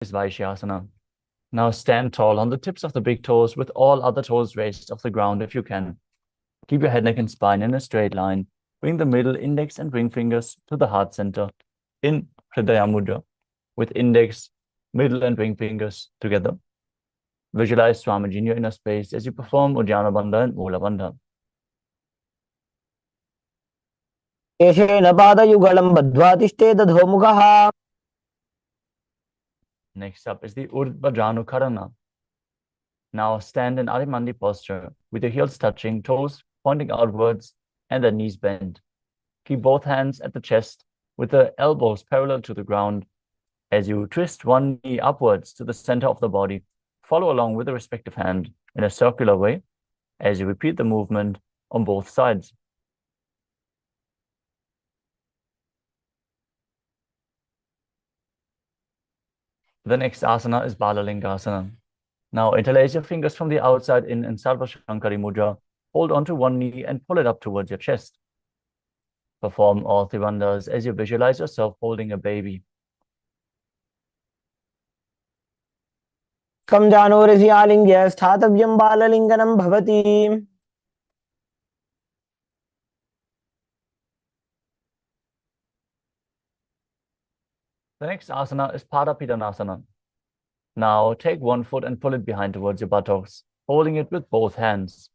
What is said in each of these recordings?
is Vaishyasana. Now stand tall on the tips of the big toes with all other toes raised off the ground if you can. Keep your head, neck, and spine in a straight line. Bring the middle index and ring fingers to the heart center in Hridaya Mudra, with index, middle, and ring fingers together. Visualize Swamiji in your inner space as you perform Uddiyana Bandha and Mula Bandha. केशेन पादयुगलं बद्ध्वा तिष्ठेदधोमुखः. Next up is the Urdhva Karana. Now stand in Adimandi posture with your heels touching, toes pointing outwards, and the knees bent. Keep both hands at the chest with the elbows parallel to the ground. As you twist one knee upwards to the center of the body, follow along with the respective hand in a circular way as you repeat the movement on both sides. The next asana is Balalingasana. Now interlace your fingers from the outside in Sarva Shankari Mudra. Hold onto one knee and pull it up towards your chest. Perform all Trivandhas as you visualize yourself holding a baby. कं जानोरसि आलिङ्ग्य स्थातव्यं बाललिङ्गनं भवति. The next asana is Padapidanasana. Now take one foot and pull it behind towards your buttocks, holding it with both hands.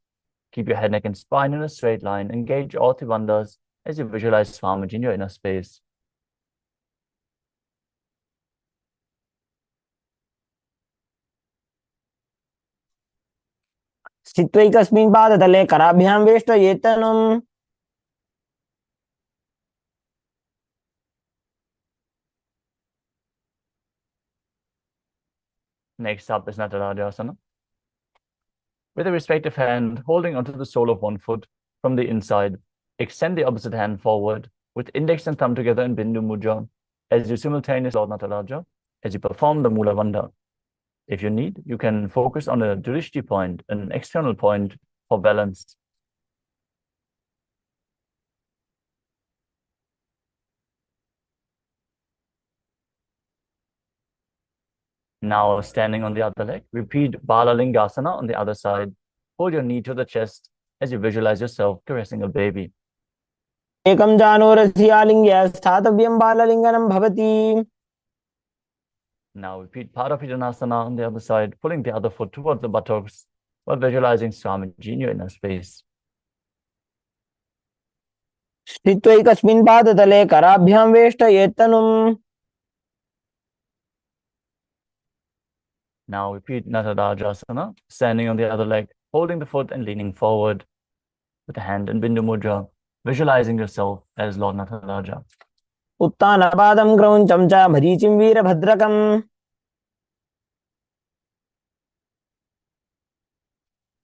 Keep your head, neck, and spine in a straight line. Engage all Trivandhas as you visualize Swamiji in your inner space. स्थित्वैकस्मिन् पादतले कराभ्यां वेष्टयेत्तनुम्. Next up is Natarajasana. With a respective hand holding onto the sole of one foot from the inside, extend the opposite hand forward with index and thumb together in Bindu Mudra as you simultaneously Lord Nataraja as you perform the Mula Bandha. If you need, you can focus on a Drishti point, an external point for balance. Now standing on the other leg, repeat Balalingasana on the other side. Hold your knee to the chest as you visualize yourself caressing a baby. एकं जानोरसि आलिङ्ग्य स्थातव्यं बाललिङ्गनं भवति. Now repeat Padapidanasana on the other side, pulling the other foot towards the buttocks while visualizing Swamiji in your inner space. स्थित्वैकस्मिन् पादतले कराभ्यां वेष्टयेत्तनुम्. Now repeat Natarajasana, standing on the other leg, holding the foot and leaning forward with the hand in Bindu Mudra, visualizing yourself as Lord Nataraja. उत्तानपादं क्रौञ्चं च मरीचिं वीरभद्रकम्.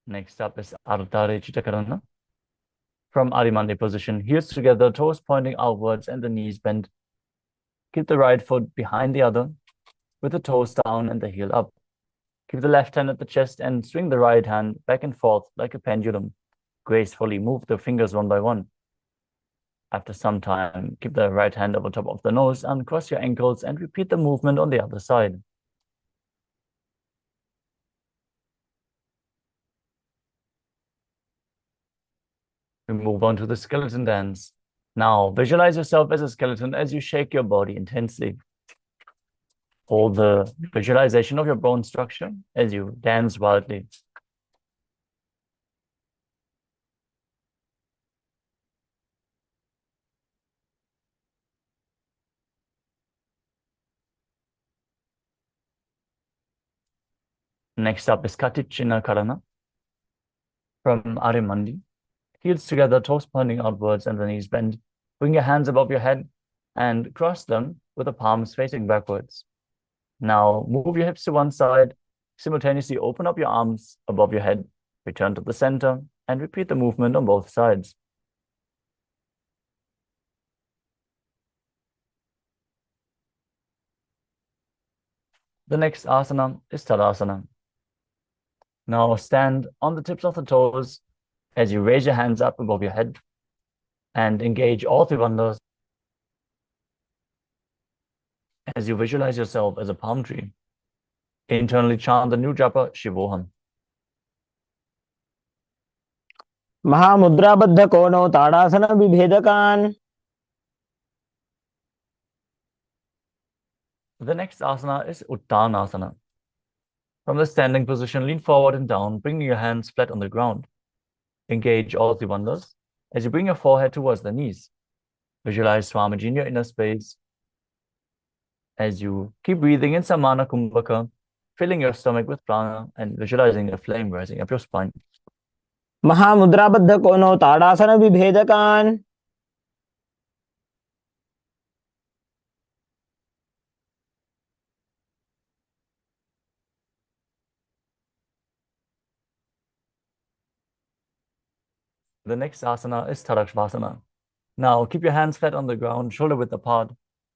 Next up is Ardhare Chittakarana. From Adimandi position, heels together, toes pointing outwards and the knees bent. Keep the right foot behind the other with the toes down and the heel up. Keep the left hand at the chest and swing the right hand back and forth like a pendulum. Gracefully move the fingers one by one. After some time, keep the right hand over top of the nose, uncross your ankles, and repeat the movement on the other side. We move on to the skeleton dance. Now, visualize yourself as a skeleton as you shake your body intensely. Hold the visualization of your bone structure as you dance wildly. Next up is Katichina Karana. From Arimandi. Heels together, toes pointing outwards and the knees bent. Bring your hands above your head and cross them with the palms facing backwards. Now move your hips to one side. Simultaneously open up your arms above your head. Return to the center and repeat the movement on both sides. The next asana is Tadasana. Now stand on the tips of the toes as you raise your hands up above your head and engage all Trivandhas as you visualize yourself as a palm tree. Internally chant the new japa Shivoham. महामुद्राबद्ध कोणो tadasana विभेदकान. The next asana is Uttanasana. From the standing position, lean forward and down, bringing your hands flat on the ground. Engage all three bandhas as you bring your forehead towards the knees. Visualize Swamiji in your inner space as you keep breathing in Samana Kumbhaka, filling your stomach with prana and visualizing a flame rising up your spine. महामुद्राबद्ध कोणो tadasana विभेदकान. The next asana is Tadakshvasana. Now keep your hands flat on the ground, shoulder width apart.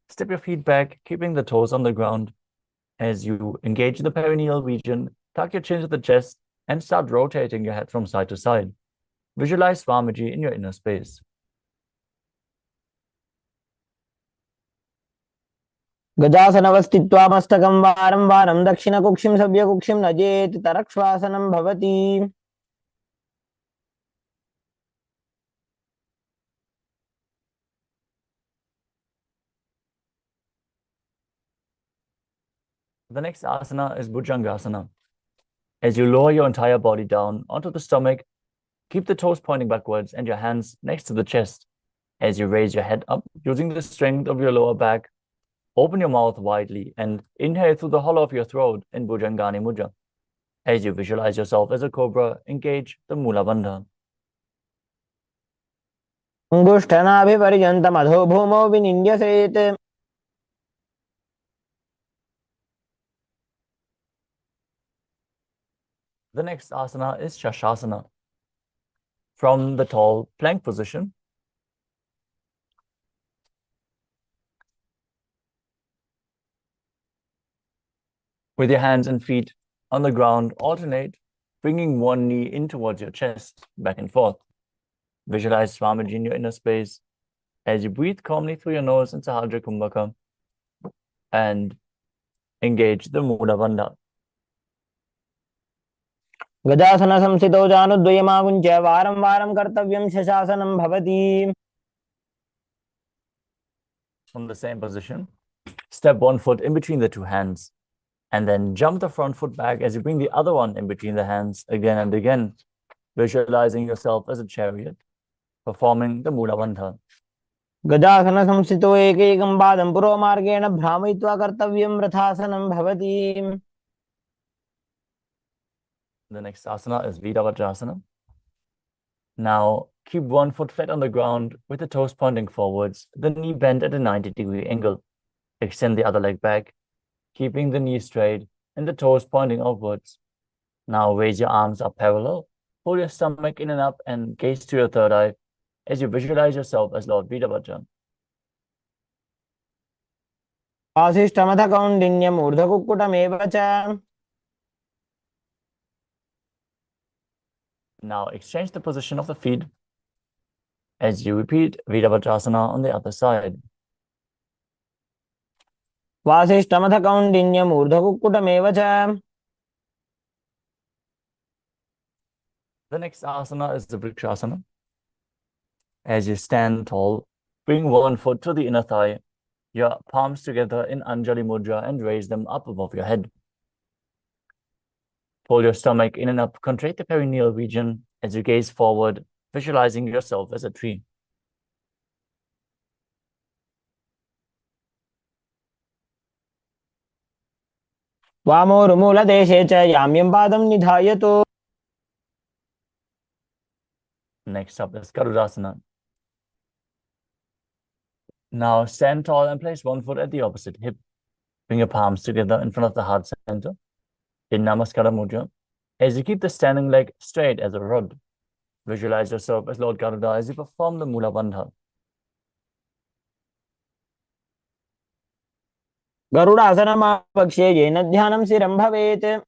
Step your feet back, keeping the toes on the ground. As you engage the perineal region, tuck your chin to the chest and start rotating your head from side to side. Visualize Swamiji in your inner space. गजासनवस्थित्वा मस्तकं वारं वारं दक्षिणकुक्षिं सव्यकुक्षिं नजेत् तरक्श्वासनं भवति. The next asana is Bhujangasana. As you lower your entire body down onto the stomach, keep the toes pointing backwards and your hands next to the chest. As you raise your head up, using the strength of your lower back, open your mouth widely and inhale through the hollow of your throat in Bhujangani Mudra. As you visualize yourself as a cobra, engage the Mula Bandha. अङ्गुष्ठनाभिपर्यन्तम् अधो भूमौ विनिन्द्यसेत्. The next asana is Shashasana. From the tall plank position, with your hands and feet on the ground, alternate, bringing one knee in towards your chest, back and forth. Visualize Swamiji in your inner space as you breathe calmly through your nose in Sahajra Kumbhaka and engage the Mula Bandha. गजासनसंस्थितौ जानुद्वयमागुञ्च्य वारं वारं कर्तव्यं शशासनं भवति. From the same position, step one foot in between the two hands and then jump the front foot back as you bring the other one in between the hands again and again, visualizing yourself as a chariot, performing the Mula Bandha. गजासनसंस्थितौ एकैकं पादं पुरोमार्गेण भ्रामयित्वा कर्तव्यं रथासनं भवति. The next asana is Virabhadrasana. Now, keep one foot flat on the ground with the toes pointing forwards, the knee bent at a 90-degree angle. Extend the other leg back, keeping the knee straight and the toes pointing upwards. Now raise your arms up parallel, pull your stomach in and up and gaze to your third eye as you visualize yourself as Lord Virabhadra. वासिष्ठमथ कौण्डिन्यम् ऊर्ध्वकुक्कुटमेव च. Now exchange the position of the feet as you repeat Virabhadrasana on the other side. वासिष्ठमथ कौण्डिन्यम् ऊर्ध्वकुक्कुटमेव च. The next asana is the Vrikshasana. As you stand tall, bring one foot to the inner thigh, your palms together in Anjali Mudra and raise them up above your head. Pull your stomach in and up, contract the perineal region as you gaze forward, visualizing yourself as a tree. वामोरुमूलदेशे च याम्यं पादं निधायतु. Next up is Garudasana. Now stand tall and place one foot at the opposite hip. Bring your palms together in front of the heart center in Namaskara Mudra. As you keep the standing leg straight as a rod, visualize yourself as Lord Garuda as you perform the Mula Bandha. गरुडासनमापक्षे येन ध्यानं शिरं भवेत्.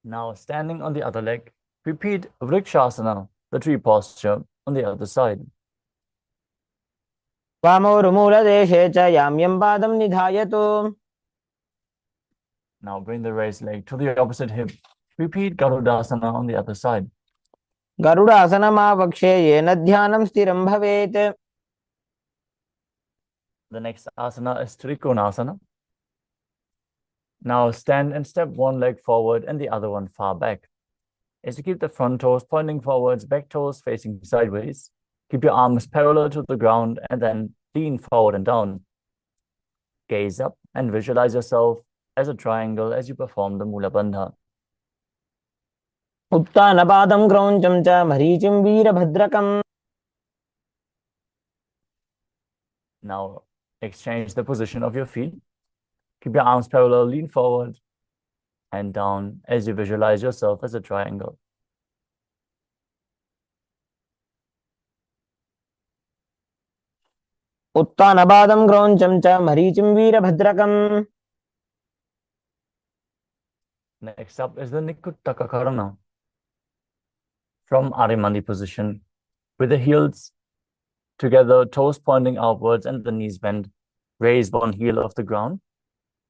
Now standing on the other leg, repeat Vrikshasana, the tree posture, on the other side. वामोरुमूलदेशे च याम्यं पादं निधायतु. Now bring the raised leg to the opposite hip. Repeat Garudasana on the other side. गरुडासनमावक्षे येन ध्यानं स्थिरं भवेत्. The next asana is Trikonasana. Now stand and step one leg forward and the other one far back. As you keep the front toes pointing forwards, back toes facing sideways. Keep your arms parallel to the ground and then lean forward and down. Gaze up and visualize yourself as a triangle as you perform the Mula Bandha. उत्तानपादं क्रौञ्चं च मरीचिं वीरभद्रकम्. Now exchange the position of your feet. Keep your arms parallel, lean forward and down as you visualize yourself as a triangle. उत्तानपादं क्रौञ्चं च मरीचिं वीरभद्रकम्. Next up is the Nikuttaka Karana. From Arimandi position, with the heels together, toes pointing outwards and the knees bent, raise one heel off the ground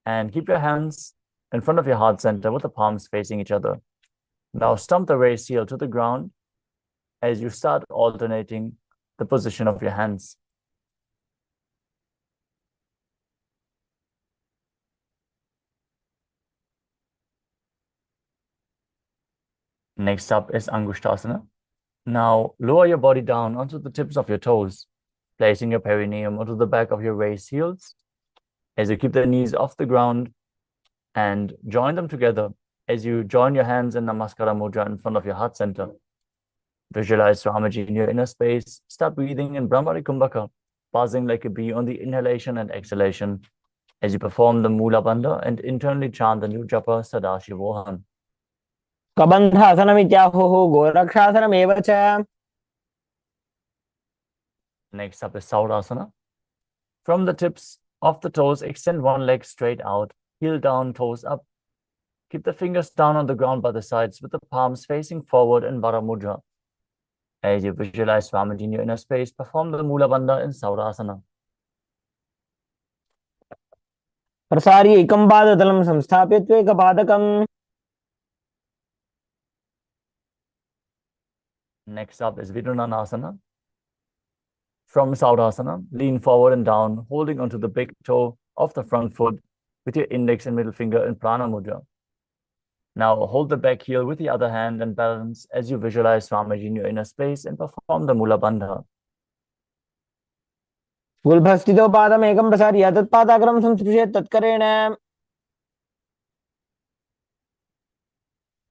and keep your hands in front of your heart center with the palms facing each other. Now stomp the raised heel to the ground as you start alternating the position of your hands. Next up is Angushtasana. Now lower your body down onto the tips of your toes, placing your perineum onto the back of your raised heels as you keep the knees off the ground and join them together as you join your hands in Namaskara Mudra in front of your heart center. Visualize Swamiji in your inner space. Start breathing in Brahmari Kumbhaka, buzzing like a bee on the inhalation and exhalation as you perform the Mula Bandha and internally chant the new japa Sadashivoham. कबन्धासनमित्याहुः गोरक्षासनमेव च. Next up is Saurasana. From the tips of the toes, extend one leg straight out, heel down, toes up. Keep the fingers down on the ground by the sides with the palms facing forward in Vara Mudra. As you visualize Swamiji in your inner space, perform the Mula Bandha in Saurasana. प्रसार्य एकं पादतलं संस्थाप्य त्वेकपादकम्. Next up is Vidunanasana. From Saurasana, lean forward and down, holding onto the big toe of the front foot with your index and middle finger in Prana Mudra. Now hold the back heel with the other hand and balance as you visualize Swamiji in your inner space and perform the Mula Bandha. गुल्भस्थितो पादमेकं प्रसार्य तत्पादाग्रं संस्पृशेत् तत्करेण.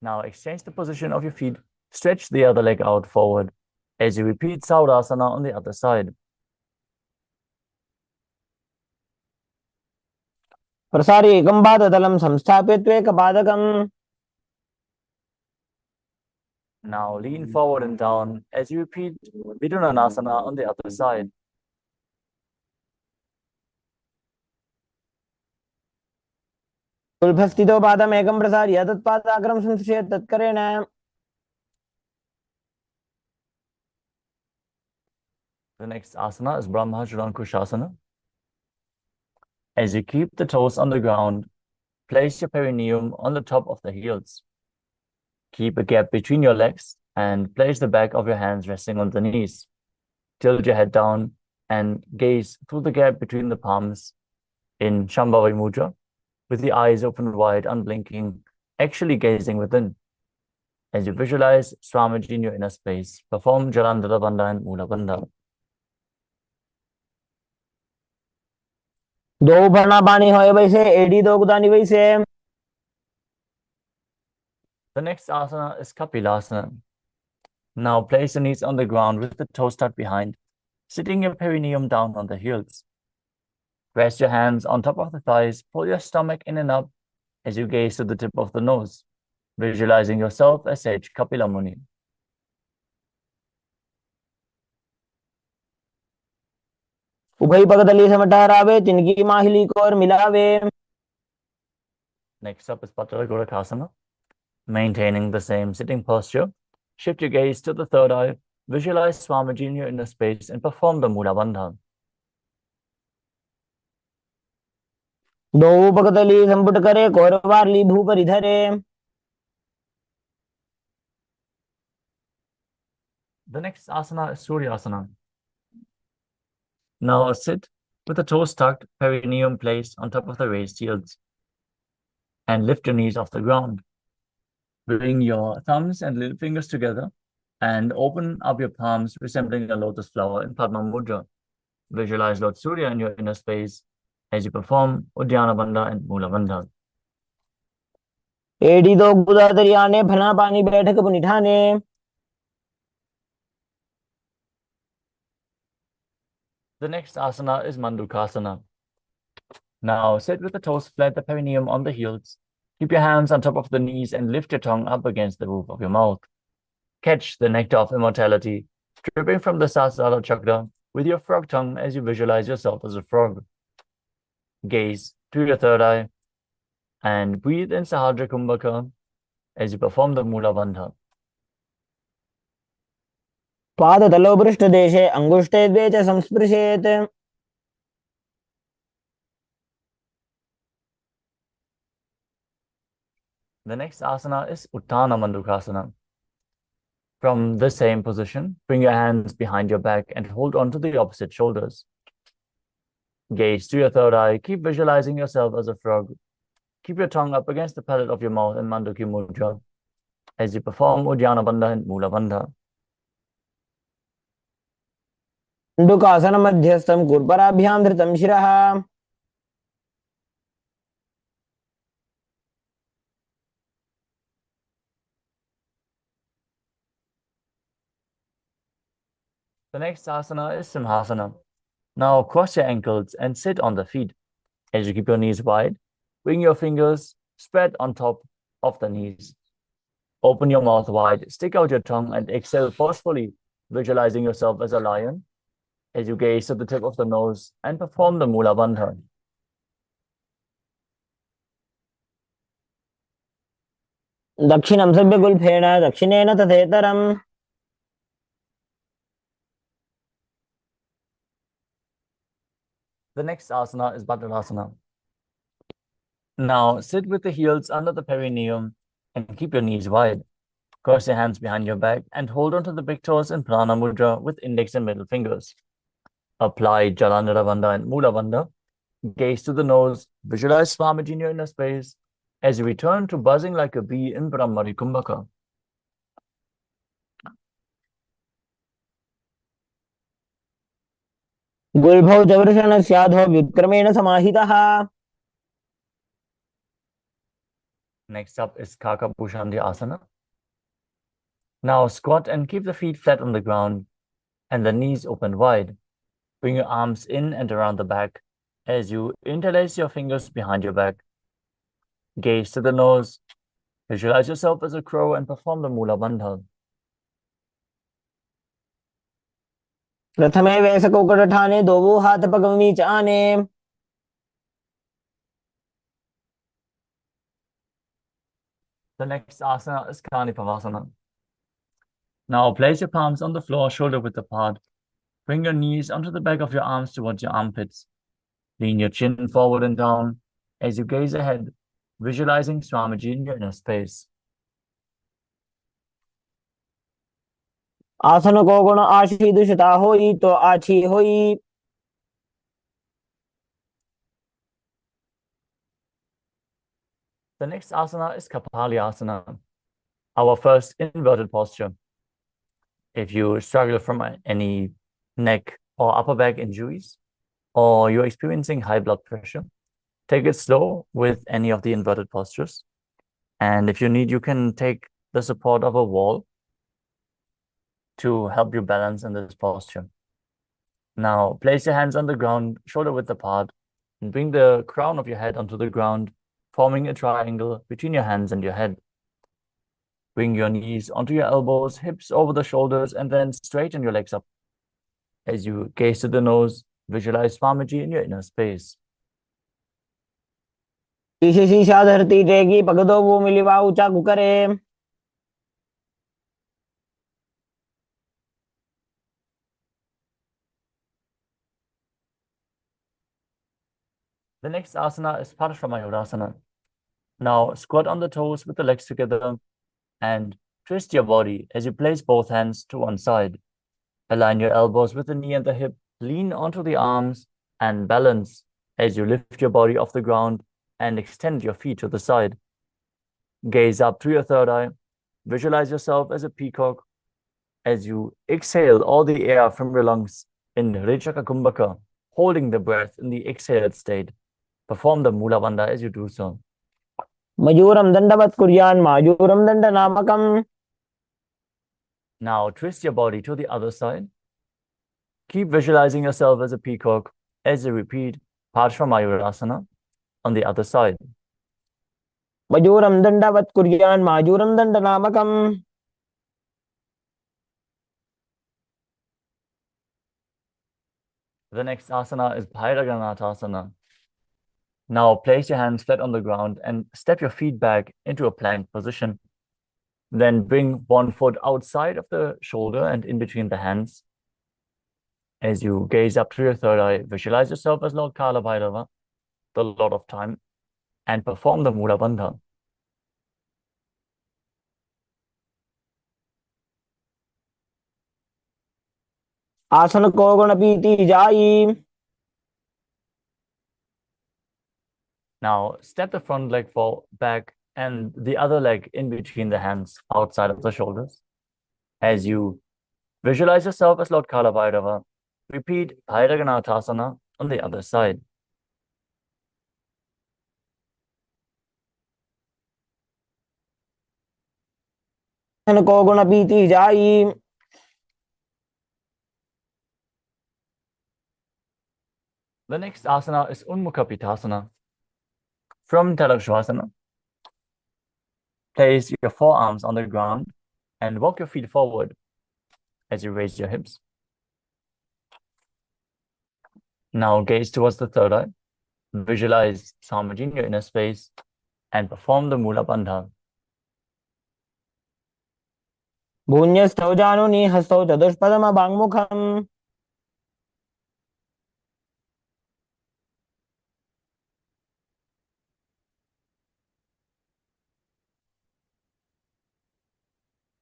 Now exchange the position of your feet. Stretch the other leg out forward as you repeat Saurasana on the other side. प्रसार्य एकं पादतलं संस्थाप्य त्वेकपादकम्. Now lean forward and down as you repeat Vidunanasana on the other side. गुल्भस्थितो पादमेकं प्रसार्य तत्पादाग्रं संस्पृशेत् तत्करेण. The next asana is Brahma Kushasana. As you keep the toes on the ground, place your perineum on the top of the heels. Keep a gap between your legs and place the back of your hands resting on the knees. Tilt your head down and gaze through the gap between the palms in Shambhavi Mudra with the eyes open wide, unblinking, actually gazing within. As you visualize Swamiji in your inner space, perform Jalandhara Bandha and Mula Bandha. दो भरना पानी होए वैसे AD दो गुदानी वैसे. The next asana is Kapilasana. Now place the knees on the ground with the toes tucked behind, sitting your perineum down on the heels. Rest your hands on top of the thighs, pull your stomach in and up as you gaze to the tip of the nose, visualizing yourself as Sage Kapila Muni. उभय पगदली समटहरावे तिनकी माहिली को और मिलावे. Next up is Patalagurukasana. Maintaining the same sitting posture, shift your gaze to the third eye, visualize Swamiji in your inner space and perform the Mula Bandha. दो पकतली संपुट करे कौरवारली भूपरि धरे. The next asana is Suryasana. Now sit with the toes tucked, perineum placed on top of the raised heels, and lift your knees off the ground. Bring your thumbs and little fingers together and open up your palms, resembling a lotus flower in Padma Mudra. Visualize Lord Surya in your inner space as you perform Uddiyana Bandha and Mula Bandha. एडी दो गुदा दरियाने फना पानी बैठक पुनिठाने. The next asana is Mandukasana. Now sit with the toes flat, the perineum on the heels. Keep your hands on top of the knees and lift your tongue up against the roof of your mouth. Catch the nectar of immortality dripping from the Sahasrara chakra with your frog tongue as you visualize yourself as a frog. Gaze to your third eye and breathe in Sahadra Kumbhaka as you perform the Mula Bandha. पादतलो पृष्ठदेशे अंगुष्ठे द्वे च संस्पृशेत्. The next asana is Uttana Mandukasana. From the same position, bring your hands behind your back and hold on to the opposite shoulders. Gaze to your third eye. Keep visualizing yourself as a frog. Keep your tongue up against the palate of your mouth in Manduki Mudra as you perform Uddiyana Bandha and Mula Bandha. मंडूकासन मध्यस्थम कुर्पराभ्याम धृतम शिरः. The next asana is Simhasana. Now cross your ankles and sit on the feet. As you keep your knees wide, bring your fingers spread on top of the knees. Open your mouth wide, stick out your tongue and exhale forcefully, visualizing yourself as a lion as you gaze at the tip of the nose and perform the Mula Bandha. दक्षिणं सभ्यगुल्फेन दक्षिणेन तथेतरम्. The next asana is Bhadrasana. Now sit with the heels under the perineum and keep your knees wide. Cross your hands behind your back and hold onto the big toes in Prana Mudra with index and middle fingers. Apply Jalandhara Bandha and Mula Bandha. Gaze to the nose, visualize Swamiji in your inner space as you return to buzzing like a bee in Brahmari Kumbhaka. गुल्भौ जवृषण स्याधो विक्रमेण समाहितः. Next up is Kaka Bhushandi Asana. Now squat and keep the feet flat on the ground and the knees open wide. Bring your arms in and around the back as you interlace your fingers behind your back. Gaze to the nose, visualize yourself as a crow and perform the Mula Bandha. प्रथमे वैसकोकठाने दोवो हाथ पगमी च आने. The next asana is Kanipavasana. Now place your palms on the floor, shoulder width apart. Bring your knees onto the back of your arms towards your armpits. Lean your chin forward and down as you gaze ahead, visualizing Swamiji in your inner space. आसन को गुण आशी दुषिता होई तो आछी होई. The next asana is Kapali Asana, our first inverted posture. If you struggle from any neck or upper back injuries, or you're experiencing high blood pressure, take it slow with any of the inverted postures. And if you need, you can take the support of a wall to help you balance in this posture. Now, place your hands on the ground, shoulder width apart, and bring the crown of your head onto the ground, forming a triangle between your hands and your head. Bring your knees onto your elbows, hips over the shoulders, and then straighten your legs up. As you gaze to the nose, visualize Swamiji in your inner space. शीशे शीशा धरती टेगी पगदो वो मिलिवा ऊंचा कुकरे. The next asana is Paramashivoham. Now squat on the toes with the legs together and twist your body as you place both hands to one side. Align your elbows with the knee and the hip. Lean onto the arms and balance as you lift your body off the ground and extend your feet to the side. Gaze up through your third eye. Visualize yourself as a peacock as you exhale all the air from your lungs in Rechaka Kumbhaka, holding the breath in the exhaled state. Perform the Mula Bandha as you do so. मयूरम दंडवत कुर्यान मायूरम दंड नामकम. Now twist your body to the other side. Keep visualizing yourself as a peacock as you repeat Parshvamayurasana on the other side. मयूरम दंडवत कुर्यान मायूरम दंड नामकम. The next asana is Bhairaganathasana. Now place your hands flat on the ground and step your feet back into a plank position. Then bring one foot outside of the shoulder and in between the hands. As you gaze up through your third eye, visualize yourself as Lord Kala Bhairava, the Lord of Time, and perform the Mula Bandha. आसन को गुण पीति जाई. Now step the front leg back and the other leg in between the hands outside of the shoulders. As you visualize yourself as Lord Kala Bhairava, repeat Bhairaganathasana on the other side. आसन को गुण पीति जाई. The next asana is Unmukha Pitasana. From Tadakshvasana, place your forearms on the ground and walk your feet forward as you raise your hips. Now gaze towards the third eye. Visualize Swamiji in your inner space and perform the Mula Bandha. भून्यस्थौ जानुनि हस्तौ चतुष्पदम वाङ्मुखम्.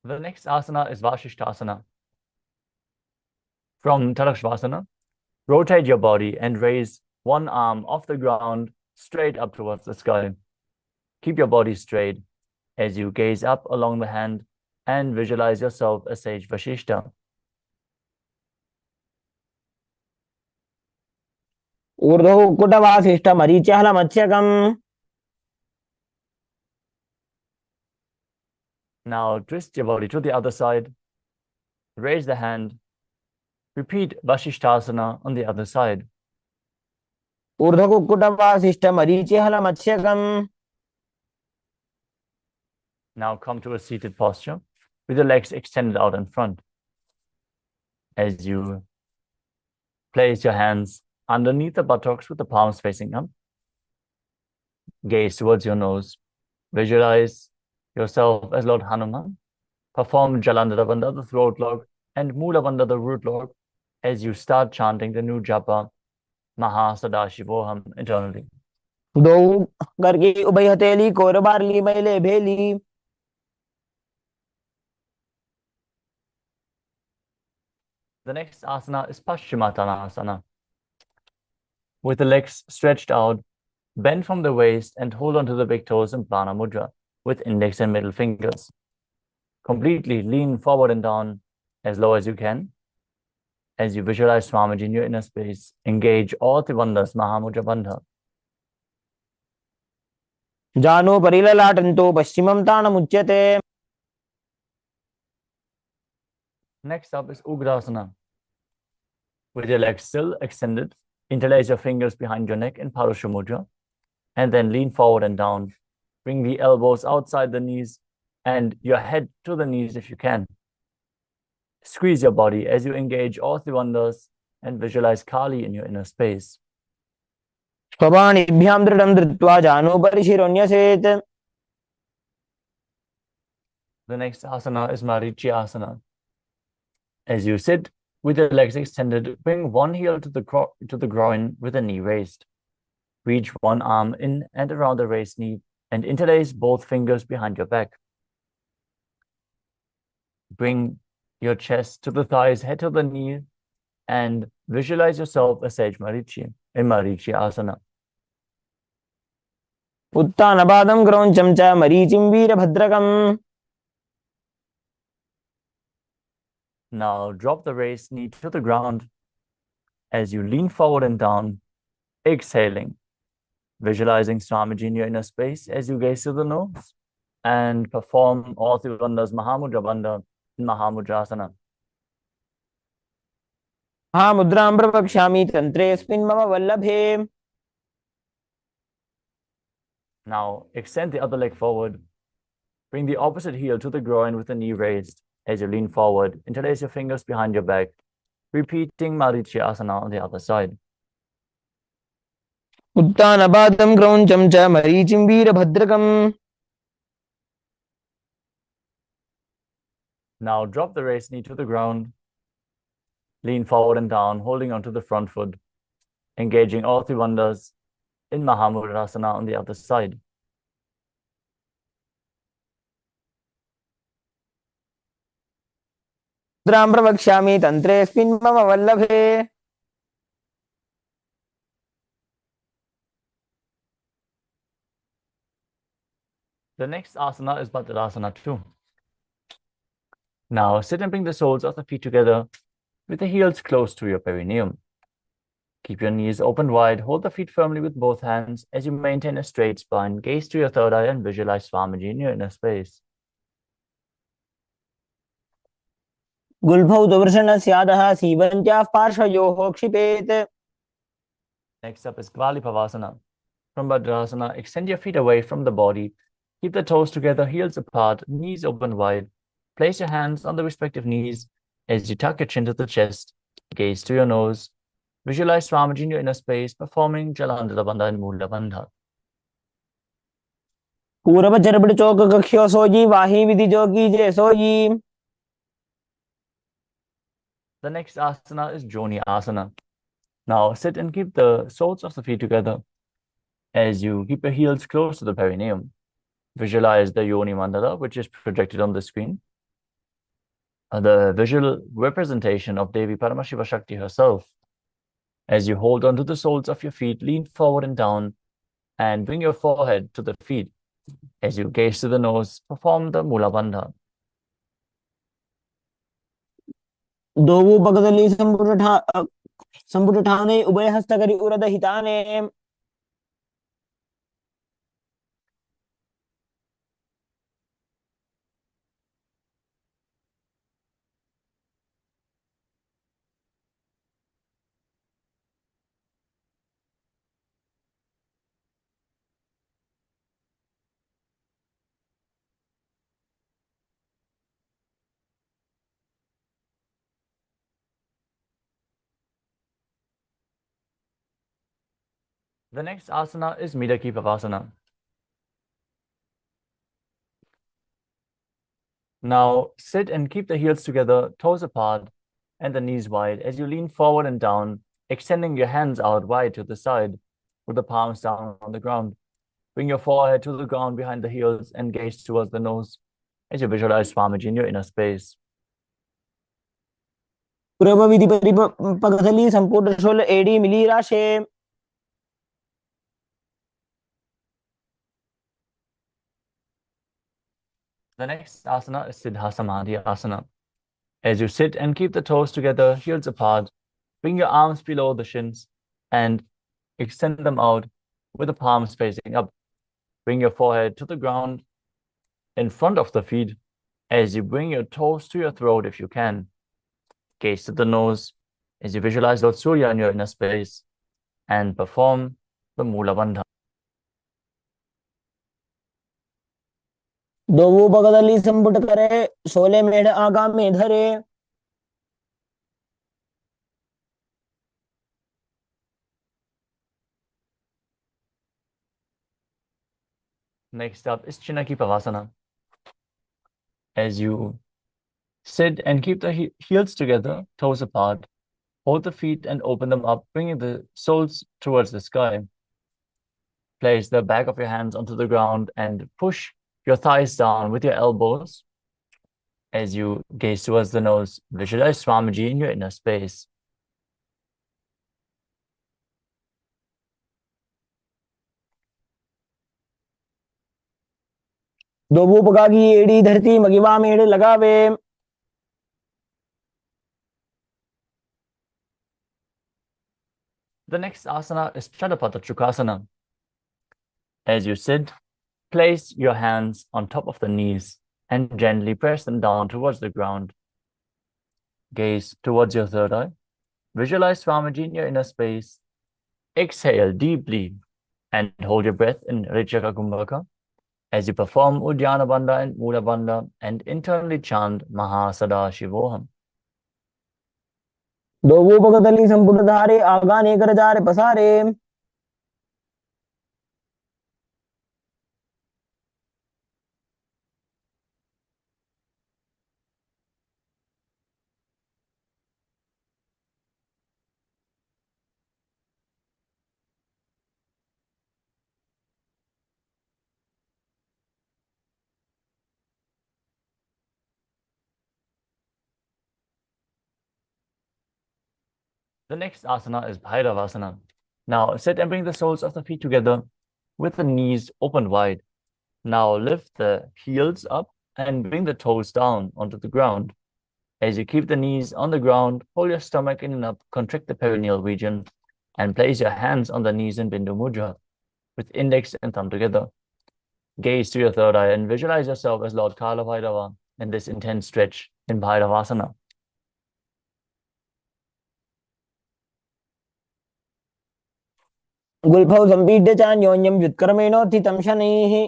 The next asana is Vashishthasana. From Tadakshvasana, rotate your body and raise one arm off the ground straight up towards the sky. Keep your body straight as you gaze up along the hand and visualize yourself as Sage Vashishta. ऊर्ध्वौ कुटवासिष्ठ मरीचिहल मत्स्यकम्. Now twist your body to the other side. Raise the hand. Repeat Vashishthasana on the other side. ऊर्ध्वौ कुटवासिष्ठ मरीचिहल मत्स्यकम्. Now come to a seated posture with the legs extended out in front. As you place your hands underneath the buttocks with the palms facing up. Gaze towards your nose. Visualize yourself as Lord Hanuman. Perform Jalandhara Bandha, the throat lock, and Mula Bandha, the root lock, as you start chanting the new japa, Paramashivoham, internally. दो करके उभय हथेली core बारली मैले भेली. The next asana is Paschimottanasana. With the legs stretched out, bend from the waist and hold onto the big toes in Prana Mudra with index and middle fingers. Completely lean forward and down as low as you can. As you visualize Swamiji in your inner space, engage all Tribandhas Mahamudra Bandha. जानो परिललाटन्तो पश्चिमं तानमुच्यते. Next up is Ugrasana. With your legs still extended, interlace your fingers behind your neck in Parusha Mudra, and then lean forward and down. Bring the elbows outside the knees and your head to the knees if you can. Squeeze your body as you engage all Tribandhas and visualize Kali in your inner space. स्वबाणिभ्यां दृढं धृत्वा जानो परिशिरोन्यसेत्. The next asana is Marichi Asana. As you sit with your legs extended, bring one heel to the groin with the knee raised. Reach one arm in and around the raised knee and interlace both fingers behind your back. Bring your chest to the thighs, head to the knee, and visualize yourself as Sage Marichi in Marichi Asana. उत्तानपादं क्रौञ्चं च मरीचिं वीरभद्रकम्. Now drop the raised knee to the ground as you lean forward and down, exhaling. Visualizing Swamiji in your inner space as you gaze to the nose and perform all three bandhas Mahamudra Bandha in Mahamudrasana. महामुद्रां प्रवक्ष्यामि तन्त्रेऽस्मिन् मम वल्लभे. Now extend the other leg forward. Bring the opposite heel to the groin with the knee raised. As you lean forward, interlace your fingers behind your back, repeating Marichi Asana on the other side. उत्तानपादं क्रौञ्चं च मरीचिं वीरभद्रकम्. Now drop the raised knee to the ground. Lean forward and down, holding onto the front foot, engaging all three bandhas in Mahamudrasana on the other side. मुद्रां प्रवक्ष्यामि तन्त्रेऽस्मिन् मम वल्लभे. The next asana is Bhadrasana too. Now sit and bring the soles of the feet together with the heels close to your perineum. Keep your knees open wide, hold the feet firmly with both hands as you maintain a straight spine, gaze to your third eye and visualize Swamiji in your inner space. गुल्फौ दुवृषणस्यादः सीवन्त्याः पार्श्वयोः क्षिपेत्. Next up is Kvalipavasana. From Bhadrasana, extend your feet away from the body. Keep the toes together, heels apart, knees open wide. Place your hands on the respective knees as you tuck your chin to the chest. Gaze to your nose. Visualize Swamiji in your inner space, performing Jalandhara Bandha and Mula Bandha. पूरब चरबड़ चौक कख्यो सोजी वाही विधि जोगी जे sooji. The next asana is Joni Asana. Now sit and keep the soles of the feet together as you keep your heels close to the perineum. Visualize the Yoni Mandala, which is projected on the screen. The visual representation of Devi Paramashiva Shakti herself. As you hold onto the soles of your feet, lean forward and down, and bring your forehead to the feet. As you gaze to the nose, perform the Mula Bandha. दोवु पगदली संपुट ठाने उभय हस्तकरी उरद हिताने. The next asana is Midaki Pavasana. Now sit and keep the heels together, toes apart, and the knees wide as you lean forward and down, extending your hands out wide to the side with the palms down on the ground. Bring your forehead to the ground behind the heels and gaze towards the nose as you visualize Swamiji in your inner space. पूरब विधि पगदली संपुट शोल एडी मिली राशे. The next asana is Siddha Samadhi Asana. As you sit and keep the toes together, heels apart, bring your arms below the shins and extend them out with the palms facing up. Bring your forehead to the ground in front of the feet as you bring your toes to your throat if you can. Gaze to the nose as you visualize Lord Surya in your inner space and perform the Mula Bandha. दोवु पगदली संपुट करे शोले मेढ़ आगा में धरे. Next up is Chinaki Pavasana. As you sit and keep the heels together, toes apart, hold the feet and open them up, bringing the soles towards the sky. place the back of your hands onto the ground and push your thighs down with your elbows. As you gaze towards the nose, visualize Swamiji in your inner space. दोबू पकागी एड़ी धरती मगिवा मेड़ लगावे. The next asana is Chadapata Chukasana. As you sit, place your hands on top of the knees and gently press them down towards the ground. Gaze towards your third eye. Visualize Swamiji in your inner space. Exhale deeply and hold your breath in Richaka Kumbhaka as you perform Uddiyana Bandha and Mula Bandha and internally chant Mahasada-shivoham. दोबू पकदली संपुट धारे आगाने कर जारे पसारे. The next asana is Bhairavasana. Now sit and bring the soles of the feet together with the knees open wide. Now lift the heels up and bring the toes down onto the ground. As you keep the knees on the ground, hold your stomach in and up, contract the perineal region, and place your hands on the knees in Bindu Mudra with index and thumb together. Gaze to your third eye and visualize yourself as Lord Kala Bhairava in this intense stretch in Bhairavasana. गुल्फौ संपीड्य चान्योन्यं व्युत्कर्मेणोत्थितं शनैः.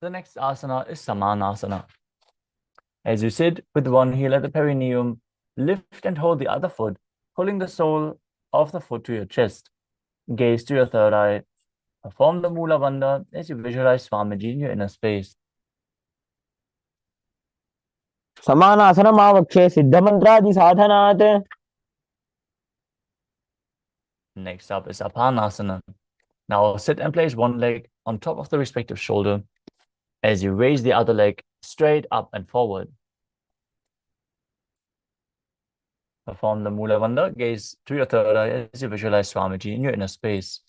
The next asana is Samanasana. As you sit with one heel at the perineum, lift and hold the other foot, pulling the sole of the foot to your chest. Gaze to your third eye. Perform the Mula Bandha as you visualize Swamiji in your inner space. समानासनमावक्षे सिद्धमन्त्रादि साधनात्. Next up is Apanasana. Now sit and place one leg on top of the respective shoulder as you raise the other leg straight up and forward. Perform the Mula Bandha. Gaze to your third eye as you visualize Swamiji in your inner space.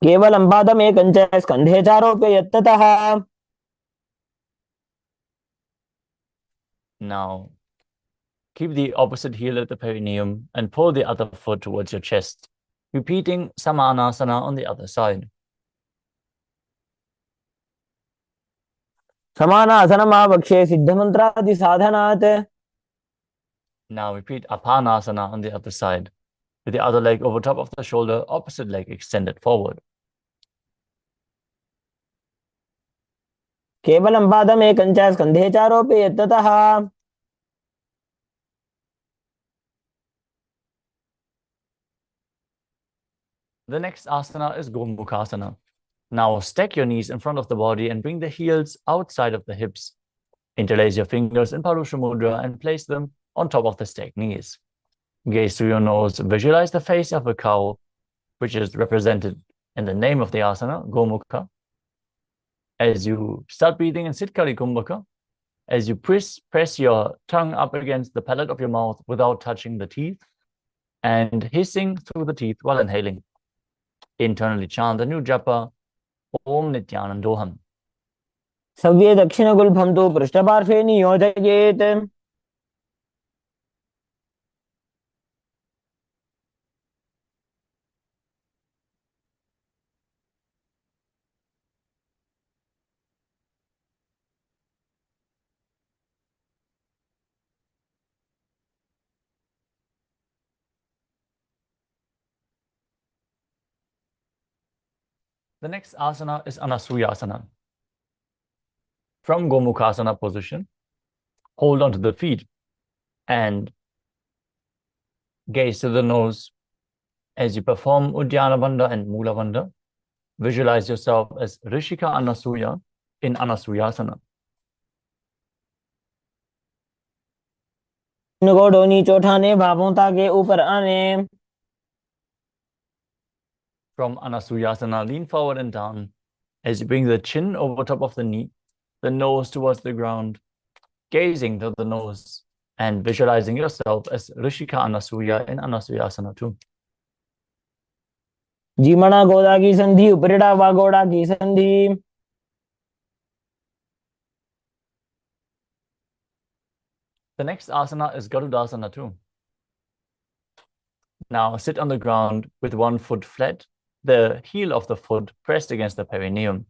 केवलं पादमेकञ्च स्कन्धे चारोप्य यत्ततः. Now keep the opposite heel at the perineum and pull the other foot towards your chest, repeating Samanasana on the other side. समानासनमावक्षे सिद्धमन्त्रादि साधनात्. Now repeat Apanasana on the other side, with the other leg over top of the shoulder, opposite leg extended forward. केवलं पादमेकञ्च स्कन्धे चारोप्य यत्ततः. The next asana is Gomukhasana. Now stack your knees in front of the body and bring the heels outside of the hips. Interlace your fingers in Parusha Mudra and place them on top of the stacked knees. Gaze through your nose, visualize the face of a cow, which is represented in the name of the asana, Gomukha. As you start breathing in Sitkari Kumbhaka, as you press your tongue up against the palate of your mouth without touching the teeth, and hissing through the teeth while inhaling. Internally chant the new japa, Om Nithyanandoham. सव्ये दक्षिणगुल्फं तु पृष्ठपार्श्वे नियोजयेत्. The next asana is Anasuyasana. From Gomukhasana position, hold onto the feet and gaze to the nose As you perform Uddiyana Bandha and Mula Bandha, visualize yourself as Rishika Anasuya in Anasuyasana. को Downey चौठाने भावों ताके ऊपर आने. From Anasuyasana, lean forward and down. As you bring the chin over top of the knee, the nose towards the ground, gazing to the nose, and visualizing yourself as Rishika Anasuya in Anasuyasana too. जीमणा गोदा की संधि उपरिड़ा व गोड़ा की संधि. The next asana is Garudasana too. Now sit on the ground with one foot flat, the heel of the foot pressed against the perineum.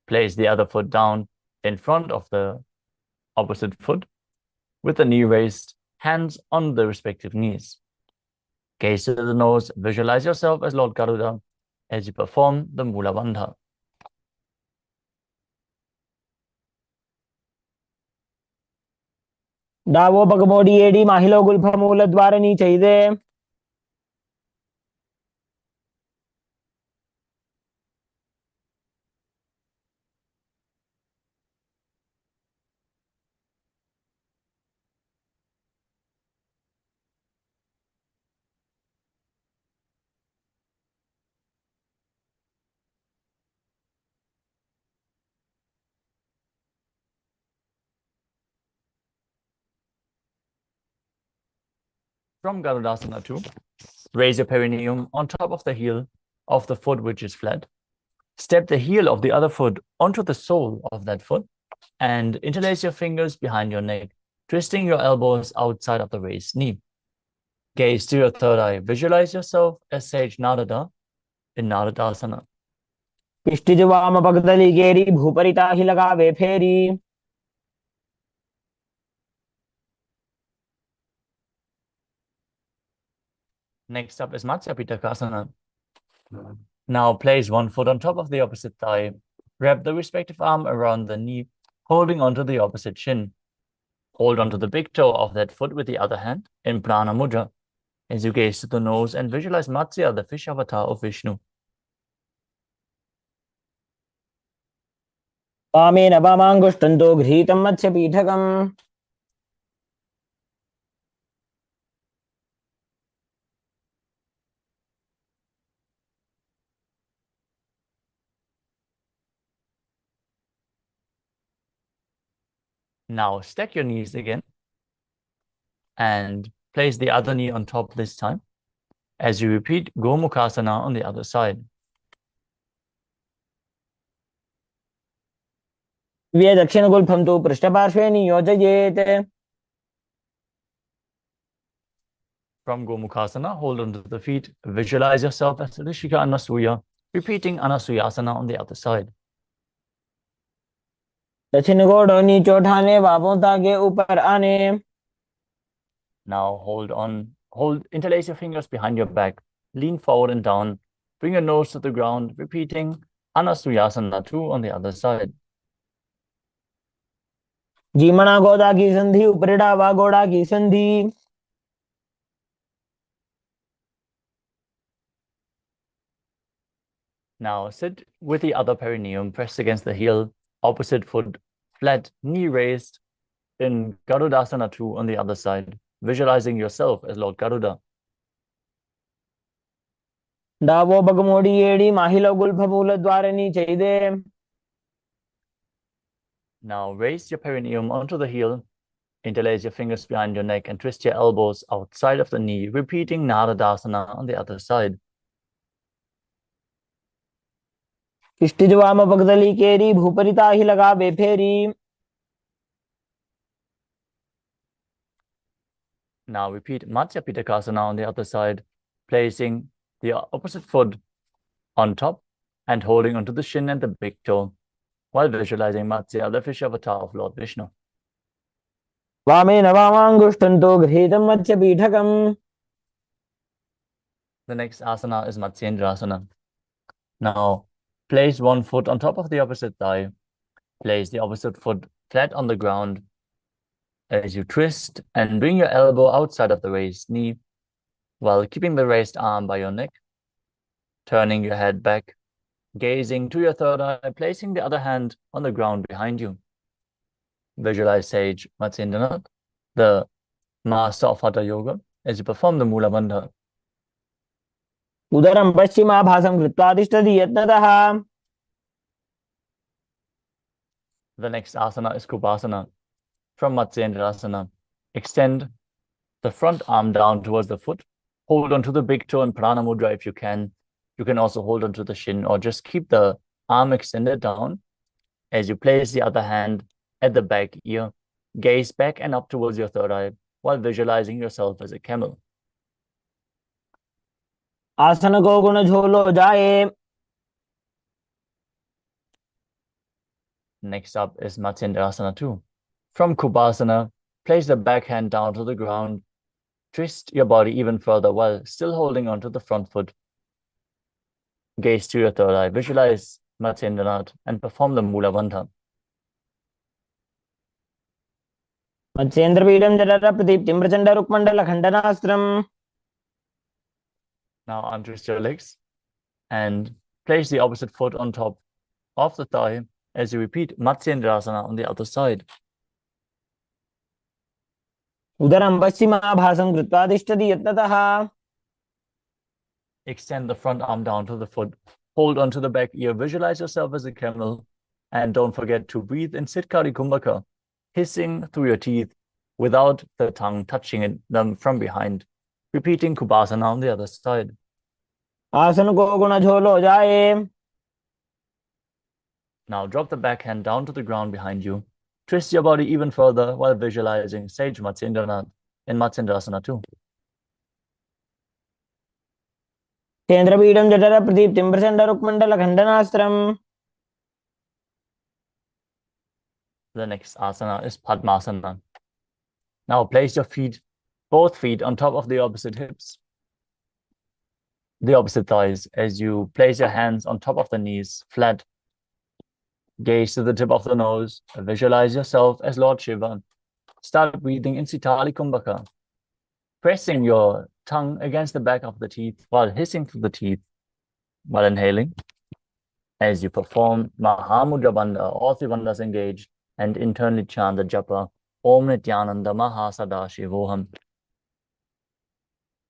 Place the other foot down in front of the opposite foot, with the knee raised, hands on the respective knees. Gaze to the nose, visualize yourself as Lord Garuda as you perform the Mula Bandha. डावो पगमोडी एडी माहिलो गुल्फमूल द्वारनी चाहिए. From Garudasana too, raise your perineum on top of the heel of the foot which is flat. Step the heel of the other foot onto the sole of that foot and interlace your fingers behind your neck, twisting your elbows outside of the raised knee. Gaze to your third eye. Visualize yourself as Sage Narada in Naradasana. पिष्टिज वाम पगदली गेरी भूपरिता ही लगावे फेरी. Next up is Matsya Pitakasana. Now place one foot on top of the opposite thigh. Wrap the respective arm around the knee, holding onto the opposite shin. Hold onto the big toe of that foot with the other hand in Prana Mudra as you gaze to the nose and visualize Matsya, the fish avatar of Vishnu. वामेन वामाङ्गुष्टन्तो घृतं मत्स्यपीठकम्. Now stack your knees again and place the other knee on top this time as you repeat Gomukhasana on the other side. व्ये दक्षिणगुल्फं तु पृष्ठपार्श्वे नियोजयेत्. From Gomukhasana, hold onto the feet. Visualize yourself as Rishika Anasuya, repeating Anasuyasana on the other side. दक्षिण को Downey चौठाने भावों ताके ऊपर आने. Now interlace your fingers behind your back, lean forward and down, bring your nose to the ground, repeating Anasuyasana too on the other side. जीमणा गोदा की संधि उपरिड़ा व गोड़ा की संधि. Now sit with the other perineum pressed against the heel, opposite foot flat, knee raised in Garudasana too on the other side, visualizing yourself as Lord Garuda. डावो पगमोडी एडी माहिलो गुल्फमूल द्वारनी चाहिए. Now raise your perineum onto the heel, interlace your fingers behind your neck and twist your elbows outside of the knee, repeating Naradasana on the other side. पिष्टिज वाम पगदली केरी भूपरिता ही लगावे फेरी. Now repeat Matsya Pitakasana on the other side, placing the opposite foot on top and holding onto the shin and the big toe, while visualizing Matsya, the fish avatar of Lord Vishnu. वामेन वामाङ्गुष्टन्तो घृतं मत्स्यपीठकम्. The next asana is Matsyendrasana. Now place one foot on top of the opposite thigh. Place the opposite foot flat on the ground as you twist and bring your elbow outside of the raised knee. while keeping the raised arm by your neck, turning your head back, gazing to your third eye, placing the other hand on the ground behind you. Visualize Sage Matsyendranath, the master of Hatha Yoga, as you perform the Mula Bandha. उदरं पश्चिमाभासं कृत्वा तिष्ठति यत्नतः. The next asana is Kupasana. From Matsyendrasana, extend the front arm down towards the foot. Hold onto the big toe in Prana Mudra if you can. You can also hold onto the shin or just keep the arm extended down as you place the other hand at the back ear. Gaze back and up towards your third eye while visualizing yourself as a camel. आसन को गुण झोलो जाए. Next up is Matsyendrasana 2. From Kupasana, place the back hand down to the ground. Twist your body even further while still holding onto the front foot. Gaze to your third eye, visualize Matsyendranath and perform the Mula Bandha. मत्स्येन्द्रपीडं जठरप्रदीप्तिं प्रचण्डरुक्मण्डलखण्डनास्त्रम्. Now untwist your legs and place the opposite foot on top of the thigh as you repeat Matsyendrasana on the other side. उदरं पश्चिमाभासं कृत्वा तिष्ठति यत्नतः. Extend the front arm down to the foot. Hold onto the back ear. Visualize yourself as a camel. And don't forget to breathe in Sitkari Kumbhaka, hissing through your teeth without the tongue touching them from behind. Repeating Kupasana on the other side. आसन को गुण झोलो जाए. Now drop the back hand down to the ground behind you. Twist your body even further while visualizing Sage Matsyendranath in Matsyendrasana 2. केन्द्रपीडं जठरप्रदीप्तिं प्रचण्डरुक्मण्डलखण्डनास्त्रम्. The next asana is Padmasana. Now place your feet, both feet, on top of the opposite hips, the opposite thighs, as you place your hands on top of the knees, flat. Gaze to the tip of the nose. Visualize yourself as Lord Shiva. Start breathing in Sitali Kumbhaka, pressing your tongue against the back of the teeth while hissing through the teeth while inhaling. As you perform Mahamudra Bandha, all three bandhas engaged, and internally chant the japa Om Nithyananda Paramashivam.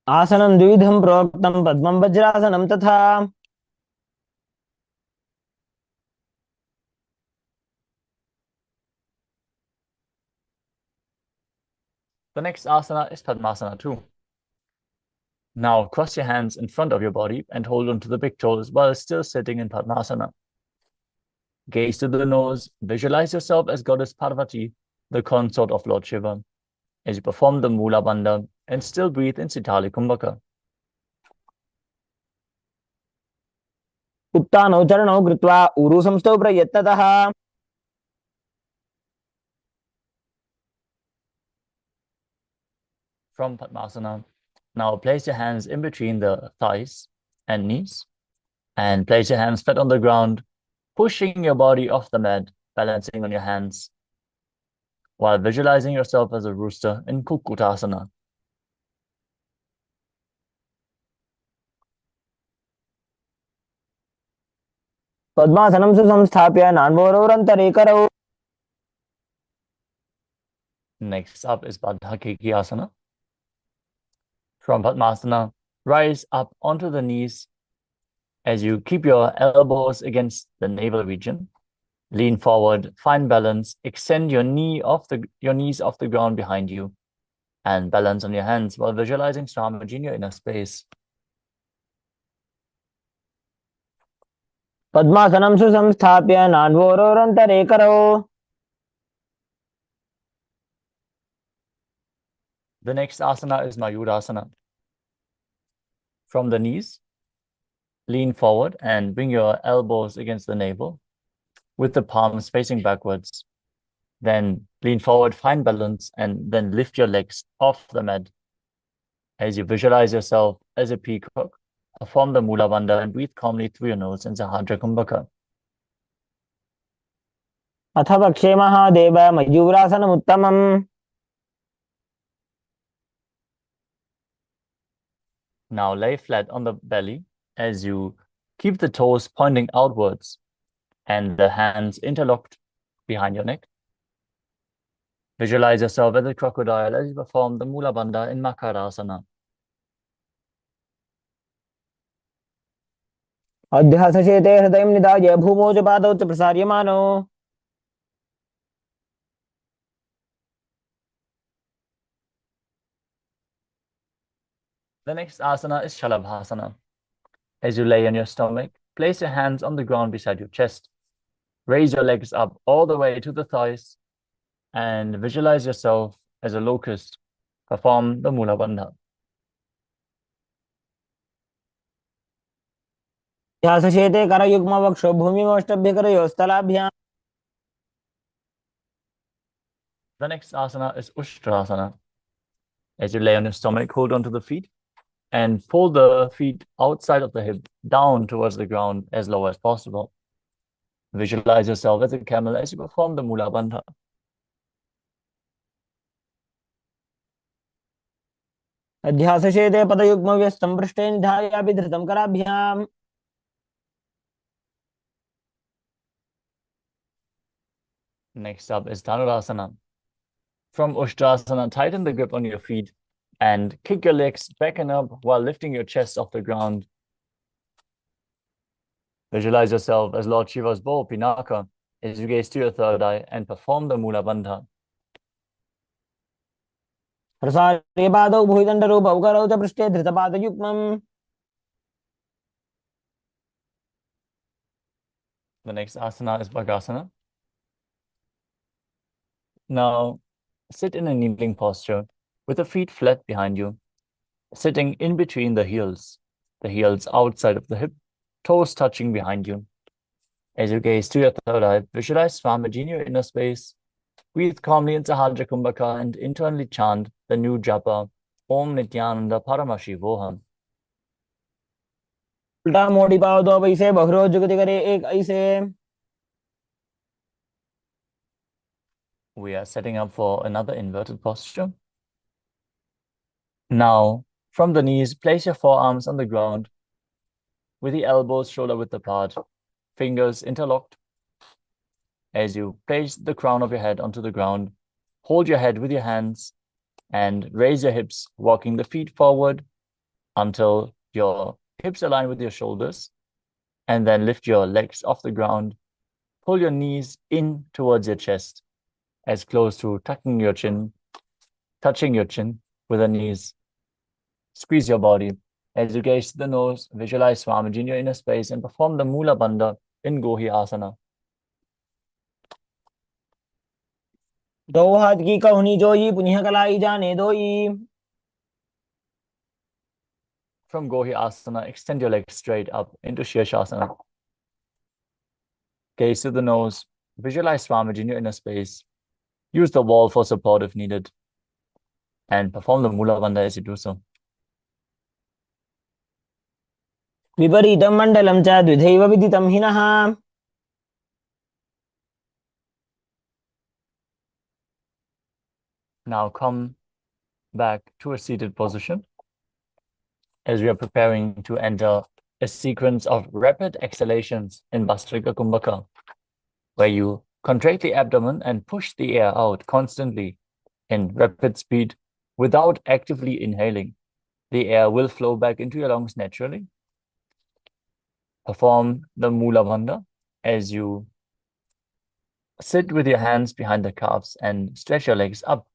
आसनं द्विविधं प्रोक्तं पद्मं वज्रासनं तथा. The next asana is Padmasana 2. Now cross your hands in front of your body and hold on to the big toes while still sitting in Padmasana. Gaze to the nose, visualize yourself as Goddess Parvati, the consort of Lord Shiva, as you perform the Mula Bandha and still breathe in Sitali Kumbhaka. उत्तानौ चरणौ कृत्वा ऊरु संस्थौ प्रयत्नतः. From Padmasana, now place your hands in between the thighs and knees and place your hands flat on the ground, pushing your body off the mat, balancing on your hands, while visualizing yourself as a rooster in Kukutasana. पद्मासनं सुसंस्थाप्य नान्वोरन्तरे करौ. Next up is Baddha Asana. From Padmasana, rise up onto the knees as you keep your elbows against the navel region. Lean forward, find balance, extend your knees off the ground behind you, and balance on your hands while visualizing Swamiji in your inner space. पद्मासनं सुसंस्थाप्य नान्वोरन्तरे करौ. The next asana is Mayurasana. From the knees, lean forward and bring your elbows against the navel with the palms facing backwards. Then lean forward, find balance, and then lift your legs off the mat. As you visualize yourself as a peacock, perform the Mula Bandha and breathe calmly through your nose in Sahadra Kumbhaka. अथ वक्षे Mahadev मयूरासनमुत्तमम्. Now lay flat on the belly as you keep the toes pointing outwards and the hands interlocked behind your neck. Visualize yourself as a crocodile as you perform the Mula Bandha in Makarasana. अध्यासचेते हृदयं निधाय भूमौ च पादौ च प्रसार्यमानो The next asana is Shalabhasana. As you lay on your stomach, place your hands on the ground beside your chest. Raise your legs up all the way to the thighs and visualize yourself as a locust. Perform the Mula Bandha. अध्यासचेते करयुग्म वक्षो भूमिमष्टभ्यकरयोस्तलाभ्याम् The next asana is Ushtrasana. As you lay on your stomach, hold onto the feet and pull the feet outside of the hip down towards the ground as low as possible. Visualize yourself as a camel as you perform the Mula Bandha. अध्यासचेते पदयुग्मव्यस्तं पृष्ठे निधायापि धृतं कराभ्याम् Next up is Dhanurasana. From Ushtrasana, tighten the grip on your feet and kick your legs back and up while lifting your chest off the ground. Visualize yourself as Lord Shiva's bow, Pinaka, as you gaze to your third eye and perform the Mula Bandha. प्रसार्ये पादौ भुजदण्डरूपौ करौ च पृष्ठे धृतपादयुग्मम् The next asana is Bhagasana. Now, sit in a kneeling posture with the feet flat behind you, sitting in between the heels outside of the hip, toes touching behind you. As you gaze to your third eye, visualize Swamiji in your inner space. Breathe calmly into Sahadra Kumbhaka and internally chant the new japa, Om Nithyananda Paramashivoham. उल्टा मोड़ी पाव दो पैसे बहरो जुगति करे एक ऐसे We are setting up for another inverted posture. Now, from the knees, place your forearms on the ground with the elbows shoulder width apart, fingers interlocked. As you place the crown of your head onto the ground, hold your head with your hands and raise your hips, walking the feet forward until your hips align with your shoulders, and then lift your legs off the ground. Pull your knees in towards your chest, as close to touching your chin with the knees. Squeeze your body. As you gaze to the nose, visualize Swamiji in your inner space and perform the Mula Bandha in Gohi Asana. दो हाथ की कहुनी जोई पुनिह कलाई जाने दोई From Gohi Asana, extend your legs straight up into Shirshasana. Gaze to the nose, visualize Swamiji in your inner space. Use the wall for support if needed. And perform the Mula Bandha as you do so. विपरीतं मण्डलं च द्विधैव विदितं हिनः Now come back to a seated position as we are preparing to enter a sequence of rapid exhalations in Bastrika Kumbhaka, where you contract the abdomen and push the air out constantly in rapid speed without actively inhaling. The air will flow back into your lungs naturally. Perform the Mula Bandha as you sit with your hands behind the calves and stretch your legs up.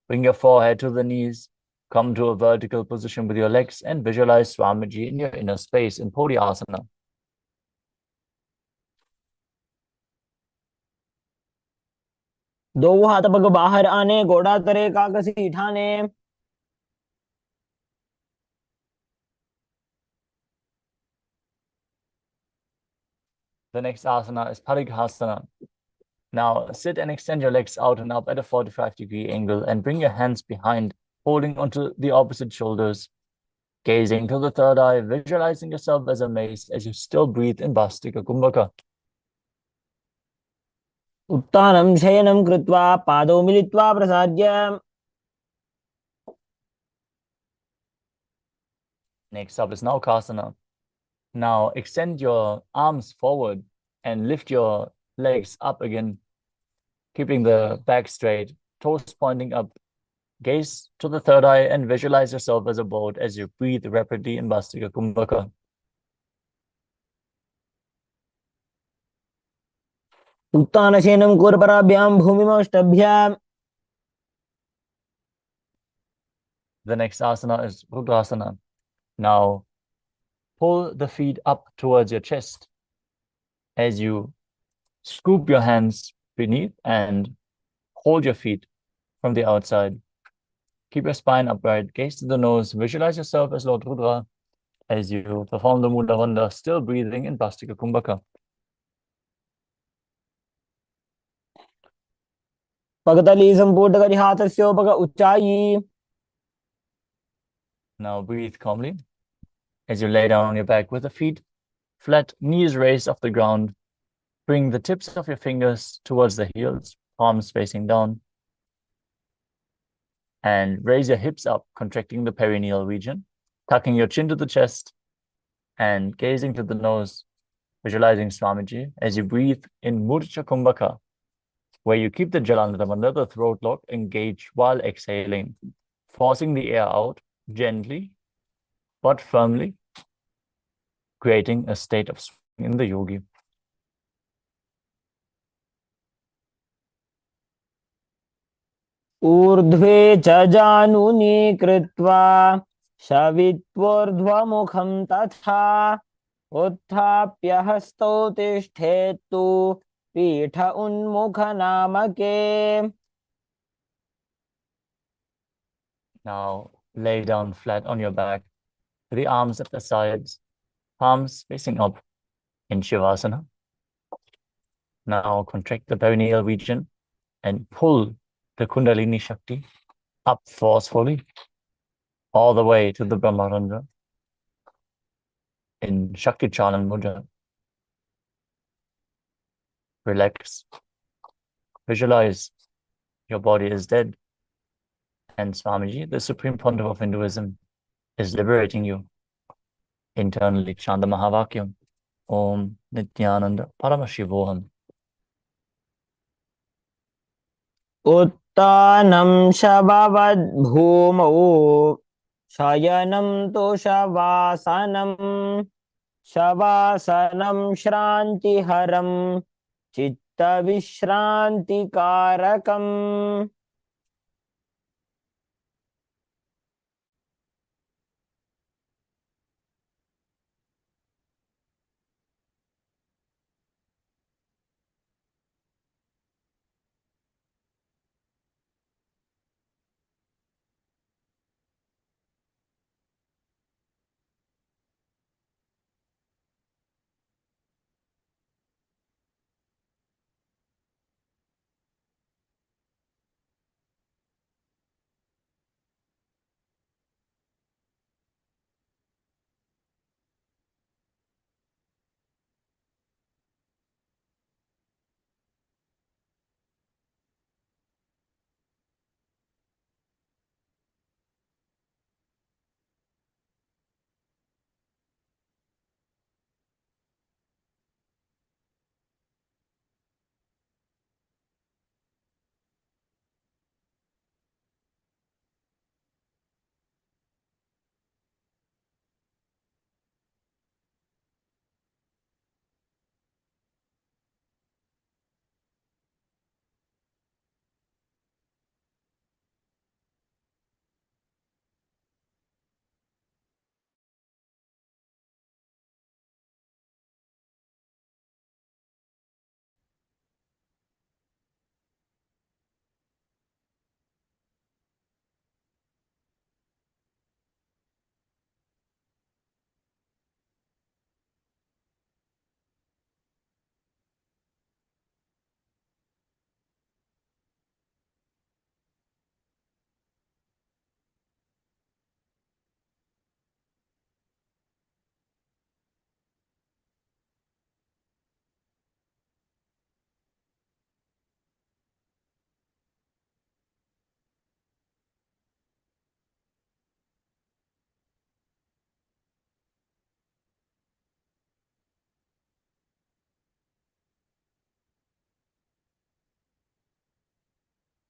Bring your forehead to the knees. Come to a vertical position with your legs and visualize Swamiji in your inner space in Podi Asana. दो हाथ पग बाहर आने घोड़ा तरे काकसी ठाने The next asana is Parighasana. Now sit and extend your legs out and up at a 45-degree angle and bring your hands behind, holding onto the opposite shoulders. Gazing to the third eye, visualizing yourself as a mace as you still breathe in Bastika Kumbhaka. उत्तानं शयनं कृत्वा पादौ मिलित्वा प्रसार्य Next up is Naukasana. Now extend your arms forward and lift your legs up again, keeping the back straight, toes pointing up. Gaze to the third eye and visualize yourself as a boat as you breathe rapidly in Vastika Kumbhaka. उत्तानशयनं कूर्पराभ्यां भूमिमष्टभ्याम्. The next asana is Rudrasana. Now pull the feet up towards your chest as you scoop your hands beneath and hold your feet from the outside. Keep your spine upright, gaze to the nose, visualize yourself as Lord Rudra as you perform the Mula Bandha, still breathing in Vastika Kumbhaka. पगतली सम्पूर्णकरिहातस्योपग उच्चायी. Now breathe calmly as you lay down on your back with the feet flat, knees raised off the ground. Bring the tips of your fingers towards the heels, palms facing down. And raise your hips up, contracting the perineal region, tucking your chin to the chest and gazing to the nose, visualizing Swamiji as you breathe in Murcha Kumbhaka, where you keep the Jalandhara, the throat lock, engaged while exhaling, forcing the air out gently but firmly, creating a state of swing in the yogi. ऊर्ध्वे च जानुनी कृत्वा शवित्वोर्ध्वमुखं तथा उत्थाप्य हस्तौ तिष्ठेत्तु पीठ उन्मुखनामके. Now lay down flat on your back, the arms at the sides, palms facing up in Shavasana. Now contract the perineal region and pull the Kundalini Shakti up forcefully all the way to the Brahmarandra in Shakti Chalan Mudra. Relax. Visualize your body is dead. And Swamiji, the Supreme Pontiff of Hinduism, is liberating you internally. Chanda Mahavakyam. Om Nithyananda Paramashivoham. उत्तानं शववद्भूमौ शयनं तुषवासनं शवासनं श्रान्तिहरं चित्तविश्रान्तिकारकम्.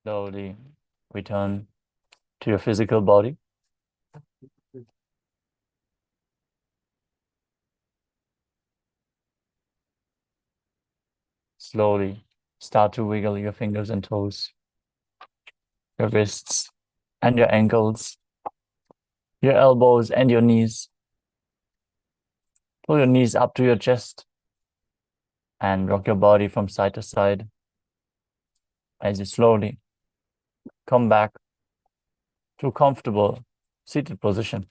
Slowly return to your physical body. Slowly start to wiggle your fingers and toes, your wrists and your ankles, your elbows and your knees. Pull your knees up to your chest and rock your body from side to side as you slowly come back to a comfortable seated position.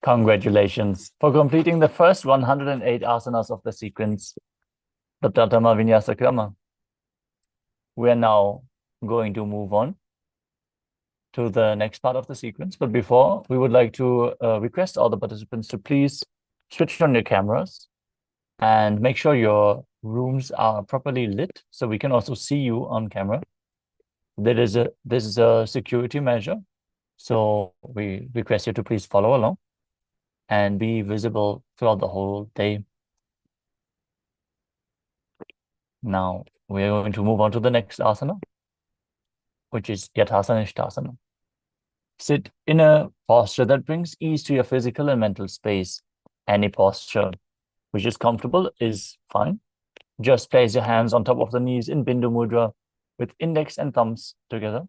Congratulations for completing the first 108 asanas of the sequence, the Pratama Vinyasa Krama. We are now going to move on to the next part of the sequence. But before, we would like to request all the participants to please switch on your cameras and make sure your rooms are properly lit so we can also see you on camera. This is a security measure, so we request you to please follow along and be visible throughout the whole day. Now, we are going to move on to the next asana, which is Yathasanishthasana. Sit in a posture that brings ease to your physical and mental space. Any posture which is comfortable is fine. Just place your hands on top of the knees in Bindu Mudra with index and thumbs together.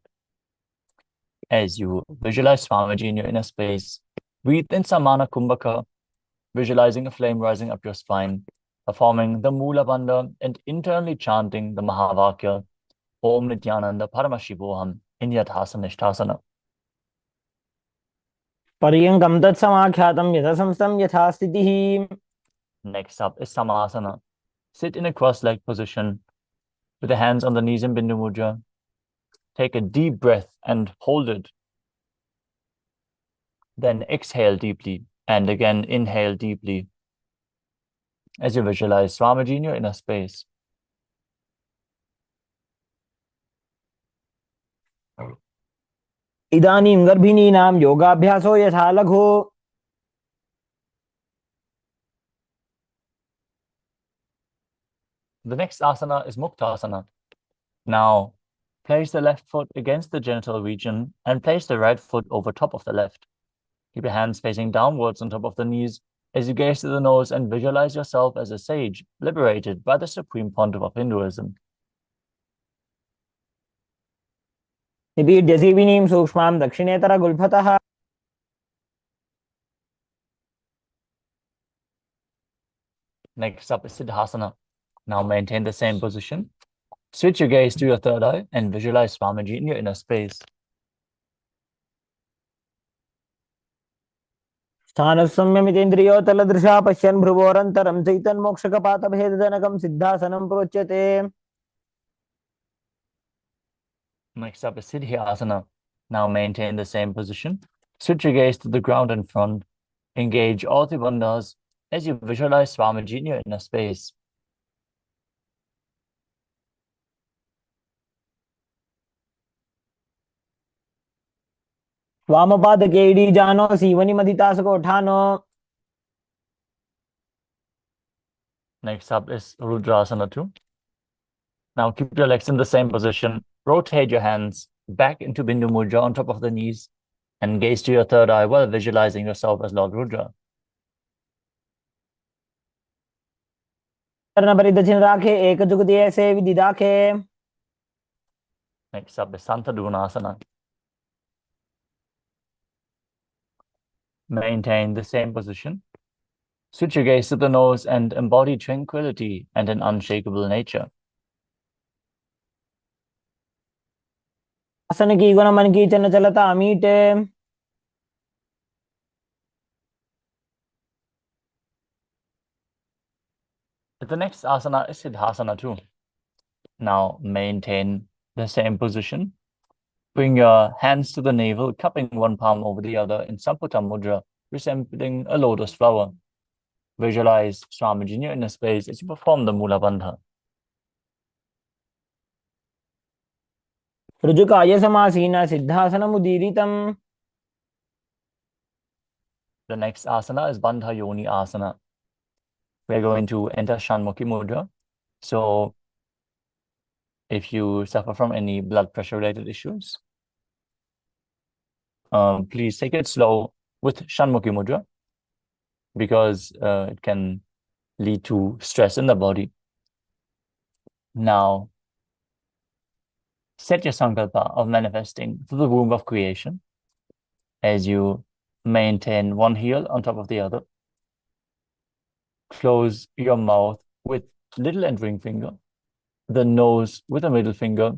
As you visualize Swamiji in your inner space, breathe in Samana Kumbhaka, visualizing a flame rising up your spine, performing the Mula Bandha and internally chanting the Mahavakya, Om Nithyananda Paramashivoham in Yathasanishthasana. पर्यङ्कं तत्समाख्यातं यथासंस्थं यथा स्थितिः. Next up is Samasana. Sit in a cross-legged position with the hands on the knees in Bindu Mudra. Take a deep breath and hold it. Then exhale deeply and again inhale deeply as you visualize Swamiji in your inner space. इदानीं गर्भिणीनां योगाभ्यासो यथा लघु. The next asana is Muktasana. Now, place the left foot against the genital region and place the right foot over top of the left. Keep your hands facing downwards on top of the knees as you gaze to the nose and visualize yourself as a sage liberated by the Supreme Pontiff of Hinduism. निपीड्य सीविनीं सूक्ष्मां दक्षिणेतरगुल्फतः. Next up is Siddhasana. Now maintain the same position. Switch your gaze to your third eye and visualize Swamiji in your inner space. स्थानसंयमितेन्द्रियोतलदृशा पश्यन् भ्रुवोरन्तरं चैतन्मोक्षकपातभेदजनकं सिद्धासनं प्रोच्यते. Next up is Siddhyasana. Now maintain the same position. Switch your gaze to the ground in front. Engage all the bandhas as you visualize Swamiji in your inner space. वामपादके इडीजानो सीवनिमधितासकोठानो. Next up is Rudrasana 2. Now keep your legs in the same position. Rotate your hands back into Bindu Mudra on top of the knees and gaze to your third eye while visualizing yourself as Lord Rudra. परिदक्षिण राखे एक जुगति ऐसे विधि दाखे. Next up is Santadunasana. Maintain the same position. Switch your gaze to the nose and embody tranquility and an unshakable nature. आसन की गुण मन की चन चलता मीटे. The next asana is Siddhasana 2. Now maintain the same position. Bring your hands to the navel, cupping one palm over the other in Samputa Mudra, resembling a lotus flower. Visualize Swamiji in your inner space as you perform the Mula Bandha. ऋजुकाय समासीन सिद्धासनमुदीरितम्. The next asana is Bandha Yoni Asana. We're going to enter Shanmukhi Mudra. So if you suffer from any blood pressure related issues, please take it slow with Shanmukhi Mudra, because it can lead to stress in the body. Now, set your sankalpa of manifesting through the womb of creation as you maintain one heel on top of the other. Close your mouth with little and ring finger, the nose with the middle finger,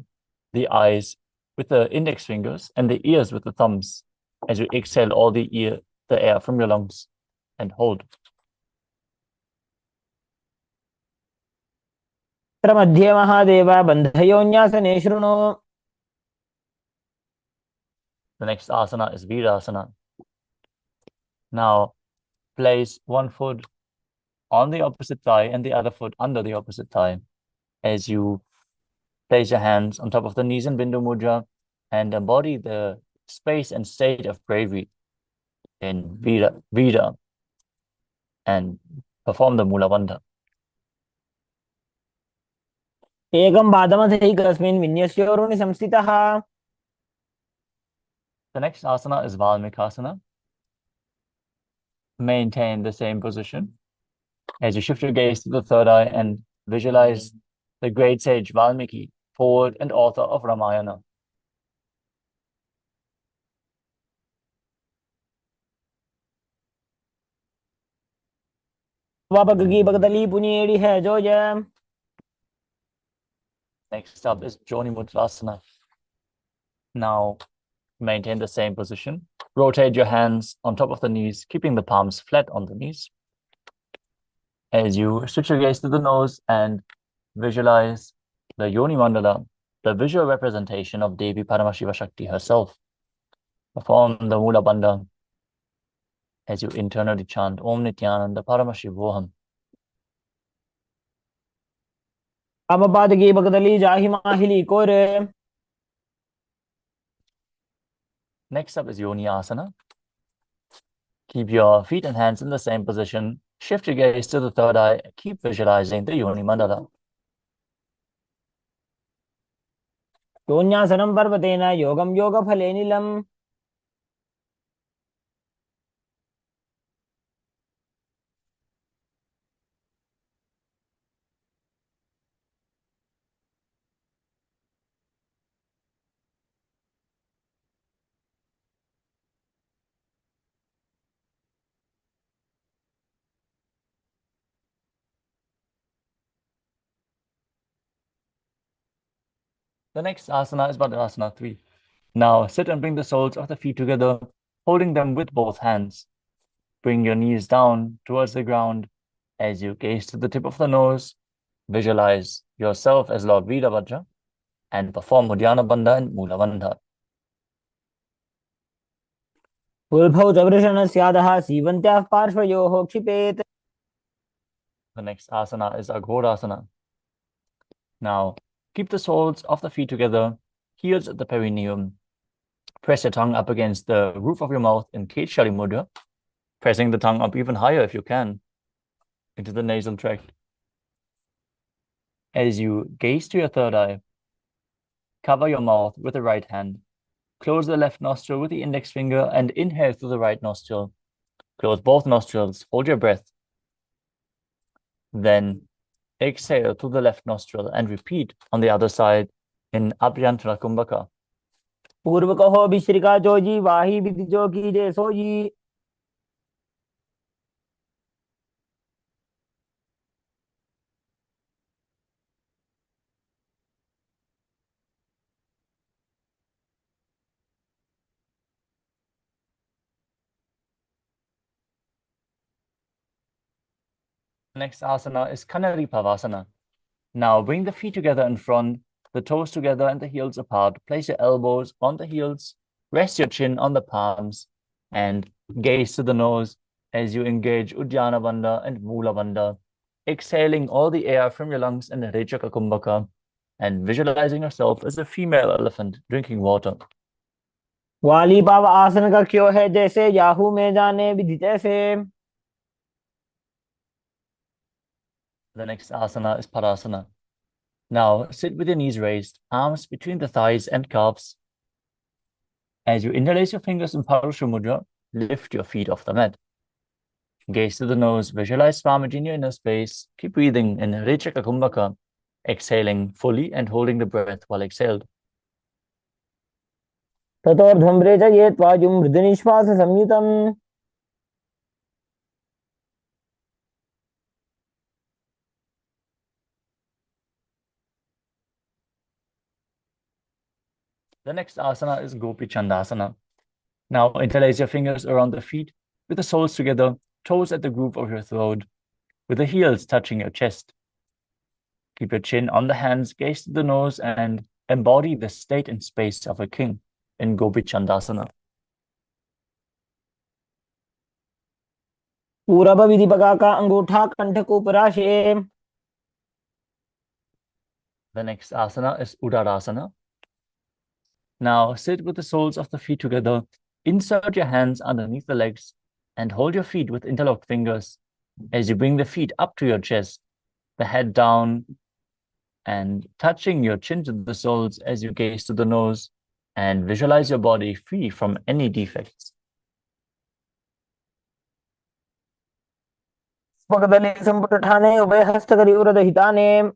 the eyes with the index fingers, and the ears with the thumbs as you exhale all the air from your lungs, and hold. मध्ये महादेव बन्धयोन्यासने शृणु. The next asana is Virasana. Now, place one foot on the opposite thigh and the other foot under the opposite thigh as you place your hands on top of the knees in Bindu Mudra and embody the space and state of bravery in Vira and perform the Mula Bandha. एकं पादमथैकस्मिन् विन्यस्योरुणि संस्थितः. The next asana is Valmikasana. Maintain the same position as you shift your gaze to the third eye and visualize the great sage Valmiki, poet and author of Ramayana. वापगगी बगदली पुनीड़ी है जो ये. Next up is Joni Mudrasana. Now, maintain the same position. Rotate your hands on top of the knees, keeping the palms flat on the knees. As you switch your gaze to the nose and visualize the Yoni Mandala, the visual representation of Devi Paramashiva Shakti herself. Perform the Mula Bandha as you internally chant Om Nithyananda Paramashivoham. वामपादगी बगदली जाहि माहिली कोरे. Next up is Yoni Asana. Keep your feet and hands in the same position. Shift your gaze to the third eye. Keep visualizing the Yoni Mandala. योन्यासनं पर्वतेन योगं योगफले नीलम्. The next asana is Badrasana 3. Now sit and bring the soles of the feet together, holding them with both hands. Bring your knees down towards the ground as you gaze to the tip of the nose. Visualize yourself as Lord Veerabhadra and perform Uddiyana Bandha and Mula Bandha. उल्भौ च वृषणस्यादः सीवन्त्याः पार्श्वयोः क्षिपेत्. The next asana is Aghodasana. Now, keep the soles of the feet together, heels at the perineum. Press your tongue up against the roof of your mouth in Ketchari Mudra, pressing the tongue up even higher if you can, into the nasal tract. As you gaze to your third eye, cover your mouth with the right hand. Close the left nostril with the index finger and inhale through the right nostril. Close both nostrils, hold your breath. Then exhale through the left nostril and repeat on the other side in Abhyantara Kumbhaka. पूर्व कहो विश्रिका जोजी वाही विधि जो की जे sooji. Next asana is Kanari Pavasana. Now bring the feet together in front, the toes together and the heels apart. Place your elbows on the heels, rest your chin on the palms, and gaze to the nose as you engage Uddiyana Bandha and Mula Bandha, exhaling all the air from your lungs and Rechaka Kumbhaka, and visualizing yourself as a female elephant drinking water. वाली पाव आसन का क्यों है जैसे Yahoo में जाने विधि तैसे. The next asana is Padasana. Now sit with your knees raised, arms between the thighs and calves. As you interlace your fingers in Purusha Mudra, lift your feet off the mat. Gaze to the nose, visualize Swamiji in your inner space. Keep breathing in Rechaka Kumbhaka, exhaling fully and holding the breath while exhaled. ततोर्ध्वं रेचयेत् वायुं मृदुनिश्वास संयुतम् The next asana is Gopi Chandasana. Now interlace your fingers around the feet with the soles together, toes at the groove of your throat, with the heels touching your chest. Keep your chin on the hands, gaze to the nose, and embody the state and space of a king in Gopi Chandasana. पूरब विधि पगा का अंगूठा कंठ को पराशे. The next asana is Udarasana. Now sit with the soles of the feet together, insert your hands underneath the legs, and hold your feet with interlocked fingers as you bring the feet up to your chest, the head down, and touching your chin to the soles as you gaze to the nose and visualize your body free from any defects. पगदली संपुट ठाने उभय हस्त करी उरद हिताने.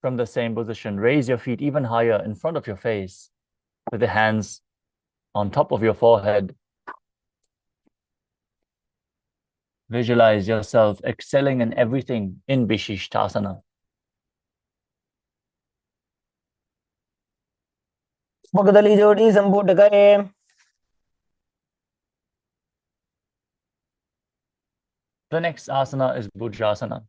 From the same position, raise your feet even higher in front of your face, with the hands on top of your forehead. Visualize yourself excelling in everything in Vishishtasana. पगदली जोड़ी संपुट करे. The next asana is Bhujasana.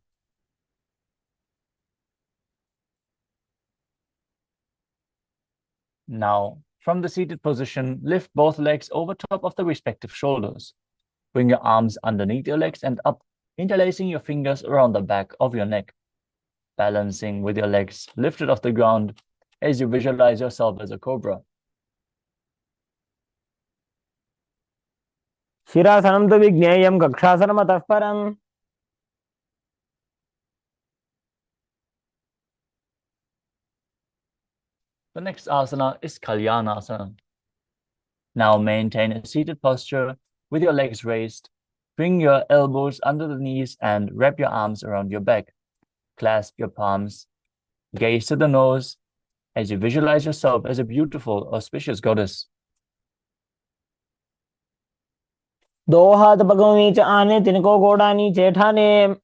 Now, from the seated position, lift both legs over top of the respective shoulders. Bring your arms underneath your legs and up, interlacing your fingers around the back of your neck. Balancing with your legs lifted off the ground as you visualize yourself as a cobra. शिरासनं तु विज्ञेयं कक्षासनमतः परम्. The next asana is Kalyanasana. Now maintain a seated posture with your legs raised. Bring your elbows under the knees and wrap your arms around your back. Clasp your palms. Gaze to the nose as you visualize yourself as a beautiful, auspicious goddess. दो हाथ पगों नीचे आने, तिनको घोड़ा नीचे ठाने.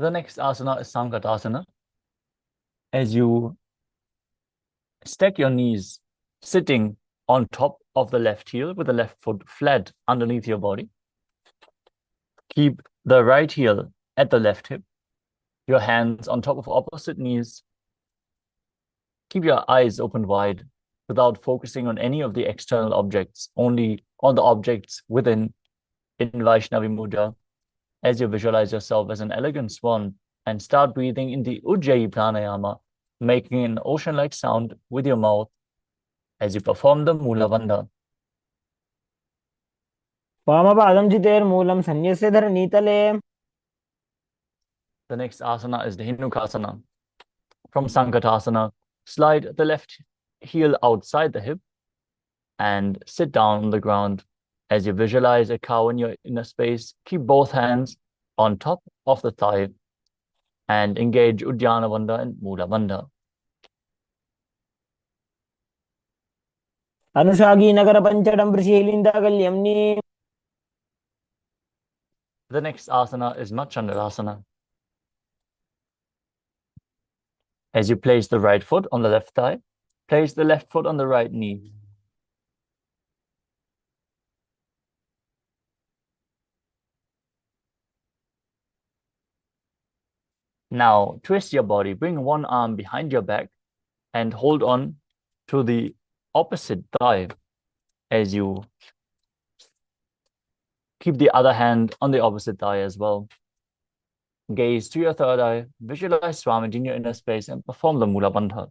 The next asana is Sankatasana. As you stack your knees, sitting on top of the left heel with the left foot flat underneath your body. Keep the right heel at the left hip, your hands on top of opposite knees. Keep your eyes open wide without focusing on any of the external objects, only on the objects within in Vaishnavi Mudra, as you visualize yourself as an elegant swan, and start breathing in the Ujjayi Pranayama, making an ocean-like sound with your mouth as you perform the Mula Bandha. वामपादं चितेर्मूलं सन्न्यस्य धरणीतले. The next asana is the Dhenukasana. From Sankatasana, slide the left heel outside the hip and sit down on the ground. As you visualize a cow in your inner space, keep both hands on top of the thigh and engage Uddiyana Bandha and Mula Bandha. अनुषागी Nagar पंचडं वृषीलिन्दागल्यम्नि. The next asana is Machandrasana. As you place the right foot on the left thigh, place the left foot on the right knee. Now twist your body, bring one arm behind your back and hold on to the opposite thigh as you keep the other hand on the opposite thigh as well. Gaze to your third eye, visualize Swamiji in your inner space and perform the Mula Bandha.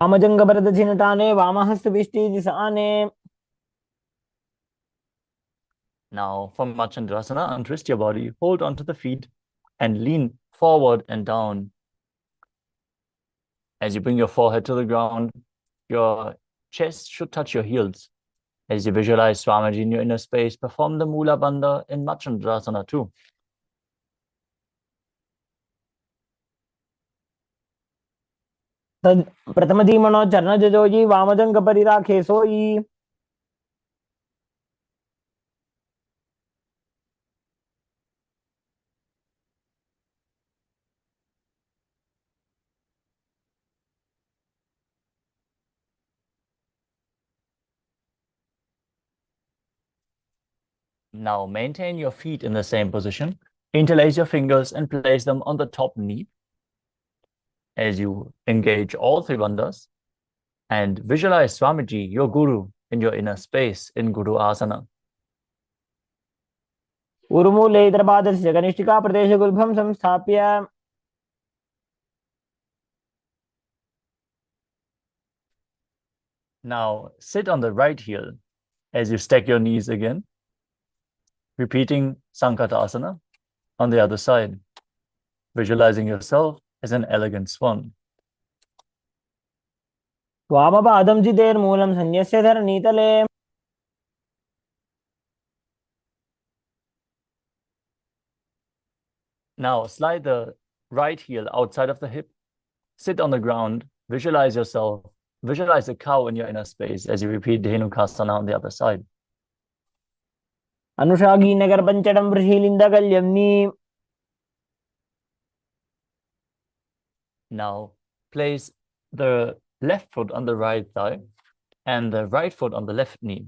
वामजंग Bharat छिनटाने वामहस्त Vishti दिशाने. Now, from Machandrasana, untwist your body, hold onto the feet, and lean forward and down. As you bring your forehead to the ground, your chest should touch your heels. As you visualize Swamiji in your inner space, perform the Mula Bandha in Machandrasana too. प्रथमधीमनो चरण जजोजी वामजंग परिराखे सोई. Now maintain your feet in the same position. Interlace your fingers and place them on the top knee. As you engage all three bandhas, and visualize Swamiji, your guru, in your inner space in Guru Asana. उर्मूले इतरपादस्य कनिष्ठिका प्रदेश गुल्भं संस्थाप्य. Now sit on the right heel as you stack your knees again, repeating Sankatasana on the other side, visualizing yourself as an elegant swan. वामपादं चितेर्मूलं संन्यस्य धरणीतले. Now slide the right heel outside of the hip, sit on the ground, visualize yourself, visualize a cow in your inner space as you repeat Dhenukasana on the other side. अनुषागी Nagar पंचडं वृषीलिन्दकल्यम्नि. Now place the left foot on the right thigh and the right foot on the left knee.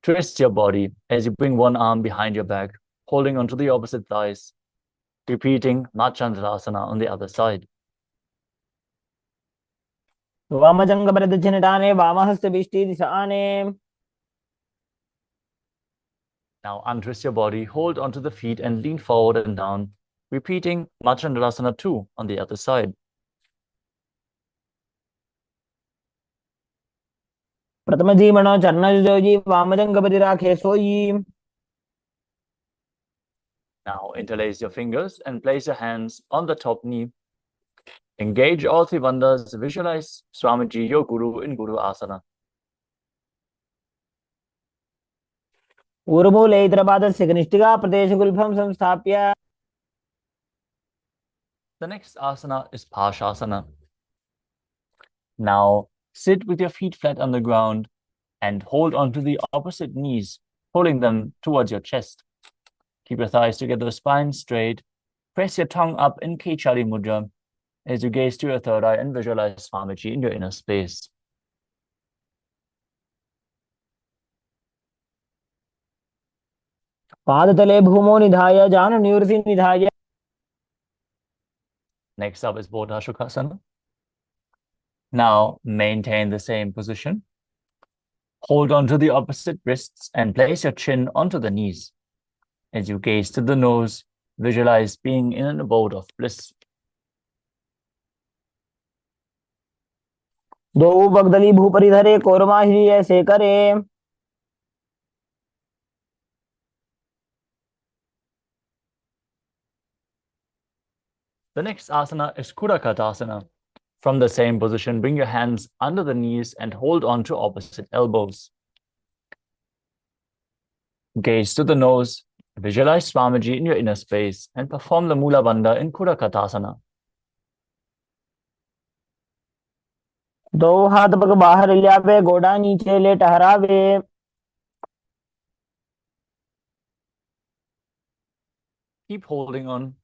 Twist your body as you bring one arm behind your back, holding onto the opposite thighs, repeating Machandrasana on the other side. वामजंग प्रदक्षिणटाने वामहस्त बिष्टि दिशाने. Now untwist your body, hold onto the feet and lean forward and down, repeating Machandrasana 2 on the other side. प्रथमधीमनो चरण जजोजी वामजंग परिराखे सोई. Now interlace your fingers and place your hands on the top knee. Engage all three bandhas, visualize Swamiji, your guru, in Guru Asana. उर्मूले इतरपादस्य कनिष्ठिका प्रदेश गुल्भं संस्थाप्य. The next asana is Pashasana. Now sit with your feet flat on the ground and hold onto the opposite knees, holding them towards your chest. Keep your thighs together, spine straight. Press your tongue up in Kechari Mudra as you gaze to your third eye and visualize Swamiji in your inner space. पादतले भूमो निधाय जानु निवृत्ति निधाय. Next up is Bodhashukasana. Now maintain the same position. Hold on to the opposite wrists and place your chin onto the knees. As you gaze to the nose, visualize being in an abode of bliss. दो बगदली भूपरिधरे कोरमाहिरी ऐसे करे. The next asana is Kudakatasana. From the same position, bring your hands under the knees and hold on to opposite elbows. Gaze to the nose, visualize Swamiji in your inner space, and perform the Mula Bandha in Kudakatasana. दो हाथ पग बाहर लियावे गोड़ा नीचे ले टहरावे. Keep holding on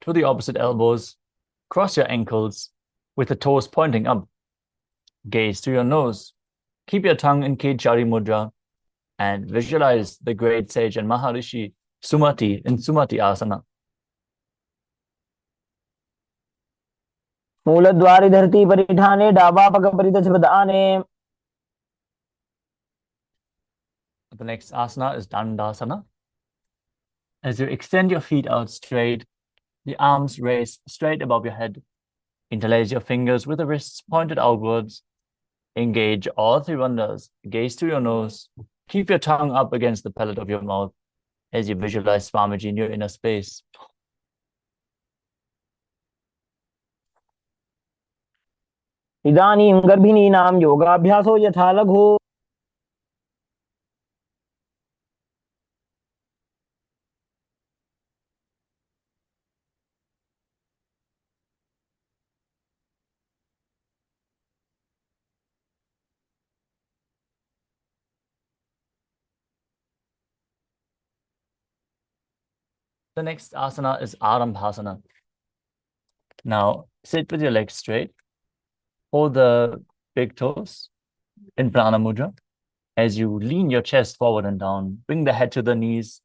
to the opposite elbows. Cross your ankles with the toes pointing up. Gaze to your nose. Keep your tongue in Kechari Mudra and visualize the great sage and Maharishi Sumati in Sumati Asana. मूलद्वारि धरती परिठाने डाबा पग परिदच बदाने. The next asana is Dandasana. As you extend your feet out straight, the arms raise straight above your head. Interlace your fingers with the wrists pointed outwards. Engage all three bandhas. Gaze to your nose. Keep your tongue up against the palate of your mouth as you visualize Swamiji in your inner space. इदानीं गर्भिणीनां योगाभ्यासो यथा लघु The next asana is Arambhasana. Now, sit with your legs straight. Hold the big toes in Prana Mudra. As you lean your chest forward and down, bring the head to the knees,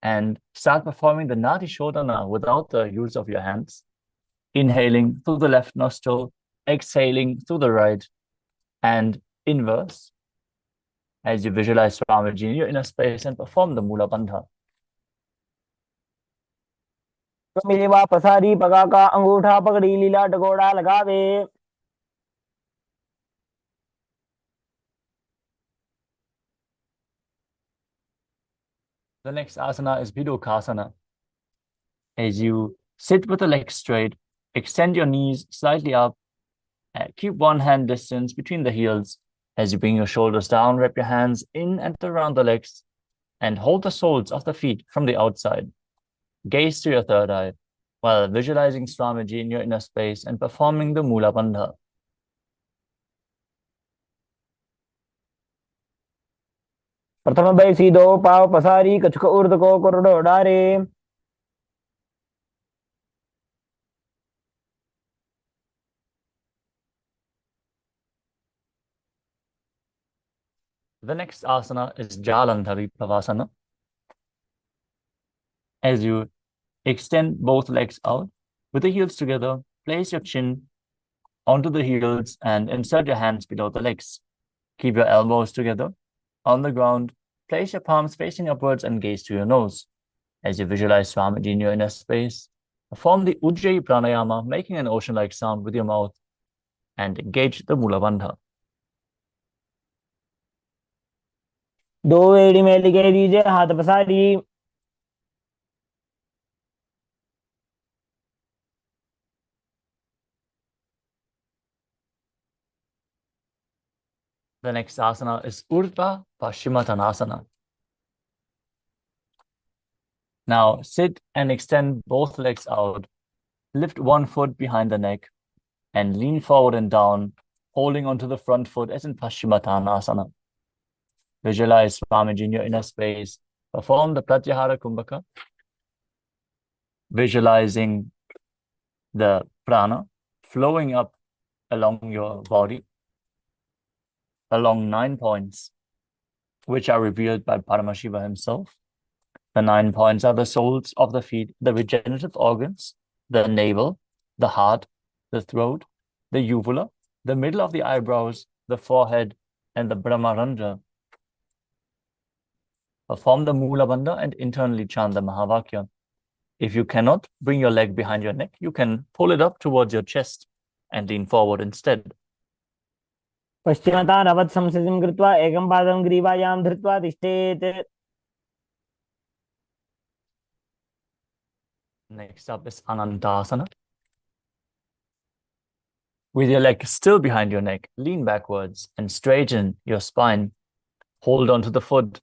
and start performing the Nadi Shodhana without the use of your hands. Inhaling through the left nostril, exhaling through the right, and inverse as you visualize Swamiji in your inner space and perform the Mula Bandha. Mileva पसारी पगा का अंगूठा पकड़ी लीला टगोड़ा लगावे The next asana is Bidokasana. As you sit with the legs straight, extend your knees slightly up, keep one hand distance between the heels. As you bring your shoulders down, wrap your hands in and around the legs and hold the soles of the feet from the outside. Gaze to your third eye while visualizing Swamiji in your inner space and performing the Mula Bandha. प्रथम बैसी दो पाव पसारी कछुक ऊर्ध को कोरडो डारे The next asana is Jalandhari Pavasana. As you extend both legs out with the heels together, place your chin onto the heels and insert your hands below the legs. Keep your elbows together on the ground. Place your palms facing upwards and gaze to your nose. As you visualize Swamiji in your inner space, perform the Ujjayi Pranayama, making an ocean-like sound with your mouth, and engage the Mula Bandha. दो एड़ी में लिखे दीजिए हाथ पसारी The next asana is Urdhva Paschimottanasana. Now sit and extend both legs out. Lift one foot behind the neck and lean forward and down, holding onto the front foot as in Paschimottanasana. Visualize Swamiji in your inner space. Perform the Pratyahara Kumbhaka, visualizing the prana flowing up along your body, along 9 points, which are revealed by Paramashiva himself. The 9 points are the soles of the feet, the regenerative organs, the navel, the heart, the throat, the uvula, the middle of the eyebrows, the forehead, and the Brahmarandra. Perform the Mula Bandha and internally chant the Mahavakya. If you cannot bring your leg behind your neck, you can pull it up towards your chest and lean forward instead. पश्चिमता रवत् संस्थितिं कृत्वा एकं पादं ग्रीवायां धृत्वा तिष्ठेत् Next up is Anantasana. With your leg still behind your neck, lean backwards and straighten your spine. Hold onto the foot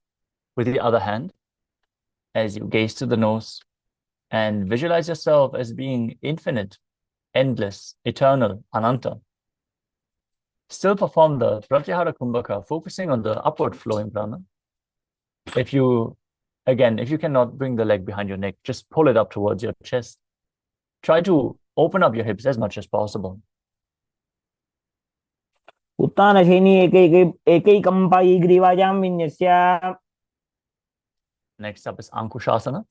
with the other hand as you gaze to the nose and visualize yourself as being infinite, endless, eternal, Ananta. Still perform the Pratyahara Kumbhaka, focusing on the upward flowing prana. If you cannot bring the leg behind your neck, just pull it up towards your chest. Try to open up your hips as much as possible. उत्तानशयनी एकैकम्पायी ग्रीवायां विन्यस्य Next up is Ankushasana.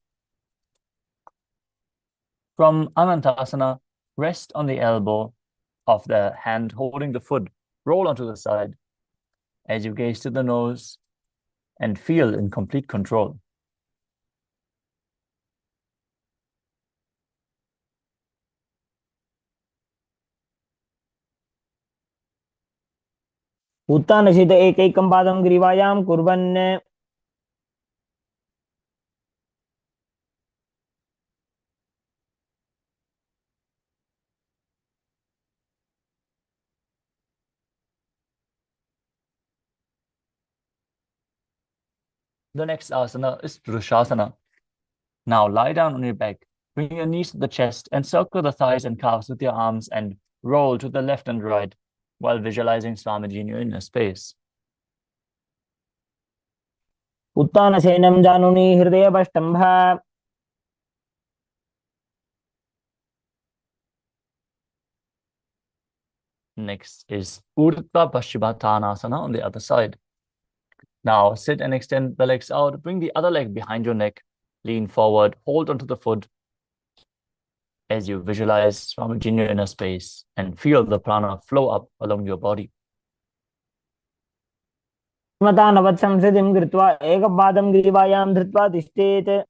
From Anantasana, rest on the elbow of the hand holding the foot. Roll onto the side as you gaze to the nose and feel in complete control. उत्तानशित एकैकं पादं ग्रीवायां कुर्वन् The next asana is Drushasana. Now lie down on your back, bring your knees to the chest, encircle the thighs and calves with your arms, and roll to the left and right while visualizing Swamiji in your inner space. उत्तानशयनं जानुनि हृदयवष्टम्भ Next is Urdhva Paschimottanasana on the other side. Now sit and extend the legs out. Bring the other leg behind your neck. Lean forward, hold onto the foot as you visualize Swamiji in your inner space and feel the prana flow up along your body. नवत्संसिधिं कृत्वा एकपादं ग्रीवायां धृत्वा तिष्ठेत्.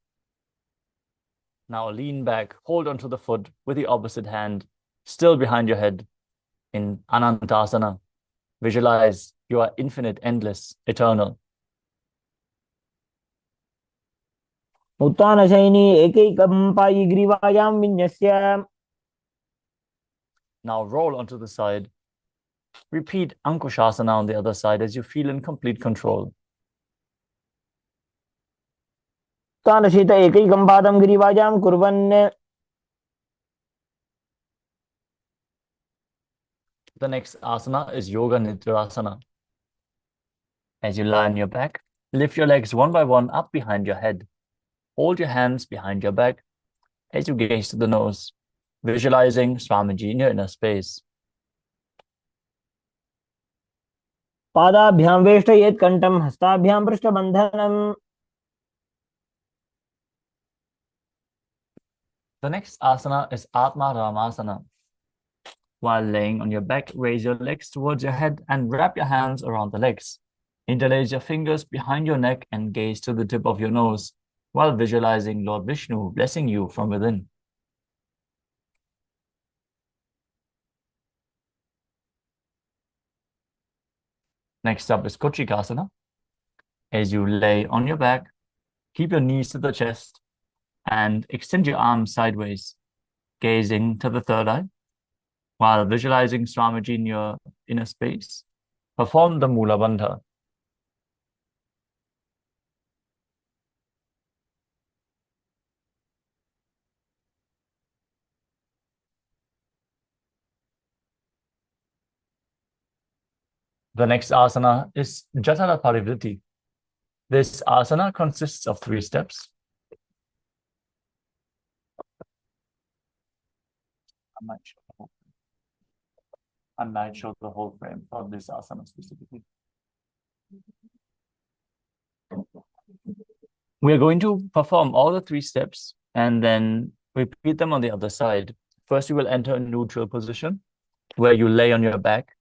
Now lean back, hold onto the foot with the opposite hand, still behind your head in Anantasana. Visualize you are infinite, endless, eternal. उत्तानशयनी एकैकं Pai ग्रीवायां विन्यस्य. Now roll onto the side. Repeat Ankushasana on the other side as you feel in complete control. उत्तानशित एकैकं पादं ग्रीवायां कुर्वन्. The next asana is Yoga Nidrasana. As you lie on your back, lift your legs one by one up behind your head. Hold your hands behind your back as you gaze to the nose, visualizing Swamiji in your inner space. पादाभ्यां वेष्टयेत् कण्ठं हस्ताभ्यां पृष्ठबन्धनम्. The next asana is Atma Ramasana. While laying on your back, raise your legs towards your head and wrap your hands around the legs. Interlace your fingers behind your neck and gaze to the tip of your nose while visualizing Lord Vishnu blessing you from within. Next up is Kochikasana. As you lay on your back, keep your knees to the chest and extend your arms sideways, gazing to the third eye, while visualizing Swamiji in your inner space. Perform the Mula Bandha. The next asana is Jatara Parivritti. This asana consists of 3 steps. I might show the whole frame for this asana specifically. We're going to perform all the 3 steps and then repeat them on the other side. First, you will enter a neutral position where you lay on your back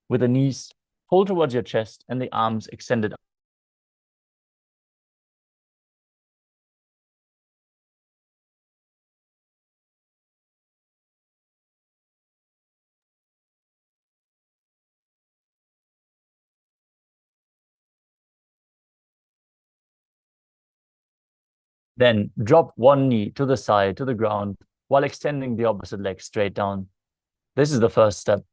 with the knees pulled towards your chest and the arms extended. Then drop one knee to the side, to the ground, while extending the opposite leg straight down. This is the first step.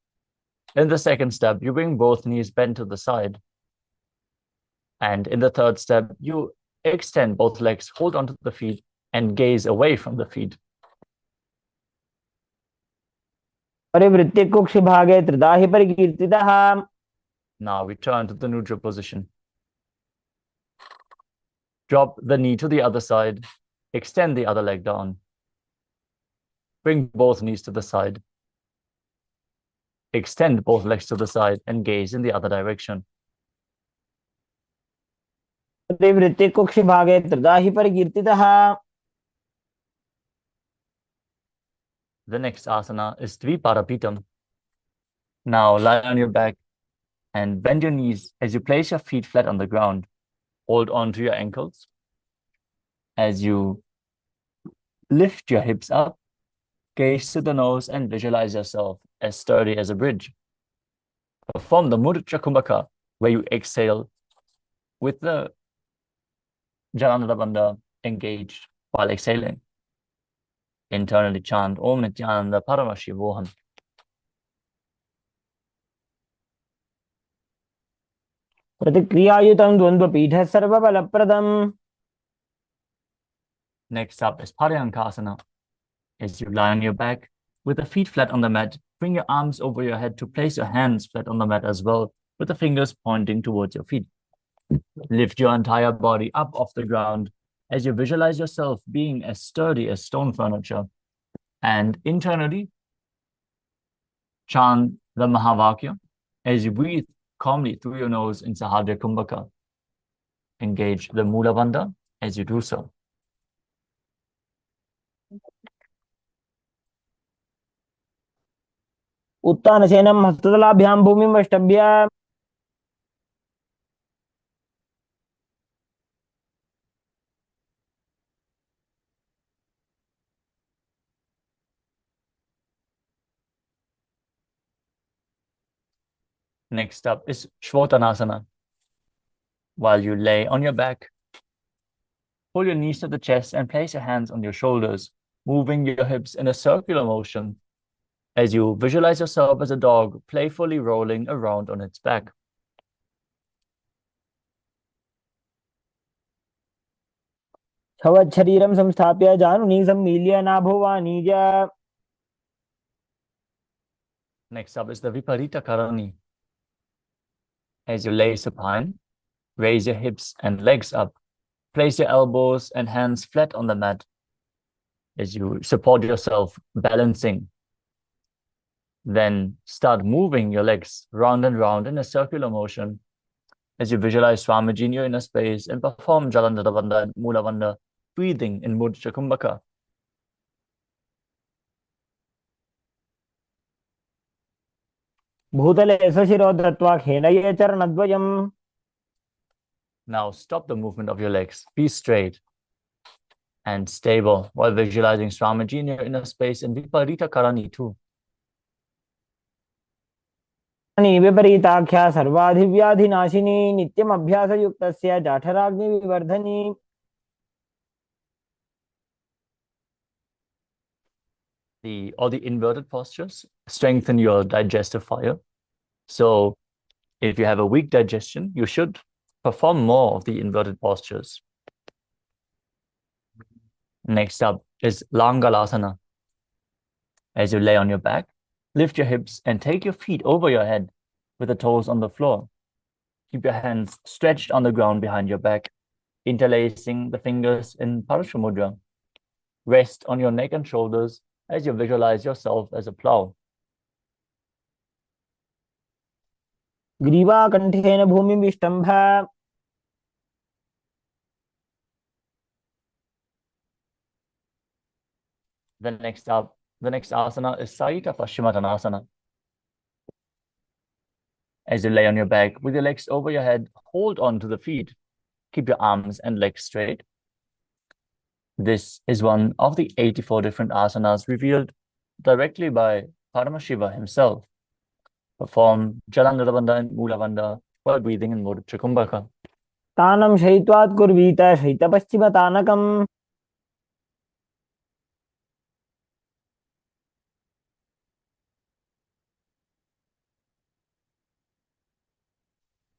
In the second step, you bring both knees bent to the side. And in the third step, you extend both legs, hold onto the feet, and gaze away from the feet. परिवृत्ति कुक्षिभागे त्रिदाहि परिकीर्तितः. Now return to the neutral position. Drop the knee to the other side, extend the other leg down. Bring both knees to the side. Extend both legs to the side and gaze in the other direction. परिवृत्ति कुक्षिभागे त्रिदाहि परिकीर्तितः. The next asana is Dviparapitam. Now lie on your back and bend your knees as you place your feet flat on the ground. Hold on to your ankles. As you lift your hips up, gaze to the nose and visualize yourself as sturdy as a bridge. Perform the Mudra Kumbhaka, where you exhale with the Jalandhara Bandha engaged while exhaling. Internally chant Om Nithyananda Paramashivoham. प्रतिक्रियायुतं द्वन्द्वपीठः सर्वबलप्रदम्. Next up is Paryankasana. As you lie on your back with the feet flat on the mat, bring your arms over your head to place your hands flat on the mat as well, with the fingers pointing towards your feet. Lift your entire body up off the ground as you visualize yourself being as sturdy as stone furniture. And internally, chant the Mahavakya as you breathe calmly through your nose in Sahadra Kumbhaka. Engage the Mula Bandha as you do so. उत्तानशयनं हस्ततलाभ्यां भूमिं वष्टभ्य. Next up is Shvotanasana. While you lay on your back, pull your knees to the chest and place your hands on your shoulders, moving your hips in a circular motion as you visualize yourself as a dog playfully rolling around on its back. शरीरं संस्थाप्य जानुनी सम्मील्य नाभोवाणीज. Next up is the Viparita Karani. As you lay supine, raise your hips and legs up. Place your elbows and hands flat on the mat as you support yourself, balancing. Then start moving your legs round and round in a circular motion as you visualize Swamiji in your inner space and perform Jalandhara Bandha and Mula Bandha, breathing in Mudra Kumbhaka. भूतले सशिरो धृत्वा खेलये चरणद्वयम्. Now stop the movement of your legs. Be straight and stable while visualizing Swamiji in your inner space and Viparita Karani too. विपरीताख्या सर्वाधिव्याधिनाशिनी नित्यम् अभ्यासयुक्तस्य जाठराग्निविवर्धनी. The inverted postures strengthen your digestive fire. So if you have a weak digestion, you should perform more of the inverted postures. Next up is Langalasana. As you lay on your back, lift your hips and take your feet over your head with the toes on the floor. Keep your hands stretched on the ground behind your back, interlacing the fingers in Parashamudra. Rest on your neck and shoulders as you visualize yourself as a plow. ग्रीवाकण्ठेन भूमिं विष्टम्भ. The next asana is Saita Paschimottanasana. As you lay on your back with your legs over your head, hold on to the feet. Keep your arms and legs straight. This is one of the 84 different asanas revealed directly by Paramashiva himself. Perform Jalandhara Bandha and Mula Bandha while breathing in Mudra Kumbhaka. तानं शयित्वात् कुर्वीत शयितपश्चिमतानकम्.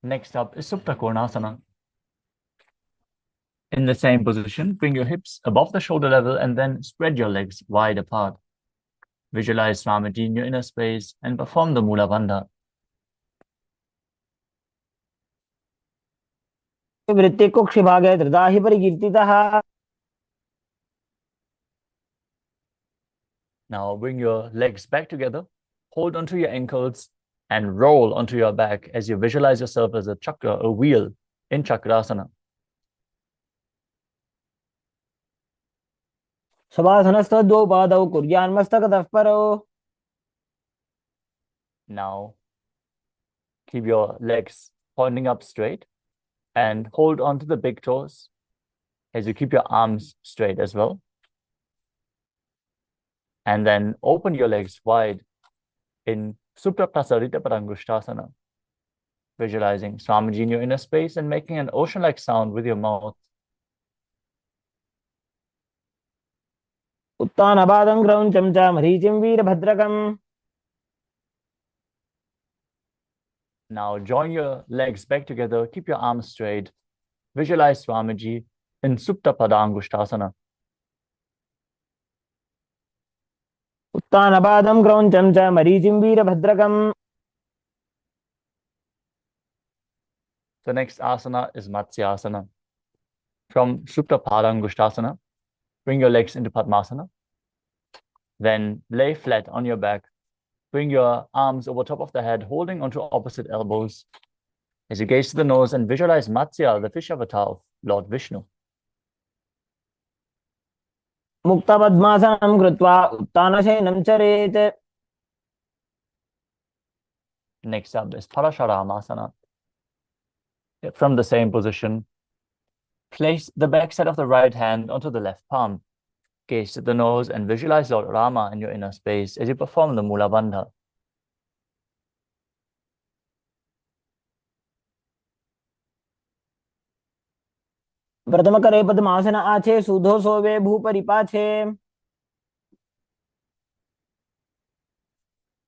Next up is Supta Konasana. In the same position, bring your hips above the shoulder level and then spread your legs wide apart. Visualize Swamiji in your inner space and perform the Mula Bandha. वृत्तिकुक्षिभागे धृताहि परिकीर्तितः. Now bring your legs back together, hold onto your ankles, and roll onto your back as you visualize yourself as a chakra, a wheel in Chakrasana. शवासनस्थो द्वौ पादौ कुर्यान्मस्तकतः परौ. Now keep your legs pointing up straight and hold onto the big toes as you keep your arms straight as well. And then open your legs wide in Supta Prasarita Parangushtasana. Visualizing Swamiji in your inner space and making an ocean-like sound with your mouth. उत्तानपादं क्रौञ्चं च मरीचिं वीरभद्रकम्. Now join your legs back together, keep your arms straight. Visualize Swamiji in Supta Padangushtasana. उत्तानपादं क्रौञ्चं च मरीचिं वीरभद्रकम्. The next asana is Matsyasana. From Supta Padangushtasana, bring your legs into Padmasana. Then lay flat on your back. Bring your arms over top of the head, holding onto opposite elbows. As you gaze to the nose and visualize Matsya, the fish avatar of Lord Vishnu. मुक्तपद्मासनं कृत्वा उत्तानशयनं चरेत्. Next up is Parasharamasana. From the same position, place the backside of the right hand onto the left palm. Gaze to the nose and visualize Lord Rama in your inner space as you perform the Mula Bandha. प्रथम करे पद्मासन आछे सुधो सोवे भूपरि पाछे.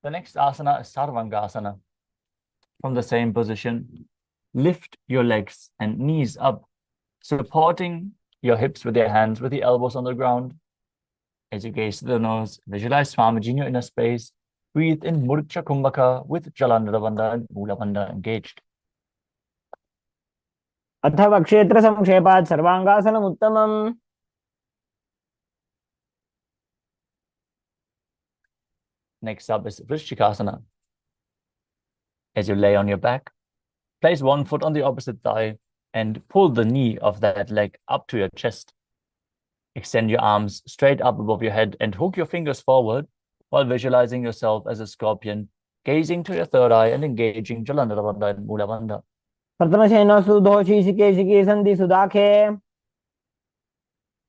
The next asana is Sarvangasana. From the same position, lift your legs and knees up, supporting your hips with your hands with the elbows on the ground. As you gaze to the nose, visualize Swamiji in your inner space. Breathe in Murcha Kumbhaka with Jalandhara Bandha and Mula Bandha engaged. अथवा क्षेत्र संक्षेपात् सर्वांगासनम् उत्तमम्. Next up is Vrishchikasana. As you lay on your back, place one foot on the opposite thigh and pull the knee of that leg up to your chest. Extend your arms straight up above your head and hook your fingers forward while visualizing yourself as a scorpion, gazing to your third eye and engaging Jalandhara Bandha and Mula Bandha. प्रथमशयन सुधो शीशिके सन्धि सुदाखे.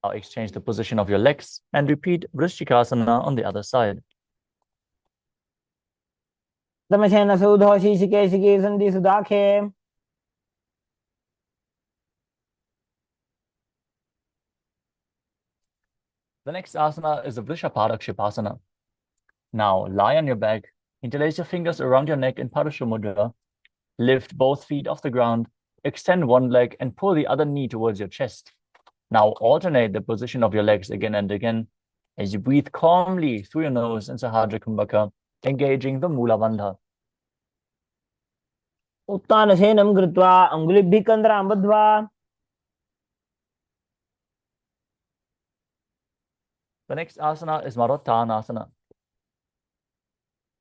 Now exchange the position of your legs and repeat Vrishchikasana on the other side. प्रथमशयन सुधो शीशिके सन्धि सुदाखे. The next asana is the Vrishaparakshipasana. Now lie on your back, interlace your fingers around your neck in Parashumudra. Lift both feet off the ground, extend one leg and pull the other knee towards your chest. Now alternate the position of your legs again and again as you breathe calmly through your nose in Sahajra Kumbhaka, engaging the Mula Bandha. उत्तानशयनं कृत्वा अङ्गुलिभ्यः कन्द्रां बद्ध्वा. The next asana is Marottanasana.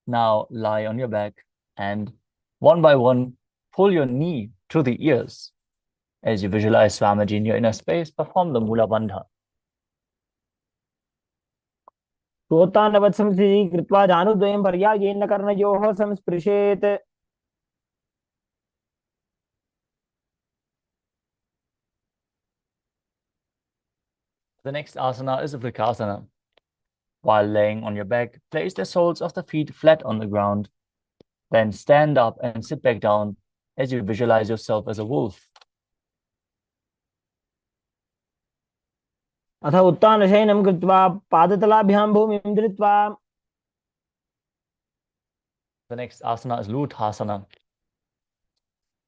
Now lie on your back and one by one, pull your knee to the ears. As you visualize Swamiji in your inner space, perform the Mula Bandha. प्रोत्तानवत् संस्थितिः कृत्वा जानुद्वयं पर्यायेन कर्णयोः संस्पृशेत्. The next asana is Vrikasana. While laying on your back, place the soles of the feet flat on the ground. Then stand up and sit back down as you visualize yourself as a wolf. अथ उत्तानशयनं कृत्वा पादतलाभ्यां भूमिं धृत्वा. The next asana is Luthasana.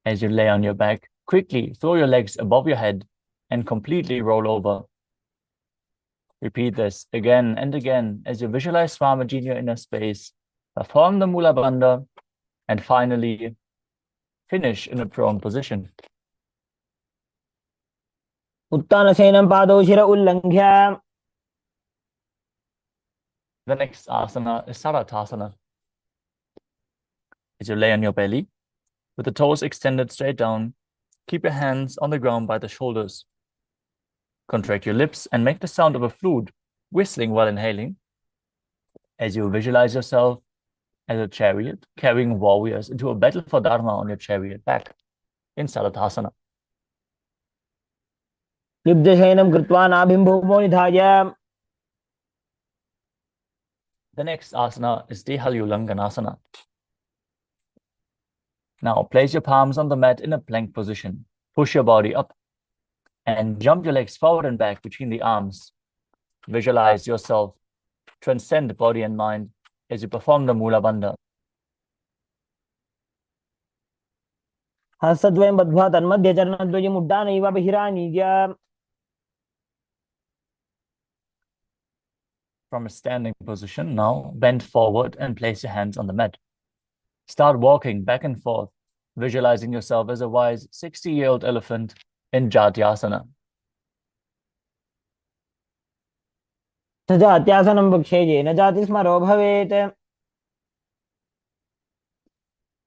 As you lay on your back, quickly throw your legs above your head and completely roll over. Repeat this again and again as you visualize Swamiji in your inner space, perform the Mula Bandha, and finally finish in a prone position. उत्तानशयनं पादौ शिर उल्लङ्घ्य. The next asana is Saratasana. As you lay on your belly, with the toes extended straight down, keep your hands on the ground by the shoulders. Contract your lips and make the sound of a flute, whistling while inhaling. As you visualize yourself as a chariot, carrying warriors into a battle for Dharma on your chariot back in Saratasana. युद्धशयनं कृत्वा नाभिं भूमौ निधाय. The next asana is Dehalyulanganasana. Now place your palms on the mat in a plank position. Push your body up and jump your legs forward and back between the arms. Visualize yourself transcend body and mind as you perform the Mula Bandha. हस्तद्वयं बद्ध्वा तन्मध्ये चरणद्वयम् उड्डानैव बहिरानीय. From a standing position, now bend forward and place your hands on the mat. Start walking back and forth, visualizing yourself as a wise 60-year-old elephant in Jatyasana. जात्यासनं वक्षे येन जातिस्मरो भवेत्.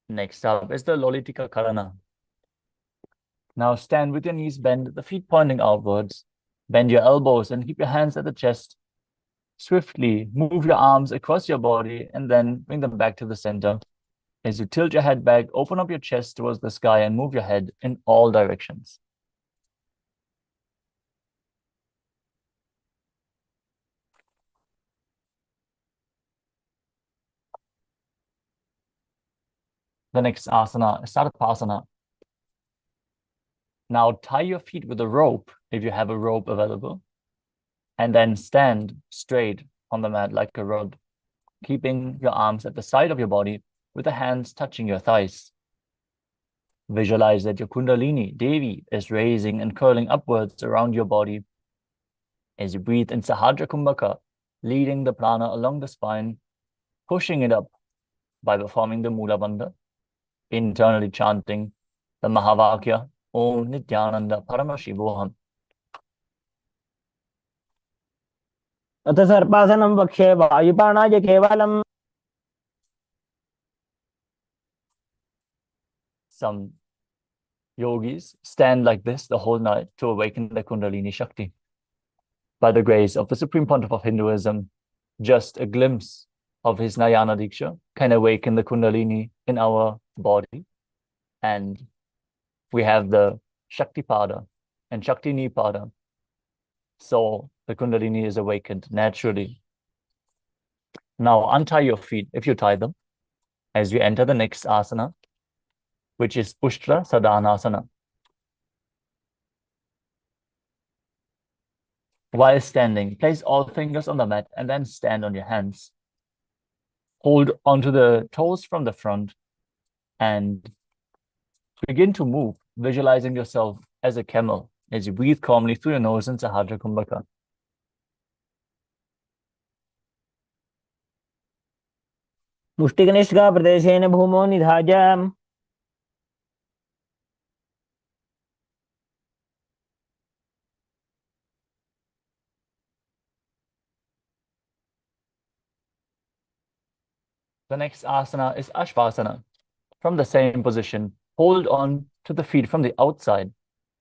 Next up is the Lolitika Karana. Now stand with your knees bent, the feet pointing outwards. Bend your elbows and keep your hands at the chest. Swiftly move your arms across your body and then bring them back to the center. As you tilt your head back, open up your chest towards the sky and move your head in all directions. The next asana is Sarvasana. Now tie your feet with a rope, if you have a rope available, and then stand straight on the mat like a rod, keeping your arms at the side of your body with the hands touching your thighs. Visualize that your Kundalini, Devi, is raising and curling upwards around your body. As you breathe in Sahadra Kumbhaka, leading the prana along the spine, pushing it up by performing the Mula Bandha, internally chanting the Mahavakya, Om Nithyananda Paramashivoham. अथ सर्पासनं वक्षे वायुपाणाय केवलम्. Some yogis stand like this the whole night to awaken the Kundalini Shakti. By the grace of the Supreme Pontiff of Hinduism, just a glimpse of his Jnana Deeksha can awaken the Kundalini in our body. And we have the Shakti Pada and Shakti Nipada. So the Kundalini is awakened naturally. Now untie your feet if you tie them as we enter the next asana, which is Ushtra Sadhanasana. While standing, place all fingers on the mat and then stand on your hands. Hold onto the toes from the front and begin to move, visualizing yourself as a camel as you breathe calmly through your nose in Sahadra Kumbhaka. मुष्टिकनिष्ठा प्रदेशेन भूमौ निधाय. The next asana is Ashvasana. From the same position, hold on to the feet from the outside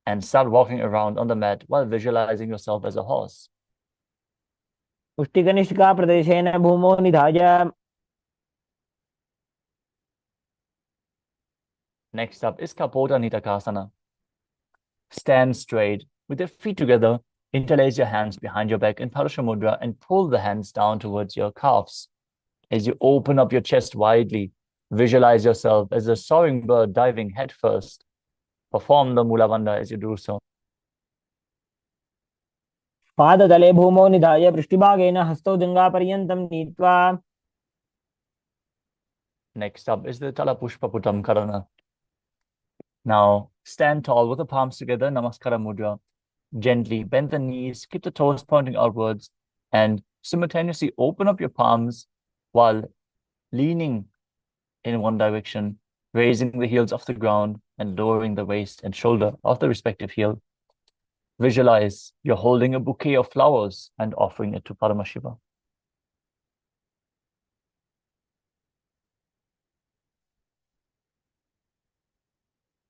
and start walking around on the mat while visualizing yourself as a horse. मुष्टिकनिष्ठा प्रदेशेन भूमौ निधाय. Next up is Kapota Nitakasana. Stand straight with your feet together, interlace your hands behind your back in Parasha Mudra and pull the hands down towards your calves. As you open up your chest widely, visualize yourself as a soaring bird diving headfirst. Perform the Mula Bandha as you do so. पादतले भूमौ निधाय पृष्ठभागेन हस्तौ जङ्घापर्यन्तं नीत्वा. Next up is the Talapushpaputam Karana. Now stand tall with the palms together, Namaskara Mudra. Gently bend the knees, keep the toes pointing outwards, and simultaneously open up your palms while leaning in one direction, raising the heels off the ground and lowering the waist and shoulder of the respective heel. Visualize you're holding a bouquet of flowers and offering it to Paramashiva.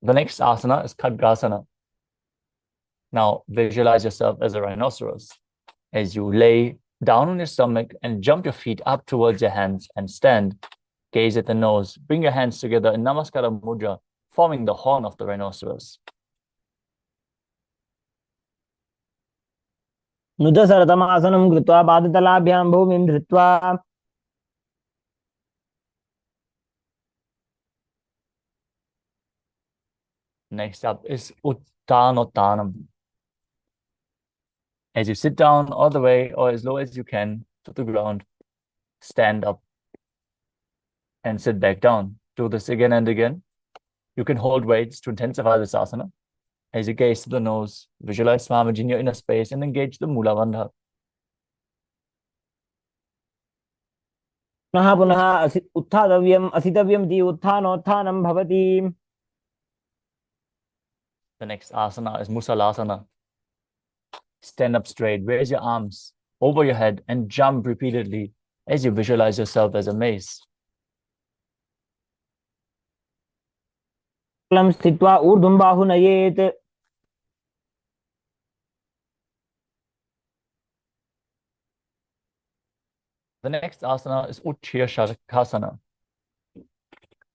The next asana is Khadgasana. Now visualize yourself as a rhinoceros as you lay down on your stomach and jump your feet up towards your hands and stand. Gaze at the nose. Bring your hands together in Namaskara Mudra, forming the horn of the rhinoceros. नुजसरतमासनं कृत्वा पादतलाभ्यां भूमिं धृत्वा. Next up is Uttanottanam. As you sit down all the way or as low as you can to the ground, stand up and sit back down. Do this again and again. You can hold weights to intensify this asana. As you gaze to the nose, visualize Swamiji in your inner space and engage the Mula Bandha. पुनः पुनः उत्थातव्यम् असितव्यम् इति उत्थानोत्थानं भवति. The next asana is Musalasana. Stand up straight, raise your arms over your head and jump repeatedly as you visualize yourself as a mace. स्थित्वा ऊर्ध्वं बाहु नयेत्. The next asana is Utthaya Shakasana.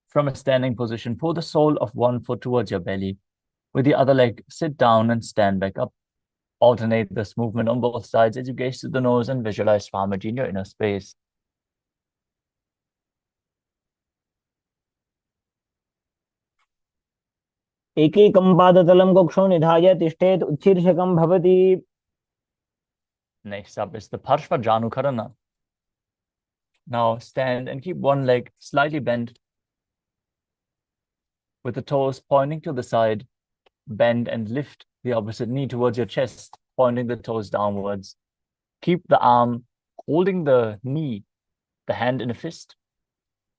From a standing position, pull the sole of one foot towards your belly. With the other leg, sit down and stand back up. Alternate this movement on both sides as you gaze to the nose and visualize Swamiji in your inner space. एकैकं पादतलं कक्षौ निधाय तिष्ठेत् उच्छीर्षकं भवति. Next up is the Parshvajanukarana. Now stand and keep one leg slightly bent with the toes pointing to the side. Bend and lift the opposite knee towards your chest, pointing the toes downwards. Keep the arm holding the knee, the hand in a fist,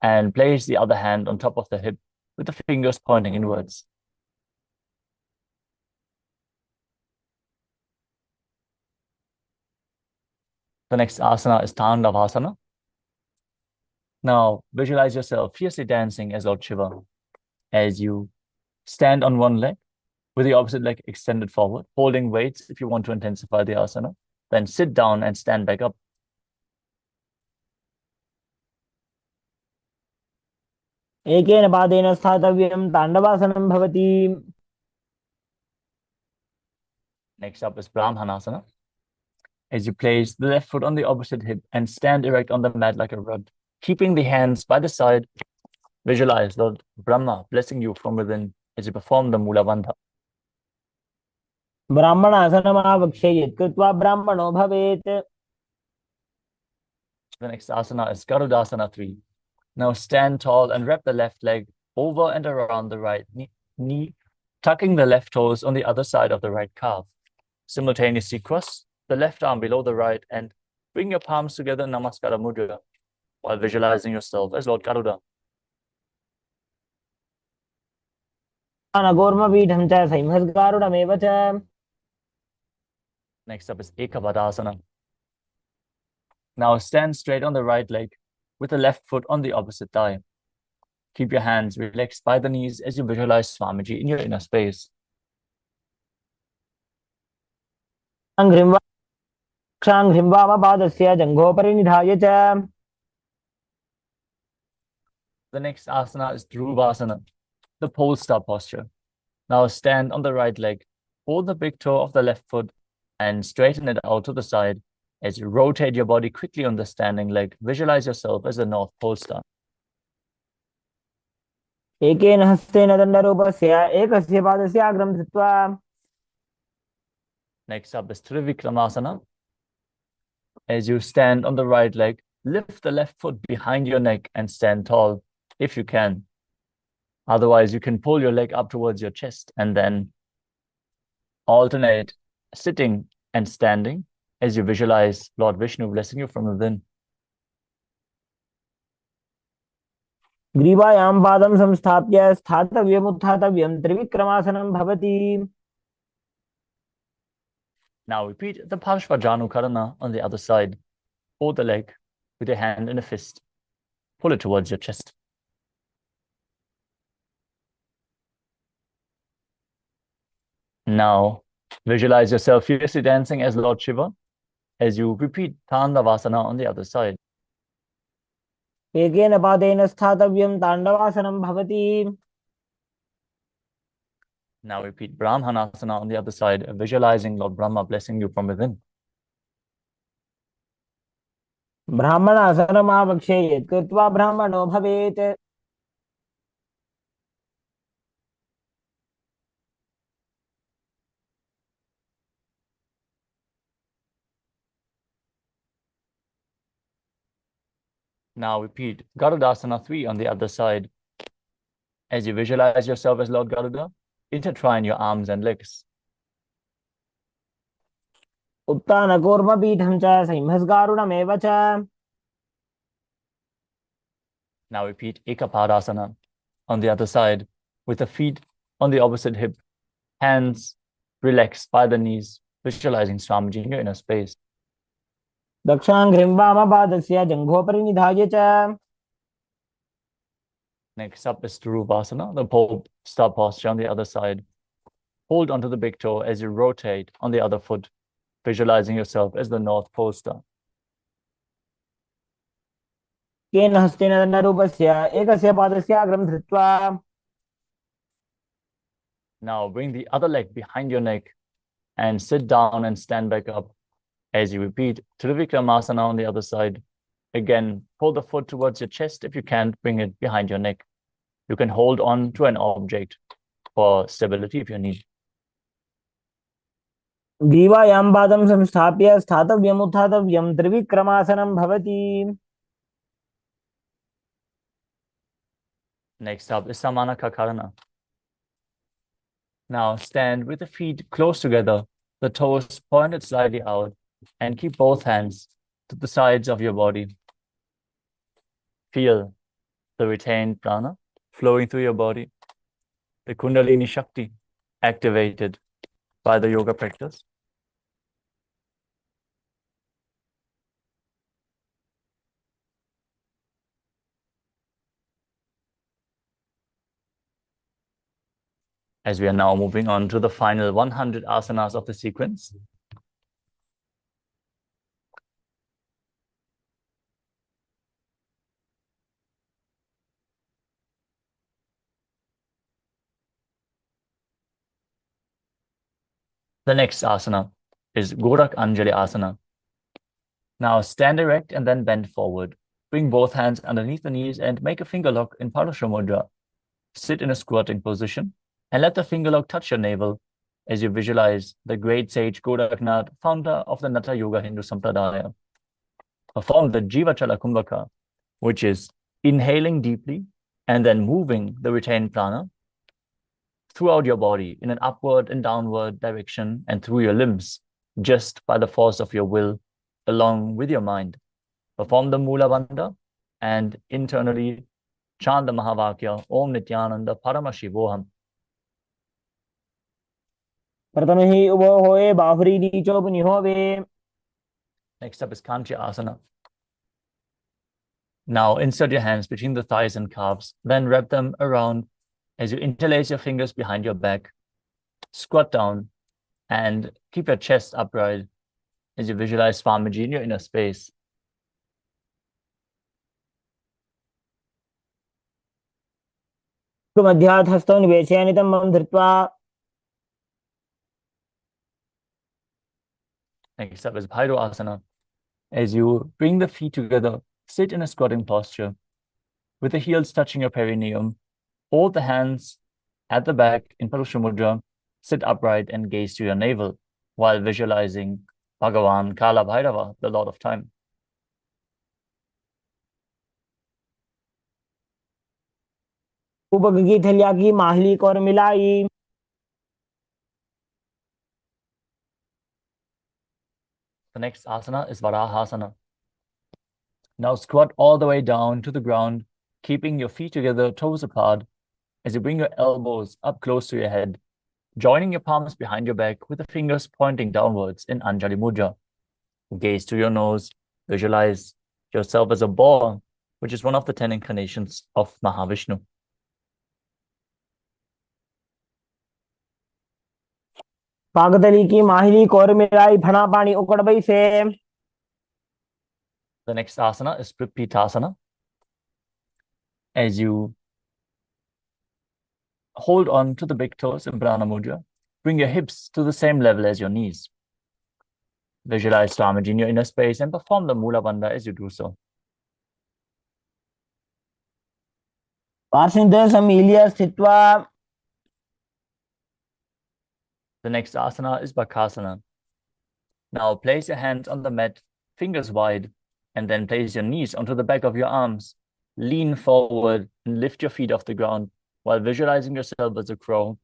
and place the other hand on top of the hip with the fingers pointing inwards. The next asana is Tandavasana. Now visualize yourself fiercely dancing as Lord Shiva as you stand on one leg with the opposite leg extended forward, holding weights if you want to intensify the asana. Then sit down and stand back up. एकेन पादेन स्थातव्यं ताण्डवासनं भवति. Next up is Brahmanasana. As you place the left foot on the opposite hip and stand erect on the mat like a rod, keeping the hands by the side, visualize Lord Brahma blessing you from within as you perform the Mula Bandha. ब्राह्मणासनमावक्ष्ये यत् कृत्वा ब्राह्मणो भवेत्. The next asana is Garudasana 3. Now stand tall and wrap the left leg over and around the right knee, tucking the left toes on the other side of the right calf. Simultaneously cross the left arm below the right and bring your palms together in Namaskara Mudra while visualizing yourself as Lord Garuda. अनगोर्मपीठं च संहृद्गारुडमेव च. Next up is Ekavadasana. Now stand straight on the right leg with the left foot on the opposite thigh. Keep your hands relaxed by the knees as you visualize Swamiji in your inner space. क्षाङ्घ्रिं वामपादस्य जङ्घोपरि निधाय च. The next asana is Dhruvasana, the pole star posture. Now stand on the right leg, hold the big toe of the left foot and straighten it out to the side. As you rotate your body quickly on the standing leg, visualize yourself as the North Pole star. एकेन हस्तेन दण्डरूपस्य एकस्य पादस्य अग्रं धृत्वा. Next up is Trivikramasana. As you stand on the right leg, lift the left foot behind your neck and stand tall if you can. Otherwise, you can pull your leg up towards your chest and then alternate sitting and standing as you visualize Lord Vishnu blessing you from within. ग्रीवायां पादं संस्थाप्य स्थातव्यम् उत्थातव्यं त्रिविक्रमासनं भवति. Now repeat the Parshvajanukarana on the other side. Hold the leg with your hand in a fist. Pull it towards your chest. Now visualize yourself fiercely dancing as Lord Shiva as you repeat Tandavasana on the other side. एकेन पादेन स्थातव्यं ताण्डवासनं भवति. Now repeat Brahmanasana on the other side, visualizing Lord Brahma blessing you from within. ब्राह्मणासनमावक्ष्ये यत् कृत्वा ब्राह्मणो भवेत्. Now repeat Garudasana 3 on the other side. As you visualize yourself as Lord Garuda, intertwine your arms and legs. उत्तानकूर्मपीठं च सिंहस्गारुडमेव च. Now repeat Ekapadasana on the other side, with the feet on the opposite hip, hands relaxed by the knees, visualizing Swamiji in your inner space. दक्षाङ्घ्रिं वामपादस्य जङ्घोपरि निधाय च. Next up is Dhuruvasana, the pole star posture on the other side. Hold onto the big toe as you rotate on the other foot, visualizing yourself as the North Pole star. केन हस्तेन दण्डरूपस्य एकस्य पादस्य अग्रं धृत्वा. Now bring the other leg behind your neck and sit down and stand back up as you repeat Trivikramasana on the other side. Again, pull the foot towards your chest. If you can't, bring it behind your neck. You can hold on to an object for stability if you need. ग्रीवायां पादं संस्थाप्य स्थातव्यम् उत्थातव्यं त्रिविक्रमासनं भवति. Next up is Samana Kakarana. Now stand with the feet close together, the toes pointed slightly out, and keep both hands to the sides of your body. Feel the retained prana flowing through your body, the Kundalini Shakti activated by the yoga practice. As we are now moving on to the final 100 asanas of the sequence. The next asana is Gorak Anjali Asana. Now stand erect and then bend forward. Bring both hands underneath the knees and make a finger lock in Parasha Mudra. Sit in a squatting position and let the finger lock touch your navel as you visualize the great sage Goraknath, founder of the Natha Yoga Hindu Sampradaya. Perform the Jivachala Kumbhaka, which is inhaling deeply and then moving the retained prana throughout your body in an upward and downward direction and through your limbs, just by the force of your will, along with your mind. Perform the Mula Bandha and internally chant the Mahavakya, Om Nithyananda Paramashivoham. प्रथमे उभो होए बाहुरी नीचो निहोवे. Next up is Kanchi Asana. Now insert your hands between the thighs and calves, then wrap them around as you interlace your fingers behind your back. Squat down and keep your chest upright as you visualize Swamiji in your inner space. मध्यात् हस्तौ निवेशयानितं मम धृत्वा. Next up is Bhairo Asana. As you bring the feet together, sit in a squatting posture with the heels touching your perineum. Hold the hands at the back in Parusha Mudra. Sit upright and gaze to your navel while visualizing Bhagavan Kala Bhairava, the Lord of Time. उपगगी थलिया की Mahuli core मिलाई. The next asana is Varahasana. Now squat all the way down to the ground, keeping your feet together, toes apart, as you bring your elbows up close to your head, joining your palms behind your back with the fingers pointing downwards in Anjali Mudra. Gaze to your nose, visualize yourself as a boar, which is one of the 10 incarnations of Mahavishnu. पागदली की माहिली core मिलाई फना पानी उकड़बई से. The next asana is Prippitasana. As you hold on to the big toes in Prana Mudra, bring your hips to the same level as your knees. Visualize Swamiji in your inner space and perform the Mula Bandha as you do so. पार्श्वनिधौ सम्मील्य स्थित्वा. The next asana is Bakasana. Now place your hands on the mat, fingers wide, And then place your knees onto the back of your arms. Lean forward and lift your feet off the ground while visualizing yourself as a crow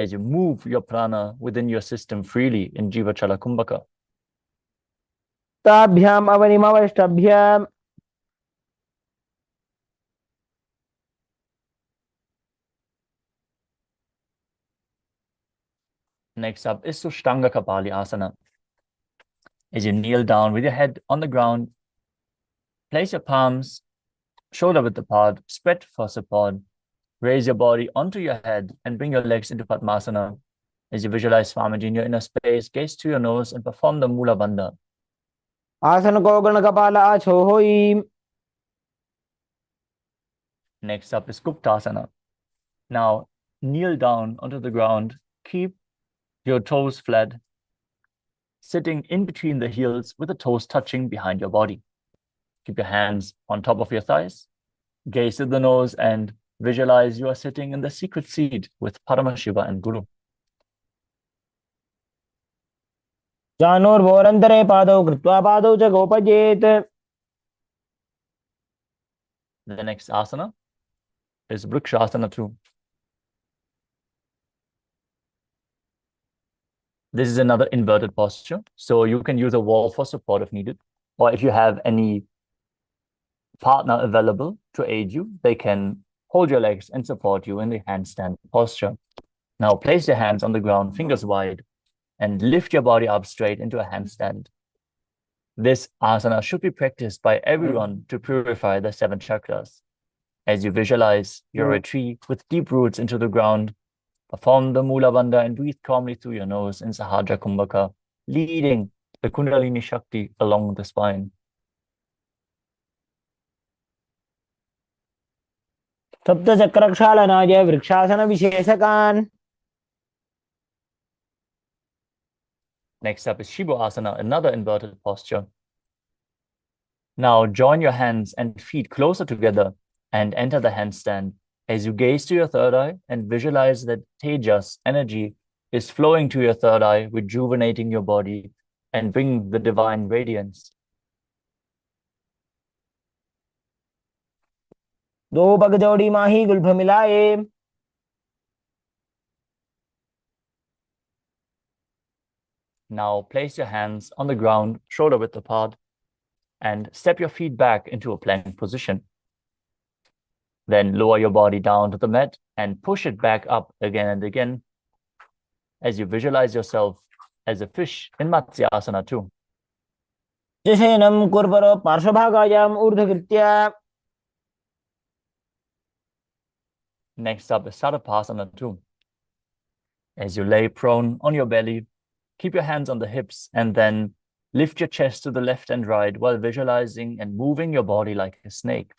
as you move your prana within your system freely in Jiva Chala Kumbhaka. ताभ्याम अवनिमवष्टभ्याम Next up is Sushtanga Kapali Asana. As you kneel down with your head on the ground, place your palms shoulder width apart, spread for support. Raise your body onto your head and bring your legs into Padmasana. As you visualize Swamiji in your inner space, gaze to your nose and perform the Mula Bandha. आसन को गण कपाल आछो होई. Next up is Guptasana. Now, kneel down onto the ground. Keep your toes flat, sitting in between the heels with the toes touching behind your body. Keep your hands on top of your thighs. Gaze to the nose and visualize you are sitting in the secret seat with Paramashiva and Guru. जानोर्भोरन्तरे पादौ कृत्वा पादौ च गोपजेत्. The next asana is Vrikshasana 2. This is another inverted posture. So you can use a wall for support if needed. Or if you have any partner available to aid you, they can hold your legs and support you in the handstand posture. Now place your hands on the ground, fingers wide, and lift your body up straight into a handstand. This asana should be practiced by everyone to purify the 7 chakras. As you visualize you're a tree with deep roots into the ground, perform the Mula Bandha and breathe calmly through your nose in Sahadra Kumbhaka, leading the Kundalini Shakti along the spine. सप्तचक्रक्षालनाय vrikshasana विशेषकान्. Next up is Shibu Asana, another inverted posture. Now join your hands and feet closer together and enter the handstand as you gaze to your third eye and visualize that Tejas energy is flowing to your third eye, rejuvenating your body and bring the divine radiance. दो पग जोड़ी माही Gulf मिलाए. Now place your hands on the ground, shoulder width apart, and step your feet back into a plank position. Then lower your body down to the mat and push it back up again and again as you visualize yourself as a fish in Matsyasana 2. शयनं कुर्वरो पार्श्वभागायाम् ऊर्ध्वकृत्य. Next up is Sarapasana 2. As you lay prone on your belly, keep your hands on the hips and then lift your chest to the left and right while visualizing and moving your body like a snake.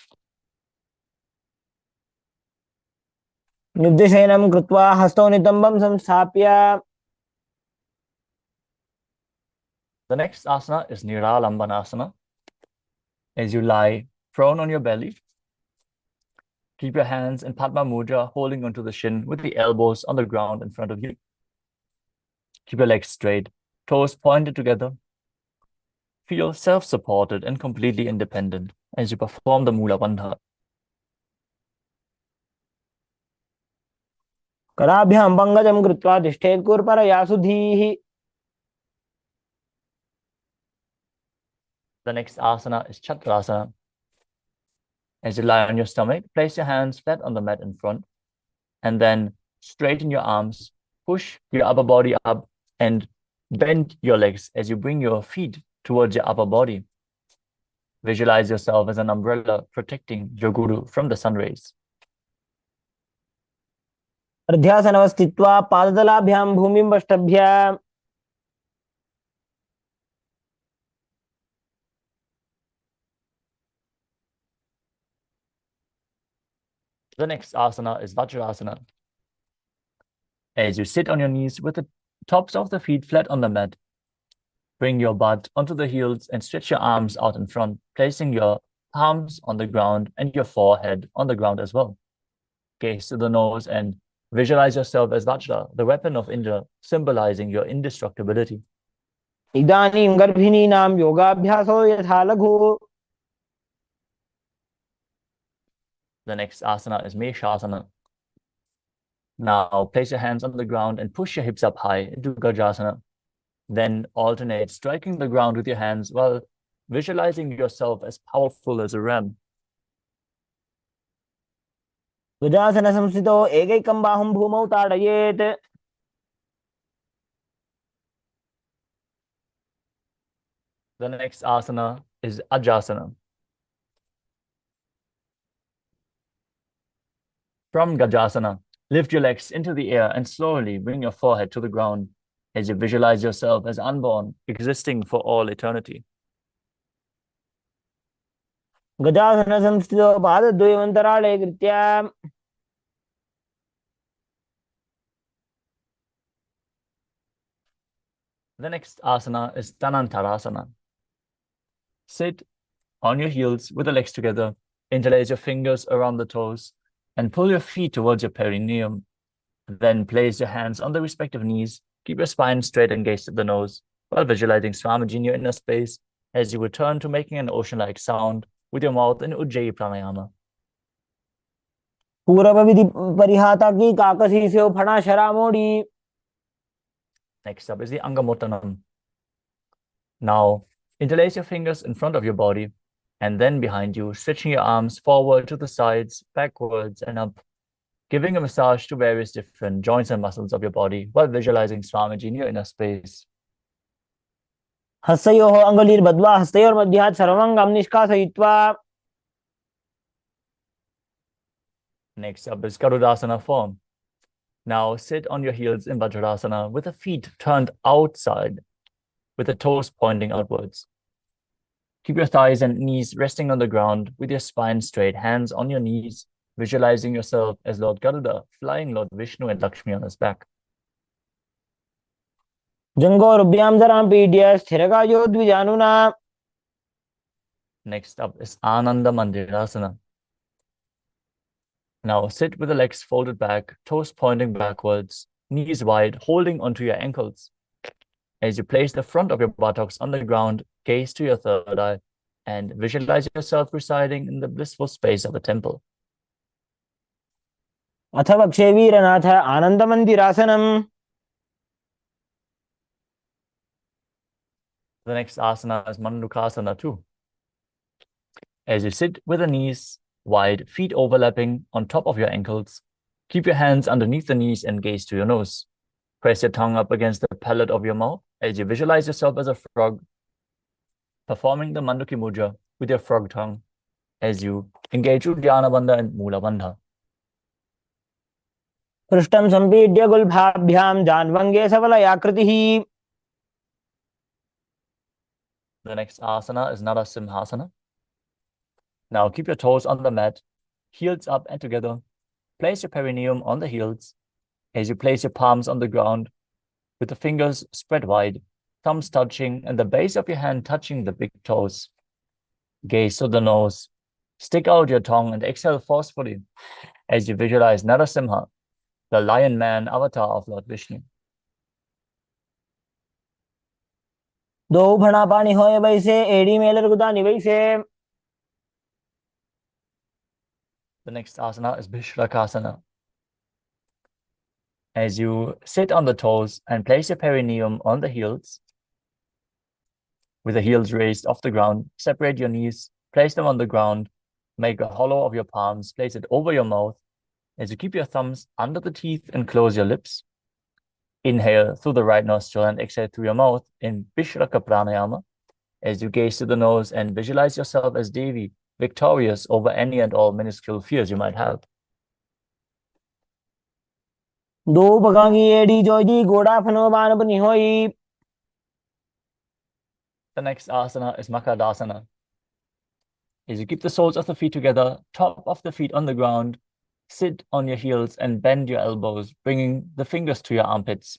निब्धशयनं कृत्वा हस्तौ नितम्बं संस्थाप्य. The next asana is Niralambanasana. As you lie prone on your belly, keep your hands in Padma Mudra, holding onto the shin with the elbows on the ground in front of you. Keep your legs straight, toes pointed together. Feel self-supported and completely independent as you perform the Mula Bandha. कराभ्यां पंकजं कृत्वा तिष्ठेत् कुर्परया सुधीः. The next asana is Chakrasana. As you lie on your stomach, place your hands flat on the mat in front, and then straighten your arms, push your upper body up, and bend your legs as you bring your feet towards your upper body. Visualize yourself as an umbrella protecting your Guru from the sun rays. अर्ध्यासनवस्थित्वा पादतलाभ्यां भूमिं वष्टभ्य. The next asana is Vajrasana. As you sit on your knees with the tops of the feet flat on the mat, bring your butt onto the heels and stretch your arms out in front, placing your palms on the ground and your forehead on the ground as well. Gaze to the nose and visualize yourself as Vajra, the weapon of Indra, symbolizing your indestructibility. इदानीं गर्भिणीनां योगाभ्यासो यथा लघु. The next asana is Meshasana. Now place your hands on the ground and push your hips up high into Gajasana. Then alternate striking the ground with your hands while visualizing yourself as powerful as a ram. गजासन संस्थितो एकैकं बाहुं भूमौ ताडयेत्. The next asana is Ajasana. From Gajasana, lift your legs into the air and slowly bring your forehead to the ground as you visualize yourself as unborn, existing for all eternity. गजासन संस्थितो पादद्वयमन्तराळे कृत्य. The next asana is Tanantarasana. Sit on your heels with the legs together, interlace your fingers around the toes, and pull your feet towards your perineum. Then place your hands on the respective knees, keep your spine straight and gaze at the nose, while visualizing Swamiji in your inner space as you return to making an ocean-like sound with your mouth in Ujjayi Pranayama. पूर्व विधि परिहाता की काकसी से फणा शरा मोड़ी. Next up is the Angamottanam. Now, interlace your fingers in front of your body and then behind you, stretching your arms forward to the sides, backwards, and up, giving a massage to various different joints and muscles of your body while visualizing Swamiji in your inner space. हस्तयोः अङ्गुलीर्बद्ध्वा हस्तयोर्मध्यात् सर्वमङ्गं निष्कासयित्वा. Next up is Garudasana form. Now sit on your heels in Vajrasana with the feet turned outside, with the toes pointing outwards. Keep your thighs and knees resting on the ground with your spine straight, hands on your knees, visualizing yourself as Lord Garuda, flying Lord Vishnu and Lakshmi on his back. जङ्घोरुभ्यां जरां पीड्य स्थिरकायो द्विजानुना. Next up is Ananda Mandirasana. Now sit with the legs folded back, toes pointing backwards, knees wide, holding onto your ankles. As you place the front of your buttocks on the ground, gaze to your third eye and visualize yourself residing in the blissful space of a temple. अथ वक्षे वीरनाथ आनन्दमन्दिरासनम्. The next asana is Mandukasana too. As you sit with the knees wide, feet overlapping on top of your ankles, keep your hands underneath the knees and gaze to your nose. Press your tongue up against the palate of your mouth as you visualize yourself as a frog, performing the Manduki Mudra with your frog tongue as you engage Uddiyana Bandha and Mula Bandha. पृष्ठं सम्पीड्य गुल्फाभ्यां जान्वङ्गे सबलयाकृतिः. The next asana is Narasimhasana. Now keep your toes on the mat, heels up and together. Place your perineum on the heels as you place your palms on the ground with the fingers spread wide, thumbs touching and the base of your hand touching the big toes. Gaze to the nose. Stick out your tongue and exhale forcefully as you visualize Narasimha, the lion man avatar of Lord Vishnu. दो फणा पानी होए वैसे एड़ी Mailer गुदानी वैसे. The next asana is Bhishrakasana. As you sit on the toes and place your perineum on the heels, with the heels raised off the ground, separate your knees, place them on the ground, make a hollow of your palms, place it over your mouth as you keep your thumbs under the teeth and close your lips. Inhale through the right nostril and exhale through your mouth in Vishraka Pranayama as you gaze to the nose and visualize yourself as Devi, victorious over any and all minuscule fears you might have. दो पगांगी एड़ी जोजी गोड़ा फनो बान बनी होई. The next asana is Makadasana. As you keep the soles of the feet together, top of the feet on the ground, sit on your heels and bend your elbows, bringing the fingers to your armpits.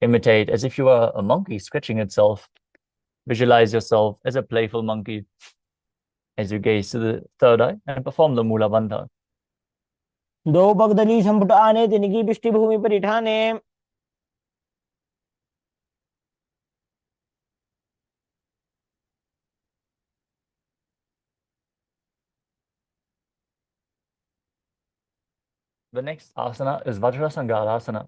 Imitate as if you were a monkey scratching itself. Visualize yourself as a playful monkey as you gaze to the third eye and perform the Mula Bandha. दो पगदली संपुट आने तिनकी पृष्ठी भूमि पर इठाने. The next asana is Vajrasangalasana.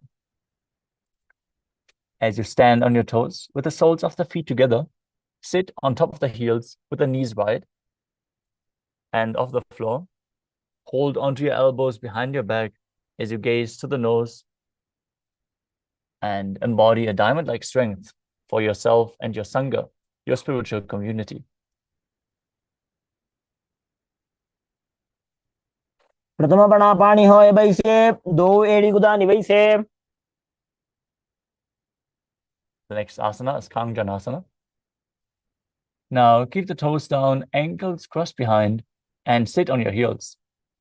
As you stand on your toes with the soles of the feet together, sit on top of the heels with the knees wide and off the floor. Hold onto your elbows behind your back as you gaze to the nose and embody a diamond-like strength for yourself and your Sangha, your spiritual community. प्रथम बना पानी होए बैसे दो एड़ी गुदा निवैसे. The next asana is Kanjanasana. Now keep the toes down, ankles crossed behind, and sit on your heels.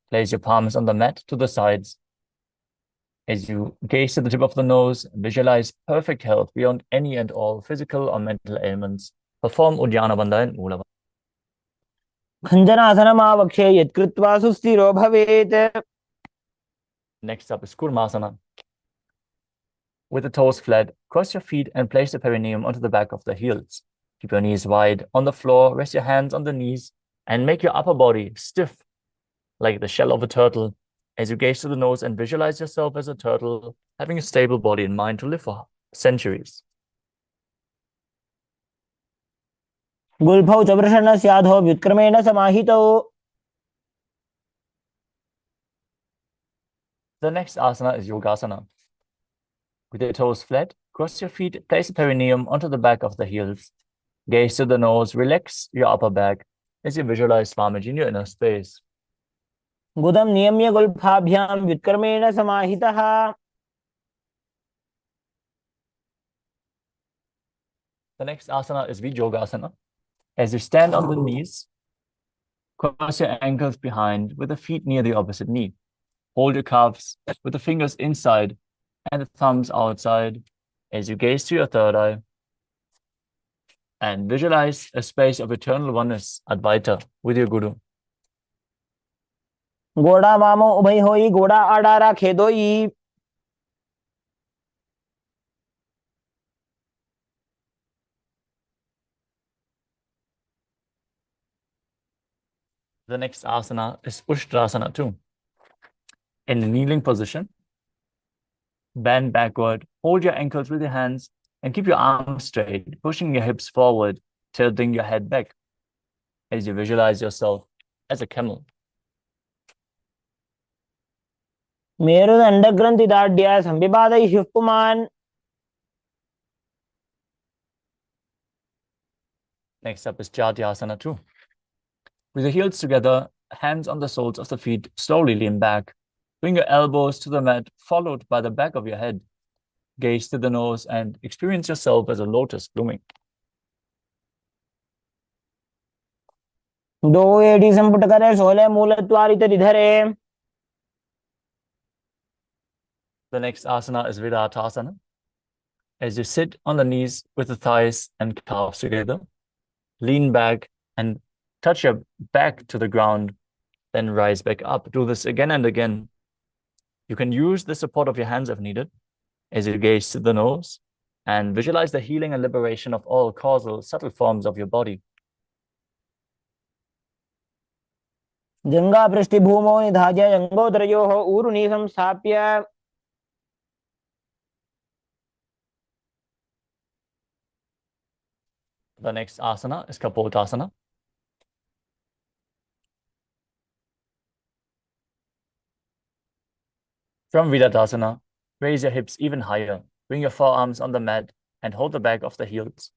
Place your palms on the mat to the sides. As you gaze to the tip of the nose, visualize perfect health beyond any and all physical or mental ailments. Perform Uddiyana Bandha and Mula Bandha. खञ्जनासनम् आवक्षे यत्कृत्वा सुस्थिरो भवेत्. Next up is Kurmasana. With the toes flat, cross your feet and place the perineum onto the back of the heels. Keep your knees wide on the floor, rest your hands on the knees, and make your upper body stiff like the shell of a turtle as you gaze to the nose and visualize yourself as a turtle, having a stable body and mind to live for centuries. गुल्फौ च वृषणस्याधो व्युत्क्रमेण समाहितौ. The next asana is Yogasana. With your toes flat, cross your feet, place the perineum onto the back of the heels. Gaze to the nose, relax your upper back as you visualize Swamiji in your inner space. गुदं नियम्य गुल्फाभ्यां व्युत्क्रमेण समाहितः. The next asana is Vijogasana. As you stand on the knees, cross your ankles behind with the feet near the opposite knee. Hold your calves with the fingers inside and the thumbs outside as you gaze to your third eye and visualize a space of eternal oneness, Advaita, with your Guru. गोड़ा मामो उभय होई गोड़ा आडारा खेदोई. The next asana is Ushtrasana too. In a kneeling position, bend backward, hold your ankles with your hands, and keep your arms straight, pushing your hips forward, tilting your head back as you visualize yourself as a camel. मेरुदण्डग्रन्थिदाढ्य संविपादैः पुमान्. Next up is Jatyasana too. With your heels together, hands on the soles of the feet, slowly lean back. Bring your elbows to the mat, followed by the back of your head. Gaze to the nose and experience yourself as a lotus blooming. दो एड़ी संपुट करे 16 मूलत्वारित धरे. The next asana is Viratasana. As you sit on the knees with the thighs and calves together, lean back and touch your back to the ground, then rise back up. Do this again and again. You can use the support of your hands if needed, as you gaze to the nose and visualize the healing and liberation of all causal, subtle forms of your body. जंगा पृष्ठभूमौ निधाय जंगोदरयोः ऊरुनि संस्थाप्य. The next asana is Kapotasana. From Viratasana, raise your hips even higher. Bring your forearms on the mat and hold the back of the heels.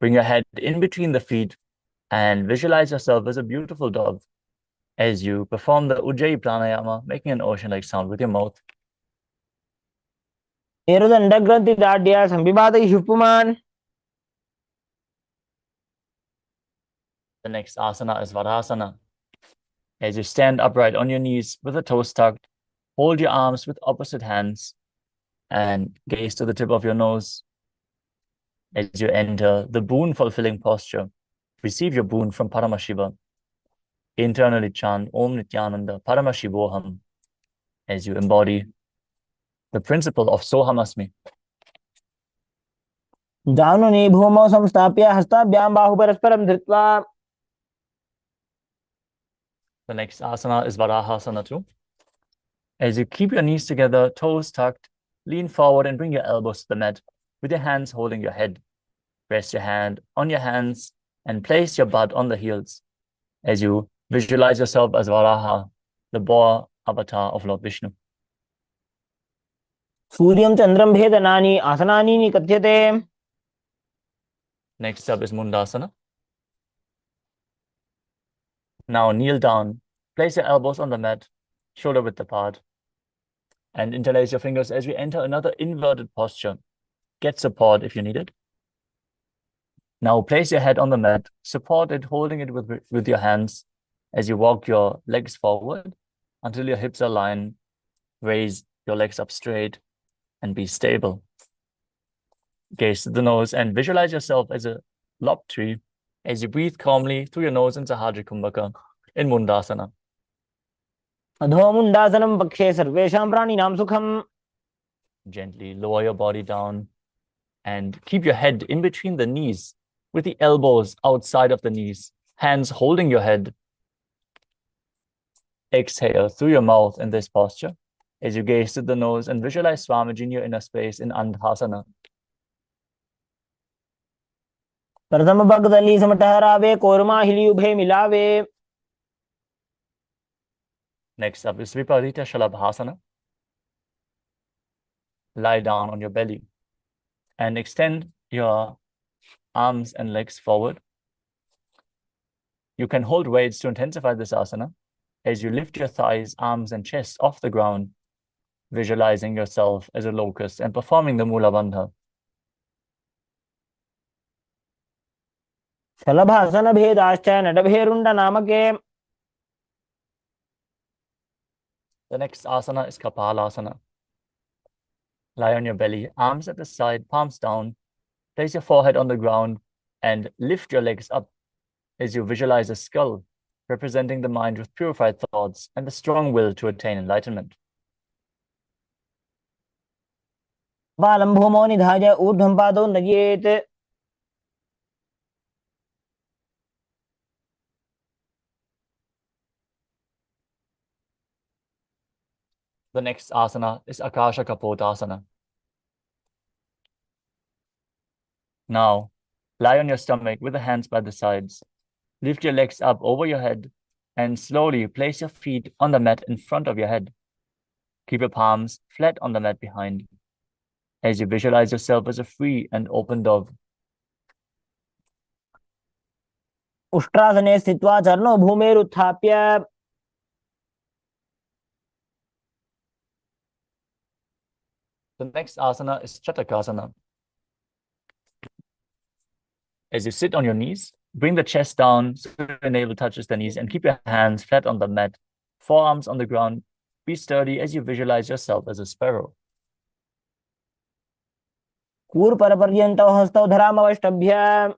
Bring your head in between the feet and visualize yourself as a beautiful dove as you perform the Ujjayi Pranayama, making an ocean-like sound with your mouth. मेरुदण्डग्रन्थिदाढ्य संविपादैः पुमान्. The next asana is Varasana. As you stand upright on your knees with the toes tucked, hold your arms with opposite hands and gaze to the tip of your nose as you enter the boon-fulfilling posture. Receive your boon from Paramashivam. Internally chant Om Nithyananda Paramashivoham as you embody the principle of Soham Asmi. जानुनि भूमौ संस्थाप्य हस्ताभ्यां बाहुपरस्परं धृत्वा. The next asana is Varahasana too. As you keep your knees together, toes tucked, lean forward and bring your elbows to the mat with your hands holding your head. Rest your hand on your hands and place your butt on the heels as you visualize yourself as Varaha, the boar avatar of Lord Vishnu. सूर्यं चन्द्रं भेदनानि आसनानि निकथ्यते. Next up is Mundasana. Now kneel down, place your elbows on the mat, shoulder width apart, and interlace your fingers as we enter another inverted posture. Get support if you need it. Now place your head on the mat, support it, holding it with your hands as you walk your legs forward until your hips align. Raise your legs up straight and be stable. Gaze to the nose and visualize yourself as a lob tree as you breathe calmly through your nose in Sahajra Kumbhaka in Mundasana. अधो मुण्डासनं पक्षे सर्वेषां प्राणिनां सुखम्. Gently lower your body down and keep your head in between the knees with the elbows outside of the knees, hands holding your head. Exhale through your mouth in this posture as you gaze to the nose and visualize Swamiji in your inner space in Andhasana. प्रथम भगदली समटहरावे कोरमा हिली उभे मिलावे. Next up is Viparita Shalabhasana. Lie down on your belly and extend your arms and legs forward. You can hold weights to intensify this asana as you lift your thighs, arms, and chest off the ground, visualizing yourself as a locust and performing the Mula Bandha. शलभासन भेदाश्च नटभेरुण्ड नामके. The next asana is Kapalasana. Lie on your belly, arms at the side, palms down. Place your forehead on the ground and lift your legs up as you visualize a skull, representing the mind with purified thoughts and the strong will to attain enlightenment. बालं भूमौ निधाय ऊर्ध्वं पादौ नयेत्. The next asana is Akasha Kapotasana. Now, lie on your stomach with the hands by the sides. Lift your legs up over your head and slowly place your feet on the mat in front of your head. Keep your palms flat on the mat behind as you visualize yourself as a free and open dove. उष्ट्रासने स्थित्वा चरणौ भूमेरुत्थाप्य. The next asana is Chatakasana. As you sit on your knees, bring the chest down so your navel touches the knees and keep your hands flat on the mat, forearms on the ground. Be sturdy as you visualize yourself as a sparrow. कूर्परपर्यन्तौ हस्तौ धरामवष्टभ्य.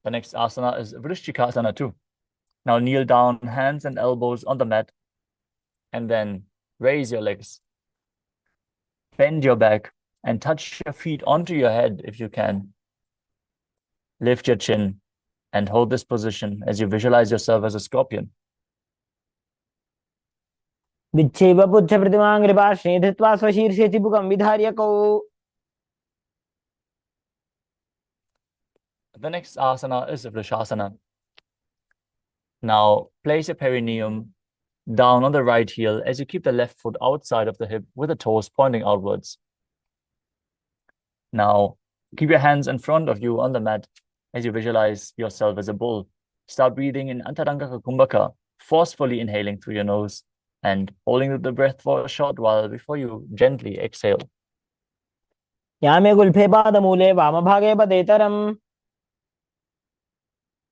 The next asana is Vrishchikasana too. Now kneel down, hands and elbows on the mat, and then raise your legs. Bend your back and touch your feet onto your head if you can. Lift your chin and hold this position as you visualize yourself as a scorpion. विच्छेव पुच्छ प्रतिमां कृपाश्रे धृत्वा स्वशीर्षे चिबुकं विधार्यकौ. The next asana is Vrishasana. Now place your perineum down on the right heel as you keep the left foot outside of the hip with the toes pointing outwards. Now keep your hands in front of you on the mat as you visualize yourself as a bull. Start breathing in Antarangaka Kumbhaka, forcefully inhaling through your nose and holding the breath for a short while before you gently exhale. Yame गुल्फे पादमूले वामभागे पदेतरम्.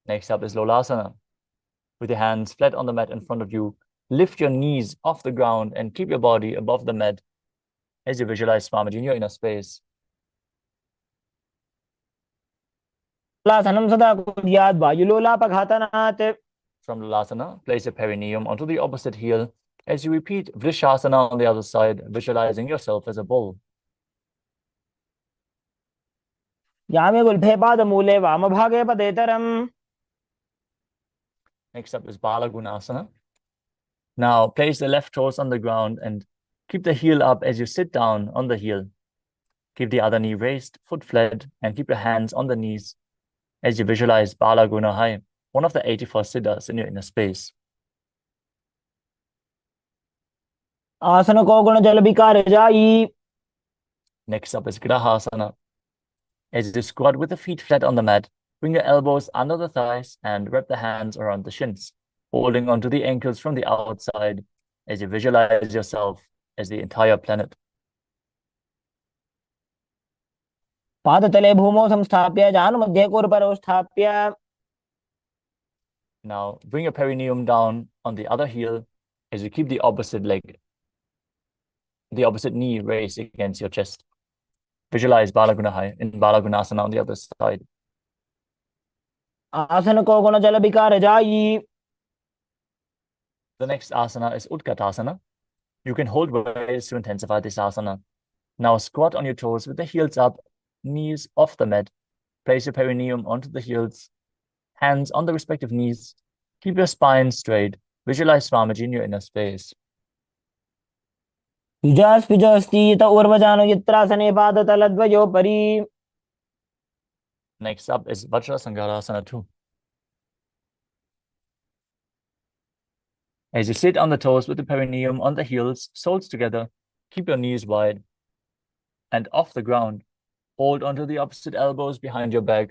Next up is Lolasana. With your hands flat on the mat in front of you, lift your knees off the ground and keep your body above the mat as you visualize Swamiji in your inner space. लासनं सदा कुर्याद् वायुलोलापघातनात्. From Lolasana, place your perineum onto the opposite heel as you repeat Vrishasana on the other side, visualizing yourself as a bull. Yame गुल्फे पादमूले वामभागे पदेतरम्. Next up is Balagunasana. Now place the left toes on the ground and keep the heel up as you sit down on the heel. Keep the other knee raised, foot flat, and keep your hands on the knees as you visualize Balagunahai, one of the 84 siddhas in your inner space. आसन को गुण जल विकार जाई. Next up is Grahasana. As you squat with the feet flat on the mat, bring your elbows under the thighs and wrap the hands around the shins, holding onto the ankles from the outside as you visualize yourself as the entire planet. पादतले भूमौ संस्थाप्य जानुमध्ये कोरपरौ स्थाप्य. Now bring your perineum down on the other heel as you keep the opposite knee raised against your chest. Visualize Balagunahai in Balagunasana on the other side. आसन को गुण जल विकार जाई. The next asana is Utkatasana. You can hold weights to intensify this asana. Now squat on your toes with the heels up, knees off the mat. Place your perineum onto the heels, hands on the respective knees. Keep your spine straight. Visualize Swamiji in your inner space. युजास्पिजस्तीत ऊर्वजानु यत्रासने पादतलद्वयोपरि. Next up is Vajrasangarasana 2. As you sit on the toes with the perineum on the heels, soles together, keep your knees wide and off the ground. Hold onto the opposite elbows behind your back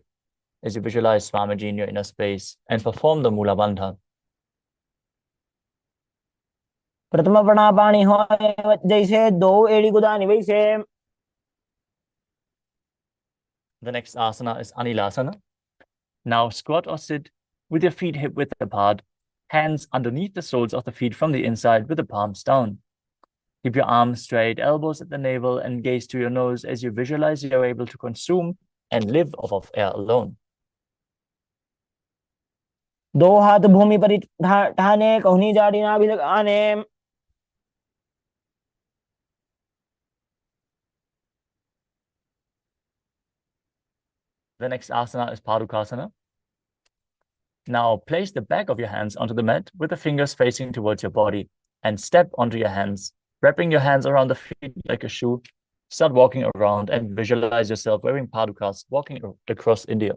as you visualize Swamiji in your inner space and perform the Mula Bandha. प्रथम प्रणापाणी हो जैसे दो एड़ी गुदानी वैसे. The next asana is Anilasana. Now squat or sit with your feet hip width apart, hands underneath the soles of the feet from the inside with the palms down. Keep your arms straight, elbows at the navel, and gaze to your nose as you visualize you're able to consume and live off of air alone. दो हाथ भूमि पर ठाने कहनी जाड़ी ना भी लगाने. The next asana is Padukasana. Now place the back of your hands onto the mat with the fingers facing towards your body and step onto your hands, wrapping your hands around the feet like a shoe. Start walking around and visualize yourself wearing padukas walking across India.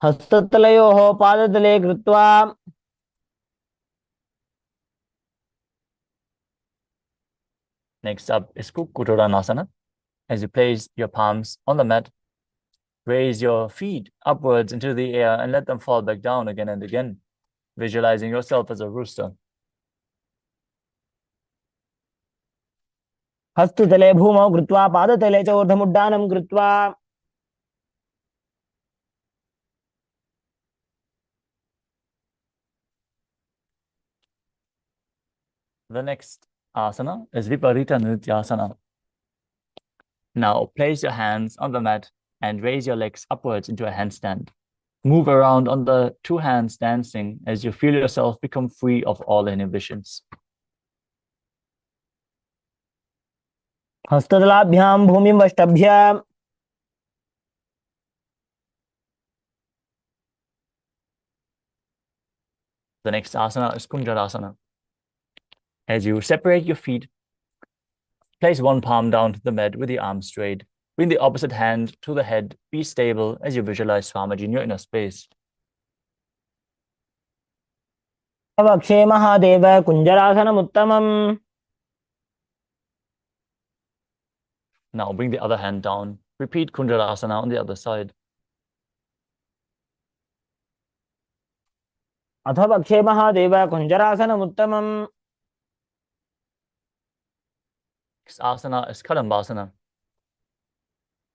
हस्ततलयोः पादतले कृत्वा. Next up is Kukutoranasana. As you place your palms on the mat, raise your feet upwards into the air and let them fall back down again and again, visualizing yourself as a rooster. हस्ततले भूमौ कृत्वा पादतले च ऊर्ध्वमुड्डानं कृत्वा. The next asana is Viparita Nrityasana. Now place your hands on the mat and raise your legs upwards into a handstand. Move around on the two hands dancing as you feel yourself become free of all inhibitions. हस्ततलाभ्यां भूमिं वष्टभ्य. The next asana is Kunjarasana. As you separate your feet, place one palm down to the mat with the arms straight. Bring the opposite hand to the head. Be stable as you visualize Swamiji in your inner space. वक्षे Mahadev कुञ्जरासनमुत्तमम्. Now bring the other hand down. Repeat Kunjarasana on the other side. अथ वक्षे Mahadev कुञ्जरासनमुत्तमम्. Next asana is Kadambasana.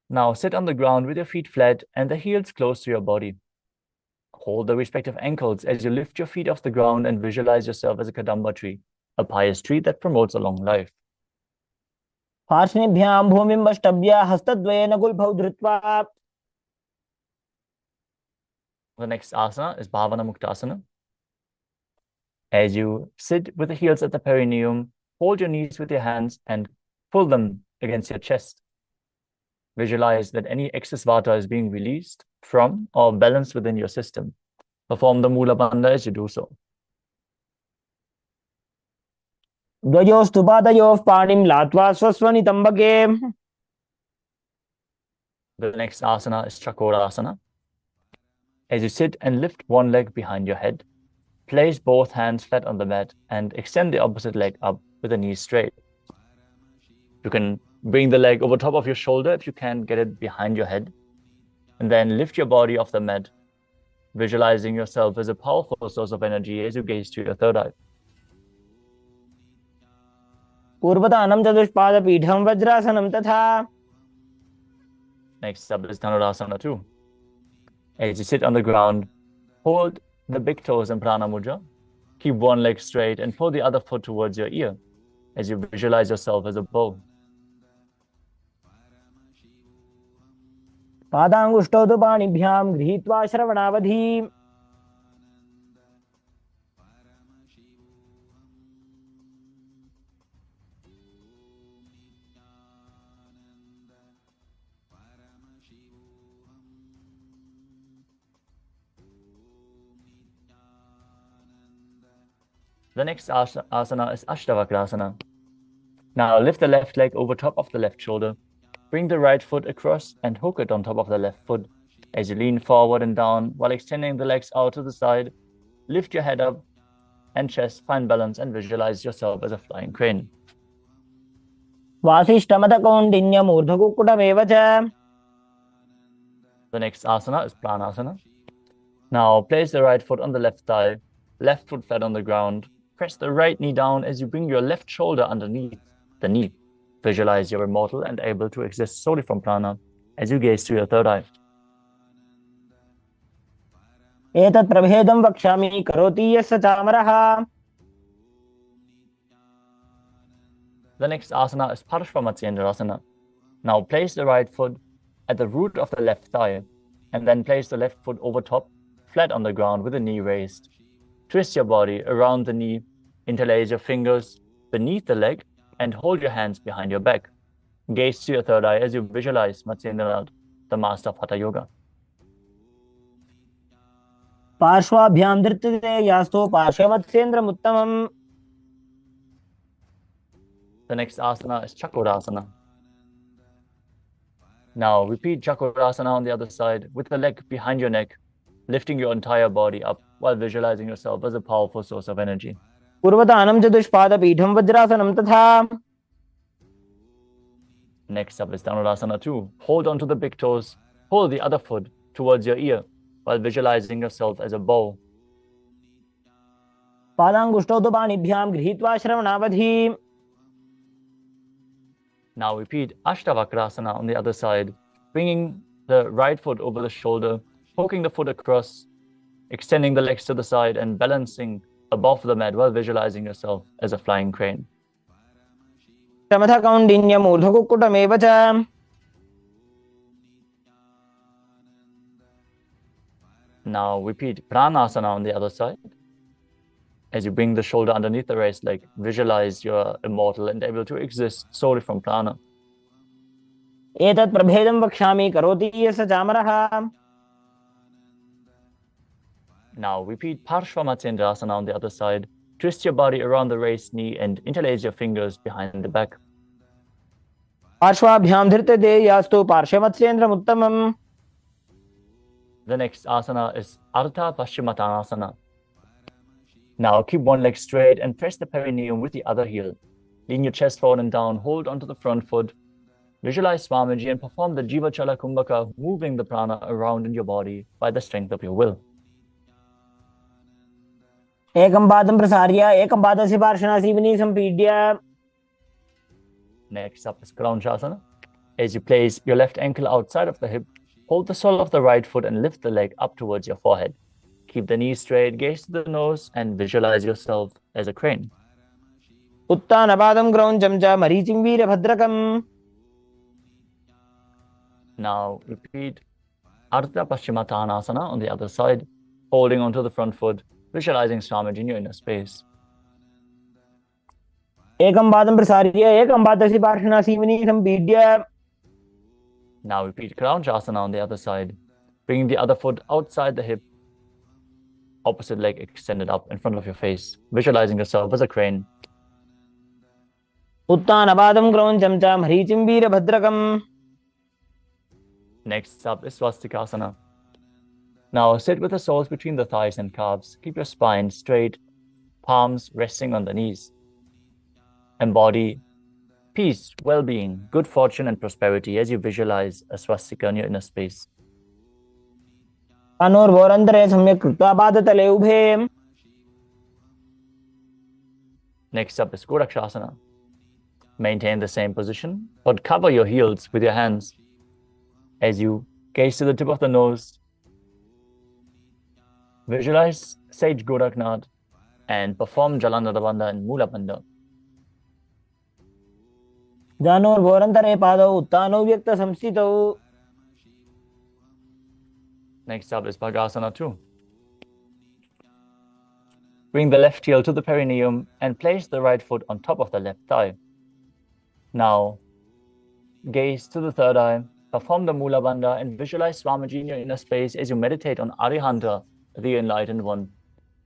Now sit on the ground with your feet flat and the heels close to your body. Hold the respective ankles as you lift your feet off the ground and visualize yourself as a Kadamba tree, a pious tree that promotes a long life. पार्श्वभ्यां भूमिं वष्टभ्य हस्तद्वयेन गुल्फौ धृत्वा. The next asana is Bhavana Muktasana. As you sit with the heels at the perineum, hold your knees with your hands and pull them against your chest. Visualize that any excess vata is being released from or balanced within your system. Perform the Mula Bandha as you do so. द्वयोस्तु पादयोः पाणिं लात्वा स्वस्वनितम्बके. The next asana is Chakorasana. As you sit and lift one leg behind your head, place both hands flat on the mat and extend the opposite leg up with the knees straight. You can bring the leg over top of your shoulder if you can get it behind your head, and then lift your body off the mat, visualizing yourself as a powerful source of energy as you gaze to your third eye. पूर्वतानं चतुष्पादपीठं वज्रासनं तथा. Next up is Dhanurasana 2. As you sit on the ground, hold the big toes in Prana Mudra. Keep one leg straight and pull the other foot towards your ear as you visualize yourself as a bow. पादाङ्गुष्ठौ तु पाणिभ्यां गृहीत्वा श्रवणावधि. The next asana is Ashtavakrasana. Now lift the left leg over top of the left shoulder. Bring the right foot across and hook it on top of the left foot. As you lean forward and down while extending the legs out to the side, lift your head up and chest, find balance and visualize yourself as a flying crane. वासिष्ठमदकौण्डिन्यमूर्धकुक्कुटमेव च. The next asana is Pranasana. Now place the right foot on the left thigh, left foot flat on the ground. Press the right knee down as you bring your left shoulder underneath the knee. Visualize you're immortal and able to exist solely from prana as you gaze to your third eye. एतत् प्रभेदं वक्ष्यामि करोति यस्य चामरः. The next asana is Parshvamatyendrasana. Now place the right foot at the root of the left thigh and then place the left foot over top, flat on the ground with the knee raised. Twist your body around the knee, interlace your fingers beneath the leg and hold your hands behind your back. Gaze to your third eye as you visualize Matsyendranath, the master of Hatha Yoga. पार्श्वाभ्यां धृत्यते यास्तो पार्श्वमत्स्येन्द्रमुत्तमम्. The next asana is Chakorasana. Now repeat Chakorasana on the other side with the leg behind your neck, lifting your entire body up while visualizing yourself as a powerful source of energy. पूर्वतानं चतुष्पादपीठं वज्रासनं तथा. Next up is Dhanurasana 2. Hold on to the big toes, pull the other foot towards your ear while visualizing yourself as a bow. पादाङ्गुष्ठौ तु पाणिभ्यां गृहीत्वा श्रवणावधि. Now repeat Ashtavakrasana on the other side, bringing the right foot over the shoulder, poking the foot across, extending the legs to the side and balancing above the mat while visualizing yourself as a flying crane. समथकौण्डिन्यमूर्धकुक्कुटमेव च. Now repeat Pranasana on the other side. As you bring the shoulder underneath the waist leg, visualize you're immortal and able to exist solely from prana. एतत् प्रभेदं वक्ष्यामि करोति यस्य चामरः. Now repeat Parshvamatyendrasana on the other side. Twist your body around the raised knee and interlace your fingers behind the back. पार्श्वाभ्यां धृत्यते यास्तु पार्श्वमत्स्येन्द्रमुत्तमम्. The next asana is Ardha Paschimottanasana. Now keep one leg straight and press the perineum with the other heel. Lean your chest forward and down, hold onto the front foot. Visualize Swamiji and perform the Jiva Chala Kumbhaka, moving the prana around in your body by the strength of your will. एकं पादं प्रसार्य एकं पादस्य पार्श्वनासीवनी सम्पीड्य. Next up is Kraunchasana. As you place your left ankle outside of the hip, hold the sole of the right foot and lift the leg up towards your forehead. Keep the knees straight, gaze to the nose, and visualize yourself as a crane. उत्तानपादं क्रौञ्चं च मरीचिं वीरभद्रकम्. Now repeat Ardha Paschimottanasana on the other side, holding onto the front foot, visualizing Swamiji in your inner space. एकं पादं प्रसार्य एकं पादस्य पार्श्वनासीवनी सम्पीड्य. Now repeat Kranjasana on the other side, bringing the other foot outside the hip, opposite leg extended up in front of your face, visualizing yourself as a crane. उत्तानपादं क्रौञ्चं च मरीचिं वीरभद्रकम्. Next up is Swastikasana. Now sit with the soles between the thighs and calves. Keep your spine straight, palms resting on the knees. Embody peace, well-being, good fortune, and prosperity as you visualize a swastika in your inner space. अनोर्वोरन्तरे सम्यक् कृत्वा पादतले उभे. Next up is Gorakshasana. Maintain the same position, but cover your heels with your hands as you gaze to the tip of the nose. Visualize Sage Goraknath and perform Jalandhara Bandha and Mula Bandha. जानोर्वोरन्तरे पादौ उत्तानौ व्यक्तसंस्थितौ. Next up is Bhagasana 2. Bring the left heel to the perineum and place the right foot on top of the left thigh. Now, gaze to the third eye, perform the Mula Bandha and visualize Swamiji in your inner space as you meditate on Arihanta, the enlightened one,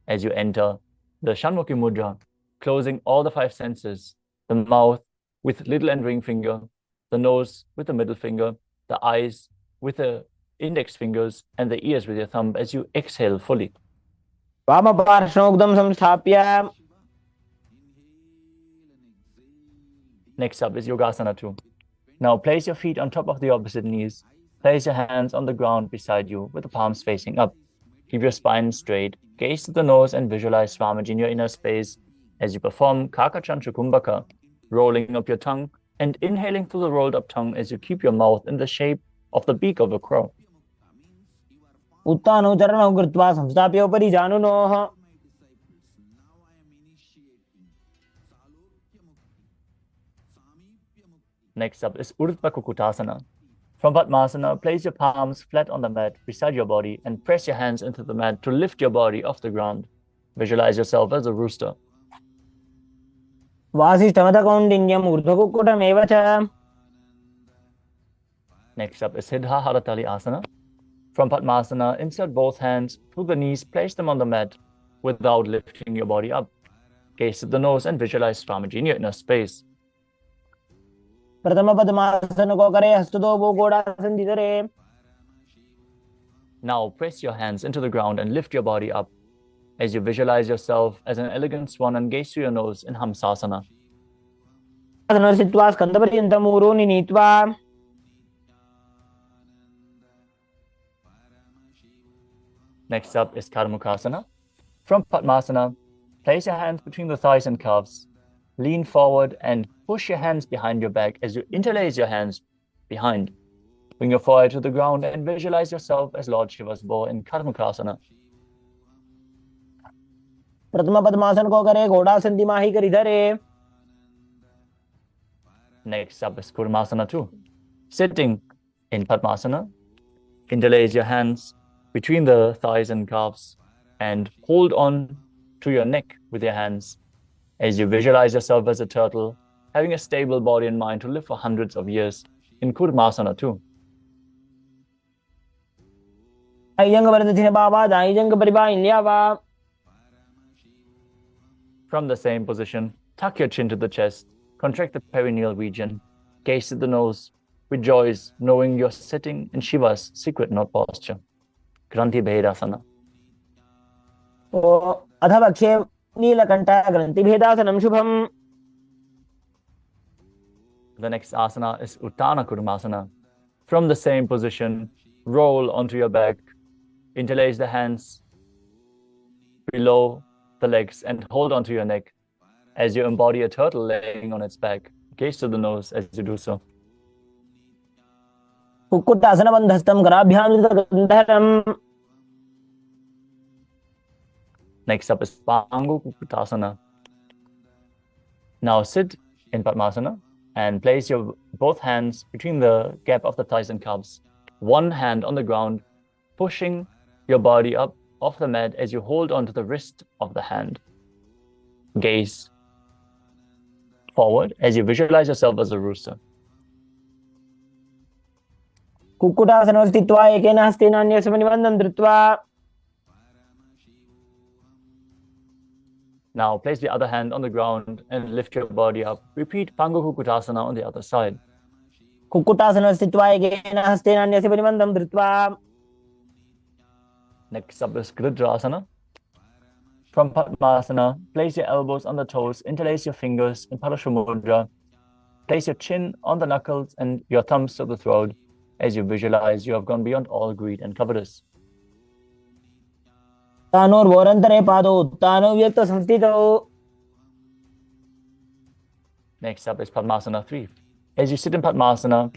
as you enter the Shanmukhi Mudra, closing all the five senses, the mouth with little and ring finger, the nose with the middle finger, the eyes with the index fingers, and the ears with your thumb as you exhale fully. वामपार्श्वोक्तं संस्थाप्य. Next up is Yogasana 2. Now place your feet on top of the opposite knees. Place your hands on the ground beside you with the palms facing up. Keep your spine straight, gaze to the nose and visualize Swamiji in your inner space as you perform Kakachantra Kumbhaka, rolling up your tongue and inhaling through the rolled up tongue as you keep your mouth in the shape of the beak of a crow. उत्तानौ चरणौ कृत्वा संस्थाप्य उपरि जानुनोः. Next up is Urdhva Kukutasana. From Padmasana, place your palms flat on the mat beside your body and press your hands into the mat to lift your body off the ground. Visualize yourself as a rooster. वासिष्ठमतकौण्डिन्यम् ऊर्ध्वकुक्कुटमेव च. Next up is Siddha Haratali Asana. From Padmasana, insert both hands through the knees, place them on the mat without lifting your body up. Gaze at the nose and visualize Swamiji in your inner space. प्रथम पद्मासन को करे हस्तदो वो गोड़ासन धरे. Now press your hands into the ground and lift your body up as you visualize yourself as an elegant swan and gaze through your nose in Hamsasana. स्थित्वा स्कन्धपर्यन्तं ऊरोनि नीत्वा. Next up is Karmukasana. From Padmasana, place your hands between the thighs and calves. Lean forward and push your hands behind your back as you interlace your hands behind. Bring your forehead to the ground and visualize yourself as Lord Shiva's bow in Karmukasana. प्रथम पद्मासन को करे घोड़ासन दिमाही करी धरे. Next up is Kurmasana 2. Sitting in Padmasana, interlace your hands between the thighs and calves and hold on to your neck with your hands as you visualize yourself as a turtle, having a stable body and mind to live for hundreds of years in Kurmasana 2. From the same position, tuck your chin to the chest, contract the perineal region, gaze at the nose, rejoice knowing you're sitting in Shiva's secret knot posture. Granthi Bhedasana. अथ पक्षे नीलकण्ठ ग्रन्थिभेदासनं शुभम्. The next asana is Uttana Kurmasana. From the same position, roll onto your back, interlace the hands below the legs and hold onto your neck as you embody a turtle laying on its back. Gaze to the nose as you do so. कुक्कुटासनबन्धस्थं कराभ्यां. Next up is Pangu Kukkutasana. Now sit in Padmasana and place your both hands between the gap of the thighs and calves. One hand on the ground, pushing your body up off the mat as you hold onto the wrist of the hand. Gaze forward as you visualize yourself as a rooster. कुक्कुटासने स्थित्वा एकेन हस्तेन अन्यस्य निबन्धं धृत्वा. Now place the other hand on the ground and lift your body up. Repeat Pangu Kukutasana on the other side. कुक्कुटासने स्थित्वा एकेन हस्तेन अन्यस्य निबन्धं धृत्वा. Next up is Gridrasana. From Padmasana, place your elbows on the toes, interlace your fingers in Parashamudra. Place your chin on the knuckles and your thumbs to the throat as you visualize you have gone beyond all greed and covetous. तानोर्वोरन्तरे पादौ उत्तानो व्यक्तसंस्थितौ. Next up is Padmasana 3. As you sit in Padmasana,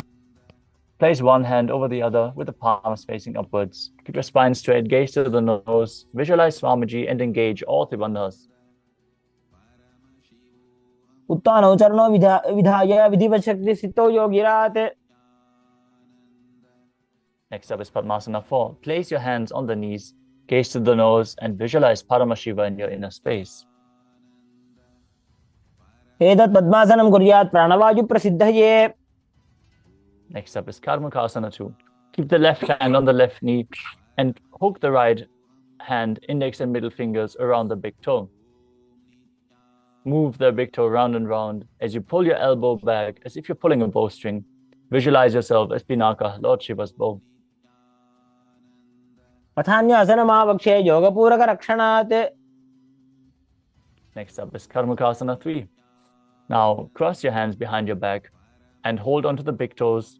place one hand over the other with the palms facing upwards. Keep your spine straight, gaze to the nose, visualize Swamiji and engage all three bandhas. उत्तानौ चरणौ विधाय विधिवशक्तिस्थितौ योगिरात्. Next up is Padmasana 4. Place your hands on the knees, gaze to the nose and visualize Paramashiva in your inner space. एतत् पद्मासनं कुर्यात् प्राणवायुप्रसिद्धये. Next up is Karmakasana 2. Keep the left hand on the left knee and hook the right hand, index and middle fingers around the big toe. Move the big toe round and round as you pull your elbow back as if you're pulling a bowstring. Visualize yourself as Pinaka, Lord Shiva's bow. अथान्यासनमावक्षे योगपूरकरक्षणात्. Next up is Karmakasana 3. Now cross your hands behind your back and hold onto the big toes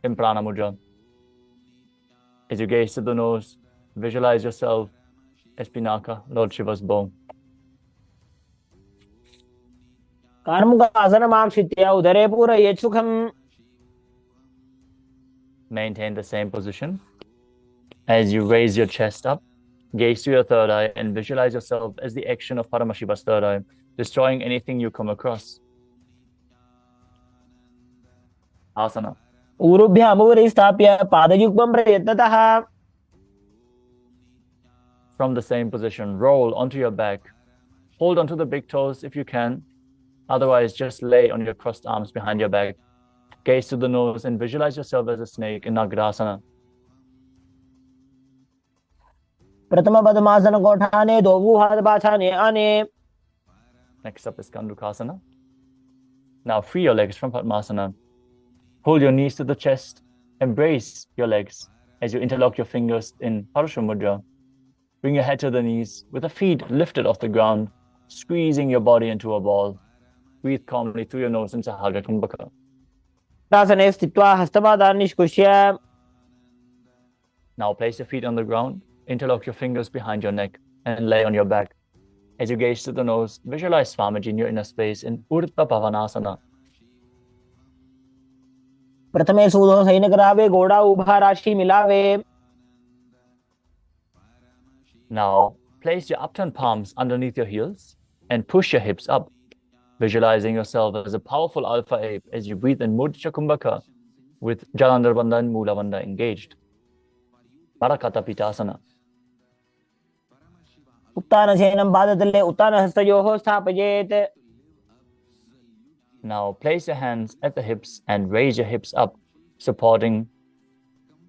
in Prana Mudra. As you gaze to the nose, visualize yourself as Pinaka, Lord Shiva's bow. कार्मुकासनमाक्षित्य उदरे पूरयेत् सुखम्. Maintain the same position. As you raise your chest up, gaze to your third eye and visualize yourself as the action of Paramashiva's third eye, destroying anything you come across. Asana. ऊरुभ्यामुपरि स्थाप्य पादयुग्मं प्रयत्नतः. From the same position, roll onto your back. Hold onto the big toes if you can. Otherwise, just lay on your crossed arms behind your back. Gaze to the nose and visualize yourself as a snake in Nagrasana. प्रथम पद्मासन कोठाने दोवु हाथ पाछाने आने. Next up is Kandukasana. Now free your legs from Padmasana. Pull your knees to the chest. Embrace your legs as you interlock your fingers in Parashamudra. Bring your head to the knees with the feet lifted off the ground, squeezing your body into a ball. Breathe calmly through your nose in Sahaja Kumbhaka. आसने स्थित्वा हस्तपादान् निष्कुष्य. Now place your feet on the ground, interlock your fingers behind your neck, and lay on your back. As you gaze to the nose, visualize Swamiji in your inner space in Urdhva Bhavanasana. प्रथमे सूदो San करावे घोड़ा उभा राशि मिलावे. Now place your upturned palms underneath your heels and push your hips up, visualizing yourself as a powerful alpha ape as you breathe in Mudra Kumbhaka with Jalandhar Bandha and Mula Bandha engaged. Parakata Pitasana. उत्तानशयनं पादतले उत्तानहस्तयोः स्थापयेत्. Now place your hands at the hips and raise your hips up, supporting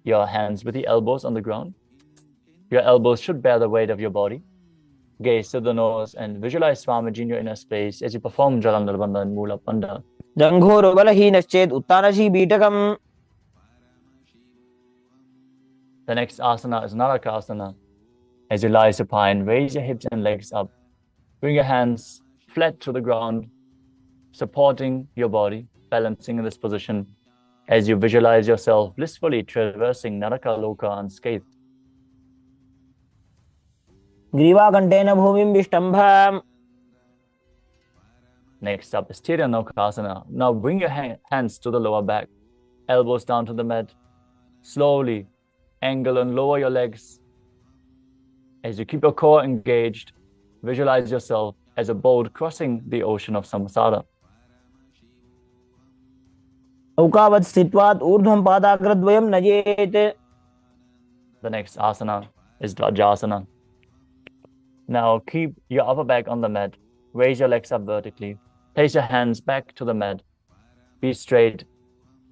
your hands with the elbows on the ground. Your elbows should bear the weight of your body. Gaze to the nose and visualize Swamiji in your inner space as you perform Jalandhar Bandha and Mula Bandha. जङ्घोरुबलहीनश्चेत् उत्तानशी बीटकम्. The next asana is Narakasana. As you lie supine, raise your hips and legs up. Bring your hands flat to the ground, supporting your body, balancing in this position as you visualize yourself blissfully traversing Naraka Loka unscathed. ग्रीवाकण्ठेन भूमिं विष्टम्भ. Next up is Tiryanokasana. Now bring your hands to the lower back, elbows down to the mat. Slowly angle and lower your legs. As you keep your core engaged, visualize yourself as a boat crossing the ocean of samsara. नौकावत् स्थित्वात् ऊर्ध्वं पादाग्रद्वयं नयेत्. The next asana is Dvajasana. Now keep your upper back on the mat. Raise your legs up vertically. Place your hands back to the mat. Be straight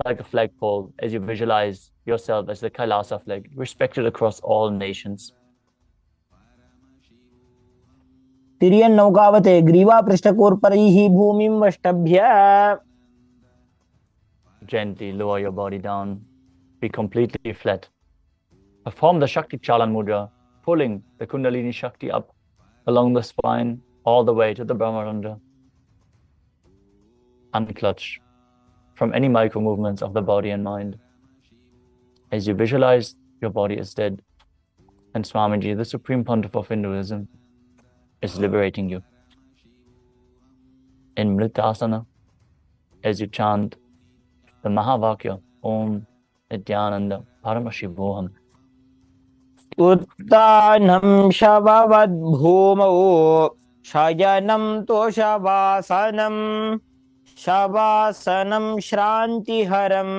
like a flagpole as you visualize yourself as the Kailasa flag, respected across all nations. तिर्यन्नौकावते ग्रीवा पृष्ठकोर्परैः भूमिं वष्टभ्य. Gently lower your body down. Be completely flat. Perform the Shakti Chalan Mudra, pulling the Kundalini Shakti up along the spine all the way to the Brahmarandra. Unclutch from any micro movements of the body and mind. As you visualize your body is dead, and Swamiji, the Supreme Pontiff of Hinduism, is liberating you. In Mritasana, as you chant the Mahavakya, Om Nithyananda Paramashivoham. उत्तानं शववद्भूमौ शयनं तोषवासनं शवासनं श्रान्तिहरं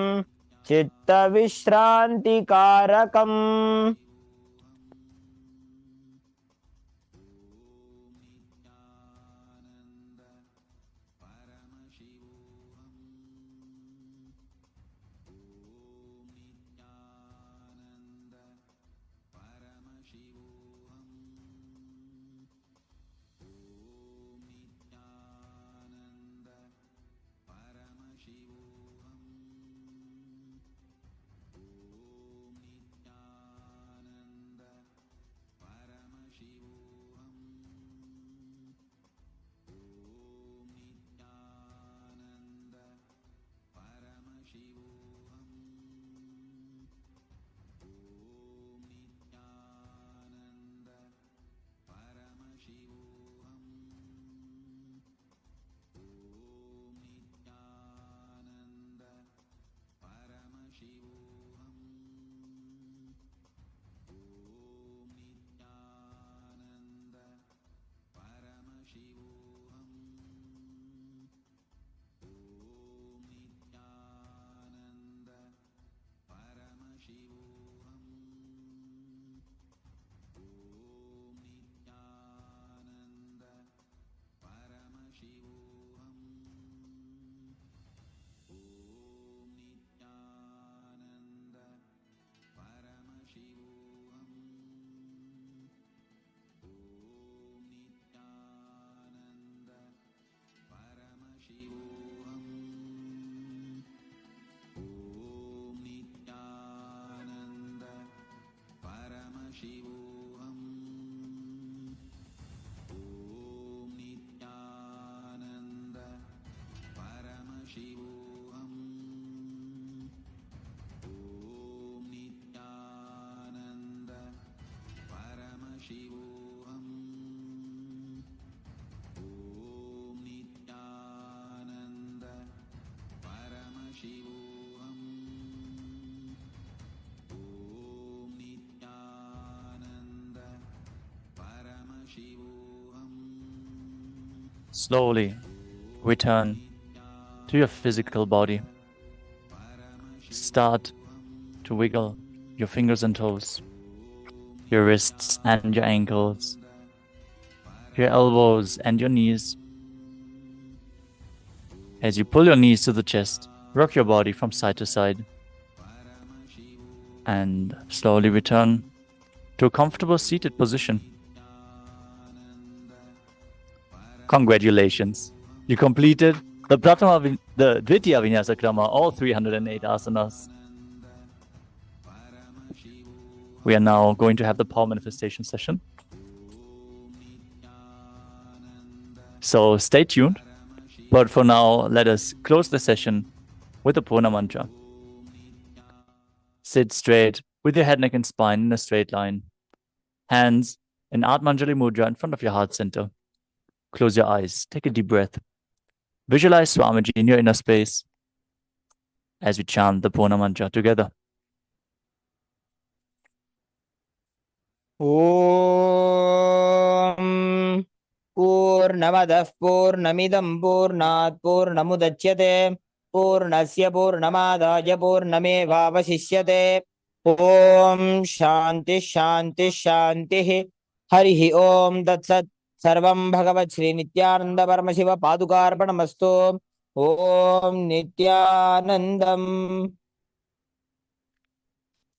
चित्तविश्रान्तिकारकम्. Slowly return to your physical body. Start to wiggle your fingers and toes, your wrists and your ankles, your elbows and your knees. As you pull your knees to the chest, rock your body from side to side, and slowly return to a comfortable seated position. Congratulations! You completed the Dvitiya Vinyasa Krama, all 308 asanas. We are now going to have the power manifestation session. So stay tuned. But for now, let us close the session with the Purna Mantra. Sit straight with your head, neck, and spine in a straight line. Hands in Atmanjali Mudra in front of your heart center. Close your eyes. Take a deep breath. Visualize Swamiji in your inner space as we chant the Purna Mantra together. Om Purnamadah Purnamidam Purnat Purnamudachyate Purnasya Purnamadaya Purnamevavasishyate. Om Shanti Shanti Shanti. Harihi Om Tat Sat. Sarvam Bhagavat Shri Nithyananda Paramashiva Padukarpanamastu. Om Nithyanandam.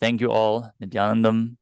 Thank you all. Nithyanandam.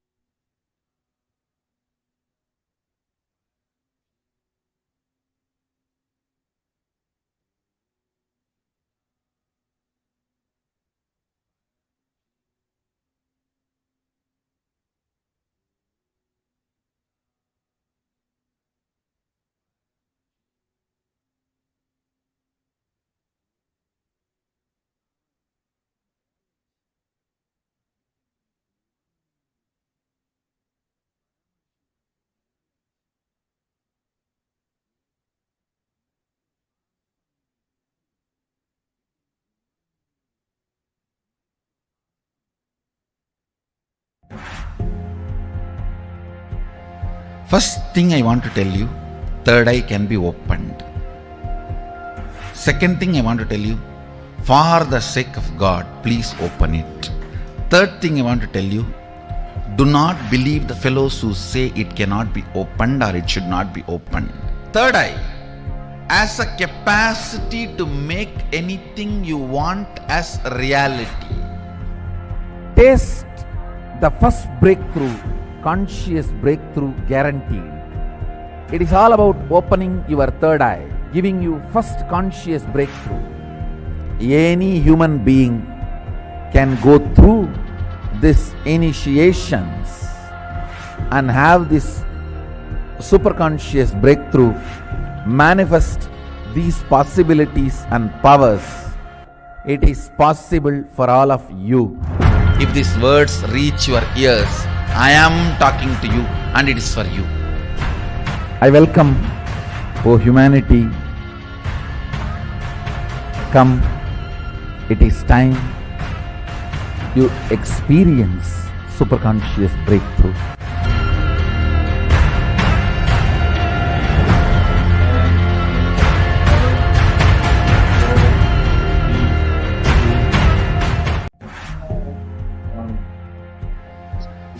First thing I want to tell you, third eye can be opened. Second thing I want to tell you, for the sake of God, please open it. Third thing I want to tell you, do not believe the fellows who say it cannot be opened or it should not be opened. Third eye has a capacity to make anything you want as reality. Taste the first breakthrough, conscious breakthrough guaranteed. It is all about opening your third eye, giving you first conscious breakthrough. Any human being can go through these initiations and have this superconscious breakthrough, manifest these possibilities and powers. It is possible for all of you. If these words reach your ears, I am talking to you and it is for you. I welcome, O humanity, come, it is time you experience superconscious breakthrough.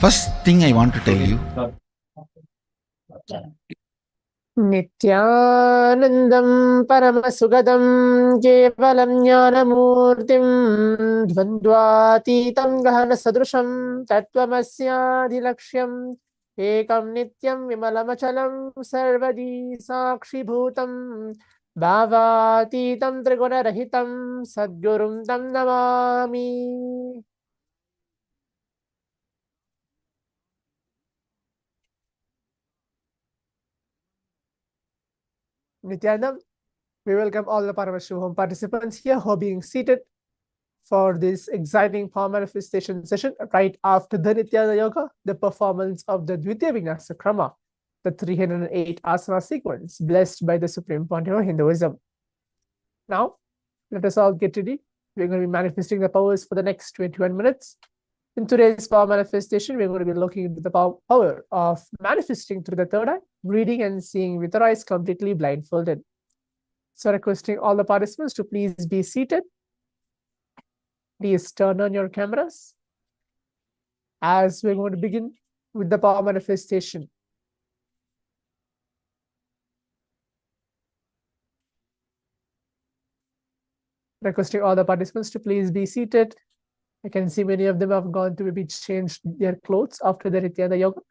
First thing I want to tell you, Nithyanandam Paramasugadam Kevalam Jnanamurtim Dvandvatitam Gahana Sadrusham Tattvamasyaadhilaksham Ekam Nityam Vimalamachalam Sarvadi Sakshi Bhutam Bhavatitam Trigunarahitam Sadgurum Tam Namami. Nithyanandam, we welcome all the Paramashivoham participants here who are being seated for this exciting power manifestation session right after the Nityananda Yoga, the performance of the Dvitiya Vinyasa Krama, the 308 asana sequence blessed by the Supreme Pontiff of Hinduism. Now, let us all get ready. We're going to be manifesting the powers for the next 21 minutes. In today's power manifestation, we're going to be looking into the power of manifesting through the third eye, reading and seeing with our eyes completely blindfolded. So requesting all the participants to please be seated. Please turn on your cameras as we're going to begin with the power manifestation. Requesting all the participants to please be seated. I can see many of them have gone to maybe change their clothes after the Nityananda Yoga.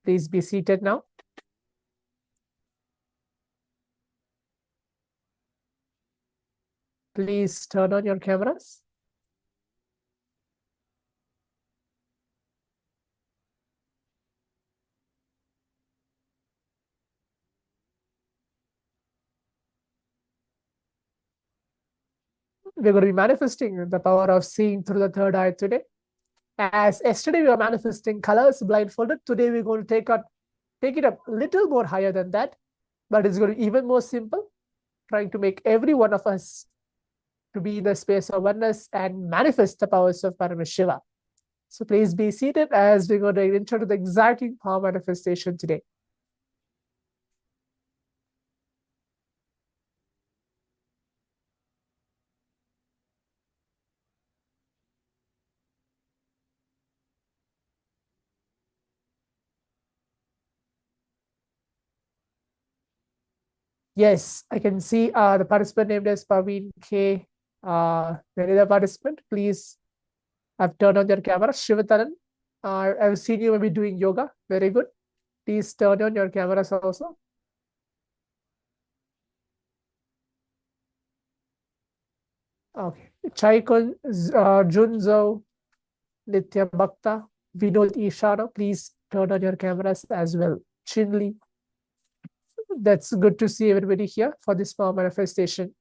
Please be seated now. Please turn on your cameras. We're going to be manifesting the power of seeing through the third eye today. As yesterday we were manifesting colors blindfolded, today we're going to take it up a little more higher than that, but it's going to be even more simple, trying to make every one of us to be in the space of oneness and manifest the powers of Paramashiva. So please be seated as we're going to enter to the exciting power manifestation today. Yes, I can see the participant named as Paveen K. Any other participant, please have turned on your camera. Shivataran, I've seen you maybe doing yoga. Very good. Please turn on your cameras also. Okay. Chaikun, Junzo, Nitya Bhakta, Vinod Ishana, please turn on your cameras as well. Chinli, that's good to see everybody here for this power manifestation.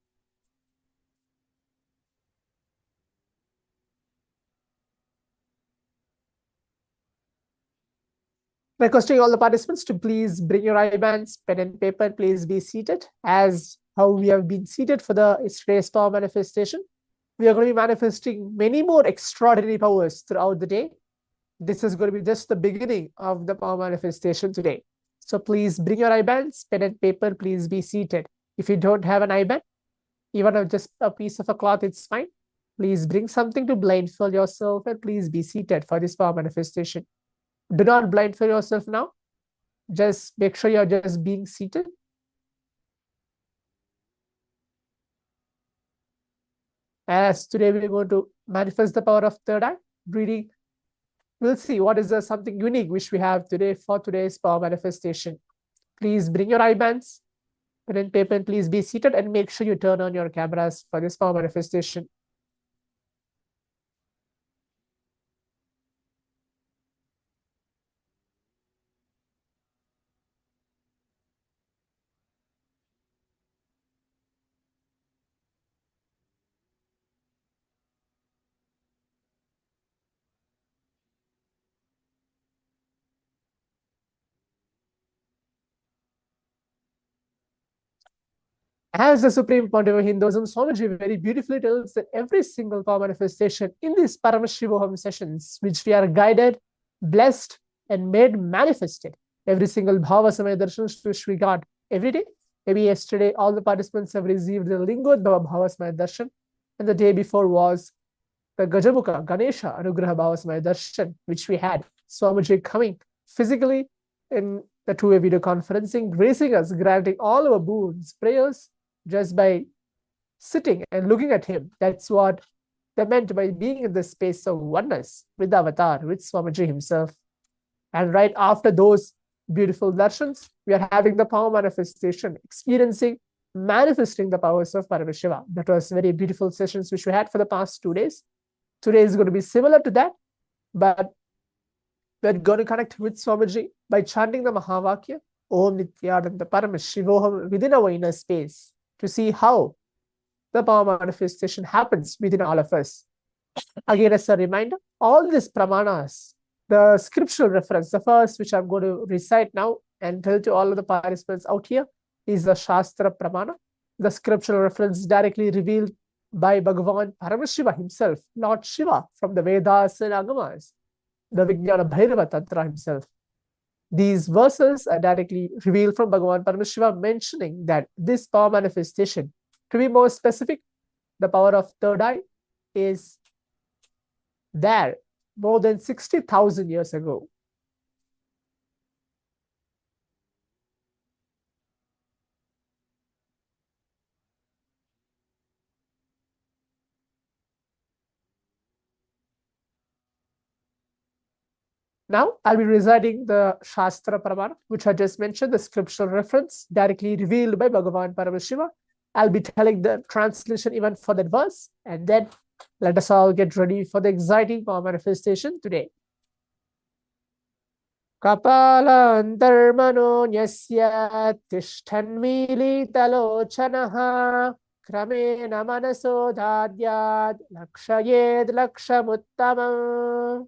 Requesting all the participants to please bring your IBANs, pen and paper, please be seated as how we have been seated for the yesterday's power manifestation. We are going to be manifesting many more extraordinary powers throughout the day. This is going to be just the beginning of the power manifestation today. So please bring your IBANs, pen and paper, please be seated. If you don't have an IBAN, even just a piece of a cloth, it's fine. Please bring something to blindfold yourself and please be seated for this power manifestation. Do not blindfold yourself now. Just make sure you're just being seated. As today we're going to manifest the power of third eye, breathing. We'll see what is something unique which we have today for today's power manifestation. Please bring your IBANs, pen and paper, and please be seated and make sure you turn on your cameras for this power manifestation. As the Supreme Pontiff of Hinduism, Swamiji very beautifully tells that every single power manifestation in these Paramashivoham sessions, which we are guided, blessed, and made manifested, every single Bhava Samaya Darshan which we got every day. Maybe yesterday, all the participants have received the Lingodhava Bhava Samaya Darshan, and the day before was the Gajamukha Ganesha Anugraha Bhava Samaya Darshan, which we had. Swamiji coming physically in the two-way video conferencing, gracing us, granting all our boons, prayers, just by sitting and looking at him. That's what they meant by being in the space of oneness with the avatar, with Swamiji himself. And right after those beautiful darshans, we are having the power manifestation, experiencing, manifesting the powers of Paramashiva. That was very beautiful sessions which we had for the past 2 days. Today is going to be similar to that, but we're going to connect with Swamiji by chanting the Mahavakya, Om Nithyananda Paramashivoham, within our inner space, to see how the power manifestation happens within all of us. Again, as a reminder, all these pramanas, the scriptural reference, the first which I'm going to recite now and tell to all of the participants out here, is the Shastra Pramana, the scriptural reference directly revealed by Bhagavan Paramashiva himself, Lord Shiva, from the Vedas and Agamas, the Vijnana Bhairava Tantra himself. These verses are directly revealed from Bhagavan Paramashiva, mentioning that this power manifestation, to be more specific, the power of third eye is there more than 60,000 years ago. Now, I'll be reciting the Shastra Pramana, which I just mentioned, the scriptural reference directly revealed by Bhagavan Paramashiva. I'll be telling the translation even for that verse, and then let us all get ready for the exciting power manifestation today. Kapala antarmano nyasya tishtanmilitalochanaha kramena manaso dhadyad lakshayed lakshamuttamam.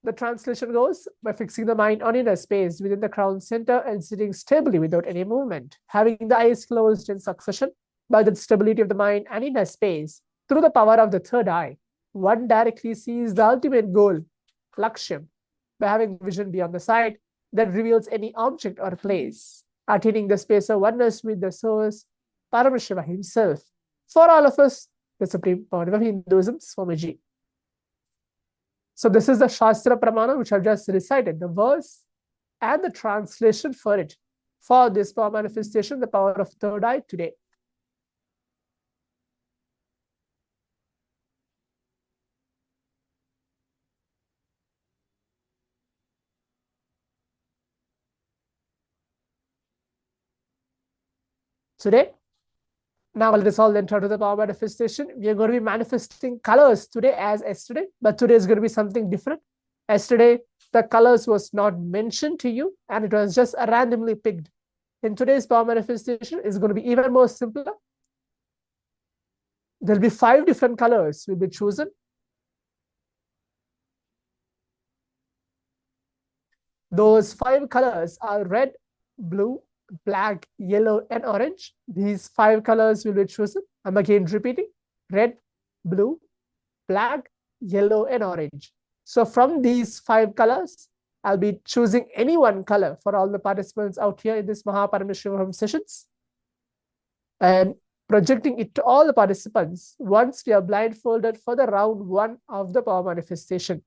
The translation goes, by fixing the mind on inner space within the crown center and sitting stably without any movement, having the eyes closed in succession, by the stability of the mind and inner space, through the power of the third eye, one directly sees the ultimate goal, Lakshyam, by having vision beyond the sight that reveals any object or place, attaining the space of oneness with the source, Paramashiva himself. For all of us, the Supreme Pontiff of Hinduism, Swamiji. So this is the Shastra Pramana which I've just recited, the verse and the translation for it. For this power manifestation, the power of third eye today. Today, now let us all enter to the power manifestation. We are going to be manifesting colors today as yesterday, but today is going to be something different. Yesterday, the colors was not mentioned to you and it was just randomly picked. In today's power manifestation, it's going to be even more simpler. There'll be 5 different colors will be chosen. Those 5 colors are red, blue, black, yellow, and orange. These 5 colors will be chosen. I'm again repeating: red, blue, black, yellow, and orange. So from these 5 colors, I'll be choosing any one color for all the participants out here in this Paramashivoham sessions and projecting it to all the participants once we are blindfolded for the round 1 of the power manifestation.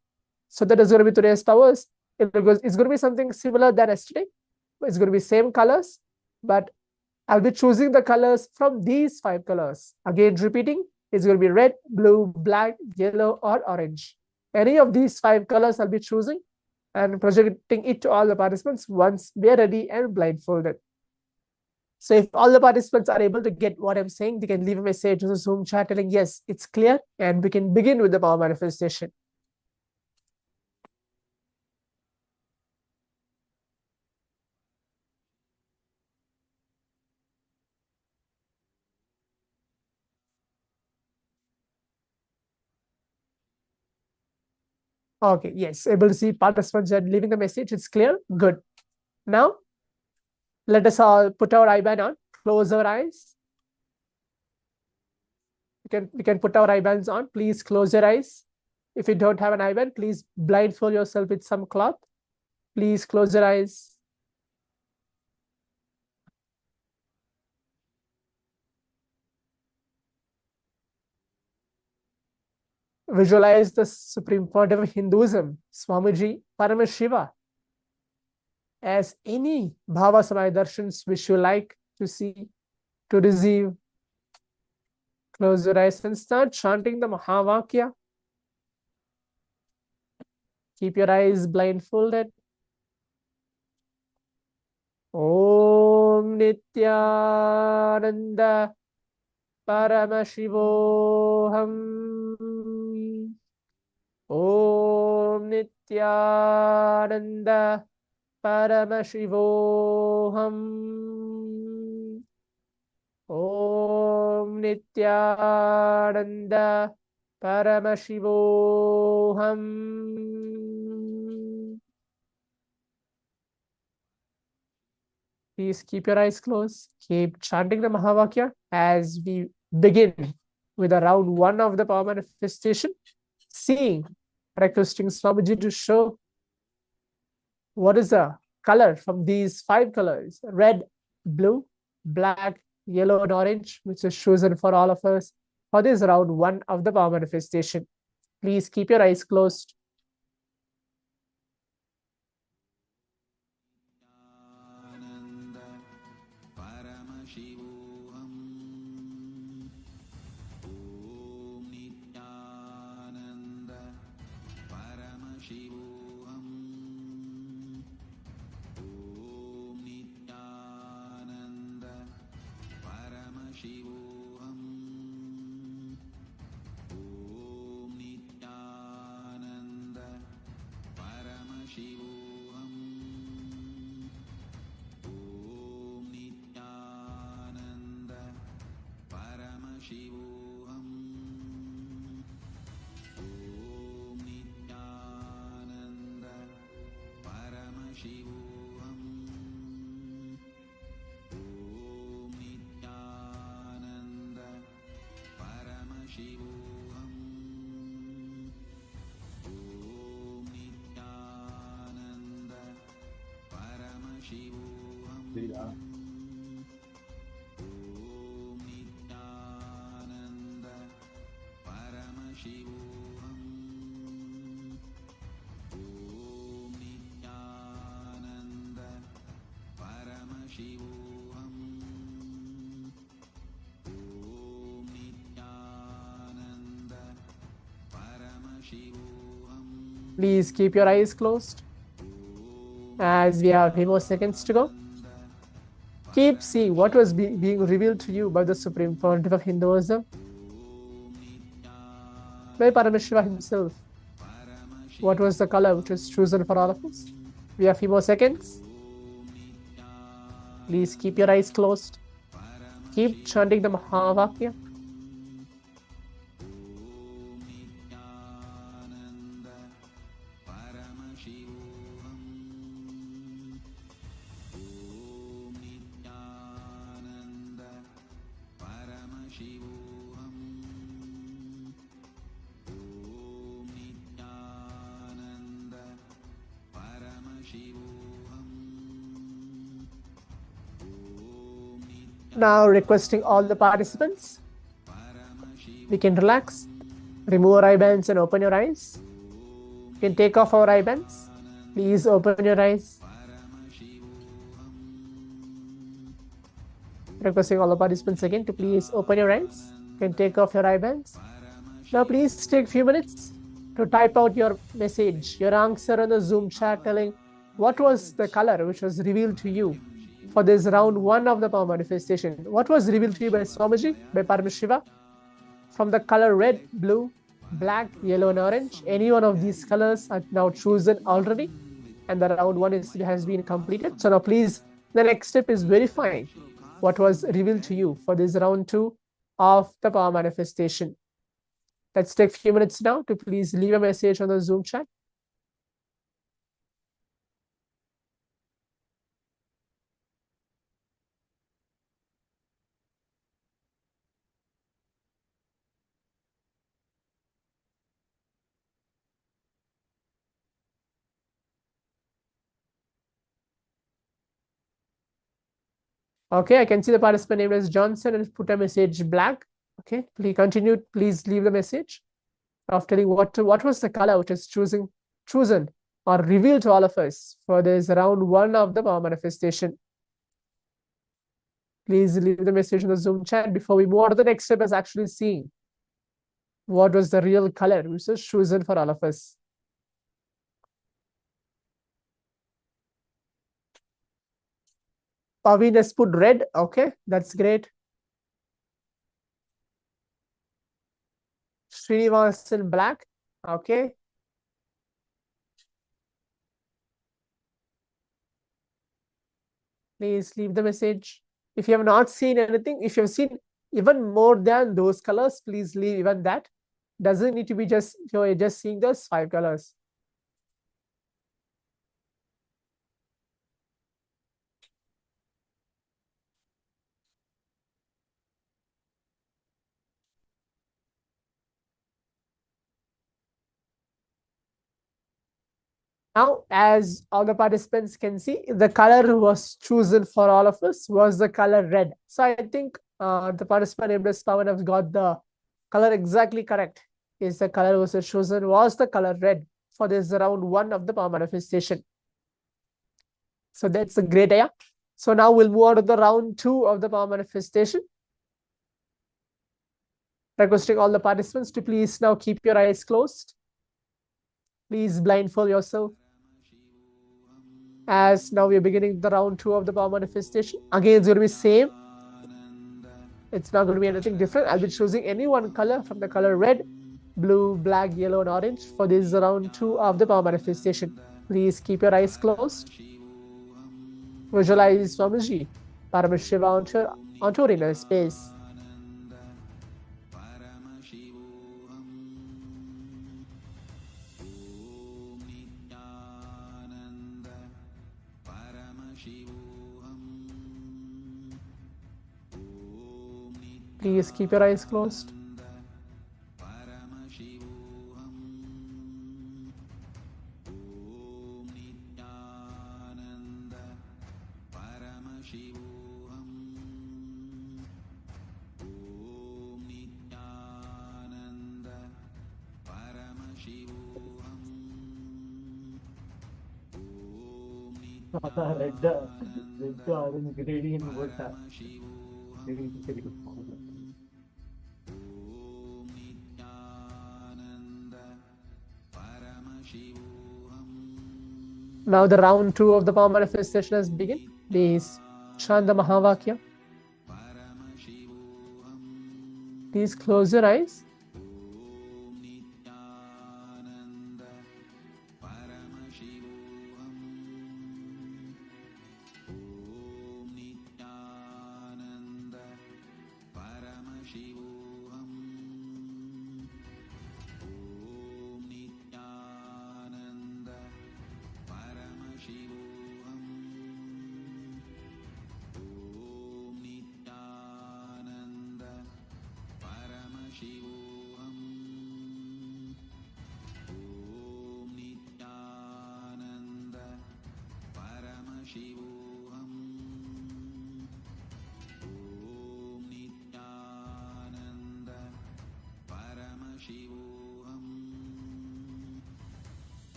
So that is going to be today's powers. It's going to be something similar than yesterday. It's going to be same colors, but I'll be choosing the colors from these 5 colors. Again, repeating, it's going to be red, blue, black, yellow, or orange. Any of these 5 colors I'll be choosing and projecting it to all the participants once we are ready and blindfolded. So if all the participants are able to get what I'm saying, they can leave a message on the Zoom chat telling, yes, it's clear, and we can begin with the power manifestation. Okay, yes, able to see participants are leaving the message. It's clear. Good. Now, let us all put our eye band on, close our eyes. We can put our eye bands on. Please close your eyes. If you don't have an eye band, please blindfold yourself with some cloth. Please close your eyes. Visualize the Supreme Pontiff of Hinduism, Swamiji Paramashiva, as any Bhava Samaya darshans which you like to see, to receive. Close your eyes and start chanting the Mahavakya. Keep your eyes blindfolded. Om Nithyananda Paramashivoham. Om Nithyananda Paramashivoham. Om Nithyananda Paramashivoham. Please keep your eyes closed. Keep chanting the Mahavakya as we begin with the round 1 of the power manifestation. Seeing, requesting Swamiji to show what is the color from these 5 colors: red, blue, black, yellow, and orange, which is chosen for all of us for this round 1 of the power manifestation. Please keep your eyes closed. Om Nithyananda Paramashivoham. Please keep your eyes closed as we have a few more seconds to go. Keep seeing what was being revealed to you by the Supreme Pontiff of Hinduism, by Paramashiva himself. What was the color which was chosen for all of us? We have a few more seconds. Please keep your eyes closed. Keep chanting the Mahavakya. Now requesting all the participants, we can relax, remove our eye bands and open your eyes. You can take off our eye bands. Please open your eyes. Requesting all the participants again to please open your eyes. You can take off your eye bands. Now please take a few minutes to type out your message, your answer on the Zoom chat telling what was the color which was revealed to you for this round 1 of the power manifestation. What was revealed to you by Swamiji, by Paramashiva? From the color red, blue, black, yellow and orange. Any one of these colors are now chosen already and the round 1 has been completed. So now please, the next step is verifying what was revealed to you for this round 2 of the power manifestation. Let's take a few minutes now to please leave a message on the Zoom chat. Okay, I can see the participant name is Johnson and put a message black. Okay, please continue. Please leave the message of telling what was the color which is chosen or revealed to all of us for this round 1 of the power manifestation. Please leave the message in the Zoom chat before we move on to the next step, is actually seeing what was the real color which was chosen for all of us. Paveen has put red. Okay, that's great. Srinivasan black. Okay. Please leave the message. If you have not seen anything, if you have seen even more than those colors, please leave even that. Doesn't need to be just, you're just seeing those 5 colors. Now, as all the participants can see, the color was chosen for all of us was the color red. So I think the participant named as Pawan has got the color exactly correct. Is the color was chosen was the color red for this round 1 of the power manifestation. So that's a great idea. So now we'll move on to the round 2 of the power manifestation. Requesting all the participants to please now keep your eyes closed. Please blindfold yourself. As now we're beginning the round 2 of the power manifestation. Again, it's going to be same. It's not going to be anything different. I'll be choosing any one color from the color red, blue, black, yellow, and orange for this round 2 of the power manifestation. Please keep your eyes closed. Visualize Swamiji, Paramashiva onto inner space. Please keep your eyes closed. Now the round 2 of the power manifestation has begun. Please chant the Mahavakya. Please close your eyes.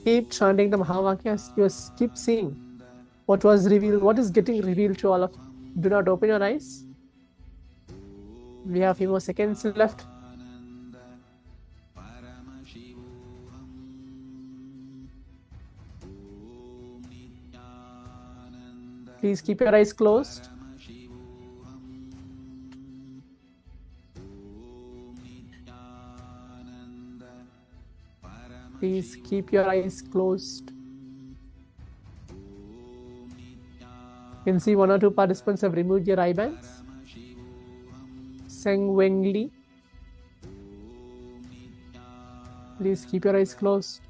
Keep chanting the Mahavakyas. You keep seeing what was revealed, what is getting revealed to all of you. Do not open your eyes. We have a few more seconds left. Please keep your eyes closed. Please keep your eyes closed. You can see 1 or 2 participants have removed your eye bands. Seng Weng Li. Please keep your eyes closed.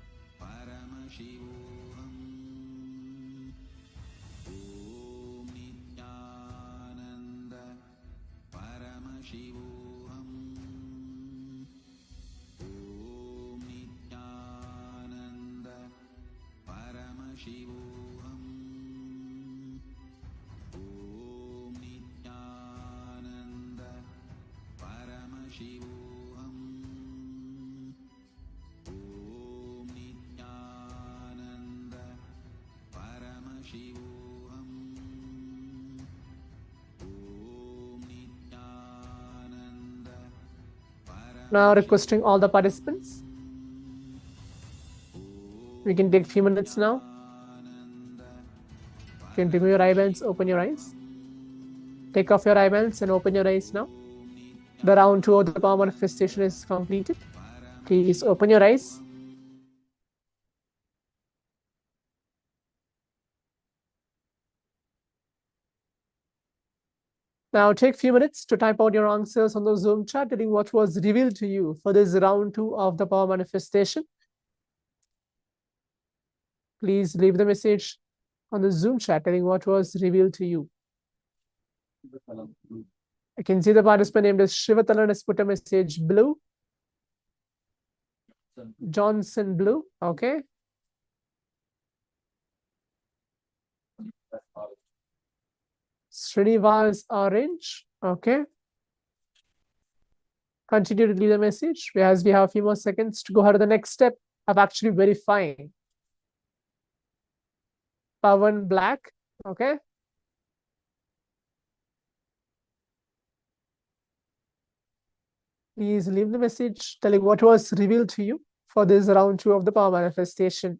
Now requesting all the participants. We can take a few minutes now. You can remove your eye bands, open your eyes. Take off your eye bands and open your eyes now. The round 2 of the power manifestation is completed. Please open your eyes. Now take a few minutes to type out your answers on the Zoom chat, telling what was revealed to you for this round 2 of the power manifestation. Please leave the message on the Zoom chat, telling what was revealed to you. I can see the participant named as Shivatalan has put a message blue. Johnson blue, okay. Srinivas orange, okay. Continue to leave the message as we have a few more seconds to go ahead to the next step of actually verifying. Pavan black, okay. Please leave the message telling what was revealed to you for this round 2 of the power manifestation.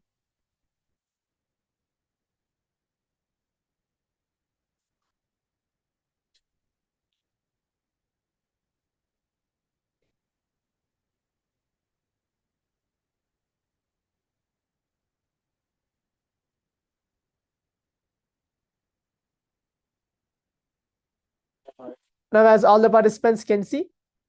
Now, as all the participants can see,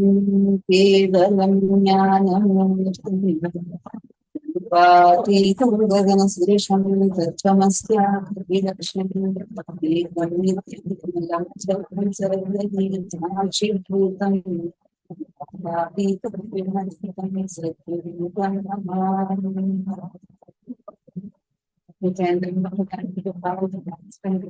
केवलं ज्ञानमूर्तिं गगनसदृशं तत्त्वमस्यादिलक्ष्मीं सर्वभूतं we can continue to follow the spend the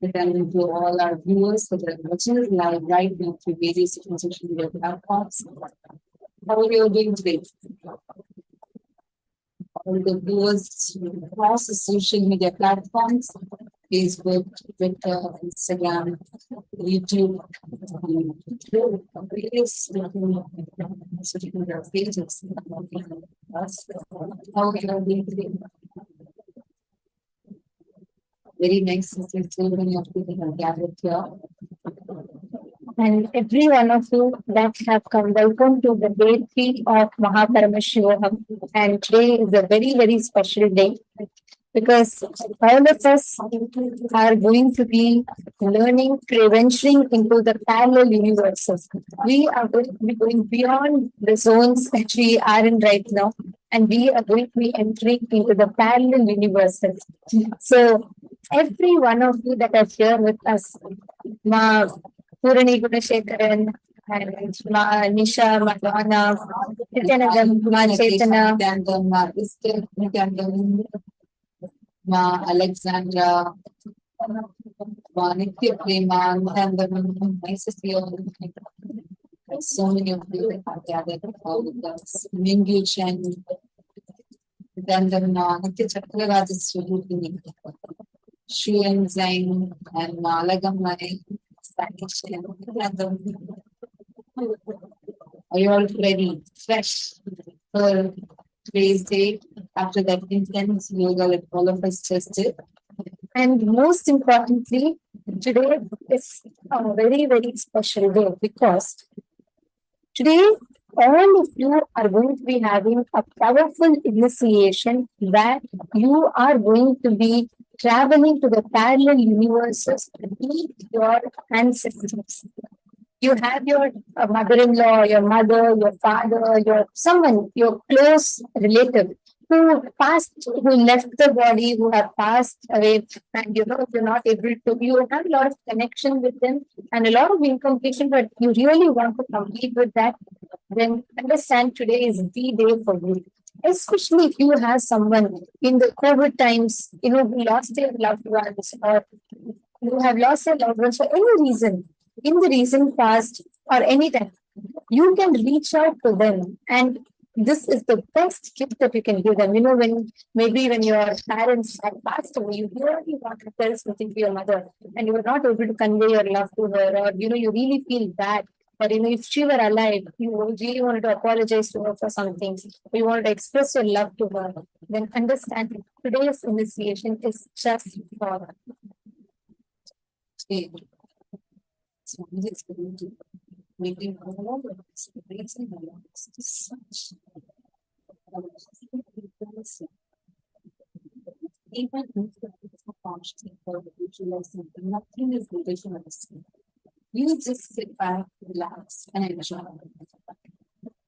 we can to all our viewers so that watching us live right now through various social media platforms. How are you doing today? All the viewers across the social media platforms, Facebook, Twitter, Instagram, YouTube, various social media pages. How are you doing today? Very nice to see so many of you have gathered here. And every one of you that have come, welcome to the day 3 of Paramashivoham. And today is a very, very special day because all of us are going to be learning, venturing into the parallel universes. We are going to be going beyond the zones that we are in right now, and we are going to be entering into the parallel universes. So, every one of you that are here with us, Ma Purani Gunashekaran, and Nisha, Madonna, Nithyananda, Chaitanya, Ma Alexandra, Ma Nitya Prema, nice to see you all. So many of you that are gathered with us. Mingyu Chen, Dandana, Nitya Chakravarti Swadrupini, Shuan Zhang, and Malagam Mane, Spanish, are you all ready, fresh for today's day after that intense yoga that all of us just did? And most importantly, today is a very, very special day because today all of you are going to be having a powerful initiation that you are going to be traveling to the parallel universes to meet your ancestors. You have your mother-in-law, your mother, your father, your someone, your close relative who passed, who left the body, who have passed away, and you're not able to, you have a lot of connection with them and a lot of incompletion, but you really want to complete with that, then understand today is the day for you. Especially if you have someone in the COVID times, who lost their loved ones, or you have lost their loved ones for any reason, in the recent past or any time, you can reach out to them, and this is the best gift that you can give them. When your parents had passed away, you really want to tell something to your mother, and you were not able to convey your love to her, or you really feel bad. But if she were alive, you really wanted to apologize to her for some things, or you wanted to express your love to her, then understand today's initiation is just for her. So it's going to making all of this raising awareness to such even if the conscious for the visualize something, nothing is relation of the skin. You just sit back, relax, and enjoy.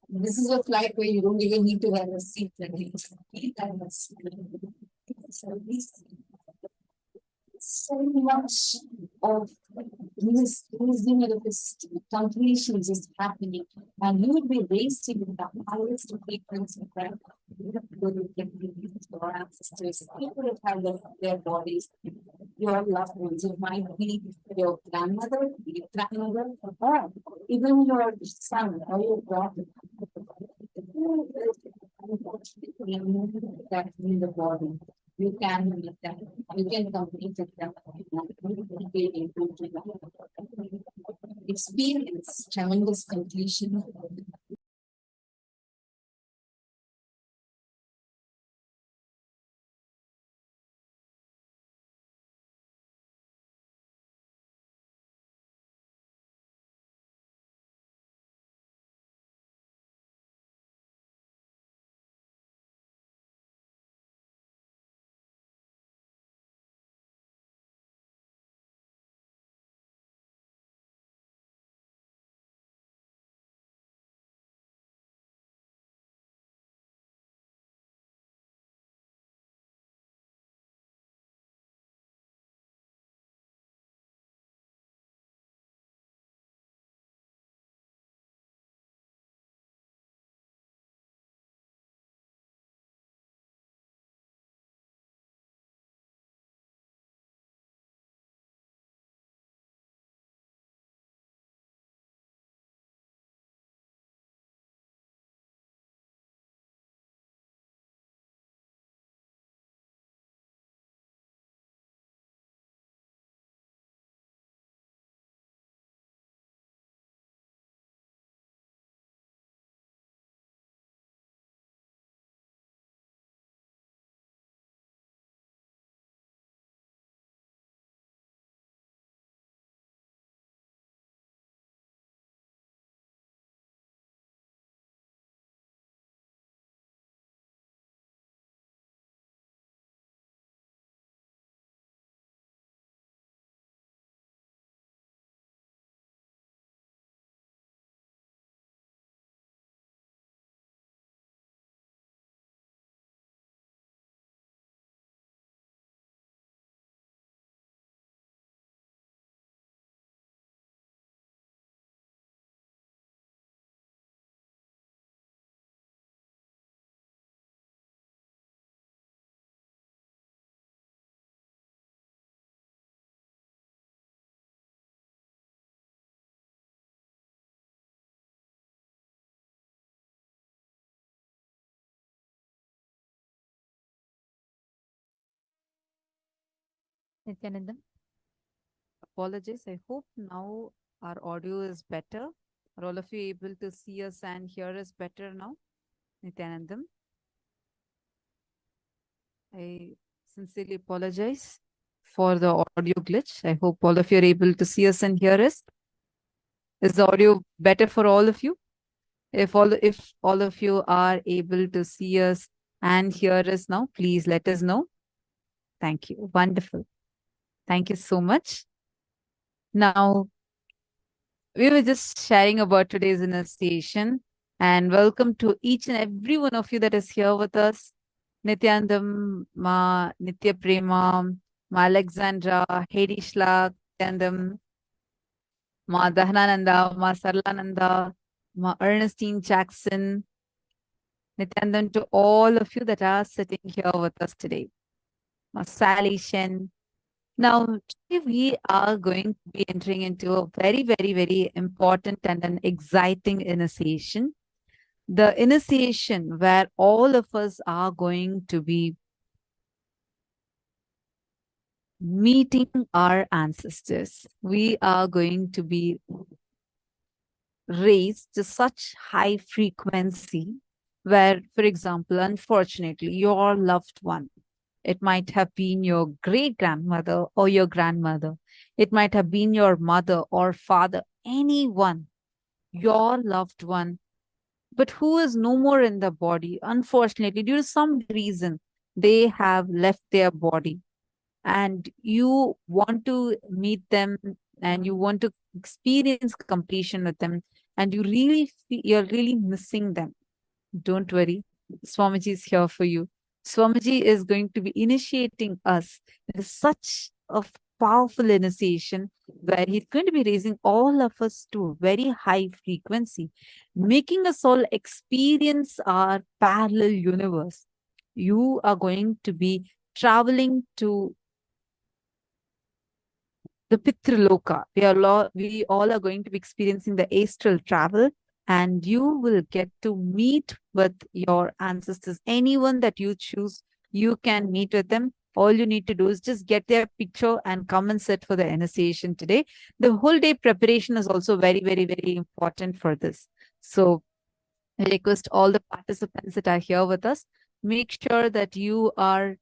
This is a flight where you don't even need to have a seat and you just eat and so much of this losing of this completion is just happening, and you would be raised in the highest frequency, right? Your ancestors, people that have their bodies, your loved ones. It might be your grandmother, your grandmother, or even your son or your daughter. That in the body. You can meet them, you can complete it, experience tremendous completion. Nithyananda. Apologies. I hope now our audio is better. Are all of you able to see us and hear us better now? Nithyanandam. I sincerely apologize for the audio glitch. I hope all of you are able to see us and hear us. Is the audio better for all of you? If all of you are able to see us and hear us now, please let us know. Thank you. Wonderful. Thank you so much. Now, we were just sharing about today's initiation, and welcome to each and every one of you that is here with us. Nityanandam, Ma Nitya Prema, Ma Alexandra, Hedi Shlak, Nityanandam, Ma Dahanananda, Ma Sarlananda, Ma Ernestine Jackson, Nityanandam, to all of you that are sitting here with us today. Ma Sally Shen. Now, today we are going to be entering into a very, very, very important and an exciting initiation. The initiation where all of us are going to be meeting our ancestors. We are going to be raised to such high frequency where, for example, unfortunately, your loved one, it might have been your great-grandmother or your grandmother. It might have been your mother or father, anyone, your loved one, but who is no more in the body. Unfortunately, due to some reason, they have left their body. And you want to meet them and you want to experience completion with them. And you really feel you're really missing them. Don't worry. Swamiji is here for you. Swamiji is going to be initiating us in such a powerful initiation where he's going to be raising all of us to a very high frequency, making us all experience our parallel universe. You are going to be traveling to the Pitraloka. We all are going to be experiencing the astral travel, and you will get to meet with your ancestors. Anyone that you choose, you can meet with them. All you need to do is just get their picture and come and sit for the initiation today. The whole day preparation is also very, very, very important for this. So I request all the participants that are here with us, make sure that you are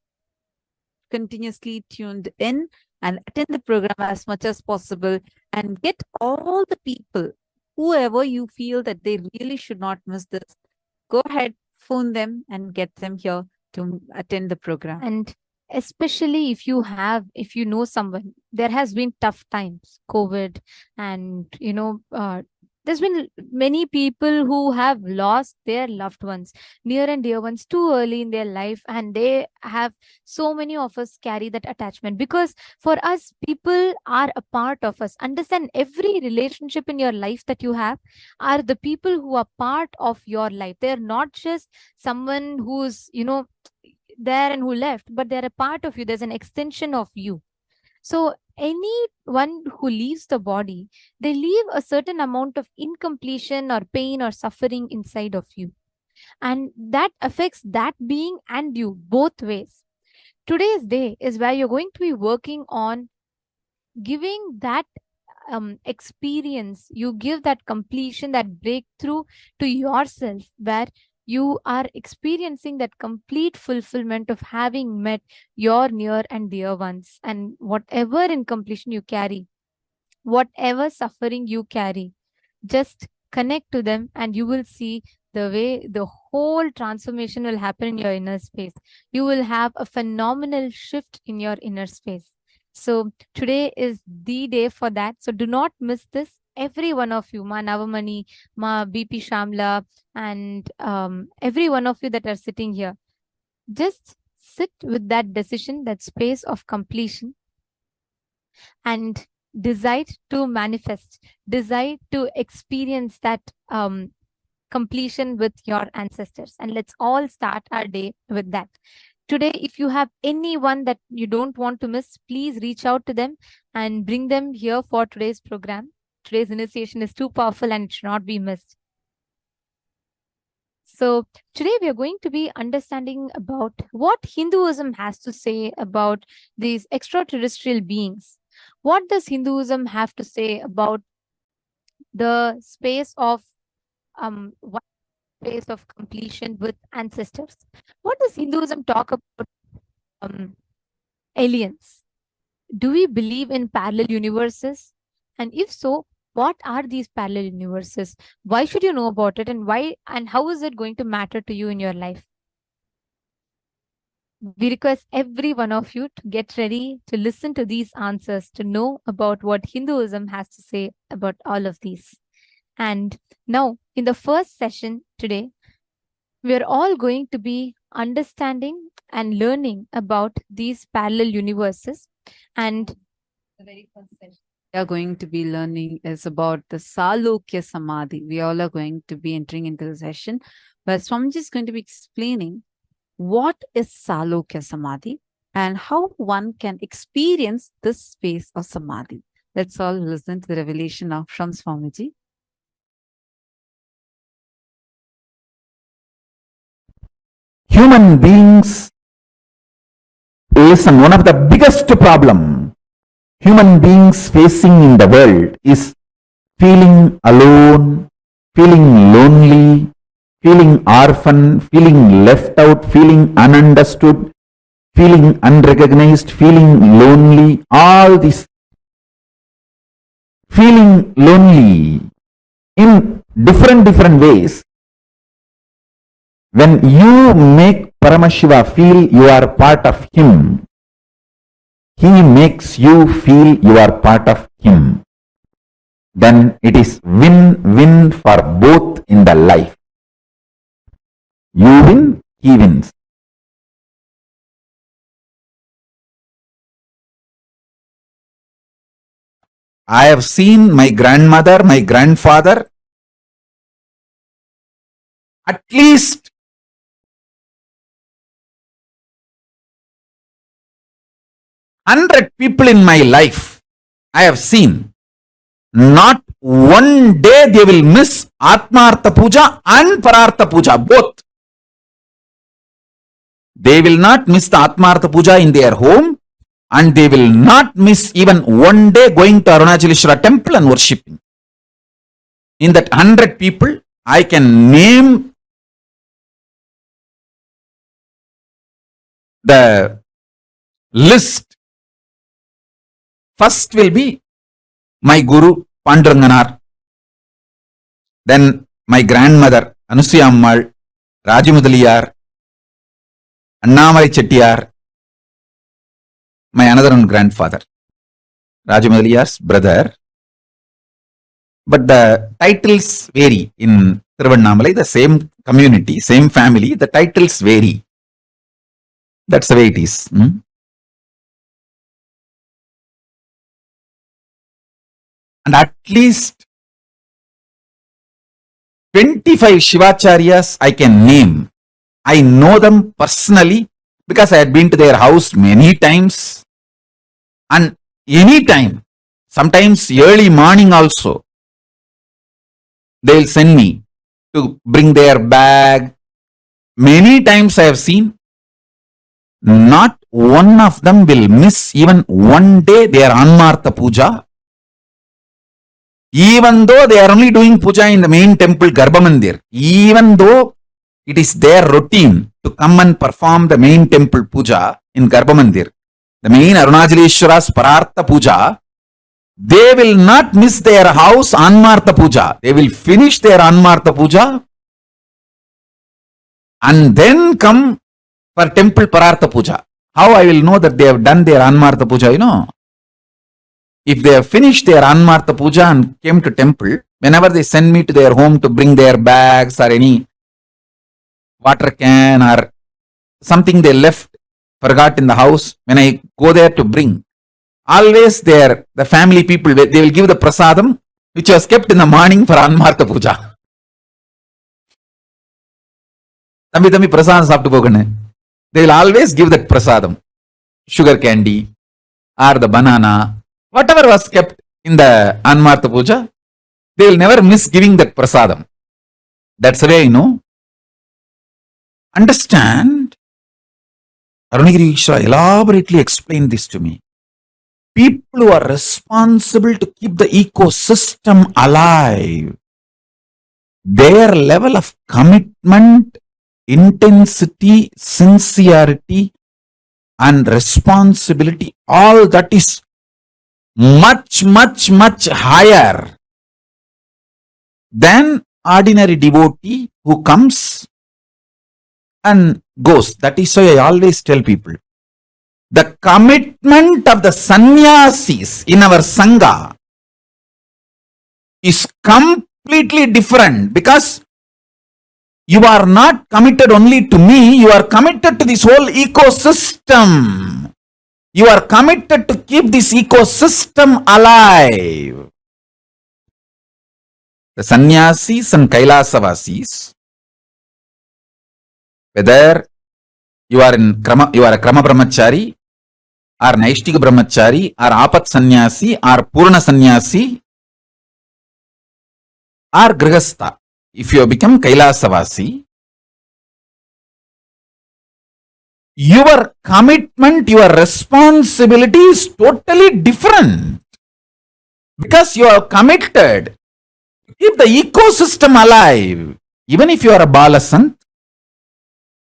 continuously tuned in and attend the program as much as possible and get all the people, whoever you feel that they really should not miss this, go ahead, phone them and get them here to attend the program. And especially if you know someone, there has been tough times, COVID, and there's been many people who have lost their loved ones, near and dear ones, too early in their life, and they have, so many of us carry that attachment, because for us, people are a part of us. Understand, every relationship in your life that you have are the people who are part of your life. They're not just someone who's there and who left, but they're a part of you. There's an extension of you. So anyone who leaves the body, they leave a certain amount of incompletion or pain or suffering inside of you, and that affects that being and you both ways. Today's day is where you're going to be working on giving that experience. You give that completion, that breakthrough to yourself, where you are experiencing that complete fulfillment of having met your near and dear ones. And whatever incompletion you carry, whatever suffering you carry, just connect to them and you will see the way the whole transformation will happen in your inner space. You will have a phenomenal shift in your inner space. So today is the day for that. So do not miss this. Every one of you, Ma Navamani, Ma BP Shamla, and every one of you that are sitting here, just sit with that decision, that space of completion, and decide to manifest, decide to experience that completion with your ancestors. And let's all start our day with that. Today, if you have anyone that you don't want to miss, please reach out to them and bring them here for today's program. Today's initiation is too powerful and it should not be missed. So today we are going to be understanding about what Hinduism has to say about these extraterrestrial beings. What does Hinduism have to say about the space of one space of completion with ancestors? What does Hinduism talk about aliens? Do we believe in parallel universes? And if so, what are these parallel universes? Why should you know about it, and why and how is it going to matter to you in your life? We request every one of you to get ready to listen to these answers, to know about what Hinduism has to say about all of these. And now, in the first session today, we are all going to be understanding and learning about these parallel universes. And the very first session we are going to be learning is about the Salokya Samadhi. We all are going to be entering into the session where Swamiji is going to be explaining what is Salokya Samadhi and how one can experience this space of Samadhi. Let's all listen to the revelation of from Swamiji. Human beings listen, one of the biggest problem human beings facing in the world is feeling alone, feeling lonely, feeling orphan, feeling left out, feeling ununderstood, feeling unrecognized, feeling lonely, all this feeling lonely in different ways. When you make Paramashiva feel you are part of him, he makes you feel you are part of him. Then it is win-win for both in the life. You win, he wins. I have seen my grandmother, my grandfather, at least 100 people in my life I have seen. Not one day they will miss Atmartha Puja and Parartha Puja, both. They will not miss the Atmartha Puja in their home, and they will not miss even one day going to Arunachaleshwara temple and worshipping. In that 100 people, I can name the list. First will be my Guru Panduranganar, then my grandmother Anusuya Ammal, Rajamudaliyar, Annamalai Chettiar, my another grandfather, Rajamudaliyar's brother. But the titles vary in Tiruvannamalai, the same community, same family, the titles vary. That's the way it is. And at least 25 Shivacharyas I can name. I know them personally because I had been to their house many times. And any time, sometimes early morning also, they'll send me to bring their bag. Many times I have seen, not one of them will miss even one day their Anmartha Puja. Even though they are only doing puja in the main temple Garbhamandir, even though it is their routine to come and perform the main temple puja in Garbhamandir, the main Arunachaleshwara's Parartha Puja, they will not miss their house Anmartha Puja. They will finish their Anmartha Puja and then come for temple Parartha Puja. How I will know that they have done their Anmartha Puja, you know? If they have finished their Anmartha Puja and came to temple, whenever they send me to their home to bring their bags or any water can or something they left, forgot in the house, when I go there to bring, always the family people, they will give the prasadam which was kept in the morning for Anmartha Puja. They will always give that prasadam, sugar candy or the banana. Whatever was kept in the Anmartha Puja, they will never miss giving that prasadam. That's the way I know Understand? Arunagiri Ishra elaborately explained this to me. People who are responsible to keep the ecosystem alive, their level of commitment, intensity, sincerity, and responsibility, all that is much, much, much higher than ordinary devotee who comes and goes. That is why I always tell people, the commitment of the sannyasis in our Sangha is completely different, because you are not committed only to me, you are committed to this whole ecosystem. You are committed to keep this ecosystem alive. The sannyasis and Kailasa, whether you are a Krama Brahmachari, or Naishtika Brahmachari, or Apat Sannyasi, or Purna Sannyasi, or Grihastha, if you have become Kailasavasi, your commitment, your responsibility is totally different, because you are committed to keep the ecosystem alive. Even if you are a Balasant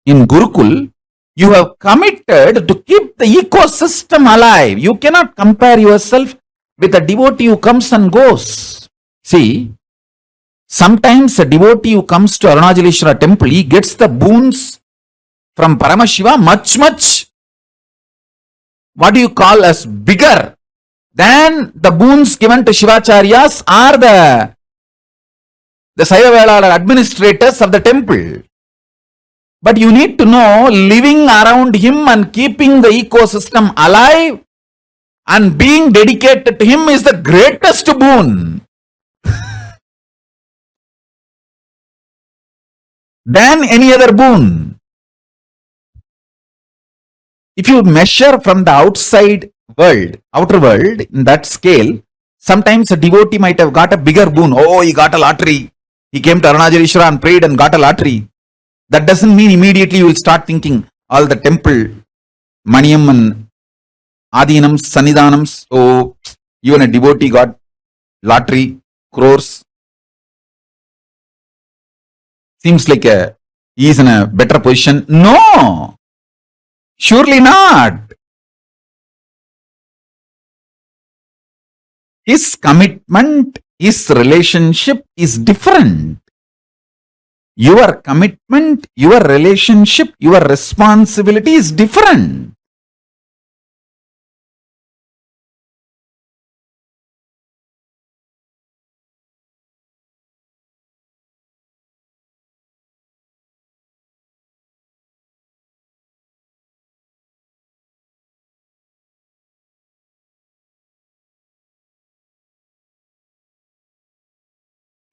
in Gurukul, you have committed to keep the ecosystem alive. You cannot compare yourself with a devotee who comes and goes. See, sometimes a devotee who comes to Arunachaleshwara temple, he gets the boons from Paramashiva much, what do you call as bigger than the boons given to Shivacharyas or the Saivavela administrators of the temple. But you need to know, living around him and keeping the ecosystem alive and being dedicated to him is the greatest boon than any other boon. If you measure from the outside world, outer world, in that scale, sometimes a devotee might have got a bigger boon. Oh, he got a lottery. He came to Arunachaleshwara and prayed and got a lottery. That doesn't mean immediately you will start thinking all the temple, Maniyam and Adinams, Sannidhanams, oh, even a devotee got lottery, crores. Seems like he is in a better position. No! Surely not. His commitment, his relationship is different. Your commitment, your relationship, your responsibility is different.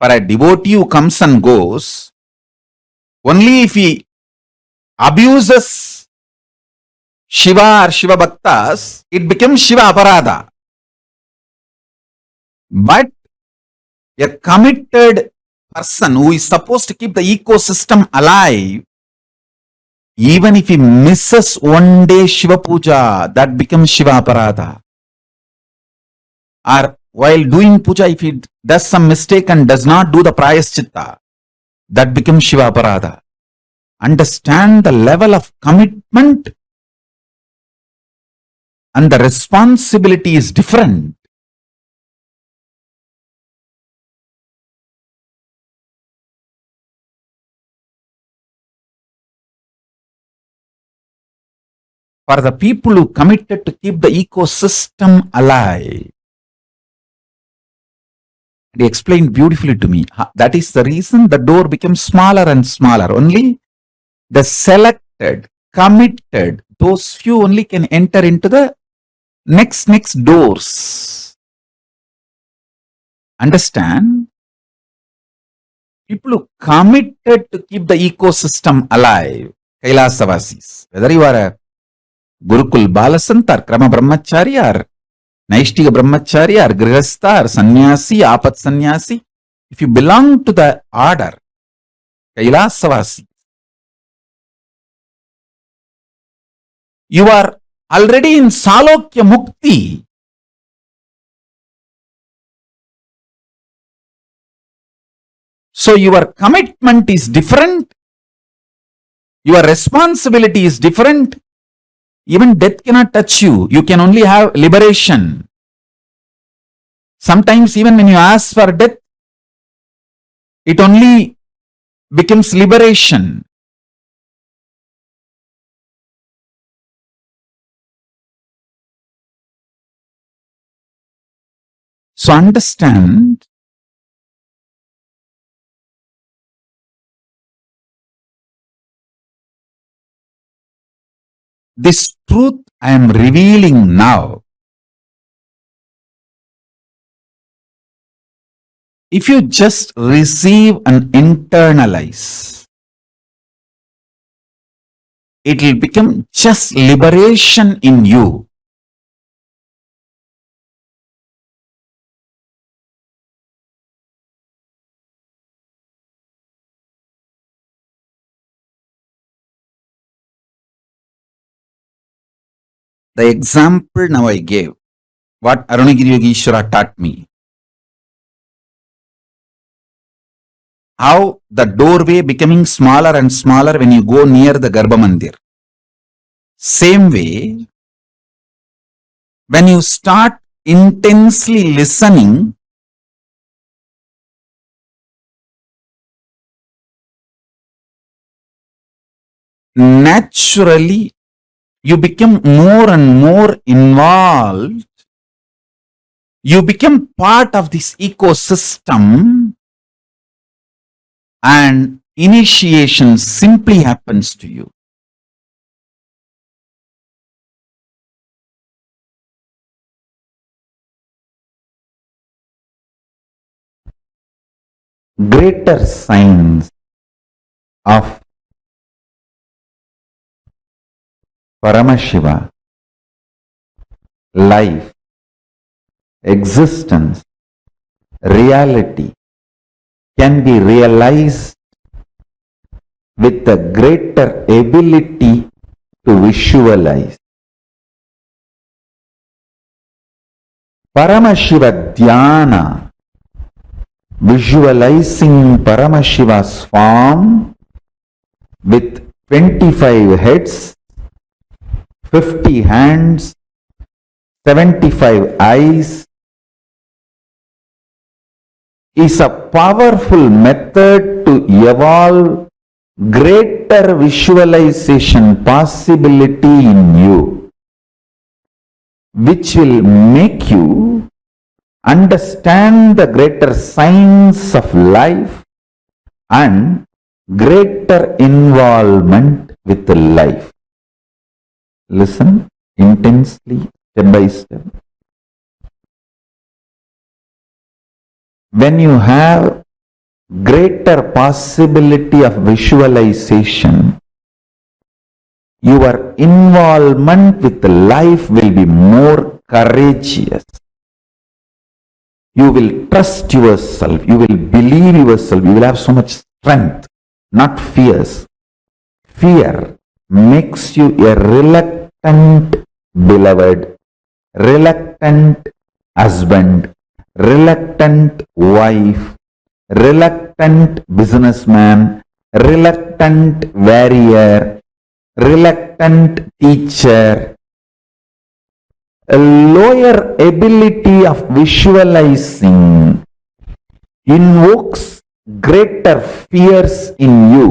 For a devotee who comes and goes, only if he abuses Shiva or Shiva Bhaktas, it becomes Shiva Aparadha. But a committed person who is supposed to keep the ecosystem alive, even if he misses one day Shiva Puja, that becomes Shiva Aparadha. Or while doing puja, if he does some mistake and does not do the prayaschitta, that becomes Shiva Aparadha. Understand the level of commitment and the responsibility is different. For the people who committed to keep the ecosystem alive, he explained beautifully to me. That is the reason the door becomes smaller and smaller. Only the selected, committed, those few only can enter into the next doors. Understand? People who committed to keep the ecosystem alive, Kailasavasis, whether you are a Gurukul Balasant or Krama Brahmachari or Naishtika Brahmachari or Grihastha or Sannyasi, Apat Sannyasi, if you belong to the order, Kailasavasi, You are already in Salokya Mukti. So your commitment is different. Your responsibility is different. Even death cannot touch you. You can only have liberation. Sometimes even when you ask for death, it only becomes liberation. So understand, this truth I am revealing now. If you just receive and internalize, it will become just liberation in you. The example now I gave, what Arunagiri Yogeshwara taught me, how the doorway becoming smaller and smaller when you go near the Garbha Mandir. Same way, when you start intensely listening, naturally you become more and more involved. You become part of this ecosystem, and initiation simply happens to you. Greater signs of Paramashiva, life, existence, reality can be realized with a greater ability to visualize. Paramashiva Dhyana, visualizing Paramashiva's form with 25 heads, 50 hands, 75 eyes, is a powerful method to evolve greater visualization possibility in you, which will make you understand the greater science of life and greater involvement with life. Listen intensely, step by step. When you have greater possibility of visualization, your involvement with life will be more courageous. You will trust yourself, you will believe yourself, you will have so much strength, not fears. Fear makes you a reluctant beloved, reluctant husband, reluctant wife, reluctant businessman, reluctant warrior, reluctant teacher. A lower ability of visualizing invokes greater fears in you.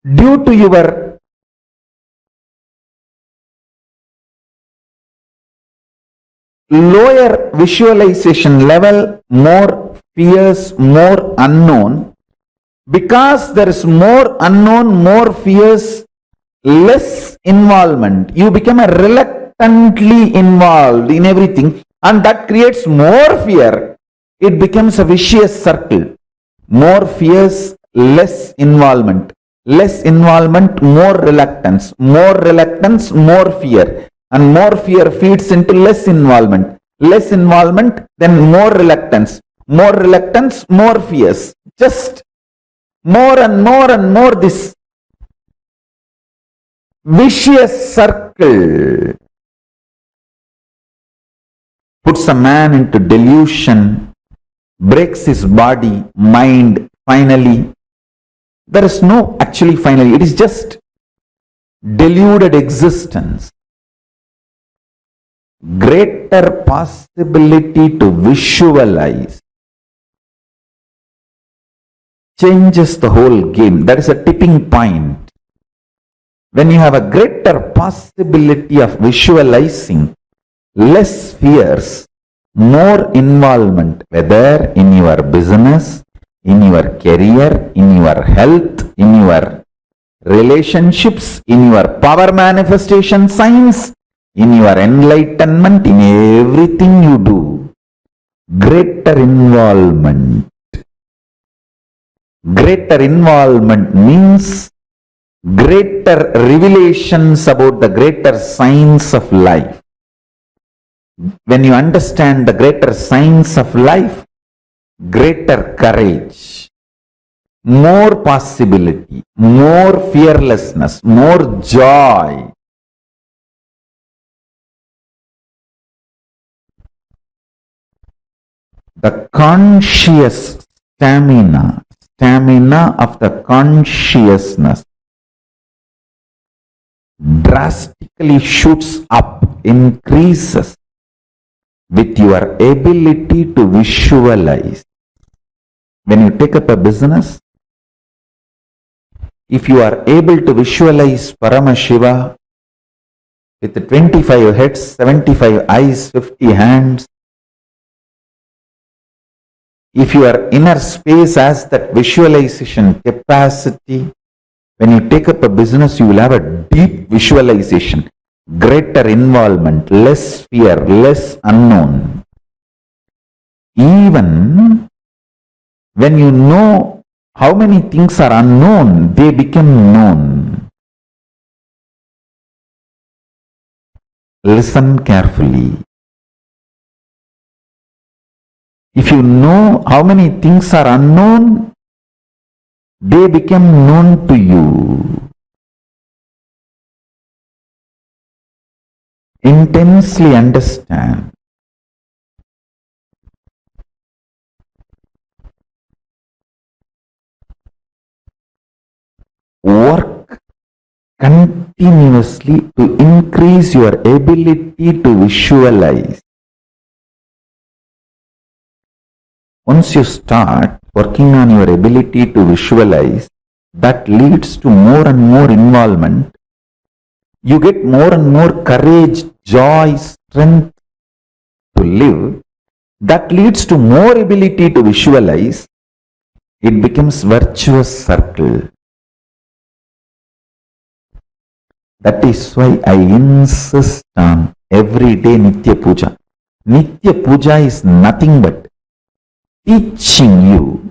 Due to your lower visualization level, more fears, more unknown. Because there is more unknown, more fears, less involvement. You become a reluctantly involved in everything, and that creates more fear. It becomes a vicious circle. More fears, less involvement. Less involvement, more reluctance. More reluctance, more fear. And more fear feeds into less involvement. Less involvement, then more reluctance. More reluctance, more fears. Just more and more and more this vicious circle puts a man into delusion, breaks his body, mind, finally. There is no actually finally, it is just deluded existence. Greater possibility to visualize changes the whole game. That is a tipping point. When you have a greater possibility of visualizing, less fears, more involvement, whether in your business, in your career, in your health, in your relationships, in your power manifestation science, in your enlightenment, in everything you do. Greater involvement. Greater involvement means greater revelations about the greater science of life. When you understand the greater science of life, greater courage, more possibility, more fearlessness, more joy. The conscious stamina of the consciousness drastically shoots up, increases with your ability to visualize. When you take up a business, if you are able to visualize Paramashiva with 25 heads, 75 eyes, 50 hands, if your inner space has that visualization capacity, when you take up a business, you will have a deep visualization, greater involvement, less fear, less unknown. Even when you know how many things are unknown, they become known. Listen carefully. If you know how many things are unknown, they become known to you. Intensely understand. Work continuously to increase your ability to visualize. Once you start working on your ability to visualize, that leads to more and more involvement. You get more and more courage, joy, strength to live. That leads to more ability to visualize. It becomes virtuous circle. That is why I insist on everyday Nitya Puja. Nitya Puja is nothing but teaching you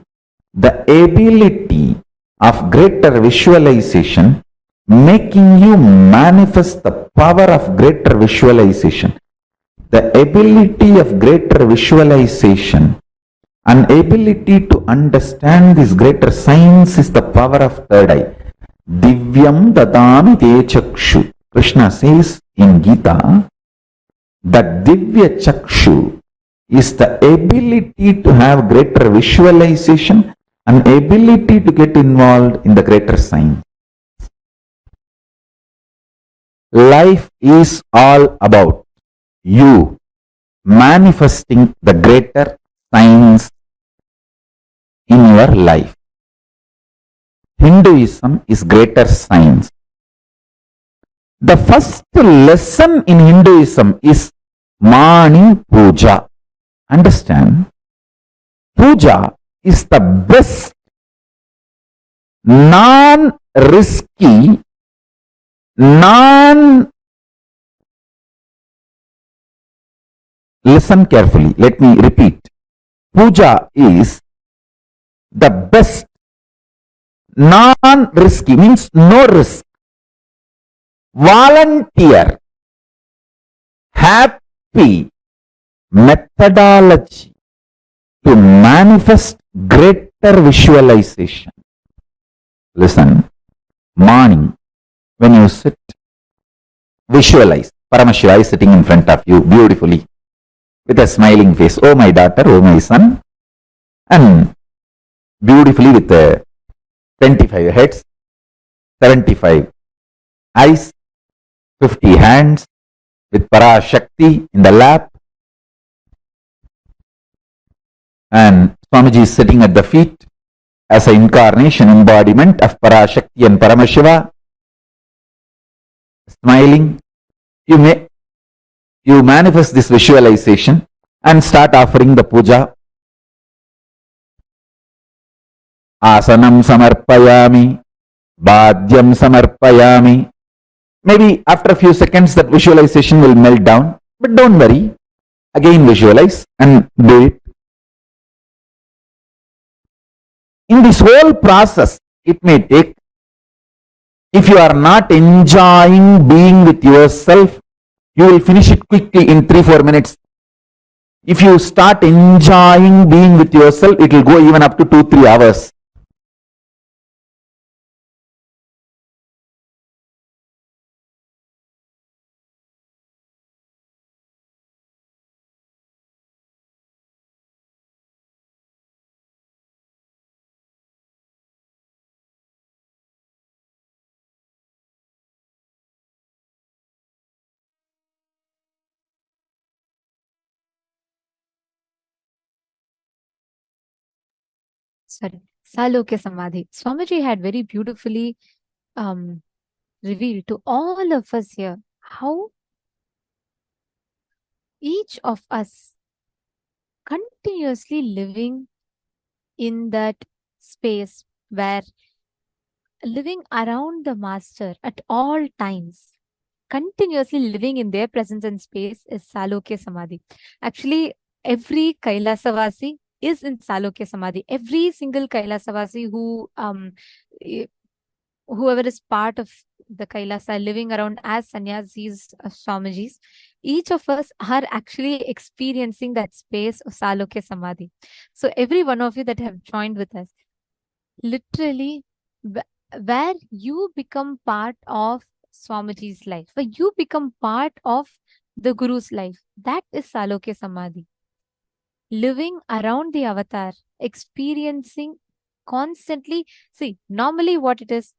the ability of greater visualization, making you manifest the power of greater visualization. The ability of greater visualization and ability to understand this greater science is the power of third eye. Divyam dadami te chakshu. Krishna says in Gita that Divya Chakshu is the ability to have greater visualization and ability to get involved in the greater science. Life is all about you manifesting the greater science in your life. Hinduism is greater science. The first lesson in Hinduism is morning puja. Understand? Puja is the best non-risky, listen carefully, let me repeat. Puja is the best non-risky, means no risk, volunteer, happy methodology to manifest greater visualization. Listen, morning, when you sit Visualize Paramashiva is sitting in front of you beautifully with a smiling face. Oh my daughter, oh my son. And beautifully with 25 heads, 75 eyes, 50 hands, with Parashakti in the lap. And Swamiji is sitting at the feet as an incarnation embodiment of Parashakti and Paramashiva, smiling. You manifest this visualization and start offering the puja. Asanam samarpayami, bhadyam samarpayami. Maybe after a few seconds that visualization will melt down, but don't worry. Again visualize and do it. In this whole process, it may take, if you are not enjoying being with yourself, you will finish it quickly in 3-4 minutes. If you start enjoying being with yourself, it will go even up to 2-3 hours. Sorry, Salokya Samadhi. Swamiji had very beautifully revealed to all of us here how each of us continuously living in that space where living around the master at all times, continuously living in their presence and space is Salokya Samadhi. Actually, every Kailasavasi is in Salokya Samadhi. Every single Kailasavasi who whoever is part of the Kailasa living around as sannyasis, Swamijis, each of us are actually experiencing that space of Salokya Samadhi. So every one of you that have joined with us, literally where you become part of Swamiji's life, where you become part of the Guru's life, that is Salokya Samadhi. Living around the avatar, experiencing constantly. See, normally what it is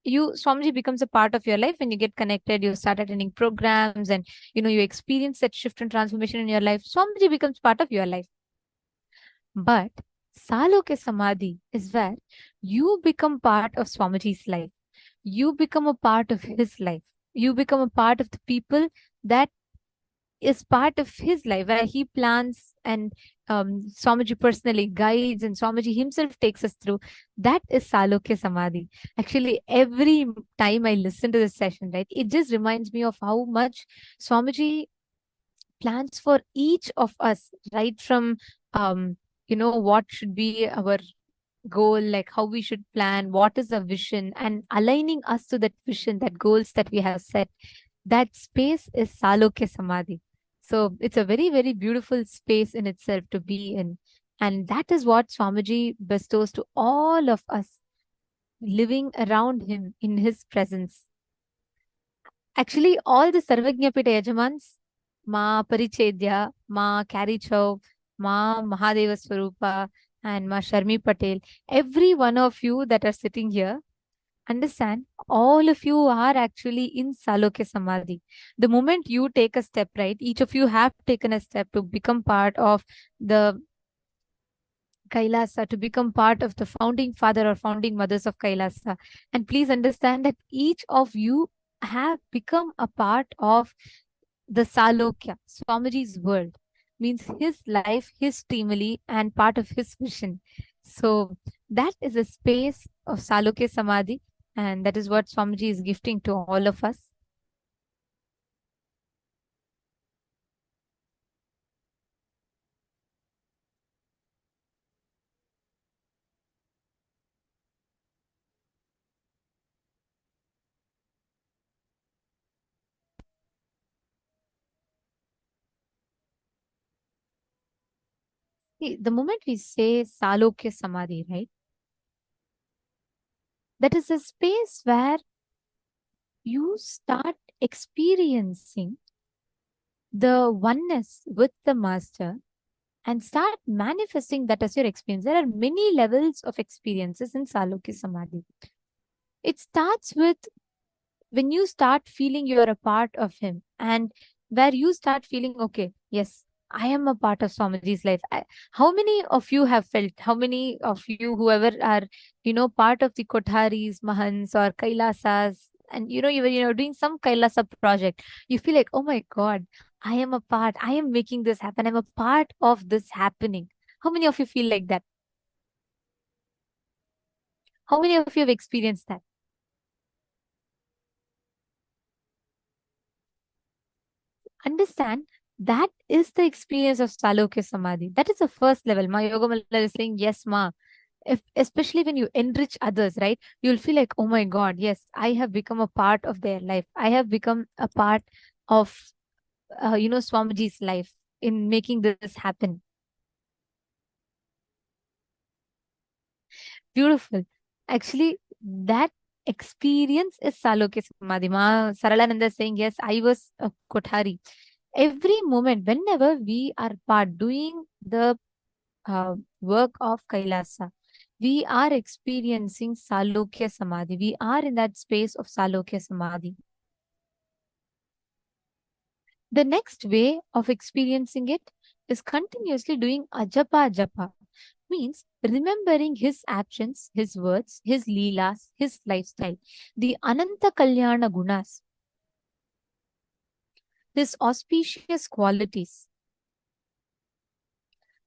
you, Swamiji becomes a part of your life when you get connected, you start attending programs and you experience that shift and transformation in your life. Swamiji becomes part of your life. But Salokya Samadhi is where you become part of Swamiji's life. You become a part of his life. You become a part of the people that is part of his life, where he plans and Swamiji personally guides and Swamiji himself takes us through. That is Salokya Samadhi. Actually, every time I listen to this session, right, it just reminds me of how much Swamiji plans for each of us, right from what should be our goal, like how we should plan, what is the vision, and aligning us to that vision, that goals that we have set. That space is Salokya Samadhi. So it's a very, very beautiful space in itself to be in. And that is what Swamiji bestows to all of us living around him in his presence. Actually, all the Sarvajñapita Yajamans, Ma Parichedya, Ma Karichav, Ma Mahadeva Swarupa, and Ma Sharmi Patel, every one of you that are sitting here, understand, all of you are actually in Salokya Samadhi. The moment you take a step, right, each of you have taken a step to become part of the Kailasa, to become part of the founding father or founding mothers of Kailasa. And please understand that each of you have become a part of the Salokya, Swamiji's world, means his life, his family, and part of his vision. So that is a space of Salokya Samadhi, and that is what Swamiji is gifting to all of us. See, the moment we say Salokya Samadhi, right, that is a space where you start experiencing the oneness with the master and start manifesting that as your experience. There are many levels of experiences in Salokya Samadhi. It starts with when you start feeling you're a part of him, and where you start feeling, okay, yes, I am a part of Swamiji's life. How many of you have felt, how many of you, whoever are, part of the Kotharis, Mahants or Kailasas, and, even, doing some Kailasa project, you feel like, oh my God, I am a part, I am making this happen. I'm a part of this happening. How many of you feel like that? How many of you have experienced that? Understand that is the experience of Salokya Samadhi. That is the first level. Ma Yoga Mala is saying, yes, ma. Especially when you enrich others, right? You'll feel like, oh my God, yes, I have become a part of their life. I have become a part of, Swamiji's life in making this happen. Beautiful. Actually, that experience is Salokya Samadhi. Ma Saralananda is saying, yes, I was a Kothari. Every moment, whenever we are part doing the work of Kailasa, we are experiencing Salokya Samadhi. We are in that space of Salokya Samadhi. The next way of experiencing it is continuously doing ajapa japa. Means remembering his actions, his words, his leelas, his lifestyle, the Ananta Kalyana Gunas, his auspicious qualities,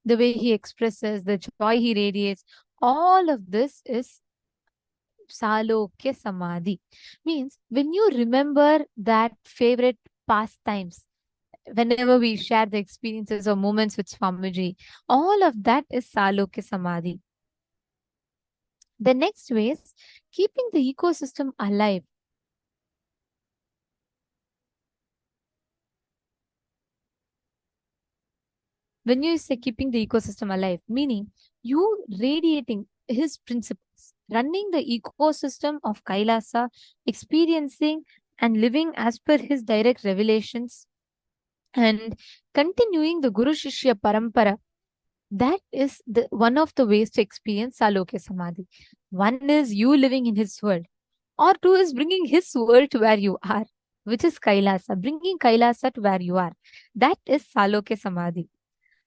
the way he expresses, the joy he radiates, all of this is Salokya Samadhi. Means when you remember that favorite pastimes, whenever we share the experiences or moments with Swamiji, all of that is Salokya Samadhi. The next way is keeping the ecosystem alive. When you say keeping the ecosystem alive, meaning you radiating his principles, running the ecosystem of Kailasa, experiencing and living as per his direct revelations, and continuing the Guru Shishya Parampara. That is one of the ways to experience Salokya Samadhi. One is you living in his world, or two is bringing his world to where you are, which is Kailasa, bringing Kailasa to where you are. That is Salokya Samadhi.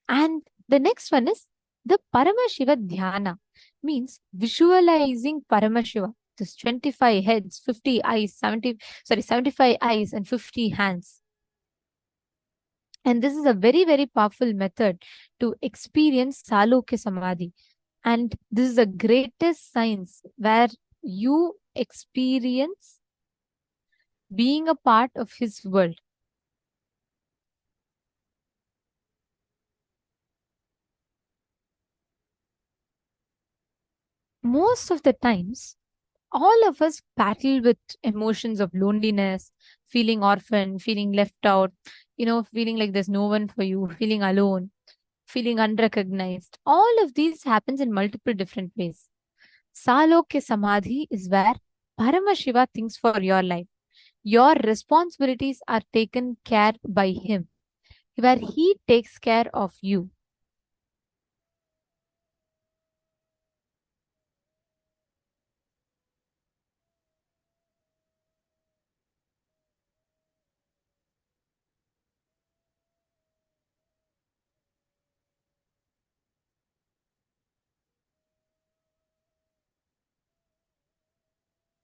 And the next one is the Paramashiva Dhyana, means visualizing Paramashiva. This 25 heads, 50 eyes, 75 eyes and 50 hands. And this is a very, very powerful method to experience Salokya Samadhi. And this is the greatest science where you experience being a part of his world. Most of the times, all of us battle with emotions of loneliness, feeling orphaned, feeling left out, feeling like there's no one for you, feeling alone, feeling unrecognized. All of these happens in multiple different ways. Salokya Samadhi is where Paramashiva thinks for your life. Your responsibilities are taken care by him, where he takes care of you.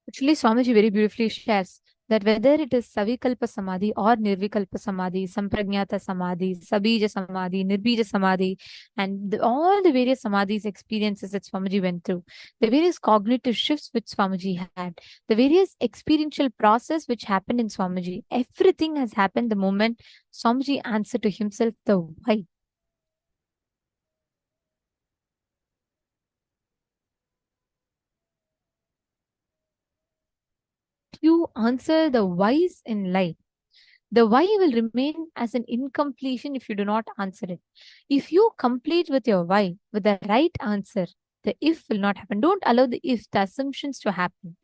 Actually, Swamiji very beautifully shares that whether it is Savikalpa Samadhi or Nirvikalpa Samadhi, Sampragnata Samadhi, Sabija Samadhi, Nirbija Samadhi, and all the various Samadhis experiences that Swamiji went through, the various cognitive shifts which Swamiji had, the various experiential process which happened in Swamiji, everything has happened the moment Swamiji answered to himself the why. You answer the whys in life, the why will remain as an incompletion if you do not answer it. If you complete with your why, with the right answer, the if will not happen. Don't allow the if, the assumptions to happen.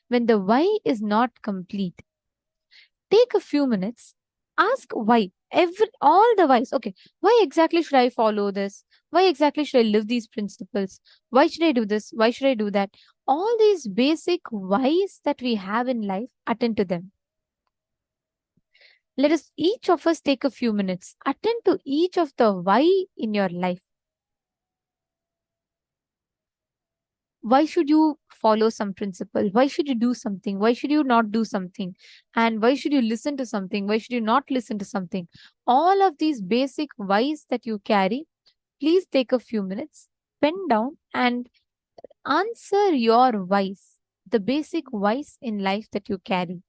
When the why is not complete, take a few minutes, ask why. All the whys. Okay, why exactly should I follow this? Why exactly should I live these principles? Why should I do this? Why should I do that? All these basic whys that we have in life, attend to them. Let us, each of us, take a few minutes, attend to each of the why in your life. Why should you follow some principle? Why should you do something? Why should you not do something? And why should you listen to something? Why should you not listen to something? All of these basic whys that you carry, please take a few minutes, pen down and answer your whys, the basic whys in life that you carry.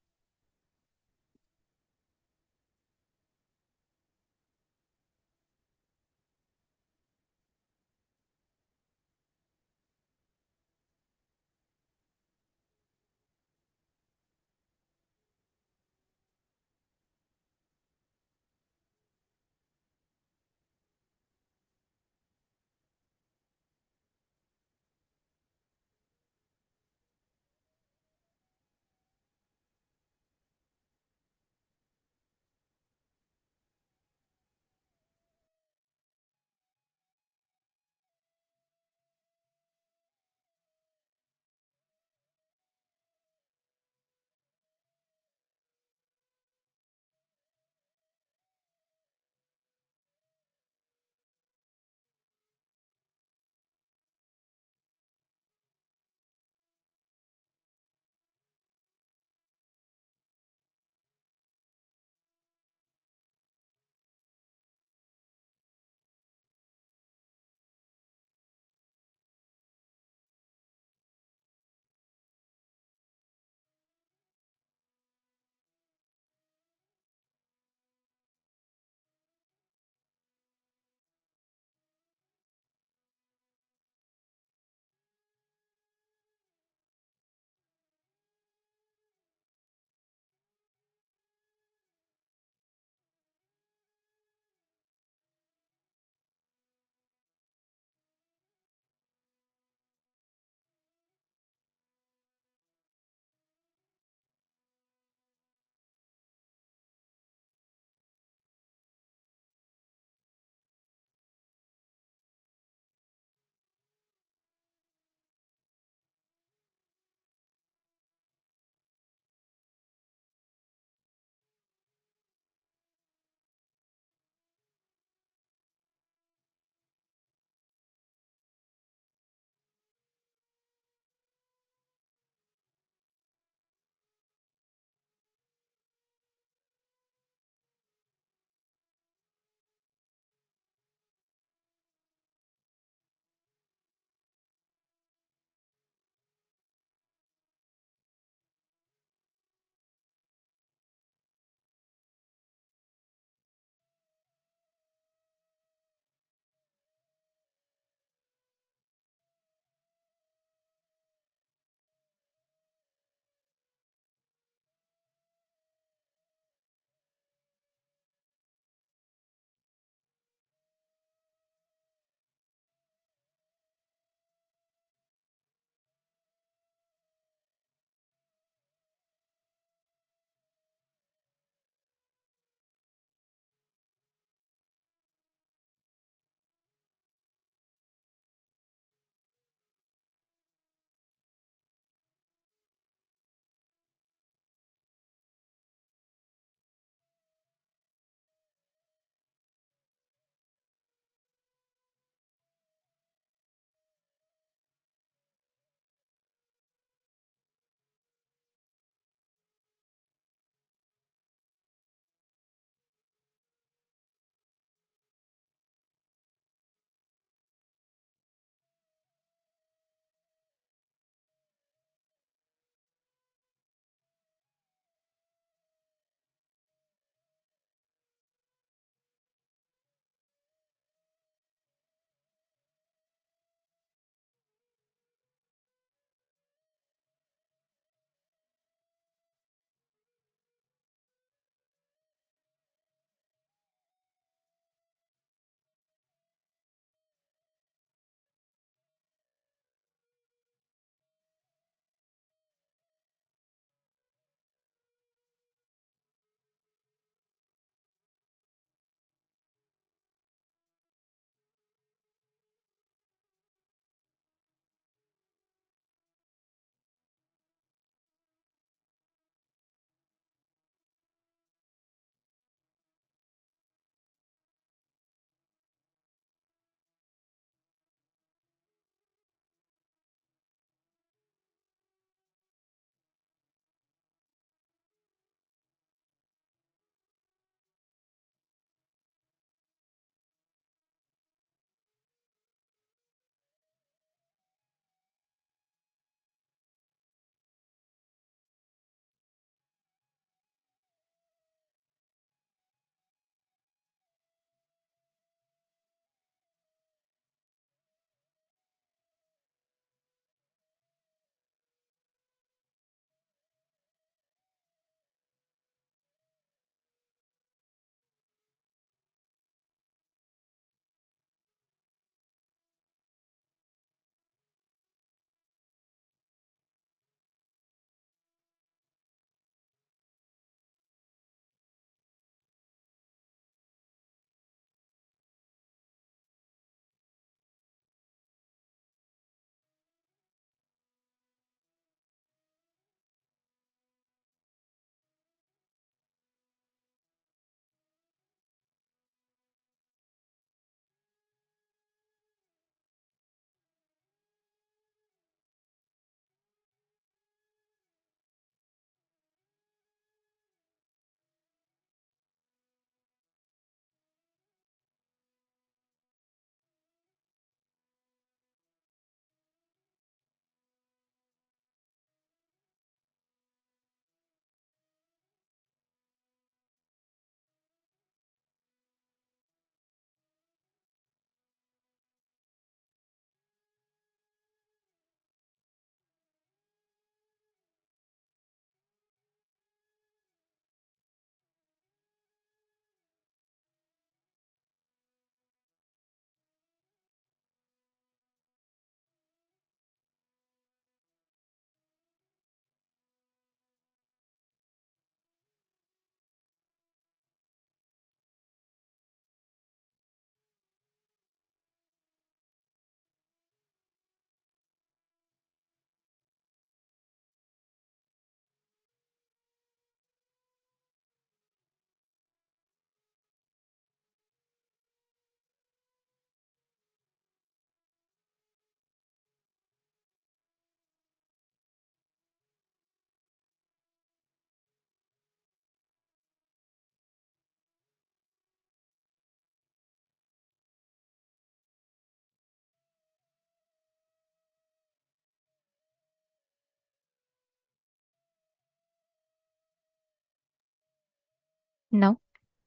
Now,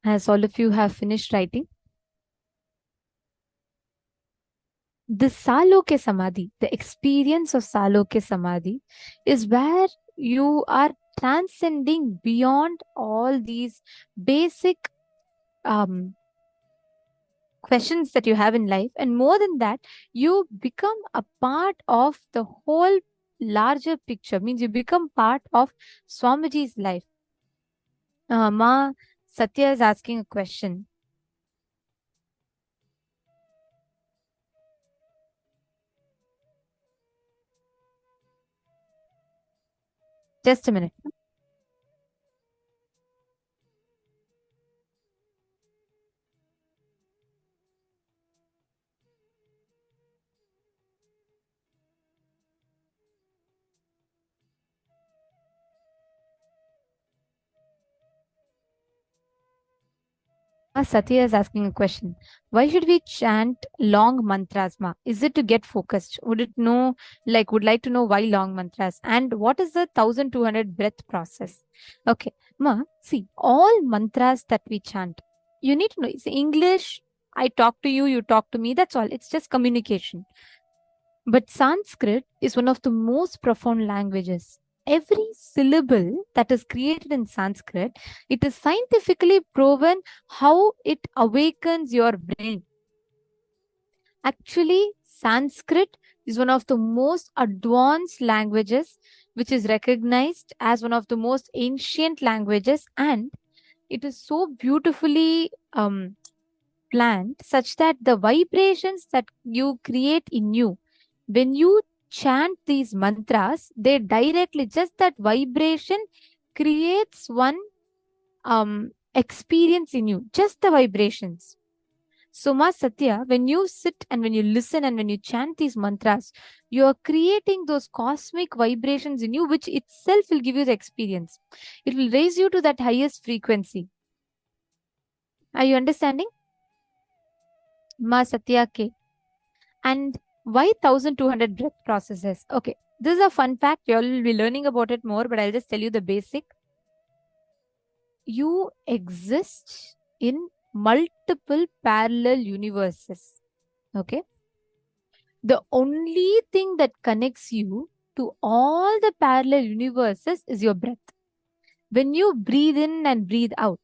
as all of you have finished writing, the Salokya Samadhi, the experience of Salokya Samadhi, is where you are transcending beyond all these basic questions that you have in life. And more than that, you become a part of the whole larger picture, means you become part of Swamiji's life. Ma Satya is asking a question. Just a minute. Satya is asking a question. Why should we chant long mantras, Ma? Is it to get focused? Would like to know why long mantras? And what is the 1200 breath process? Okay, Ma, see, all mantras that we chant, you need to know, it's English, I talk to you, you talk to me, that's all. It's just communication. But Sanskrit is one of the most profound languages. Every syllable that is created in Sanskrit, it is scientifically proven how it awakens your brain. Actually, Sanskrit is one of the most advanced languages, which is recognized as one of the most ancient languages, and it is so beautifully planned such that the vibrations that you create in you, when you chant these mantras, they directly, just that vibration creates one experience in you, just the vibrations. So, Ma Satya, when you sit and when you listen and when you chant these mantras, you are creating those cosmic vibrations in you, which itself will give you the experience. It will raise you to that highest frequency. Are you understanding? Ma Satya K. And why 1200 breath processes? Okay, this is a fun fact. You all will be learning about it more, but I'll just tell you the basic. You exist in multiple parallel universes. Okay. The only thing that connects you to all the parallel universes is your breath. When you breathe in and breathe out,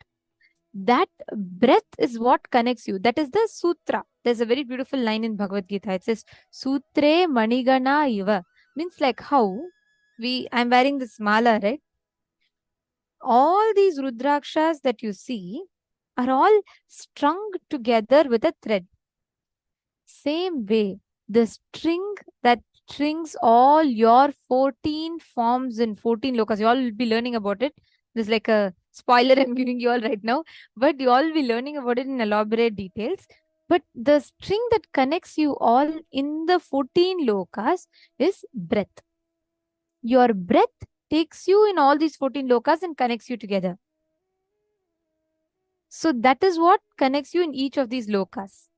that breath is what connects you. That is the sutra. There's a very beautiful line in Bhagavad Gita. It says, Sutre Manigana Iva. Means like how I'm wearing this mala, right? All these Rudrakshas that you see are all strung together with a thread. Same way, the string that strings all your 14 forms in 14 lokas. You all will be learning about it. There's like a spoiler I'm giving you all right now, but you all will be learning about it in elaborate details. But the string that connects you all in the 14 lokas is breath. Your breath takes you in all these 14 lokas and connects you together. So that is what connects you in each of these lokas.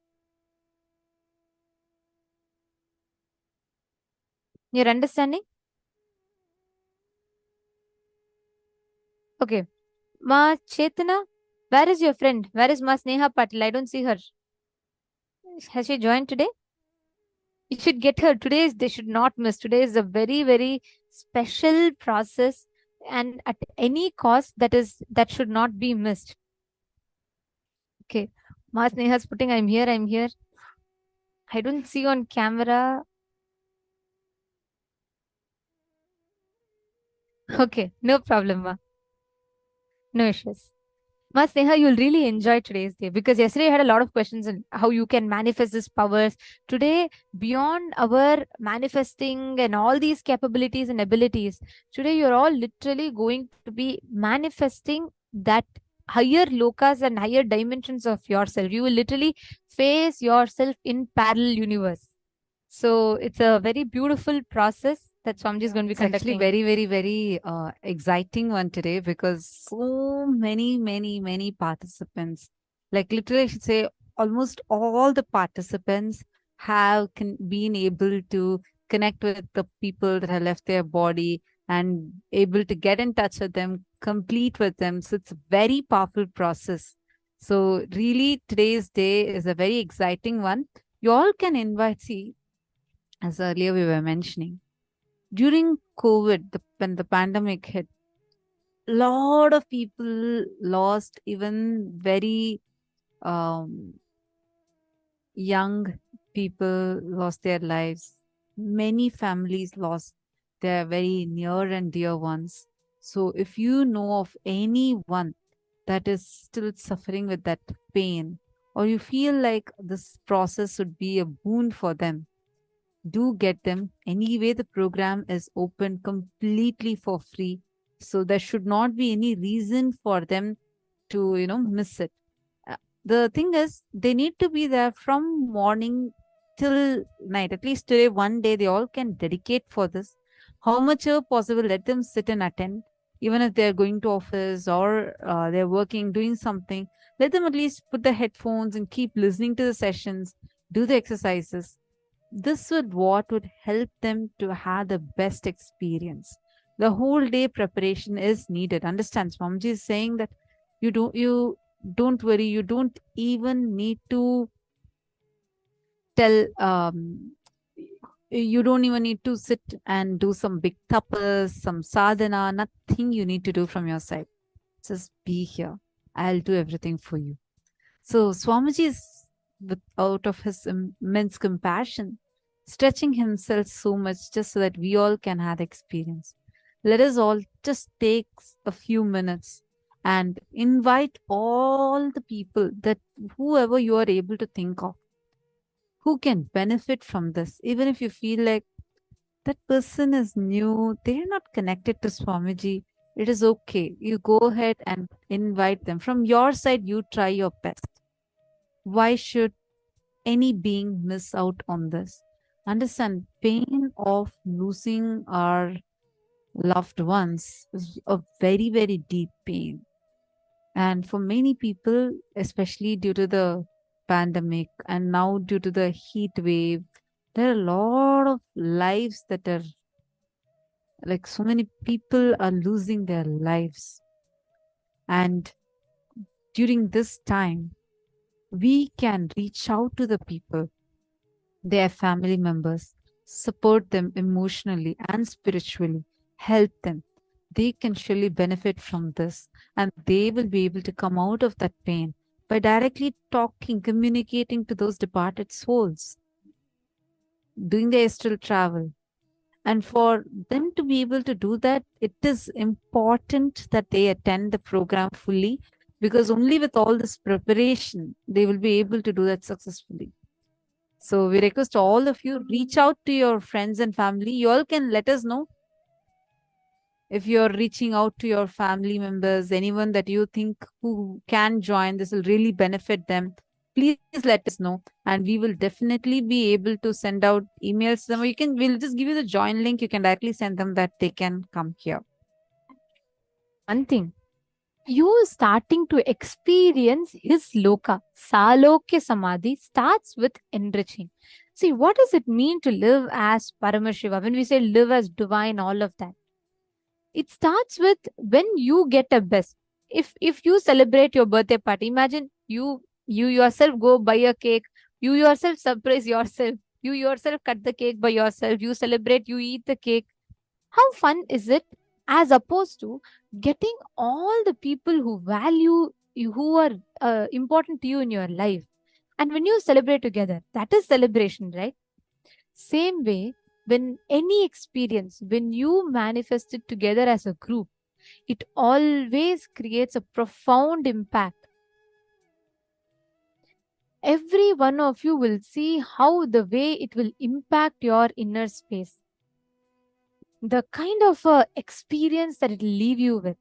You're understanding? Okay. Ma Chetana, where is your friend? Where is Ma Sneha Patil? I don't see her. Has she joined today? You should get her. They should not miss. Today is a very, very special process, and at any cost that should not be missed. Okay. Ma Sneha is putting, I'm here. I don't see on camera. Okay, no problem, Ma. No issues. Ma Sneha, you'll really enjoy today's day, because yesterday I had a lot of questions on how you can manifest these powers. Today, beyond our manifesting and all these capabilities and abilities, today you're all literally going to be manifesting that higher lokas and higher dimensions of yourself. You will literally face yourself in parallel universe. So it's a very beautiful process that Swamiji is going to be conducting. Actually very, very, very exciting one today, because so many participants, like literally I should say almost all the participants have been able to connect with the people that have left their body, and able to get in touch with them, complete with them. So it's a very powerful process. So really today's day is a very exciting one. You all can invite, see, as earlier we were mentioning, during COVID, when the pandemic hit, a lot of people lost, even very young people lost their lives. Many families lost their very near and dear ones. So if you know of anyone that is still suffering with that pain, or you feel like this process would be a boon for them, do get them. Anyway, the program is open completely for free. So there should not be any reason for them to, miss it. The thing is, they need to be there from morning till night. At least today, one day, they all can dedicate for this. How much possible, let them sit and attend. Even if they're going to office or they're working, doing something, let them at least put the headphones and keep listening to the sessions, do the exercises. This would help them to have the best experience. The whole day preparation is needed. Understand? Swamiji is saying that you don't worry. You don't even need to tell. You don't even need to sit and do some big tapas, some sadhana. Nothing you need to do from your side. Just be here. I'll do everything for you. So Swamiji is, out of his immense compassion, stretching himself so much just so that we all can have the experience. Let us all just take a few minutes and invite all the people, that whoever you are able to think of, who can benefit from this. Even if you feel like that person is new, they're not connected to Swamiji, it is okay. You go ahead and invite them. From your side, you try your best. Why should any being miss out on this? Understand, pain of losing our loved ones is a very, very deep pain. And for many people, especially due to the pandemic and now due to the heat wave, there are a lot of lives that are like, so many people are losing their lives. And during this time, we can reach out to the people, their family members, support them emotionally and spiritually, help them. They can surely benefit from this, and they will be able to come out of that pain by directly talking, communicating to those departed souls, doing the astral travel. And for them to be able to do that, it is important that they attend the program fully, because only with all this preparation, they will be able to do that successfully. So we request all of you, reach out to your friends and family. You all can let us know if you're reaching out to your family members, anyone that you think who can join, this will really benefit them. Please let us know, and we will definitely be able to send out emails to them. Or we'll just give you the join link. You can directly send them that they can come here. One thing, you starting to experience his loka, Salokya Samadhi, starts with enriching. See, what does it mean to live as Paramashiva? When we say live as divine, all of that, it starts with when you get a best. If you celebrate your birthday party, imagine you yourself go buy a cake, you yourself surprise yourself, you yourself cut the cake by yourself, you celebrate, you eat the cake. How fun is it? As opposed to getting all the people who value you, who are important to you in your life, and when you celebrate together, that is celebration, right? Same way, when any experience, when you manifest it together as a group, it always creates a profound impact. Every one of you will see how the way it will impact your inner space, the kind of experience that it will leave you with.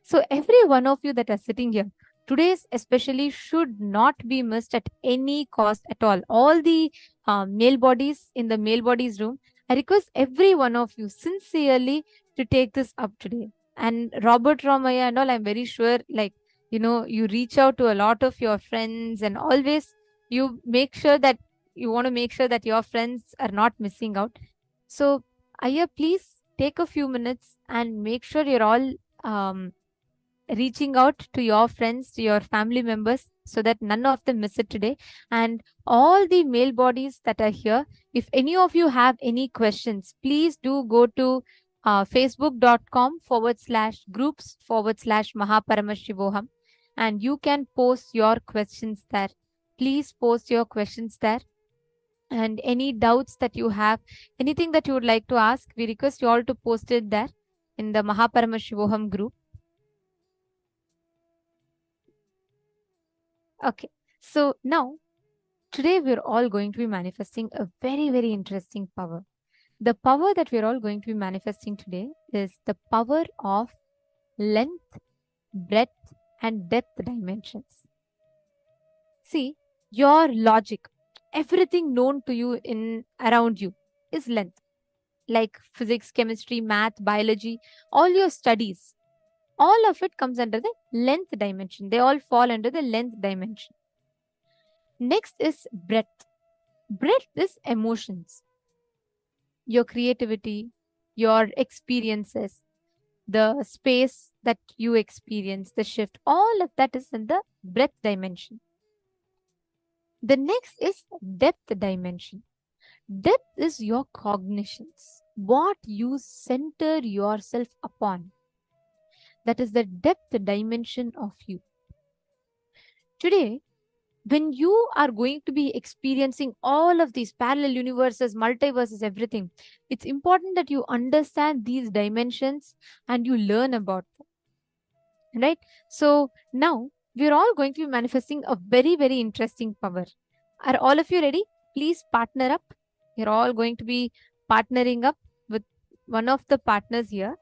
So every one of you that are sitting here, today's especially should not be missed at any cost at all. All the male bodies in the male bodies room, I request every one of you sincerely to take this up today. And Robert Ramaya and all, I'm very sure, like, you reach out to a lot of your friends, and always you make sure that you want to make sure that your friends are not missing out. So Aya, please take a few minutes and make sure you're all reaching out to your friends, to your family members, so that none of them miss it today. And all the male bodies that are here, if any of you have any questions, please do go to facebook.com/groups/Mahaparamashivoham, and you can post your questions there. Please post your questions there. And any doubts that you have, anything that you would like to ask, we request you all to post it there in the Mahaparamashivoham group. Okay, so now today we're all going to be manifesting a very, very interesting power. The power that we're all going to be manifesting today is the power of length, breadth, and depth dimensions. See, your logic, everything known to you around you is length. Like physics, chemistry, math, biology, all your studies, all of it comes under the length dimension. They all fall under the length dimension. Next is breadth. Breadth is emotions, your creativity, your experiences, the space that you experience, the shift, all of that is in the breadth dimension. The next is depth dimension. Depth is your cognitions, what you center yourself upon. That is the depth dimension of you. Today, when you are going to be experiencing all of these parallel universes, multiverses, everything, it's important that you understand these dimensions and you learn about them. Right? So now we're all going to be manifesting a very, very interesting power. Are all of you ready? Please partner up. You're all going to be partnering up with one of the partners here.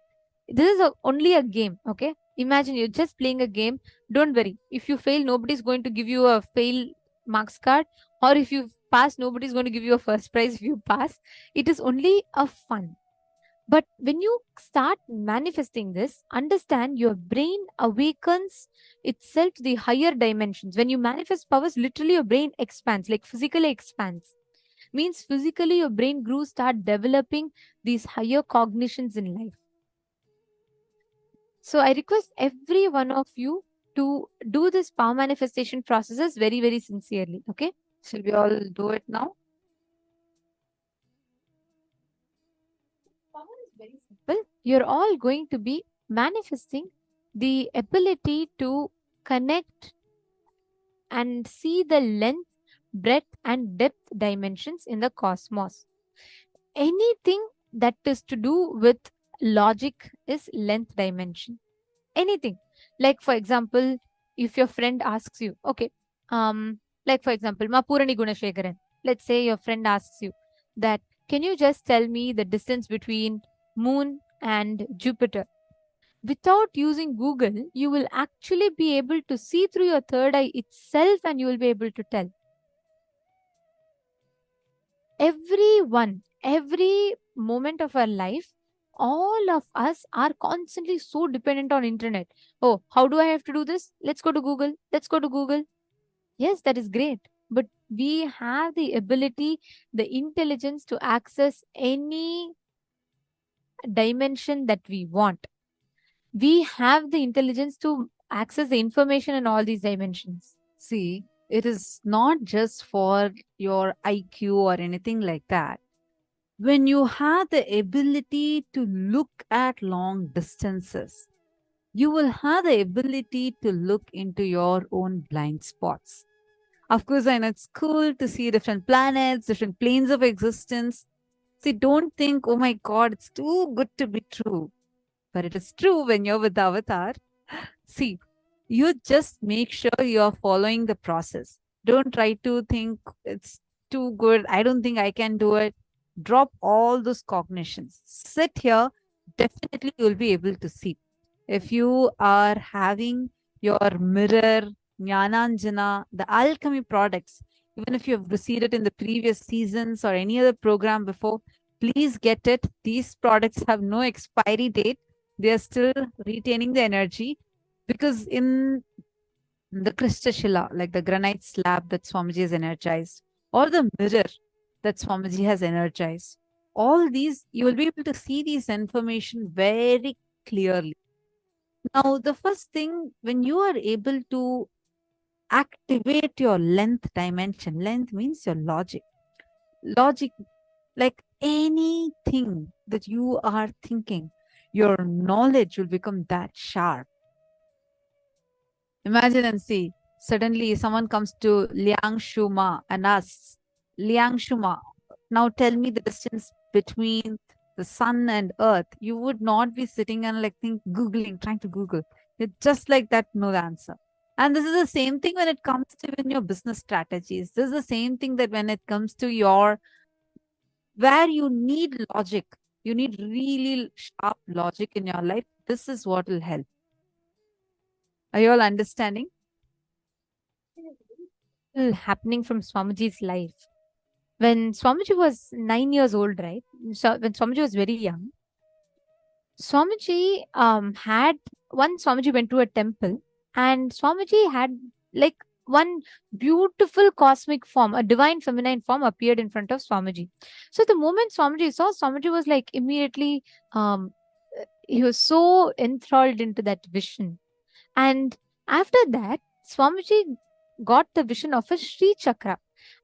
This is only a game, okay? Imagine you're just playing a game. Don't worry. If you fail, nobody's going to give you a fail marks card. Or if you pass, nobody's going to give you a first prize if you pass. It is only a fun. But when you start manifesting this, understand your brain awakens itself to the higher dimensions. When you manifest powers, literally your brain expands, like physically expands. Means physically your brain grew, start developing these higher cognitions in life. So I request every one of you to do this power manifestation processes very, very sincerely. Okay? Shall we all do it now? Power is very simple. You're all going to be manifesting the ability to connect and see the length, breadth, and depth dimensions in the cosmos. Anything that is to do with logic is length dimension. Anything. Like for example, if your friend asks you, okay, like for example, Mapurani Gunashekaran, let's say your friend asks you that, can you just tell me the distance between Moon and Jupiter? Without using Google, you will actually be able to see through your third eye itself and you will be able to tell. Everyone, every moment of our life, all of us are constantly so dependent on internet. Oh, how do I have to do this? Let's go to Google. Let's go to Google. Yes, that is great. But we have the ability, the intelligence to access any dimension that we want. We have the intelligence to access the information in all these dimensions. See, it is not just for your IQ or anything like that. When you have the ability to look at long distances, you will have the ability to look into your own blind spots. Of course, I know it's cool to see different planets, different planes of existence. See, don't think, oh my God, it's too good to be true. But it is true when you're with the avatar. See, you just make sure you're following the process. Don't try to think it's too good. I don't think I can do it. Drop all those cognitions. Sit here. Definitely you'll be able to see. If you are having your mirror, Jnananjana, the alchemy products, even if you have received it in the previous seasons or any other program before, please get it. These products have no expiry date. They are still retaining the energy, because in the Kristashila, like the granite slab that Swamiji has energized, or the mirror that Swamiji has energized, all these, you will be able to see these information very clearly. Now, the first thing, when you are able to activate your length dimension, length means your logic. Logic, like anything that you are thinking, your knowledge will become that sharp. Imagine and see, suddenly someone comes to Liang Shuma and asks, Liang Shuma, now tell me the distance between the sun and earth. You would not be sitting and like Googling, trying to Google. You just like that, know the answer. And this is the same thing when it comes to even your business strategies. This is the same thing that when it comes to your, where you need logic, you need really sharp logic in your life. This is what will help. Are you all understanding? Happening from Swamiji's life. When Swamiji was 9 years old, right? So when Swamiji was very young, Swamiji Swamiji went to a temple, and Swamiji had like one beautiful cosmic form, a divine feminine form appeared in front of Swamiji. So the moment Swamiji saw, Swamiji was like immediately, he was so enthralled into that vision. And after that, Swamiji got the vision of a Sri Chakra.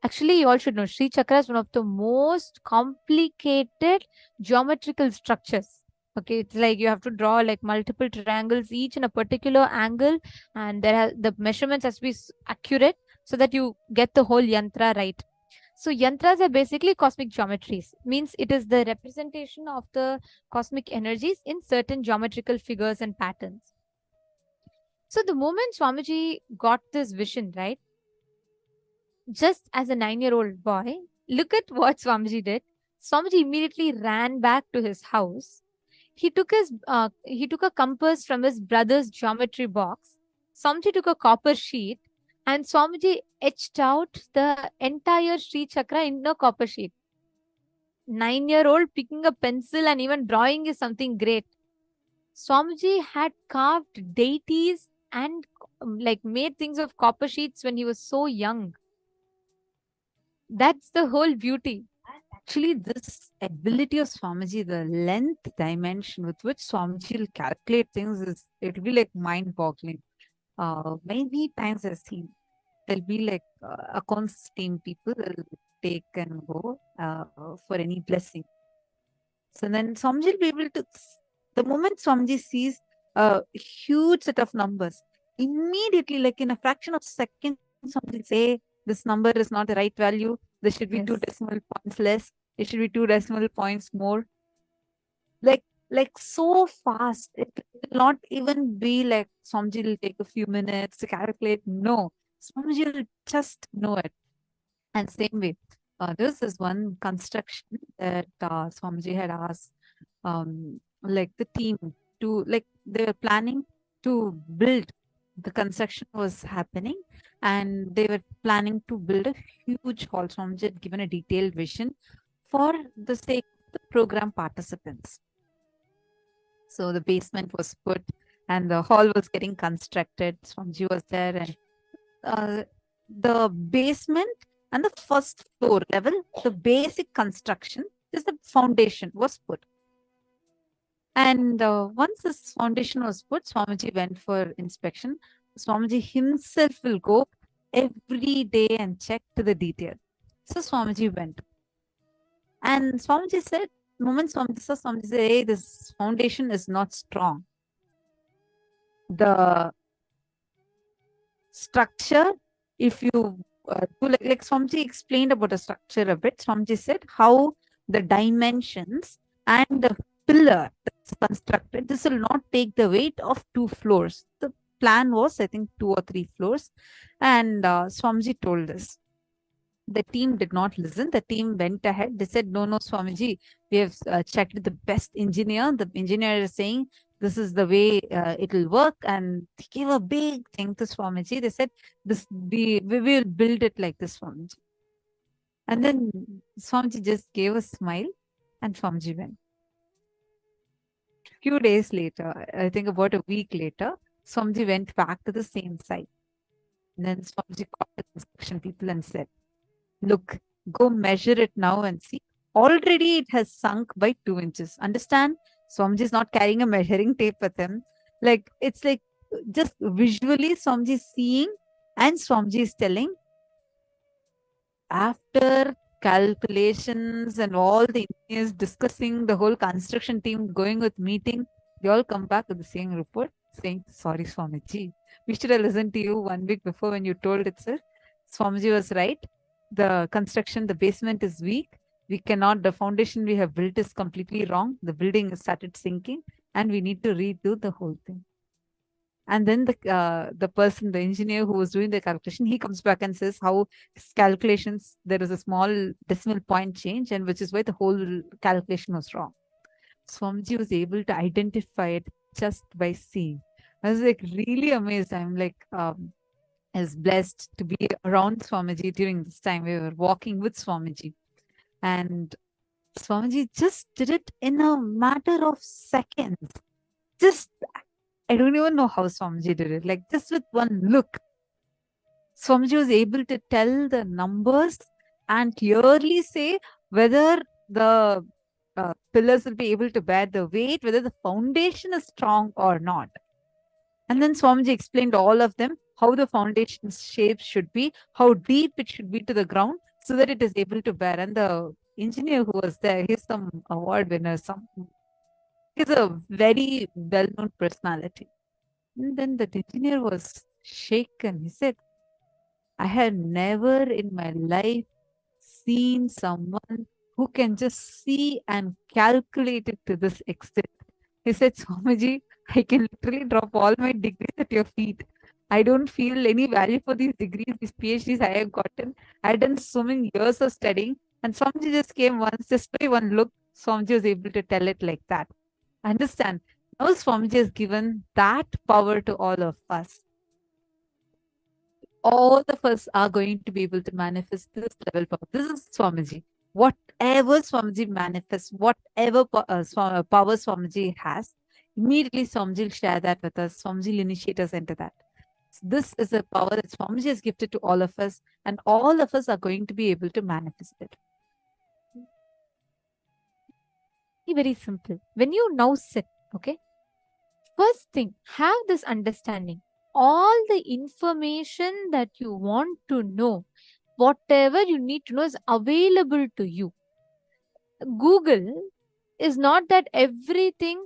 Actually, you all should know Sri Chakra is one of the most complicated geometrical structures. Okay, it's like you have to draw like multiple triangles, each in a particular angle, and the measurements has to be accurate so that you get the whole yantra right. So yantras are basically cosmic geometries. Means it is the representation of the cosmic energies in certain geometrical figures and patterns. So the moment Swamiji got this vision, right? Just as a 9-year-old boy, look at what Swamiji did. Swamiji immediately ran back to his house. He took a compass from his brother's geometry box. Swamiji took a copper sheet, and Swamiji etched out the entire Sri Chakra in a copper sheet. 9-year-old picking a pencil and even drawing is something great. Swamiji had carved deities and like made things of copper sheets when he was so young. That's the whole beauty. Actually, this ability of Swamiji, the length dimension with which Swamiji will calculate things, it will be like mind-boggling. Many times I've seen there'll be like accounts team people will take and go for any blessing. So then Swamiji will be able to, the moment Swamiji sees a huge set of numbers, immediately, like in a fraction of a second, Swamiji will say, this number is not the right value. There should be 2 decimal points less. It should be 2 decimal points more. Like so fast. It will not even be like Swamiji will take a few minutes to calculate. No, Swamiji will just know it. And same way, this is one construction that Swamiji had asked, like the team to, like they were planning to build. The construction was happening, and they were planning to build a huge hall. Swamiji had given a detailed vision for the sake of the program participants. So the basement was put and the hall was getting constructed. Swamiji was there, and the basement and the first floor level, the basic construction, just the foundation was put. And once this foundation was put, Swamiji went for inspection. Swamiji himself will go every day and check to the detail. So Swamiji went. And Swamiji said, moment Swamiji saw, Swamiji said, hey, this foundation is not strong. The structure, if you do like Swamiji explained about the structure a bit, Swamiji said how the dimensions and the pillar that's constructed, this will not take the weight of 2 floors. The plan was, I think, 2 or 3 floors. And Swamiji told this. The team did not listen. The team went ahead. They said, no, Swamiji, we have checked with the best engineer. The engineer is saying, this is the way it will work. And they gave a big thing to Swamiji. They said, we will build it like this, Swamiji. And then Swamiji just gave a smile and Swamiji went. A few days later, I think about a week later, Swamiji went back to the same site. And then Swamiji called the construction people and said, look, go measure it now and see already it has sunk by 2 inches. Understand? Swamiji is not carrying a measuring tape with him. Like, it's like just visually Swamiji is seeing and Swamiji is telling. After calculations and all the engineers discussing, the whole construction team going with meeting, they all come back with the same report saying, sorry, Swamiji, we should have listened to you 1 week before when you told it, sir. Swamiji was right. The construction, the basement is weak. We cannot, the foundation we have built is completely wrong. The building has started sinking and we need to redo the whole thing. And then the person, the engineer who was doing the calculation, he comes back and says how his calculations, there is a small decimal point change, and which is why the whole calculation was wrong. Swamiji was able to identify it just by seeing. I was like really amazed. I'm like, I was blessed to be around Swamiji during this time. We were walking with Swamiji. And Swamiji just did it in a matter of seconds. Just, I don't even know how Swamiji did it. Like, just with one look, Swamiji was able to tell the numbers and clearly say whether the pillars will be able to bear the weight, whether the foundation is strong or not. And then Swamiji explained all of them, how the foundation shape should be, how deep it should be to the ground, so that it is able to bear. And the engineer who was there, he's some award winner, he's a very well-known personality. And then the engineer was shaken. He said, I had never in my life seen someone who can just see and calculate it to this extent. He said, Swamiji, I can literally drop all my degrees at your feet. I don't feel any value for these degrees, these PhDs I have gotten. I had done so many years of studying. And Swamiji just came once, just by one look, Swamiji was able to tell it like that. Understand? Now Swamiji has given that power to all of us. All of us are going to be able to manifest this level power. This is Swamiji. Whatever Swamiji manifests, whatever power Swamiji has, immediately Swamiji will share that with us. Swamiji will initiate us into that. So this is a power that Swamiji has gifted to all of us, and all of us are going to be able to manifest it. Very simple. When you now sit, okay, first thing, have this understanding. All the information that you want to know, whatever you need to know is available to you. Google is not that everything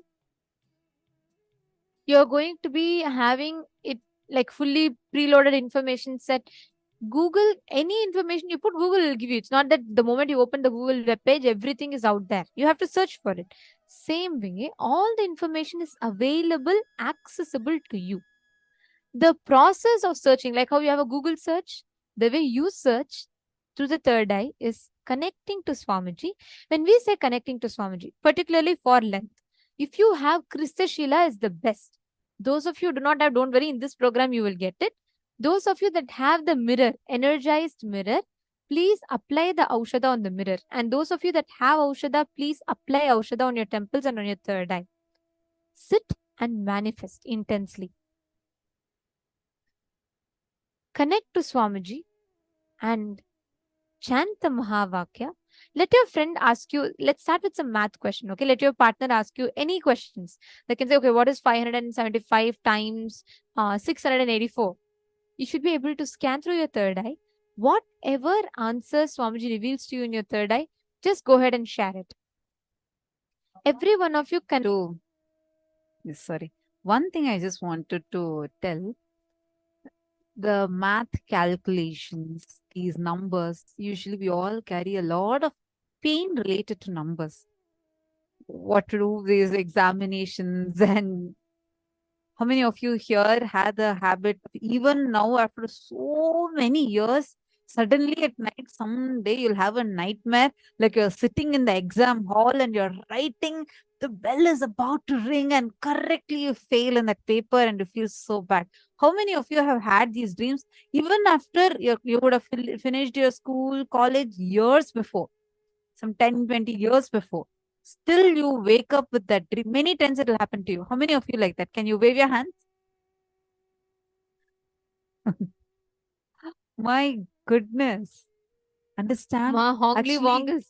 you're going to be having it like fully preloaded information set. Google, any information you put, Google will give you. It's not that the moment you open the Google web page, everything is out there. You have to search for it. Same way, all the information is available, accessible to you. The process of searching, like how you have a Google search, the way you search through the third eye is connecting to Swamiji. When we say connecting to Swamiji, particularly for length, if you have Krista Shila is the best. Those of you who do not have, don't worry, in this program you will get it. Those of you that have the mirror, energized mirror, please apply the Aushadha on the mirror. And those of you that have Aushadha, please apply Aushadha on your temples and on your third eye. Sit and manifest intensely. Connect to Swamiji and chant the Mahavakya. Let your friend ask you, let's start with some math question, okay? Let your partner ask you any questions. They can say, okay, what is 575 times 684? You should be able to scan through your third eye. Whatever answer Swamiji reveals to you in your third eye, just go ahead and share it. Every one of you can do. Sorry. One thing I just wanted to tell. The math calculations, these numbers, usually we all carry a lot of pain related to numbers. What to do these examinations, and how many of you here had the habit, even now after so many years, suddenly at night, someday you'll have a nightmare, like you're sitting in the exam hall and you're writing, the bell is about to ring and correctly you fail in that paper and you feel so bad. How many of you have had these dreams even after you would have finished your school, college years before, some 10, 20 years before? Still you wake up with that dream. Many times it will happen to you. How many of you like that? Can you wave your hands? My goodness. Understand? Ma Hongli Actually, Wongus.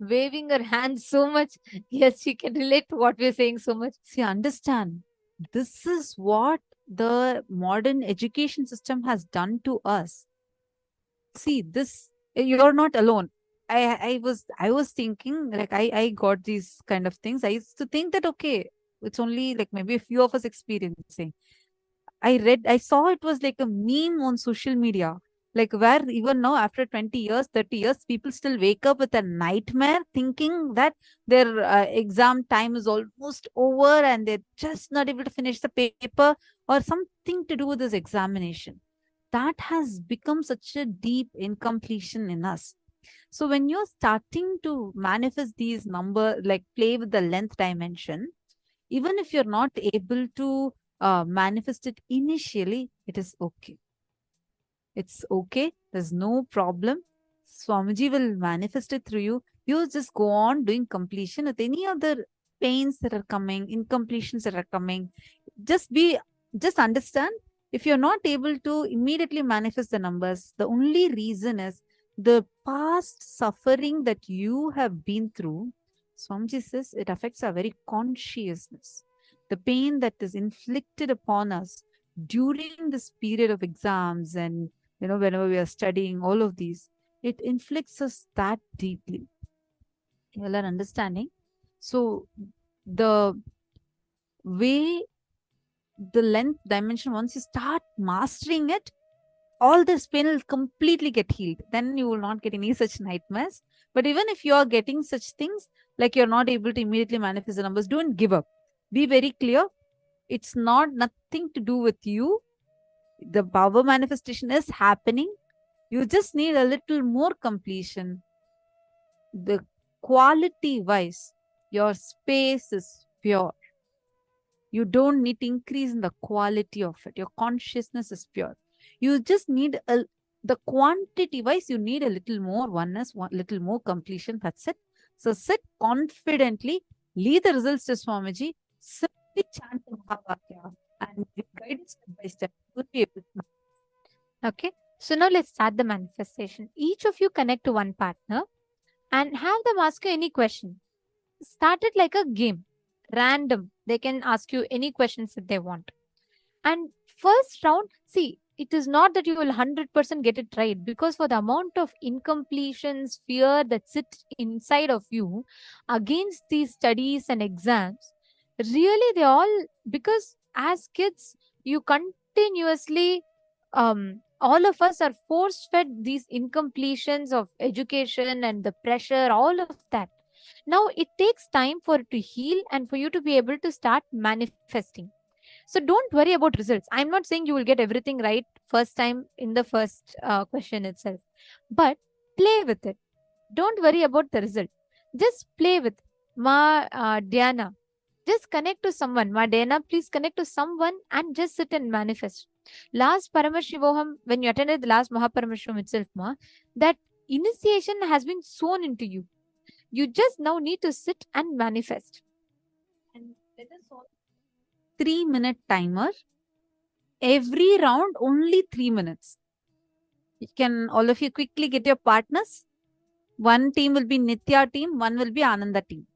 waving her hands so much. Yes, she can relate to what we're saying so much. See, understand, this is what the modern education system has done to us. See, this, you're not alone. I was thinking, like, I got these kind of things. I used to think that, okay, it's only like maybe a few of us experiencing. I saw it was like a meme on social media, like where even now after 20 years, 30 years, people still wake up with a nightmare thinking that their exam time is almost over and they're just not able to finish the paper or something to do with this examination. That has become such a deep incompletion in us. So when you're starting to manifest these number, like play with the length dimension, even if you're not able to manifest it initially, it is okay. It's okay. There's no problem. Swamiji will manifest it through you. You just go on doing completion with any other pains that are coming, incompletions that are coming. Just understand, if you're not able to immediately manifest the numbers, the only reason is the past suffering that you have been through. Swamiji says it affects our very consciousness. The pain that is inflicted upon us during this period of exams and whenever we are studying all of these, it inflicts us that deeply. You all are understanding? So the way, the length dimension, once you start mastering it, all this pain will completely get healed. Then you will not get any such nightmares. But even if you are getting such things, like you're not able to immediately manifest the numbers, don't give up. Be very clear. It's nothing to do with you. The power manifestation is happening. You just need a little more completion. The quality wise, your space is pure. You don't need to increase in the quality of it. Your consciousness is pure. You just need the quantity wise, you need a little more oneness, little more completion. That's it. So sit confidently, lead the results to Swamiji, simply chant the Mahavakya and guide it step by step. You'll be able to. Okay. So now let's start the manifestation. Each of you connect to one partner and have them ask you any question. Start it like a game. Random. They can ask you any questions that they want. And first round, see, it is not that you will 100% get it right, because for the amount of incompletions, fear that sits inside of you against these studies and exams, really they all, because as kids, you continuously, all of us are force fed these incompletions of education and the pressure, all of that. Now it takes time for it to heal and for you to be able to start manifesting. So don't worry about results. I'm not saying you will get everything right first time in the first question itself, but play with it. Don't worry about the result. Just play with Diana. Just connect to someone. Ma Diana, please connect to someone and just sit and manifest. Last Paramashivoham, when you attended the last Mahaparamashivam itself, that initiation has been sown into you. You just now need to sit and manifest. And let us all 3-minute timer. Every round, only 3 minutes. You can, all of you, quickly get your partners. One team will be Nithya team, one will be Ananda team.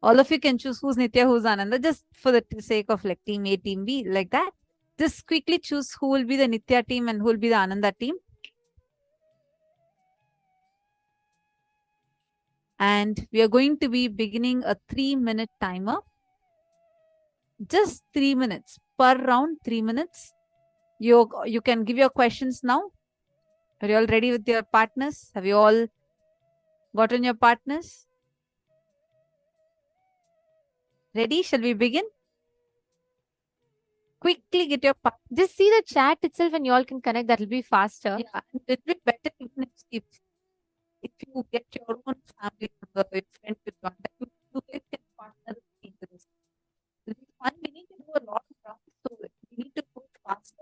All of you can choose who's Nithya, who's Ananda, just for the sake of like team A, team B, like that. Just quickly choose who will be the Nithya team and who will be the Ananda team. And we are going to be beginning a 3-minute timer. Just 3 minutes per round, 3 minutes. You can give your questions now. Are you all ready with your partners? Have you all gotten your partners? Ready? Shall we begin? Quickly get your partner. Just see the chat itself and you all can connect. That will be faster. Yeah, it will be better even if you get your own family member, your friend to join, you get your partner into this. This is fun. We need to do a lot of rounds, so we need to go faster.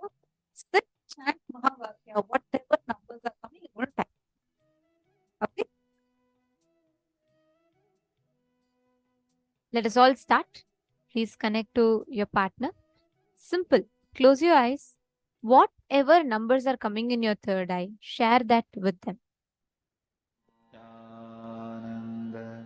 Sit, chant Mahavakya, whatever numbers are coming, you will type. Okay? Let us all start. Please connect to your partner. Simple. Close your eyes. Whatever numbers are coming in your third eye, share that with them. Ananda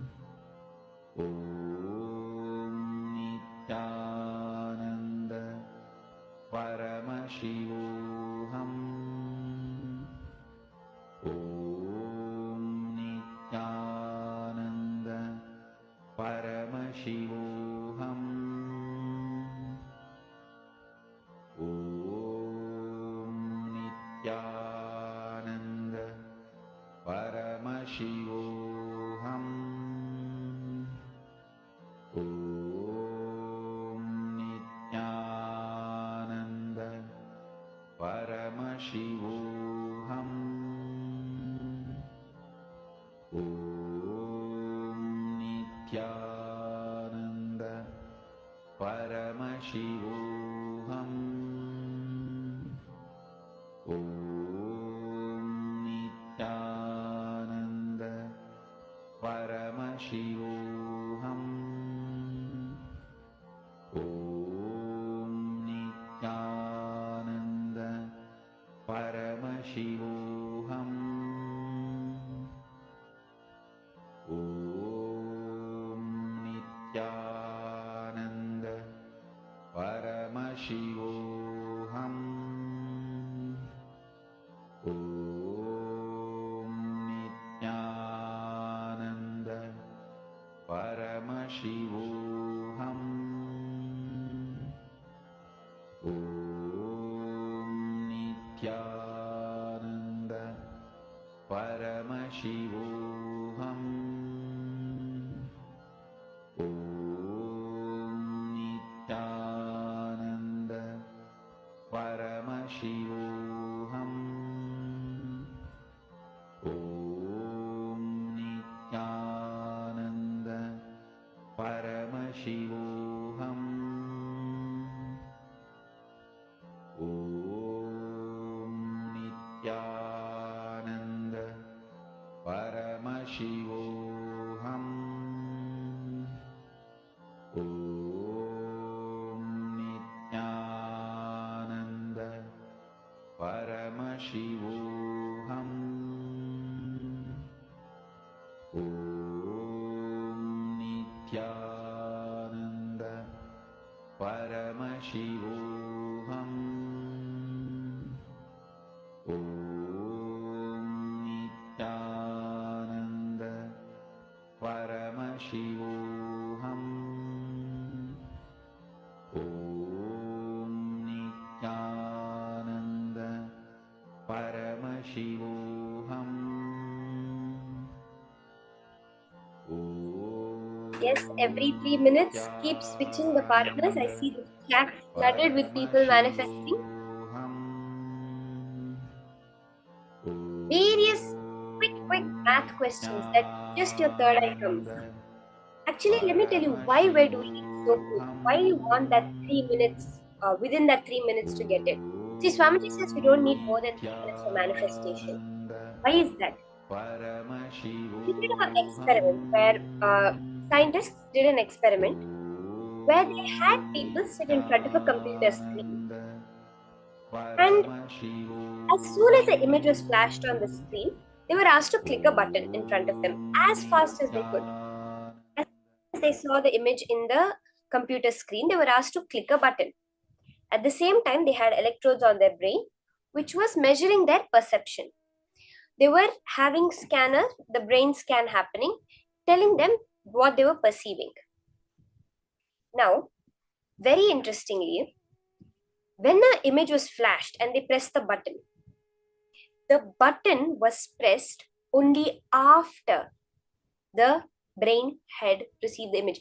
Om Nithyananda Paramashivoham. Om Nithyananda Paramashivoham. Om Nithyananda Paramashivoham. Om Nithyananda Paramashivoham. Om Nithyananda Paramashivoham. Om Nithyananda Paramashivoham. Om Nithyananda Paramashivoham. Om Nithyananda Paramashivoham. Om Nithyananda Paramashivoham. Om Nithyananda Paramashivoham. Om Nithyananda Paramashivoham. Om Nithyananda Paramashivoham. Om Nithyananda Paramashivoham. Om Nithyananda Paramashivoham. Om Nithyananda Paramashivoham. Om Nithyananda Paramashivoham. Om Nithyananda Paramashivoham. Yes, every 3 minutes, keep switching the partners. I see the chat flooded with people manifesting. Various quick math questions that just your third eye comes. Actually, let me tell you why we're doing it so quick. Why you want that 3 minutes, within that 3 minutes to get it. See, Swamiji says we don't need more than 3 minutes for manifestation. Why is that? We did an experiment where scientists did an experiment where they had people sit in front of a computer screen, and as soon as the image was flashed on the screen, they were asked to click a button in front of them as fast as they could. As they saw the image in the computer screen, they were asked to click a button. At the same time, they had electrodes on their brain, which was measuring their perception. They were having the brain scan happening, telling them what they were perceiving. Now, very interestingly, when the image was flashed and they pressed the button was pressed only after the brain had received the image.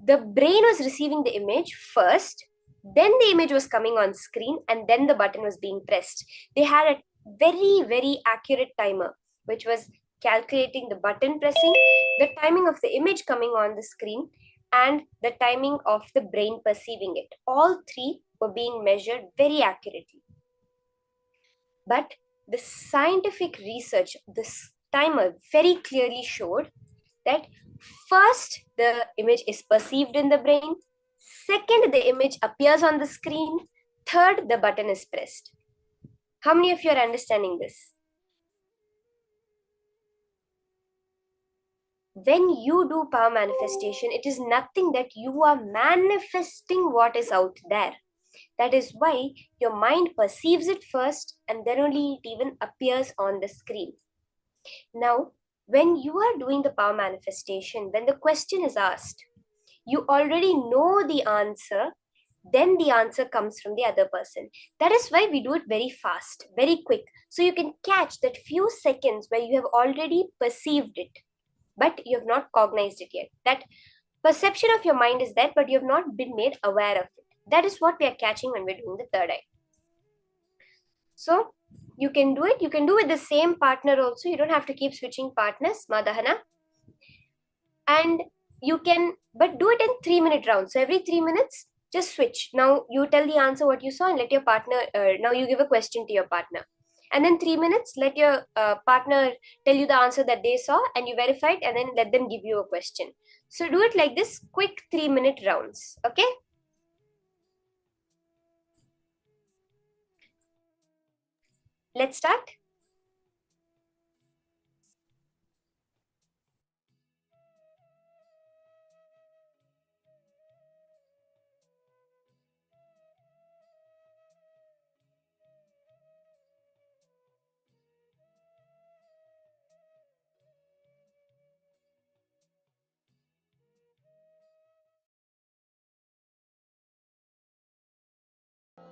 The brain was receiving the image first, then the image was coming on screen, and then the button was being pressed. They had a very, very accurate timer, which was calculating the button pressing, the timing of the image coming on the screen, and the timing of the brain perceiving it. All three were being measured very accurately. But the scientific research, this timer very clearly showed that first the image is perceived in the brain, second the image appears on the screen, third the button is pressed. How many of you are understanding this? when you do power manifestation, it is nothing that you are manifesting what is out there. That is why your mind perceives it first and then only it even appears on the screen. Now, when you are doing the power manifestation, when the question is asked, you already know the answer, then the answer comes from the other person. That is why we do it very fast, very quick. So you can catch that few seconds where you have already perceived it, but you have not cognized it yet. That perception of your mind is there, but you have not been made aware of it. That is what we are catching when we're doing the third eye. So you can do it. You can do with the same partner also. You don't have to keep switching partners, Madahana. And you can, but do it in 3-minute rounds. So every 3 minutes, just switch. Now you tell the answer what you saw and let your partner, now you give a question to your partner. And then 3 minutes, let your partner tell you the answer that they saw and you verify it and then let them give you a question. So do it like this, quick 3-minute rounds. Okay. Let's start.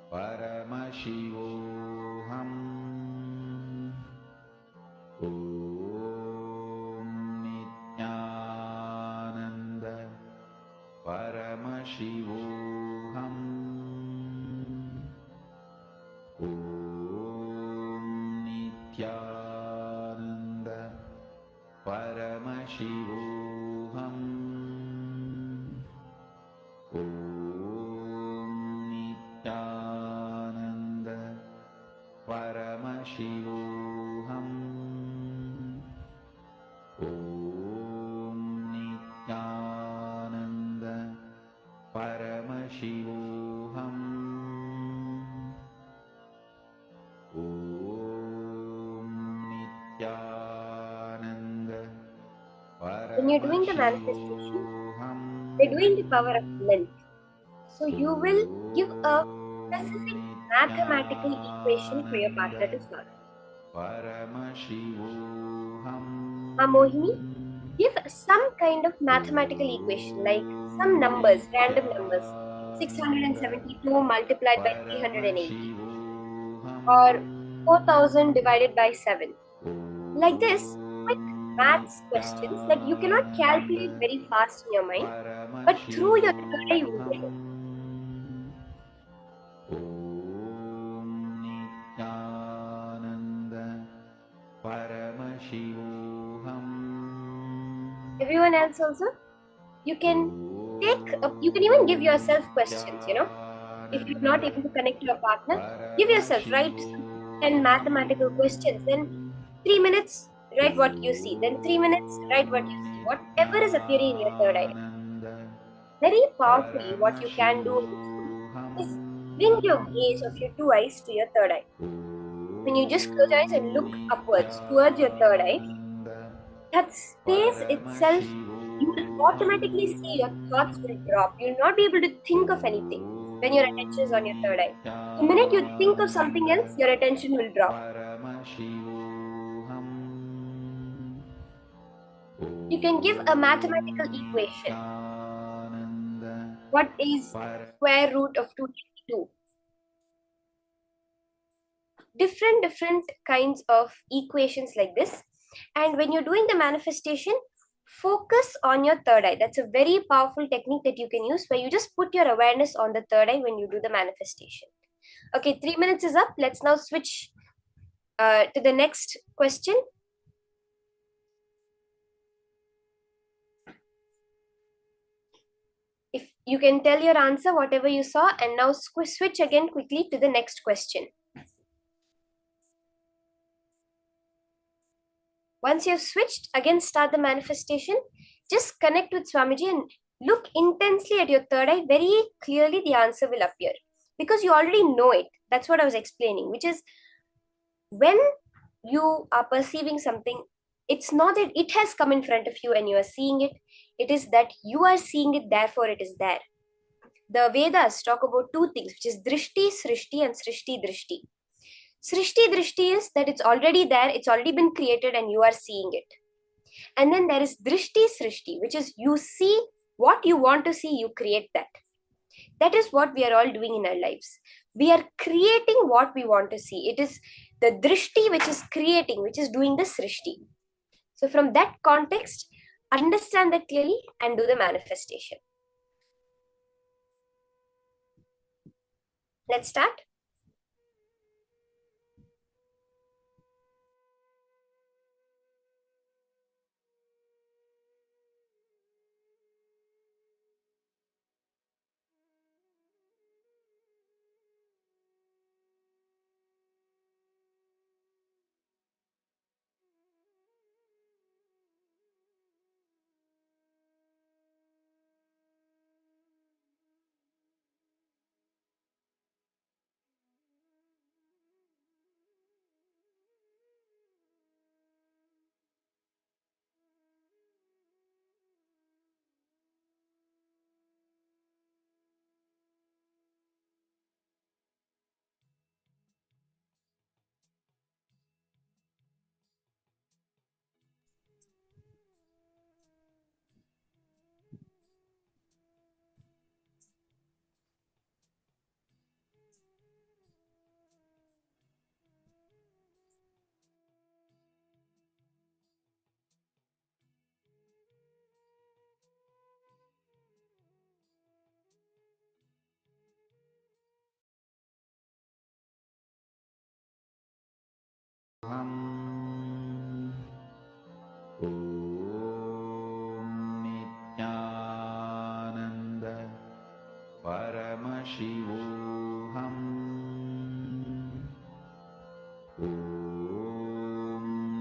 Paramashivoham. Om Nithyananda Paramashivoham. Om Nithyananda Paramashivoham. Om Nithyananda Paramashivoham. Om Nithyananda Paramashivoham. Om Nithyananda When you're doing the manifestation, we're doing the power of length. So you will give a specific mathematical equation for your partner to solve. Mohini, give some kind of mathematical equation, like some numbers, random numbers. 672 multiplied by 380, or 4000 divided by 7. Like this, quick maths questions that you cannot calculate very fast in your mind, but through your third eye you will get it. Om Nithyananda Paramashivoham. Everyone else also, you can even give yourself questions, if you're not able to connect to your partner, give yourself, write 10 mathematical questions, then 3 minutes, write what you see, then 3 minutes, write what you see, whatever is appearing in your third eye. Very powerfully, what you can do is bring your gaze of your two eyes to your third eye. When you just close your eyes and look upwards towards your third eye, that space itself, you will automatically see your thoughts will drop. You'll not be able to think of anything when your attention is on your third eye. The minute you think of something else, your attention will drop. You can give a mathematical equation. What is square root of 282? Different kinds of equations like this. And when you're doing the manifestation, focus on your third eye. That's a very powerful technique that you can use, where you just put your awareness on the third eye when you do the manifestation. Okay, 3 minutes is up. Let's now switch to the next question. If you can tell your answer, whatever you saw, and now switch again quickly to the next question. Once you've switched, again start the manifestation. Just connect with Swamiji and look intensely at your third eye. Very clearly the answer will appear, because you already know it. That's what I was explaining, which is when you are perceiving something It's not that it has come in front of you and you are seeing it. It is that you are seeing it, therefore it is there. The Vedas talk about two things, which is drishti, srishti, and srishti, drishti. Srishti, drishti is that it's already there, it's already been created, and you are seeing it. And then there is drishti, srishti, which is you see what you want to see, you create that. That is what we are all doing in our lives. We are creating what we want to see. It is the drishti which is creating, which is doing the srishti. So from that context, understand that clearly and do the manifestation. Let's start. Nithyananda Paramashivoham.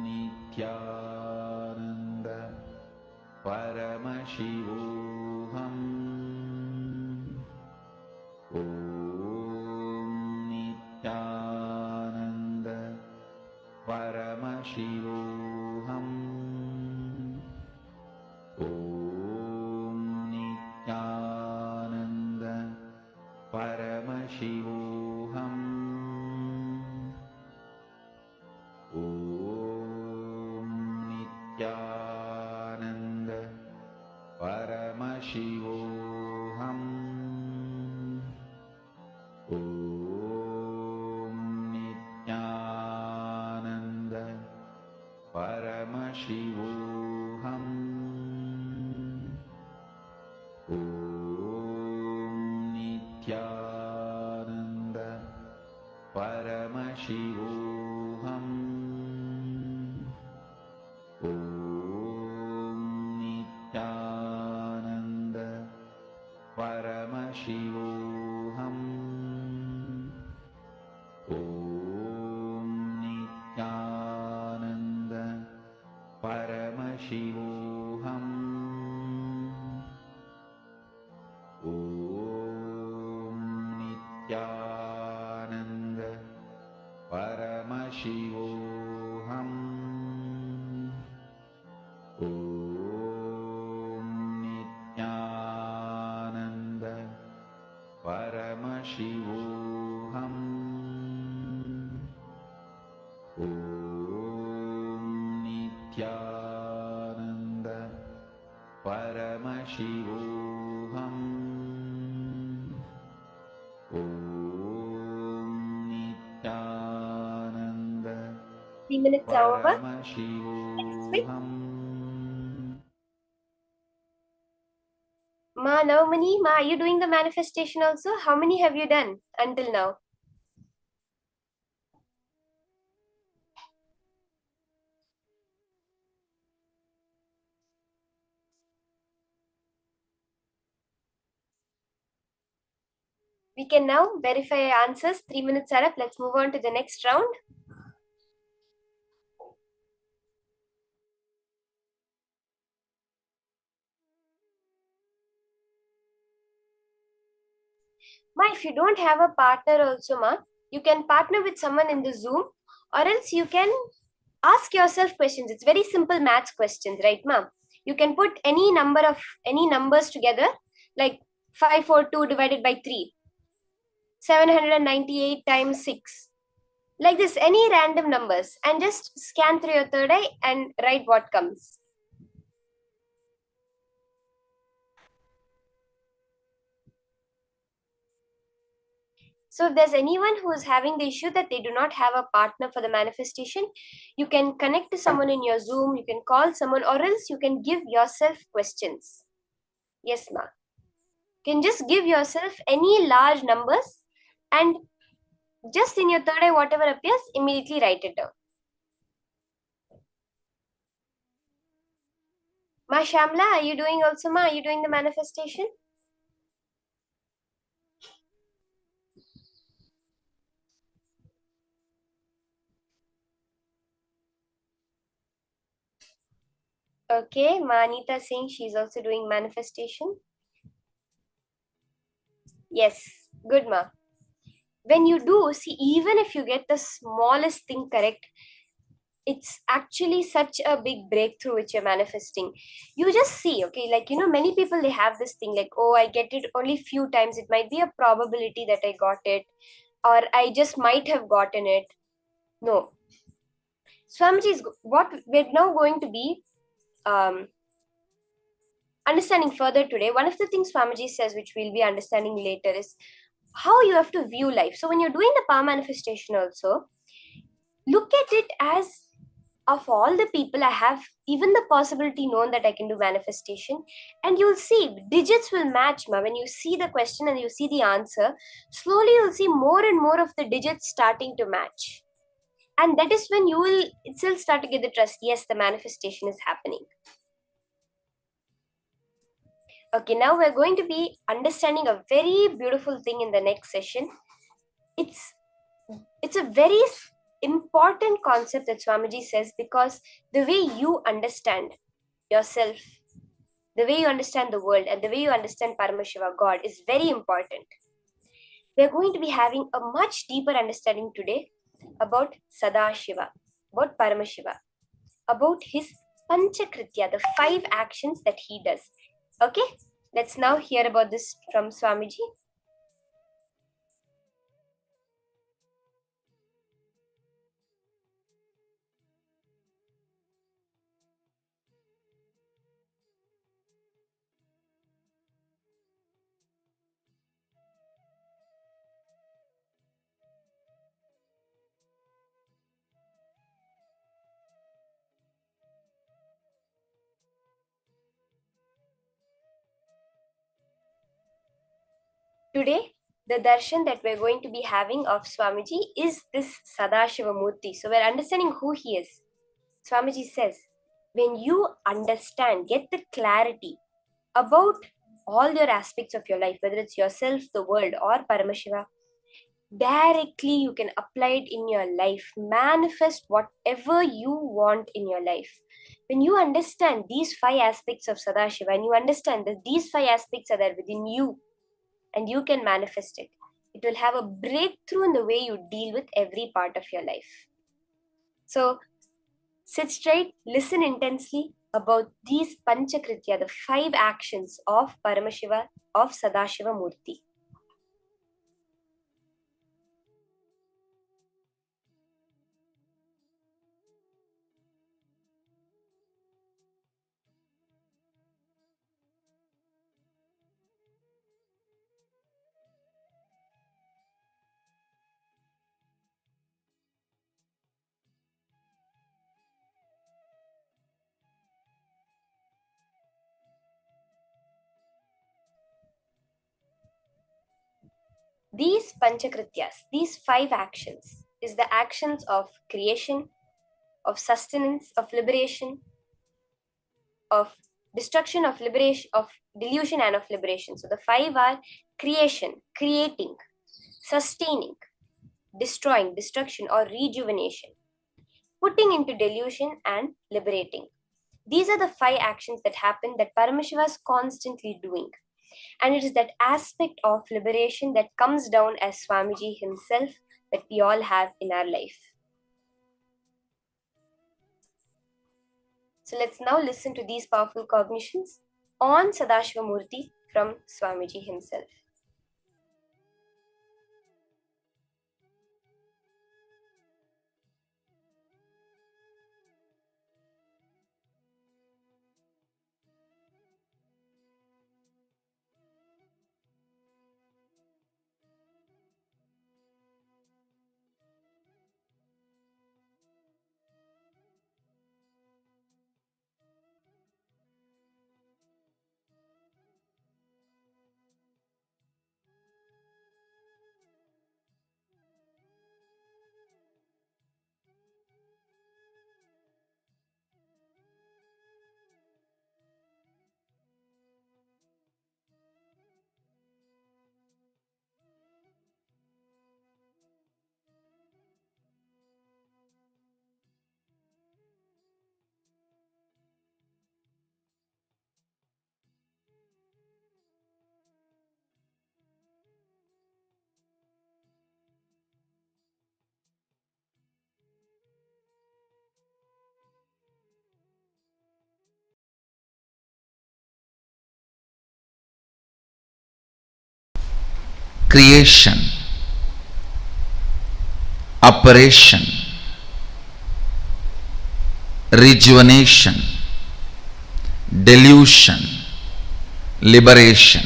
Nithyananda Paramashivoham. Nithyananda Paramashivoham. Nithyananda Paramashivoham. Nithyananda Paramashivoham. Nithyananda Paramashivoham. Nithyananda Paramashivoham. Nithyananda Paramashivoham. Nithyananda Paramashivoham. Nithyananda Paramashivoham. Nithyananda Paramashivoham. Nithyananda Paramashivoham. Nithyananda 3 minutes are over. Let's switch. Paramashivoham. Ma Navamani, Ma, are you doing the manifestation also? How many have you done until now? We can now verify answers. 3 minutes are up. Let's move on to the next round. Ma, if you don't have a partner also, Ma, you can partner with someone in the Zoom, or else you can Ask yourself questions. It's very simple maths questions, right, ma'am? You can put any numbers together, like 542 divided by 3, 798 times 6. Like this, any random numbers, and just scan through your third eye and write what comes. So if there's anyone who is having the issue that they do not have a partner for the manifestation, you can connect to someone in your Zoom, you can call someone, or else you can give yourself questions. Yes, ma'am. You can just give yourself any large numbers, and just in your third eye, whatever appears, immediately write it down. Ma Shamla, are you doing also, ma? Are you doing the manifestation? Okay, Ma Anita saying she's also doing manifestation. Yes, good, ma. When you do, see, even if you get the smallest thing correct, it's actually such a big breakthrough which you're manifesting. You just see, okay, like, many people, they have this thing like, oh, I get it only few times. It might be a probability that I got it, or I just might have gotten it. No. Swamiji is what we're now going to be understanding further today. One of the things Swamiji says, which we'll be understanding later, is how you have to view life. So when you're doing the power manifestation also, look at it as, of all the people I have, even the possibility known that I can do manifestation, and you'll see digits will match, ma. When you see the question and you see the answer, slowly you'll see more and more of the digits starting to match. And that is when you will itself start to get the trust. Yes, the manifestation is happening. Okay, now we're going to be understanding a very beautiful thing in the next session. It's a very important concept that Swamiji says, because the way you understand yourself, the way you understand the world, and the way you understand Paramashiva, God, is very important. We're going to be having a much deeper understanding today about Sadashiva, about Paramashiva, about his Panchakritya, the 5 actions that he does. Okay, let's now hear about this from Swamiji. Today, the darshan that we're going to be having of Swamiji is this Sadashiva Murti. So we're understanding who he is. Swamiji says, when you understand, get the clarity about all your aspects of your life, whether it's yourself, the world, or Paramashiva, directly you can apply it in your life, manifest whatever you want in your life. When you understand these 5 aspects of Sadashiva, and you understand that these 5 aspects are there within you, and you can manifest it, it will have a breakthrough in the way you deal with every part of your life. So sit straight, listen intensely about these Panchakritya, the 5 actions of Paramashiva, of Sadashiva Murti. These Panchakrityas, these 5 actions, is the actions of creation, of sustenance, of liberation, of destruction, of liberation, of delusion, and of liberation. So the 5 are creation, creating, sustaining, destroying, destruction or rejuvenation, putting into delusion, and liberating. These are the 5 actions that happen that Paramashiva is constantly doing. And it is that aspect of liberation that comes down as Swamiji himself that we all have in our life. So let's now listen to these powerful cognitions on Sadashivamurti from Swamiji himself. Creation, operation, rejuvenation, delusion, liberation.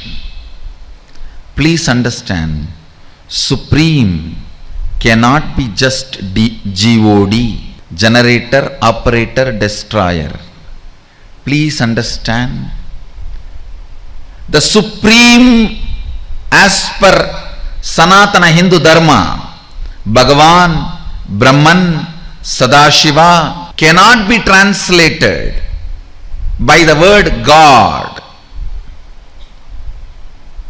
Please understand, Supreme cannot be just God, generator, operator, destroyer. Please understand, the Supreme as per Sanatana Hindu Dharma, Bhagavan, Brahman, Sadashiva cannot be translated by the word God.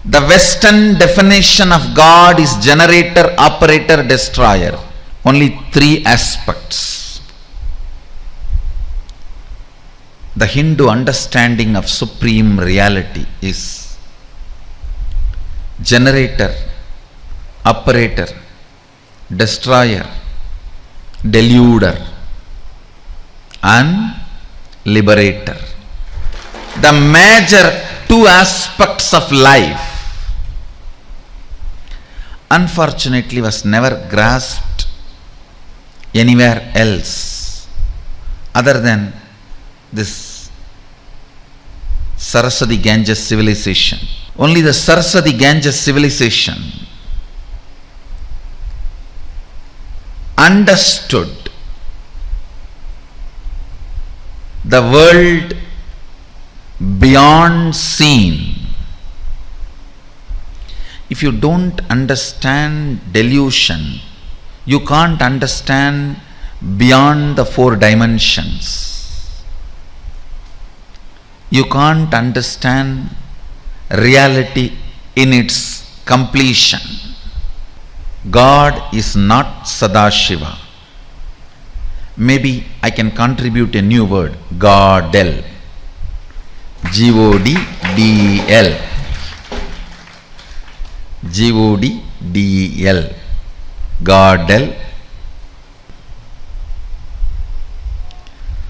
The Western definition of God is generator, operator, destroyer. Only three aspects. The Hindu understanding of supreme reality is generator, operator, destroyer, deluder, and liberator. The major two aspects of life unfortunately was never grasped anywhere else other than this Saraswati Ganges civilization. Only the Saraswati Ganges civilization understood the world beyond seen. If you don't understand delusion, you can't understand beyond the four dimensions. You can't understand reality in its completion. God is not Sadashiva. Maybe I can contribute a new word, Godel. G-O-D-D-E-L. G-O-D-D-E-L. Godel.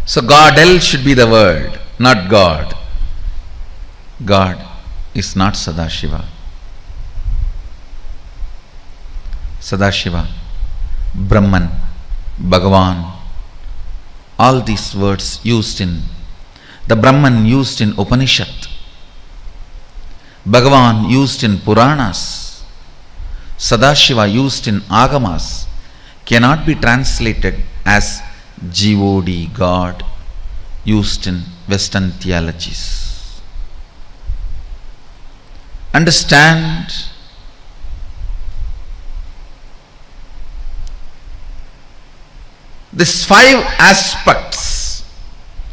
So Godel should be the word, not God. God is not Sadashiva. Sadashiva, Brahman, Bhagavan, all these words used in the Brahman used in Upanishad, Bhagavan used in Puranas, Sadashiva used in Agamas cannot be translated as G-O-D, God, used in Western theologies. Understand, these five aspects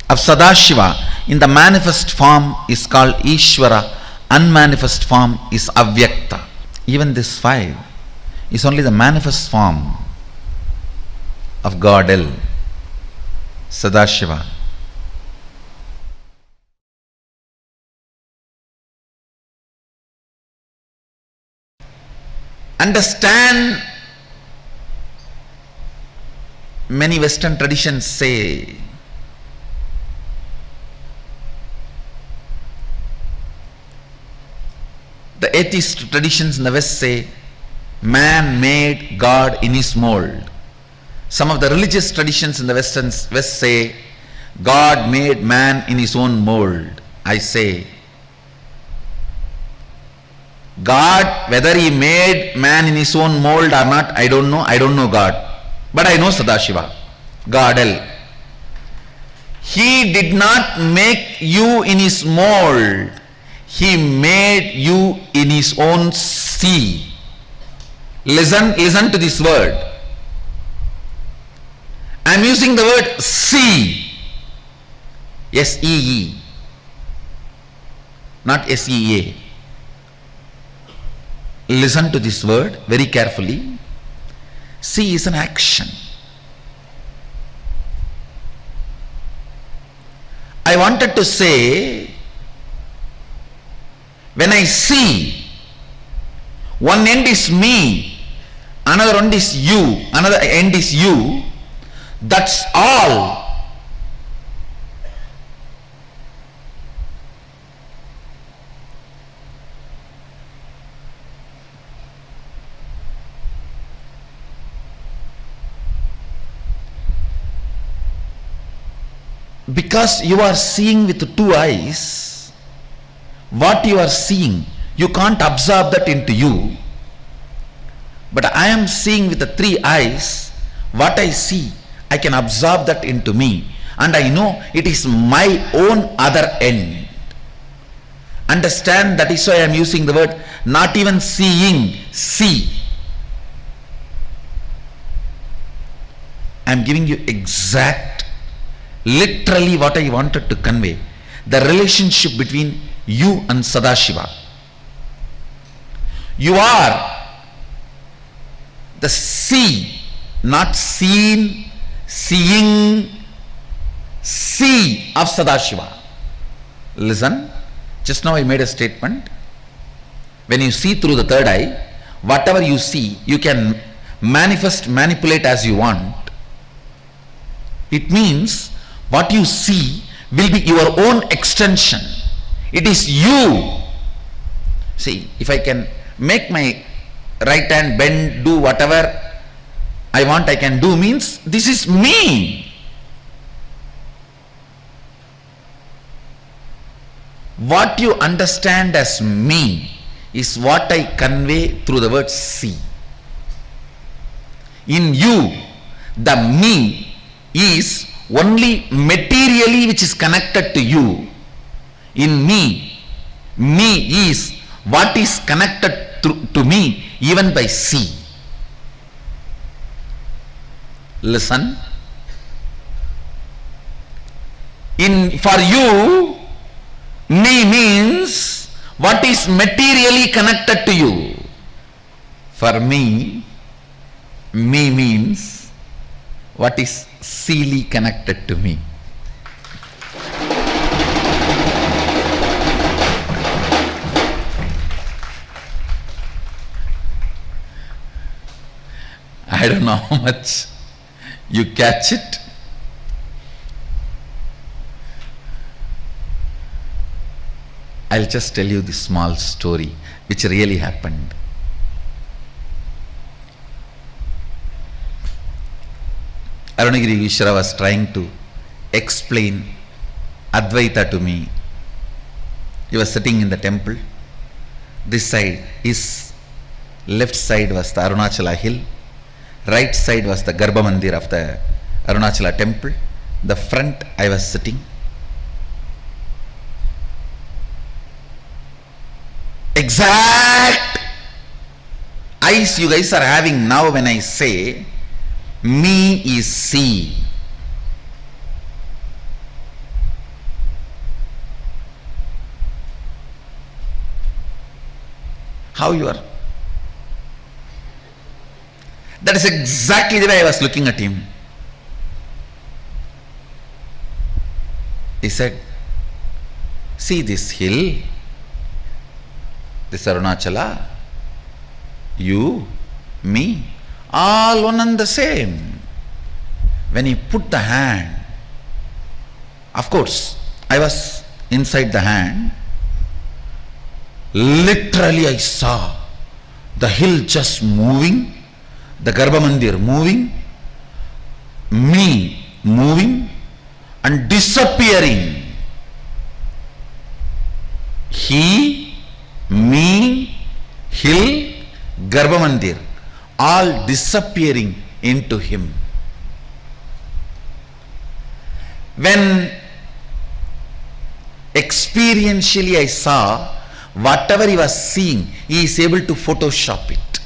of Sadashiva in the manifest form is called Ishvara, unmanifest form is Avyakta. Even this five is only the manifest form of Godel, Sadashiva. Understand, many Western traditions say The atheist traditions in the West say, man made God in his mold. Some of the religious traditions in the West say, God made man in his own mold. I say, God, whether he made man in his own mold or not, I don't know. I don't know God. But I know Sadashiva, God. He did not make you in his mold. He made you in his own sea. Listen to this word. I am using the word sea. S-E-E. Not S-E-A. Listen to this word very carefully. See is an action. I wanted to say, when I see, one end is me, another end is you, another end is you, that's all. Because you are seeing with two eyes, what you are seeing, you can't absorb that into you. But I am seeing with the three eyes, what I see, I can absorb that into me. And I know it is my own other end. Understand, that is why I am using the word, not even seeing, see. I am giving you exact, literally what I wanted to convey. The relationship between you and Sadashiva. You are the see, not seen, seeing, see of Sadashiva. Listen, just now I made a statement. When you see through the third eye, whatever you see, you can manifest, manipulate as you want. It means what you see will be your own extension. It is you. See, if I can make my right hand bend, do whatever I want, I can do, means this is me. What you understand as me is what I convey through the word see. In you, the me is only materially which is connected to you. In me, me is what is connected to me even by see. Listen. For you, me means what is materially connected to you. For me, me means what is seely connected to me. I don't know how much you catch it. I'll just tell you this small story which really happened. Arunagiri Vishra was trying to explain Advaita to me. He was sitting in the temple. This side, his left side was the Arunachala hill. Right side was the Garbha Mandir of the Arunachala temple. The front I was sitting. Exact eyes you guys are having now when I say me is see. How you are? That is exactly the way I was looking at him. He said, see this hill, this Arunachala, you, me, all one and the same. When he put the hand, of course, I was inside the hand. Literally I saw the hill just moving, the Garbha Mandir moving, me moving and disappearing. He, me, hill, Garbha Mandir, all disappearing into him. When experientially I saw whatever he was seeing, he is able to Photoshop it.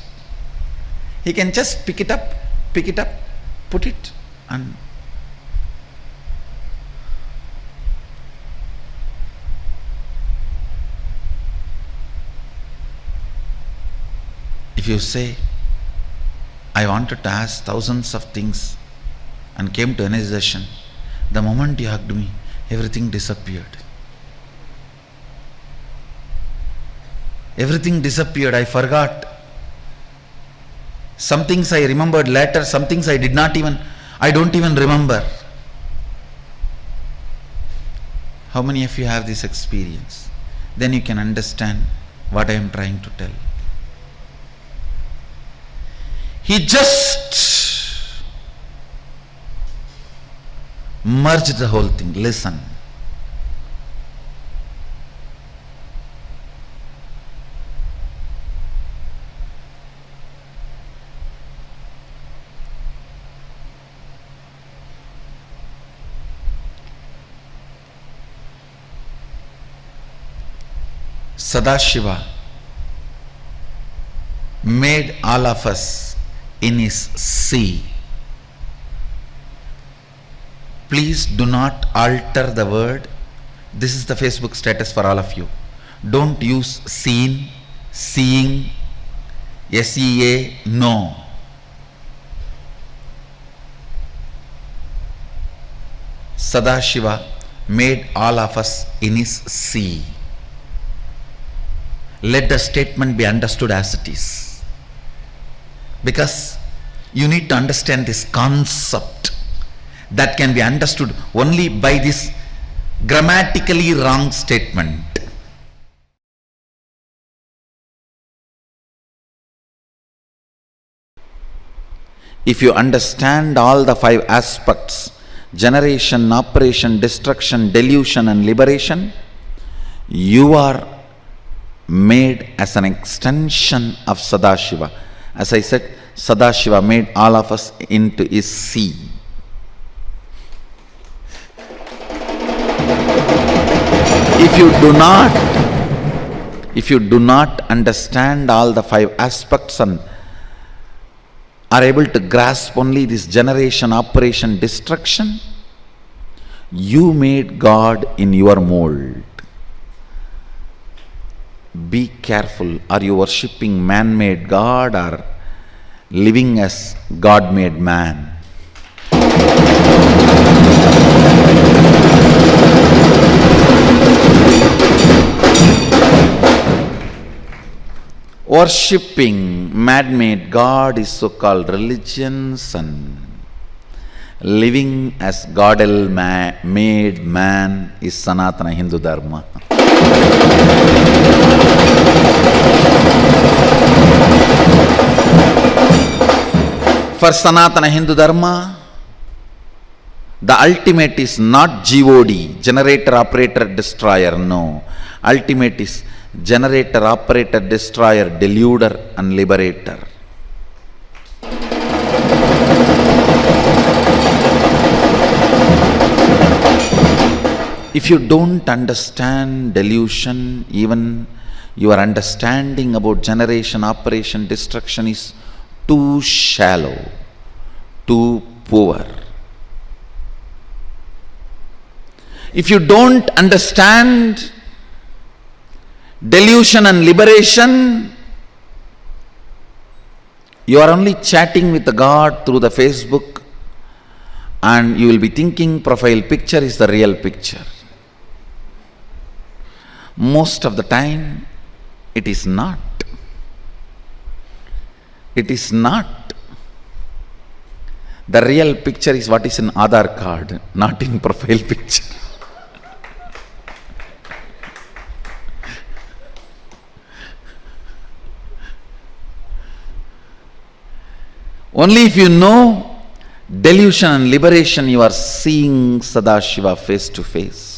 He can just pick it up, put it, and if you say, I wanted to ask thousands of things and came to energization, the moment you hugged me, everything disappeared. Everything disappeared. I forgot. Some things I remembered later, some things I don't even remember. How many of you have this experience? Then you can understand what I am trying to tell. He just merged the whole thing. Listen. Sadashiva made all of us in his sea. Please do not alter the word. This is the Facebook status for all of you. Don't use seen, seeing, SEA, no. Sadashiva made all of us in his sea. Let the statement be understood as it is. Because you need to understand this concept that can be understood only by this grammatically wrong statement. If you understand all the 5 aspects, generation, operation, destruction, delusion and liberation, you are made as an extension of Sadashiva. As I said, Sadashiva made all of us into his sea. If you do not understand all the 5 aspects and are able to grasp only this generation, operation, destruction, you made God in your mold. Be careful. Are you worshipping man-made God or living as God-made man? Worshipping man-made God is so-called religions, and living as God-made man is Sanatana Hindu Dharma. For Sanatana Hindu Dharma, the ultimate is not GOD, generator, operator, destroyer, no. Ultimate is generator, operator, destroyer, deluder and liberator. If you don't understand delusion, even your understanding about generation, operation, destruction is too shallow, too poor. If you don't understand delusion and liberation, you are only chatting with the God through the Facebook, and you will be thinking profile picture is the real picture. Most of the time, it is not. It is not. The real picture is what is in Aadhaar card, not in profile picture. Only if you know delusion and liberation, you are seeing Sadashiva face to face.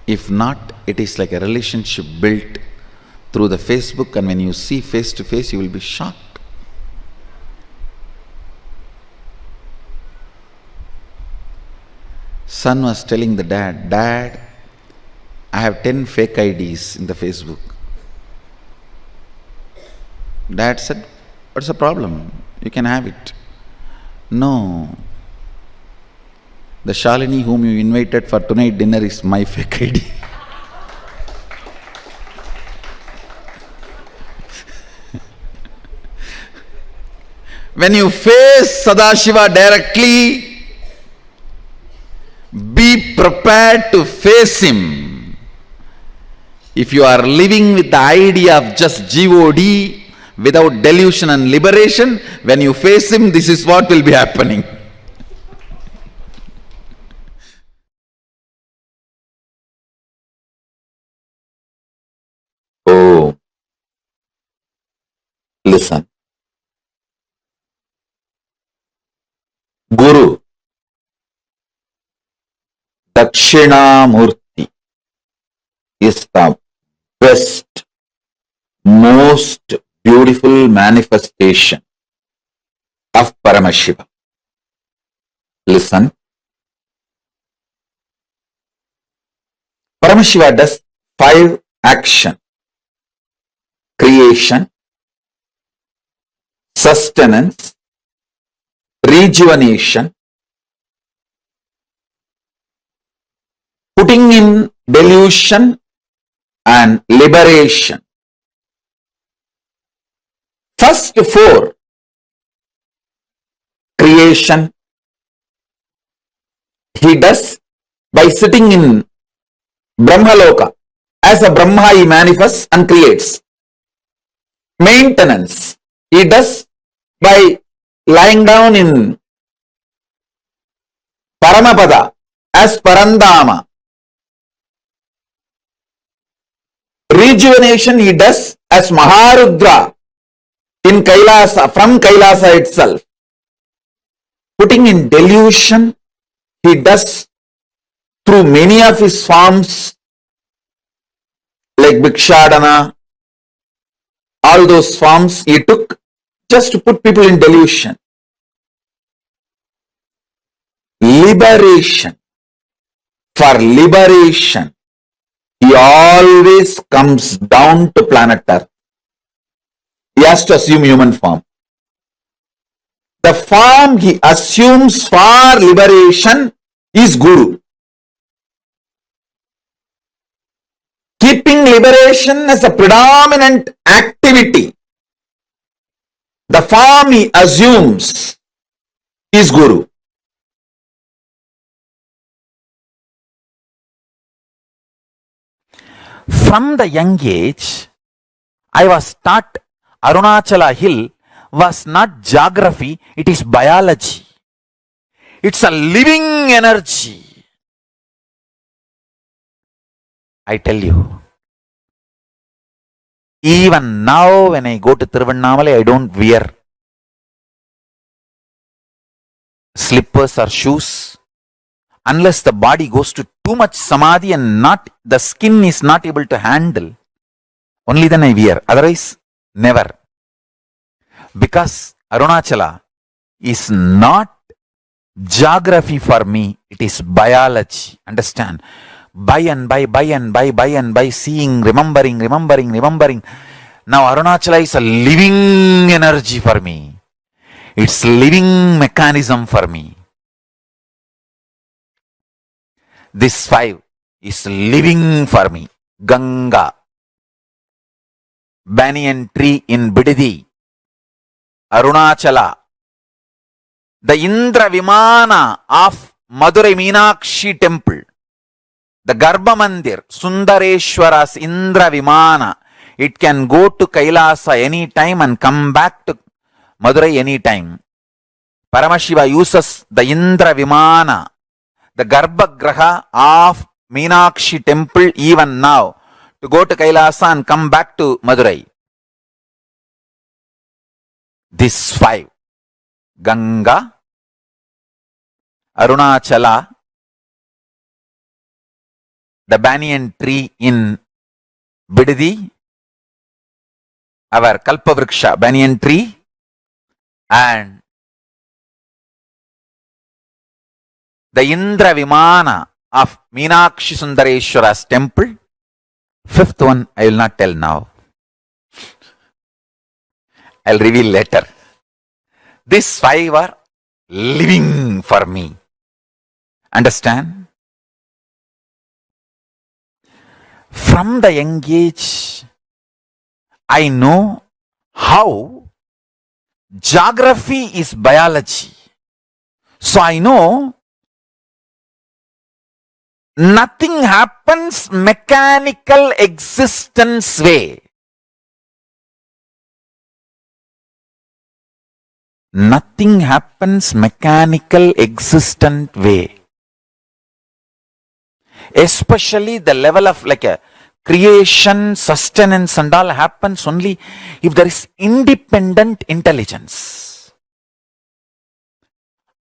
If not, it is like a relationship built through the Facebook, and when you see face to face, you will be shocked. Son was telling the dad, "Dad, I have 10 fake IDs in the Facebook." Dad said, "What's the problem? You can have it." "No. The Shalini whom you invited for tonight dinner is my fake ID." When you face Sadashiva directly, be prepared to face him. If you are living with the idea of just God without delusion and liberation, when you face him, this is what will be happening. Oh, listen. Guru, Dakshinamurti, is the best, most beautiful manifestation of Paramashivam. Listen. Paramashiva does 5 actions: creation, sustenance, rejuvenation, putting in delusion, and liberation. First 4, creation, he does by sitting in Brahmaloka. As a Brahma, he manifests and creates. Maintenance, he does by lying down in Paramapada as Parandama. Rejuvenation, he does as Maharudra in Kailasa, from Kailasa itself. Putting in delusion, he does through many of his forms, like Bhikshadana, all those forms he took just to put people in delusion. Liberation. For liberation, he always comes down to planet Earth. He has to assume human form. The form he assumes for liberation is Guru. Keeping liberation as a predominant activity, the form he assumes is Guru. From the young age, I was taught Arunachala Hill was not geography, it is biology. It's a living energy. I tell you, even now when I go to Tiruvannamalai, I don't wear slippers or shoes unless the body goes to too much samadhi and not the skin is not able to handle. Only then I wear. Otherwise, never. Because Arunachala is not geography for me, it is biology. Understand? By and by, seeing, remembering. Now Arunachala is a living energy for me. It's living mechanism for me. This 5 is living for me. Ganga, banyan tree in Bididi, Arunachala, the Indra Vimana of Madurai Meenakshi temple, the Garbha Mandir, Sundareshwara's Indra Vimana. It can go to Kailasa any time and come back to Madurai any time. Paramashiva uses the Indra Vimana, the Garbhagraha of Meenakshi temple even now, to go to Kailasa and come back to Madurai. These 5, Ganga, Arunachala, the banyan tree in Bidadi, our Kalpavriksha banyan tree, and the Indra Vimana of Meenakshi Sundareshwara's temple. 5th one I will not tell now. I'll reveal later. These 5 are living for me. Understand? From the young age, I know how geography is biology. So I know nothing happens mechanical existence way. Nothing happens mechanical existent way. Especially the level of like a creation, sustenance and all happens only if there is independent intelligence.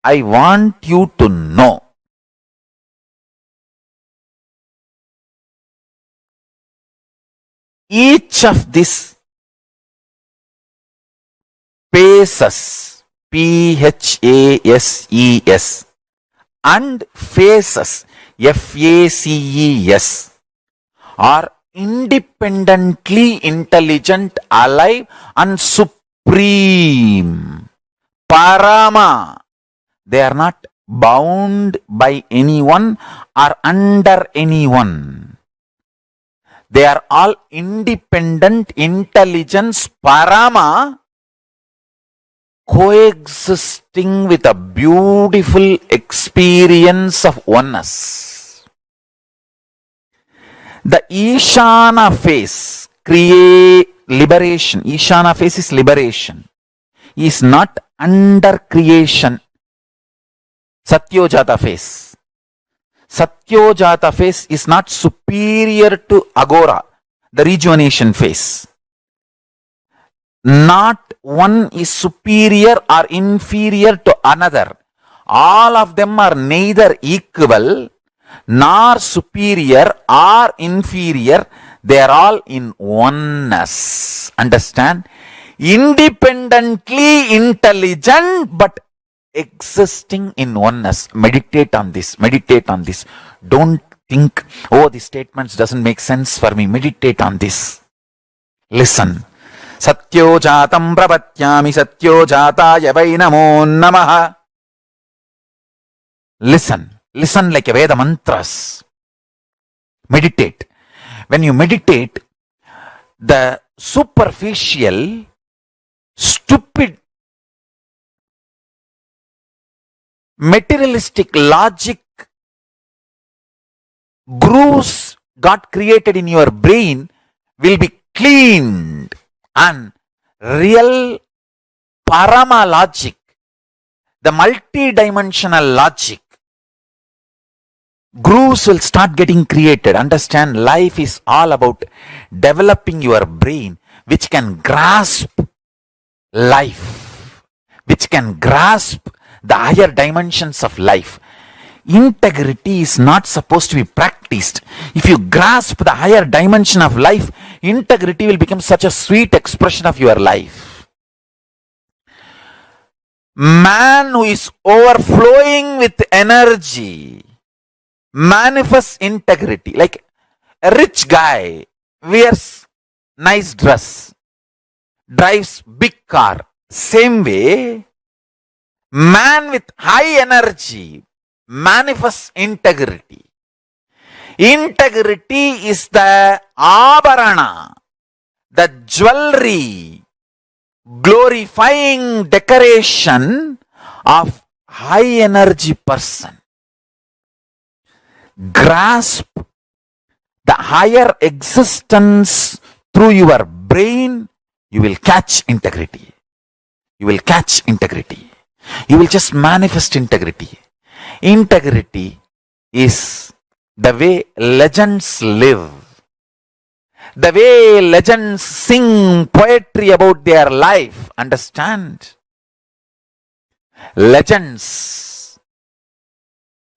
I want you to know each of these phases, P-H-A-S-E-S, and phases, F-A-C-E-S, are independently intelligent, alive and supreme. Parama. They are not bound by anyone or under anyone. They are all independent intelligence, Parama, coexisting with a beautiful experience of oneness. The Ishana phase create liberation. Ishana phase is liberation. Is not under creation. Satyojata phase. Satyojata phase is not superior to Agora, the rejuvenation phase. Not one is superior or inferior to another. All of them are neither equal nor superior or inferior. They are all in oneness. Understand? Independently intelligent but existing in oneness. Meditate on this. Meditate on this. Don't think, oh, these statements doesn't make sense for me. Meditate on this. Listen. Satyojatam prapatyami satyojataya vai namo namaha. Listen. Listen like a Veda mantras. Meditate. When you meditate, the superficial, stupid, materialistic logic grooves got created in your brain will be cleaned, and real Parama logic, the multi-dimensional logic, grooves will start getting created. Understand, life is all about developing your brain which can grasp life, which can grasp the higher dimensions of life. Integrity is not supposed to be practiced. If you grasp the higher dimension of life, integrity will become such a sweet expression of your life. Man who is overflowing with energy manifests integrity. Like a rich guy wears nice dress, drives big car. Same way, man with high energy manifests integrity. Integrity is the abharana, the jewelry, glorifying decoration of high energy person. Grasp the higher existence through your brain, you will catch integrity. You will catch integrity. You will just manifest integrity. Integrity is the way legends live, the way legends sing poetry about their life. Understand? Legends,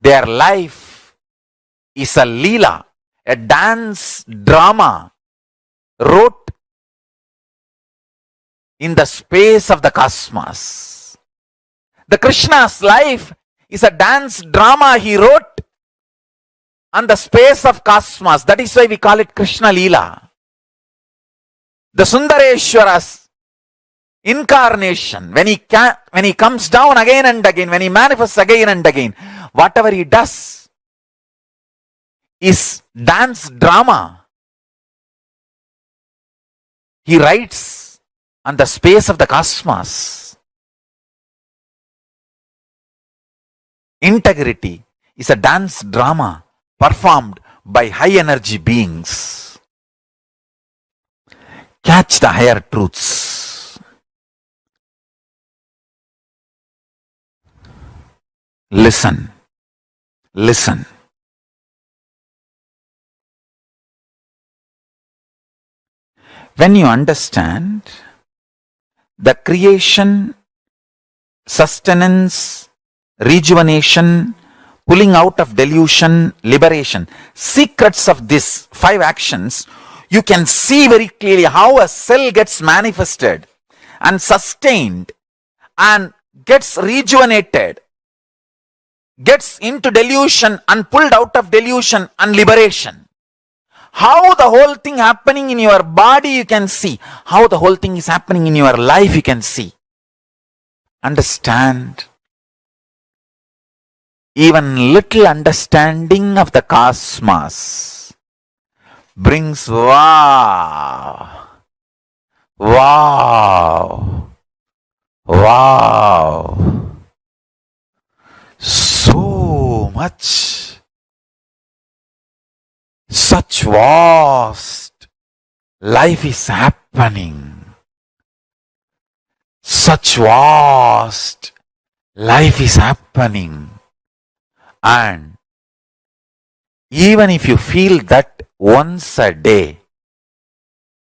their life is a leela, a dance drama wrote in the space of the cosmos. The Krishna's life is a dance drama he wrote on the space of cosmos. That is why we call it Krishna Leela. The Sundareshwara's incarnation, when he comes down again and again, when he manifests again and again, whatever he does is dance drama. He writes on the space of the cosmos. Integrity is a dance drama performed by high energy beings. Catch the higher truths. Listen. Listen. When you understand the creation, sustenance, rejuvenation, pulling out of delusion, liberation, secrets of these 5 actions, you can see very clearly how a cell gets manifested and sustained and gets rejuvenated, gets into delusion and pulled out of delusion and liberation. How the whole thing happening in your body you can see. How the whole thing is happening in your life you can see. Understand? Even little understanding of the cosmos brings wow, so much, such vast life is happening, such vast life is happening. And even if you feel that once a day,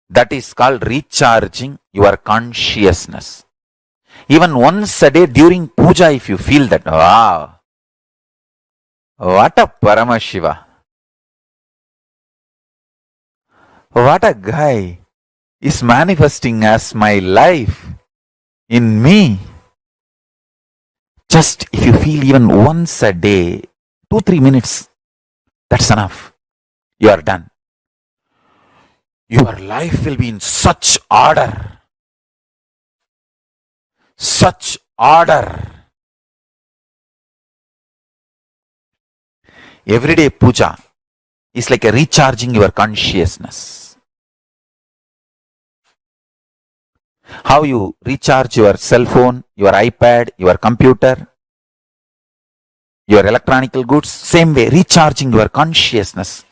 that is called recharging your consciousness. Even once a day during puja, if you feel that, wow, what a Paramashiva, what a guy is manifesting as my life in me. Just if you feel even once a day, 2-3 minutes, that's enough. You are done. Your life will be in such order. Such order. Everyday puja is like a recharging your consciousness. How you recharge your cell phone, your iPad, your computer, your electronical goods, same way recharging your consciousness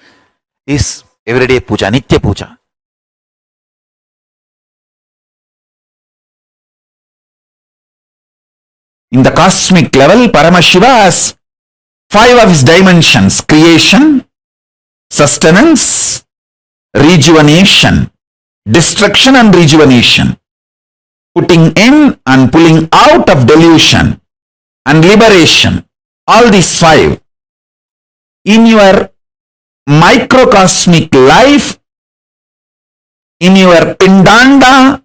is everyday puja, nitya puja. In the cosmic level, Paramashiva has 5 of his dimensions: creation, sustenance, rejuvenation, destruction and rejuvenation, putting in and pulling out of delusion, and liberation. All these 5. In your microcosmic life, in your pindanda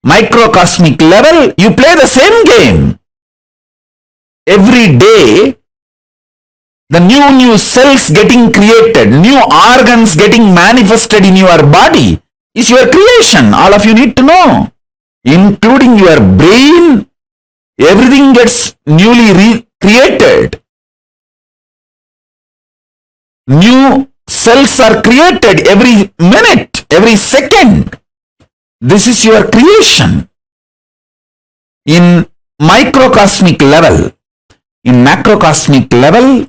microcosmic level, you play the same game. Every day, the new cells getting created, new organs getting manifested in your body is your creation. All of you need to know. Including your brain, everything gets newly created. New cells are created every minute, every second. This is your creation. In microcosmic level, in macrocosmic level,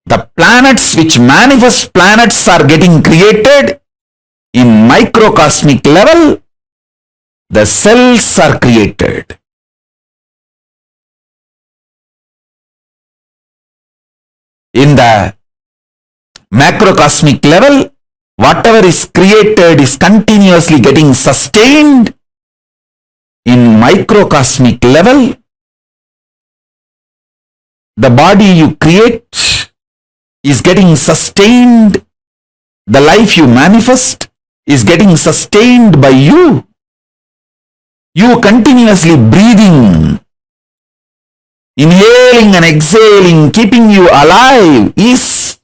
the planets which manifest planets are getting created. In microcosmic level, the cells are created. In the macrocosmic level, whatever is created is continuously getting sustained. In microcosmic level, the body you create is getting sustained. The life you manifest is getting sustained by you. You continuously breathing, inhaling and exhaling, keeping you alive is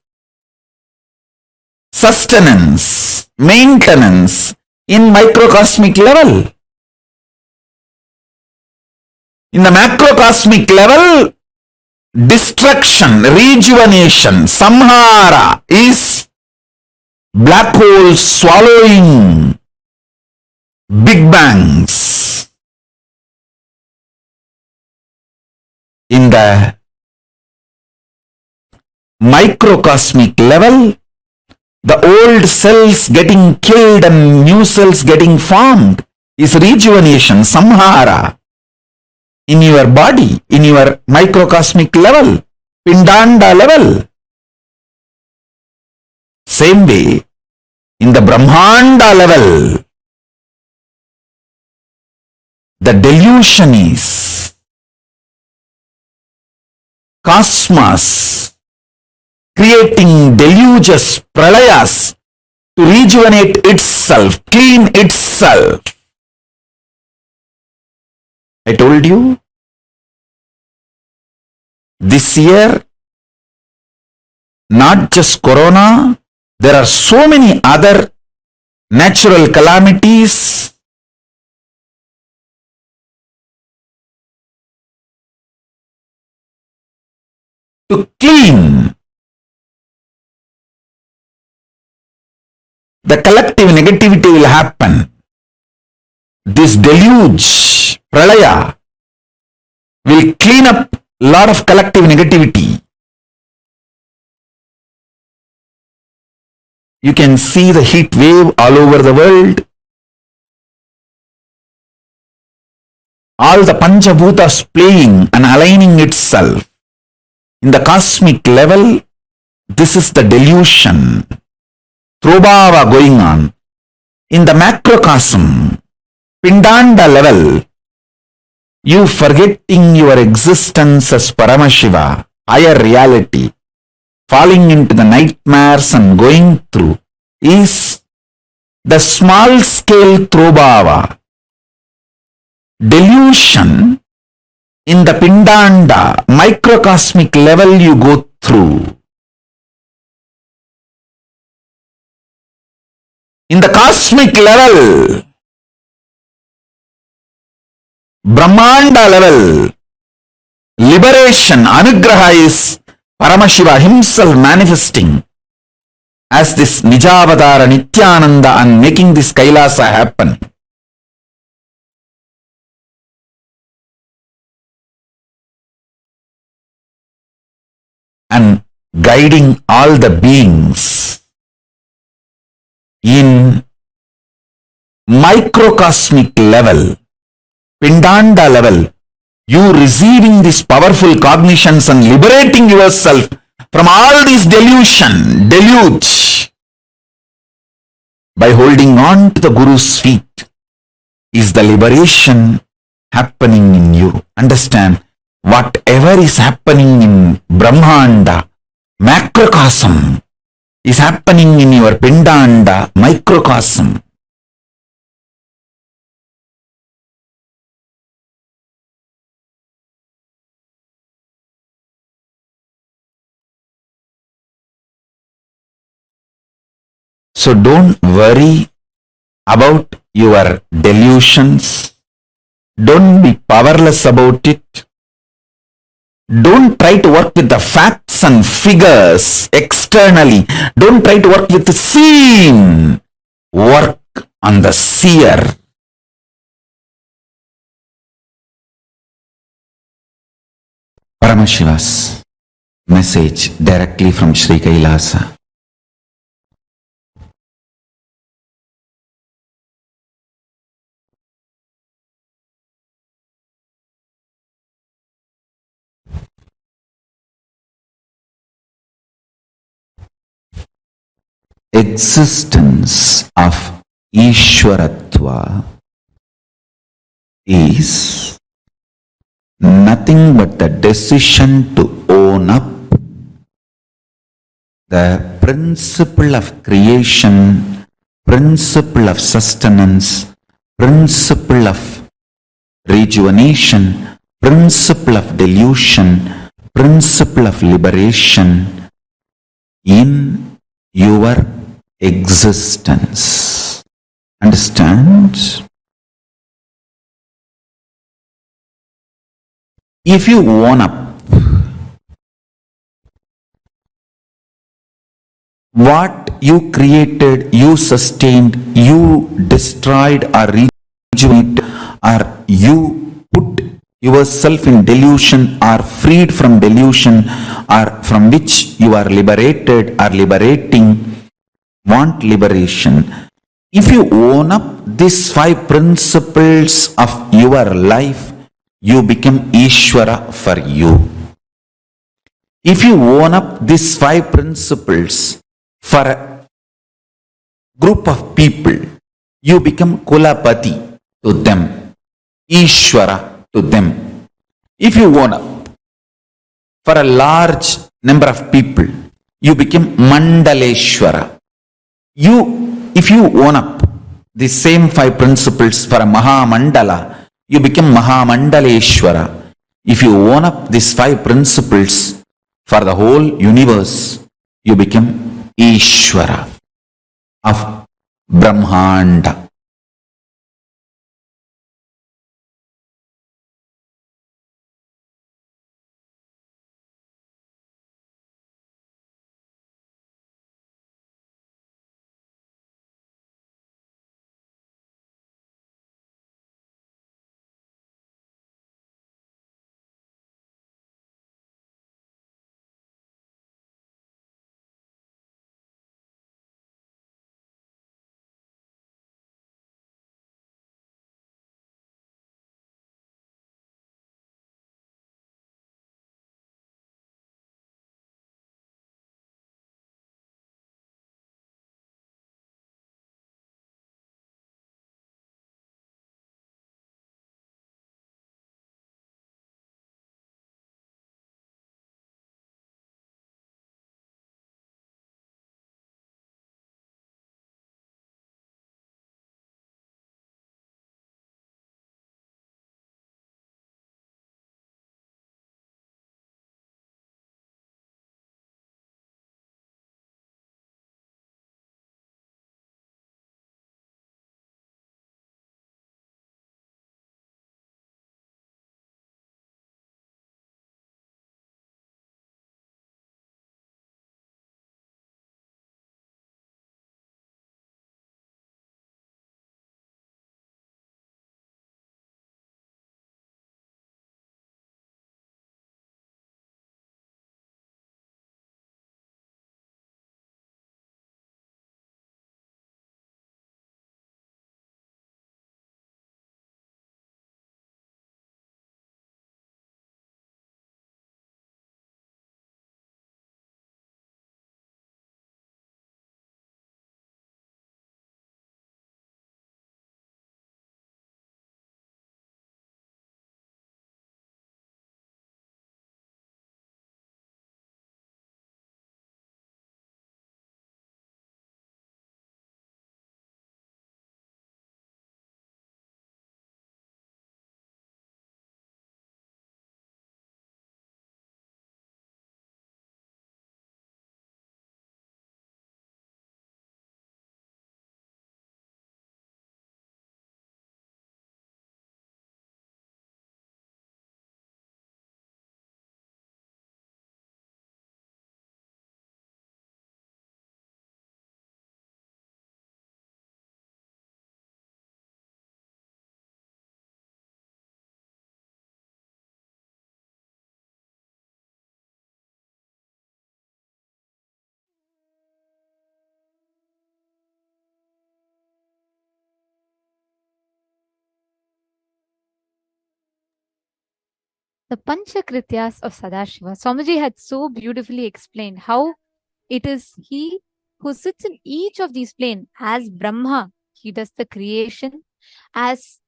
sustenance, maintenance in microcosmic level. In the macrocosmic level, destruction, rejuvenation, samhara is black holes swallowing big bangs. In the microcosmic level, the old cells getting killed and new cells getting formed is rejuvenation, samhara. In your body, in your microcosmic level, pindanda level. Same way, in the Brahmanda level, the delusion is cosmos creating deluges, pralayas to rejuvenate itself, clean itself. I told you, this year, not just corona, there are so many other natural calamities. To clean the collective negativity will happen. This deluge, pralaya, will clean up a lot of collective negativity. You can see the heat wave all over the world. All the Panchabhutas playing and aligning itself. In the cosmic level, this is the delusion, throbhava going on. In the macrocosm, pindanda level, you forgetting your existence as Paramashiva, higher reality, falling into the nightmares and going through, is the small scale throbhava. Delusion in the pindanda, microcosmic level you go through. In the cosmic level, Brahmanda level, liberation, anugraha is Paramashiva himself manifesting as this Nijavadara Nithyananda and making this Kailasa happen. And guiding all the beings in microcosmic level, pindanda level, you receiving these powerful cognitions and liberating yourself from all this deluge by holding on to the Guru's feet is the liberation happening in you. Understand, whatever is happening in Brahmanda, macrocosm, is happening in your pindanda, microcosm. So don't worry about your delusions. Don't be powerless about it. Don't try to work with the facts and figures externally. Don't try to work with the seen. Work on the seer. Paramashiva's message directly from Sri Kailasa. existence of Ishwaratva is nothing but the decision to own up the principle of creation, principle of sustenance, principle of rejuvenation, principle of delusion, principle of liberation in your existence. Understand? If you own up what you created, you sustained, you destroyed or rejuvenated, or you put yourself in delusion or freed from delusion, or from which you are liberated or liberating, want liberation. If you own up these 5 principles of your life, you become Ishvara for you. If you own up these 5 principles for a group of people, you become Kulapati to them, Ishvara to them. If you own up for a large number of people, you become Mandaleshwara. If you own up the same 5 principles for a Mahamandala, you become Mahamandaleshwara. If you own up these 5 principles for the whole universe, you become Ishvara of Brahmanda. The Panchakrityas of Sadashiva. Swamiji had so beautifully explained how it is he who sits in each of these planes. As Brahma, he does the creation. As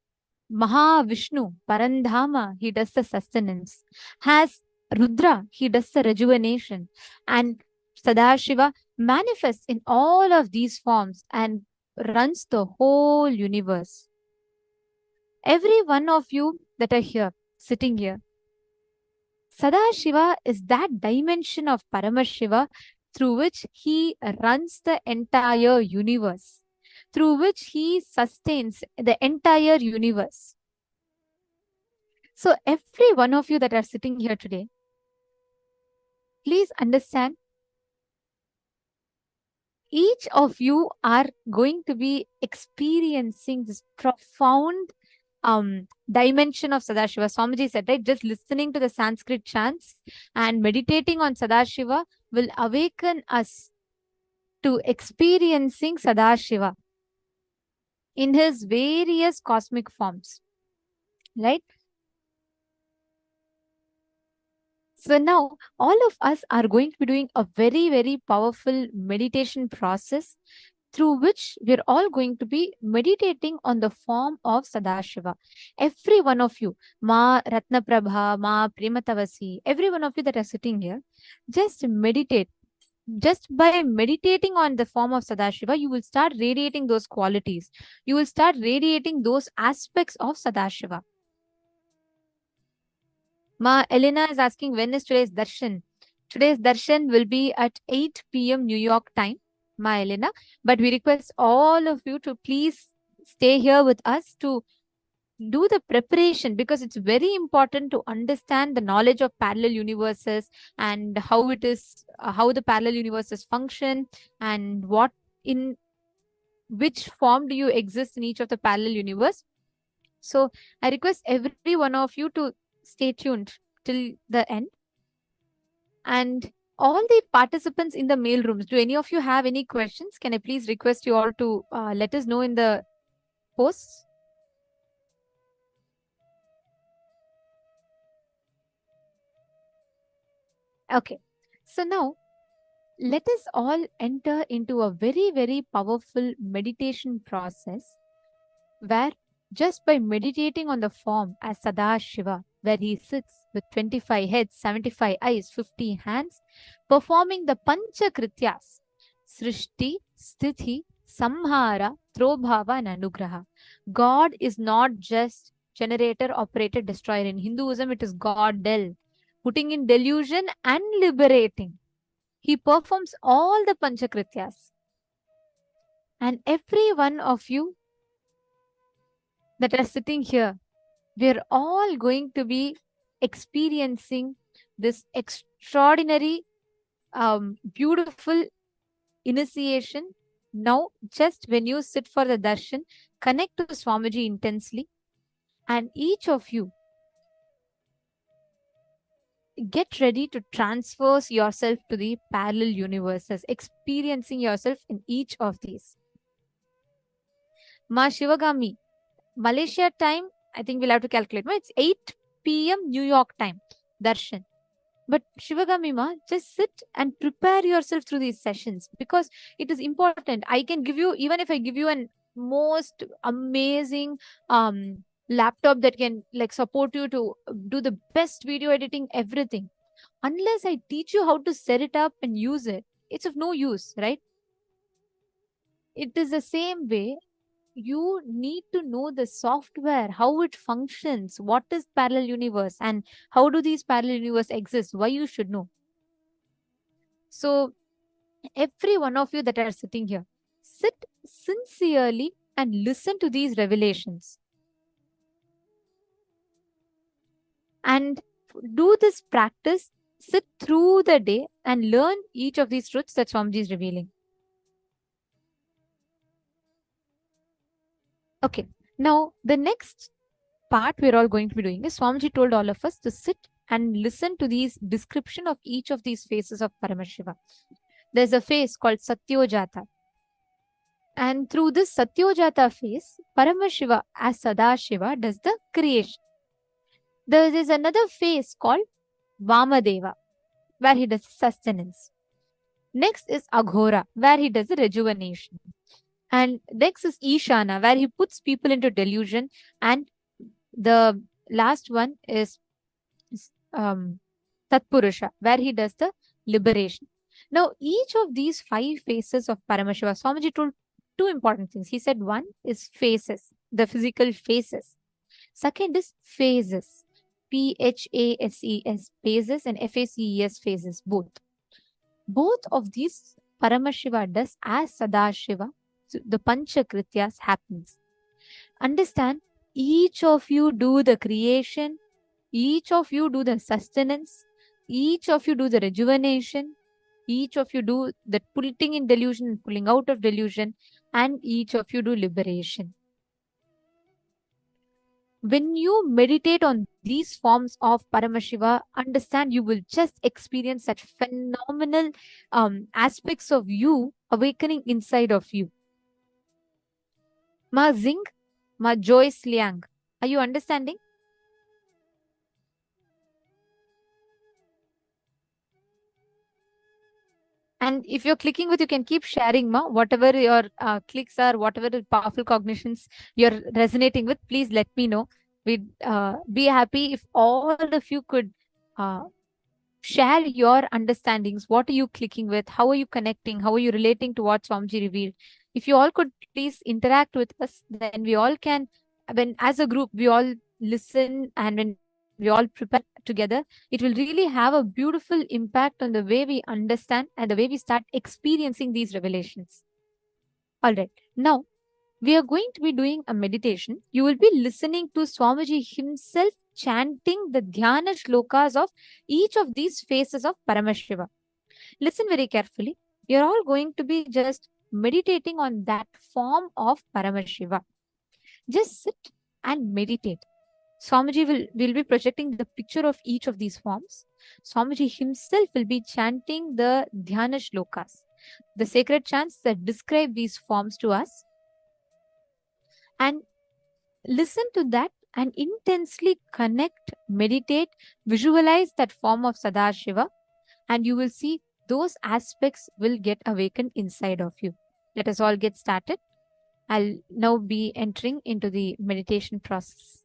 Mahavishnu, Parandhama, he does the sustenance. As Rudra, he does the rejuvenation. And Sadashiva manifests in all of these forms and runs the whole universe. Every one of you that are here, sitting here, Sadashiva is that dimension of Paramashiva through which he runs the entire universe, through which he sustains the entire universe. So every one of you that are sitting here today, please understand, each of you are going to be experiencing this profound dimension of Sadashiva. Swamiji said, right, just listening to the Sanskrit chants and meditating on Sadashiva will awaken us to experiencing Sadashiva in his various cosmic forms, right? So now all of us are going to be doing a very, very powerful meditation process through which we're all going to be meditating on the form of Sadashiva. Every one of you, Ma Ratnaprabha, Ma Prematavasi, every one of you that are sitting here, just meditate. Just by meditating on the form of Sadashiva, you will start radiating those qualities. You will start radiating those aspects of Sadashiva. Ma Elena is asking, when is today's darshan? Today's darshan will be at 8 p.m. New York time, Ma Elena. But we request all of you to please stay here with us to do the preparation, because it's very important to understand the knowledge of parallel universes and how it is, how the parallel universes function, and what in which form do you exist in each of the parallel universe. So I request every one of you to stay tuned till the end. And all the participants in the mail rooms, do any of you have any questions? Can I please request you all to let us know in the posts? Okay, so now let us all enter into a very, very powerful meditation process where just by meditating on the form as Sadashiva, where he sits with 25 heads, 75 eyes, 50 hands, performing the Panchakrityas, Srishti, Sthiti, Samhara, Trobhava and Anugraha. God is not just generator, operator, destroyer. In Hinduism, it is God Del, putting in delusion and liberating. He performs all the Panchakrityas. And every one of you that are sitting here, we're all going to be experiencing this extraordinary, beautiful initiation. Now, just when you sit for the darshan, connect to Swamiji intensely, and each of you get ready to transfer yourself to the parallel universes, experiencing yourself in each of these. Ma Shivagami, Malaysia time, I think we'll have to calculate. No, it's 8 p.m. New York time, darshan. But Shivagami Ma, just sit and prepare yourself through these sessions, because it is important. I can give you, even if I give you an most amazing laptop that can like support you to do the best video editing, everything, unless I teach you how to set it up and use it, it's of no use, right? It is the same way. You need to know the software, how it functions, what is parallel universe, and how do these parallel universe exist, why you should know. So every one of you that are sitting here, sit sincerely and listen to these revelations. And do this practice, sit through the day and learn each of these truths that Swamiji is revealing. Okay, now the next part we're all going to be doing is Swamiji told all of us to sit and listen to these description of each of these phases of Paramashiva. There's a phase called Satyojata. And through this Satyojata phase, Paramashiva as Sadashiva does the creation. There is another phase called Vamadeva, where he does sustenance. Next is Aghora, where he does the rejuvenation. And next is Ishana, where he puts people into delusion. And the last one is Tatpurusha, where he does the liberation. Now, each of these 5 phases of Paramashiva, Swamiji told 2 important things. He said one is phases, the physical phases. Second is phases, PHASES, phases, and FACES, phases, both. Both of these Paramashiva does as Sadashiva. So the Panchakrityas happens. Understand, each of you do the creation, each of you do the sustenance, each of you do the rejuvenation, each of you do the putting in delusion, pulling out of delusion, and each of you do liberation. When you meditate on these forms of Paramashiva, understand you will just experience such phenomenal aspects of you awakening inside of you. Ma Zing, Ma Joyce Liang. Are you understanding? And if you're clicking with, you can keep sharing, ma. Whatever your clicks are, whatever the powerful cognitions you're resonating with, please let me know. We'd be happy if all of you could share your understandings. What are you clicking with? How are you connecting? How are you relating to what Swamiji revealed? If you all could please interact with us, then we all can, when as a group, we all listen, and when we all prepare together, it will really have a beautiful impact on the way we understand and the way we start experiencing these revelations. All right. Now, we are going to be doing a meditation. You will be listening to Swamiji himself chanting the dhyana shlokas of each of these phases of Paramashiva. Listen very carefully. You're all going to be just meditating on that form of Paramashiva. Just sit and meditate. Swamiji will be projecting the picture of each of these forms. Swamiji himself will be chanting the dhyana shlokas, the sacred chants that describe these forms to us. And listen to that and intensely connect, meditate, visualize that form of Sadashiva, and you will see those aspects will get awakened inside of you. Let us all get started. I'll now be entering into the meditation process.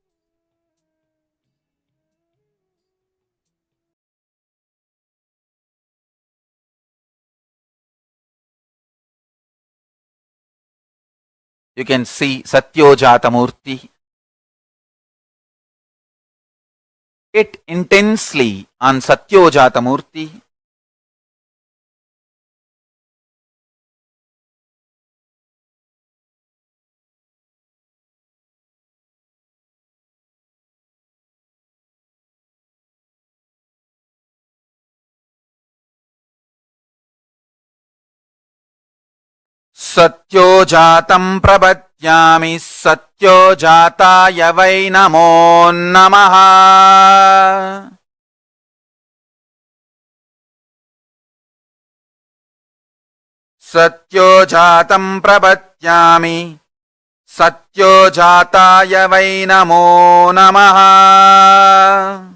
You can see Satyojata Murti. It intensely on Satyojata Murti. Satyojatam prabhatyami satyojataya vai namo namaha. Satyojatam prabhatyami satyojataya vai namo namaha.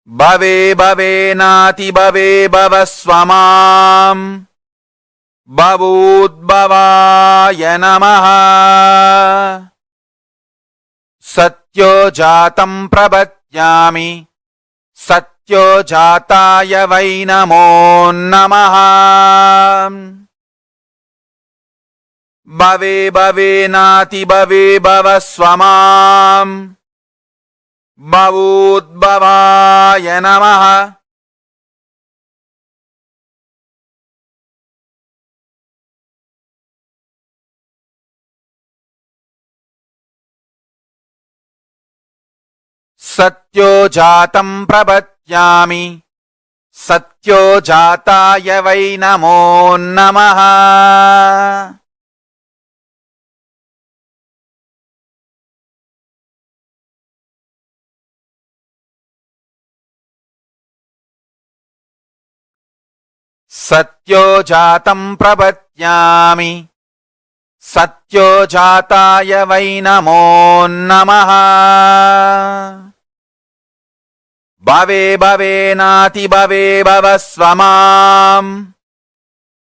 Bhave bhave nati bhave bhavasvamam bhavudbhavaya namaha. Satyojatam prabhatyami satyojataya vai namo namaha. Bhave bhave nati bhave bhavasvamam bhavudbhavaya namaha. Satyojatam prabhatyami satyojataya vai namo namaha. Satyojatam prabhatyami satyojataya vai namo namaha. Bhave bhave nati bhave bhavasvamam.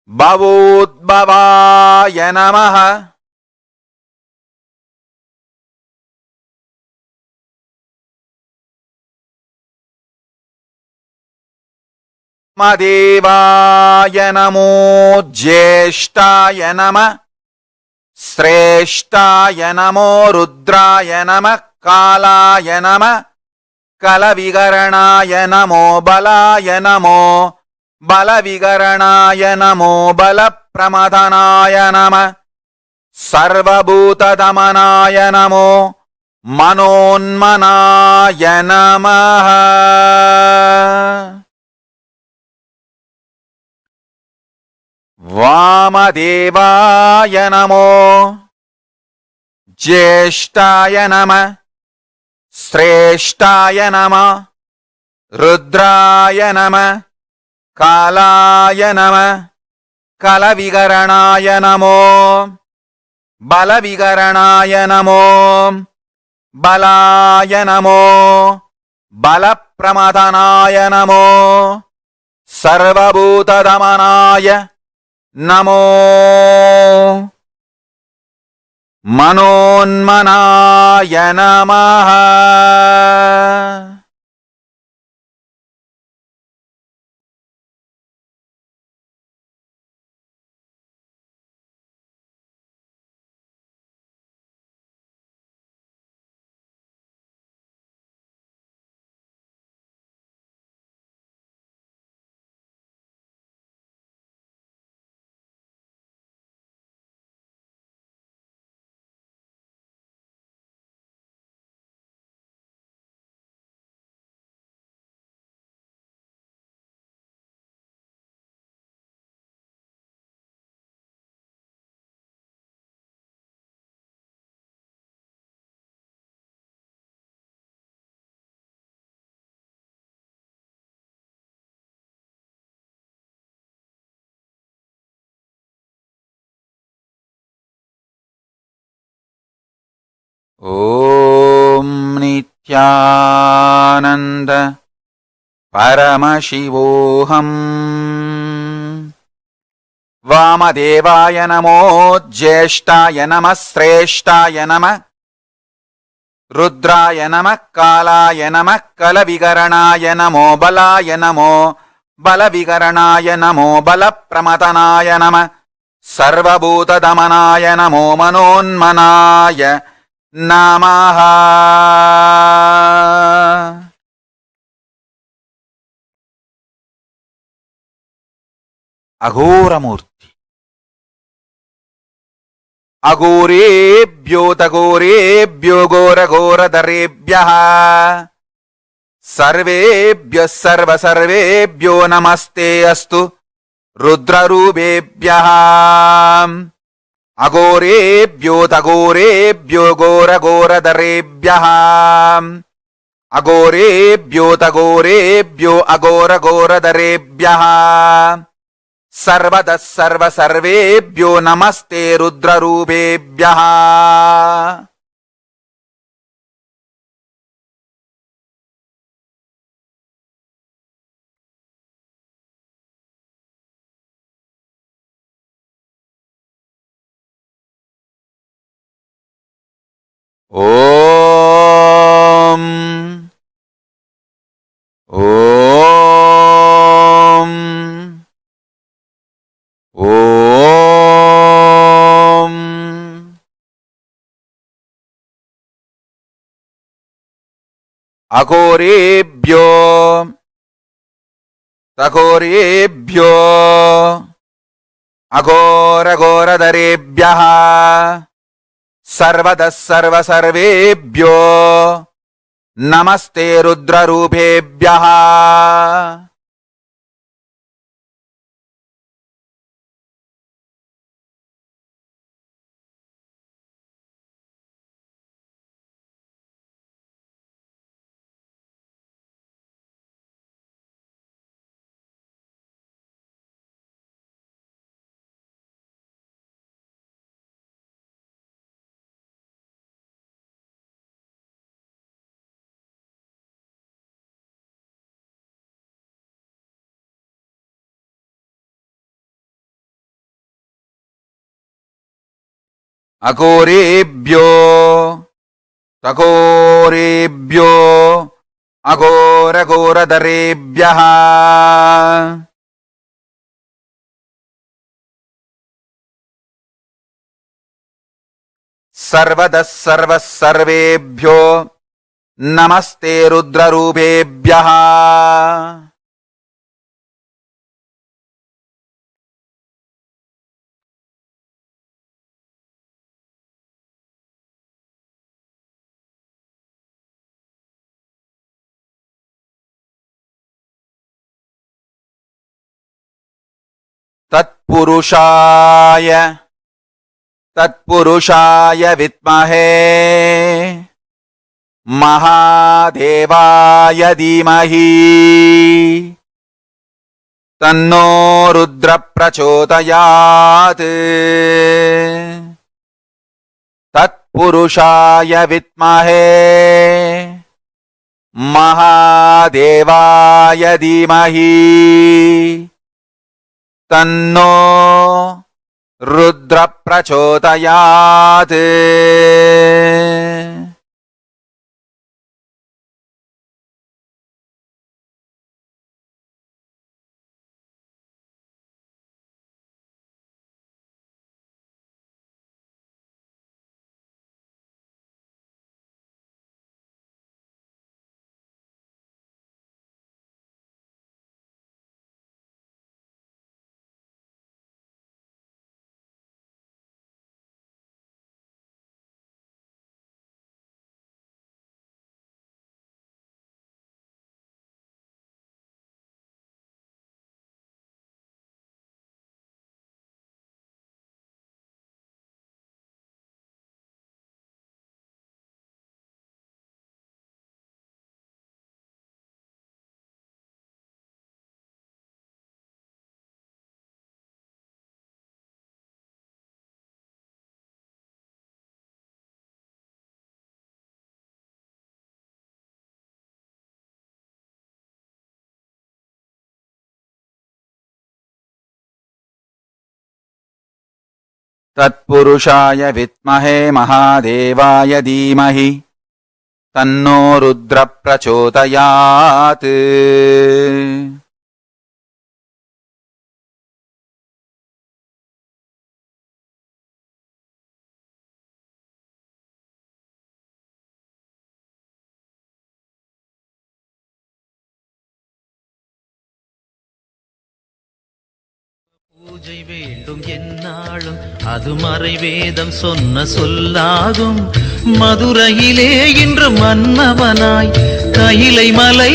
Bhavudbhavaya namaha. Madevaya namo Jyeshtaya nama. Sreshtaya namo Rudraya nama. Kalaya nama. Kalavigaranaya namo Balaya namo. Balavigaranaya namo Balapramadhanaya nama. Sarvabhutadamanaya namo Manonmanaya namaha. Vamadevaya namo Jyeshtaya nama. Sreshtaya nama. Rudraya nama. Kalaya nama. Kalavigaranaya namo. Balavigaranaya namo. Balaya namo. Balapramadhanaya namo. Sarvabhutadamanaya namo. Manonmanaya namaha. Om Nithyananda Paramashivoham. Vamadevaya namo Jyeshtaya nama. Sreshtaya nama. Rudraya nama. Kalaya nama. Kalavigaranaya namo Balaya namo. Balavigaranaya namo Balapramadhanaya nama. Sarvabhutadamanaya namo Manonmanaya namaha. Aghoramurti. Aghorebhyo tagorebhyo gora gora darebhyaha. Sarvebhyo sarva sarvebhyo namaste astu rudrarubebhyaha. Aghorebhyo tagorebhyo gora gora darebhyaha. Aghorebhyo tagorebhyo agora gora darebhyaha. Sarvada sarva sarvebhyo namaste rudrarubebhyaha. Om. Om. Om. Aghorebhyo tagorebhyo agora gora darebhyaha. Sarvada sarva sarvebhyo namaste rudrarubebhyaha. अघोरेभ्यो तघोरेभ्यो अघोरघोरधरेभ्यः सर्वदः सर्वः सर्वेभ्यो नमस्ते रुद्ररूपेभ्यः तत्पुरुषाय तत्पुरुषाय विद्महे महादेवाय धीमहि तन्नो रुद्र प्रचोदयात् तत्पुरुषाय विद्महे महादेवाय धीमहि तन्नो रुद्र प्रचोदयात् तत्पुरुषाय विद्महे महादेवाय धीमहि तन्नो रुद्र प्रचोदयात् பூஜை வேண்டும் என்னாலும் அது மறை வேதம் சொன்ன சொல்லாகும். மதுரையிலே இன்று மன்னவனாய் கையிலை மலை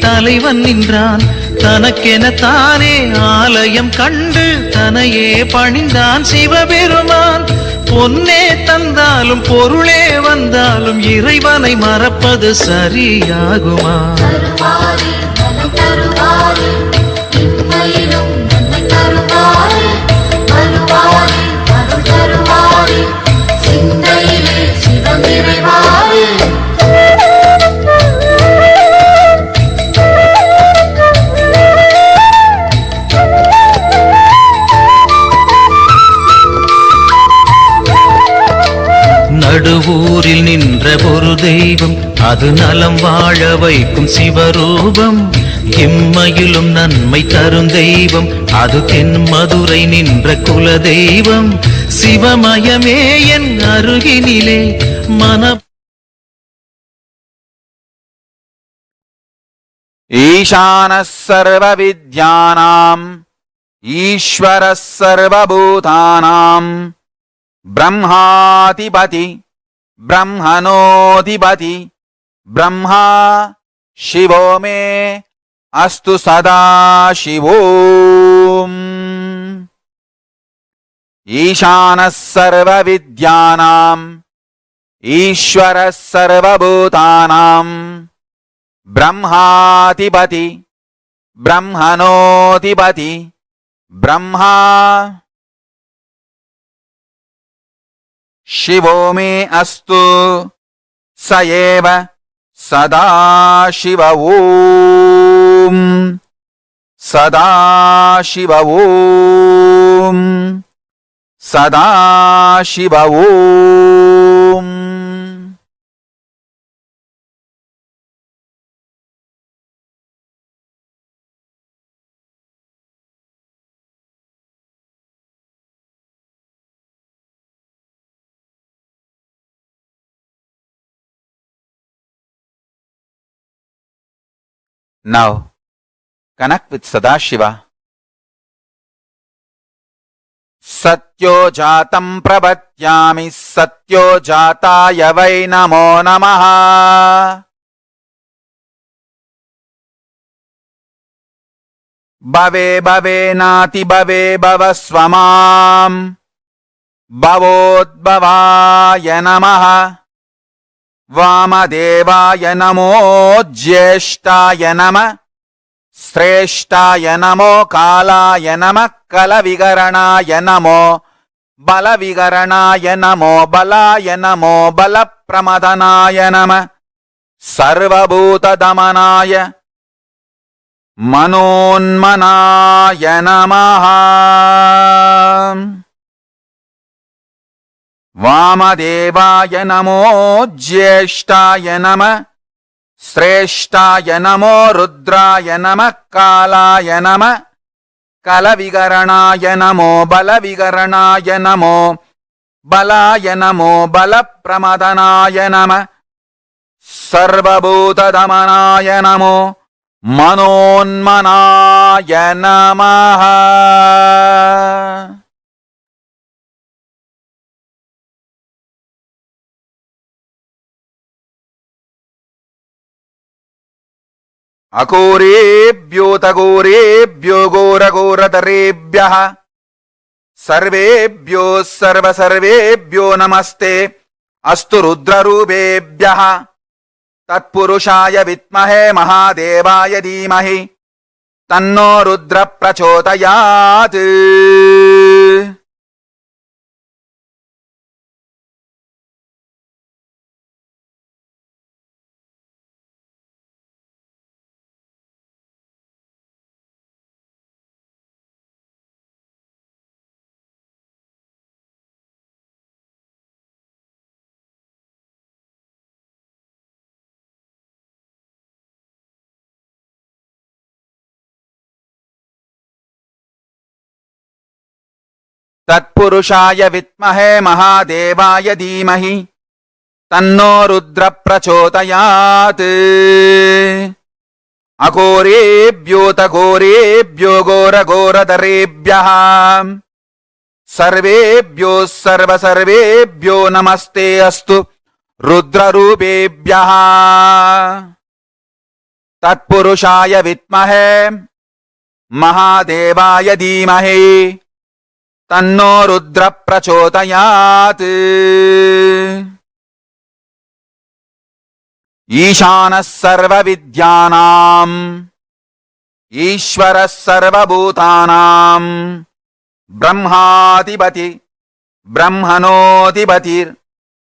தலைவன் நின்றான். தனக்கென தானே ஆலயம் கண்டு தனையே பணிந்தான் சிவபெருமான். பொன்னே தந்தாலும் பொருளே வந்தாலும் இறைவனை மறப்பது சரியாகுமா? நடுவூரில் நின்ற ஒரு தெய்வம், அது நலம் வாழ வைக்கும் சிவரூபம். இம்மையிலும் நன்மை தரும் தெய்வம், அது தென் மதுரை நின்ற குல தெய்வம். சிவமயமே என் அருகினிலே மன ईशानः सर्वविद्यानाम् ईश्वरः सर्वभूतानाम् ब्रह्माधिपति ब्रह्मणोऽधिपति ब्रह्मा शिवो मे अस्तु सदा शिवोम्। ईशानः सर्वविद्यानाम् ईश्वरः सर्वभूतानाम् ब्रह्माधिपति ब्रह्मणोऽधिपति ब्रह्मा शिवो मे अस्तु स एव सदा शिव ओम् सदा शिव ओम् Sadashiva Om. Now, connect with Sadashiva. Satyo jatam prabhatyami satyo jataya vai namo namaha. Bhave bhave nati bhave bhavasvamam. Bhavodbhavaya namaha. Vamadevaya namo jyeshtaya nama. Sreshtaya namo kalaya nama kalavigaranaya namo balavigaranaya namo balaya namo balapramadhanaya nama sarvabhuta damanaya manonmanaya namaha. Vamadevaya namo jyeshtaya nama. Sreshtaya namo rudraya nama kalaya nama kalavigaranaya namo balavigaranaya namo balaya namo balapramadhanaya nama sarvabhuta damanaya namo manonmanaya namaha. Akorebhyo takorebhyo gora gora tarebhyah sarvebhyo sarva sarvebhyo namaste astu rudra rubebhyah tatpurushaya vitmahe mahadevaya dhimahi tanno rudra prachodayat. Tatpurushaya vitmahe mahadevaya dhimahi tanno rudra prachodayat. Akorebhyo takorebhyo gora gora darebhyah sarvebhyo sarva sarvebhyo namaste astu rudra rubebhyah tatpurushaya vitmahe mahadevaya dhimahi tanno rudra prachodayat. Ishanas sarva vidyanam Ishvaras sarva bhutanam Brahmadipati Brahmanodipatir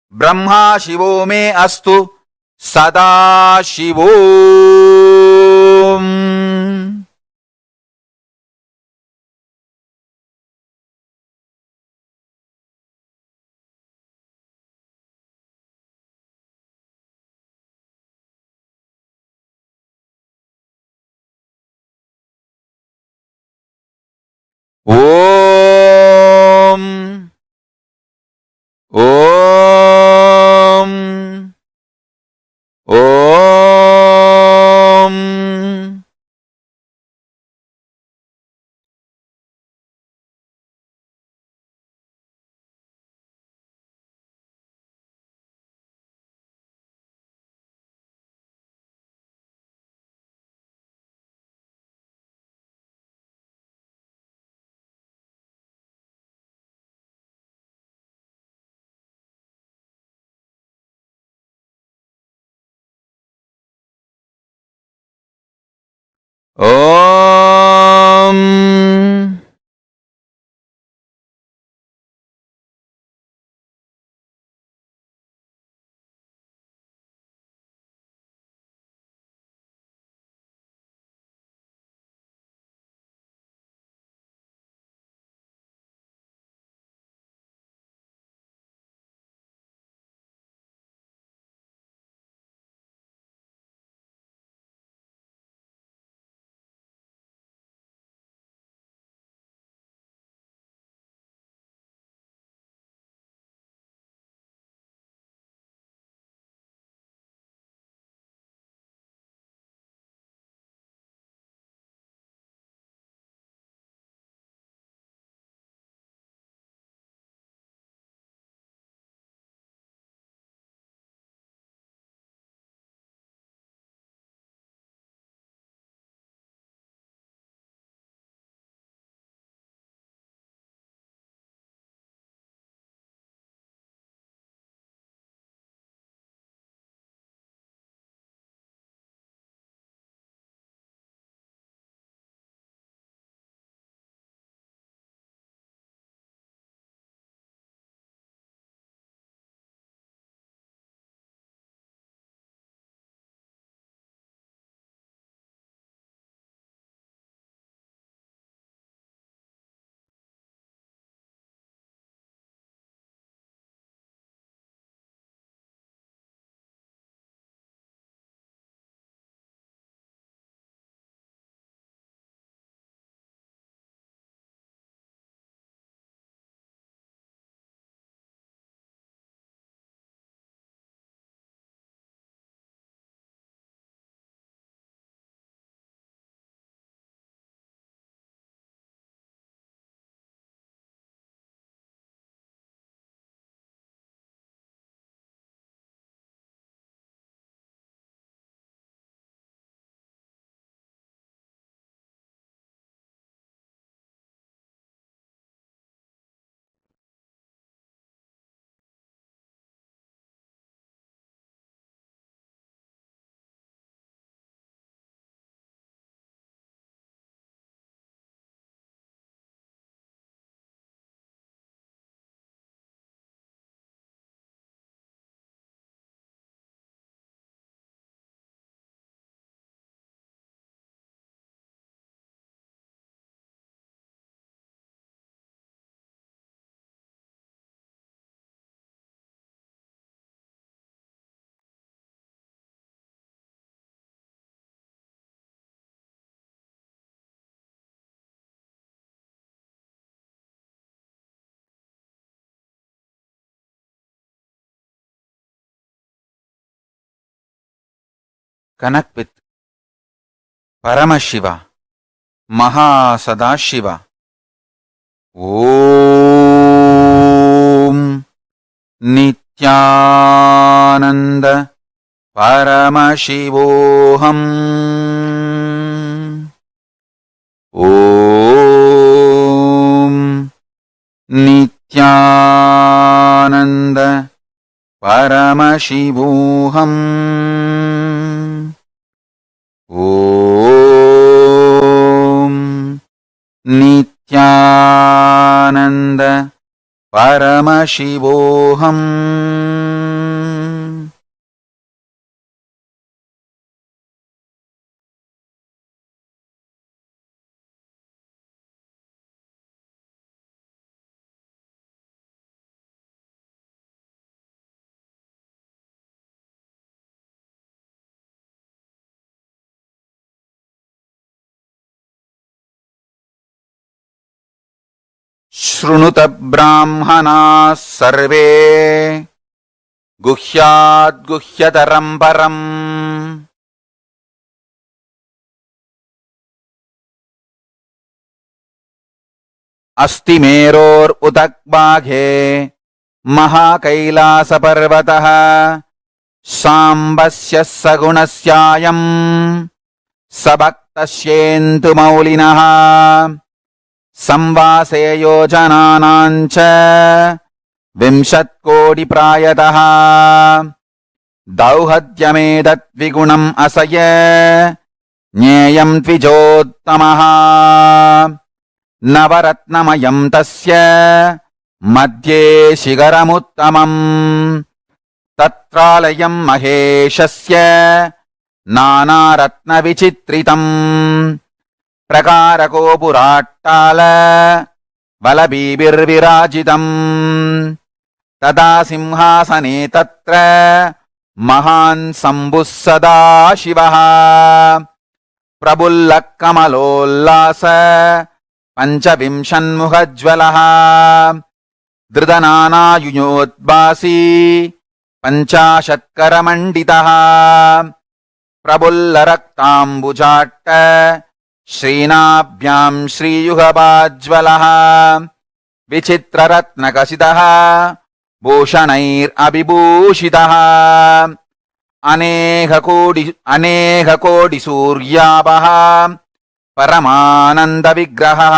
Brahma Shivo me astu Sada Shivom. Om. Om. Om. Om. connect with Paramashiva, Mahasadashiva. Om Nithyananda Paramashivoham. Om Nithyananda Paramashivoham. Om Nithyananda Paramashivoham. Shrunuta brahmana sarve guhyat guhyataram param asti meror utakbaghe mahakailasa parvatah sambasya sagunasyayam sabaktasyentu maulinah संवासे योजनानांच विंशत्कोटि प्रायतः दौहद्यमेतद्विगुणम् असय ज्ञेयम् द्विजोत्तमः नवरत्नमयम् तस्य मध्ये शिखरमुत्तमम् तत्रालयम् महेशस्य नानारत्नविचित्रितम् प्रकारको पुराट्टाल बलबीभिर्विराजितम् तदा सिंहासने तत्र महान् शम्भुः सदाशिवः प्रबुल्लः कमलोल्लास पञ्चविंशन्मुखज्ज्वलः धृतनानायुयोद्भासी पञ्चाशत्करमण्डितः प्रबुल्लरक्ताम्बुजाट्ट श्रीनाभ्यां श्रीयुगपाज्वलः विचित्ररत्नकसितः भूषणैरभिभूषितः अनेककोटिसूर्याभः परमानन्दविग्रहः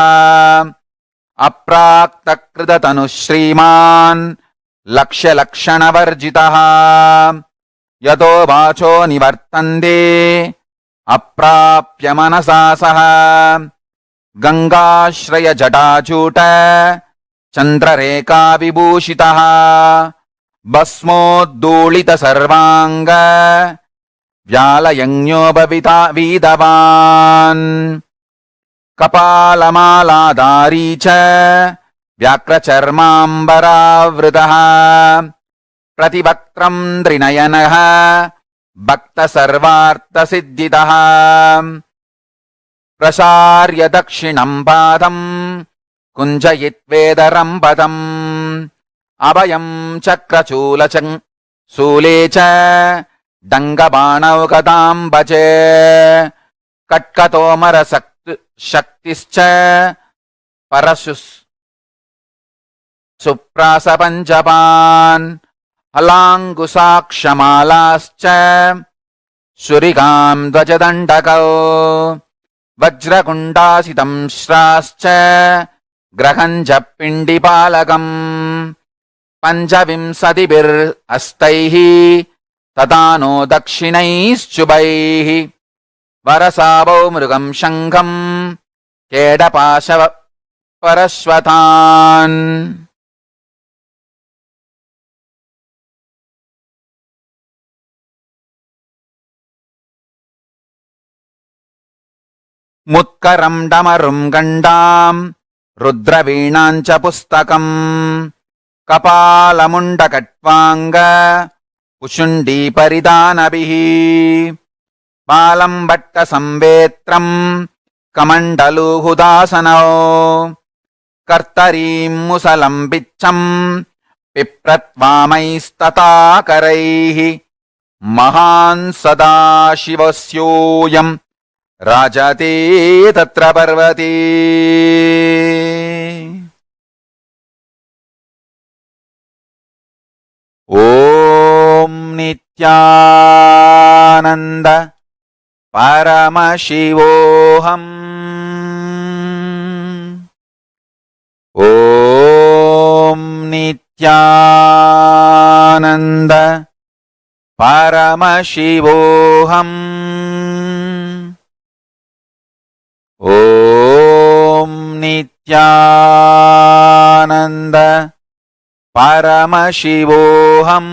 अप्राक्तकृततनुः श्रीमान् लक्ष्यलक्षणवर्जितः यतो वाचो निवर्तन्ते अप्राप्य मनसा सह गंगाश्रय जटाचूट चंद्ररेखा विभूषितः भस्मोद्धूलित सर्वांग व्यालयज्ञोपविता वीदवान् कपालमालाधारी च व्याक्रचर्माम्बरावृतः प्रतिवक्त्रं त्रिनयनः भक्त सर्वार्थसिद्धितः प्रसार्य दक्षिणं पादं कुञ्जयित्वेदरं पदम् अभयं चक्रचूले च डङ्गबाणौकतां भजे कट्कतोमर शक्तिश्च परशु सुप्रासपञ्चपान् हलाङ्कुशाक्षमालाश्च शुरिकां ध्वजदण्डकौ वज्रकुण्डासितं श्राश्च ग्रहञ्च पिण्डिपालकम् पञ्चविंशतिभिरस्तैः तथा नो दक्षिणैश्चुभैः वरसावौ मृगं शङ्खं केडपाशव परश्वतान् मुत्करं डमरुं गण्डां रुद्रवीणां च पुस्तकम् कपालमुण्डकट्वाङ्ग कुशुण्डीपरिधानभिः बालं भट्टसंवेत्रं कमण्डलूहुदासनौ कर्तरीं मुसलं पिच्छं पिप्रत्वामैस्तथा करैः महान् सदाशिवस्योऽयं राजते तत्र पर्वते। ॐ नित्यानन्द परमशिवोऽहम्। ॐ नित्यानन्द परमशिवोऽहम्। ॐ नित्यानन्द परमशिवोऽहम्।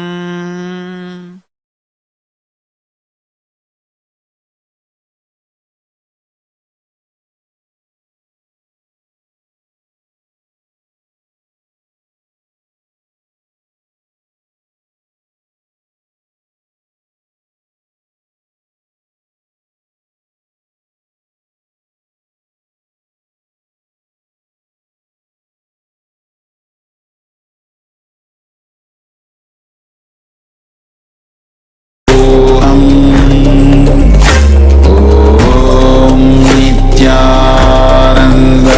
ॐ नित्यानन्द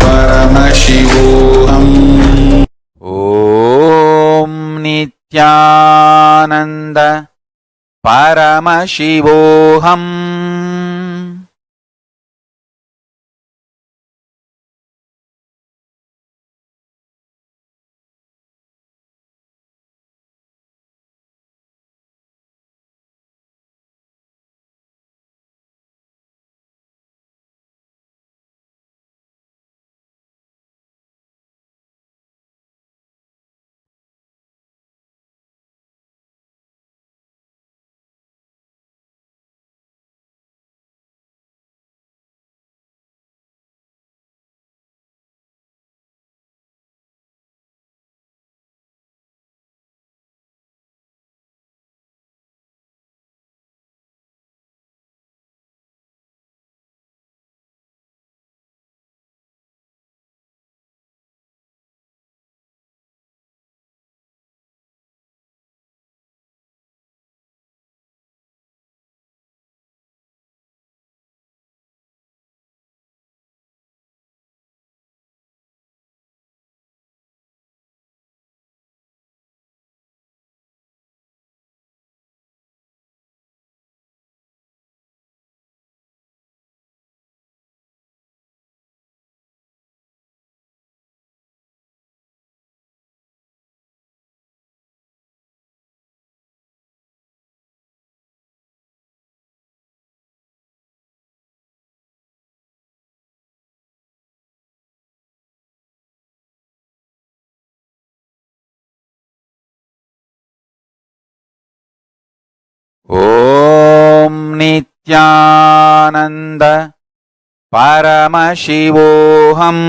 परमशिवोऽहम्। ॐ नित्यानन्द परमशिवोऽहम्। ॐ नित्यानन्द परमशिवोऽहम्।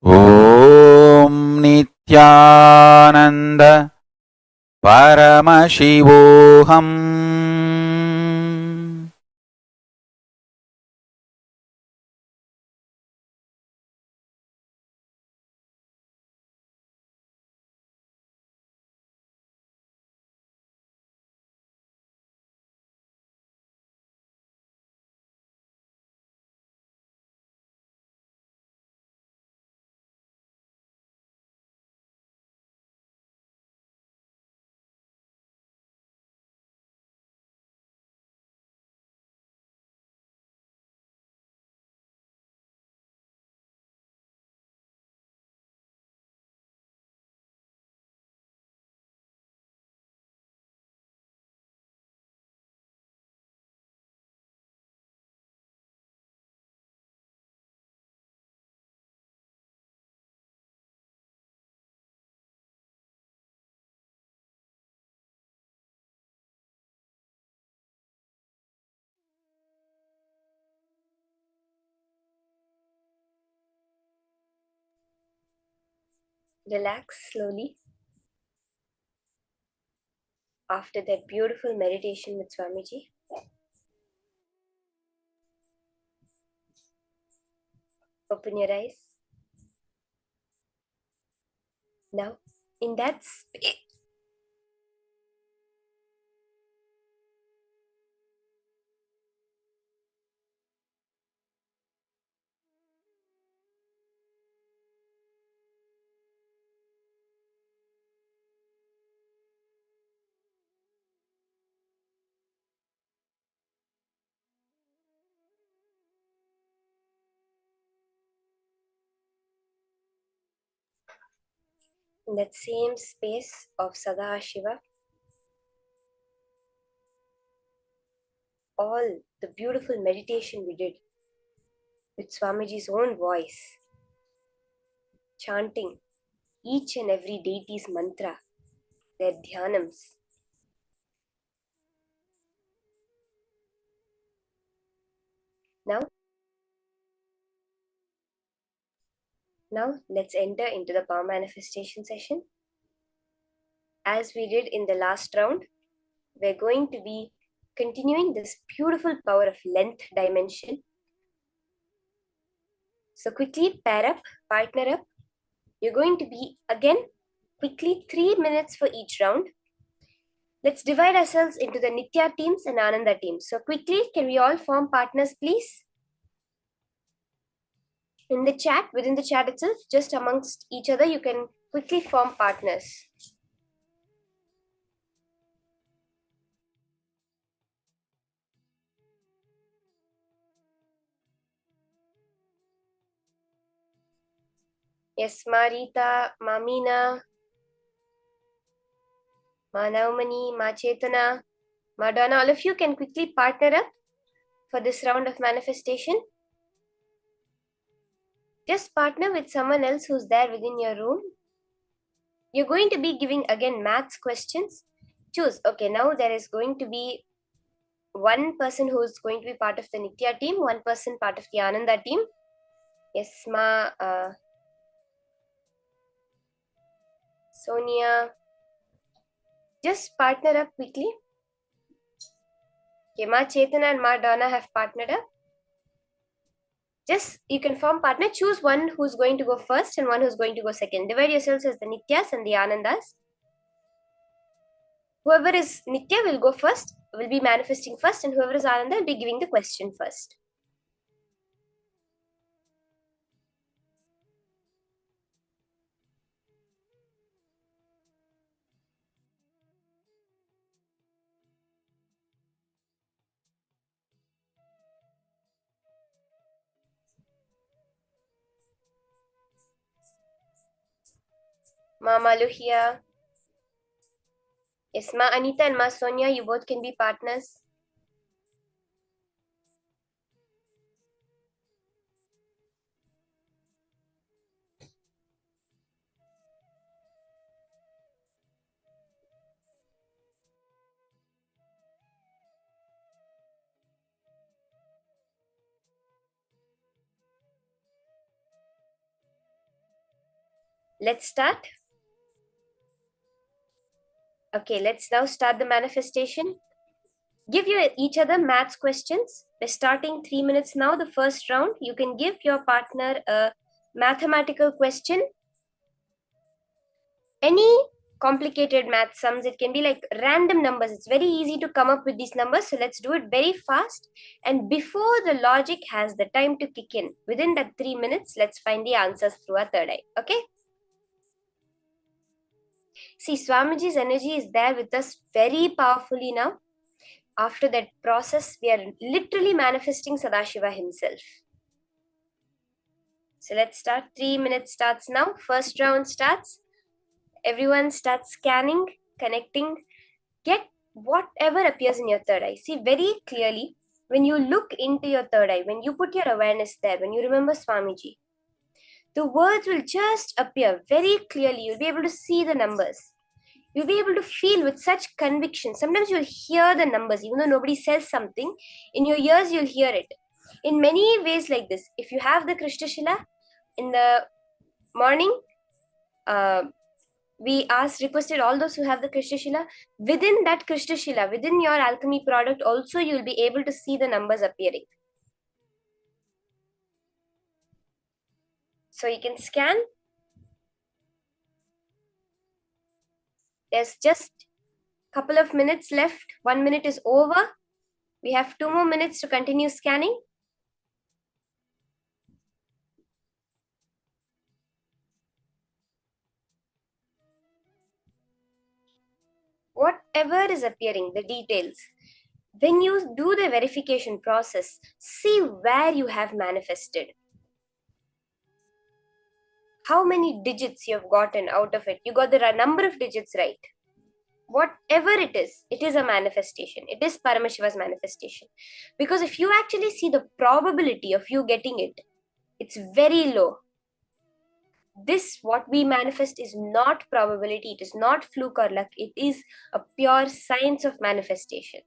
ॐ नित्यानन्द परमशिवोऽहम्। Relax slowly. After that beautiful meditation with Swamiji, open your eyes. Now, in that space, in that same space of Sadashiva, all the beautiful meditation we did with Swamiji's own voice, chanting each and every deity's mantra, their dhyanams. Now let's enter into the power manifestation session. As we did in the last round, we're going to be continuing this beautiful power of length dimension. So quickly pair up, partner up. You're going to be again quickly 3 minutes for each round. Let's divide ourselves into the Nitya teams and Ananda teams. So quickly, can we all form partners, please? In the chat, within the chat itself, just amongst each other, you can quickly form partners. Yes, Marita, Mamina, Ma Naumani, Ma Chetana, Madonna, all of you can quickly partner up for this round of manifestation. Just partner with someone else who's there within your room. You're going to be giving again maths questions. Choose. Okay, now there is going to be one person who's going to be part of the Nitya team, one person part of the Ananda team. Yes, Ma, Sonia. Just partner up quickly. Okay, Ma Chetana and Ma Donna have partnered up. Just, you can form partner. Choose one who's going to go first and one who's going to go second. Divide yourselves as the Nityas and the Anandas. Whoever is Nitya will go first, will be manifesting first, and whoever is Ananda will be giving the question first. Ma Malu here. Yes, Ma Anita and Ma Sonia, you both can be partners. Let's start. Okay, let's now start the manifestation. Give each other maths questions. We're starting 3 minutes now. The first round, you can give your partner a mathematical question. Any complicated math sums, it can be like random numbers. It's very easy to come up with these numbers. So let's do it very fast. And before the logic has the time to kick in, within that 3 minutes, let's find the answers through our third eye. Okay? See, Swamiji's energy is there with us very powerfully now. After that process, we are literally manifesting Sadashiva himself. So let's start. 3 minutes starts now. First round starts. Everyone starts scanning, connecting. Get whatever appears in your third eye. See very clearly when you look into your third eye, when you put your awareness there, when you remember Swamiji, the words will just appear very clearly. You'll be able to see the numbers. You'll be able to feel with such conviction. Sometimes you'll hear the numbers, even though nobody says something. In your ears, you'll hear it. In many ways like this, if you have the Krishna Shila in the morning, we requested all those who have the Krishna Shila, within that Krishna Shila, within your alchemy product also, you'll be able to see the numbers appearing. So you can scan. There's just a couple of minutes left. 1 minute is over. We have 2 more minutes to continue scanning. Whatever is appearing, the details, when you do the verification process, see where you have manifested. How many digits you have gotten out of it. You got the number of digits right. Whatever it is a manifestation. It is Paramashiva's manifestation. Because if you actually see the probability of you getting it, it's very low. This, what we manifest, is not probability. It is not fluke or luck. It is a pure science of manifestation.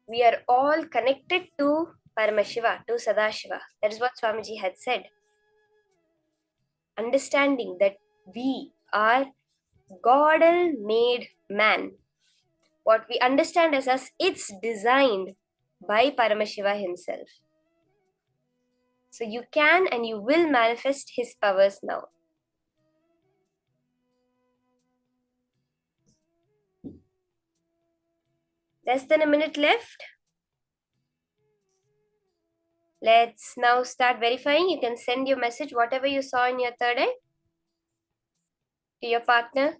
We are all connected to Paramashiva, to Sadashiva. That is what Swamiji had said. Understanding that we are God-made man. What we understand as us, it's designed by Paramashiva himself. So you can and you will manifest his powers now. Less than a minute left. Let's now start verifying. You can send your message, whatever you saw in your third eye, to your partner.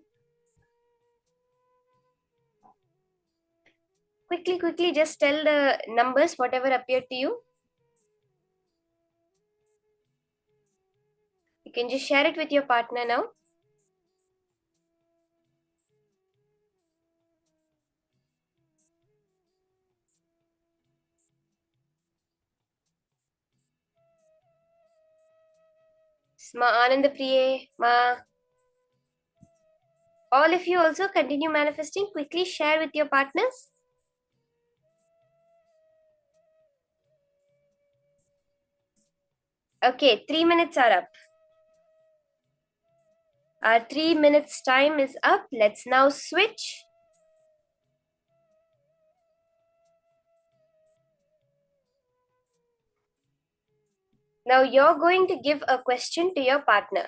Quickly, just tell the numbers, whatever appeared to you. You can just share it with your partner now. Ma Ananda Priye, Ma. All of you also continue manifesting. Quickly share with your partners. Okay, 3 minutes are up. Our 3 minutes time is up. Let's now switch. Now you're going to give a question to your partner.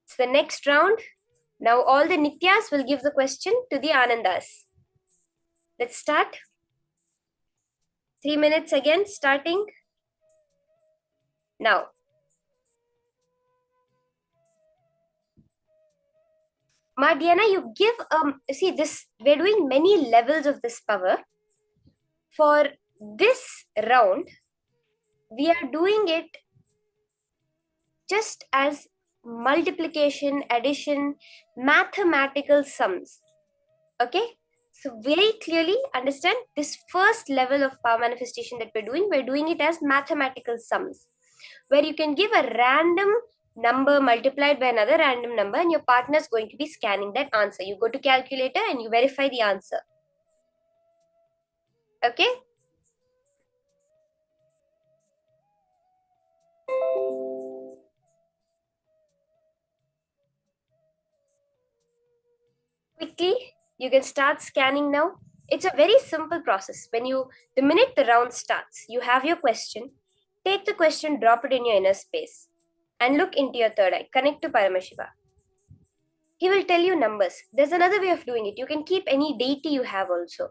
It's the next round. Now all the Nityas will give the question to the Anandas. Let's start. 3 minutes again, starting now. Ma Diana, you give, see this, we're doing many levels of this power. For this round, we are doing it just as multiplication, addition, mathematical sums. Okay? So very clearly understand this first level of power manifestation that we're doing it as mathematical sums, where you can give a random number multiplied by another random number and your partner is going to be scanning that answer. You go to calculator and you verify the answer. Okay? Quickly, you can start scanning now. It's a very simple process. The minute the round starts, you have your question, take the question, drop it in your inner space and look into your third eye. Connect to Paramashiva. He will tell you numbers. There's another way of doing it. You can keep any deity you have also.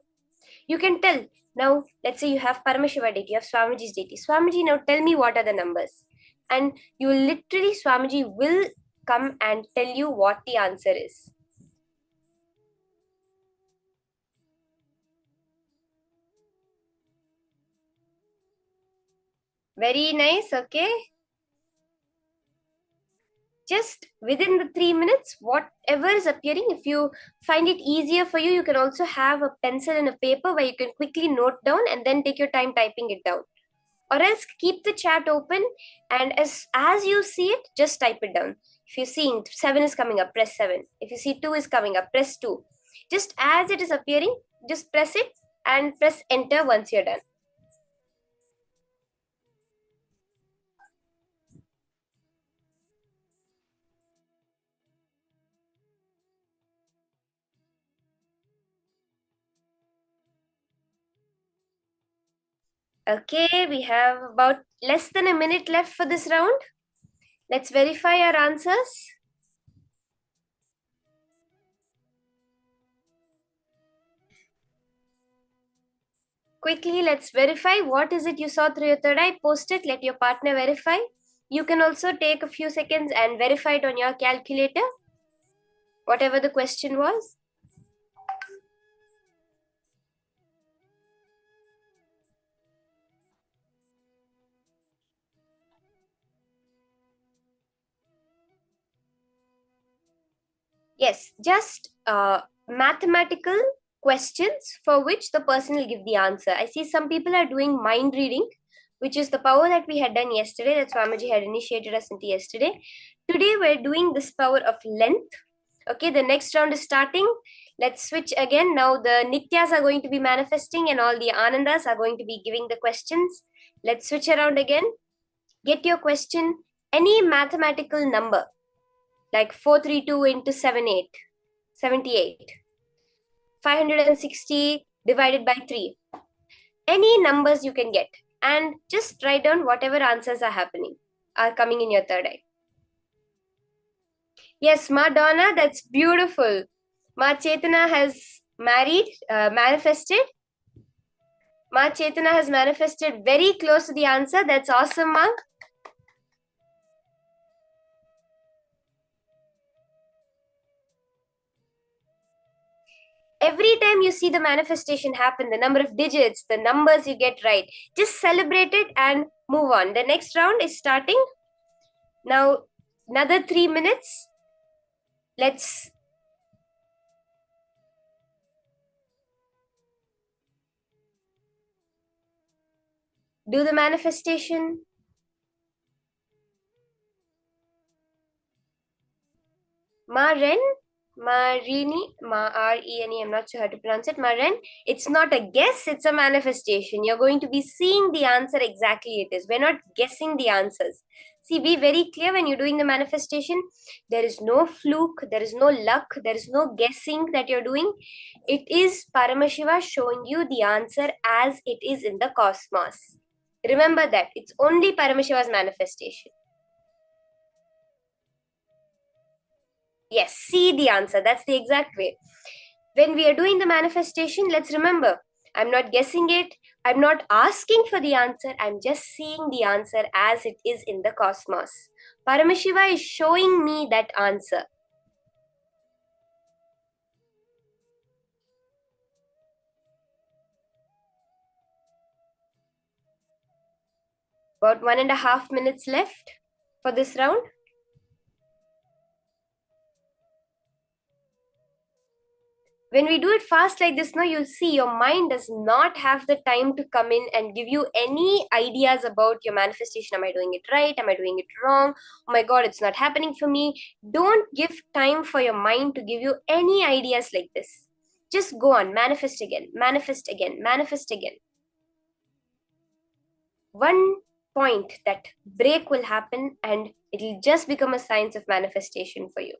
You can tell, now let's say you have Paramashiva deity, you have Swamiji's deity. Swamiji, now tell me what are the numbers. And you will literally, Swamiji will come and tell you what the answer is. Very nice, okay. Just within the 3 minutes, whatever is appearing, if you find it easier for you, you can also have a pencil and a paper where you can quickly note down and then take your time typing it down. Or else keep the chat open and as you see it, just type it down. If you're seeing 7 is coming up, press 7. If you see 2 is coming up, press 2. Just as it is appearing, just press it and press enter once you're done. Okay, we have about less than a minute left for this round. Let's verify our answers. Quickly, let's verify. What is it you saw through your third eye? Post it, let your partner verify. You can also take a few seconds and verify it on your calculator, whatever the question was. Yes, just mathematical questions for which the person will give the answer. I see some people are doing mind reading, which is the power that we had done yesterday, that Swamiji had initiated us into yesterday. Today we're doing this power of length. Okay, the next round is starting. Let's switch again. Now the Nityas are going to be manifesting and all the Anandas are going to be giving the questions. Let's switch around again. Get your question, any mathematical number, like 432 into 78, 560 divided by 3. Any numbers you can get, and just write down whatever answers are coming in your third eye. Yes, Madonna, that's beautiful. Ma Chetana has manifested. Ma Chetana has manifested very close to the answer. That's awesome, Ma. Every time you see the manifestation happen, the number of digits, the numbers you get right, just celebrate it and move on. The next round is starting. Now, another 3 minutes. Let's do the manifestation. Maren, Marini, R-E-N-E, I'm not sure how to pronounce it. Maren, it's not a guess, it's a manifestation. You're going to be seeing the answer exactly it is. We're not guessing the answers. See, be very clear when you're doing the manifestation. There is no fluke, there is no luck, there is no guessing that you're doing. It is Paramashiva showing you the answer as it is in the cosmos. Remember that. It's only Paramashiva's manifestation. Yes, see the answer. That's the exact way. When we are doing the manifestation, let's remember, I'm not guessing it. I'm not asking for the answer. I'm just seeing the answer as it is in the cosmos. Paramashiva is showing me that answer. About 1.5 minutes left for this round. When we do it fast like this, now you'll see your mind does not have the time to come in and give you any ideas about your manifestation. Am I doing it right? Am I doing it wrong? Oh my God, it's not happening for me. Don't give time for your mind to give you any ideas like this. Just go on, manifest again, manifest again, manifest again. One point that break will happen and it'll just become a science of manifestation for you.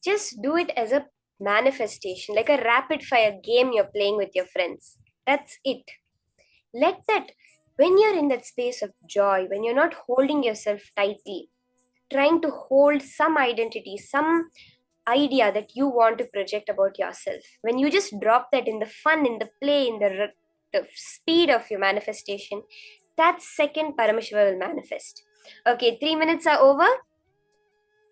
Just do it as a manifestation, like a rapid fire game you're playing with your friends. That's it. Let that, when you're in that space of joy, when you're not holding yourself tightly, trying to hold some identity, some idea that you want to project about yourself, when you just drop that in the fun, in the play, in the speed of your manifestation, that second Paramashiva will manifest. Okay, 3 minutes are over.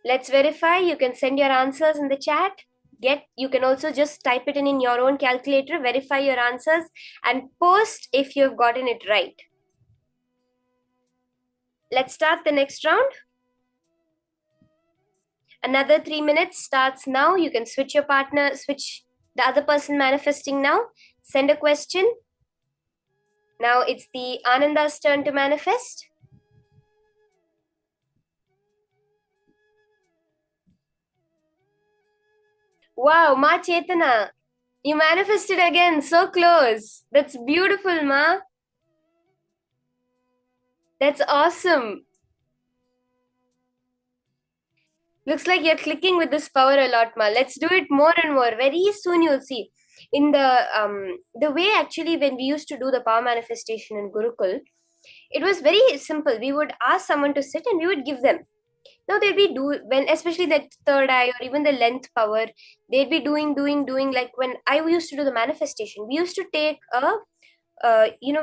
Let's verify. You can send your answers in the chat. You can also just type it in your own calculator, verify your answers, and post if you've gotten it right. Let's start the next round. Another 3 minutes starts now. You can switch the other person manifesting now. Send a question. Now it's the Ananda's turn to manifest. Wow, Ma Chetana, you manifested again, so close. That's beautiful, Ma. That's awesome. Looks like you're clicking with this power a lot, Ma. Let's do it more and more. Very soon you'll see. In the way actually when we used to do the power manifestation in Gurukul, it was very simple. We would ask someone to sit and we would give them. Now they'd be when especially that third eye or even the length power, they'd be doing like when I used to do the manifestation, we used to take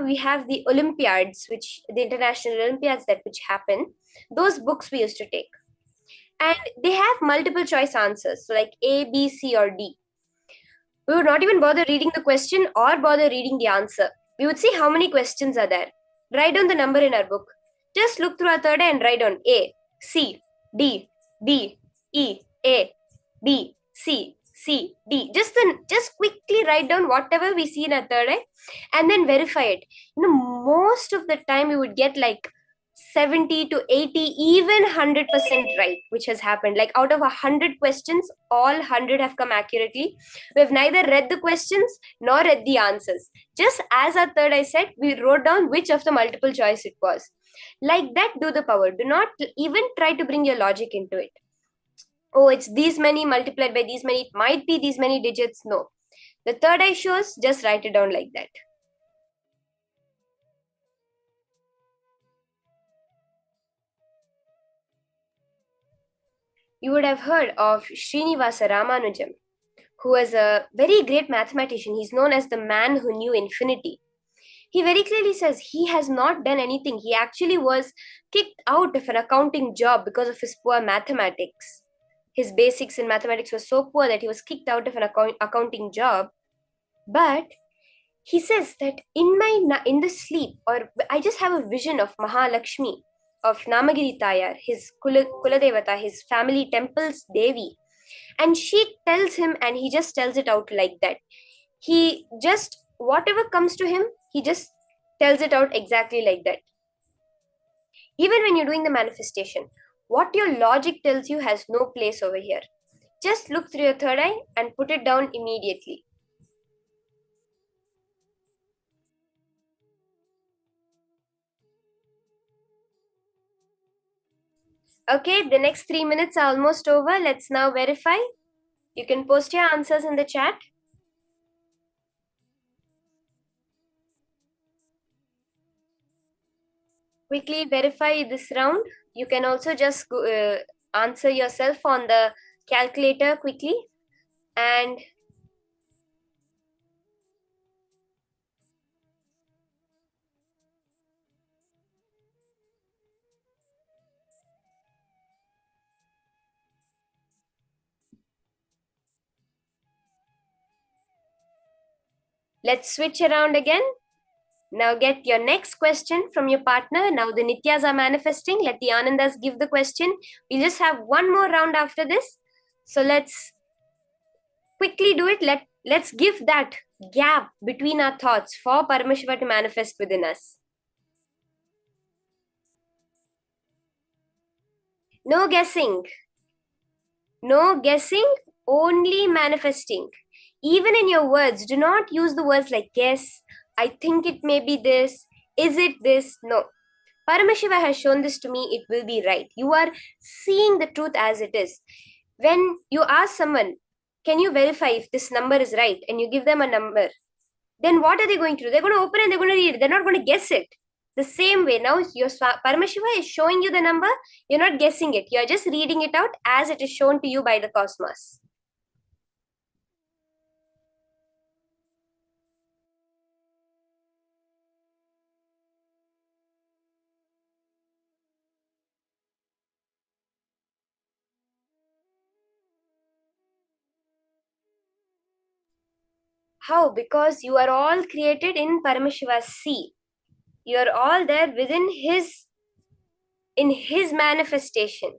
we have the Olympiads, which the international Olympiads which happen. Those books we used to take. And they have multiple choice answers, so like A, B, C, or D. We would not even bother reading the question or bother reading the answer. We would see how many questions are there. Write down the number in our book. Just look through our third eye and write down A, C, D, B, E, A, B, C, C, D. Just quickly write down whatever we see in our third eye and then verify it. Most of the time we would get like 70 to 80, even 100% right, which has happened. Like out of 100 questions, all 100 have come accurately. We have neither read the questions nor read the answers. Just as our third eye said, we wrote down which of the multiple choice it was. Like that, do the power. Do not even try to bring your logic into it. Oh, it's these many multiplied by these many. It might be these many digits. No. The third eye shows, just write it down like that. You would have heard of Srinivasa Ramanujam, who was a very great mathematician. He's known as the man who knew infinity. He very clearly says he has not done anything. He actually was kicked out of an accounting job because of his poor mathematics. His basics in mathematics were so poor that he was kicked out of an accounting job. But he says that in the sleep, or I just have a vision of Mahalakshmi, of Namagiri Tayar, his Kuladevata, his family temple's Devi. And she tells him, and he just tells it out like that. He just, whatever comes to him, he just tells it out exactly like that. Even when you're doing the manifestation, what your logic tells you has no place over here. Just look through your third eye and put it down immediately. Okay, the next 3 minutes are almost over. Let's now verify. You can post your answers in the chat. Quickly verify this round. You can also just answer yourself on the calculator quickly. And let's switch around again. Now get your next question from your partner. Now the Nityas are manifesting. Let the Anandas give the question. We'll just have one more round after this. So let's quickly do it. Let's give that gap between our thoughts for Paramashiva to manifest within us. No guessing. No guessing, only manifesting. Even in your words, do not use the words like guess, I think it may be this, is it this? No. Paramashiva has shown this to me, it will be right. You are seeing the truth as it is. When you ask someone, can you verify if this number is right? And you give them a number, then what are they going to do? They're going to open and they're going to read it. They're not going to guess it. The same way, now your Paramashiva is showing you the number, you're not guessing it. You're just reading it out as it is shown to you by the cosmos. How? Because you are all created in Paramashiva's sea. You are all there within his manifestation.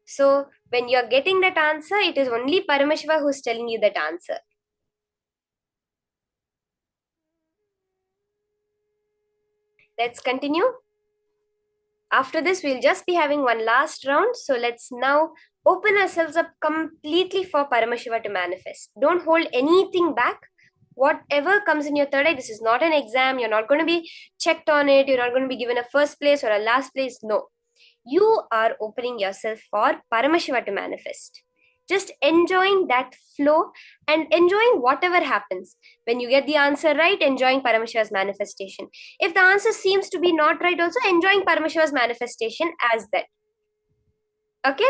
So when you're getting that answer, it is only Paramashiva who's telling you that answer. Let's continue. After this, we'll just be having one last round. So let's now open ourselves up completely for Paramashiva to manifest. Don't hold anything back. Whatever comes in your third eye, this is not an exam. You're not going to be checked on it. You're not going to be given a first place or a last place. No. You are opening yourself for Paramashiva to manifest. Just enjoying that flow and enjoying whatever happens. When you get the answer right, enjoying Paramashiva's manifestation. If the answer seems to be not right, also enjoying Paramashiva's manifestation as that. Okay?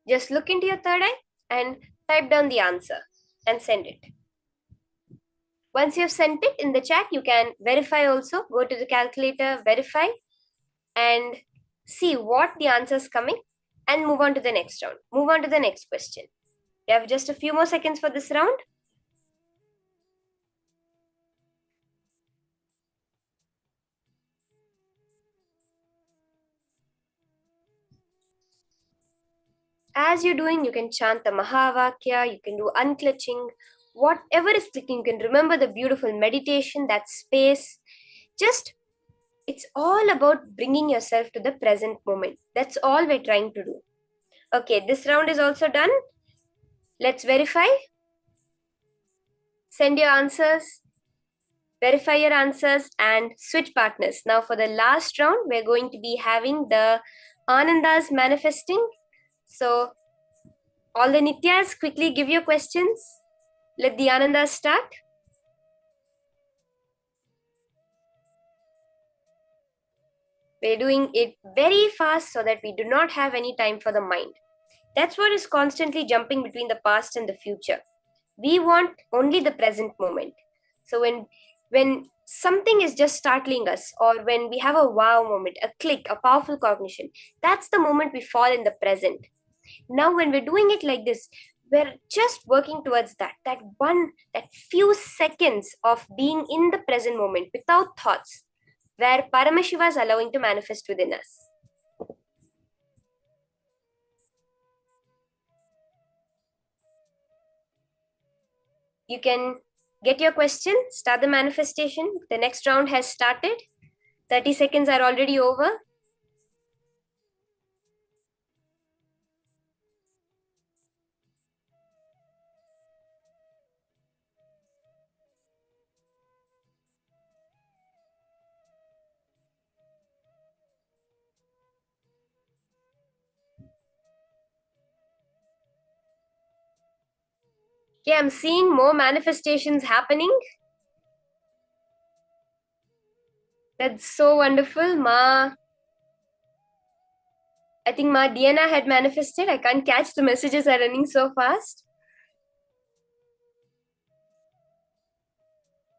Just look into your third eye and type down the answer and send it. Once you've sent it in the chat, you can verify also. Go to the calculator, verify, and see what the answer is coming and move on to the next round. Move on to the next question. You have just a few more seconds for this round. As you're doing, you can chant the Mahavakya, you can do unclutching, whatever is clicking, you can remember the beautiful meditation, that space. Just, it's all about bringing yourself to the present moment. That's all we're trying to do. Okay, this round is also done. Let's verify. Send your answers, verify your answers, and switch partners. Now for the last round, we're going to be having the Anandas manifesting. So all the Nityas, quickly give your questions. Let the Anandas start. We're doing it very fast so that we do not have any time for the mind. That's what is constantly jumping between the past and the future. We want only the present moment. So when something is just startling us, or when we have a wow moment, a click, a powerful cognition, that's the moment we fall in the present. Now when we're doing it like this, we're just working towards that few seconds of being in the present moment without thoughts, where Paramashiva is allowing to manifest within us. You can get your question, start the manifestation. The next round has started. 30 seconds are already over. Okay, I'm seeing more manifestations happening. That's so wonderful. I think Ma Diana had manifested. I can't catch, the messages are running so fast.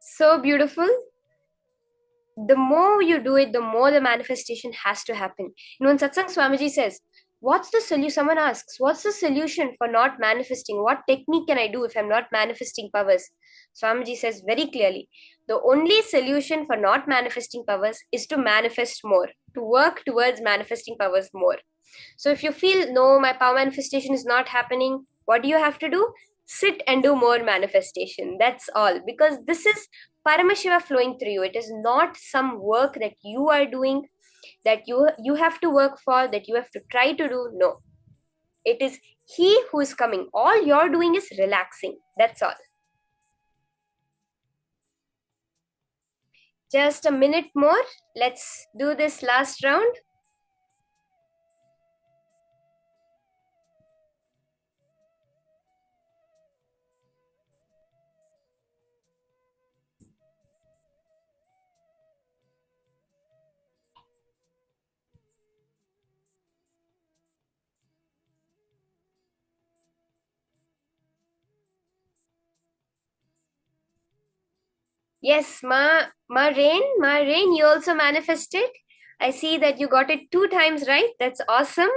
So beautiful. The more you do it, the more the manifestation has to happen. You know, in Satsang, Swamiji says, what's the solution? Someone asks, what's the solution for not manifesting? What technique can I do if I'm not manifesting powers? Swamiji says very clearly, the only solution for not manifesting powers is to manifest more, to work towards manifesting powers more. So if you feel, no, my power manifestation is not happening, what do you have to do? Sit and do more manifestation. That's all. Because this is Paramashiva flowing through you. It is not some work that you are doing, that you have to work for, that you have to try to do. No. It is He who is coming. All you're doing is relaxing. That's all. Just a minute more. Let's do this last round. Yes, Ma Rain, you also manifested. I see that you got it 2 times right. That's awesome.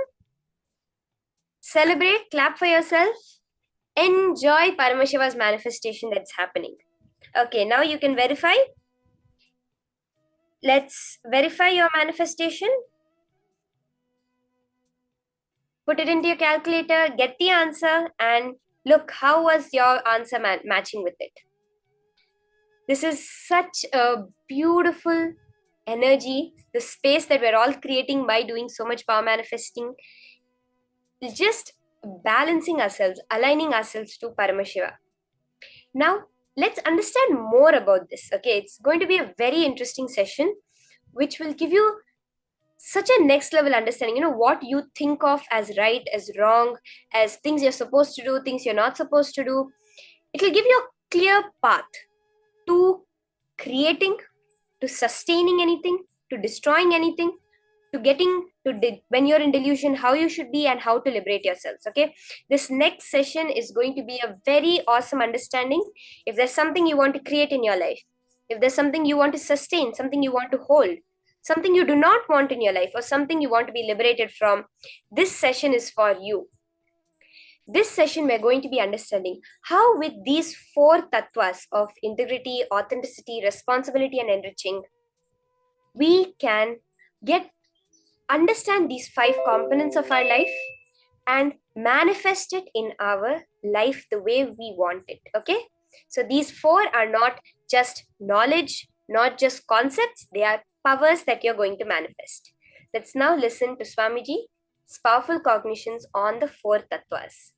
Celebrate, clap for yourself. Enjoy Paramashiva's manifestation that's happening. Okay, now you can verify. Let's verify your manifestation. Put it into your calculator, get the answer, and look how was your answer matching with it. This is such a beautiful energy, the space that we're all creating by doing so much power manifesting, just balancing ourselves, aligning ourselves to Paramashiva. Now, let's understand more about this. Okay, it's going to be a very interesting session, which will give you such a next level understanding, what you think of as right, as wrong, as things you're supposed to do, things you're not supposed to do. It will give you a clear path to creating, to sustaining anything, to destroying anything, to getting to when you're in delusion, how you should be and how to liberate yourselves. Okay, this next session is going to be a very awesome understanding. If there's something you want to create in your life, if there's something you want to sustain, something you want to hold, something you do not want in your life, or something you want to be liberated from, this session is for you. This session, we're going to be understanding how, with these 4 tattvas of integrity, authenticity, responsibility, and enriching, we can understand these 5 components of our life and manifest it in our life the way we want it. Okay, so these 4 are not just knowledge, not just concepts, they are powers that you're going to manifest. Let's now listen to Swamiji's powerful cognitions on the 4 tattvas.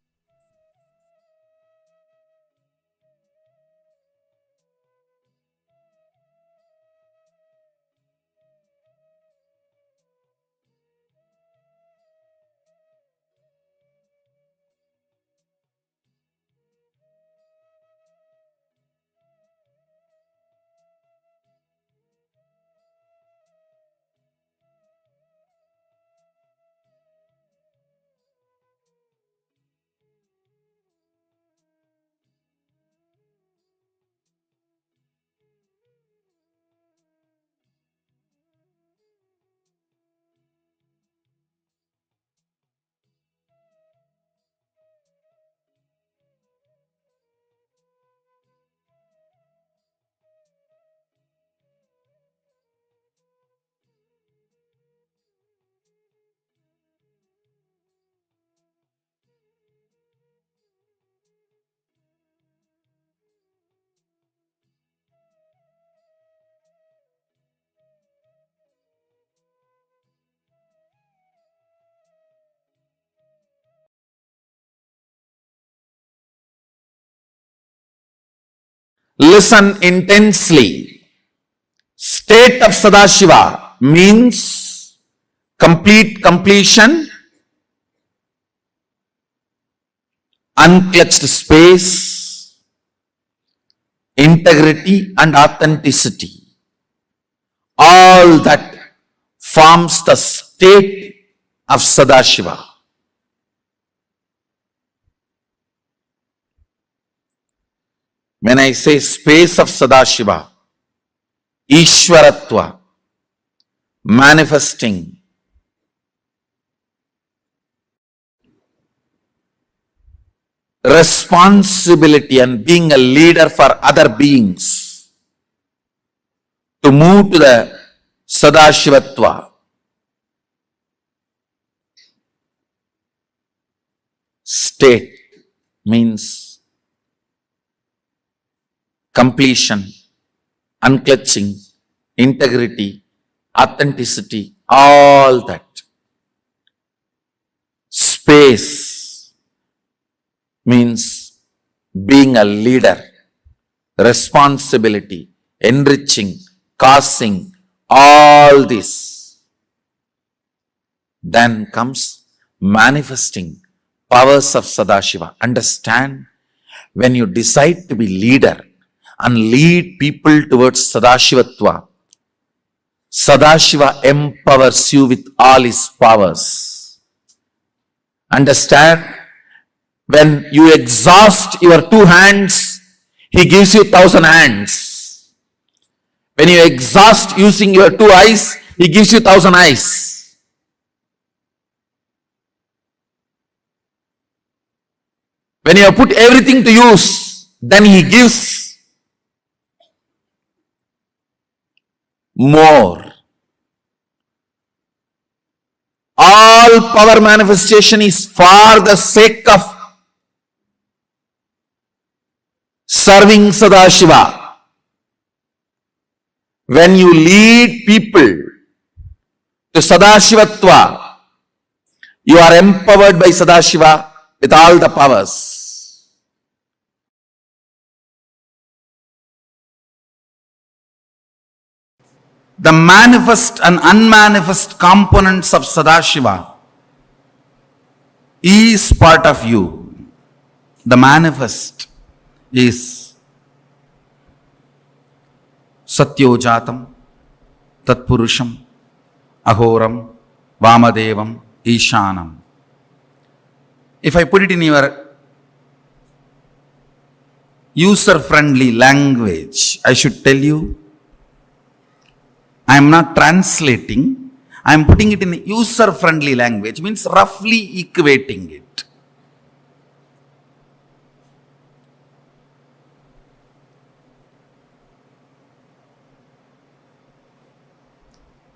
Listen intensely. State of Sadashiva means complete completion, unclutched space, integrity and authenticity. All that forms the state of Sadashiva. When I say space of Sadashiva, Ishwaratva, manifesting, responsibility and being a leader for other beings, to move to the Sadashivatva. State means completion, unclutching, integrity, authenticity, all that. Space means being a leader, responsibility, enriching, causing, all this. Then comes manifesting powers of Sadashiva. Understand, when you decide to be leader and lead people towards Sadashivatva, Sadashiva empowers you with all his powers. Understand, when you exhaust your 2 hands, he gives you 1,000 hands. When you exhaust using your 2 eyes, he gives you 1,000 eyes. When you have put everything to use, then he gives more. All power manifestation is for the sake of serving Sadashiva. When you lead people to Sadashivatva, you are empowered by Sadashiva with all the powers. The manifest and unmanifest components of Sadashiva is part of you. The manifest is Satyojatam, Tatpurusham, Ahoram, Vamadevam, Ishanam. If I put it in your user-friendly language, I should tell you, I am not translating, I am putting it in user-friendly language, means roughly equating it.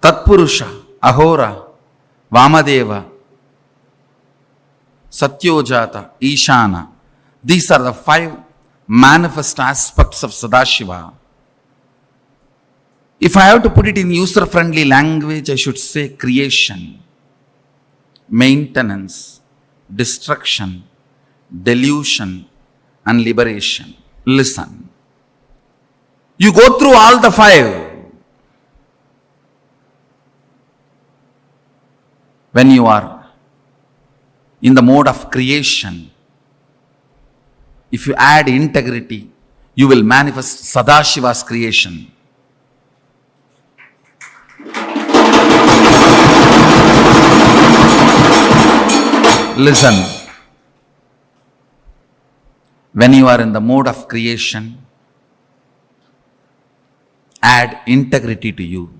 Tatpurusha, Ahora, Vamadeva, Satyojata, Ishana. These are the 5 manifest aspects of Sadashiva. If I have to put it in user-friendly language, I should say creation, maintenance, destruction, delusion, and liberation. Listen. You go through all the 5. When you are in the mode of creation, if you add integrity, you will manifest Sadashiva's creation. Listen. When you are in the mode of creation, add integrity to you,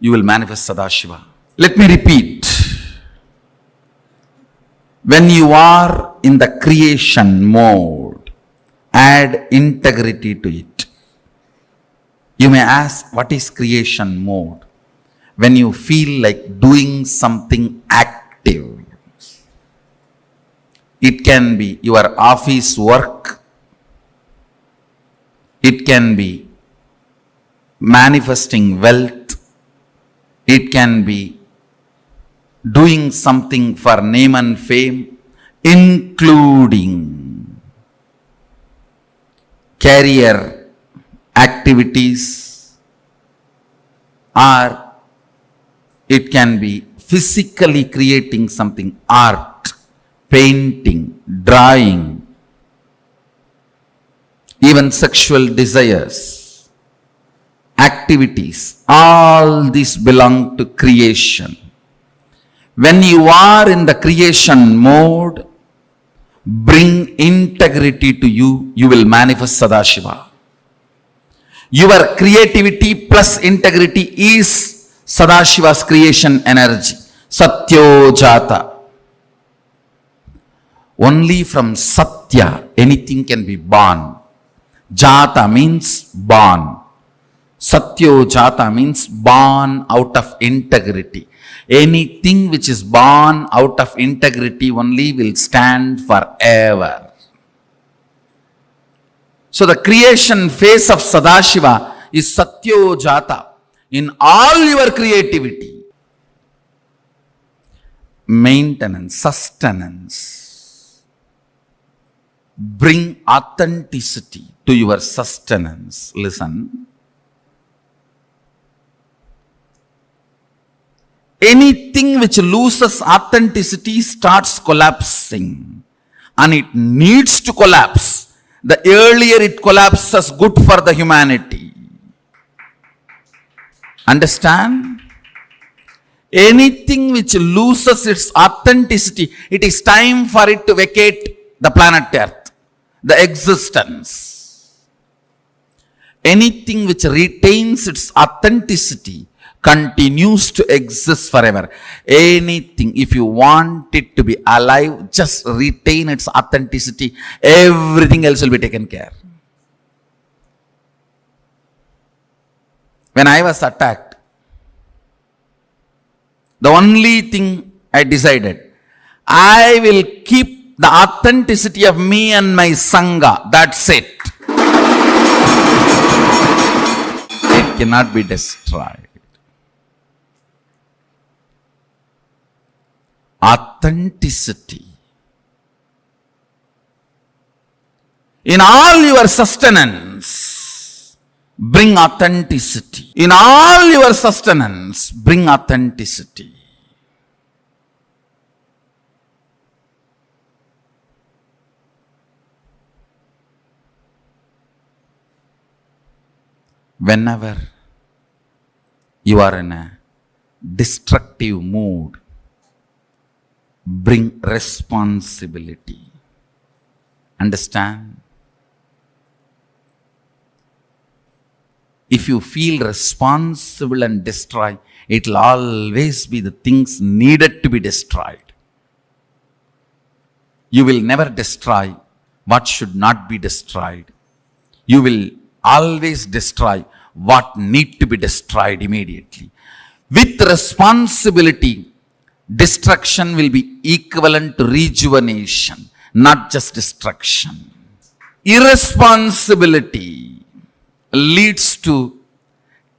you will manifest Sadashiva. Let me repeat. When you are in the creation mode, add integrity to it. You may ask, what is creation mode? When you feel like doing something active. It can be your office work. It can be manifesting wealth. It can be doing something for name and fame, including career activities, or it can be physically creating something, art, painting, drawing, even sexual desires, activities, all these belong to creation. When you are in the creation mode, bring integrity to you, you will manifest Sadashiva. Your creativity plus integrity is Sadashiva's creation energy. Satyojata. Only from Satya, anything can be born. Jata means born. Satyojata means born out of integrity. Anything which is born out of integrity only will stand forever. So the creation phase of Sadashiva is Satyojata. In all your creativity, maintenance, sustenance, bring authenticity to your sustenance. Listen. Anything which loses authenticity starts collapsing, and it needs to collapse. The earlier it collapses, good for the humanity. Understand? Anything which loses its authenticity, it is time for it to vacate the planet Earth, the existence. anything which retains its authenticity continues to exist forever. Anything, if you want it to be alive, just retain its authenticity. Everything else will be taken care. When I was attacked, the only thing I decided, I will keep the authenticity of me and my Sangha. That's it. It cannot be destroyed. Authenticity. In all your sustenance, bring authenticity. In all your sustenance, bring authenticity. Whenever you are in a destructive mood, bring responsibility. Understand? If you feel responsible and destroy, it will always be the things needed to be destroyed. You will never destroy what should not be destroyed. You will always destroy what need to be destroyed immediately. With responsibility, destruction will be equivalent to rejuvenation, not just destruction. Irresponsibility leads to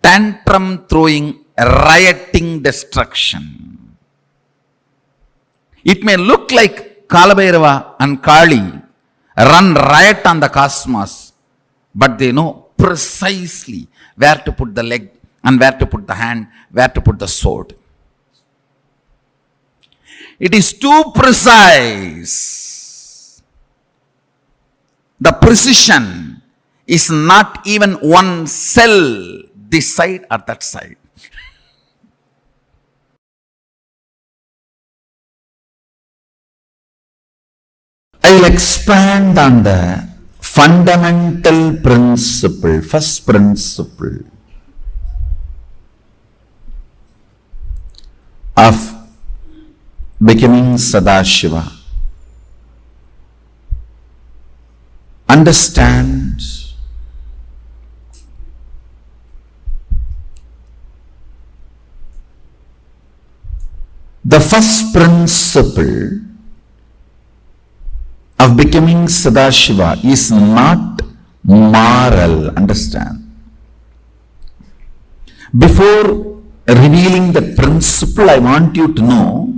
tantrum throwing, rioting destruction. It may look like Kalabhairava and Kali run riot on the cosmos, but they know precisely where to put the leg and where to put the hand, where to put the sword. It is too precise. The precision is not even one cell this side or that side. I will expand on the fundamental principle, first principle of becoming Sadashiva. Understand the first principle of becoming Sadashiva is not moral. Understand? Before revealing the principle, I want you to know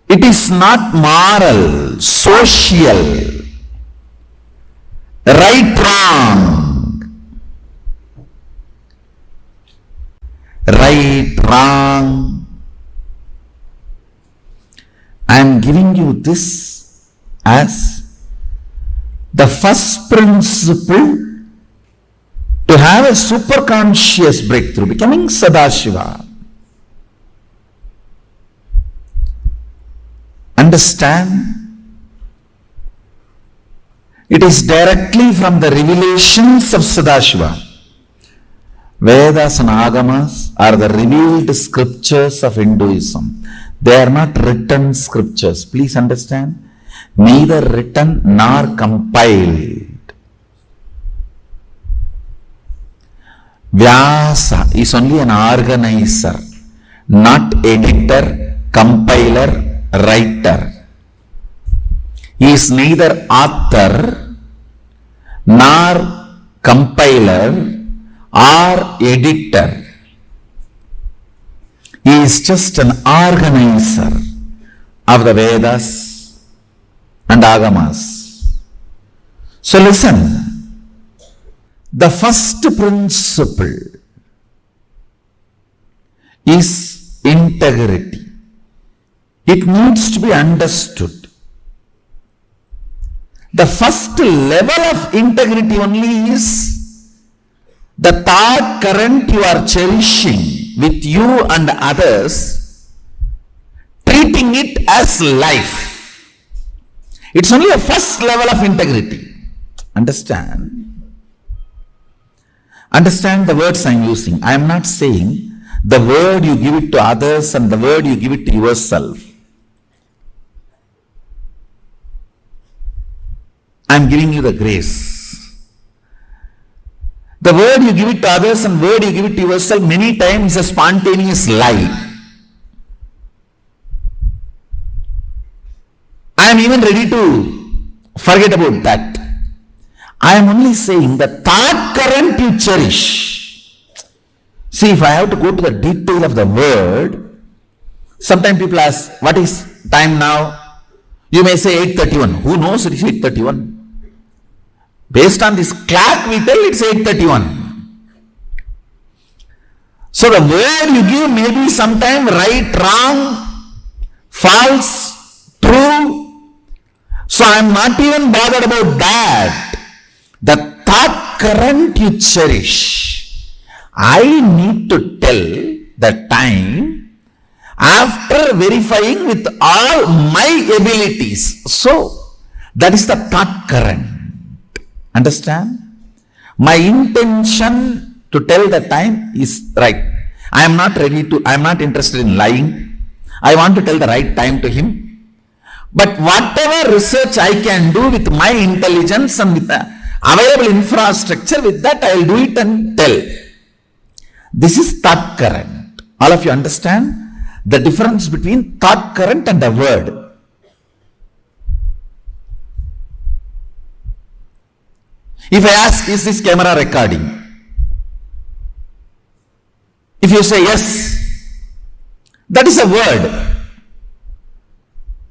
it is not moral, social, right, wrong. Right, wrong. I am giving you this as the first principle to have a superconscious breakthrough, becoming Sadashiva. Understand? It is directly from the revelations of Sadashiva. Vedas and Agamas are the revealed scriptures of Hinduism. They are not written scriptures. Please understand. Neither written nor compiled. Vyasa is only an organizer, not editor, compiler, writer. He is neither author nor compiler or editor. He is just an organizer of the Vedas and Agamas. So listen, the first principle is integrity. It needs to be understood. The first level of integrity only is the thought current you are cherishing with you and others, treating it as life. It's only a first level of integrity. Understand? Understand the words I am using. I am not saying the word you give it to others and the word you give it to yourself. I am giving you the grace. The word you give it to others and word you give it to yourself many times is a spontaneous lie. I am even ready to forget about that. I am only saying the thought current you cherish. See, if I have to go to the detail of the word, sometimes people ask, what is time now? You may say 8:31. Who knows it is 8:31? Based on this clock we tell it's 8:31. So the word you give may be sometime right, wrong, false, true. So I am not even bothered about that. The thought current you cherish. I need to tell the time after verifying with all my abilities. So that is the thought current. Understand? My intention to tell the time is right. I am not interested in lying. I want to tell the right time to him. But whatever research I can do with my intelligence and with the available infrastructure, with that I will do it and tell. This is thought current. All of you understand the difference between thought current and a word. If I ask, is this camera recording? If you say yes, that is a word.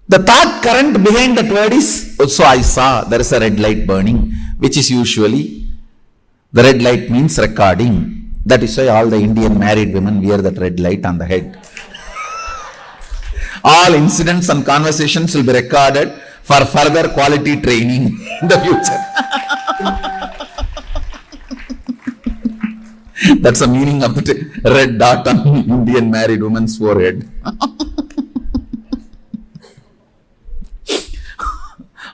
The thought current behind that word is, so I saw there is a red light burning, which is usually, the red light means recording. That is why all the Indian married women wear that red light on the head. All incidents and conversations will be recorded for further quality training in the future. That's the meaning of the red dot on Indian married woman's forehead.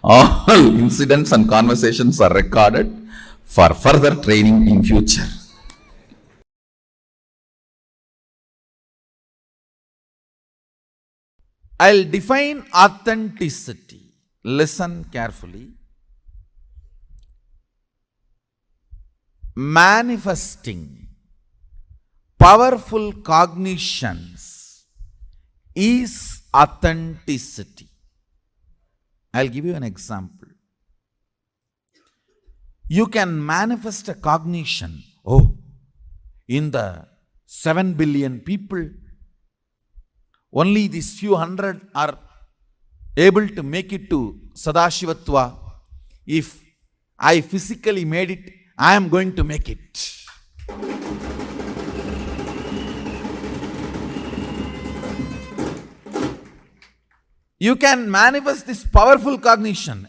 All incidents and conversations are recorded for further training in future. I'll define authenticity. Listen carefully. Manifesting powerful cognitions is authenticity. I'll give you an example. You can manifest a cognition. Oh, in the 7 billion people, only these few hundred are able to make it to Sadashivatva. If I physically made it, I am going to make it. You can manifest this powerful cognition.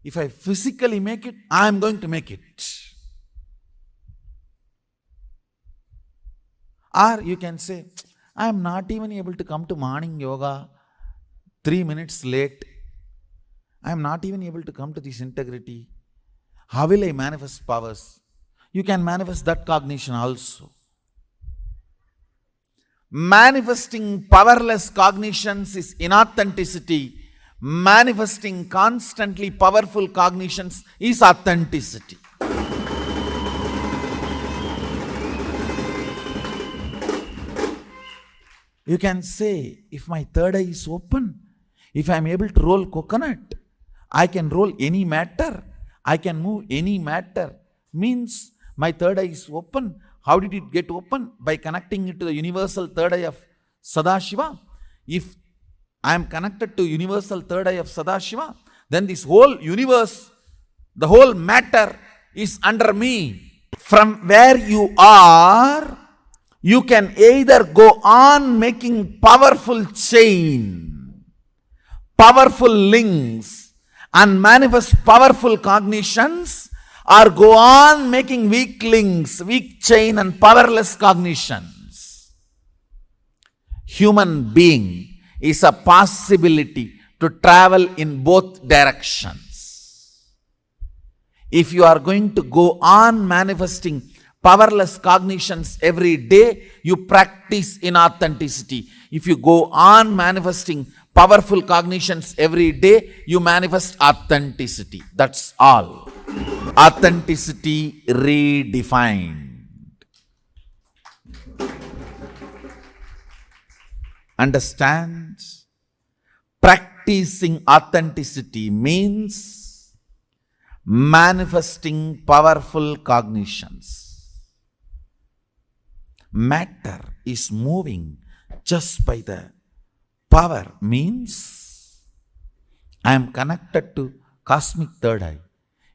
If I physically make it, I am going to make it. Or you can say, I am not even able to come to morning yoga 3 minutes late. I am not even able to come to this integrity. How will I manifest powers? You can manifest that cognition also. Manifesting powerless cognitions is inauthenticity. Manifesting constantly powerful cognitions is authenticity. You can say, if my third eye is open, if I am able to roll coconut, I can roll any matter, I can move any matter. Means my third eye is open. How did it get open? By connecting it to the universal third eye of Sadashiva. If I am connected to universal third eye of Sadashiva, then this whole universe, the whole matter is under me. From where you are, you can either go on making powerful chain, powerful links, and manifest powerful cognitions, or go on making weak links, weak chain, and powerless cognitions. Human being is a possibility to travel in both directions. If you are going to go on manifesting powerless cognitions every day, you practice inauthenticity. If you go on manifesting powerful cognitions every day, you manifest authenticity. That's all. Authenticity redefined. Understand? Practicing authenticity means manifesting powerful cognitions. Matter is moving just by the power, means I am connected to cosmic third eye.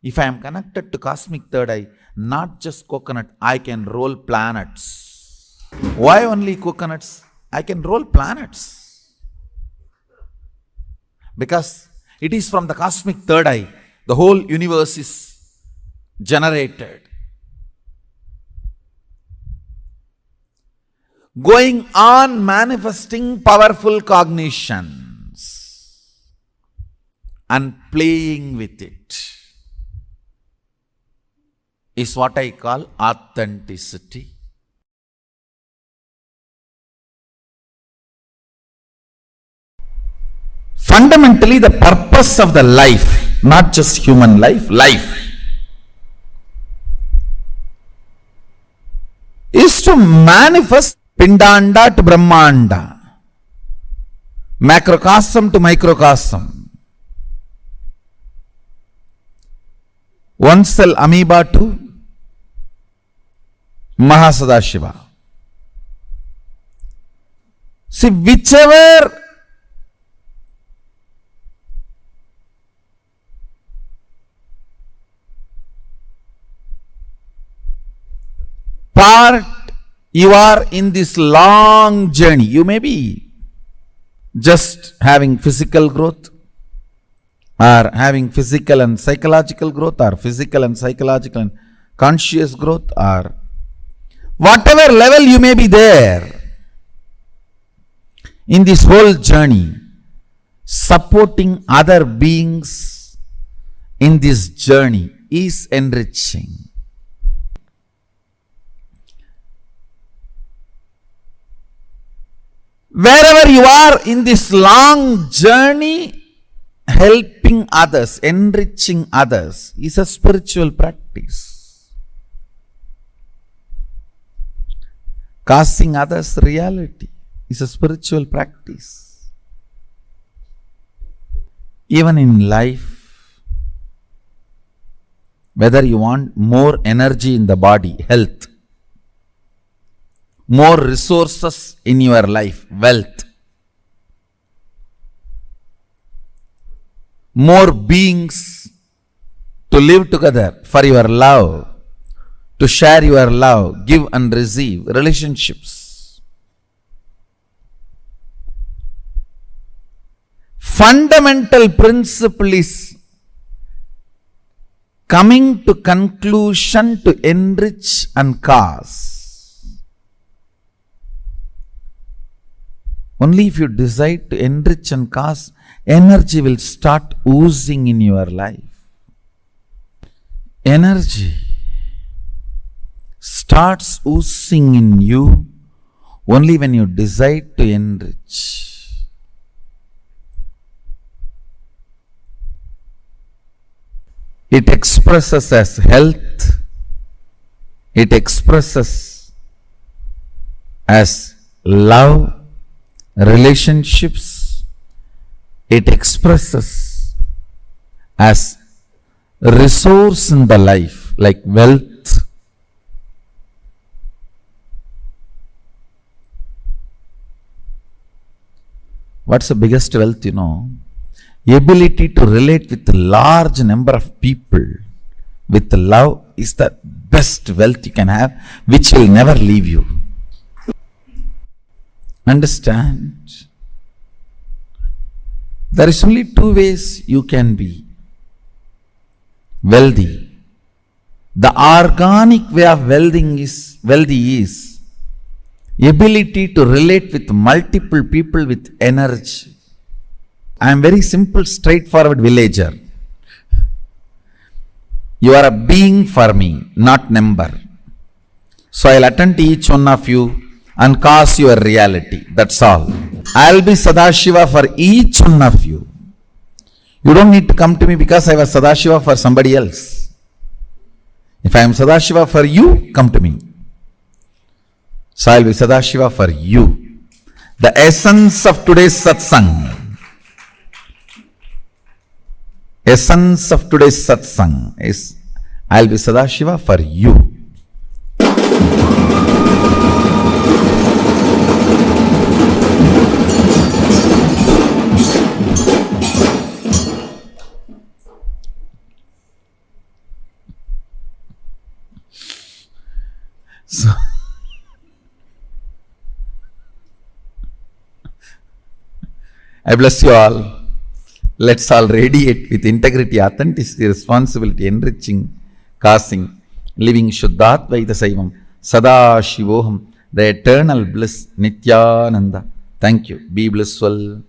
If I am connected to cosmic third eye, not just coconut, I can roll planets. Why only coconuts? I can roll planets. Because it is from the cosmic third eye the whole universe is generated. Going on manifesting powerful cognitions and playing with it is what I call authenticity. Fundamentally, the purpose of the life, not just human life, is to manifest Pindanda to Brahmanda, macrocosm to microcosm, one cell amoeba to Mahasadashiva. See, whichever part you are in this long journey, you may be just having physical growth, or having physical and psychological growth, or physical and psychological and conscious growth, or whatever level you may be there in this whole journey, supporting other beings in this journey is enriching. Wherever you are in this long journey, helping others, enriching others is a spiritual practice. Causing others reality is a spiritual practice. Even in life, whether you want more energy in the body, health, more resources in your life, wealth, more beings to live together for your love, to share your love, give and receive, relationships. Fundamental principle is coming to conclusion to enrich and cause. Only if you decide to enrich and cause, energy will start oozing in your life. Energy starts oozing in you only when you decide to enrich. It expresses as health, it expresses as love, relationships, it expresses as resource in the life, like wealth. What's the biggest wealth, you know? Ability to relate with a large number of people with love is the best wealth you can have, which will never leave you. Understand? There is only two ways you can be wealthy. The organic way of wealthy is ability to relate with multiple people with energy. I am very simple, straightforward villager. You are a being for me, not number. So I'll attend to each one of you and cause your reality. That's all. I'll be Sadashiva for each one of you. You don't need to come to me because I was Sadashiva for somebody else. If I am Sadashiva for you, come to me. So I'll be Sadashiva for you. The essence of today's satsang. Essence of today's satsang is I'll be Sadashiva for you. So, I bless you all. Let's all radiate with integrity, authenticity, responsibility, enriching, causing, living Shuddhatvaita Saivam, Sadashivoham, the eternal bliss, Nithyananda. Thank you. Be blissful.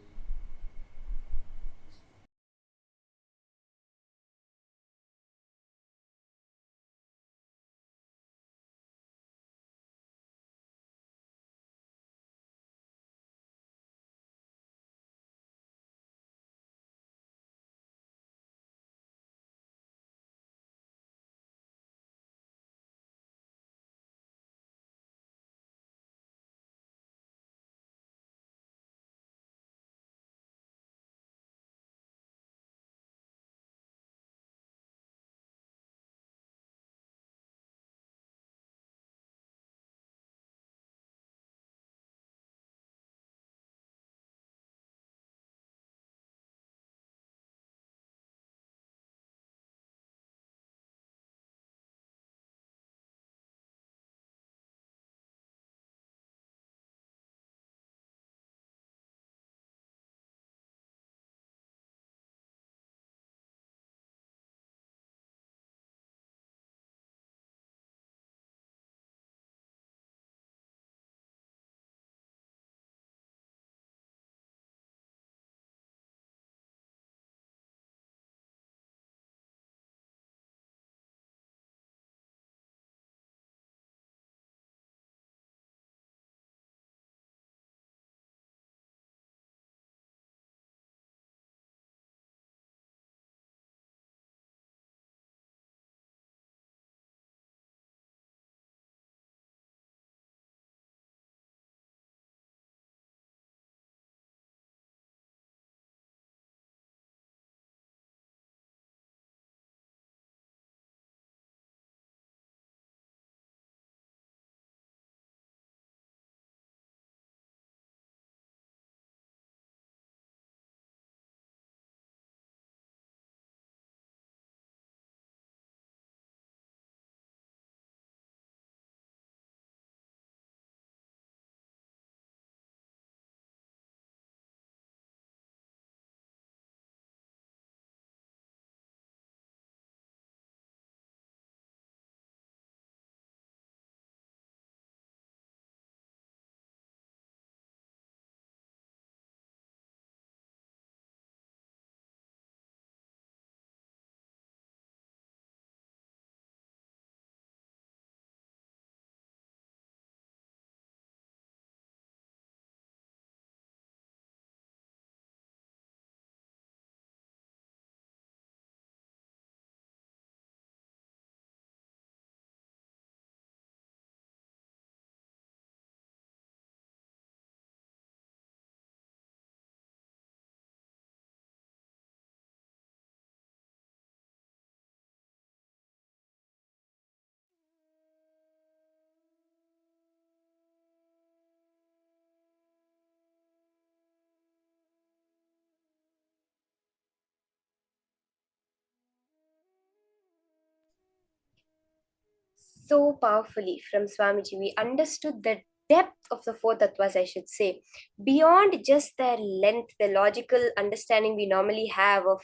So powerfully from Swamiji, we understood the depth of the four tattvas, I should say, beyond just their length, the logical understanding we normally have of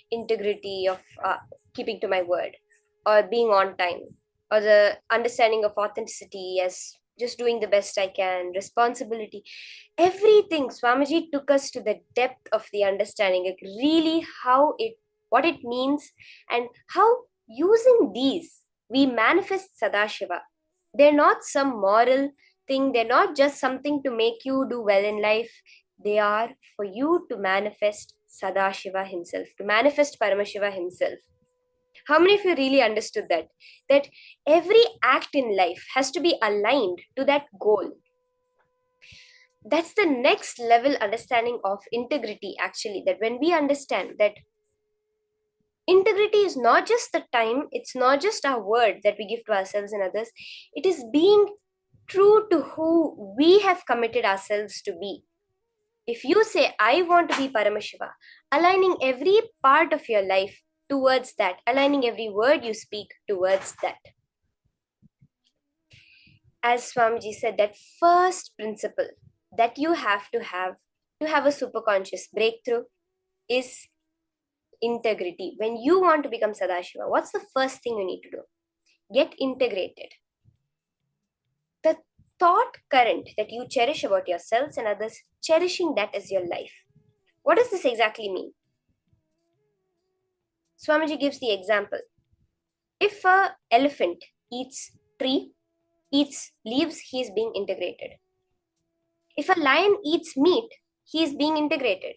integrity, of keeping to my word, or being on time, or the understanding of authenticity as just doing the best I can, responsibility. Everything, Swamiji took us to the depth of the understanding, like really what it means, and how Using these, we manifest Sadashiva. They're not some moral thing. They're not just something to make you do well in life. They are for you to manifest Sadashiva himself, to manifest Paramashiva himself. How many of you really understood that? That every act in life has to be aligned to that goal. That's the next level understanding of integrity, actually. That when we understand that integrity is not just the time, it's not just our word that we give to ourselves and others, it is being true to who we have committed ourselves to be. If you say, I want to be Paramashiva, aligning every part of your life towards that, aligning every word you speak towards that. As Swamiji said, that first principle that you have to have a superconscious breakthrough is integrity. When you want to become Sadashiva, what's the first thing you need to do? Get integrated. The thought current that you cherish about yourselves and others, cherishing that as your life. What does this exactly mean? Swamiji gives the example. If an elephant eats leaves, he is being integrated. If a lion eats meat, he is being integrated.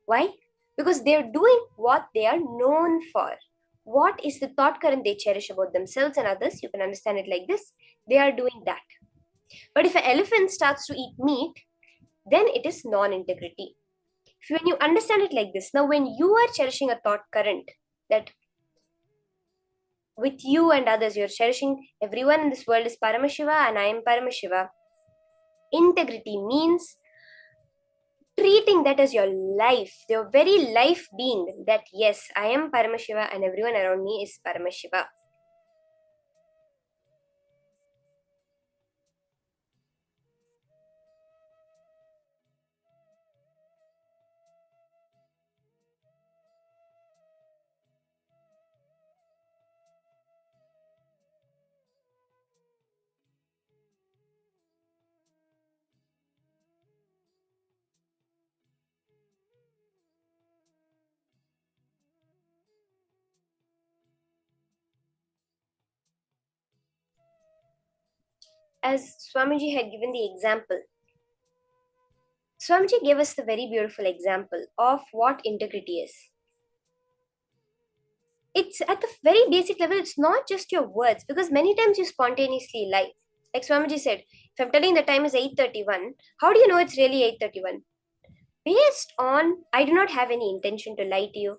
Why? Because they are doing what they are known for. What is the thought current they cherish about themselves and others? You can understand it like this. They are doing that. But if an elephant starts to eat meat, then it is non-integrity. When you understand it like this, now when you are cherishing a thought current that with you and others, you're cherishing everyone in this world is Paramashiva and I am Paramashiva. Integrity means treating that as your life, your very life being, that yes, I am Paramashiva and everyone around me is Paramashiva. As Swamiji had given the example, Swamiji gave us the very beautiful example of what integrity is. It's at the very basic level, it's not just your words, because many times you spontaneously lie. Like Swamiji said, if I'm telling the time is 8:31, how do you know it's really 8:31? Based on, I do not have any intention to lie to you.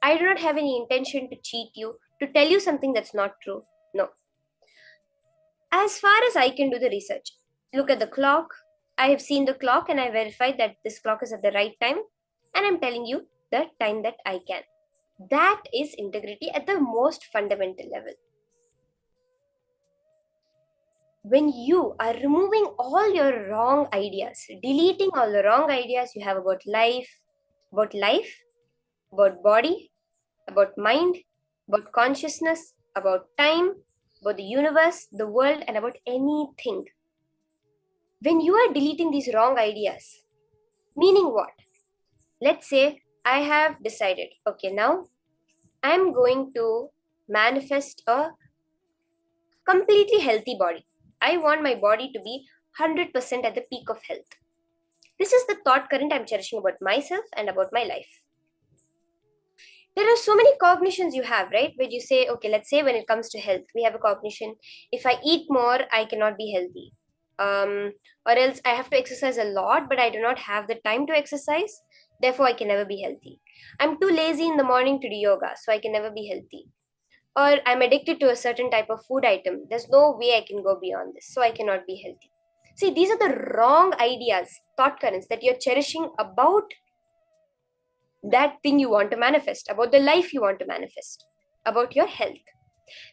I do not have any intention to cheat you, to tell you something that's not true. No. As far as I can do the research, look at the clock. I have seen the clock and I verified that this clock is at the right time, and I'm telling you the time that I can. That is integrity at the most fundamental level. When you are removing all your wrong ideas, deleting all the wrong ideas you have about life, about body, about mind, about consciousness, about time, about the universe, the world, and about anything. When you are deleting these wrong ideas, meaning what? Let's say I have decided, okay, now I'm going to manifest a completely healthy body. I want my body to be 100% at the peak of health. This is the thought current I'm cherishing about myself and about my life. There are so many cognitions you have, right? Where you say, okay, let's say when it comes to health, we have a cognition. If I eat more, I cannot be healthy. Or else I have to exercise a lot, but I do not have the time to exercise. Therefore, I can never be healthy. I'm too lazy in the morning to do yoga, so I can never be healthy. Or I'm addicted to a certain type of food item. There's no way I can go beyond this, so I cannot be healthy. See, these are the wrong ideas, thought currents that you're cherishing about that thing you want to manifest, about the life you want to manifest, about your health.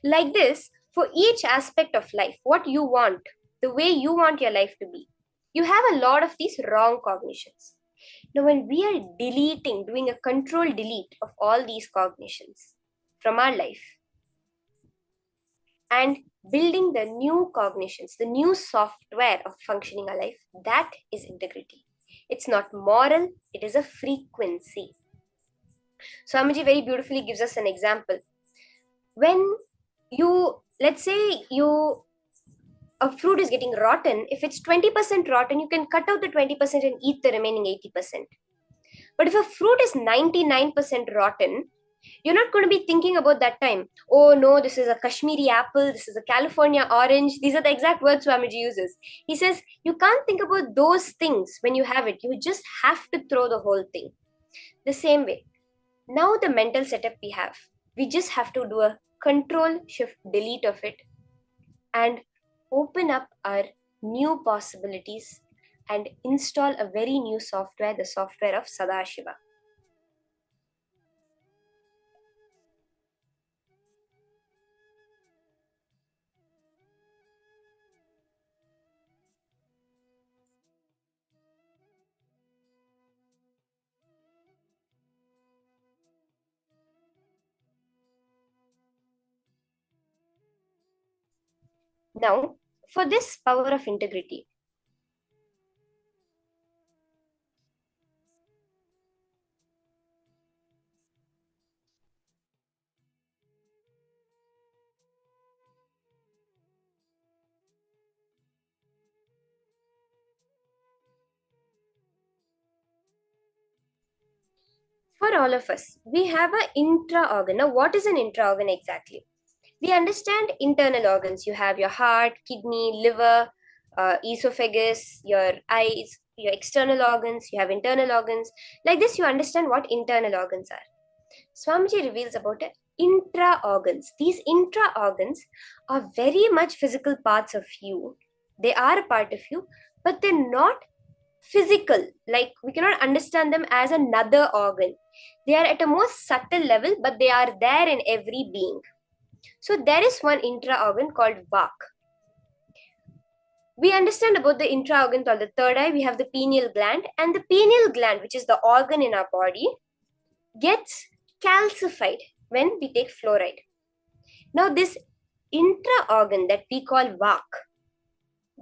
Like this, for each aspect of life, what you want, the way you want your life to be, you have a lot of these wrong cognitions. Now, when we are deleting, doing a control delete of all these cognitions from our life and building the new cognitions, the new software of functioning our life, that is integrity. It's not moral, it is a frequency. Swamiji very beautifully gives us an example. when let's say a fruit is getting rotten, if it's 20% rotten, you can cut out the 20% and eat the remaining 80%. But if a fruit is 99% rotten, you're not going to be thinking about that time. Oh no, this is a Kashmiri apple, this is a California orange. These are the exact words Swamiji uses. He says, you can't think about those things when you have it. You just have to throw the whole thing. The same way, now the mental setup we just have to do a control shift delete of it and open up our new possibilities and install a very new software, the software of Sadashiva. Now, for this power of integrity, for all of us, we have an intra-organ. Now, what is an intra-organ exactly? We understand internal organs. You have your heart, kidney, liver, esophagus, your eyes, your external organs, you have internal organs. Like this, you understand what internal organs are. Swamiji reveals about intra-organs. These intra-organs are very much physical parts of you. They are a part of you, but they're not physical. Like, we cannot understand them as another organ. They are at a more subtle level, but they are there in every being. So there is one intra-organ called Vak. We understand about the intra-organ called the third eye. We have the pineal gland, and the pineal gland, which is the organ in our body, gets calcified when we take fluoride. Now this intra-organ that we call Vak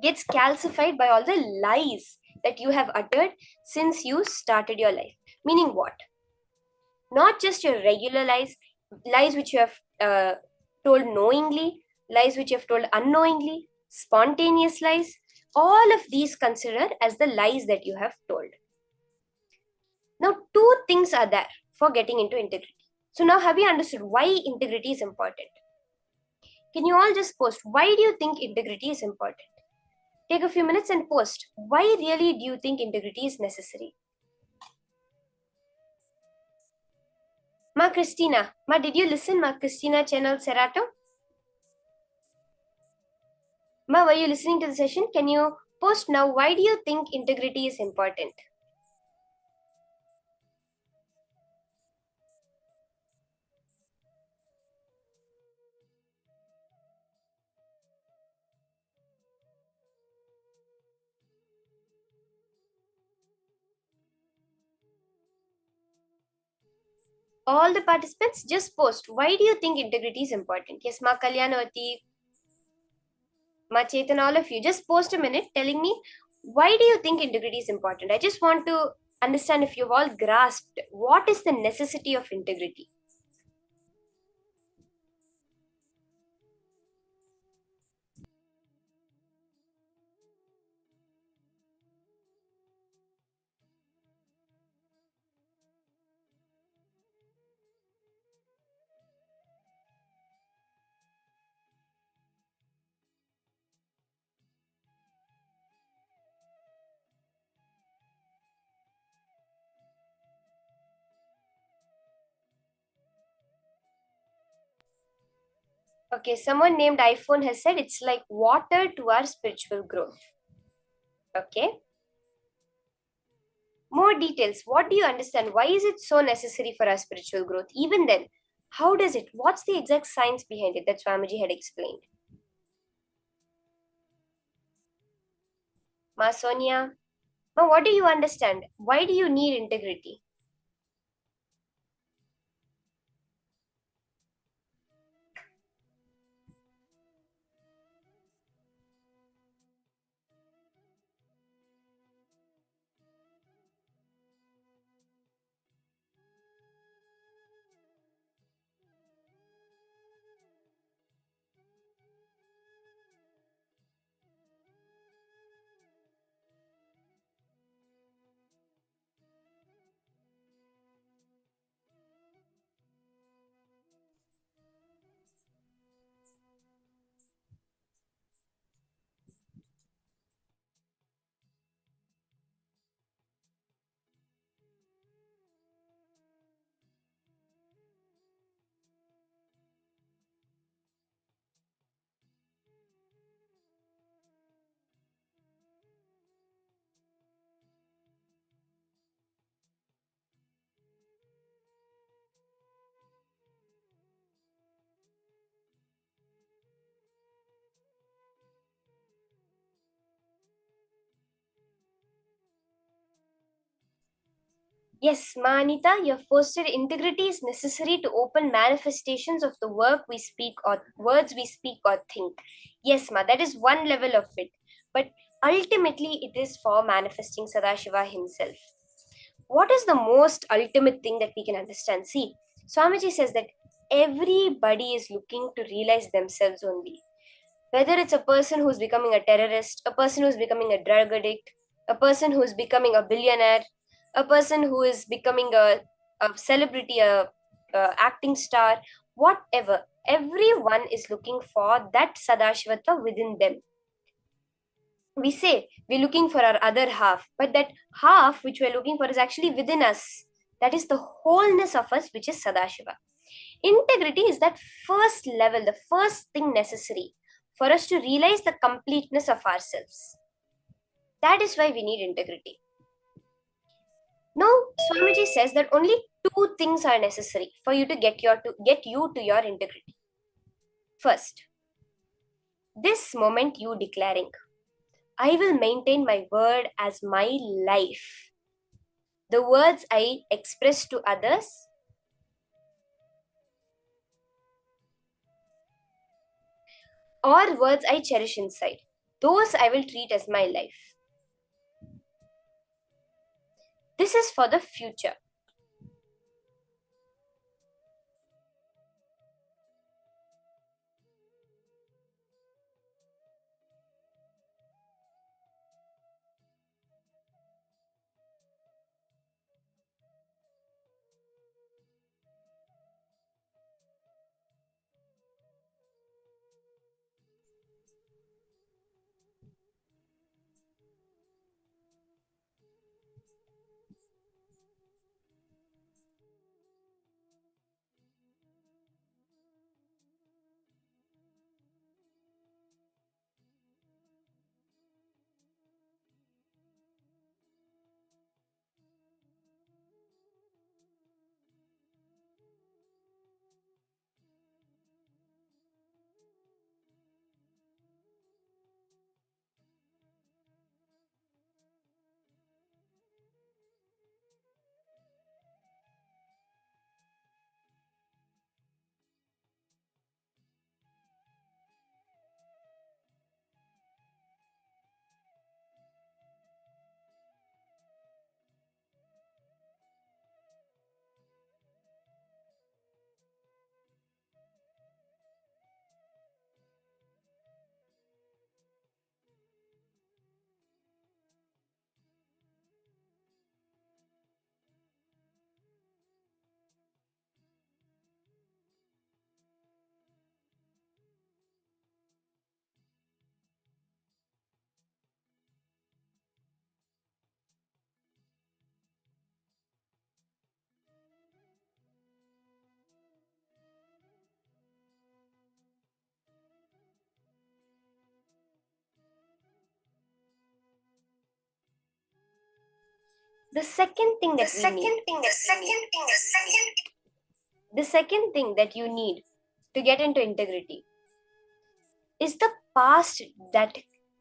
gets calcified by all the lies that you have uttered since you started your life. Meaning what? Not just your regular lies, lies which you have told knowingly, lies which you have told unknowingly, spontaneous lies, all of these considered as the lies that you have told. Now, two things are there for getting into integrity. So now have you understood why integrity is important? Can you all just post, why do you think integrity is important? Take a few minutes and post, why really do you think integrity is necessary? Ma Christina, did you listen, Ma Christina channel Serato? Ma, were you listening to the session? Can you post now, why do you think integrity is important? All the participants, just post, why do you think integrity is important? Yes, Ma Kalyanavati, Ma Chetan, all of you, just post a minute telling me, why do you think integrity is important? I just want to understand if you've all grasped what is the necessity of integrity. Okay, someone named iPhone has said it's like water to our spiritual growth. Okay. More details. What do you understand? Why is it so necessary for our spiritual growth? Even then, how does it? What's the exact science behind it that Swamiji had explained? Ma Sonia, Ma, what do you understand? Why do you need integrity? Yes, Manita, you have posted integrity is necessary to open manifestations of the work we speak or words we speak or think. Yes, Ma, that is one level of it. But ultimately, it is for manifesting Sadashiva himself. What is the most ultimate thing that we can understand? See, Swamiji says that everybody is looking to realize themselves only. Whether it's a person who's becoming a terrorist, a person who's becoming a drug addict, a person who's becoming a billionaire, a person who is becoming a celebrity, a acting star, whatever, everyone is looking for that Sadashivatva within them. We say we're looking for our other half, but that half which we're looking for is actually within us. That is the wholeness of us, which is Sadashiva. Integrity is that first level, the first thing necessary for us to realize the completeness of ourselves. That is why we need integrity. Now, Swamiji says that only two things are necessary for you to get you to your integrity. First, this moment you declaring, I will maintain my word as my life. The words I express to others or words I cherish inside, those I will treat as my life. This is for the future. The second thing that you need to get into integrity is the past that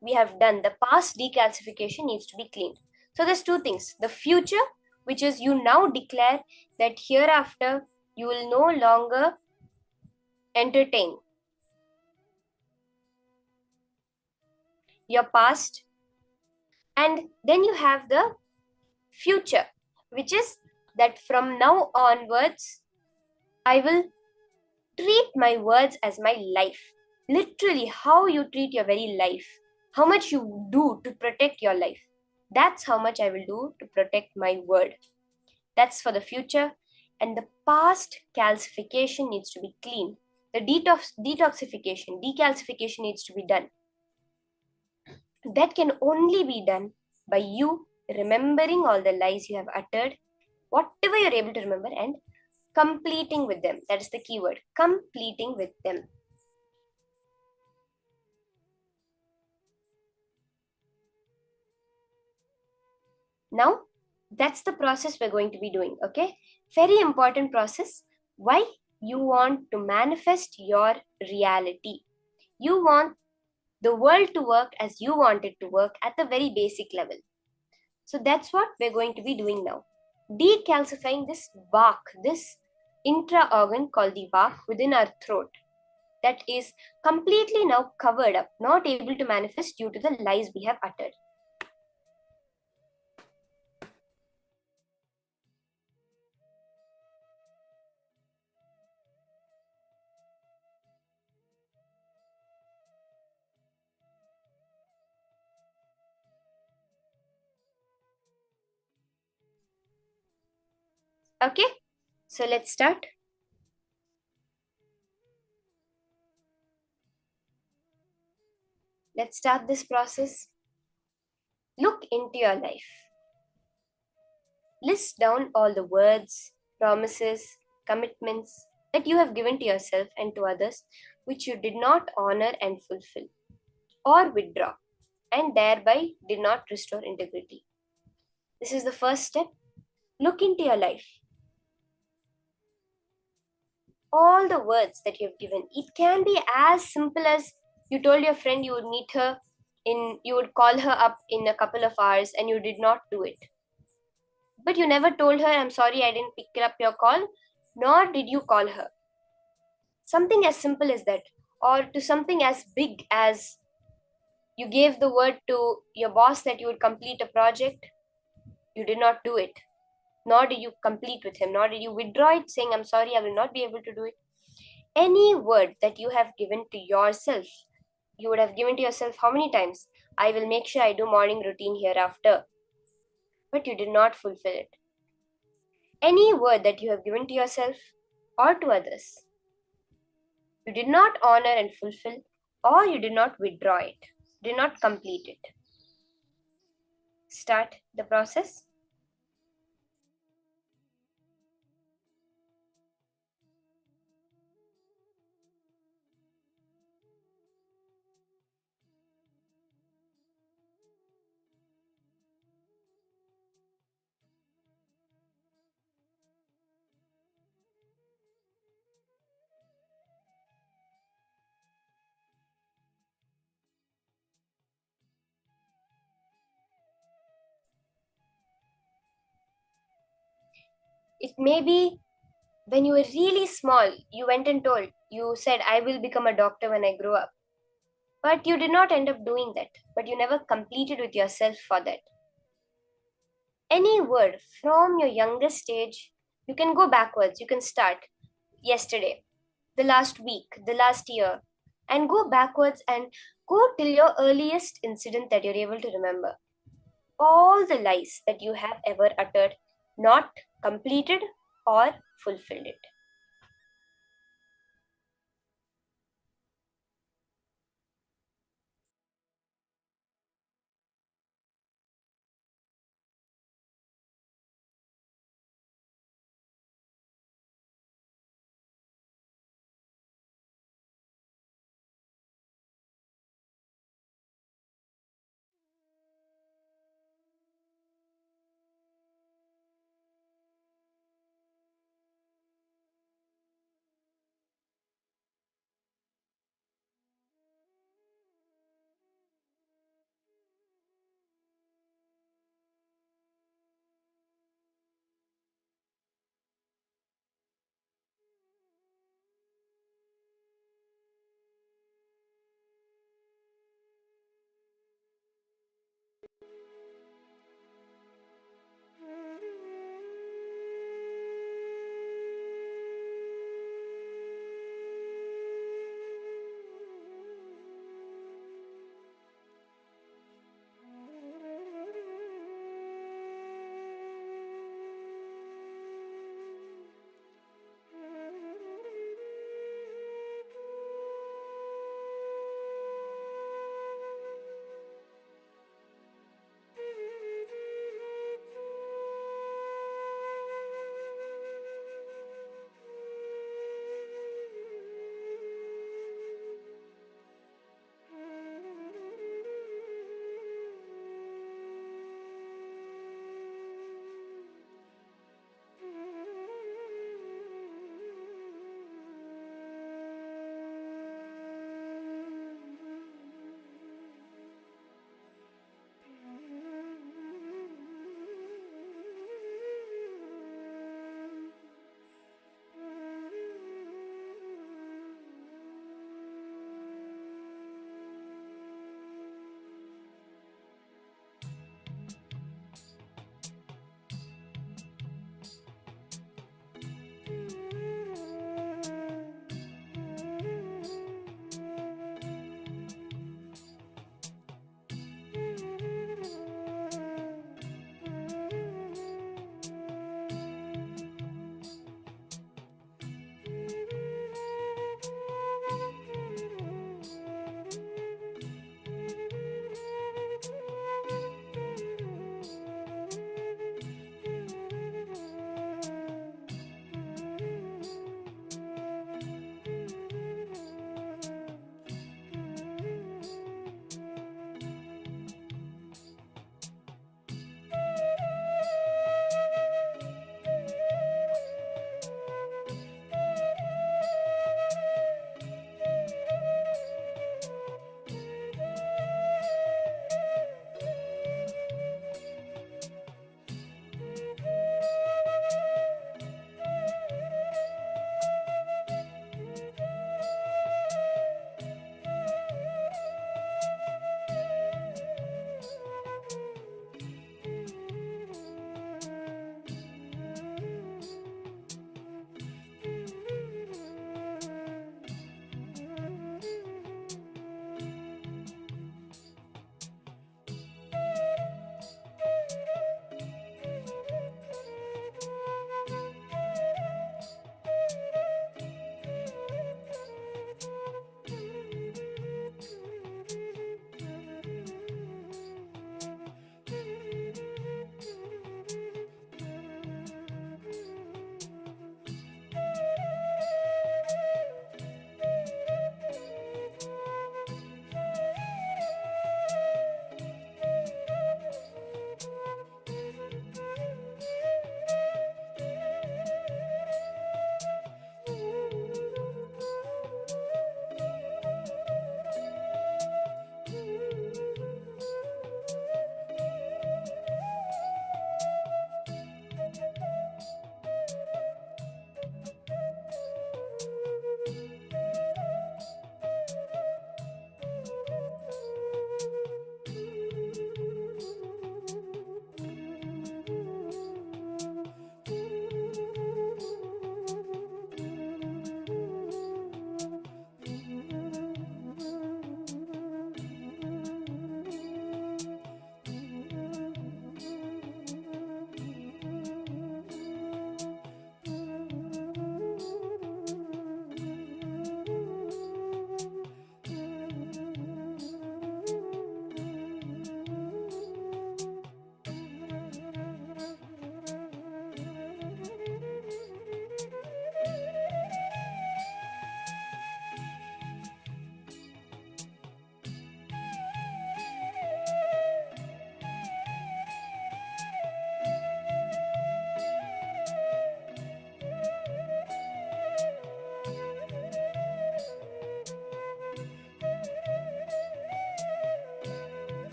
we have done. The past decalcification needs to be cleaned. So there's two things. The future, which is you now declare that hereafter you will no longer entertain your past. And then you have the future, which is that from now onwards, I will treat my words as my life. Literally, how you treat your very life, how much you do to protect your life. That's how much I will do to protect my word. That's for the future. And the past calcification needs to be clean. The detoxification, decalcification needs to be done. That can only be done by you remembering all the lies you have uttered, whatever you're able to remember, and completing with them. That is the key word, completing with them. Now, that's the process we're going to be doing, okay? Very important process. Why? You want to manifest your reality. You want the world to work as you want it to work at the very basic level. So that's what we're going to be doing now. decalcifying this bark, this intra organ called the bark within our throat, that is completely now covered up, not able to manifest due to the lies we have uttered. Okay, so let's start. Let's start this process. Look into your life. List down all the words, promises, commitments that you have given to yourself and to others which you did not honor and fulfill, or withdraw, and thereby did not restore integrity. This is the first step. Look into your life. All the words that you have given, it can be as simple as you told your friend you would meet her you would call her up in a couple of hours and you did not do it. But you never told her, I'm sorry, I didn't pick up your call, nor did you call her. Something as simple as that, or to something as big as you gave the word to your boss that you would complete a project, you did not do it, nor did you complete with him, nor did you withdraw it saying, I'm sorry, I will not be able to do it. Any word that you have given to yourself, you would have given to yourself how many times? I will make sure I do morning routine hereafter. But you did not fulfill it. Any word that you have given to yourself or to others, you did not honor and fulfill, or you did not withdraw it, did not complete it. Start the process. It may be when you were really small, you went and told, you said, I will become a doctor when I grow up. But you did not end up doing that, but you never completed with yourself for that. Any word from your youngest stage, you can go backwards, you can start yesterday, the last week, the last year, and go backwards and go till your earliest incident that you're able to remember. All the lies that you have ever uttered, not completed or fulfilled it.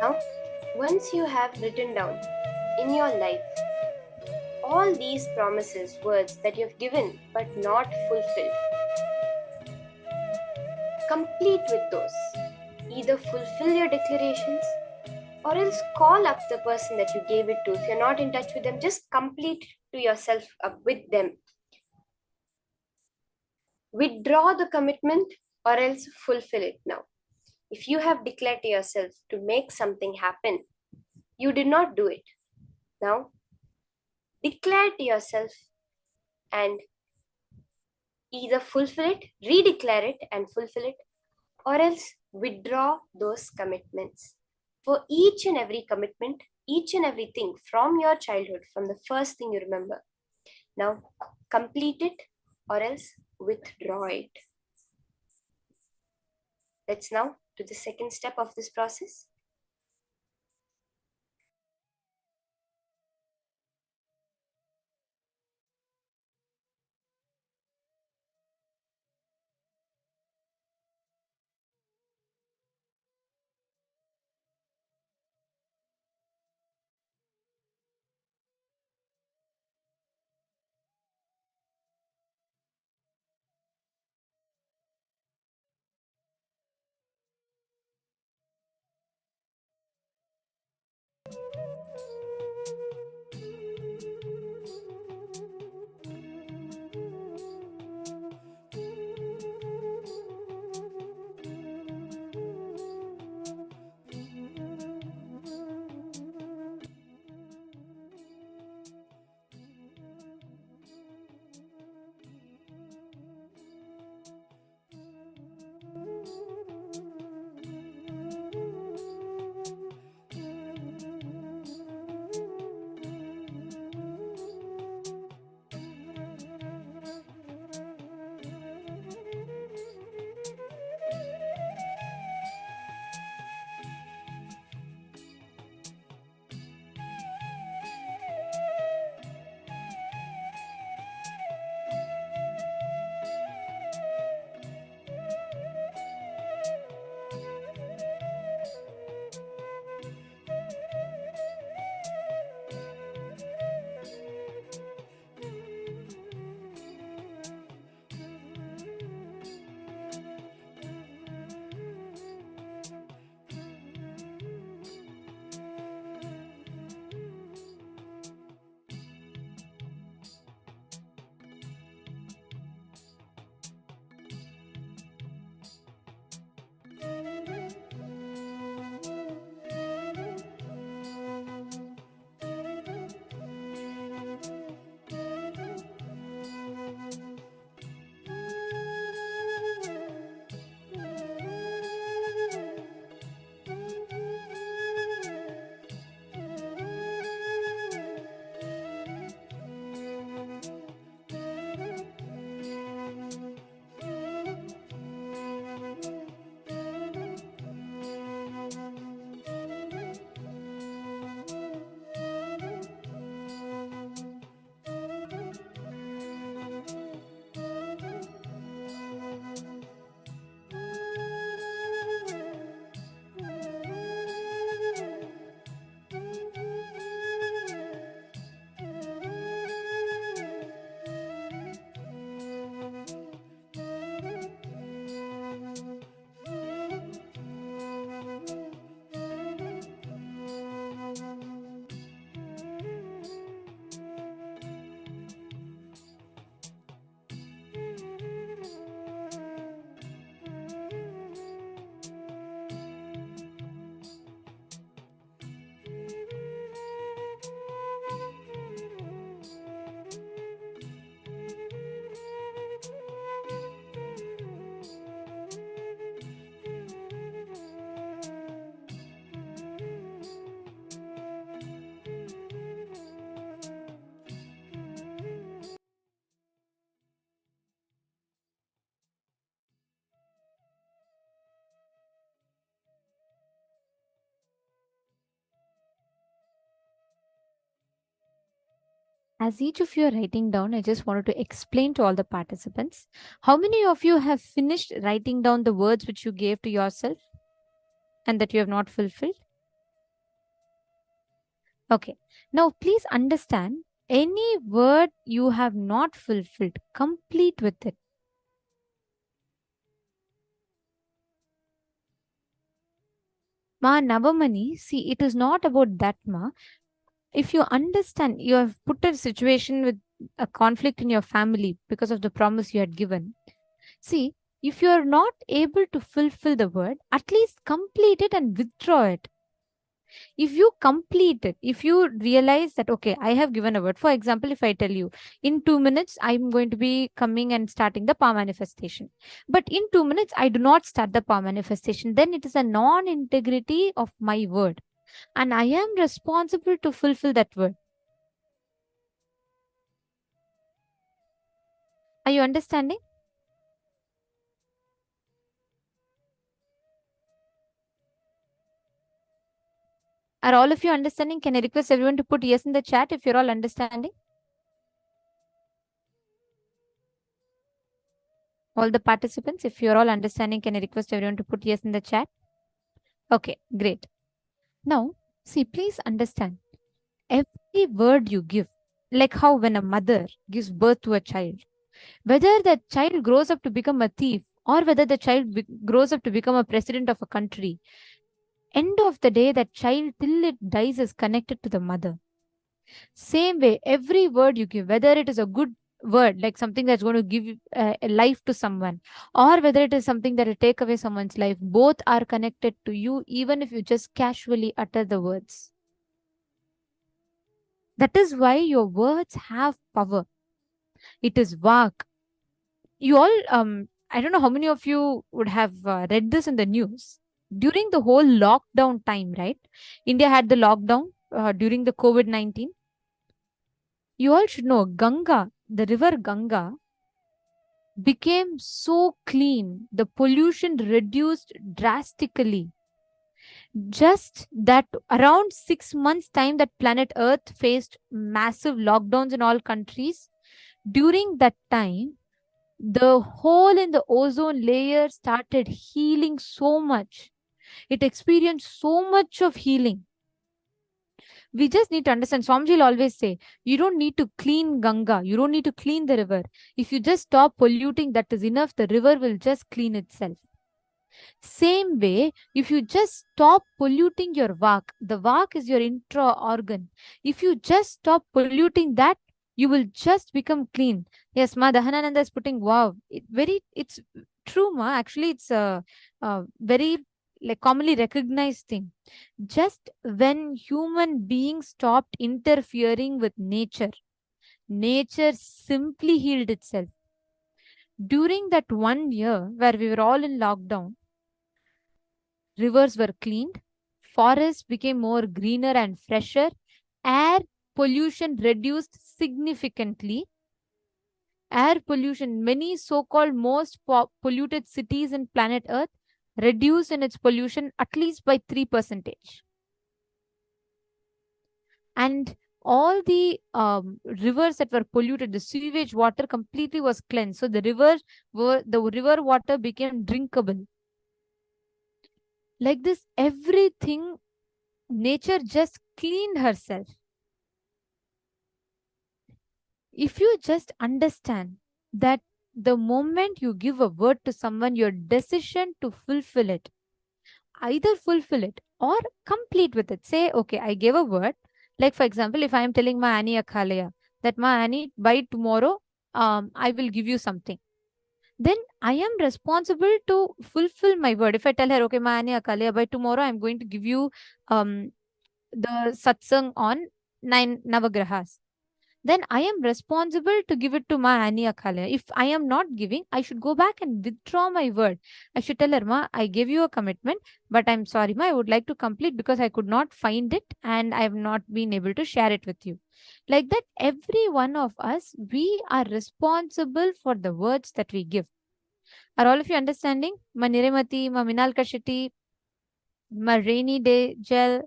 Now, once you have written down in your life all these promises, words that you have given but not fulfilled, complete with those. Either fulfill your declarations or else call up the person that you gave it to. If you're not in touch with them, just complete to yourself with them. Withdraw the commitment or else fulfill it now. If you have declared to yourself to make something happen, you did not do it. Now, declare to yourself and either fulfill it, redeclare it and fulfill it, or else withdraw those commitments. For each and every commitment, each and everything from your childhood, from the first thing you remember, now complete it or else withdraw it. Let's now do the second step of this process. As each of you are writing down, I just wanted to explain to all the participants. How many of you have finished writing down the words which you gave to yourself and that you have not fulfilled? Okay. Now, please understand, any word you have not fulfilled, complete with it. Ma Navamani, see, it is not about that, Ma. If you understand, you have put a situation with a conflict in your family because of the promise you had given. See, if you are not able to fulfill the word, at least complete it and withdraw it. If you complete it, if you realize that, okay, I have given a word. For example, if I tell you, in 2 minutes, I'm going to be coming and starting the power manifestation. But in 2 minutes, I do not start the power manifestation. Then it is a non-integrity of my word. And I am responsible to fulfill that word. Are you understanding? Are all of you understanding? Can I request everyone to put yes in the chat if you're all understanding? All the participants, if you're all understanding, can I request everyone to put yes in the chat? Okay, great. Now, see, please understand, every word you give, like how when a mother gives birth to a child, whether that child grows up to become a thief or whether the child grows up to become a president of a country, end of the day, that child till it dies is connected to the mother. Same way, every word you give, whether it is a good word, like something that's going to give a life to someone, or whether it is something that will take away someone's life, both are connected to you, even if you just casually utter the words. That is why your words have power. It is vak. You all, I don't know how many of you would have read this in the news. During the whole lockdown time, right? India had the lockdown during the COVID-19. You all should know Ganga, the river Ganga, became so clean. The pollution reduced drastically. Just that around 6 months' time that planet Earth faced massive lockdowns in all countries. During that time, the hole in the ozone layer started healing so much. It experienced so much of healing. We just need to understand. Swamiji will always say, you don't need to clean Ganga. You don't need to clean the river. If you just stop polluting, that is enough. The river will just clean itself. Same way, if you just stop polluting your vak, the vak is your intra organ. If you just stop polluting that, you will just become clean. Yes, Ma Dahanananda is putting wow. It's true, Ma. Actually, it's a very like commonly recognized thing. Just when human beings stopped interfering with nature, nature simply healed itself. During that 1 year where we were all in lockdown, rivers were cleaned, forests became more greener and fresher, air pollution reduced significantly. Air pollution, many so-called most polluted cities in planet Earth reduced in its pollution at least by 3%. And all the rivers that were polluted, the sewage water completely was cleansed. So the river water became drinkable. Like this, everything, nature just cleaned herself. If you just understand that the moment you give a word to someone, your decision to fulfill it, either fulfill it or complete with it. Say, okay, I gave a word. Like, for example, if I am telling my Annie Akhalaya that my Annie, by tomorrow, I will give you something. Then I am responsible to fulfill my word. If I tell her, okay, my Annie Akhalaya, by tomorrow, I'm going to give you the satsang on 9 Navagrahas. Then I am responsible to give it to my Annie Akhalaya. If I am not giving, I should go back and withdraw my word. I should tell her, Ma, I gave you a commitment, but I'm sorry, Ma, I would like to complete because I could not find it and I have not been able to share it with you. Like that, every one of us, we are responsible for the words that we give. Are all of you understanding? Ma Niremati, Ma Minal Kashiti, Ma Rainy Day Gel,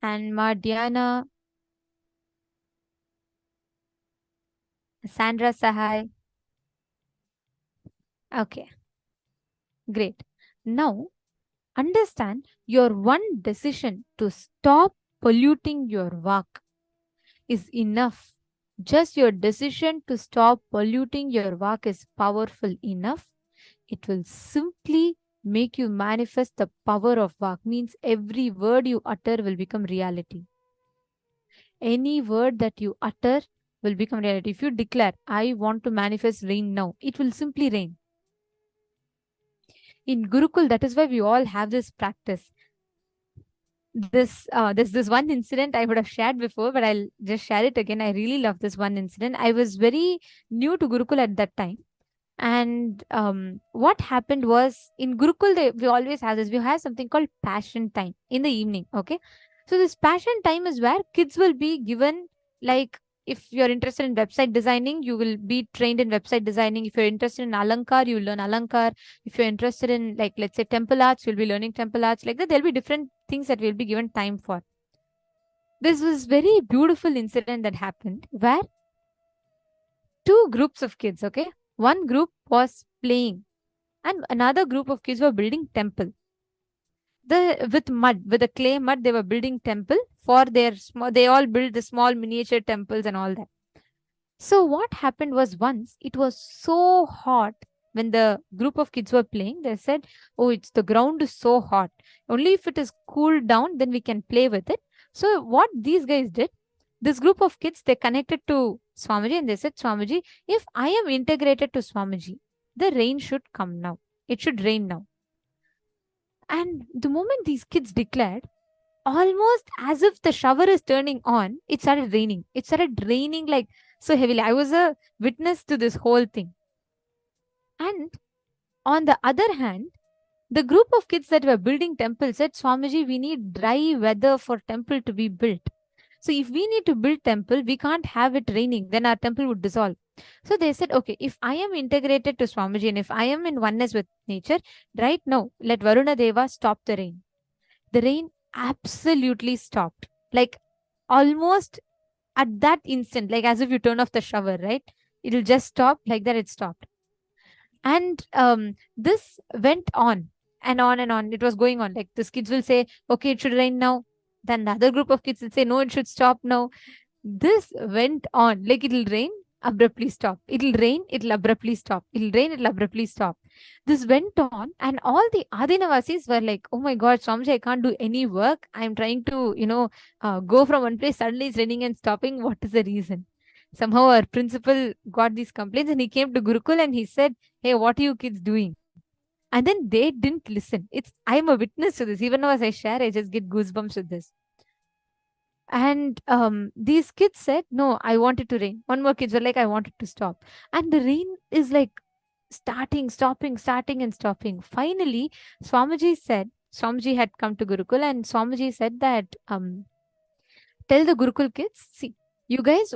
and Ma Diana, Sandra Sahai. Okay, great. Now, understand your one decision to stop polluting your vak is enough. Just your decision to stop polluting your vak is powerful enough. It will simply make you manifest the power of vak. Means every word you utter will become reality. Any word that you utter will become reality. If you declare, I want to manifest rain now, it will simply rain. In Gurukul, that is why we all have this practice. There's this one incident I would have shared before, but I'll just share it again. I really love this one incident. I was very new to Gurukul at that time. And what happened was, in Gurukul, we always have this. We have something called passion time in the evening. Okay. So this passion time is where kids will be given, like, if you're interested in website designing, you will be trained in website designing. If you're interested in Alankar, you will learn Alankar. If you're interested in, like, let's say temple arts, you'll be learning temple arts. Like that, there'll be different things that we'll be given time for. This was very beautiful incident that happened where two groups of kids, okay? One group was playing and another group of kids were building temple. With the clay mud, they were building temple for their small, they all built the small miniature temples and all that. So what happened was, once it was so hot when the group of kids were playing, they said, oh, the ground is so hot. Only if it is cooled down, then we can play with it. So what these guys did, this group of kids, they connected to Swamiji and they said, Swamiji, if I am integrated to Swamiji, the rain should come now. It should rain now. And the moment these kids declared, almost as if the shower is turning on, it started raining. It started raining like so heavily. I was a witness to this whole thing. And on the other hand, the group of kids that were building temple said, Swamiji, we need dry weather for temple to be built. So if we need to build temple, we can't have it raining. Then our temple would dissolve. So they said, okay, if I am integrated to Swamiji and if I am in oneness with nature, right now, let Varuna Deva stop the rain. The rain absolutely stopped. Like almost at that instant, like as if you turn off the shower, right? It'll just stop. Like that, it stopped. And this went on and on and on. It was going on. Like these kids will say, okay, it should rain now. Then the other group of kids will say, no, it should stop now. This went on. Like it'll rain, abruptly stop. It'll rain, it'll abruptly stop. It'll rain, it'll abruptly stop. This went on, and all the Adinavasis were like, oh my God, Swamiji, I can't do any work. I'm trying to, go from one place. Suddenly it's raining and stopping. What is the reason? Somehow our principal got these complaints and he came to Gurukul and he said, hey, what are you kids doing? And then they didn't listen. I'm a witness to this. Even now as I share, I just get goosebumps with this. And these kids said, no, I want it to rain. One more kids were like, I want it to stop. And the rain is like starting, stopping, starting and stopping. Finally, Swamiji had come to Gurukul and Swamiji said that, tell the Gurukul kids, see, you guys,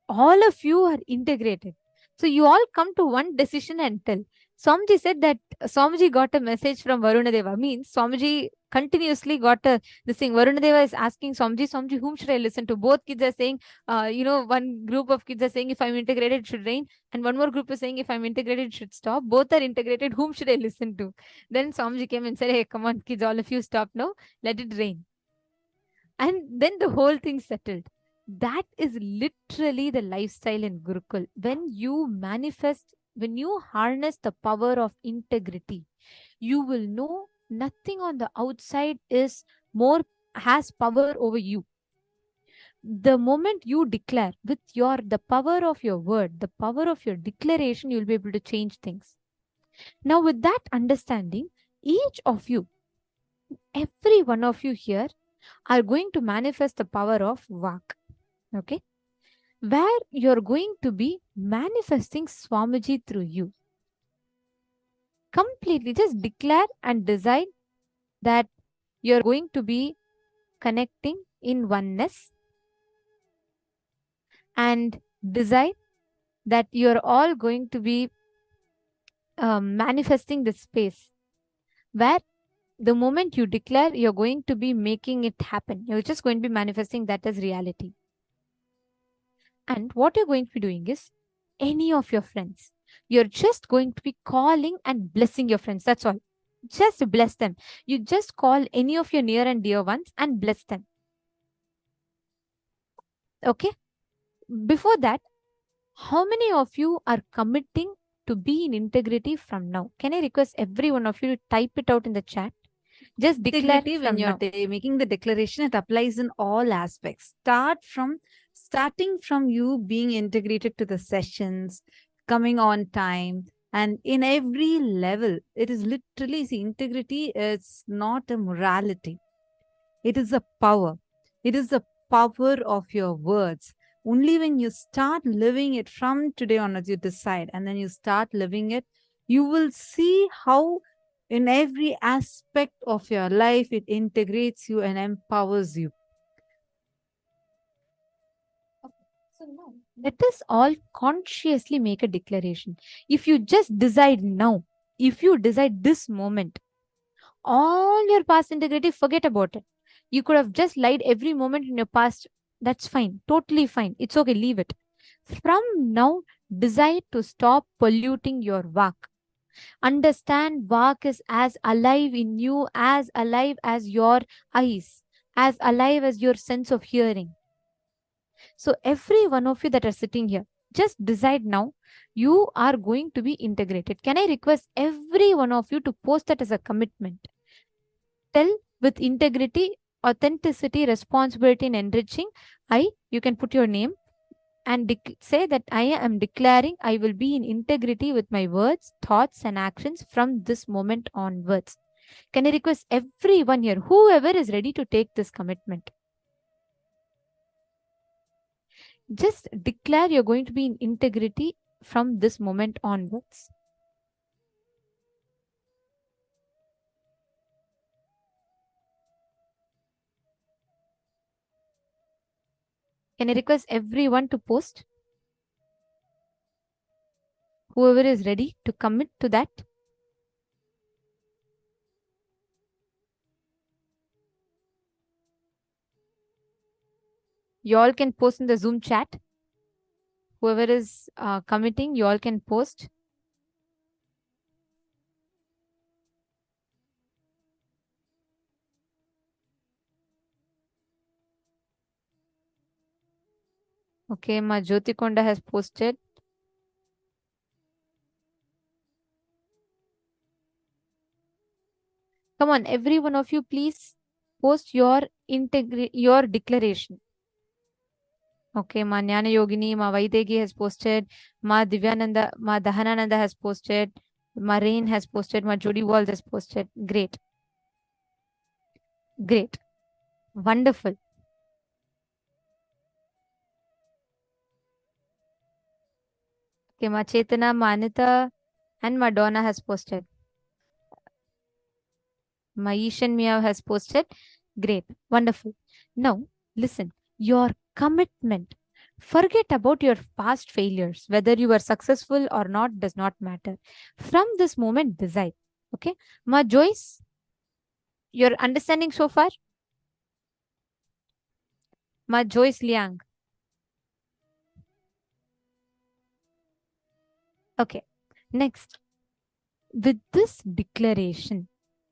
all of you are integrated. So you all come to one decision and tell. Swamiji said that Swamiji got a message from Varuna Deva. Means Swamiji continuously got this thing. Varuna Deva is asking Swamiji, whom should I listen to? Both kids are saying, one group of kids are saying, if I'm integrated, it should rain. And one more group is saying, if I'm integrated, it should stop. Both are integrated. Whom should I listen to? Then Swamiji came and said, hey, come on, kids, all of you stop now. Let it rain. And then the whole thing settled. That is literally the lifestyle in Gurukul. When you manifest, when you harness the power of integrity, you will know nothing on the outside has power over you. The moment you declare with the power of your word, the power of your declaration, you'll be able to change things. Now, with that understanding, each of you, every one of you here are going to manifest the power of Vak. Okay, where you're going to be manifesting Swamiji through you. Completely just declare and decide that you're going to be connecting in oneness and decide that you're all going to be manifesting this space where the moment you declare, you're going to be making it happen. You're just going to be manifesting that as reality. And what you're going to be doing is, any of your friends, you're just going to be calling and blessing your friends. That's all. Just bless them. You just call any of your near and dear ones and bless them. Okay. Before that, how many of you are committing to be in integrity from now? Can I request every one of you to type it out in the chat? Just declare Integrity, from when you're now. making the declaration, it applies in all aspects. Starting from you being integrated to the sessions, coming on time, and in every level. It is literally, see, integrity is not a morality. It is a power. It is the power of your words. Only when you start living it from today onwards, you decide, and then you start living it, you will see how in every aspect of your life it integrates you and empowers you. So now, let us all consciously make a declaration. If you just decide now, if you decide this moment, all your past integrity, forget about it. You could have just lied every moment in your past. That's fine. Totally fine. It's okay. Leave it. From now, decide to stop polluting your vak. Understand vak is as alive in you, as alive as your eyes, as alive as your sense of hearing. So every one of you that are sitting here, just decide now, you are going to be integrated. Can I request every one of you to post that as a commitment? Tell with integrity, authenticity, responsibility, and enriching. You can put your name and say that I am declaring I will be in integrity with my words, thoughts, and actions from this moment onwards. Can I request everyone here, whoever is ready to take this commitment? Just declare you're going to be in integrity from this moment onwards. Can I request everyone to post? Whoever is ready to commit to that. You all can post in the Zoom chat. Whoever is committing, you all can post. Okay, Ma Jyoti Konda has posted. Come on, every one of you, please post your declaration. Okay, Ma Jnana Yogini, Ma Vaidegi has posted. Ma Divyananda, Ma Dahanananda has posted. Ma Rain has posted. Ma Jody Wald has posted. Great. Great. Wonderful. Okay, Ma Chetana, Ma Anita, and Madonna has posted. Maishan Miao has posted. Great. Wonderful. Now, listen. Your commitment. Forget about your past failures. Whether you were successful or not does not matter. From this moment, decide. Okay. Ma Joyce, your understanding so far? Ma Joyce Liang. Okay. Next. With this declaration,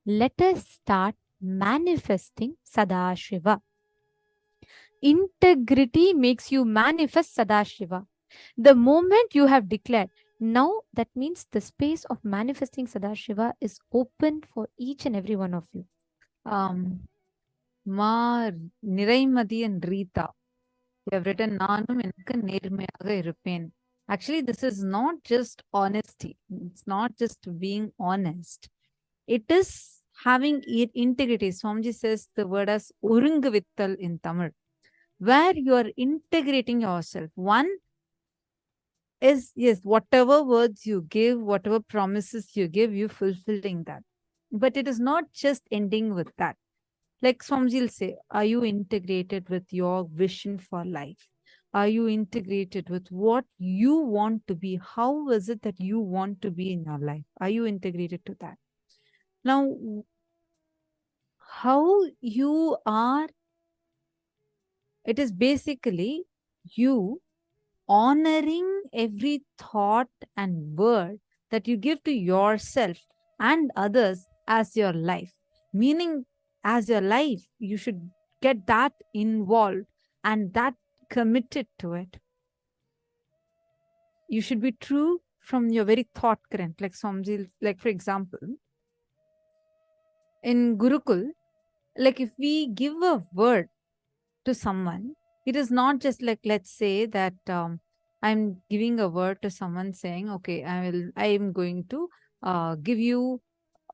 let us start manifesting Sadashiva. Integrity makes you manifest Sadashiva. The moment you have declared, now that means the space of manifesting Sadashiva is open for each and every one of you. Ma Niraimadi and Rita, you have written, Nanum enakku nermayaga iruppen. Actually, this is not just honesty. It's not just being honest. It is having integrity. Swamiji says the word as Urungavittal in Tamil, where you are integrating yourself. One is, yes, whatever words you give, whatever promises you give, you fulfilling that. But it is not just ending with that. Like Swamiji will say, are you integrated with your vision for life? Are you integrated with what you want to be? How is it that you want to be in your life? Are you integrated to that? Now, how you are, it is basically you honoring every thought and word that you give to yourself and others as your life. Meaning, as your life, you should get that involved and that committed to it. You should be true from your very thought current. Like Swamiji, like for example, in Gurukul, like if we give a word to someone, it is not just like, let's say that I'm giving a word to someone saying, okay, I am going to give you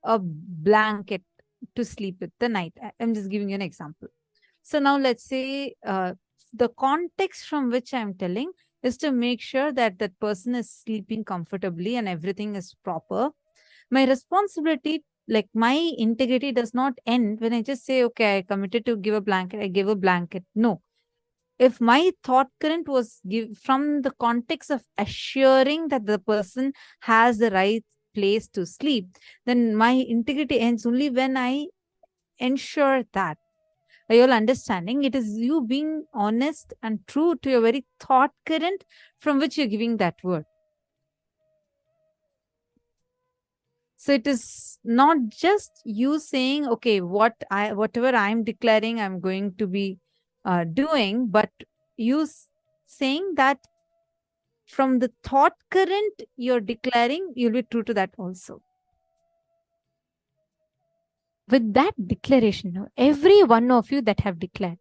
a blanket to sleep with the night. I'm just giving you an example. So now let's say the context from which I'm telling is to make sure that that person is sleeping comfortably and everything is proper. My responsibility, like my integrity, does not end when I just say, okay, I committed to give a blanket, I gave a blanket. No. If my thought current was from the context of assuring that the person has the right place to sleep, then my integrity ends only when I ensure that. Are you all understanding? It is you being honest and true to your very thought current from which you're giving that word. So it is not just you saying, okay, whatever I'm declaring, I'm going to be doing, but you saying that from the thought current you're declaring, you'll be true to that also. With that declaration, every one of you that have declared,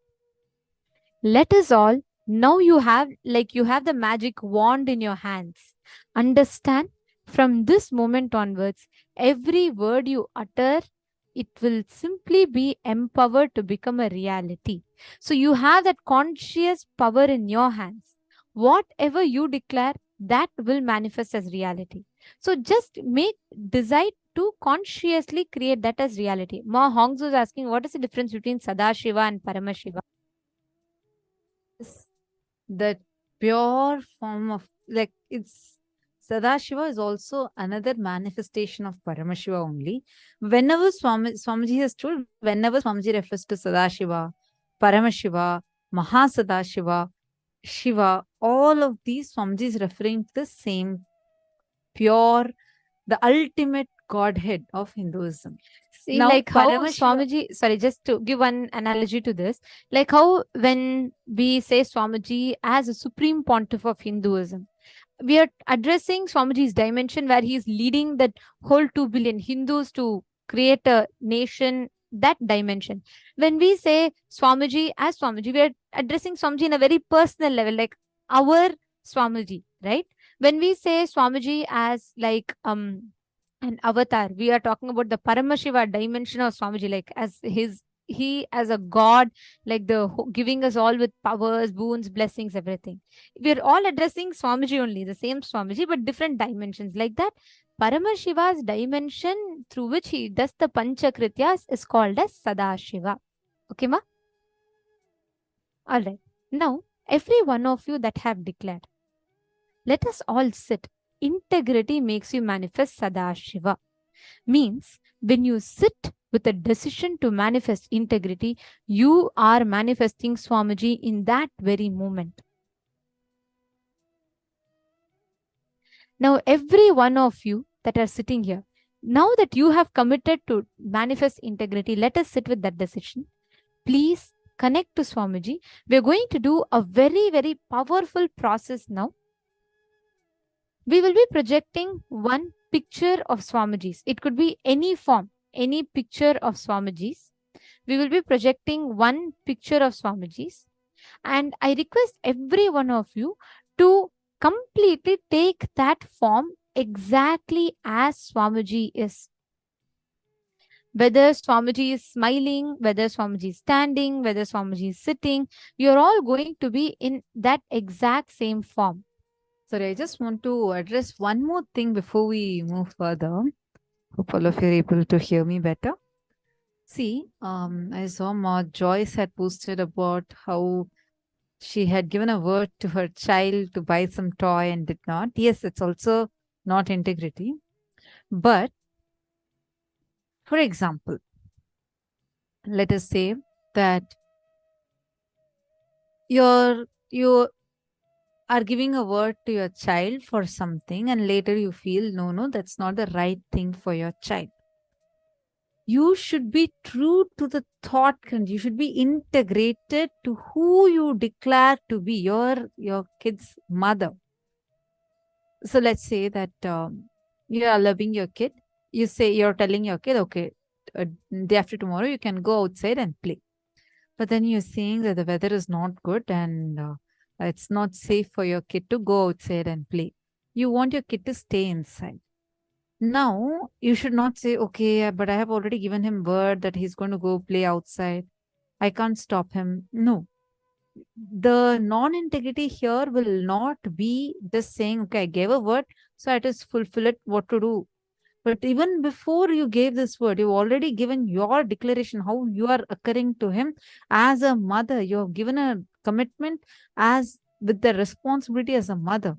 let us all, now you have the magic wand in your hands. Understand, from this moment onwards, every word you utter, it will simply be empowered to become a reality. So you have that conscious power in your hands. Whatever you declare, that will manifest as reality. So just decide to consciously create that as reality. Ma Hongs was asking, what is the difference between Sadashiva and Paramashiva? The pure form of, like, it's Sadashiva is also another manifestation of Paramashiva only. Whenever Swamiji has told, whenever Swamiji refers to Sadashiva, Paramashiva, Mahasadashiva, Shiva, all of these Swamiji is referring to the same pure, the ultimate Godhead of Hinduism. See, now, like how Swamiji, sorry, just to give one analogy to this, like how when we say Swamiji as a Supreme Pontiff of Hinduism, we are addressing Swamiji's dimension where he is leading that whole 2 billion Hindus to create a nation, that dimension. When we say Swamiji as Swamiji, we are addressing Swamiji in a very personal level, like our Swamiji, right? When we say Swamiji as like an avatar, we are talking about the Paramashiva dimension of Swamiji, like as he as a god, like giving us all with powers, boons, blessings, everything. We're all addressing Swamiji only, the same Swamiji, but different dimensions. Like that, Paramashiva's dimension through which he does the Panchakrityas is called as Sadashiva. Okay, ma? Alright. Now, every one of you that have declared, let us all sit. Integrity makes you manifest Sadashiva. Means, when you sit with a decision to manifest integrity, you are manifesting Swamiji in that very moment. Now, every one of you that are sitting here, now that you have committed to manifest integrity, let us sit with that decision. Please connect to Swamiji. We are going to do a very, very powerful process now. We will be projecting one picture of Swamiji's. It could be any form, any picture of Swamiji's. We will be projecting one picture of Swamiji's. And I request every one of you to completely take that form exactly as Swamiji is. Whether Swamiji is smiling, whether Swamiji is standing, whether Swamiji is sitting, you're all going to be in that exact same form. Sorry, I just want to address one more thing before we move further. Hope all of you are able to hear me better. See, I saw Ma Joyce had posted about how she had given a word to her child to buy some toy and did not. Yes, it's also not integrity. But, for example, let us say that you are giving a word to your child for something and later you feel, no, that's not the right thing for your child. You should be true to the thought current. You should be integrated to who you declare to be, your kid's mother. So let's say that you are loving your kid. You're telling your kid, okay, day after tomorrow, you can go outside and play. But then you're saying that the weather is not good and it's not safe for your kid to go outside and play. You want your kid to stay inside. Now, you should not say, okay, but I have already given him word that he's going to go play outside. I can't stop him. No. The non-integrity here will not be just saying, okay, I gave a word, so I just fulfill it, what to do. But even before you gave this word, you've already given your declaration, how you are occurring to him as a mother. You have given a commitment as with the responsibility as a mother.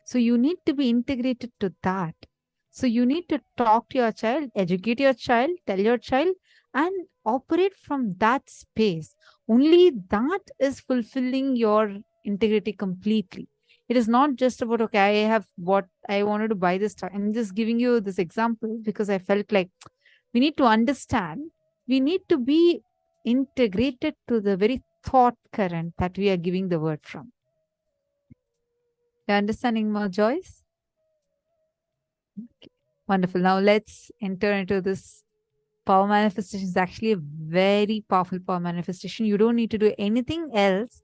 So you need to be integrated to that. So you need to talk to your child, educate your child, tell your child, and operate from that space. Only that is fulfilling your integrity completely. It is not just about, okay, I have what I wanted to buy this time. I'm just giving you this example because I felt like we need to understand, we need to be integrated to the very thought current that we are giving the word from. You're understanding more, Joyce? Okay. Wonderful. Now let's enter into this power manifestation. Is actually a very powerful power manifestation. You don't need to do anything else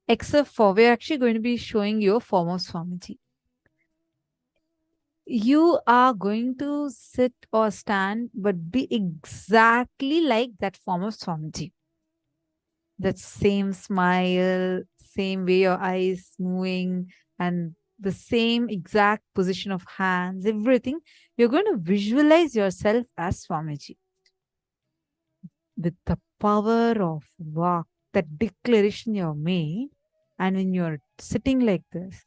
except for we're actually going to be showing you a form of Swamiji. You are going to sit or stand, but be exactly like that form of Swamiji. That same smile, same way your eyes moving, and the same exact position of hands, everything. You're going to visualize yourself as Swamiji. With the power of Vak, that declaration you have made, and when you're sitting like this,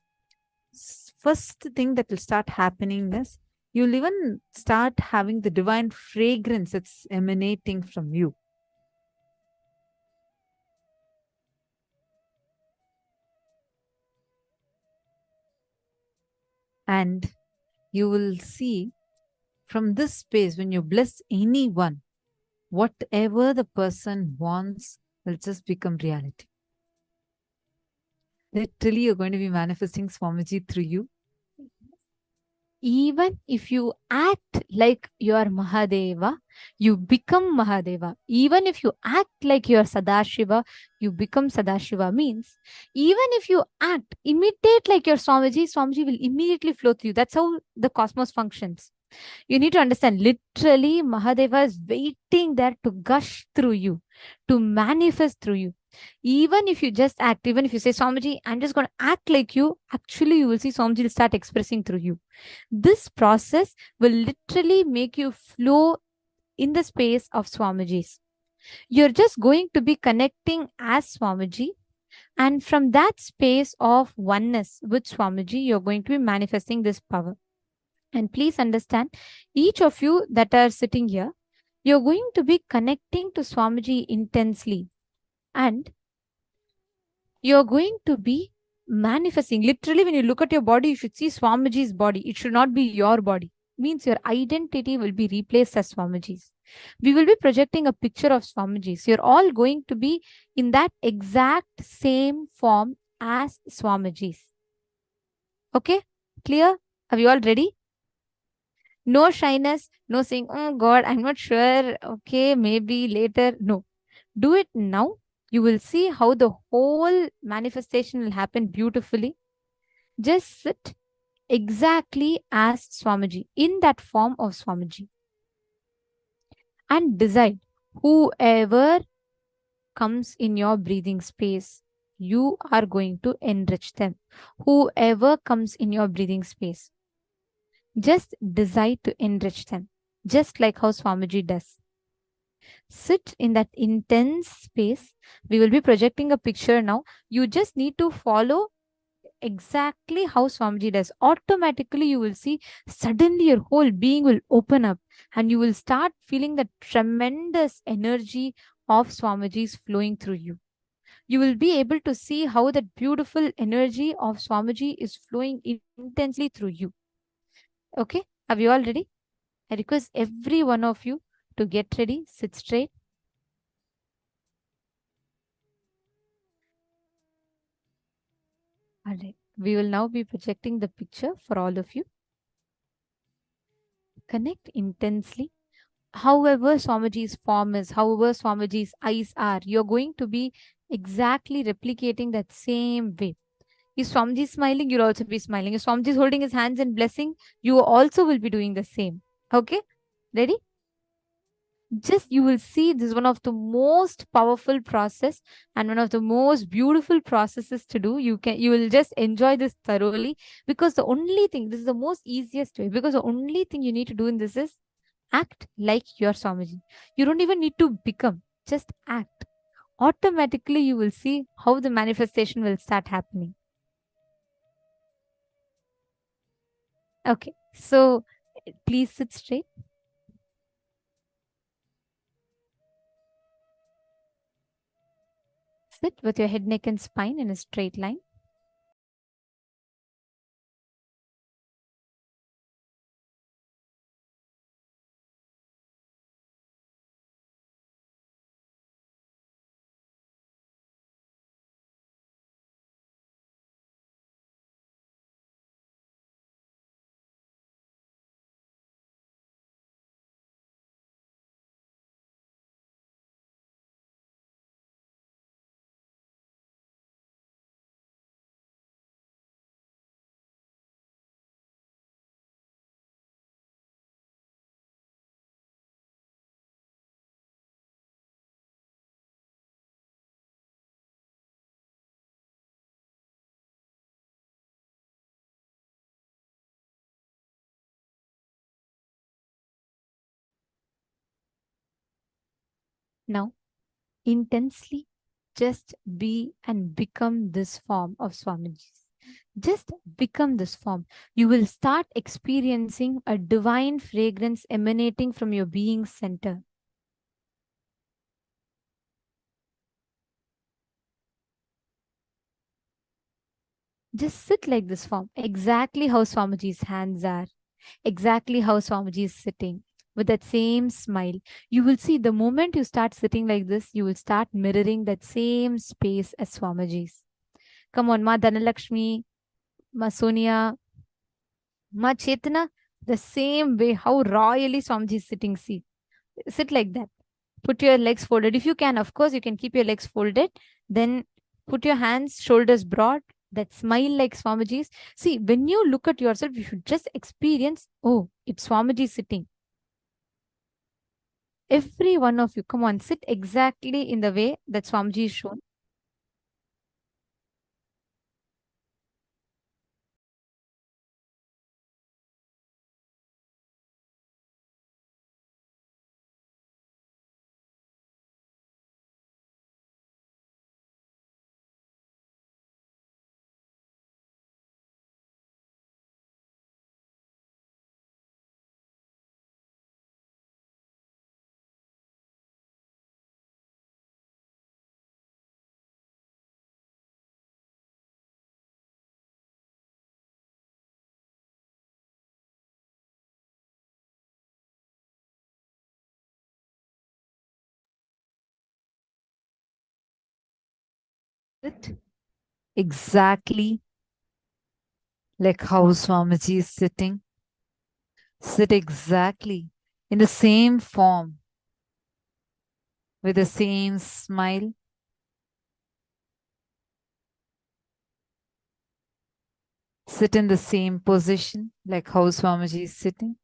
first thing that will start happening is you'll even start having the divine fragrance that's emanating from you. And you will see from this space, when you bless anyone, whatever the person wants will just become reality. Literally, you're going to be manifesting Swamiji through you. Even if you act like you are Mahadeva, you become Mahadeva. Even if you act like you are Sadashiva, you become Sadashiva. Means, even if you act, imitate like your Swamiji, Swamiji will immediately flow through you. That's how the cosmos functions. You need to understand, literally, Mahadeva is waiting there to gush through you, to manifest through you. Even if you just act, even if you say, Swamiji, I'm just going to act like you, actually, you will see Swamiji will start expressing through you. This process will literally make you flow in the space of Swamijis. You're just going to be connecting as Swamiji. And from that space of oneness with Swamiji, you're going to be manifesting this power. And please understand, each of you that are sitting here, you're going to be connecting to Swamiji intensely. And you're going to be manifesting. Literally, when you look at your body, you should see Swamiji's body. It should not be your body. Means your identity will be replaced as Swamiji's. We will be projecting a picture of Swamiji's. You're all going to be in that exact same form as Swamiji's. Okay? Clear? Are you all ready? No shyness, no saying, oh God, I'm not sure. Okay, maybe later. No. Do it now. You will see how the whole manifestation will happen beautifully. Just sit exactly as Swamiji, in that form of Swamiji. And decide, whoever comes in your breathing space, you are going to enrich them. Whoever comes in your breathing space, just decide to enrich them, just like how Swamiji does. Sit in that intense space. We will be projecting a picture now. You just need to follow exactly how Swamiji does. Automatically, you will see suddenly your whole being will open up and you will start feeling the tremendous energy of Swamiji's flowing through you. You will be able to see how that beautiful energy of Swamiji is flowing intensely through you. Okay, are you all ready? I request every one of you to get ready, sit straight. All right. We will now be projecting the picture for all of you. Connect intensely. However Swamiji's form is, however Swamiji's eyes are, you're going to be exactly replicating that same way. If Swamiji is smiling, you'll also be smiling. If Swamiji is holding his hands and blessing, you also will be doing the same. Okay? Ready? Just you will see this is one of the most powerful process and one of the most beautiful processes to do. You will just enjoy this thoroughly, because the only thing, this is the most easiest way, because the only thing you need to do in this is act like your Swamiji. You don't even need to become, just act. Automatically you will see how the manifestation will start happening. Okay, so please sit straight. Sit with your head, neck and spine in a straight line. Now, intensely just be and become this form of Swamiji. Just become this form. You will start experiencing a divine fragrance emanating from your being center. Just sit like this form, exactly how Swamiji's hands are, exactly how Swamiji is sitting, with that same smile. You will see the moment you start sitting like this, you will start mirroring that same space as Swamiji's. Come on, Ma Dhanalakshmi, Ma Sonia, Ma Chetana, the same way how royally Swamiji is sitting. See, sit like that. Put your legs folded. If you can, of course, you can keep your legs folded. Then put your hands, shoulders broad. That smile like Swamiji's. See, when you look at yourself, you should just experience, oh, it's Swamiji sitting. Every one of you, come on, sit exactly in the way that Swamiji is shown. Sit exactly like how Swamiji is sitting. Sit exactly in the same form, with the same smile. Sit in the same position like how Swamiji is sitting.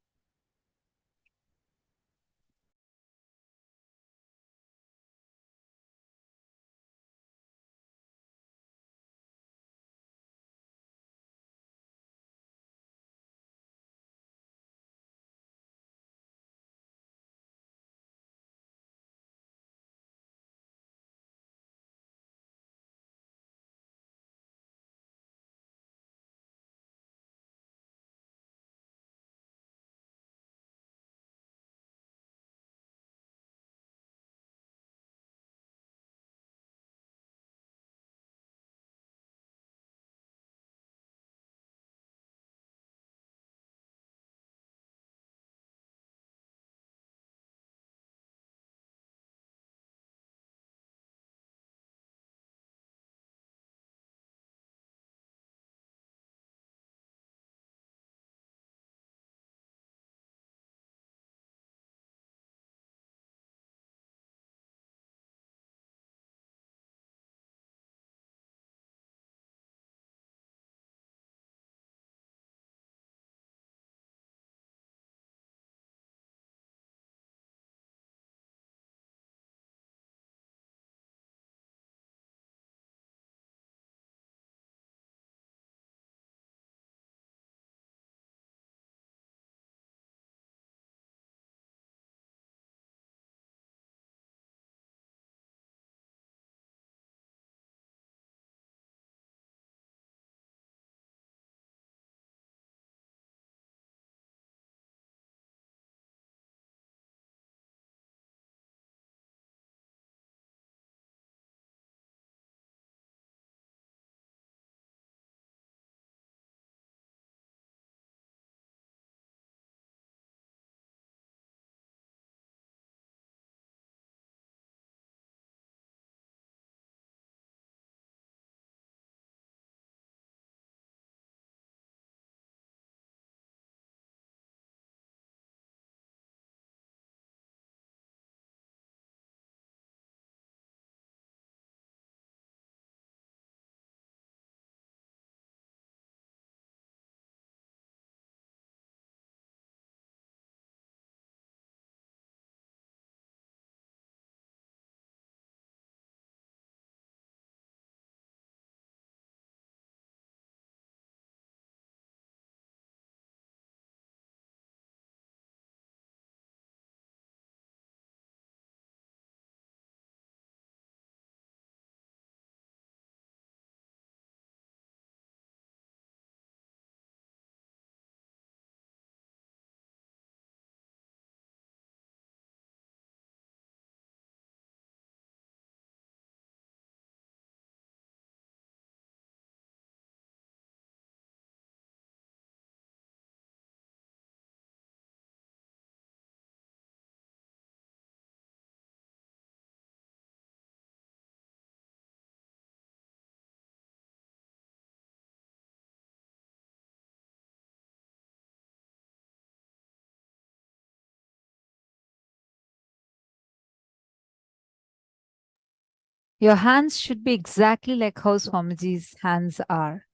Your hands should be exactly like how Swamiji's hands are,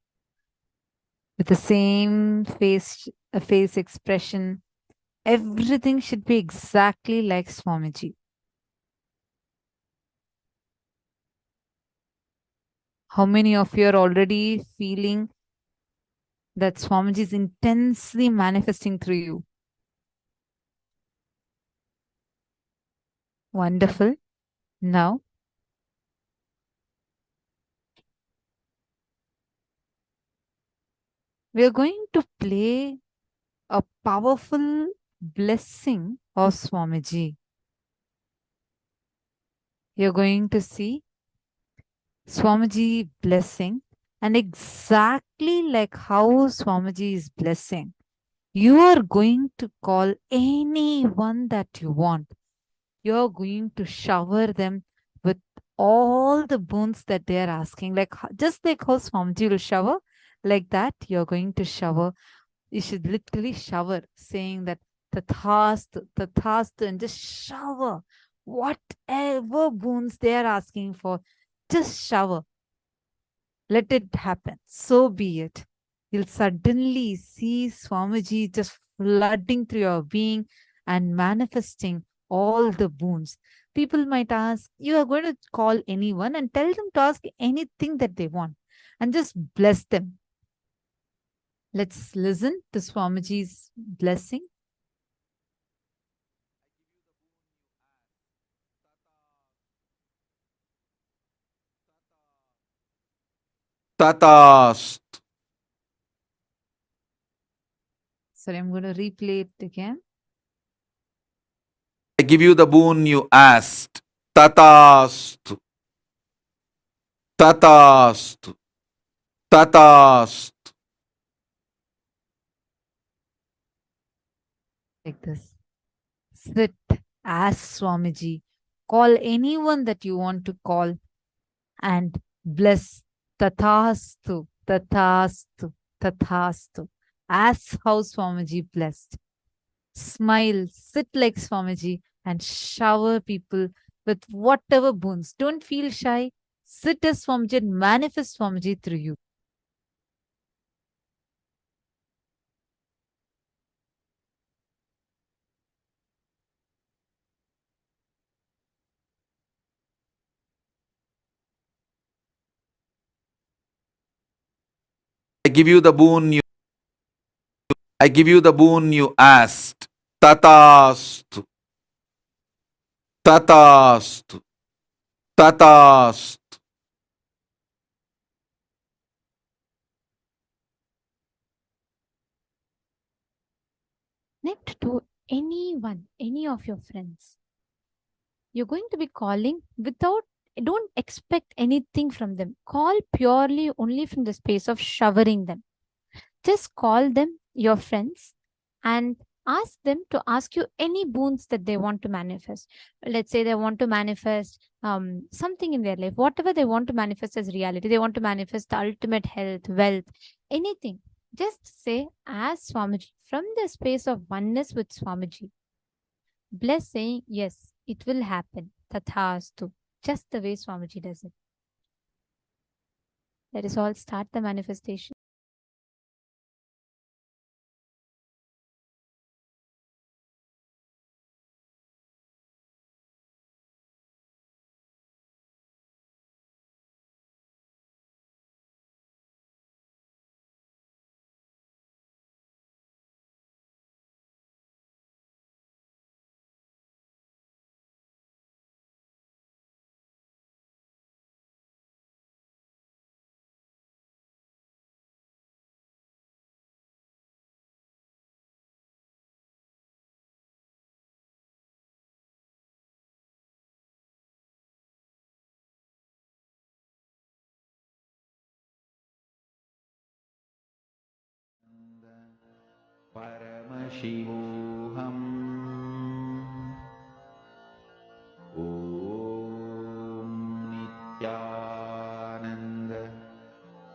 with the same face expression. Everything should be exactly like Swamiji. How many of you are already feeling that Swamiji is intensely manifesting through you? Wonderful. Now, we are going to play a powerful blessing of Swamiji. You're going to see Swamiji blessing, and exactly like how Swamiji is blessing, you are going to call anyone that you want. You're going to shower them with all the boons that they are asking. Like just like how Swamiji will shower, like that, you're going to shower. You should literally shower, saying that Tathastu, Tathastu, and just shower whatever boons they are asking for. Just shower. Let it happen. So be it. You'll suddenly see Swamiji just flooding through your being and manifesting all the boons. People might ask, you are going to call anyone and tell them to ask anything that they want and just bless them. Let's listen to Swamiji's blessing. Tatast. Sorry, I'm going to replay it again. I give you the boon you asked. Tatast. Tatast. Tatast. Like this. Sit as Swamiji. Call anyone that you want to call and bless. Tathastu, Tathastu, Tathastu. As how Swamiji blessed. Smile, sit like Swamiji and shower people with whatever boons. Don't feel shy. Sit as Swamiji and manifest Swamiji through you. I give you the boon you asked. Tatast. Tatast. Tatast. Connect to anyone, any of your friends. You're going to be calling don't expect anything from them. Call purely only from the space of showering them. Just call them your friends and ask them to ask you any boons that they want to manifest. Let's say they want to manifest something in their life, whatever they want to manifest as reality. They want to manifest the ultimate health, wealth, anything. Just say, as Swamiji, from the space of oneness with Swamiji. Bless saying, yes, it will happen. Tathastu. Just the way Swamiji does it. Let us all start the manifestation. Paramashivoham. Om Nithyananda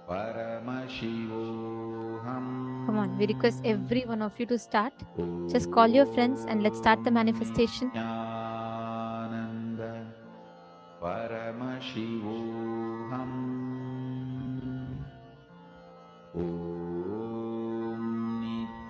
Paramashivoham. Come on, we request every one of you to start. Just call your friends and let's start the manifestation. Nithyananda Paramashivoham.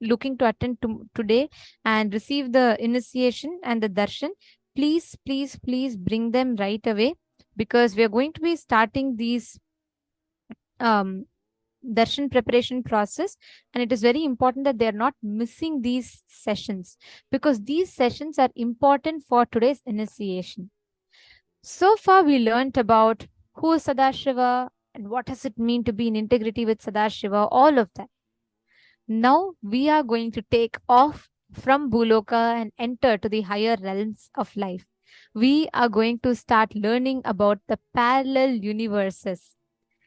looking to attend today and receive the initiation and the darshan, please, please, please bring them right away, because we are going to be starting these darshan preparation process, and it is very important that they are not missing these sessions, because these sessions are important for today's initiation. So far we learned about who is Sadashiva and what does it mean to be in integrity with Sadashiva, all of that. Now we are going to take off from Bhuloka and enter to the higher realms of life. We are going to start learning about the parallel universes.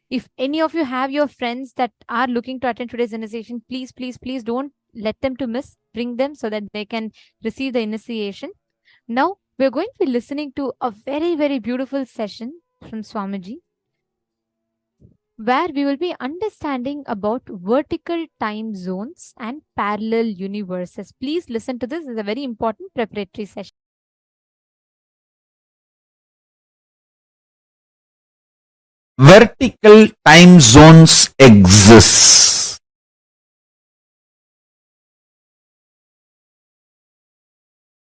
If any of you have your friends that are looking to attend today's initiation, please, please, please don't let them to miss. Bring them so that they can receive the initiation. Now, we're going to be listening to a very, very beautiful session from Swamiji, where we will be understanding about vertical time zones and parallel universes. Please listen to this. It's a very important preparatory session. Vertical time zones exist.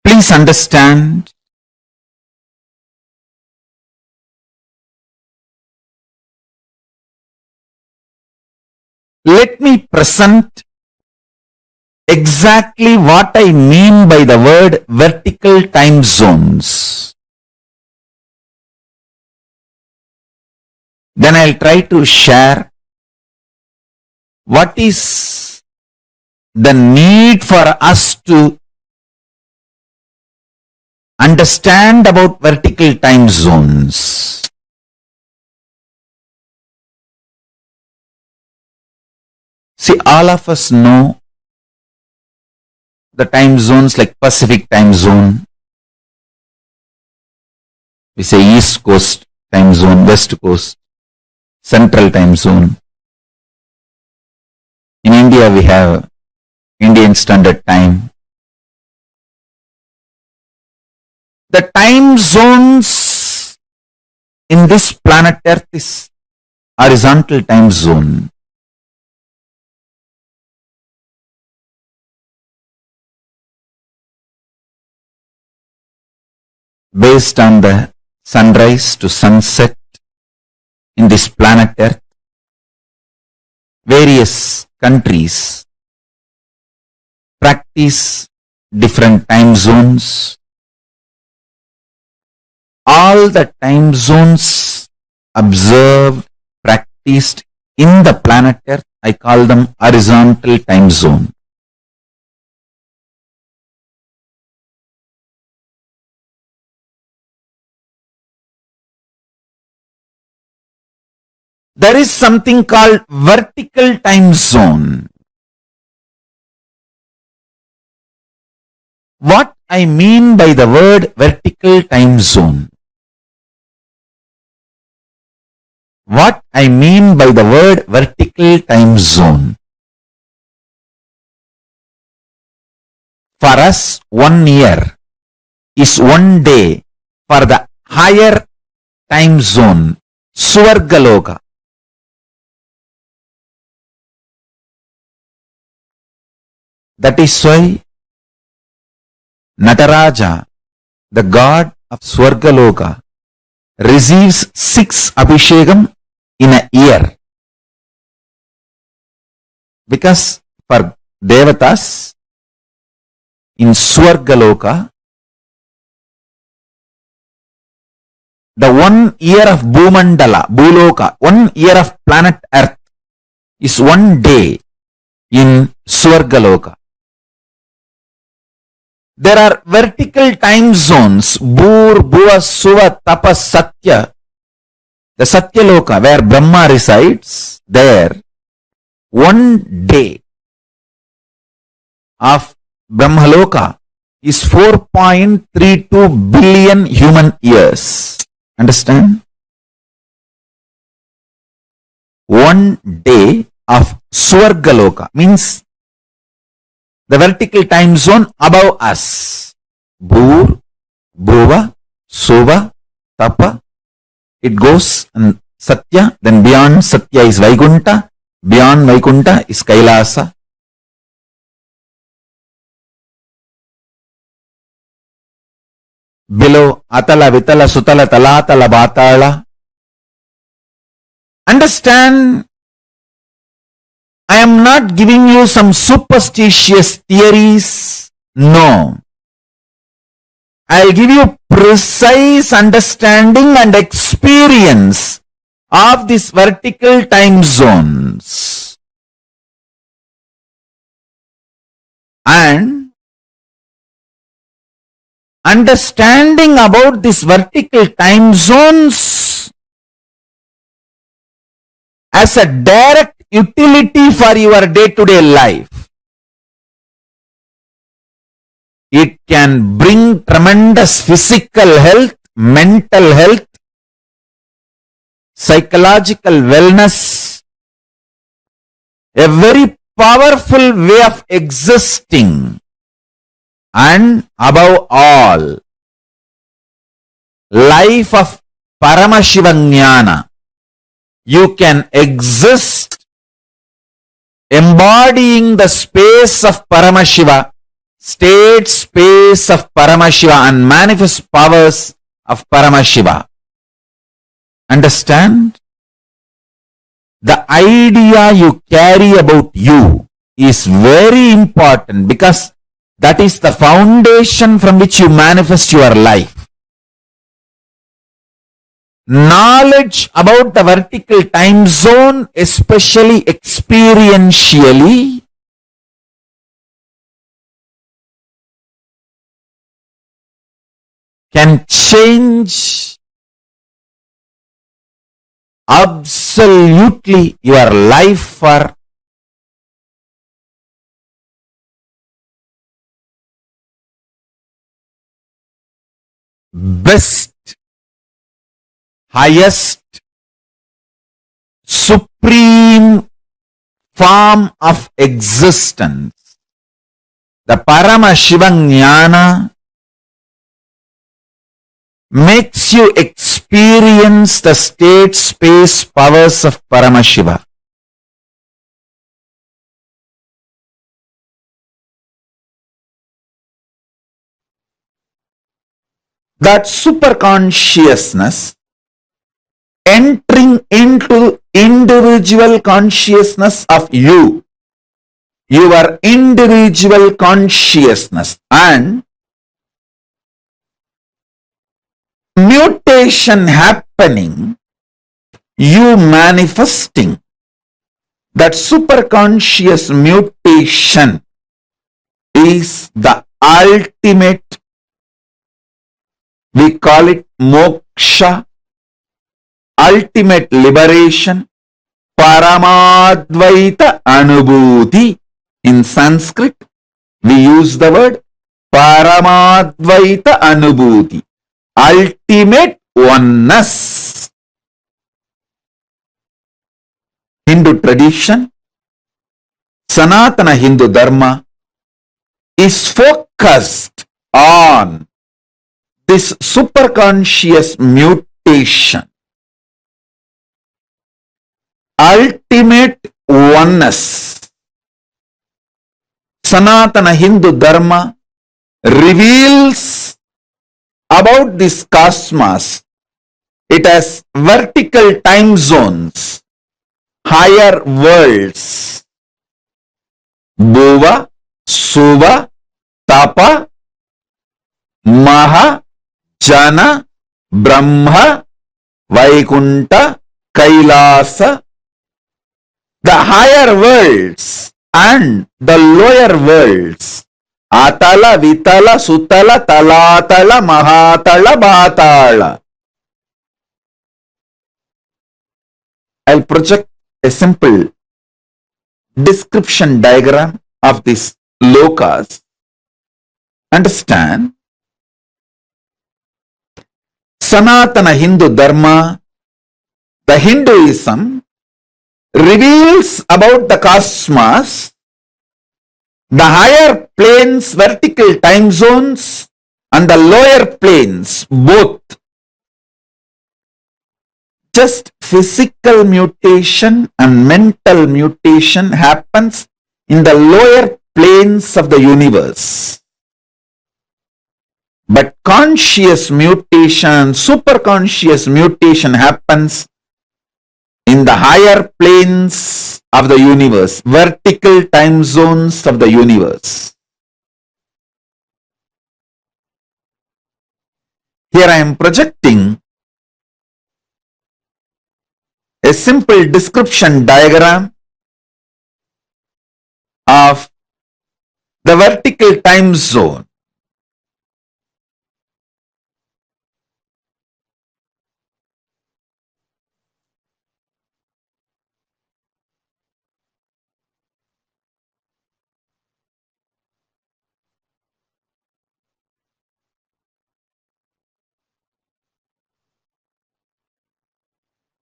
Please understand, let me present exactly what I mean by the word vertical time zones. Then I'll try to share what is the need for us to understand about vertical time zones. See, all of us know the time zones like Pacific time zone. We say East Coast time zone, West Coast, Central time zone. In India, we have Indian Standard Time. The time zones in this planet Earth is horizontal time zone. Based on the sunrise to sunset in this planet Earth, various countries practice different time zones. All the time zones observed, practiced in the planet Earth, I call them horizontal time zone. There is something called vertical time zone. What I mean by the word vertical time zone? What I mean by the word vertical time zone? For us, 1 year is 1 day for the higher time zone, Swargaloka. That is why Nataraja, the god of Swargaloka, receives 6 Abhishekam in a year. Because for Devatas in Swargaloka, the 1 year of Bhumandala, Bhuloka, 1 year of planet Earth is 1 day in Swargaloka. There are vertical time zones, Bhur, Bhuva, Suva, Tapa, Satya. The Satyaloka, where Brahma resides, there, 1 day of Brahmaloka is 4.32 billion human years. Understand? 1 day of Swargaloka means the vertical time zone above us. Bhur, Bhuva, Suva, Tapa. It goes and Satya, then beyond Satya is Vaikunta, beyond Vaikunta is Kailasa. below Atala, Vitala, Sutala, Talatala, Batala. Understand, I am not giving you some superstitious theories. No. I'll give you precise understanding and experience of these vertical time zones. And understanding about these vertical time zones as a direct utility for your day-to-day life. It can bring tremendous physical health, mental health, psychological wellness, a very powerful way of existing, and above all, life of Paramashivam. You can exist embodying the space of Paramashiva, state space of Paramashiva, and manifest powers of Paramashiva. Understand? The idea you carry about you is very important because that is the foundation from which you manifest your life. Knowledge about the vertical time zone, especially experientially, can change absolutely your life for best, highest, supreme form of existence. The Paramashivam makes you experience the state space powers of Paramashiva. That superconsciousness entering into individual consciousness of you, your individual consciousness, and mutation happening, you manifesting. That superconscious mutation is the ultimate, we call it moksha, ultimate liberation, Paramadvaita Anubhuti. In Sanskrit, we use the word Paramadvaita Anubhuti, ultimate oneness. Hindu tradition, Sanatana Hindu Dharma is focused on this superconscious mutation, ultimate oneness. Sanatana Hindu Dharma reveals about this cosmos. It has vertical time zones, higher worlds, Bhuva, Suva, Tapa, Maha, Jana, Brahma, Vaikunta, Kailasa. The higher worlds and the lower worlds, Atala, Vitala, Sutala, Talatala, Mahatala, Bhatala. I'll project a simple description diagram of these lokas. Understand? Sanatana Hindu Dharma, the Hinduism, reveals about the cosmos, the higher planes, vertical time zones, and the lower planes, both. Just physical mutation and mental mutation happens in the lower planes of the universe. But conscious mutation, superconscious mutation happens in the higher planes of the universe, vertical time zones of the universe. Here I am projecting a simple description diagram of the vertical time zone.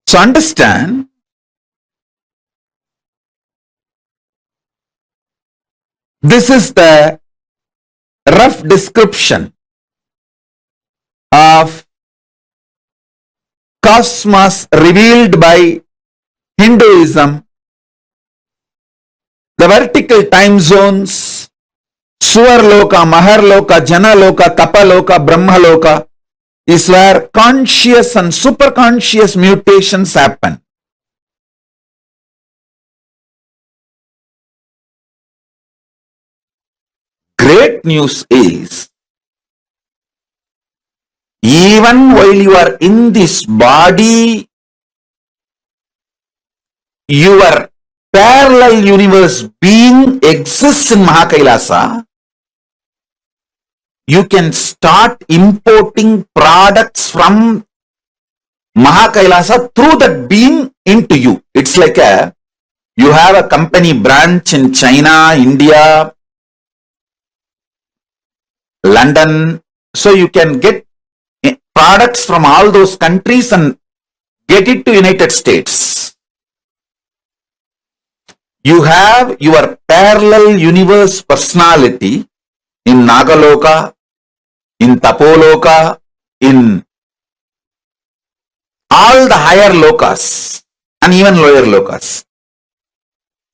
So understand, this is the rough description of cosmos revealed by Hinduism. The vertical time zones, Suvarloka, Maharloka, Janaloka, Tapaloka, Brahmaloka, is where conscious and superconscious mutations happen. Great news is, even while you are in this body, your parallel universe being exists in Mahakailasa. You can start importing products from Mahakailasa through that being into you. It's like you have a company branch in China, India, London. So you can get products from all those countries and get it to United States. You have your parallel universe personality in Nagaloka, in Tapoloka, in all the higher lokas and even lower lokas.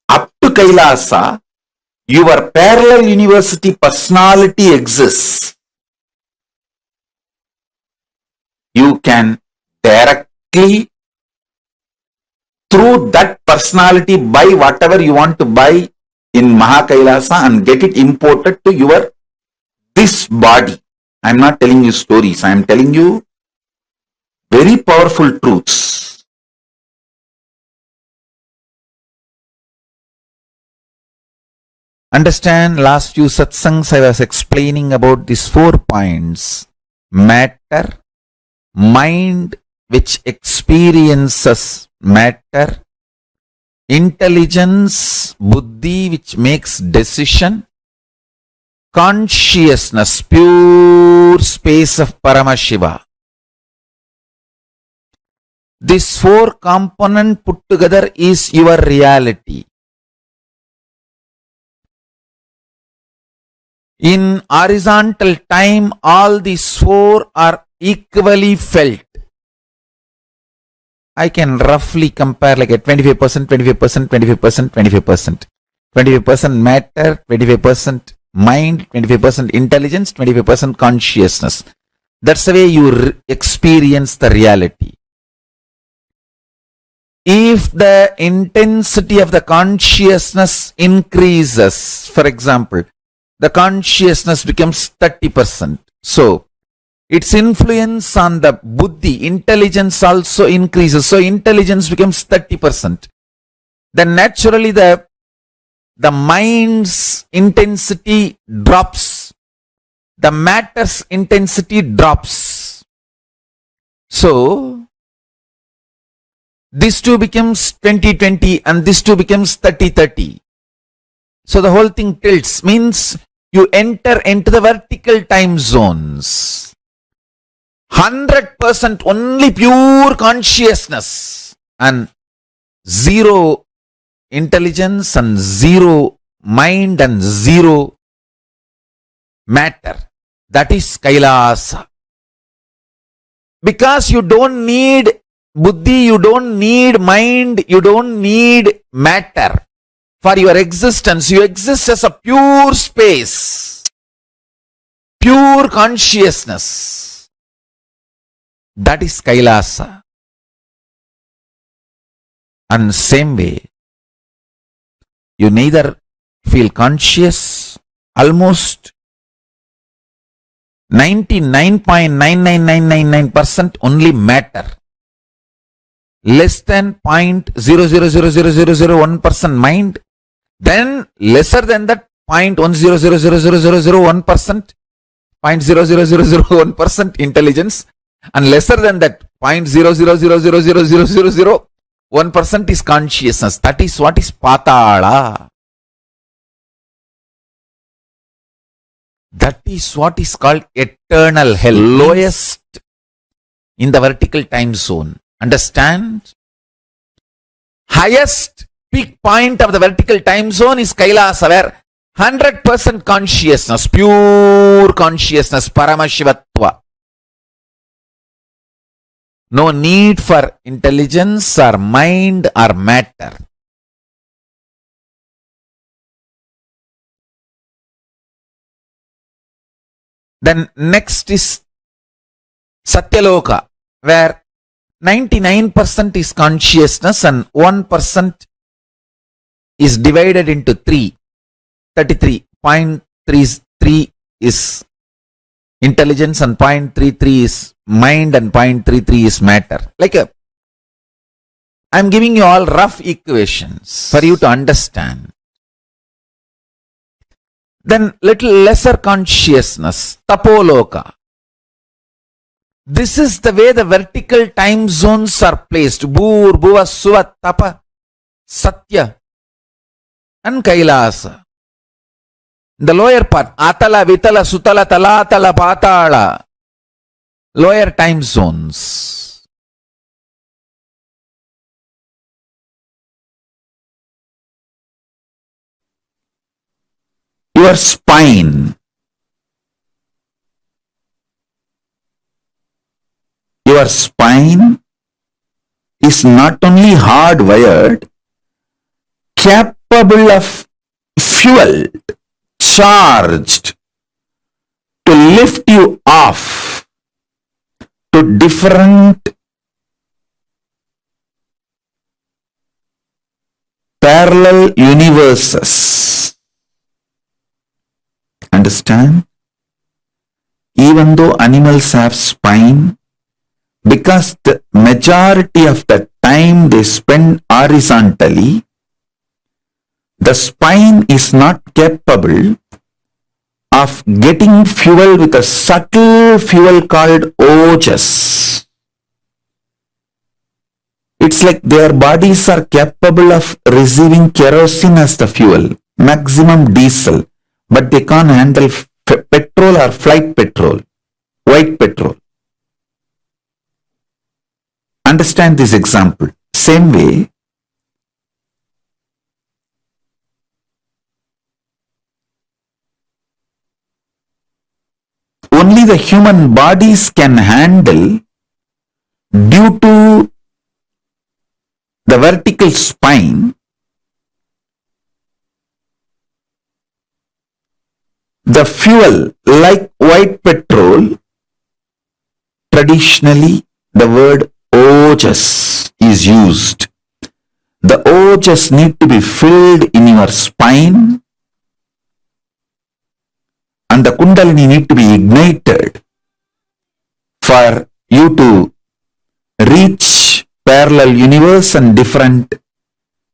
Up to Kailasa, your parallel university personality exists. You can directly, through that personality, buy whatever you want to buy in Mahakailasa and get it imported to this body. I am not telling you stories. I am telling you very powerful truths. Understand, last few satsangs I was explaining about these 4 points. Matter, mind which experiences matter, intelligence, buddhi which makes decision, consciousness, pure space of Paramashiva. This 4 component put together is your reality. In horizontal time, all these 4 are equally felt. I can roughly compare like a 25%, 25%, 25%, 25%. 25% matter, 25% mind, 25% intelligence, 25% consciousness. That's the way you experience the reality. If the intensity of the consciousness increases, for example, the consciousness becomes 30%. So, its influence on the buddhi, intelligence also increases. So, intelligence becomes 30%. Then naturally the mind's intensity drops. The matter's intensity drops. So, this 2 becomes 20-20 and this 2 becomes 30-30. So, the whole thing tilts, means you enter into the vertical time zones. 100% only pure consciousness and 0 intelligence and 0 mind and 0 matter. That is Kailasa. Because you don't need buddhi, you don't need mind, you don't need matter for your existence. You exist as a pure space. pure consciousness. That is Kailasa. And same way, you neither feel conscious, almost 99.99999% only matter. Less than 0.0000001% mind, then lesser than that 0.1000001%, 0.00001% intelligence, and lesser than that 0.0000001% is consciousness. That is what is Patala. That is what is called eternal hell, lowest in the vertical time zone. Understand? Highest peak point of the vertical time zone is Kailasa, where 100% consciousness, pure consciousness, Paramashivatva. No need for intelligence or mind or matter. Then next is Satyaloka, where 99% is consciousness and 1% is divided into 3. 33.33 is intelligence and 0.33 is mind and 0.33 is matter. I'm giving you all rough equations for you to understand. Then little lesser consciousness, Tapoloka. This is the way the vertical time zones are placed. Bhur, Bhuva, Suva, Tapa, Satya and Kailasa. The lower part, Atala, Vitala, Sutala, Talatala, Patala. Lower time zones. Your spine. Your spine is not only hardwired, capable of fuel, charged to lift you off to different parallel universes. Understand? Even though animals have spine, because the majority of the time they spend horizontally, the spine is not capable of getting fuel with a subtle fuel called ojas. It's like their bodies are capable of receiving kerosene as the fuel, maximum diesel, but they can't handle petrol or flight petrol, white petrol. Understand this example. Same way, only the human bodies can handle, due to the vertical spine, the fuel like white petrol. Traditionally, the word ojas is used. The ojas need to be filled in your spine, and the kundalini need to be ignited for you to reach parallel universe and different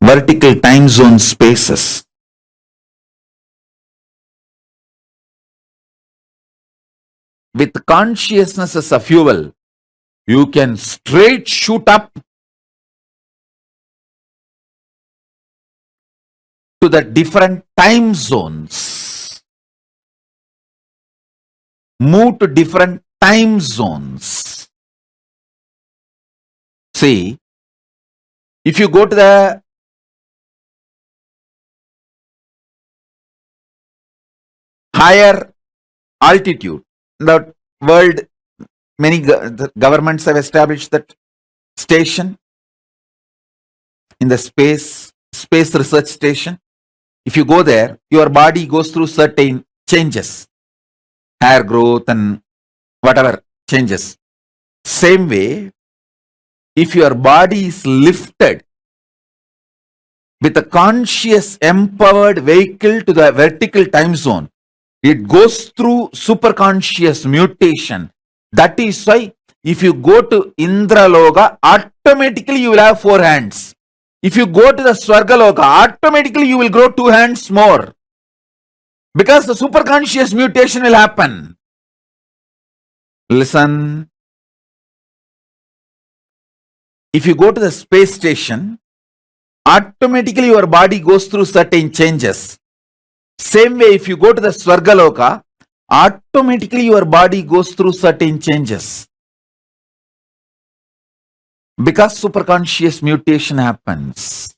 vertical time zone spaces. With consciousness as a fuel, you can straight shoot up to the different time zones. Move to different time zones. See, if you go to the higher altitude, the world, many governments have established that station in the space research station. If you go there, your body goes through certain changes. hair growth and whatever changes. Same way, if your body is lifted with a conscious empowered vehicle to the vertical time zone, it goes through superconscious mutation. That is why if you go to Indraloka, automatically you will have 4 hands. If you go to the Swargaloka, automatically you will grow 2 hands more. Because the superconscious mutation will happen. Listen. If you go to the space station, automatically your body goes through certain changes. Same way, if you go to the Swargaloka, automatically your body goes through certain changes. Because superconscious mutation happens.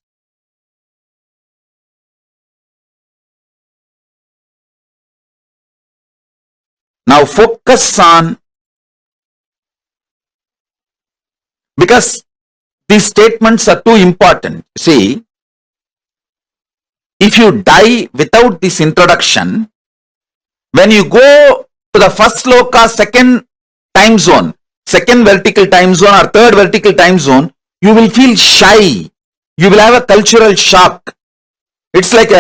Now focus on, because these statements are too important. See, if you die without this introduction, when you go to the first loka, second time zone, second vertical time zone or third vertical time zone, you will feel shy. You will have a cultural shock. It's like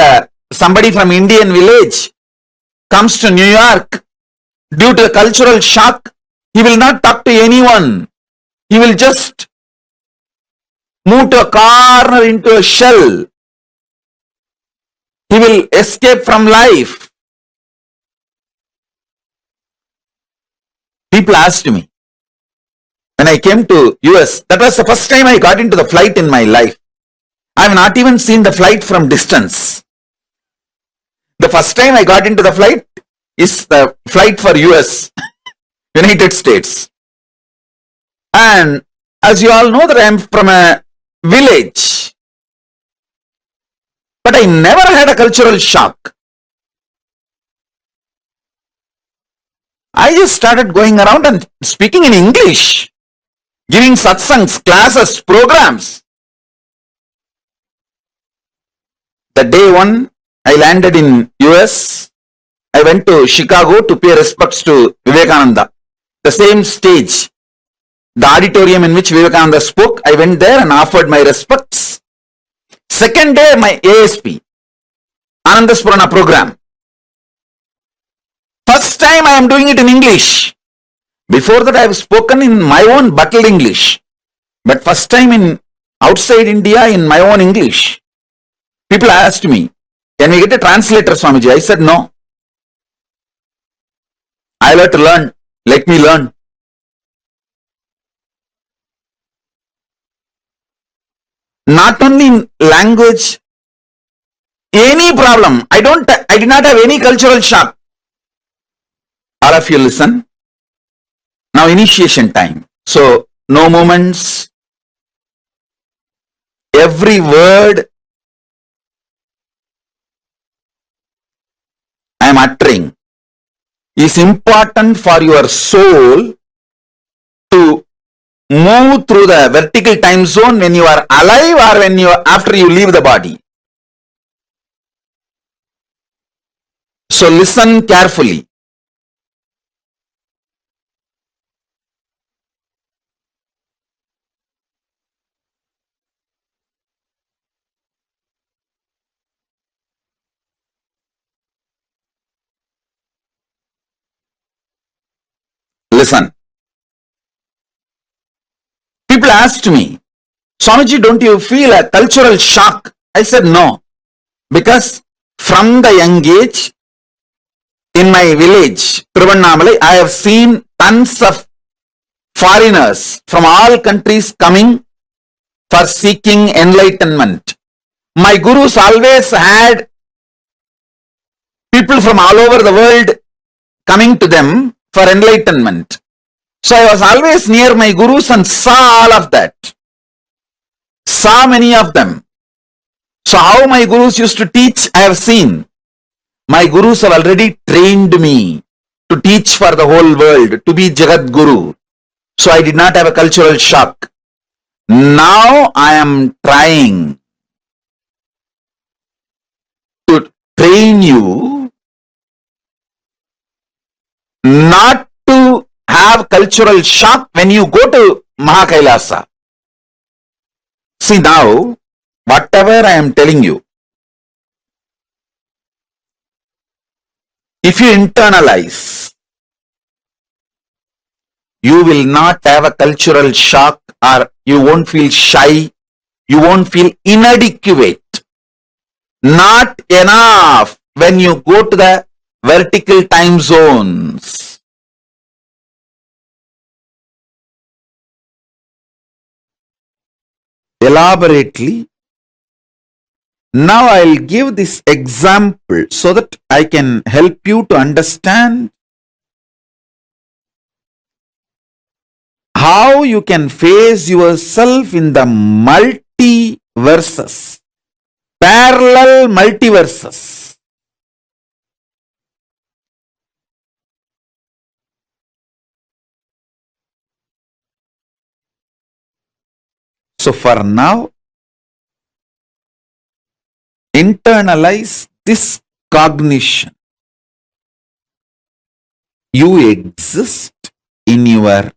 somebody from Indian village comes to New York. Due to the cultural shock, he will not talk to anyone. He will just move to a corner into a shell. He will escape from life. People asked me, when I came to US, that was the first time I got into the flight in my life. I have not even seen the flight from distance. The first time I got into the flight is the flight for US, United States. And as you all know that I am from a village, but I never had a cultural shock. I just started going around and speaking in English, giving satsangs, classes, programs. The day one I landed in US, I went to Chicago to pay respects to Vivekananda. The same stage, the auditorium in which Vivekananda spoke, I went there and offered my respects. Second day, my ASP, Anandasparana program. First time I am doing it in English. Before that I have spoken in my own bottled English. But first time in outside India in my own English. People asked me, can we get a translator, Swamiji? I said no. I'll have to learn. Let me learn. Not only in language, any problem. I did not have any cultural shock. All of you listen. Now initiation time. So no moments. Every word I am uttering is important for your soul to move through the vertical time zone when you are alive or when you after you leave the body. So listen carefully. Listen. People asked me, Swamiji, don't you feel a cultural shock? I said no. Because from the young age, in my village, Tiruvannamalai, I have seen tons of foreigners from all countries coming for seeking enlightenment. My gurus always had people from all over the world coming to them for enlightenment. So I was always near my gurus and saw all of that. Saw many of them. So how my gurus used to teach, I have seen. My gurus have already trained me to teach for the whole world, to be Jagat Guru. So I did not have a cultural shock. Now I am trying to train you not to have cultural shock when you go to Mahakailasa. See now, whatever I am telling you, if you internalize, you will not have a cultural shock, or you won't feel shy, you won't feel inadequate, not enough when you go to the vertical time zones. Elaborately, now I'll give this example so that I can help you to understand how you can face yourself in the multiverses, parallel multiverses. So for now, internalize this cognition. You exist in your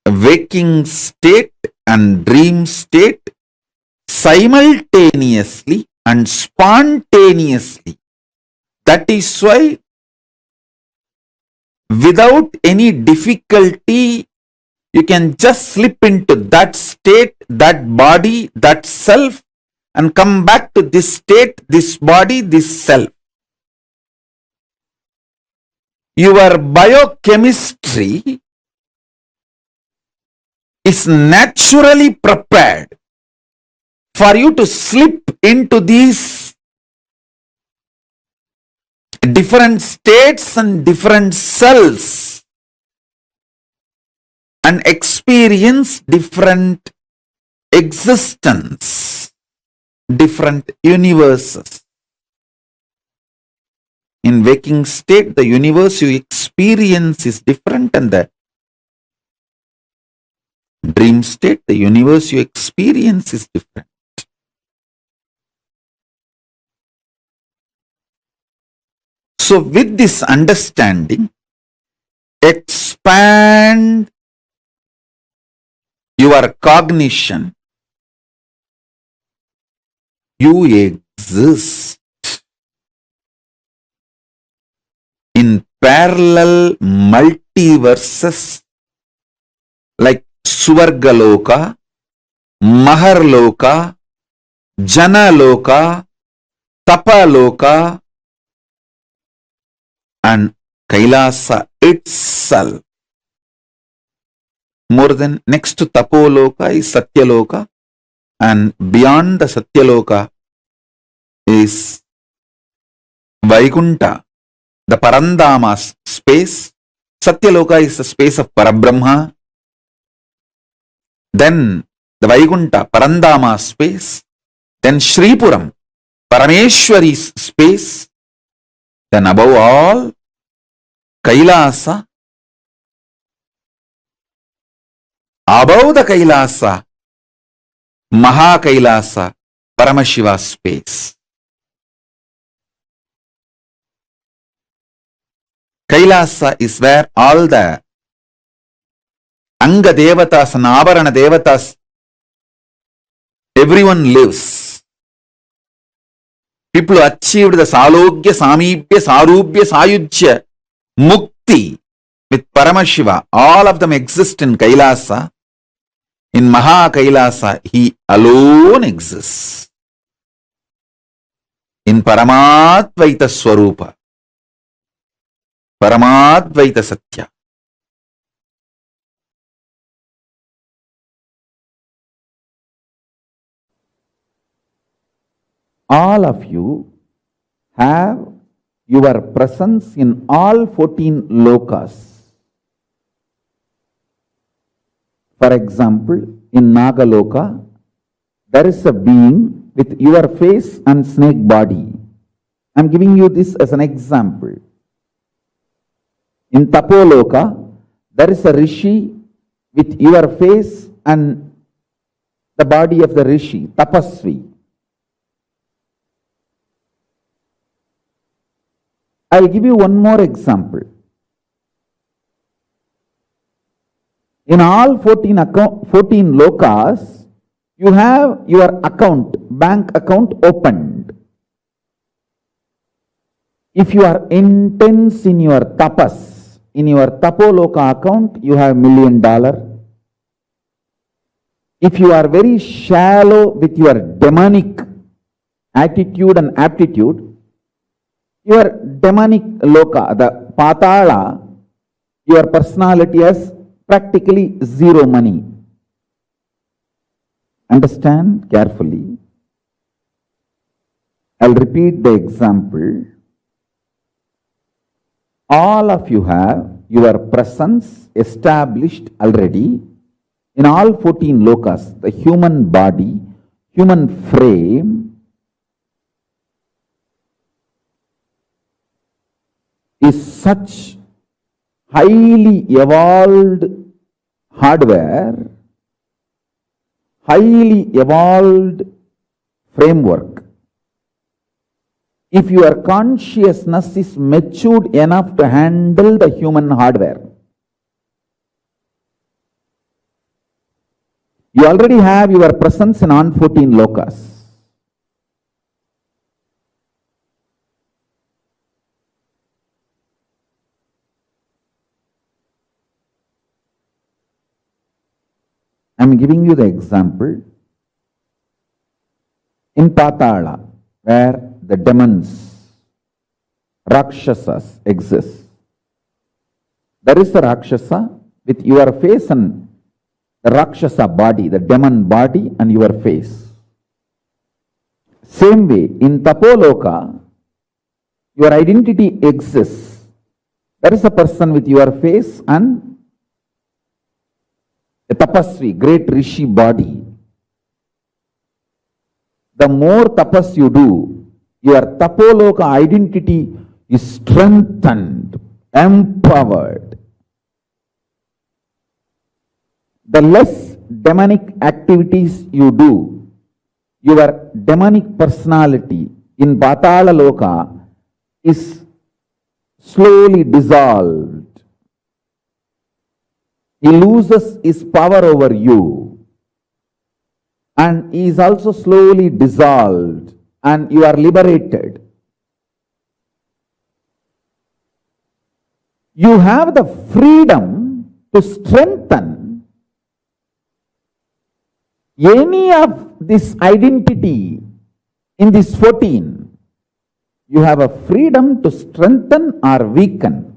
waking state and dream state simultaneously and spontaneously. That is why without any difficulty you can just slip into that state, that body, that self, and come back to this state, this body, this self. Your biochemistry is naturally prepared for you to slip into these different states and different cells and experience different existence, different universes. In waking state, the universe you experience is different, and the dream state, the universe you experience is different. So with this understanding, expand your cognition. You exist in parallel multiverses like Swargaloka, Maharloka, Janaloka, Tapaloka, and Kailasa itself. More than next to Tapoloka is Satyaloka, and beyond the Satyaloka is Vaikunta, the Parandama space. Satyaloka is the space of Parabrahma. Then the Vaikunta, Parandama space. Then Shripuram, Parameshwari's space. Then above all, Kailasa. Above the Kailasa, Mahakailasa, Paramashiva space. Kailasa is where all the Anga Devatas and Avarana Devatas, everyone lives. People who achieved the Salogya, Samibhya, Sarubhya, Sayujya, Mukti with Paramashiva, all of them exist in Kailasa. In Mahakailasa, he alone exists. In Paramadvaita Swarupa, Paramadvaita Satya. All of you have your presence in all 14 lokas. For example, in Nagaloka, there is a being with your face and snake body. I am giving you this as an example. In Tapoloka, there is a rishi with your face and the body of the rishi, Tapasvi. I'll give you one more example. In all 14 lokas, you have your account, bank account opened. If you are intense in your tapas, in your tapoloka account, you have $1 million. If you are very shallow with your demonic attitude and aptitude, your demonic loka, the patala, your personality has practically zero money. Understand carefully. I'll repeat the example. All of you have your presence established already in all 14 lokas. The human body, human frame is such highly evolved hardware, highly evolved framework. If your consciousness is matured enough to handle the human hardware, you already have your presence in all 14 lokas. I am giving you the example. In Patala, where the demons, Rakshasas exist, there is a Rakshasa with your face and the Rakshasa body, the demon body and your face. Same way, in Tapoloka, your identity exists. There is a person with your face and a tapasvi, great rishi body. The more tapas you do, your tapoloka identity is strengthened, empowered. The less demonic activities you do, your demonic personality in Patala Loka is slowly dissolved. He loses his power over you and he is also slowly dissolved and you are liberated. You have the freedom to strengthen any of this identity in this 14. You have a freedom to strengthen or weaken.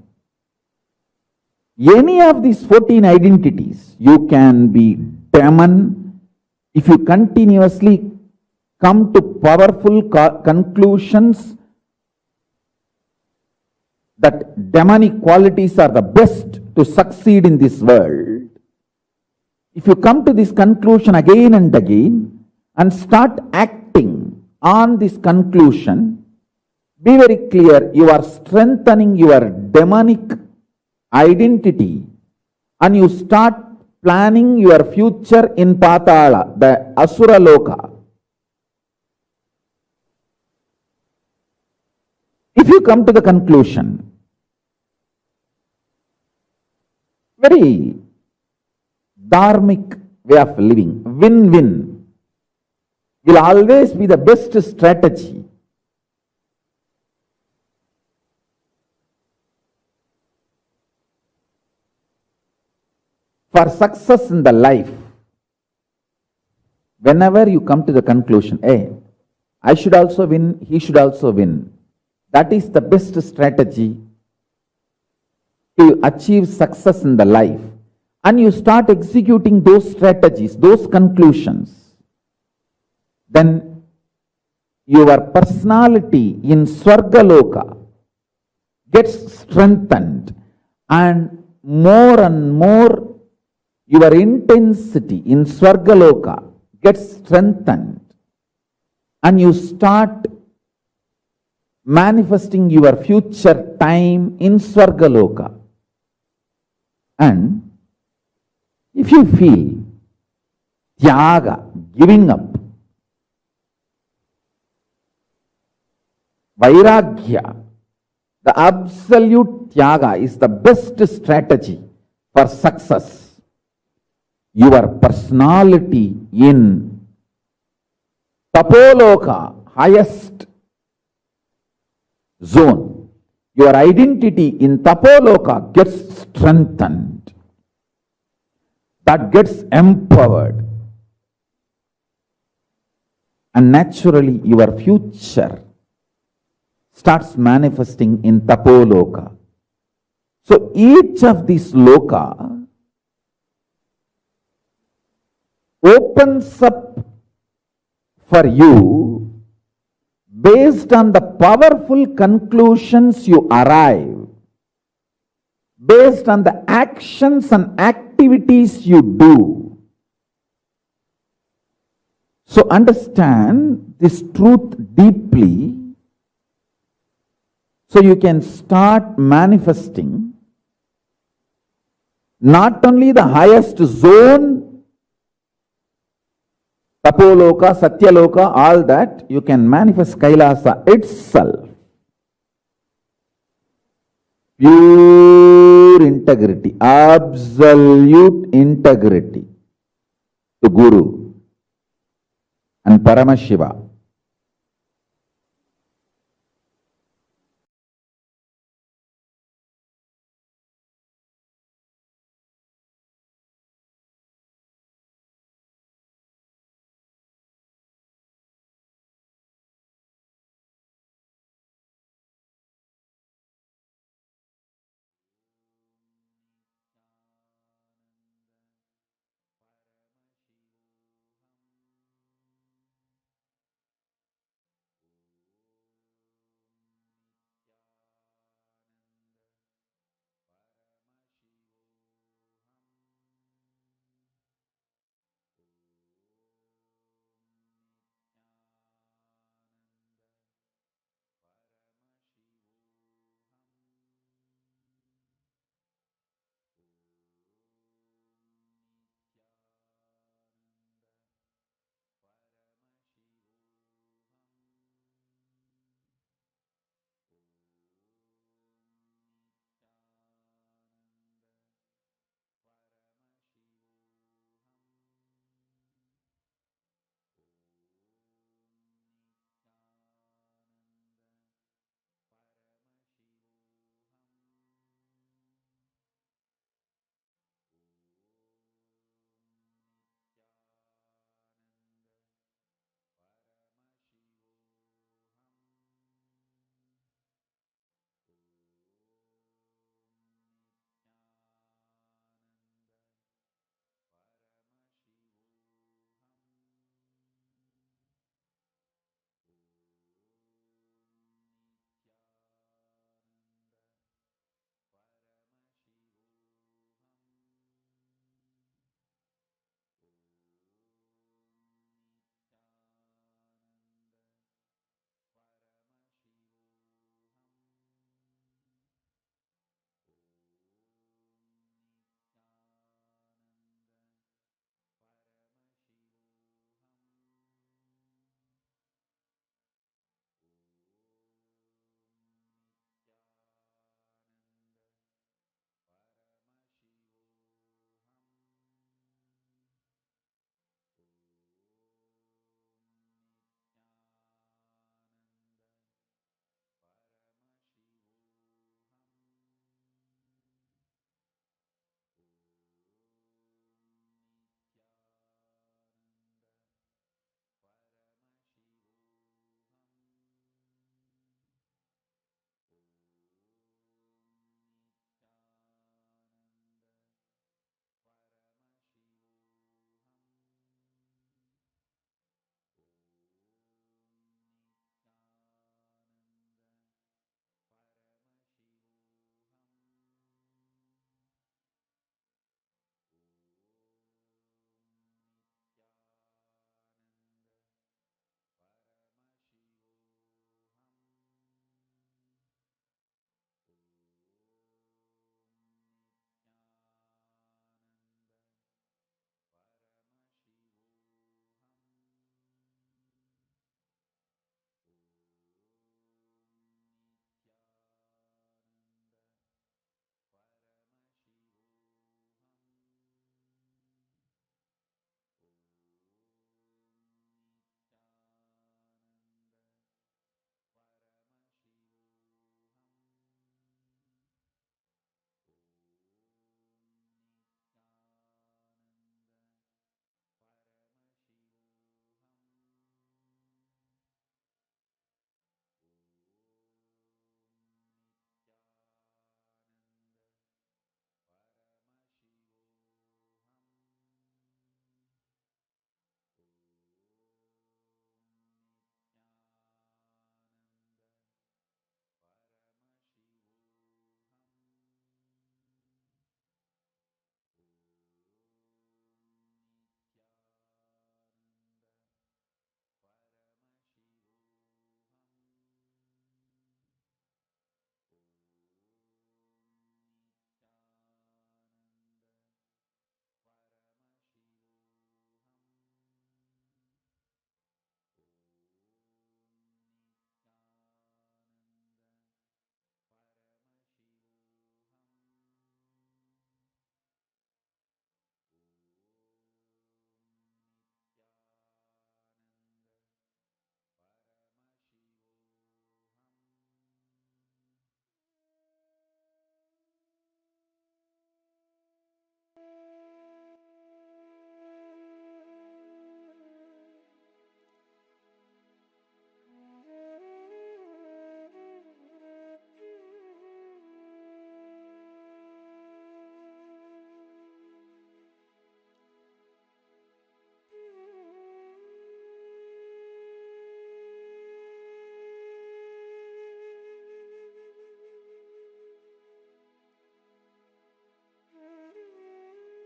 Any of these 14 identities, you can be demon. If you continuously come to powerful conclusions that demonic qualities are the best to succeed in this world, if you come to this conclusion again and again and start acting on this conclusion, be very clear, you are strengthening your demonic identity and you start planning your future in Patala, the Asura Loka. If you come to the conclusion, very dharmic way of living, win-win, will always be the best strategy. For success in the life, whenever you come to the conclusion, hey, I should also win, he should also win, that is the best strategy to achieve success in the life. And you start executing those strategies, those conclusions, then your personality in Swargaloka gets strengthened and more your intensity in Swargaloka gets strengthened and you start manifesting your future time in Swargaloka. And if you feel tyaga, giving up, vairagya, The absolute tyaga is the best strategy for success. Your personality in Tapoloka, highest zone, your identity in Tapoloka gets strengthened. That gets empowered. And naturally your future starts manifesting in Tapoloka. So each of these loka opens up for you based on the powerful conclusions you arrive, based on the actions and activities you do. So understand this truth deeply, so you can start manifesting not only the highest zone, Tapoloka, Satyaloka, all that, you can manifest Kailasa itself. Pure integrity, absolute integrity to Guru and Paramashiva.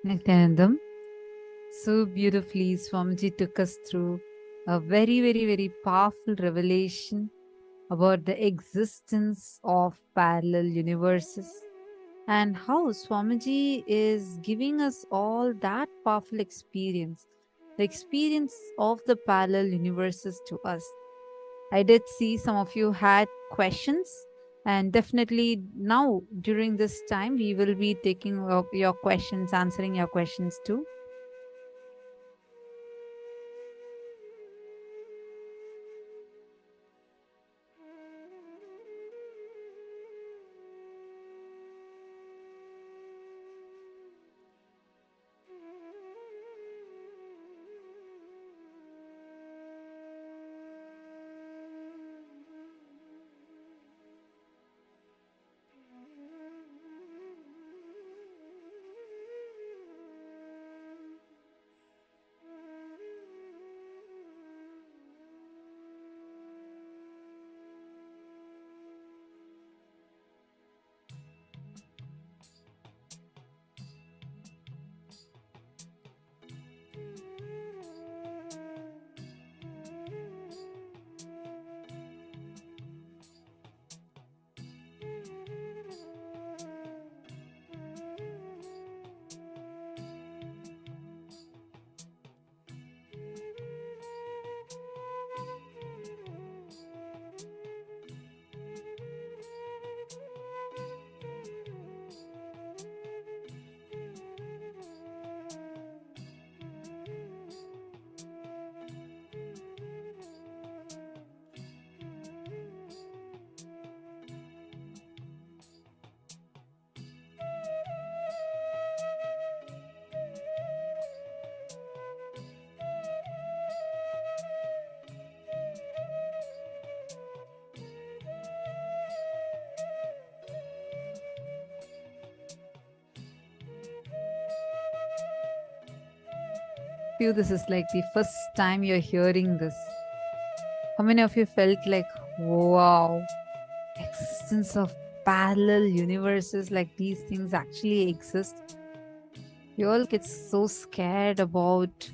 Nithyanandam. So beautifully, Swamiji took us through a very, very, very powerful revelation about the existence of parallel universes and how Swamiji is giving us all that powerful experience, the experience of the parallel universes to us. I did see some of you had questions, and definitely now during this time we will be taking up your questions, answering your questions too. Feel this is like the first time you're hearing this. How many of you felt like, wow, existence of parallel universes, like these things actually exist? You all get so scared about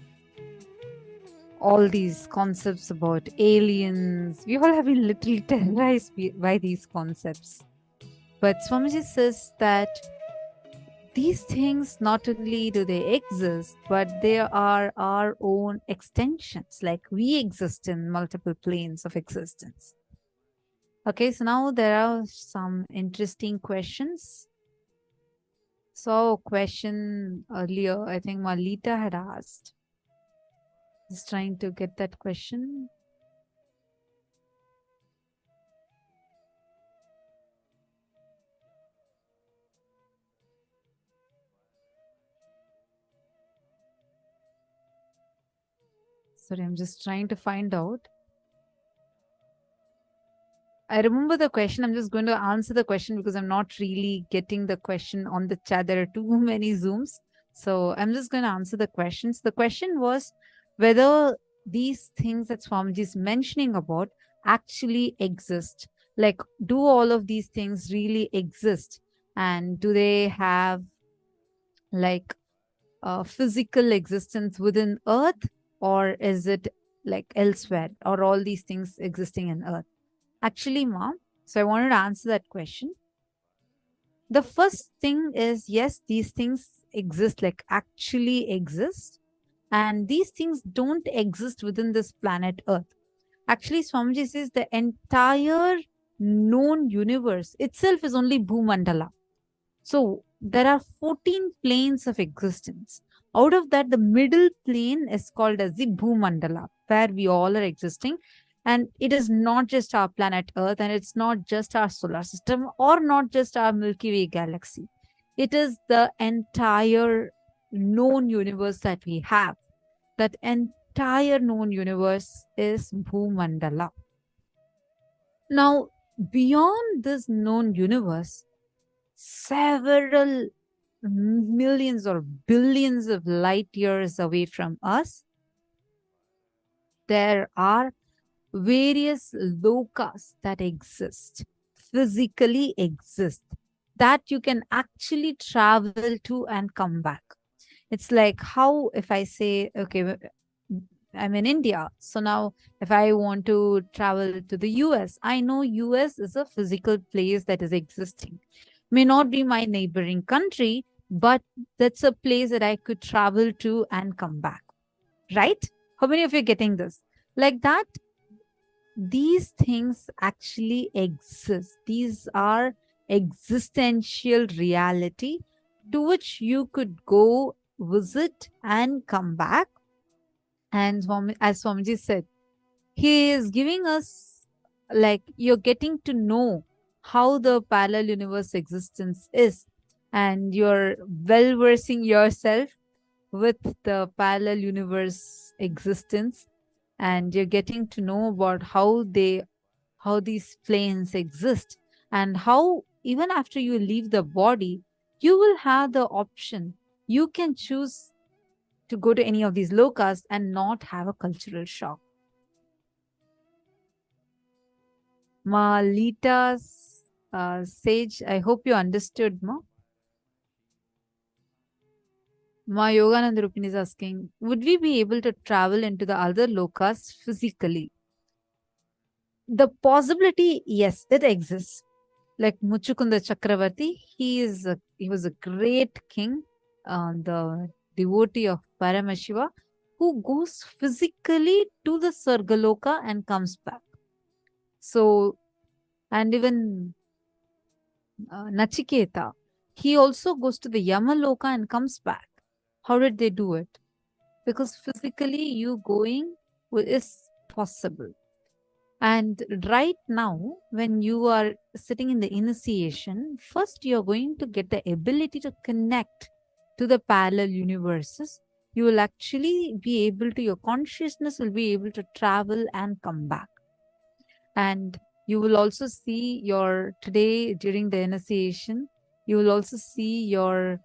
all these concepts about aliens. We all have been literally terrorized by these concepts. But Swamiji says that these things, not only do they exist, but they are our own extensions. Like we exist in multiple planes of existence. Okay, so now there are some interesting questions. So, a question earlier, I think Malita had asked. Just trying to get that question. Sorry, I'm just trying to find out. I remember the question. I'm just going to answer the question because I'm not really getting the question on the chat. There are too many Zooms. So I'm just going to answer the questions. The question was whether these things that Swamiji is mentioning about actually exist. Like, do all of these things really exist? And do they have like a physical existence within Earth? Or is it like elsewhere? Or all these things existing in Earth? Actually, Mom, so I wanted to answer that question. The first thing is, yes, these things exist, like actually exist. And these things don't exist within this planet Earth. Actually, Swamiji says the entire known universe itself is only Bhumandala. So there are 14 planes of existence. Out of that, the middle plane is called as the Bhumandala, where we all are existing. And it is not just our planet Earth, and it's not just our solar system, or not just our Milky Way galaxy. It is the entire known universe that we have. That entire known universe is Bhumandala. Now, beyond this known universe, several millions or billions of light years away from us, there are various lokas that exist, physically exist, that you can actually travel to and come back. It's like how if I say, okay, I'm in India. So now if I want to travel to the US, I know US is a physical place that is existing. May not be my neighboring country, but that's a place that I could travel to and come back. Right? How many of you are getting this? Like that, these things actually exist. These are existential reality to which you could go visit and come back. And as Swamiji said, he is giving us, like, you're getting to know how the parallel universe existence is, and you're well versing yourself with the parallel universe existence, and you're getting to know about how these planes exist, and how even after you leave the body, you will have the option. You can choose to go to any of these lokas and not have a cultural shock. Malita's sage, I hope you understood, Ma. Ma Yogananda Rupini is asking, would we be able to travel into the other lokas physically? The possibility, yes, it exists. Like Muchukunda Chakravarti, he was a great king, the devotee of Paramashiva, who goes physically to the Sargaloka and comes back. So, and even Nachiketa, he also goes to the Yamaloka and comes back. How did they do it? Because physically you going is possible. And right now, when you are sitting in the initiation, first you're going to get the ability to connect to the parallel universes. You will actually be able to, your consciousness will be able to travel and come back. And you will also see today during the initiation, you will also see your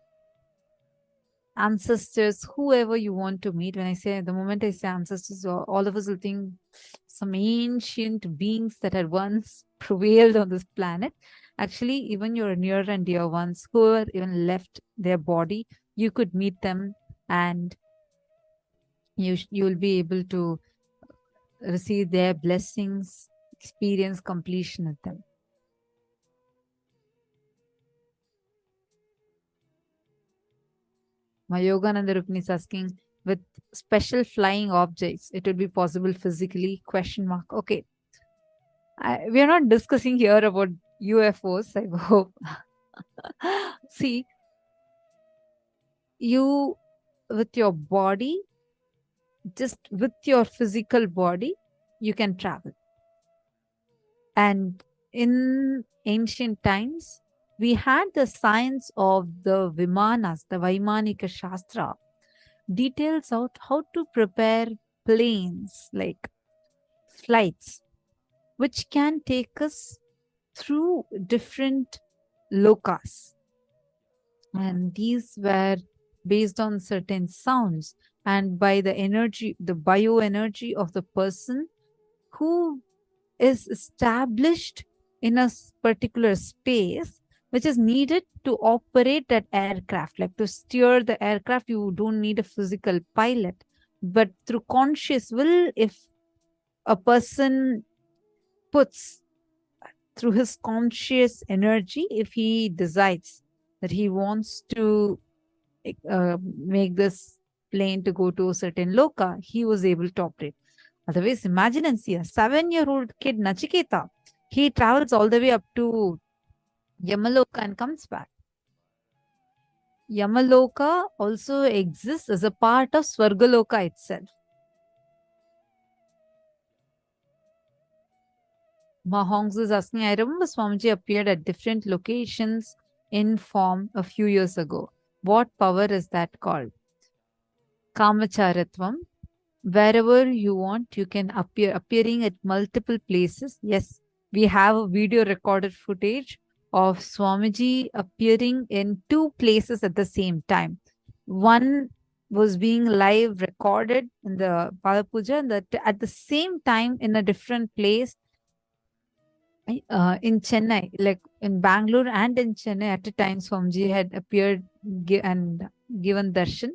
ancestors, whoever you want to meet. When I say, the moment I say ancestors, all of us will think some ancient beings that had once prevailed on this planet. Actually, even your near and dear ones who have even left their body, you could meet them, and you will be able to receive their blessings, experience completion with them. My Yogananda Rupini is asking, with special flying objects, it would be possible physically? ? Okay. We are not discussing here about UFOs, I hope. See, you with your body, just with your physical body, you can travel. And in ancient times, we had the science of the Vimanas, the Vaimanika Shastra, details out how to prepare planes, like flights, which can take us through different lokas. And these were based on certain sounds and by the energy, the bioenergy of the person who is established in a particular space, which is needed to operate that aircraft. Like to steer the aircraft, you don't need a physical pilot, but through conscious will, if a person puts through his conscious energy, if he decides that he wants to make this plane to go to a certain loka, he was able to operate. Otherwise, imagine and see a 7-year-old kid, Nachiketa, he travels all the way up to Yamaloka and comes back. Yamaloka also exists as a part of Swargaloka itself. Mahongs is asking, I remember Swamiji appeared at different locations in form a few years ago. What power is that called? Kamacharitvam. Wherever you want, you can appear, appearing at multiple places. Yes, we have a video recorded footage of Swamiji appearing in 2 places at the same time. One was being live recorded in the Pada Puja, and at the same time in a different place in Chennai, like in Bangalore and in Chennai at a time, Swamiji had appeared and given darshan.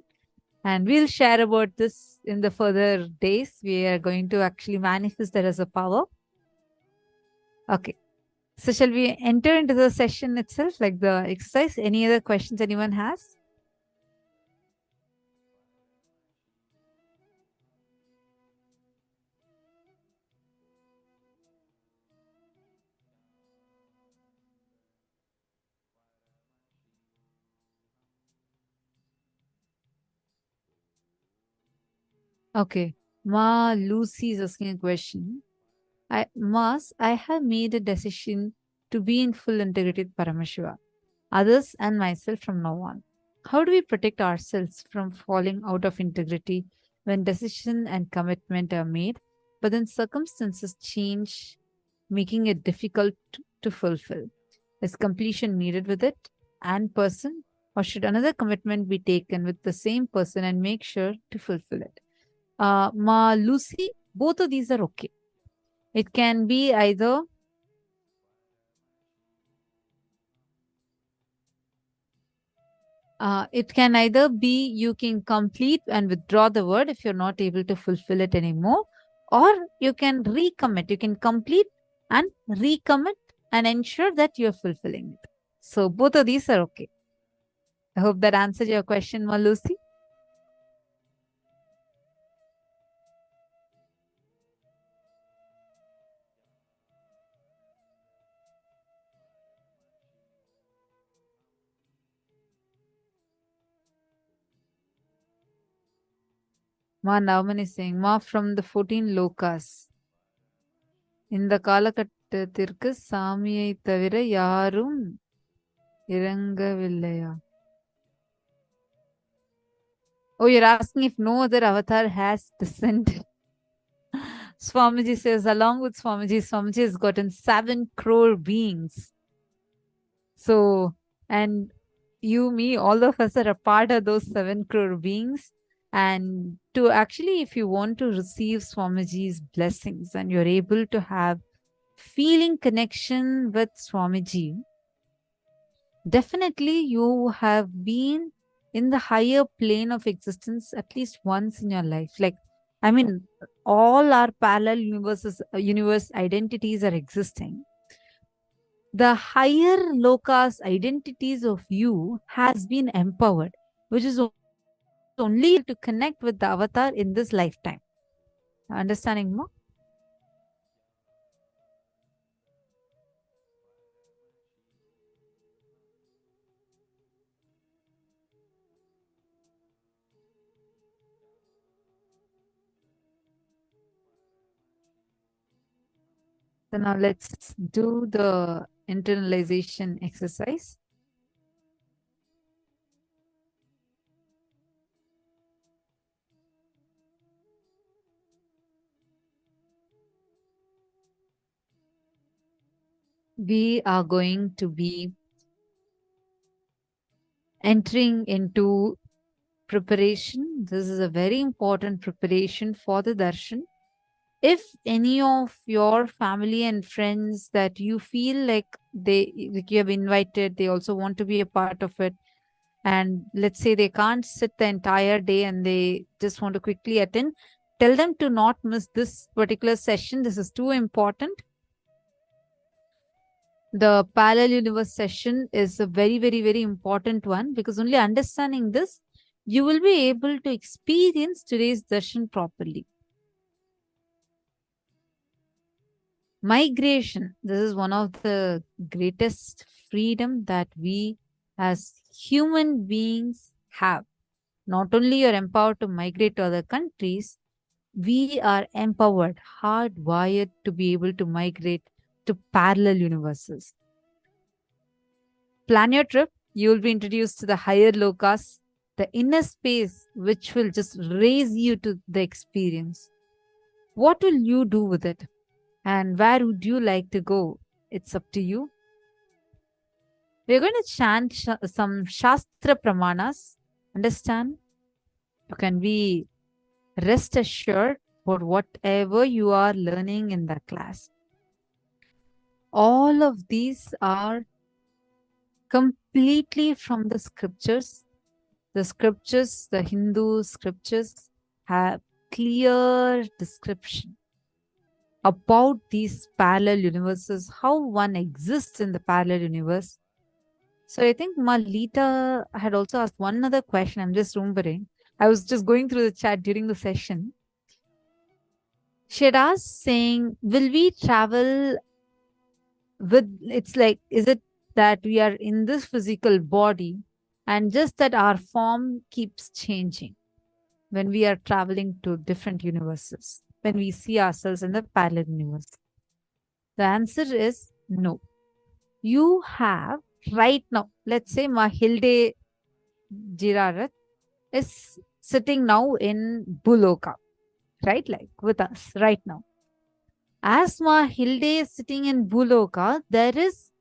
And we'll share about this in the further days. We are going to actually manifest that as a power. Okay. So shall we enter into the session itself, like the exercise? Any other questions anyone has? Okay. Ma Lucy is asking a question. I have made a decision to be in full integrity with Paramashiva, others and myself from now on. How do we protect ourselves from falling out of integrity when decision and commitment are made, but then circumstances change, making it difficult to fulfill? Is completion needed with it and person, or should another commitment be taken with the same person and make sure to fulfill it? Ma Lucy, both of these are okay. It can be either be you can complete and withdraw the word if you're not able to fulfill it anymore, or you can recommit. You can complete and recommit and ensure that you're fulfilling it. So both of these are okay. I hope that answered your question, Ma Lucy. Ma Navaman is saying, Ma from the 14 lokas. இந்த காலகட்டத்திற்கு சாமியை தவிர யாரும் இறங்கவில்லையா? Oh, you're asking if no other avatar has descended. Swamiji says, along with Swamiji has gotten 7 crore beings. So, and you, me, all of us are a part of those 7 crore beings. And to actually, if you want to receive Swamiji's blessings and you're able to have feeling connection with Swamiji, definitely you have been in the higher plane of existence at least once in your life. Like, I mean, all our parallel universe identities are existing. The higher lokas identities of you has been empowered, which is only to connect with the avatar in this lifetime. Understanding more? So now let's do the internalization exercise. We are going to be entering into preparation. This is a very important preparation for the darshan. If any of your family and friends that you feel like you have invited, they also want to be a part of it, and let's say they can't sit the entire day and they just want to quickly attend, tell them to not miss this particular session. This is too important. The parallel universe session is a very, very, very important one, because only understanding this, you will be able to experience today's darshan properly. Migration. This is one of the greatest freedom that we as human beings have. Not only you're empowered to migrate to other countries, we are empowered, hardwired to be able to migrate to parallel universes. Plan your trip. You will be introduced to the higher lokas, the inner space, which will just raise you to the experience. What will you do with it? And where would you like to go? It's up to you. We're going to chant some Shastra Pramanas. Understand? You can be rest assured for whatever you are learning in the class. All of these are completely from the scriptures. The scriptures, the Hindu scriptures have clear description about these parallel universes, how one exists in the parallel universe. So I think Malita had also asked one other question. I'm just remembering. I was just going through the chat during the session. She had asked saying, will we travel with, it's like, is it that we are in this physical body and just that our form keeps changing when we are traveling to different universes, when we see ourselves in the parallel universe? The answer is no. You have right now, let's say Mahilde Jirarat is sitting now in Buloka, right? Like with us right now. As Mahilde is sitting in Buloka, there is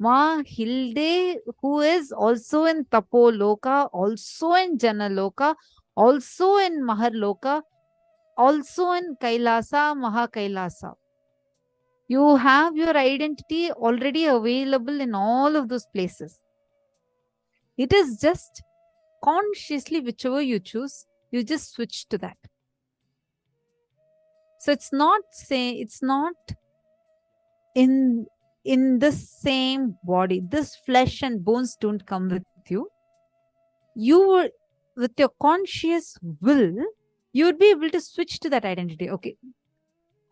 Mahilde who is also in Tapoloka, also in Janaloka, also in Maharloka, also in Kailasa, Mahakailasa. You have your identity already available in all of those places. It is just consciously, whichever you choose, you just switch to that. So it's not in the same body. This flesh and bones don't come with you. You were, with your conscious will, you would be able to switch to that identity. Okay.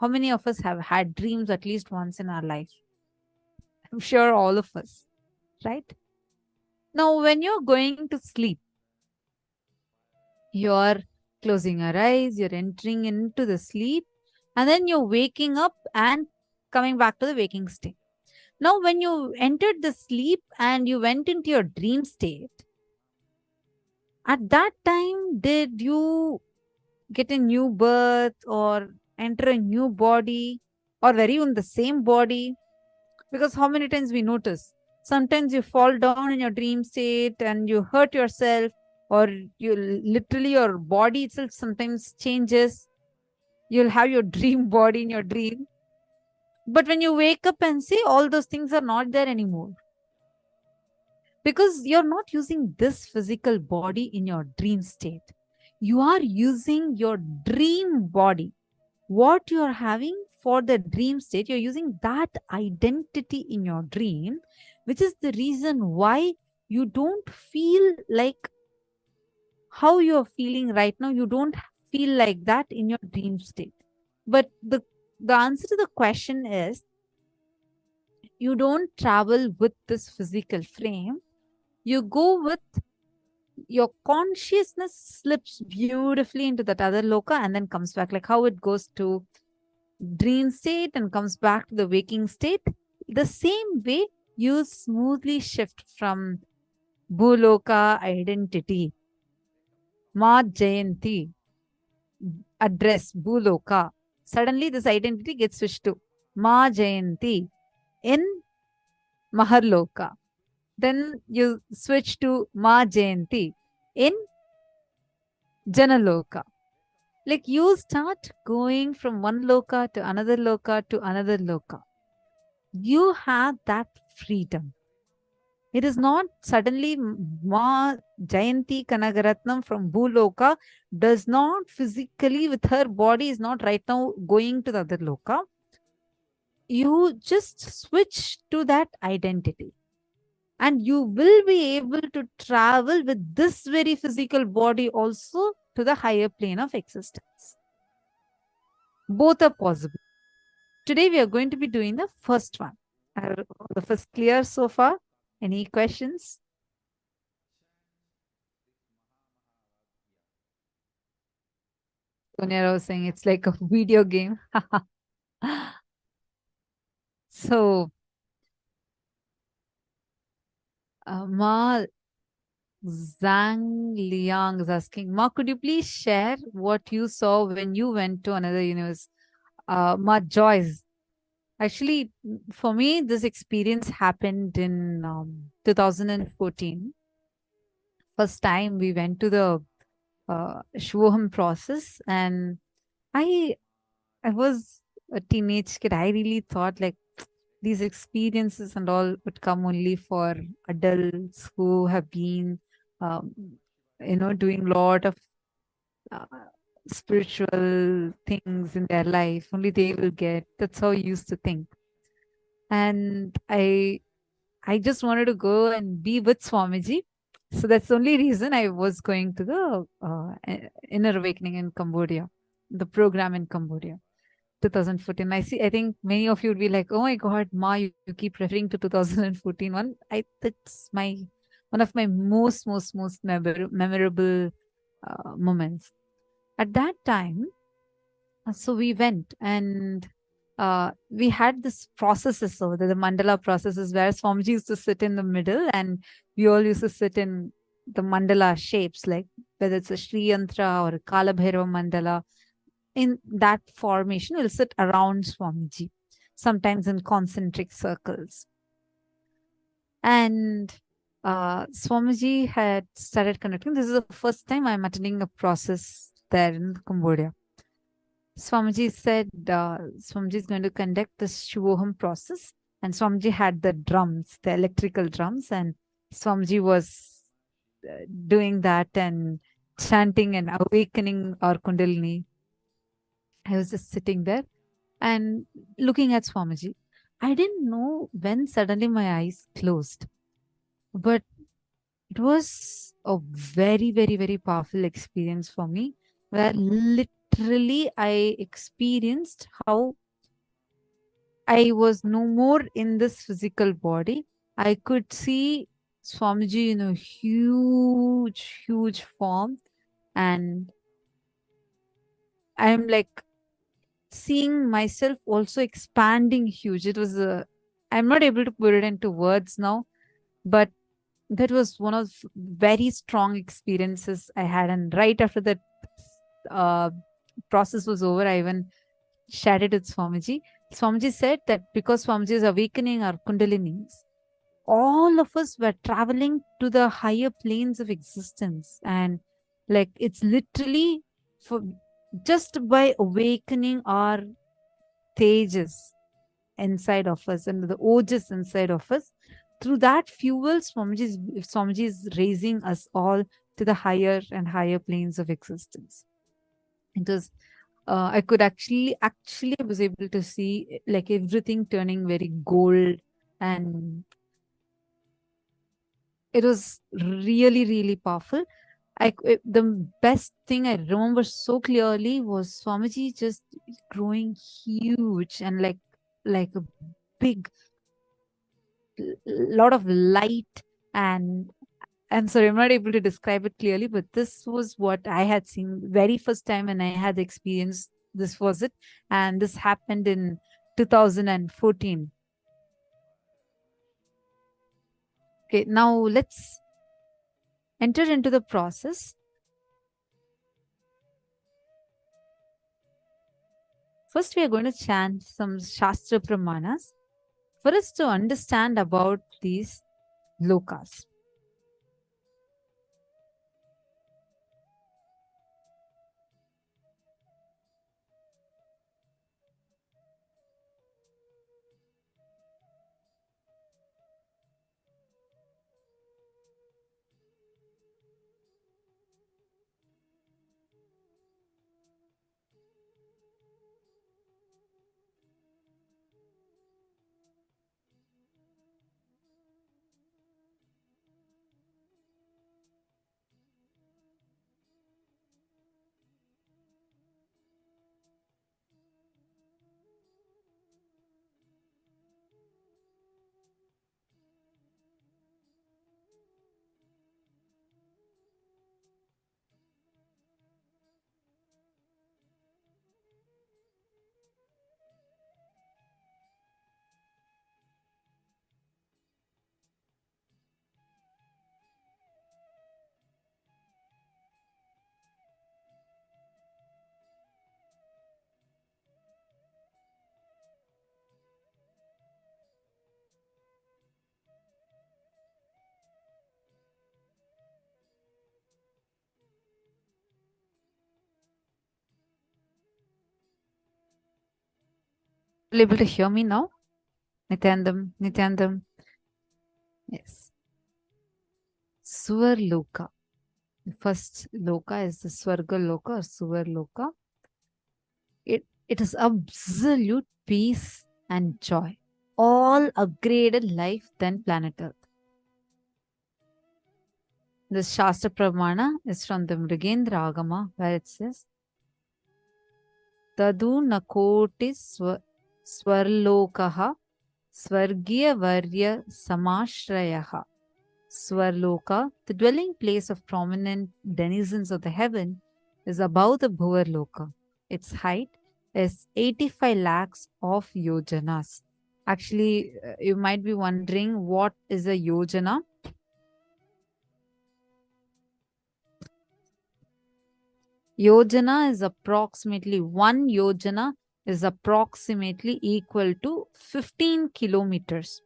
How many of us have had dreams at least once in our life? I'm sure all of us, right? Now, when you're going to sleep, you're closing your eyes, you're entering into the sleep, and then you're waking up and coming back to the waking state. Now, when you entered the sleep and you went into your dream state, at that time, did you get a new birth or enter a new body, or were you in the same body? Because how many times we notice, sometimes you fall down in your dream state and you hurt yourself, or you literally, your body itself sometimes changes. You'll have your dream body in your dream. But when you wake up and see, all those things are not there anymore. Because you're not using this physical body in your dream state. You are using your dream body. What you're having for the dream state, you're using that identity in your dream, which is the reason why you don't feel like how you're feeling right now. You don't feel like that in your dream state. But the answer to the question is, you don't travel with this physical frame. You go with your consciousness, slips beautifully into that other loka and then comes back, like how it goes to dream state and comes back to the waking state. The same way you smoothly shift from Bhuloka identity, Ma Jayanti, address Bhuloka. Suddenly this identity gets switched to Ma Jayanti in Maharloka. Then you switch to Ma Jayanti in Janaloka. Like you start going from one loka to another loka to another loka. You have that freedom. It is not suddenly Ma Jayanti Kanagaratnam from Bhuloka does not physically, with her body, is not right now going to the other loka. You just switch to that identity. And you will be able to travel with this very physical body also to the higher plane of existence. Both are possible. Today we are going to be doing the first one. Are the first clear so far? Any questions? Sonia was saying it's like a video game. So, Ma Zhang Liang is asking, Ma, could you please share what you saw when you went to another universe? Ma Joyce. Actually, for me, this experience happened in 2014. First time we went to the Shivoham process, and I was a teenage kid. I really thought like these experiences and all would come only for adults who have been doing a lot of uh, spiritual things in their life. Only they will get. That's how I used to think. And I just wanted to go and be with Swamiji. So that's the only reason I was going to the Inner Awakening in Cambodia, the program in Cambodia, 2014. I think many of you would be like, oh my God, Ma, you keep referring to 2014 one. That's one of my most memorable moments. At that time, so we went and we had this processes over there, the mandala processes, where Swamiji used to sit in the middle and we all used to sit in the mandala shapes, like whether it's a Sri Yantra or a Kala Bhairava mandala. In that formation, we'll sit around Swamiji, sometimes in concentric circles. And Swamiji had started conducting. This is the first time I'm attending a process there in Cambodia. Swamiji said Swamiji is going to conduct the Shivoham process, and Swamiji had the drums, the electrical drums, and Swamiji was doing that and chanting and awakening our Kundalini. I was just sitting there and looking at Swamiji. I didn't know when suddenly my eyes closed, but it was a very, very, very powerful experience for me, where literally I experienced how I was no more in this physical body. I could see Swamiji in a huge, huge form, and I'm like seeing myself also expanding huge. It was I'm not able to put it into words now, but that was one of very strong experiences I had. And right after that process was over, I even shared it with Swamiji. Swamiji said that because Swamiji is awakening our Kundalinis, all of us were traveling to the higher planes of existence. And like, it's literally for just by awakening our tejas inside of us and the ojas inside of us, through that fuel, Swamiji is raising us all to the higher and higher planes of existence. It was, I could actually I was able to see like everything turning very gold, and it was really, really powerful. The best thing I remember so clearly was Swamiji just growing huge and like a big lot of light. And I'm sorry, I'm not able to describe it clearly, but this was what I had seen very first time and I had experienced. This was it. And this happened in 2014. Okay, now let's enter into the process. First, we are going to chant some Shastra Pramanas for us to understand about these lokas. Are you able to hear me now? Nithyanandam. Yes. Swarloka. The first loka is the Swarga Loka or Suvar Loka. It is absolute peace and joy. All upgraded life than planet Earth. This Shastra Pramana is from the Mrigendra Agama, where it says, Tadu nakoti swarlokaha swargya varya samashrayaha. Swarloka, the dwelling place of prominent denizens of the heaven, is above the Bhuvarloka. Its height is 85 lakhs of yojanas. Actually, you might be wondering what is a yojana. Yojana is approximately, one yojana is approximately equal to 15 kilometers.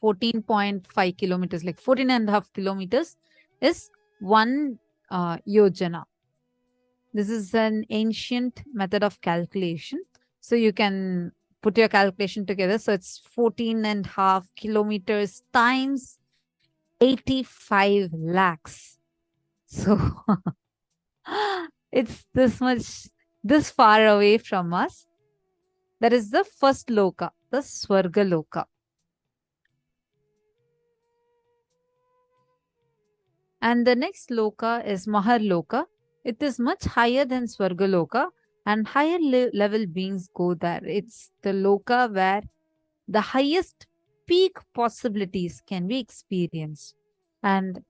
14.5 kilometers, like 14.5 kilometers is one yojana. This is an ancient method of calculation. So you can put your calculation together. So it's 14.5 kilometers times 85 lakhs. So it's this far away from us. That is the first loka, the Swarga Loka. And the next loka is Mahar Loka. It is much higher than Swarga Loka, and higher level beings go there. It's the loka where the highest peak possibilities can be experienced. And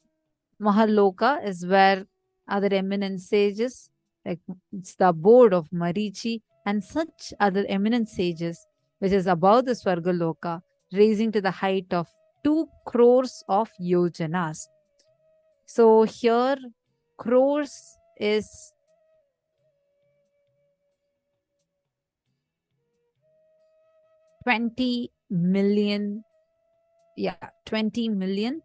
Mahar Loka is where other eminent sages, like it's the abode of Marichi and such other eminent sages, which is above the Swarga Loka, raising to the height of 2 crores of yojanas. So here, crores is 20 million. Yeah, 20 million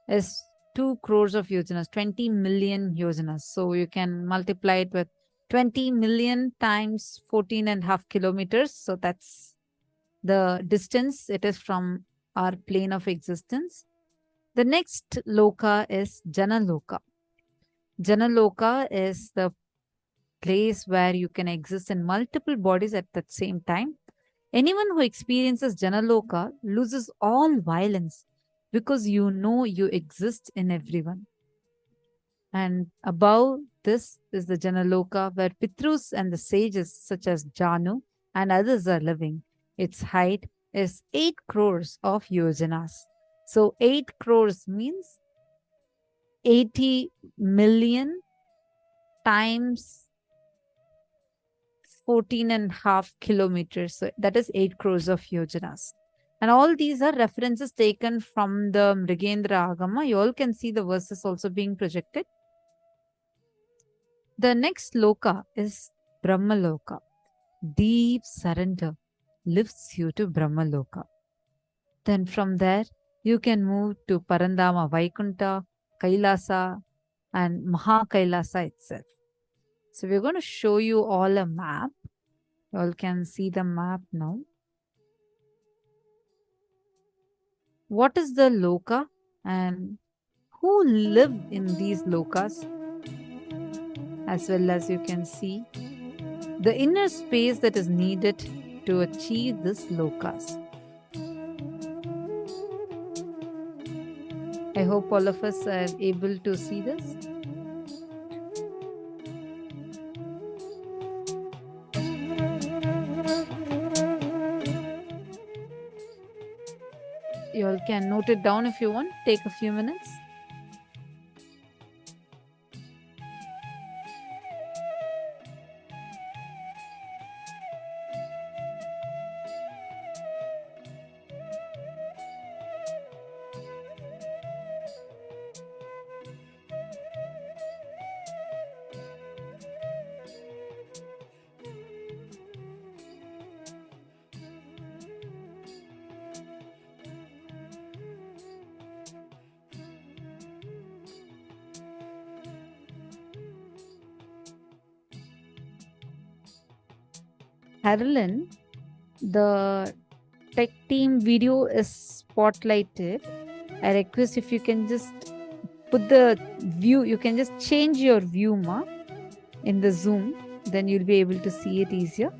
is 2 crores of yojanas, 20 million yojanas. So you can multiply it with 20 million times 14.5 kilometers. So that's the distance it is from our plane of existence. The next loka is Janaloka. Janaloka is the place where you can exist in multiple bodies at the same time. Anyone who experiences Janaloka loses all violence because you know you exist in everyone. And above this is the Janaloka where Pitrus and the sages such as Janu and others are living. Its height is 8 crores of yojanas. So 8 crores means 80 million times 14.5 kilometers. So that is 8 crores of yojanas. And all these are references taken from the Mrigendra Agama. You all can see the verses also being projected. The next loka is Brahma Loka. Deep surrender lifts you to Brahma Loka. Then from there, you can move to Parandama Vaikunta, Kailasa, and Mahakailasa itself. So we're going to show you all a map. You all can see the map now. What is the loka and who live in these lokas? As well as you can see the inner space that is needed to achieve this lokas. I hope all of us are able to see this. You all can note it down if you want. Take a few minutes. Carolyn, the tech team video is spotlighted. I request if you can just put the view, you can just change your view in the Zoom, then you'll be able to see it easier.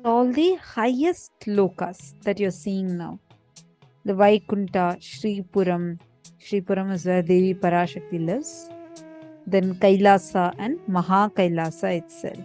All the highest lokas that you're seeing now. The Vaikunta, Shripuram. Shripuram is where Devi Parashakti lives. Then Kailasa and Maha Kailasa itself.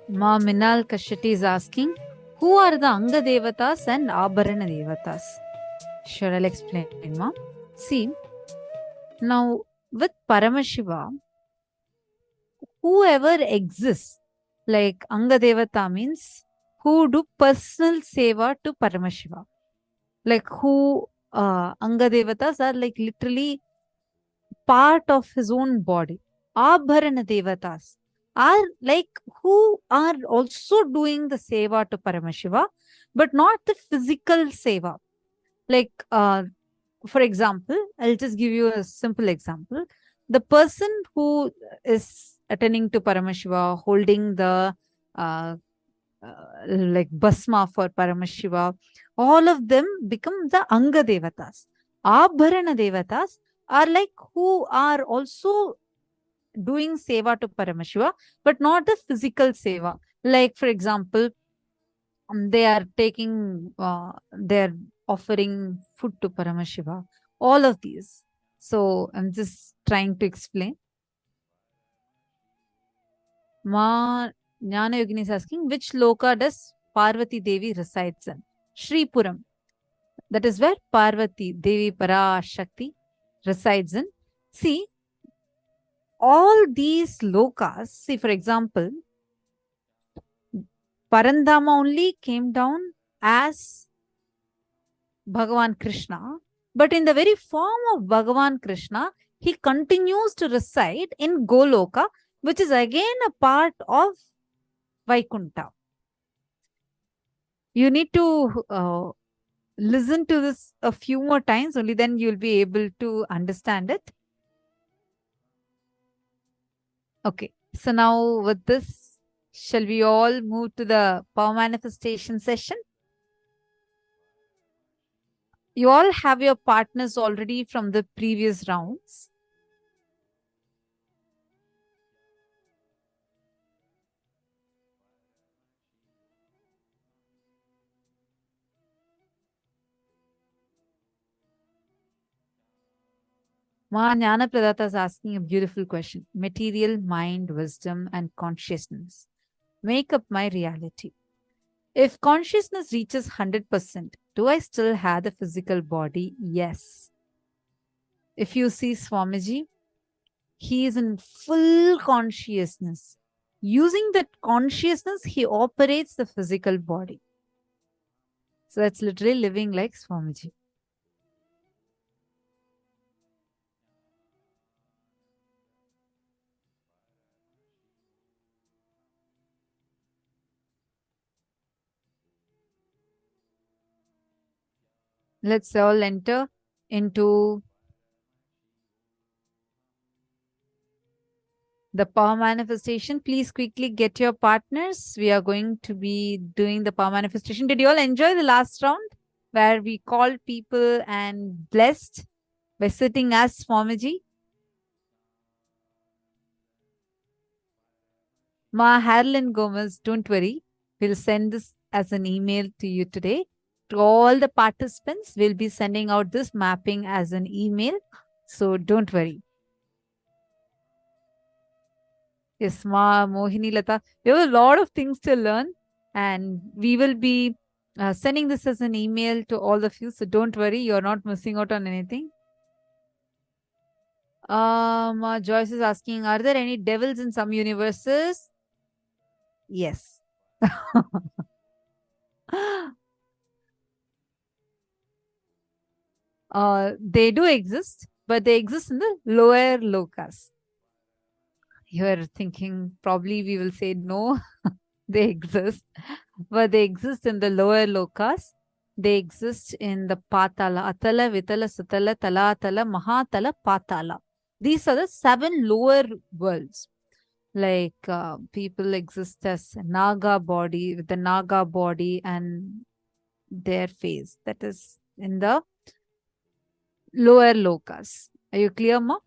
Ma Minal Kashati is asking, who are the Anga Devatas and Abharana Devatas? Sure, I'll explain, Ma. See, now with Paramashiva, whoever exists, like Anga Devata means who do personal seva to Paramashiva. Like who Anga Devatas are like literally part of his own body. Abharana Devatas are like who are also doing the seva to Paramashiva, but not the physical seva. Like, for example, I'll just give you a simple example. The person who is attending to Paramashiva, holding the like Basma for Paramashiva, all of them become the Anga Devatas. Abharana Devatas are like who are also doing seva to Paramashiva, but not the physical seva. Like, for example, they are taking, they're offering food to Paramashiva. All of these. So I'm just trying to explain. Ma Jnana Yogini is asking, which loka does Parvati Devi resides in? Shripuram. That is where Parvati Devi Parashakti resides in. See, all these lokas, see, for example, Parandama only came down as Bhagavan Krishna, but in the very form of Bhagavan Krishna, he continues to reside in Goloka, which is again a part of Vaikunta. You need to listen to this a few more times, only then you'll be able to understand it. Okay, so now with this, shall we all move to the power manifestation session? You all have your partners already from the previous rounds. Ma Jnana Pradata is asking a beautiful question. Material, mind, wisdom, and consciousness make up my reality. If consciousness reaches 100%, do I still have the physical body? Yes. If you see Swamiji, he is in full consciousness. Using that consciousness, he operates the physical body. So that's literally living like Swamiji. Let's all enter into the power manifestation. Please quickly get your partners. We are going to be doing the power manifestation. Did you all enjoy the last round where we called people and blessed by sitting as Swamiji? Ma Harlan Gomez, don't worry. We'll send this as an email to you today. To all the participants, we'll be sending out this mapping as an email. So don't worry. Yes, Ma Mohini Lata. We have a lot of things to learn, and we will be sending this as an email to all of you. So don't worry, you're not missing out on anything. Ma Joyce is asking, are there any devils in some universes? Yes. They do exist, but they exist in the lower lokas. You're thinking probably we will say no, they exist, but they exist in the lower lokas. They exist in the patala, atala, vitala, sutala, talatala, mahatala, patala. These are the 7 lower worlds. Like people exist as Naga body, with the Naga body and their face. That is in the lower lokas. Are you clear, Ma?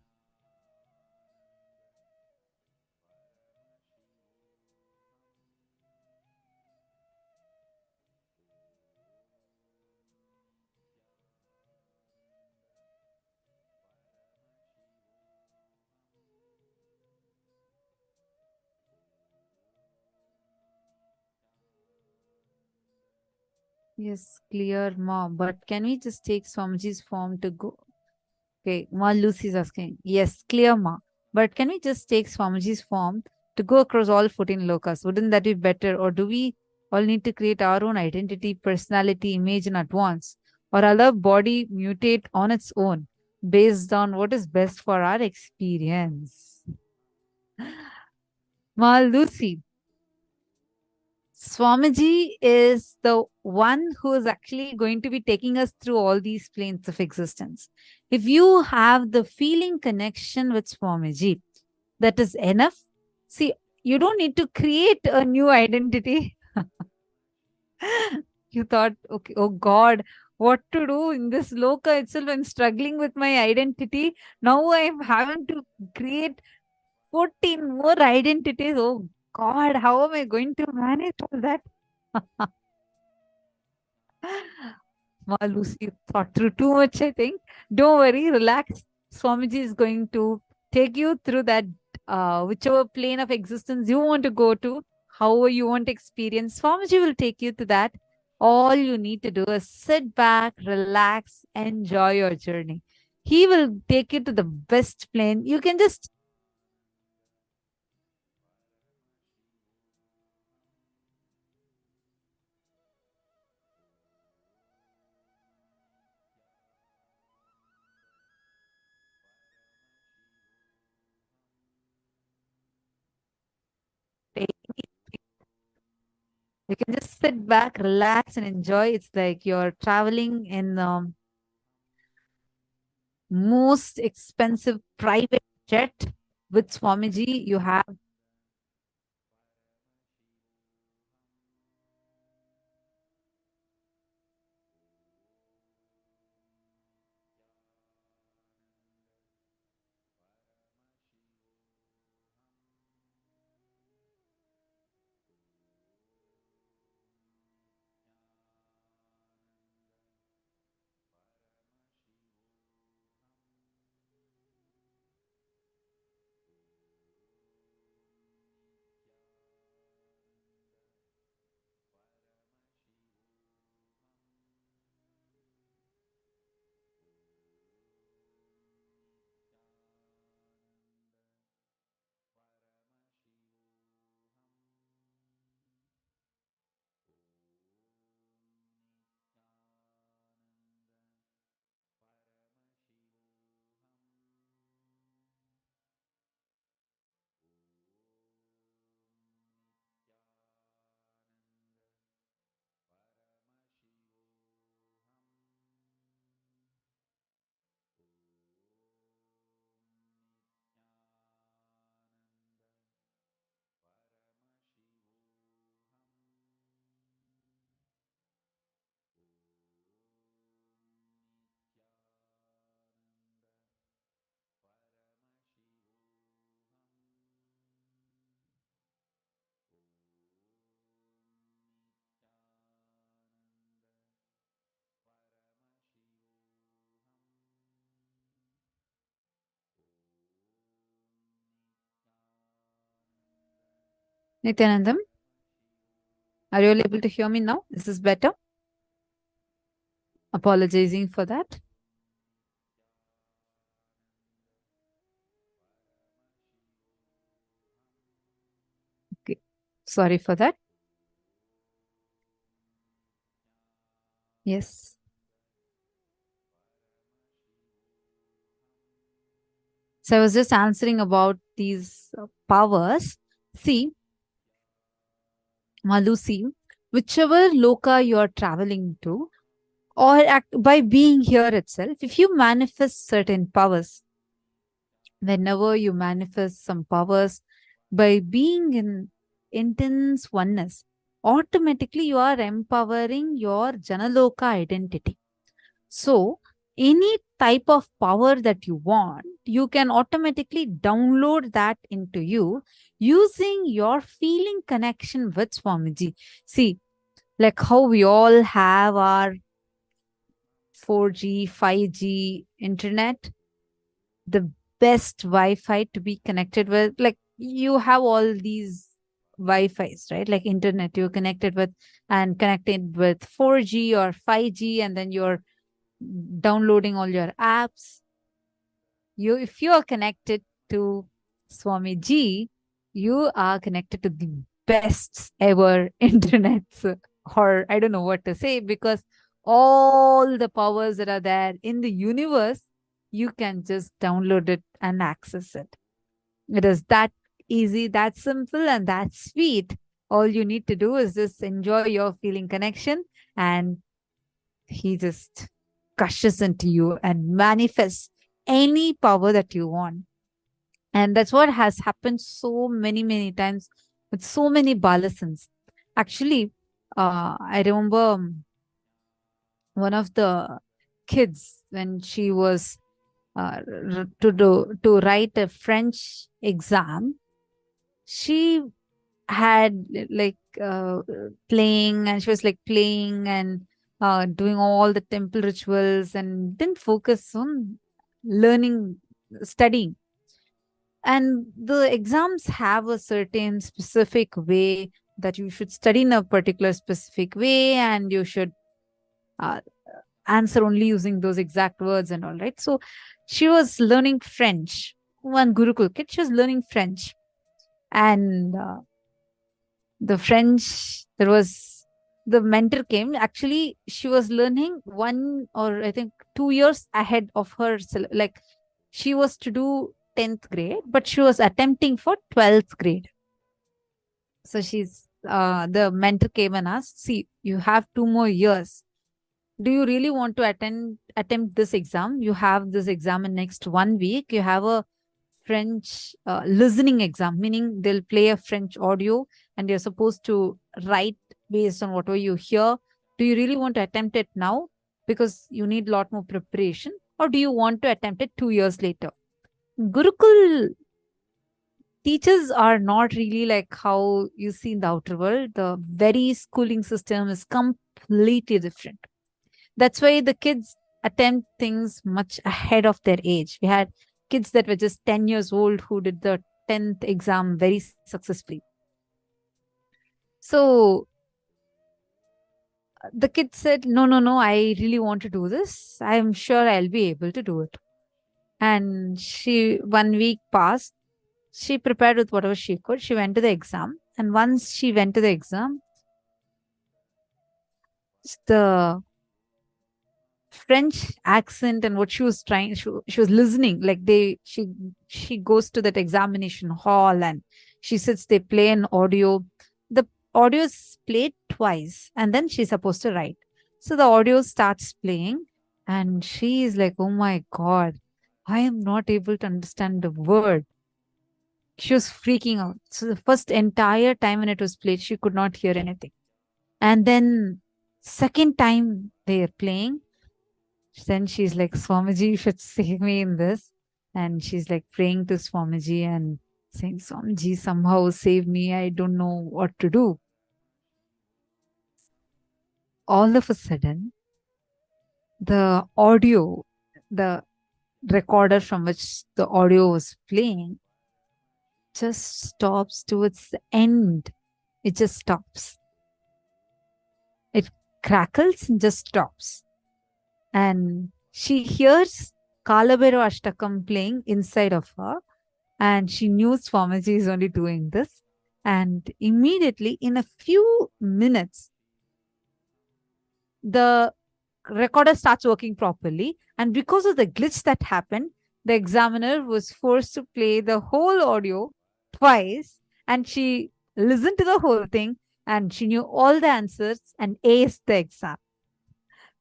Yes, clear, Ma. But can we just take Swamiji's form to go? Okay, Ma Lucy is asking. Yes, clear, Ma. But can we just take Swamiji's form to go across all 14 lokas? Wouldn't that be better? Or do we all need to create our own identity, personality, image in advance? Or allow body mutate on its own based on what is best for our experience? Ma Lucy, Swamiji is the one who is actually going to be taking us through all these planes of existence. If you have the feeling connection with Swamiji, that is enough. See, you don't need to create a new identity. You thought, okay, oh God, what to do in this loka itself? I'm struggling with my identity. Now I'm having to create 14 more identities. Oh God, how am I going to manage all that? Ma Lucy thought through too much, I think. Don't worry, relax. Swamiji is going to take you through that, whichever plane of existence you want to go to, however you want to experience. Swamiji will take you to that. All you need to do is sit back, relax, enjoy your journey. He will take you to the best plane. You can just you can just sit back, relax, and enjoy. It's like you're traveling in most expensive private jet with Swamiji. You have Nithyanandam, are you all able to hear me now? Is this better? Apologizing for that. Okay, sorry for that. Yes. So I was just answering about these powers. See, Malusi, whichever loka you are traveling to, or by being here itself, if you manifest certain powers, whenever you manifest some powers by being in intense oneness, automatically you are empowering your Janaloka identity. So, any type of power that you want, you can automatically download that into you using your feeling connection with Swamiji. See, like how we all have our 4G, 5G internet, the best Wi-Fi to be connected with. Like you have all these Wi-Fi's, right? Like internet you're connected with and connected with 4G or 5G, and then you're downloading all your apps. If you are connected to Swamiji, you are connected to the best ever internet, or I don't know what to say, because all the powers that are there in the universe, you can just download it and access it. It is that easy, that simple, and that sweet. All you need to do is just enjoy your feeling connection, and he just gushes into you and manifests any power that you want. And that's what has happened so many, many times with so many balasans. Actually, I remember one of the kids, when she was to write a French exam, she had like playing, and she was like playing and doing all the temple rituals and didn't focus on learning, studying. And the exams have a certain specific way that you should study in a particular specific way, and you should answer only using those exact words and all, right? So she was learning French. One Gurukul kid, she was learning French. And the French, there was the mentor came. Actually, she was learning 1 or I think 2 years ahead of her. Like she was to do 10th grade, but she was attempting for 12th grade. So she's the mentor came and asked, see, you have 2 more years. Do you really want to attempt this exam? You have this exam in next 1 week. You have a French listening exam, meaning they'll play a French audio and you're supposed to write based on whatever you hear. Do you really want to attempt it now? Because you need a lot more preparation. Or do you want to attempt it 2 years later? Gurukul teachers are not really like how you see in the outer world. The very schooling system is completely different. That's why the kids attempt things much ahead of their age. We had kids that were just 10 years old who did the 10th exam very successfully. So the kid said, no, I really want to do this. I'm sure I'll be able to do it. And 1 week passed. She prepared with whatever she could. She went to the exam. And once she went to the exam, the French accent and what she was trying, she was listening. Like she goes to that examination hall and she sits, they play an audio. The audio is played twice and then she's supposed to write. So the audio starts playing and she is like, oh my God, I am not able to understand the word. She was freaking out. So the first entire time when it was played, she could not hear anything. And then second time they are playing, then she's like, Swamiji, you should save me in this. And she's like praying to Swamiji and saying, Swamiji, somehow save me. I don't know what to do. All of a sudden, the audio, the recorder from which the audio was playing, just stops towards the end. It just stops. It crackles and just stops. And she hears Kalabhairava Ashtakam playing inside of her. And she knew Swamiji is only doing this. And immediately, in a few minutes, the recorder starts working properly. And because of the glitch that happened, the examiner was forced to play the whole audio twice. And she listened to the whole thing and she knew all the answers and aced the exam.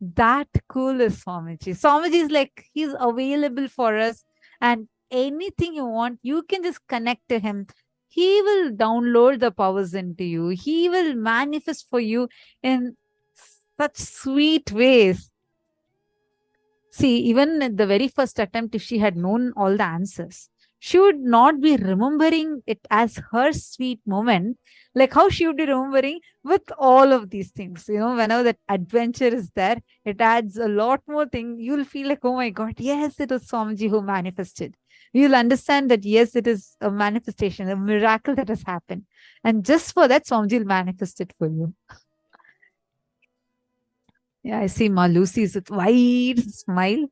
That cool is Swamiji. Swamiji is like, he's available for us. And anything you want, you can just connect to him. He will download the powers into you. He will manifest for you in such sweet ways. See, even at the very first attempt, if she had known all the answers, she would not be remembering it as her sweet moment, like how she would be remembering with all of these things. You know, whenever that adventure is there, it adds a lot more thing. You'll feel like, oh my God, yes, it was Swamiji who manifested. You'll understand that, yes, it is a manifestation, a miracle that has happened. And just for that, Swamiji will manifest it for you. Yeah, I see Ma Lucy's with wide smile.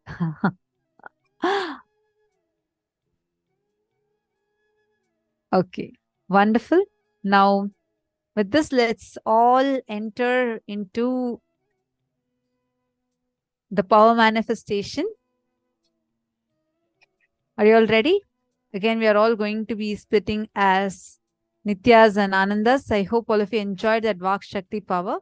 Okay, wonderful. Now, with this, let's all enter into the power manifestation. Are you all ready? Again, we are all going to be splitting as Nityas and Anandas. I hope all of you enjoyed that Vak Shakti power.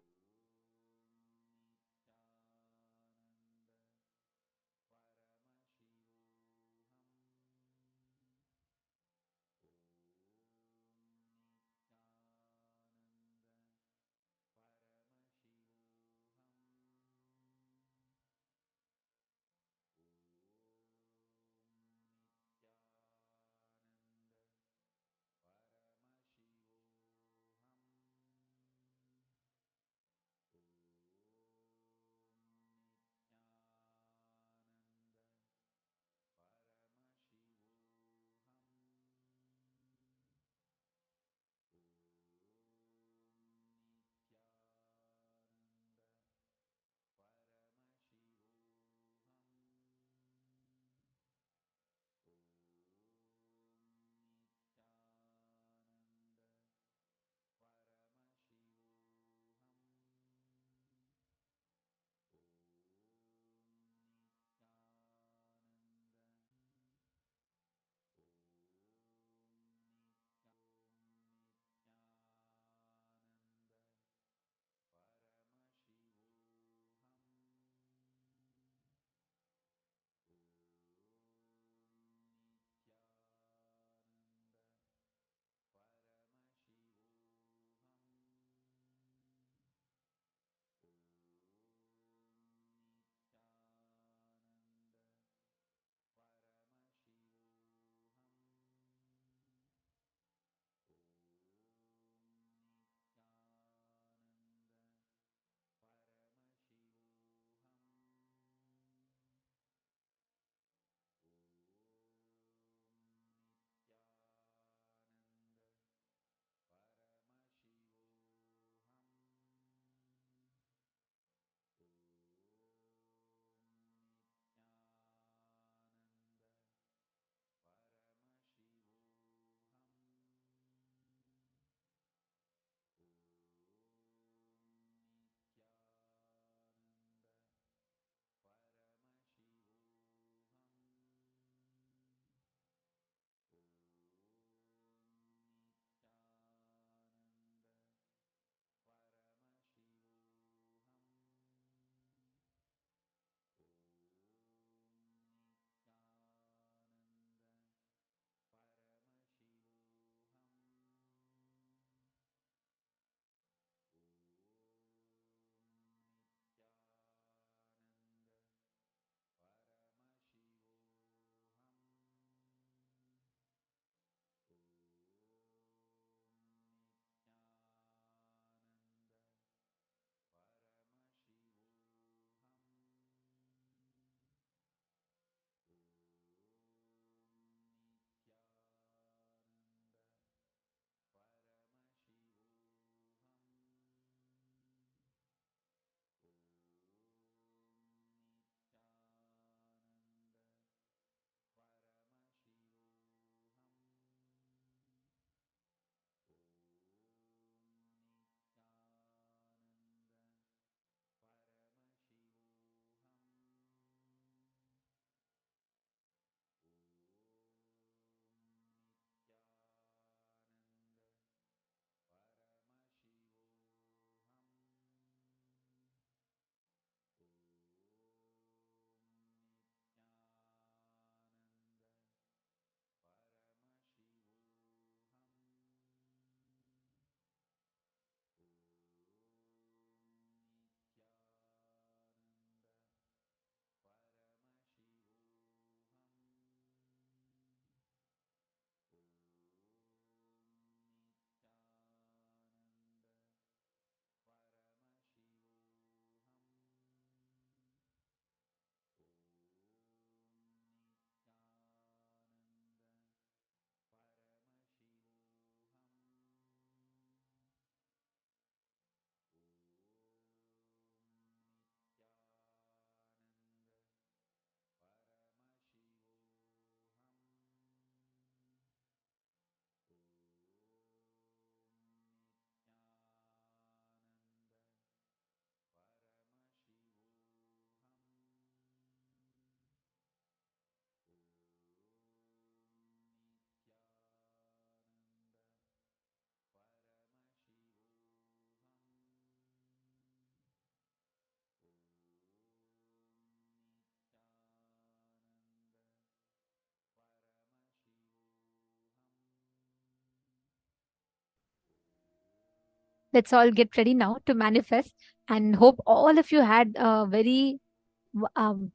let's all get ready now to manifest, and hope all of you had a very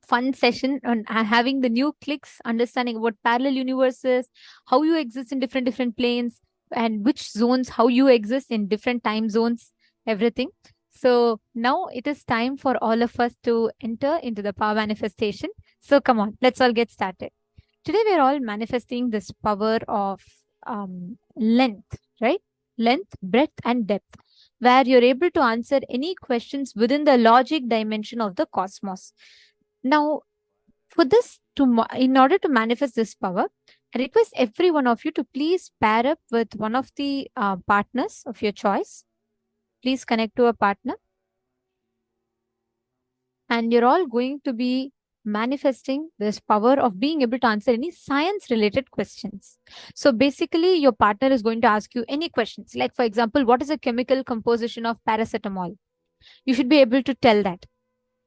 fun session on having the new clicks, understanding what parallel universes, how you exist in different planes, and which zones, how you exist in different time zones, everything. So now it is time for all of us to enter into the power manifestation. So come on, let's all get started. Today we're all manifesting this power of length, right? Length, breadth, and depth, where you're able to answer any questions within the logic dimension of the cosmos. Now, for this, in order to manifest this power, I request every one of you to please pair up with one of the partners of your choice. Please connect to a partner. And you're all going to be manifesting this power of being able to answer any science related questions. So basically, your partner is going to ask you any questions. Like, for example, what is the chemical composition of paracetamol? You should be able to tell that,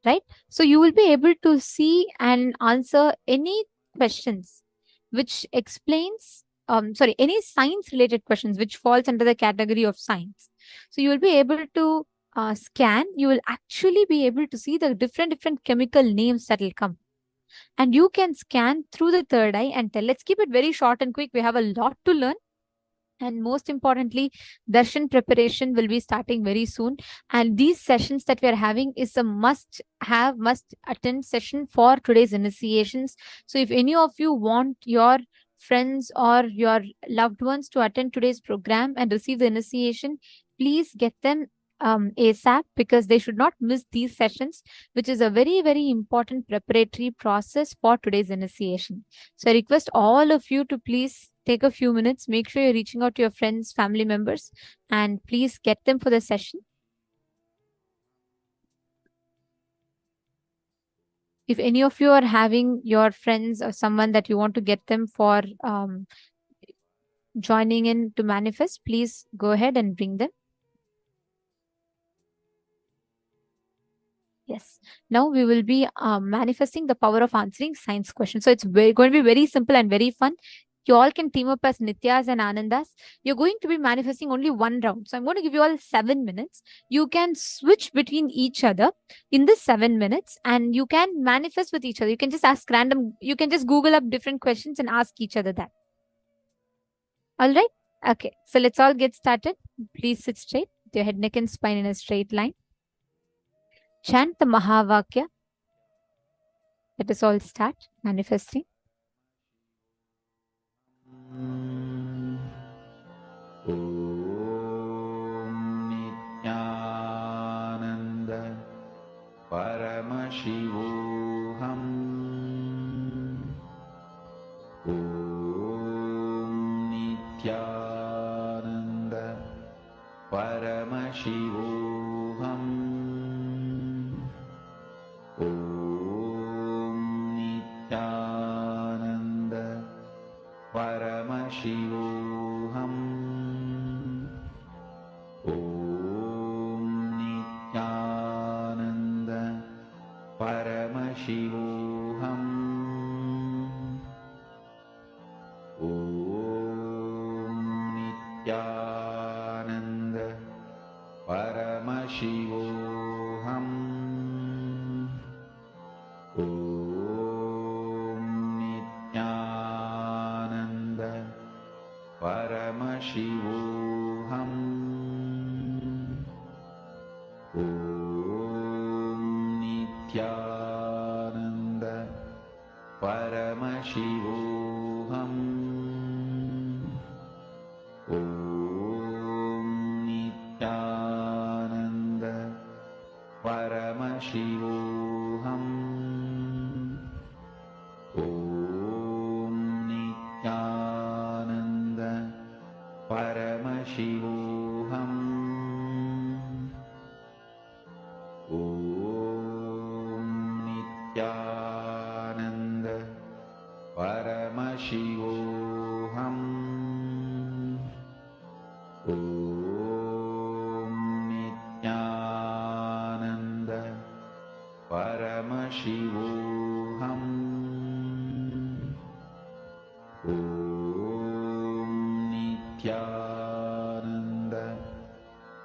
right? So you will be able to see and answer any questions which explains, any science related questions which falls under the category of science. So you will be able to scan, you will actually be able to see the different chemical names that will come. And you can scan through the third eye and tell. Let's keep it very short and quick. We have a lot to learn. And most importantly, darshan preparation will be starting very soon. And these sessions that we are having is a must attend session for today's initiations. So if any of you want your friends or your loved ones to attend today's program and receive the initiation, please get them ASAP, because they should not miss these sessions, which is a very important preparatory process for today's initiation. So I request all of you to please take a few minutes, make sure you're reaching out to your friends, family members, and please get them for the session. If any of you are having your friends or someone that you want to get them for joining in to manifest, please go ahead and bring them. Yes. Now we will be manifesting the power of answering science questions. So it's going to be very simple and very fun. You all can team up as Nityas and Anandas. You're going to be manifesting only one round. So I'm going to give you all 7 minutes. You can switch between each other in this 7 minutes, and you can manifest with each other. You can just ask random, you can just Google up different questions and ask each other that. All right. Okay. So let's all get started. Please sit straight with your head, neck, and spine in a straight line. Chant the Mahavakya. Let us all start manifesting. Om Nithyananda Paramashivoham. Om Nithyananda Paramashivoham. Om Nithyananda Paramashivoham. Om Nithyananda Paramashivoham. Om Nithyananda Paramashivoham. Om Nithyananda Paramashivoham. Om Nithyananda Paramashivoham. Om Nithyananda Paramashivoham. Om Nithyananda Paramashivoham. Om Nithyananda Paramashivoham.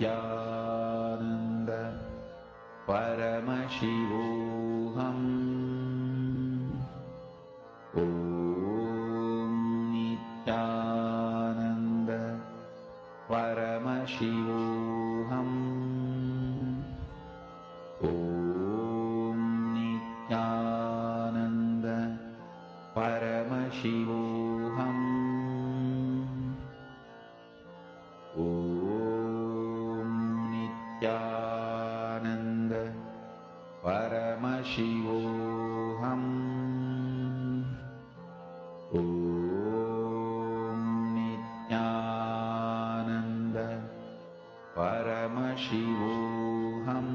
Nithyananda Paramashivoham. Om Nithyananda Paramashivoham. Om Nithyananda Paramashivoham. Om Nithyananda Paramashivoham. Om Nithyananda Paramashivoham.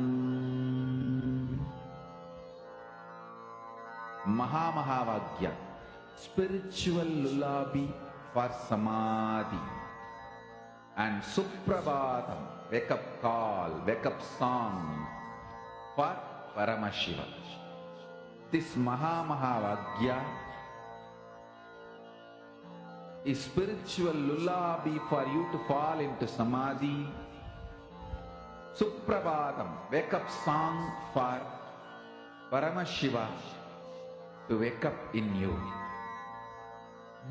Mahamahavagya, spiritual lullaby for samadhi, and Suprabhatam, wake up call, wake up song for Paramashiva. This Mahamahavagya is spiritual lullaby for you to fall into samadhi. Suprabhatam, wake up song for Paramashiva to wake up in you.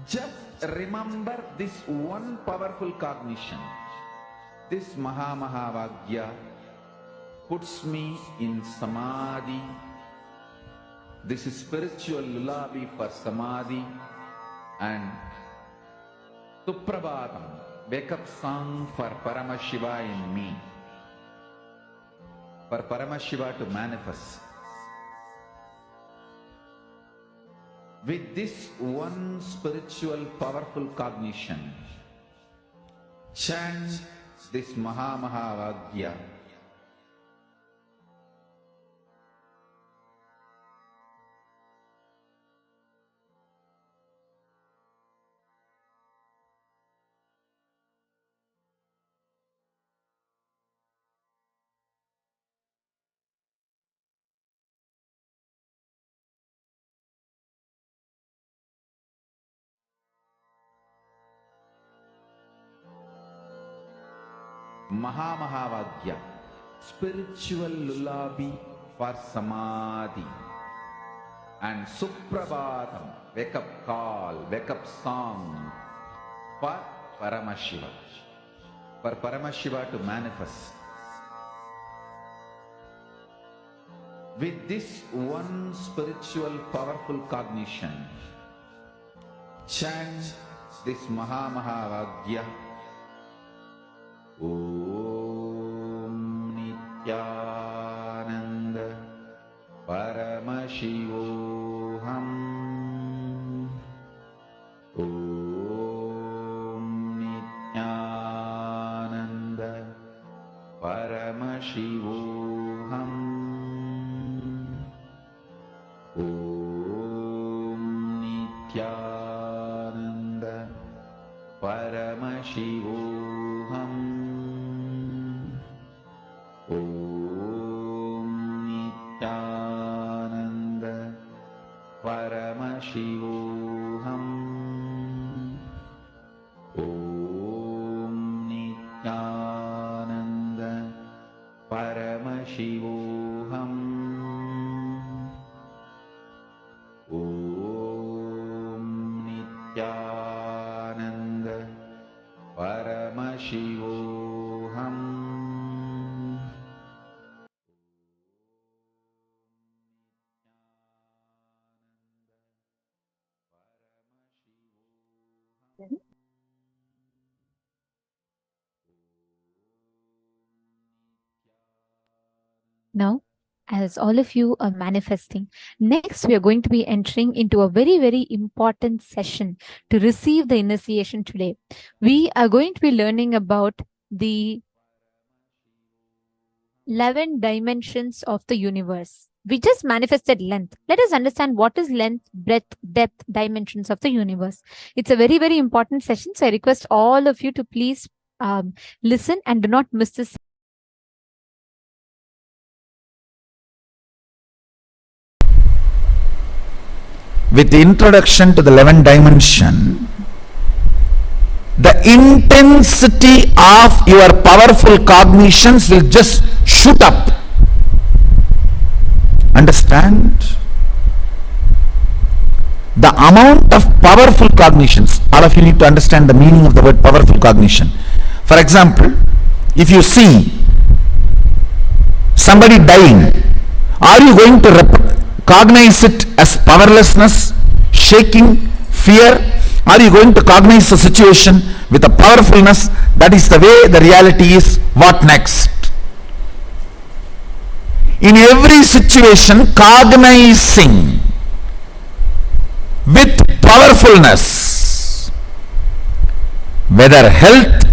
Just remember this one powerful cognition. This Mahamahavagya puts me in samadhi. This is spiritual lullaby for samadhi. And Suprabhatam, wake up song for Paramashiva in me. For Paramashiva to manifest. With this one spiritual powerful cognition, chant this Mahamahavagya. Mahamahavagya, spiritual lullaby for samadhi, and Suprabhatam, wake up call, wake up song for Paramashiva. For Paramashiva to manifest. With this one spiritual powerful cognition, chant this Mahamahavagya. Om Nithyananda Paramashivoham. Om Nithyananda Paramashivoham. Om Nithyananda Paramashivoham. Om Nithyananda Paramashivoham. Om Nithyananda Paramashivoham. Om Nithyananda Paramashivoham. Now, as all of you are manifesting, next we are going to be entering into a very, very important session to receive the initiation today. We are going to be learning about the 11 dimensions of the universe. We just manifested length. Let us understand what is length, breadth, depth, dimensions of the universe. It's a very, very important session. So I request all of you to please listen and do not miss this. With the introduction to the 11th dimension, the intensity of your powerful cognitions will just shoot up. Understand? The amount of powerful cognitions, all of you need to understand the meaning of the word powerful cognition. For example, if you see somebody dying, are you going to cognize it as powerlessness, shaking, fear? Are you going to cognize the situation with a powerfulness? That is the way the reality is. What next? In every situation, cognizing with powerfulness, whether health,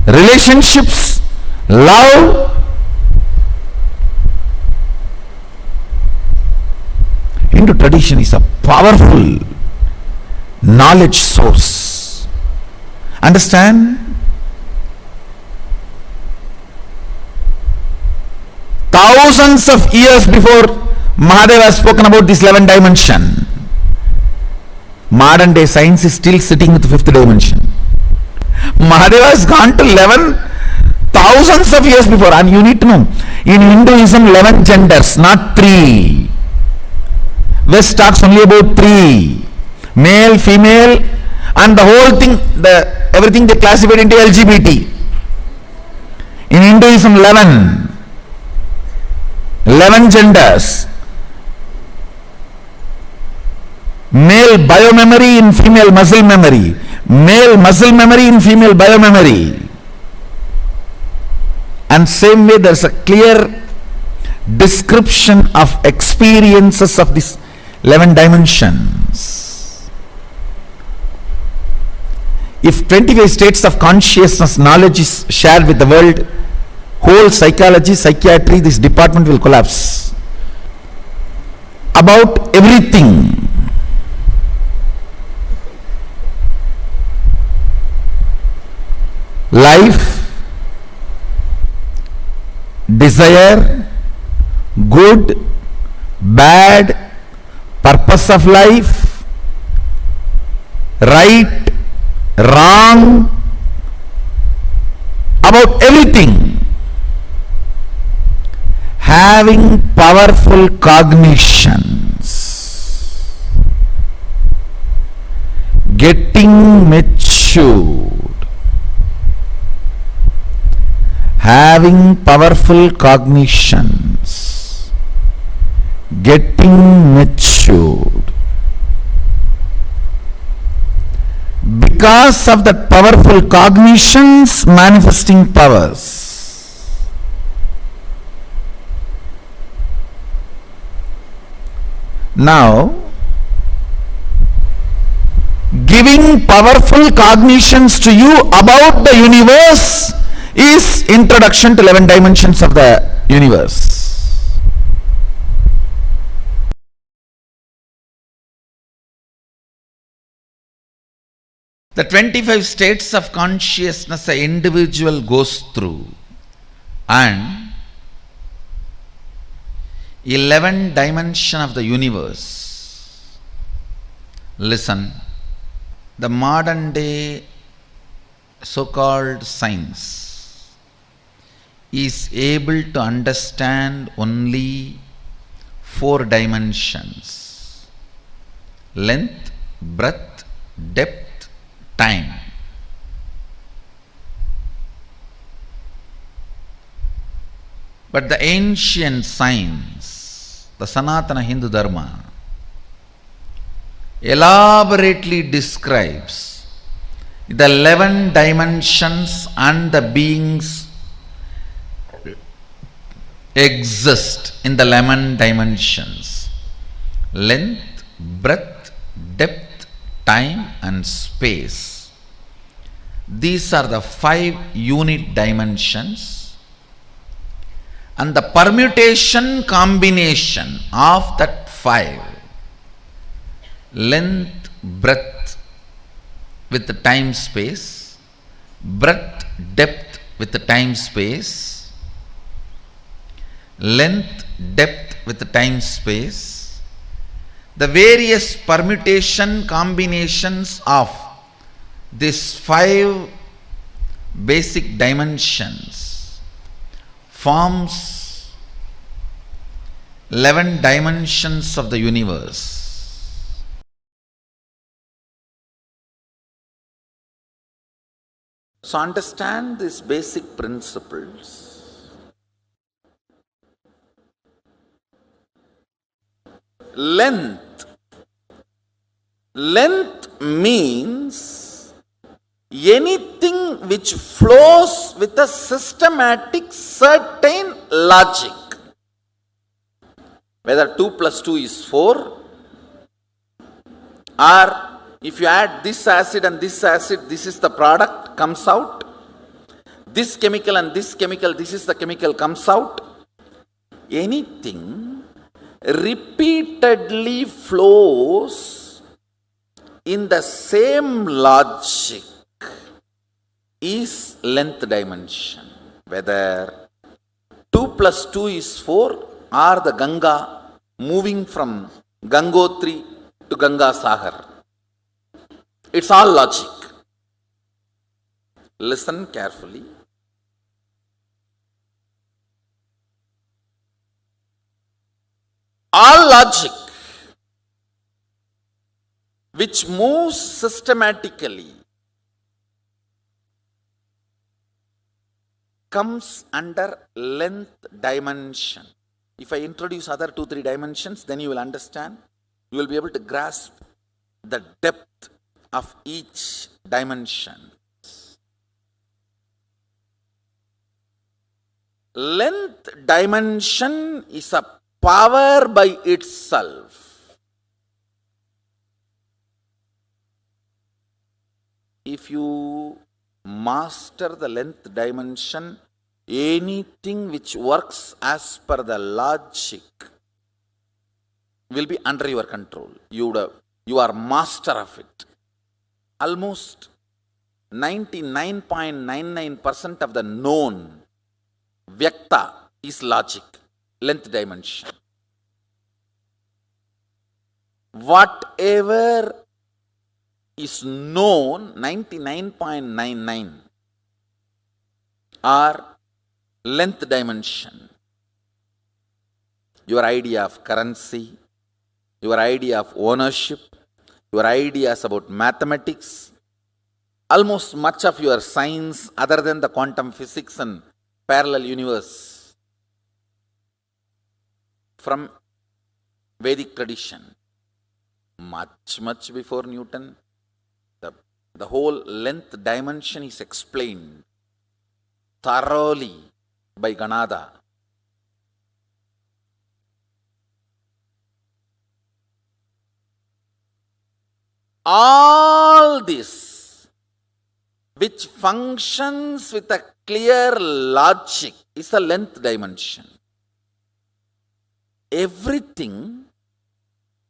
relationships, love, Hindu tradition is a powerful knowledge source. Understand? Thousands of years before Mahadeva has spoken about this 11th dimension. Modern day science is still sitting with the 5th dimension. Mahadeva has gone to 11 thousands of years before, and you need to know, in Hinduism 11 genders, not 3. West talks only about 3. Male, female, and the whole thing, everything they classified into LGBT. In Hinduism 11 genders. Male biomemory in female muscle memory, male muscle memory in female biomemory. And same way there is a clear description of experiences of these 11 dimensions. If 25 states of consciousness knowledge is shared with the world, whole psychology, psychiatry, this department will collapse. About everything. Life, desire, good, bad, purpose of life, right, wrong, about everything. Having powerful cognitions, getting matured. Having powerful cognitions, getting matured. Because of that powerful cognitions, manifesting powers. Now, giving powerful cognitions to you about the universe is introduction to 11 dimensions of the universe. The 25 states of consciousness an individual goes through, and 11 dimension of the universe. Listen, the modern day so-called science is able to understand only 4 dimensions: length, breadth, depth, time. But the ancient science, the Sanatana Hindu Dharma, elaborately describes the 11 dimensions and the beings exist in the 11 dimensions: length, breadth, depth, time and space. These are the 5 unit dimensions, and the permutation combination of that 5, length, breadth with the time space, breadth, depth with the time space, length, depth with the time space, the various permutation combinations of These 5 basic dimensions forms 11 dimensions of the universe. So understand these basic principles. Length. Length means anything which flows with a systematic, certain logic. Whether 2 plus 2 is 4, or if you add this acid and this acid, this is the product, comes out. This chemical and this chemical, this is the chemical, comes out. Anything repeatedly flows in the same logic is length dimension. Whether 2 plus 2 is 4 or the Ganga moving from Gangotri to Ganga Sagar. It's all logic. Listen carefully. All logic which moves systematically comes under length dimension. If I introduce other 2-3 dimensions, then you will understand. You will be able to grasp the depth of each dimension. Length dimension is a power by itself. If you master the length dimension, anything which works as per the logic will be under your control. You are master of it. Almost 99.99% of the known Vyakta is logic, length dimension. Whatever is known, 99.99 are length dimension. Your idea of currency, your idea of ownership, your ideas about mathematics, almost much of your science other than the quantum physics and parallel universe from Vedic tradition, much before Newton, the whole length dimension is explained thoroughly by Ganada. All this which functions with a clear logic is a length dimension. Everything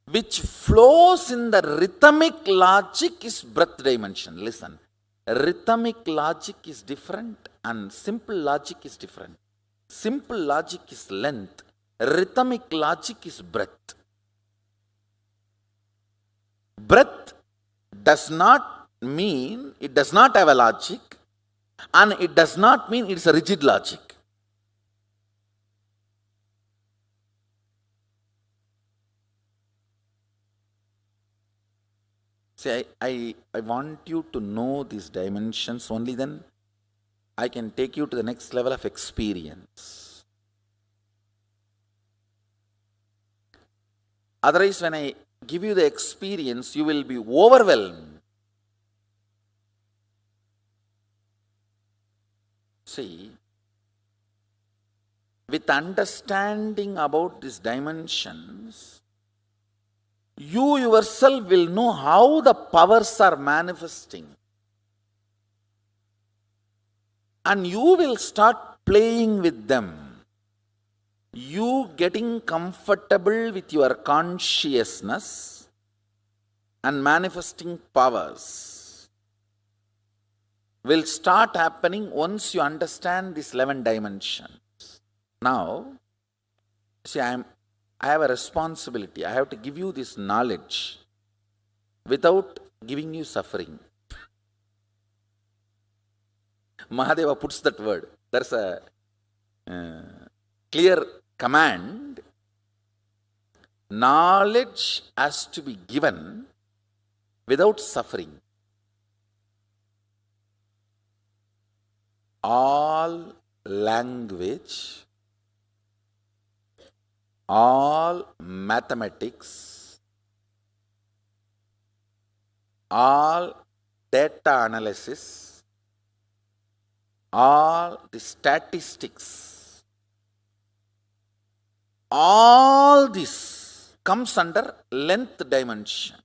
which flows in the rhythmic logic is breadth dimension. Listen, rhythmic logic is different and simple logic is different. Simple logic is length, rhythmic logic is breadth. Breadth does not mean it does not have a logic, and it does not mean it is a rigid logic. See, I want you to know these dimensions, only then I can take you to the next level of experience. Otherwise, when I give you the experience, you will be overwhelmed. See, with understanding about these dimensions, you yourself will know how the powers are manifesting. And you will start playing with them. You getting comfortable with your consciousness and manifesting powers will start happening once you understand these 11 dimensions. Now, see, I have a responsibility. I have to give you this knowledge without giving you suffering. Mahadeva puts that word. There's a clear command. Knowledge has to be given without suffering. All language, all mathematics, all data analysis, all the statistics, all this comes under length dimension.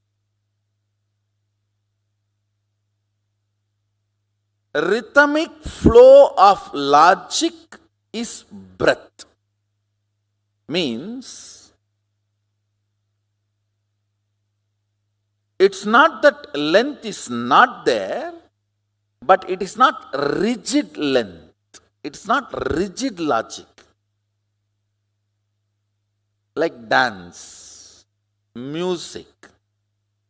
Rhythmic flow of logic is breath. Means it's not that length is not there, but it is not rigid length. It's not rigid logic. Like dance, music,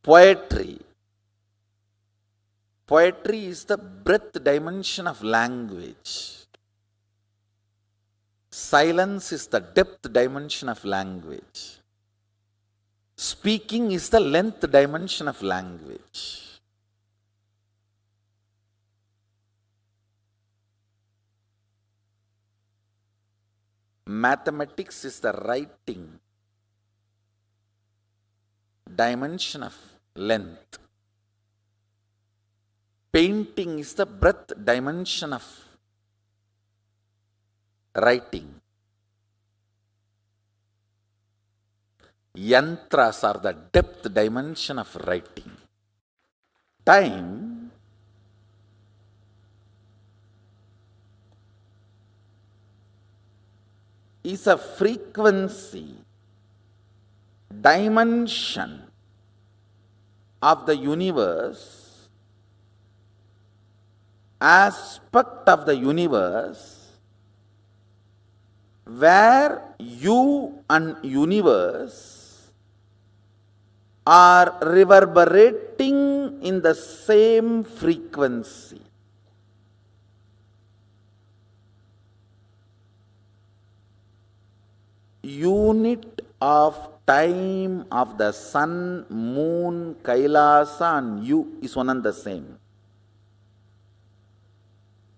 poetry. Poetry is the breadth dimension of language. Silence is the depth dimension of language. Speaking is the length dimension of language. Mathematics is the writing dimension of length. Painting is the breadth dimension of writing. Yantras are the depth dimension of writing. Time is a frequency dimension of the universe, aspect of the universe, where you and universe are reverberating in the same frequency. Unit of time of the sun, moon, Kailasa and you is one and the same.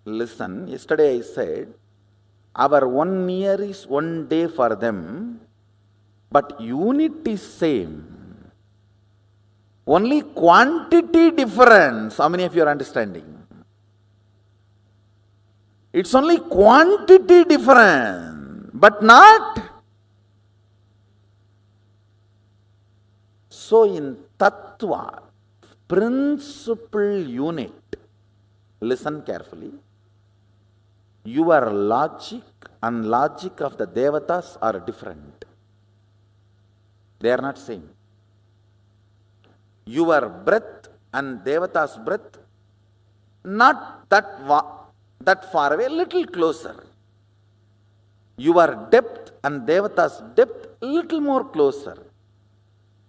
Listen, yesterday I said, our 1 year is 1 day for them, but unit is same. Only quantity difference. How many of you are understanding? It's only quantity difference, but not. So in Tattva, principal unit, listen carefully. Your logic and logic of the Devatas are different. They are not same. Your breath and Devata's breath, not that far away, little closer. Your depth and Devata's depth, little more closer.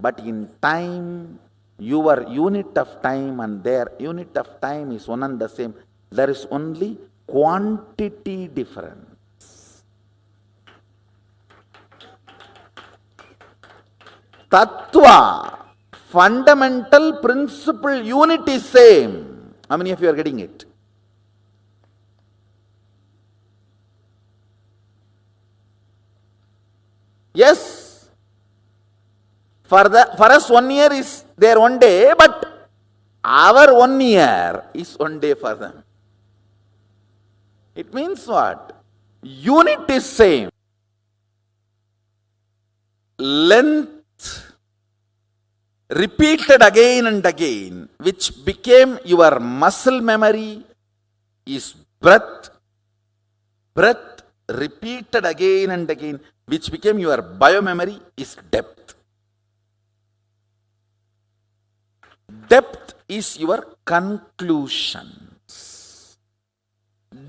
But in time, your unit of time and their unit of time is one and the same. There is only quantity difference. Tattva, fundamental principle unit is same. How many of you are getting it? Yes. For us 1 year is their 1 day, but our 1 year is 1 day for them. It means what? Unit is same. Length repeated again and again, which became your muscle memory, is breath. Breath repeated again and again, which became your biomemory, is depth. Depth is your conclusions.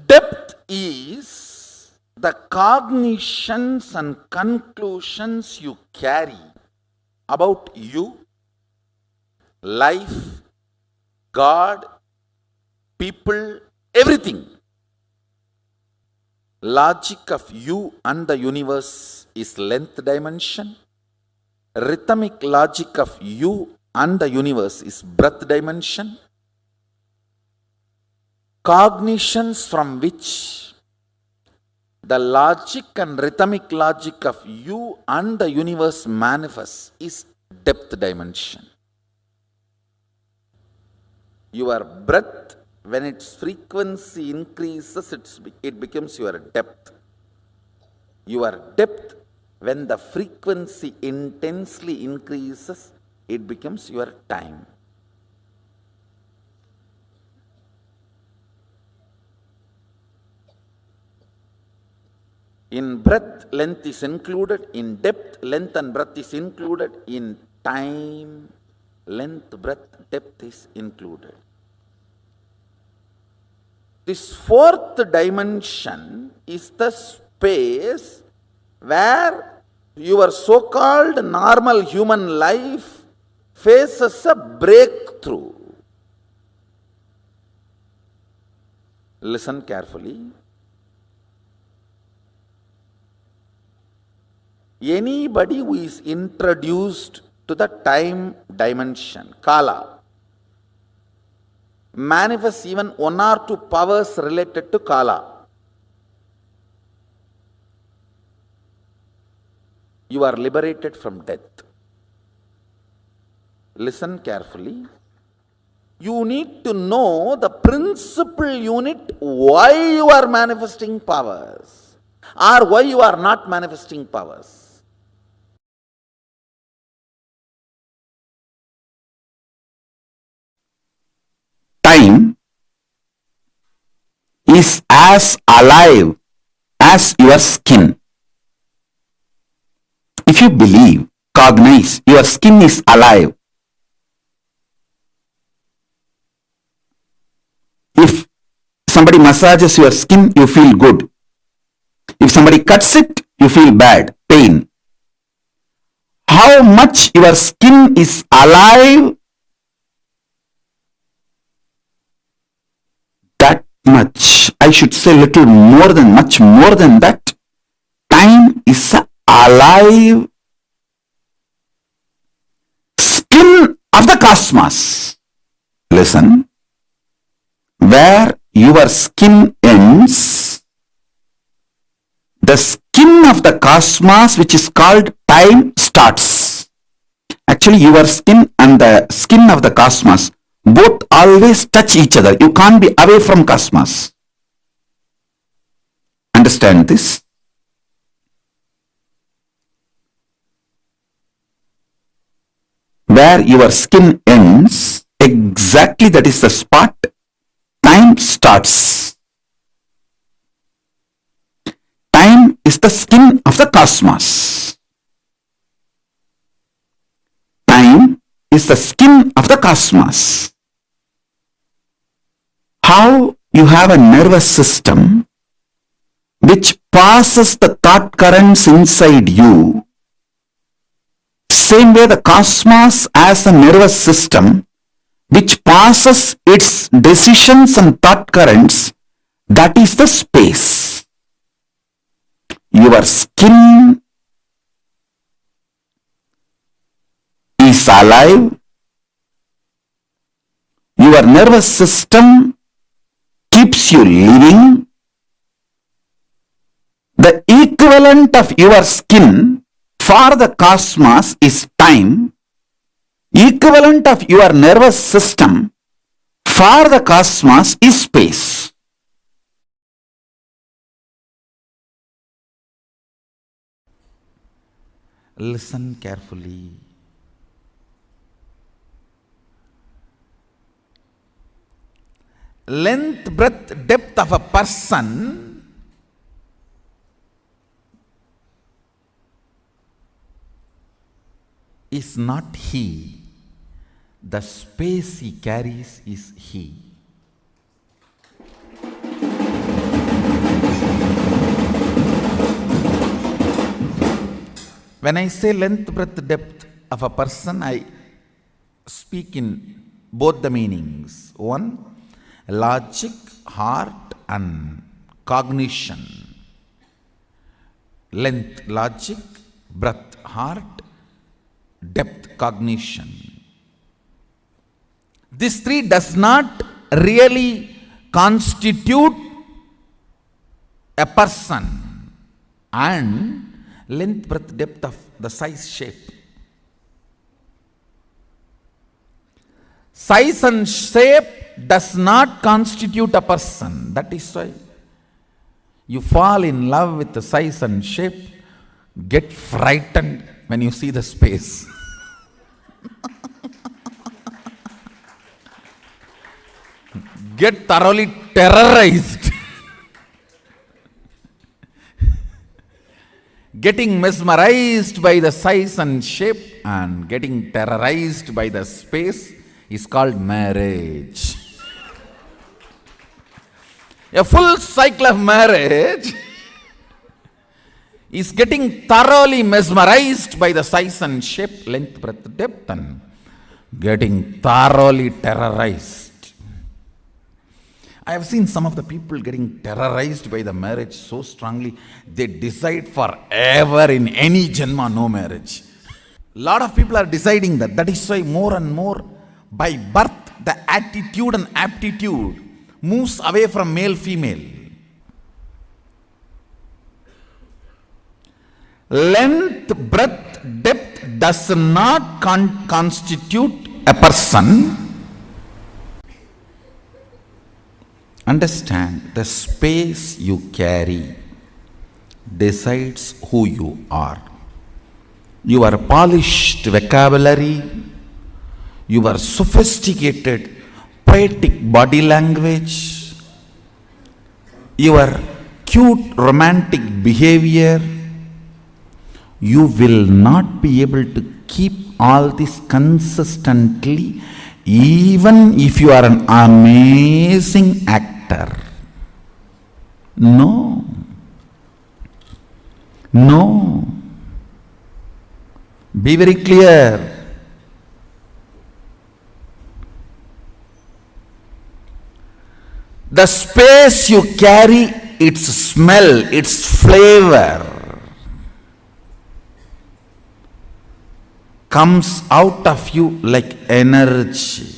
Depth is the cognitions and conclusions you carry about you, life, God, people, everything. Logic of you and the universe is length dimension. Rhythmic logic of you and the universe is breadth dimension. Cognitions from which the logic and rhythmic logic of you and the universe manifests is depth dimension. Your breath, when its frequency increases, it becomes your depth. Your depth, when the frequency intensely increases, it becomes your time. In breadth, length is included. In depth, length and breadth is included. In time, length, breadth, depth is included. This fourth dimension is the space where your so-called normal human life faces a breakthrough. Listen carefully. Anybody who is introduced to the time dimension, Kala, manifests even one or two powers related to Kala. You are liberated from death. Listen carefully. You need to know the principal unit why you are manifesting powers or why you are not manifesting powers. Time is as alive as your skin. If you believe, cognize, your skin is alive. If somebody massages your skin, you feel good. If somebody cuts it, you feel bad, pain. How much your skin is alive, that much, I should say little more than, much more than that, time is alive skin of the cosmos. Listen, where your skin ends, the skin of the cosmos, which is called time, starts. Actually, your skin and the skin of the cosmos both always touch each other. You can't be away from cosmos. Understand this? Where your skin ends, exactly that is the spot time starts. Time is the skin of the cosmos. Time is the skin of the cosmos. How you have a nervous system which passes the thought currents inside you, same way the cosmos has a nervous system which passes its decisions and thought currents, that is the space. Your skin is alive. Your nervous system keeps you living. The equivalent of your skin for the cosmos is time. Equivalent of your nervous system for the cosmos is space. Listen carefully. Length, breadth, depth of a person is not he. The space he carries is he. When I say length, breadth, depth of a person, I speak in both the meanings. One, logic, heart, and cognition. length, logic, breadth, heart, depth, cognition. This three does not really constitute a person. And length, breadth, depth of the size, shape. Size and shape does not constitute a person. That is why you fall in love with the size and shape, get frightened when you see the space. Get thoroughly terrorized. Getting mesmerized by the size and shape and getting terrorized by the space is called marriage. A full cycle of marriage is getting thoroughly mesmerized by the size and shape, length, breadth, depth, and getting thoroughly terrorized. I have seen some of the people getting terrorized by the marriage so strongly, they decide forever in any janma no marriage. A lot of people are deciding that. That is why more and more by birth the attitude and aptitude moves away from male female. Length, breadth, depth does not constitute a person. Understand, the space you carry decides who you are. Your polished vocabulary, your sophisticated poetic body language, your cute romantic behavior, you will not be able to keep all this consistently even if you are an amazing actor. No. No. Be very clear. The space you carry, its smell, its flavor comes out of you like energy.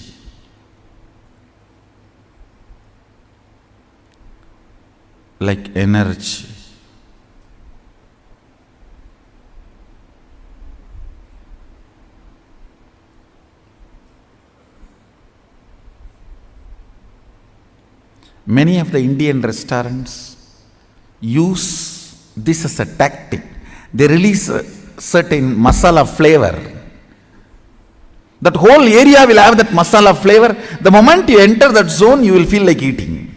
Like energy. Many of the Indian restaurants use this as a tactic. They release a certain masala flavor. That whole area will have that masala flavor. The moment you enter that zone, you will feel like eating.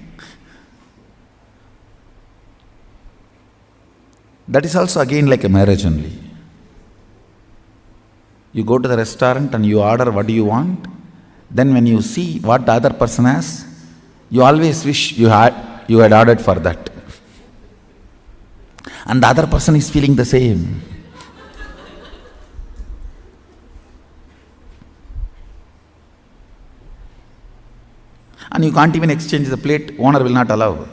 That is also again like a marriage only. You go to the restaurant and you order what do you want. Then when you see what the other person has, you always wish you had ordered for that. And the other person is feeling the same. And you can't even exchange the plate, owner will not allow.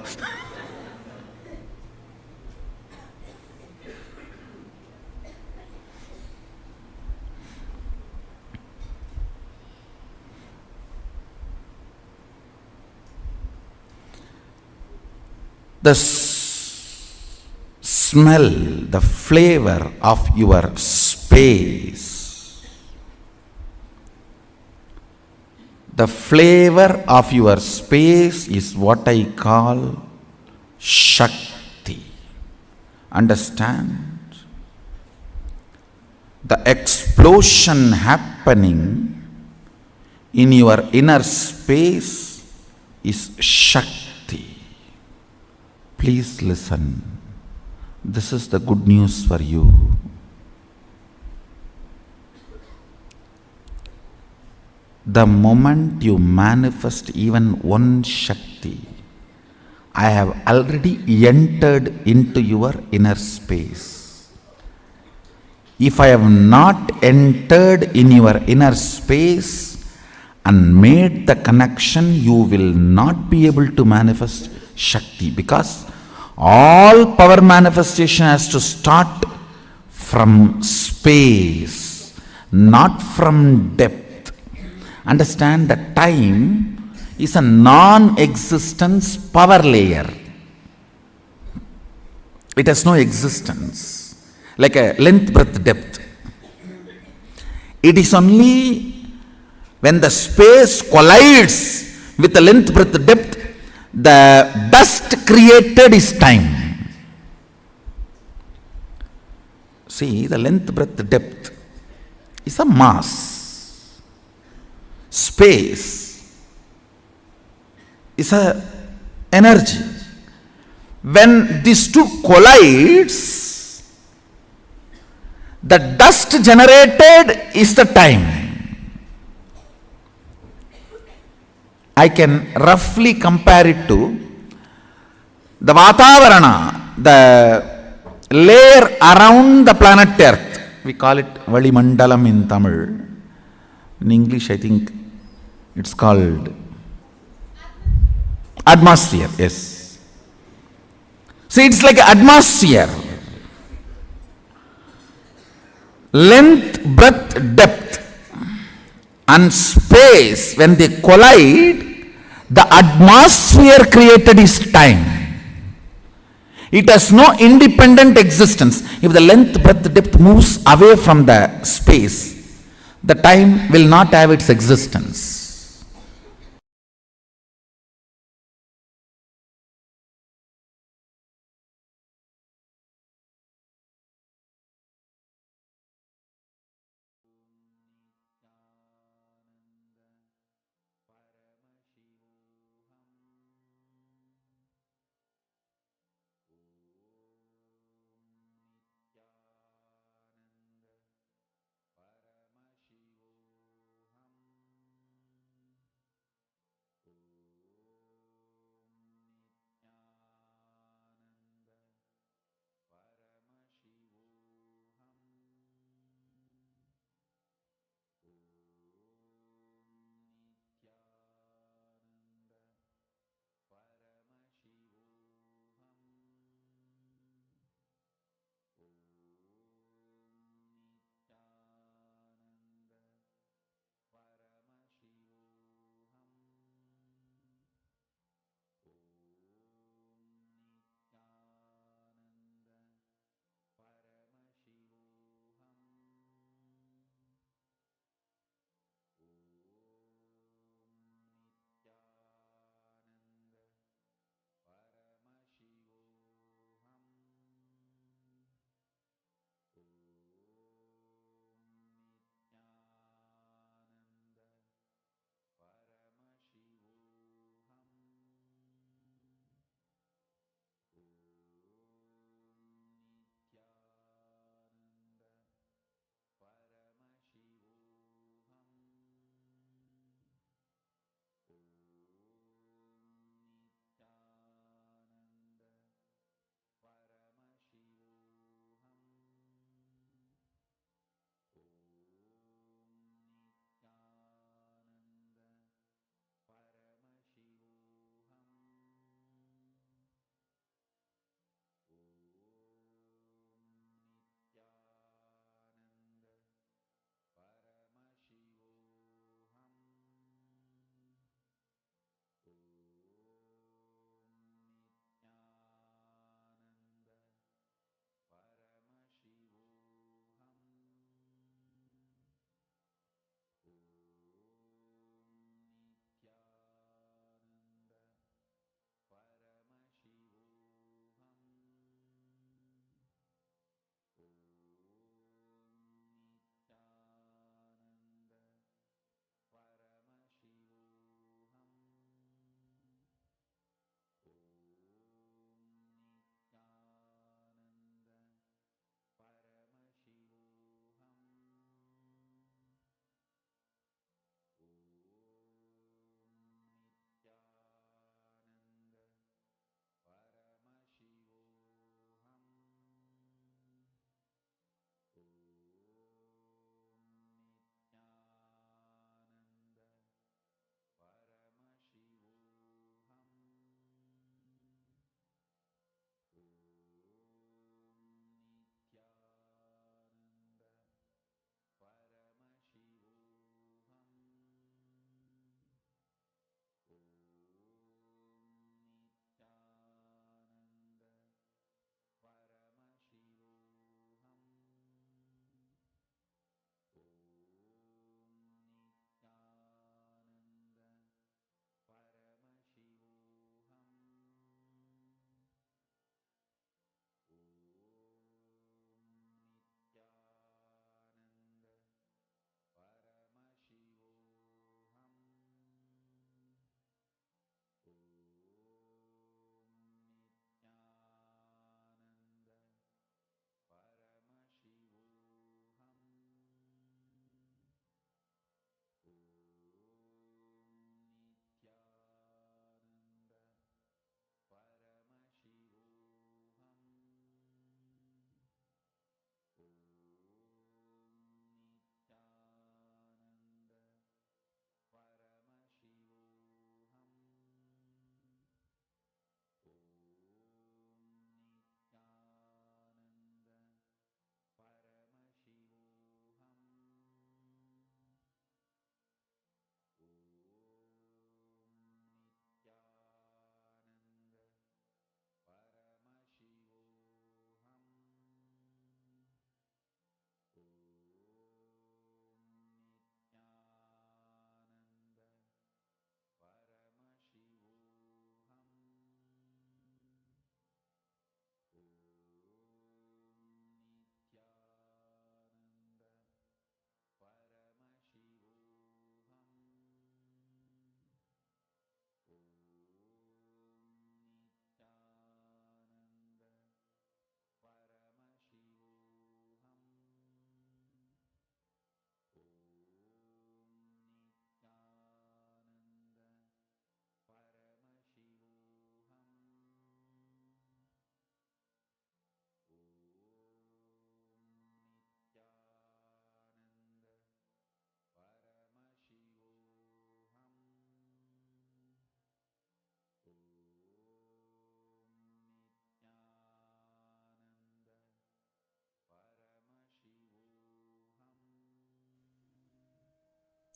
The smell, the flavor of your space. The flavor of your space is what I call Shakti. Understand? The explosion happening in your inner space is Shakti. Please listen. This is the good news for you. The moment you manifest even one Shakti, I have already entered into your inner space. If I have not entered in your inner space and made the connection, you will not be able to manifest Shakti, because All power manifestation has to start from space, not from depth. Understand that time is a non-existence power layer. It has no existence, like a length, breadth, depth. It is only when the space collides with the length, breadth, depth, the dust created is time. See, the length, breadth, depth is a mass. Space is a energy. When these two collides, the dust generated is the time. I can roughly compare it to the Vatavarana, the layer around the planet Earth. We call it Valimandalam in Tamil. In English, I think it's called atmosphere. Yes. See, it's like atmosphere. Length, breadth, depth and space, when they collide, the atmosphere created is time. It has no independent existence. If the length, breadth, depth moves away from the space, the time will not have its existence.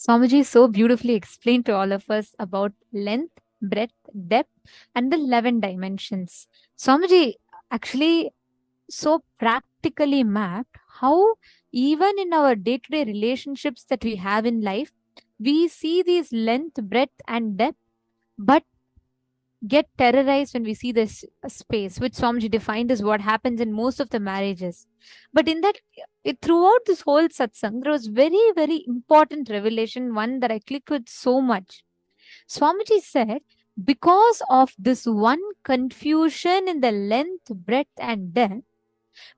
Swamiji so beautifully explained to all of us about length, breadth, depth, and the 11 dimensions. Swamiji actually so practically mapped how even in our day-to-day relationships that we have in life, we see these length, breadth, and depth, but get terrorized when we see this space, which Swamiji defined as what happens in most of the marriages. But in that, throughout this whole satsang, there was very, very important revelation, one that I clicked with so much. Swamiji said, because of this one confusion in the length, breadth, and depth,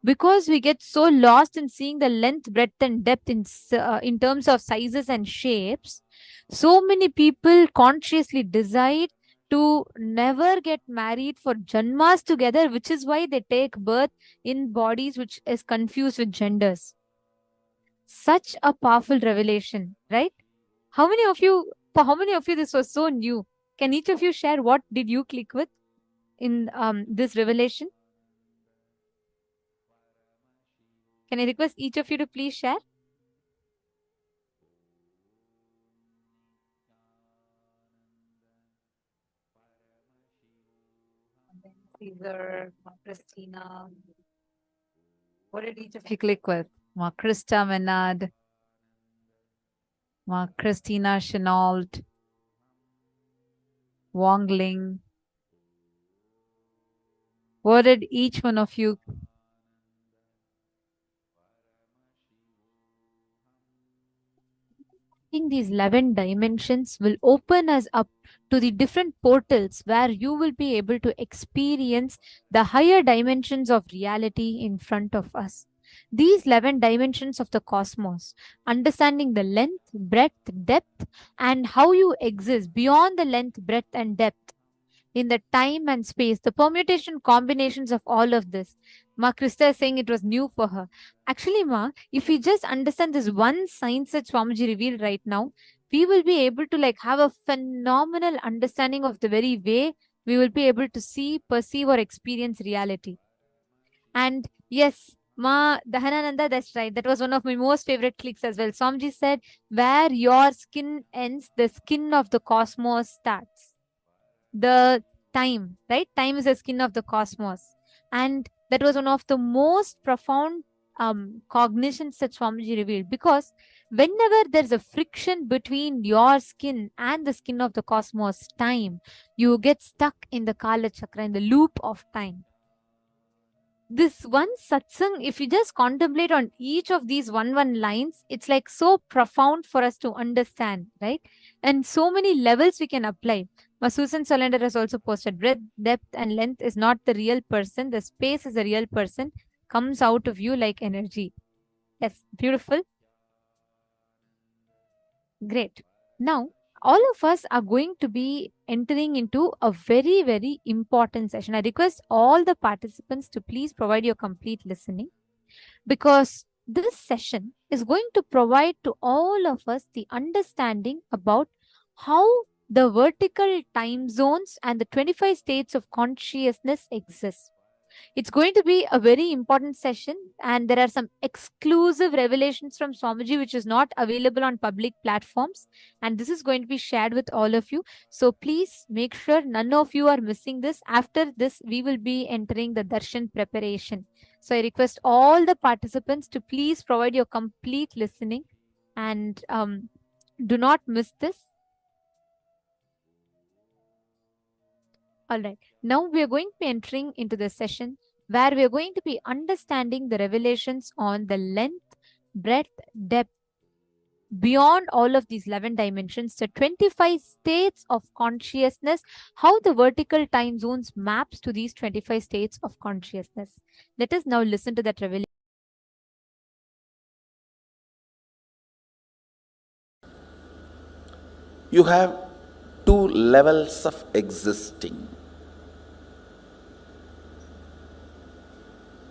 because we get so lost in seeing the length, breadth, and depth in terms of sizes and shapes, so many people consciously decide to never get married for janmas together, which is why they take birth in bodies which is confused with genders. Such a powerful revelation, right? For how many of you this was so new? Can each of you share what did you click with in this revelation? Can I request each of you to please share? Caesar, Christina. What did each of you click with? Ma Krista Menard, Ma Christina Chenault, Wong Ling. What did each one of you? I think these 11 dimensions will open us up to the different portals where you will be able to experience the higher dimensions of reality in front of us. These 11 dimensions of the cosmos, understanding the length, breadth, depth, and how you exist beyond the length, breadth, and depth in the time and space, the permutation combinations of all of this. Ma Krista is saying it was new for her. Actually, Ma, if we just understand this one science that Swamiji revealed right now, we will be able to have a phenomenal understanding of the very way we will be able to see, perceive, or experience reality. And yes, Ma Dahanananda, that's right. That was one of my most favorite clicks as well. Swamiji said, where your skin ends, the skin of the cosmos starts. The time, right? Time is the skin of the cosmos. And that was one of the most profound cognitions that Swamiji revealed, because whenever there's a friction between your skin and the skin of the cosmos, time, you get stuck in the Kala Chakra, in the loop of time. This one satsang, if you just contemplate on each of these one lines, it's so profound for us to understand, right? And so many levels we can apply. Susan Solander has also posted, breadth, depth, and length is not the real person. The space is a real person, comes out of you like energy. Yes, beautiful. Great. Now, all of us are going to be entering into a very, very important session. I request all the participants to please provide your complete listening, because this session is going to provide to all of us the understanding about how the vertical time zones and the 25 states of consciousness exist. It's going to be a very important session, and there are some exclusive revelations from Swamiji which is not available on public platforms, and this is going to be shared with all of you. So please make sure none of you are missing this. After this, we will be entering the darshan preparation. So I request all the participants to please provide your complete listening and do not miss this. All right. Now we are going to be entering into the session where we are going to be understanding the revelations on the length, breadth, depth, beyond all of these 11 dimensions, the 25 states of consciousness, how the vertical time zones maps to these 25 states of consciousness. Let us now listen to that revelation. You have two levels of existing.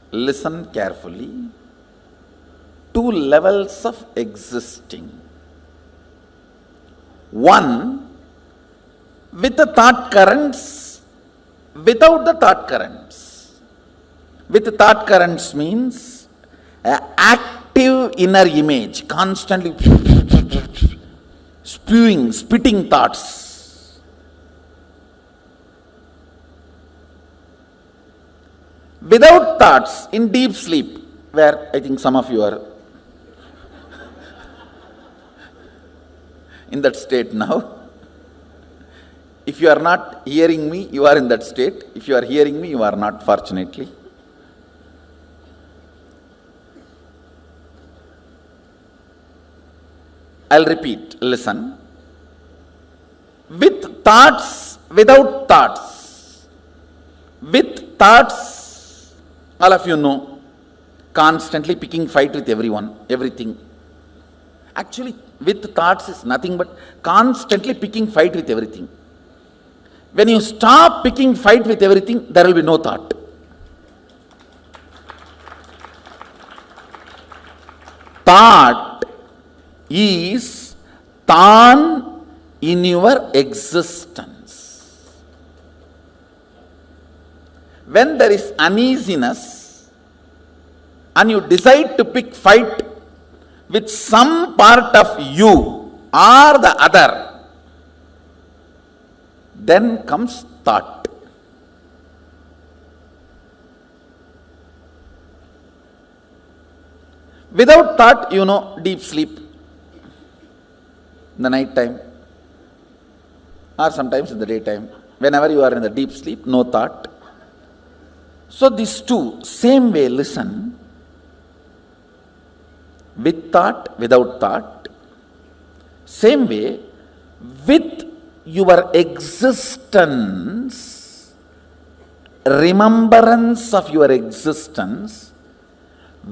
Listen carefully. Two levels of existing. One with the thought currents, without the thought currents. With the thought currents means an active inner image, constantly spitting thoughts. Without thoughts, in deep sleep, where I think some of you are in that state now. If you are not hearing me, you are in that state. If you are hearing me, you are not, fortunately. I'll repeat, listen. With thoughts, without thoughts. With thoughts, all of you know, constantly picking fight with everyone, everything. Actually, with thoughts is nothing but constantly picking fight with everything. When you stop picking fight with everything, there will be no thought. Thought is tan in your existence. When there is uneasiness and you decide to pick fight with some part of you or the other, then comes thought. Without thought, you know, deep sleep in the night time or sometimes in the daytime. Whenever you are in the deep sleep, no thought. So these two, same way, listen. With thought, without thought. Same way, with your existence, remembrance of your existence,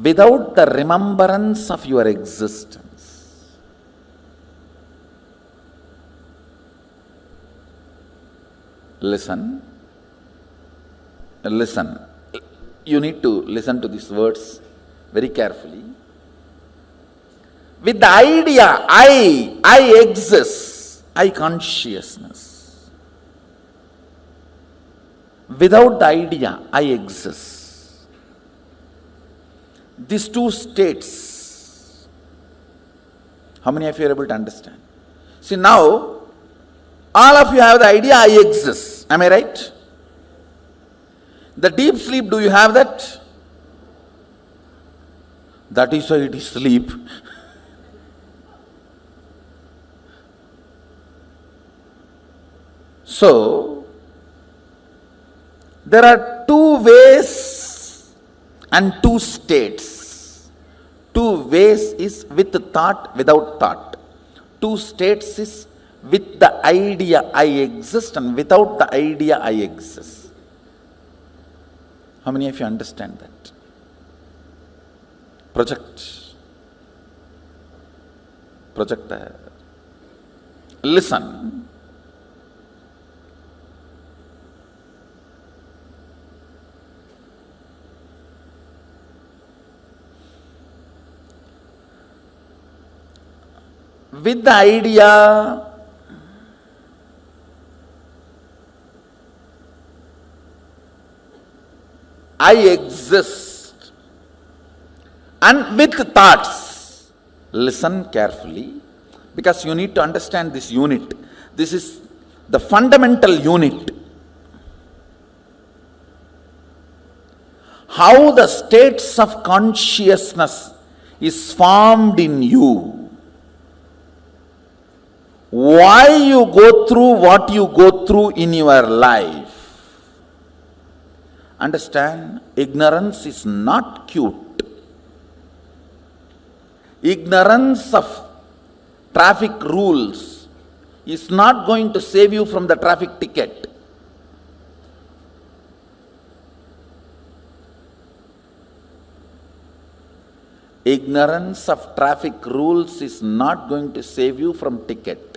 without the remembrance of your existence. Listen. Listen. You need to listen to these words very carefully. With the idea, I exist, I consciousness. Without the idea, I exist. These two states, how many of you are able to understand? See, now, all of you have the idea, I exist. Am I right? The deep sleep, do you have that? That is why it is sleep. So, there are two ways and two states. Two ways is with thought, without thought. Two states is with the idea I exist and without the idea I exist. How many of you understand that? Project there. Listen. With the idea, I exist, and with thoughts, listen carefully, because you need to understand this unit. This is the fundamental unit. How the states of consciousness is formed in you. Why you go through what you go through in your life. Understand, ignorance is not cute. Ignorance of traffic rules is not going to save you from the traffic ticket. Ignorance of traffic rules is not going to save you from ticket.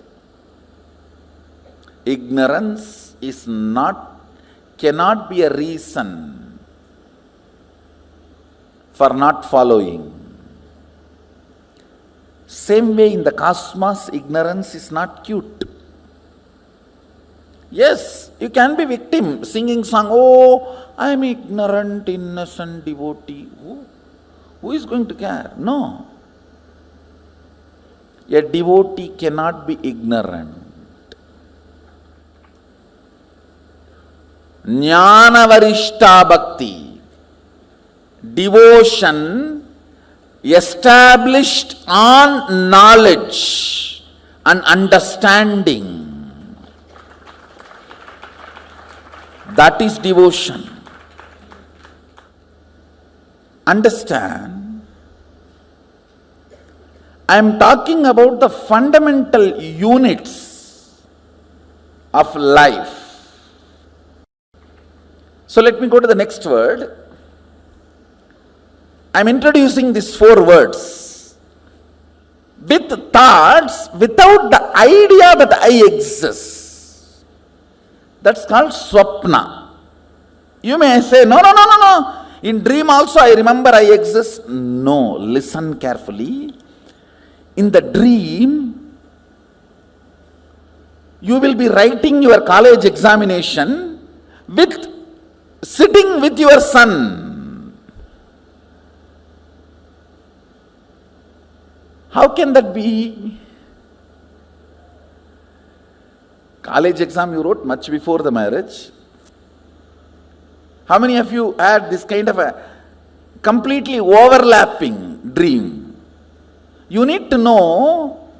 Ignorance is cannot be a reason for not following. Same way in the cosmos, ignorance is not cute. Yes, you can be victim, singing song, oh, I am ignorant, innocent devotee. Who is going to care? No. A devotee cannot be ignorant. Jnana varishta bhakti, devotion established on knowledge and understanding. That is devotion. Understand, I am talking about the fundamental units of life. So let me go to the next word. I am introducing these 4 words with thoughts without the idea that I exist. That's called swapna. You may say, no. In dream also I remember I exist. No, listen carefully. In the dream, you will be writing your college examination sitting with your son. How can that be? College exam you wrote much before the marriage. How many of you had this kind of a completely overlapping dream? You need to know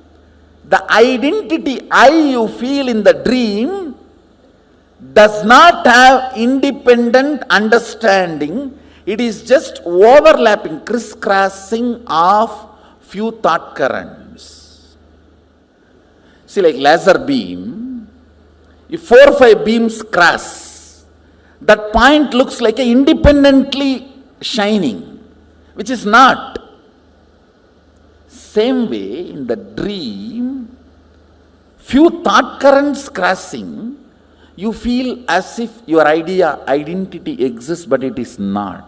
the identity I you feel in the dream does not have independent understanding. It is just overlapping, crisscrossing of few thought currents. See, like laser beam, if 4 or 5 beams cross, that point looks like a independently shining, which is not. Same way, in the dream, few thought currents crossing, you feel as if your identity exists, but it is not.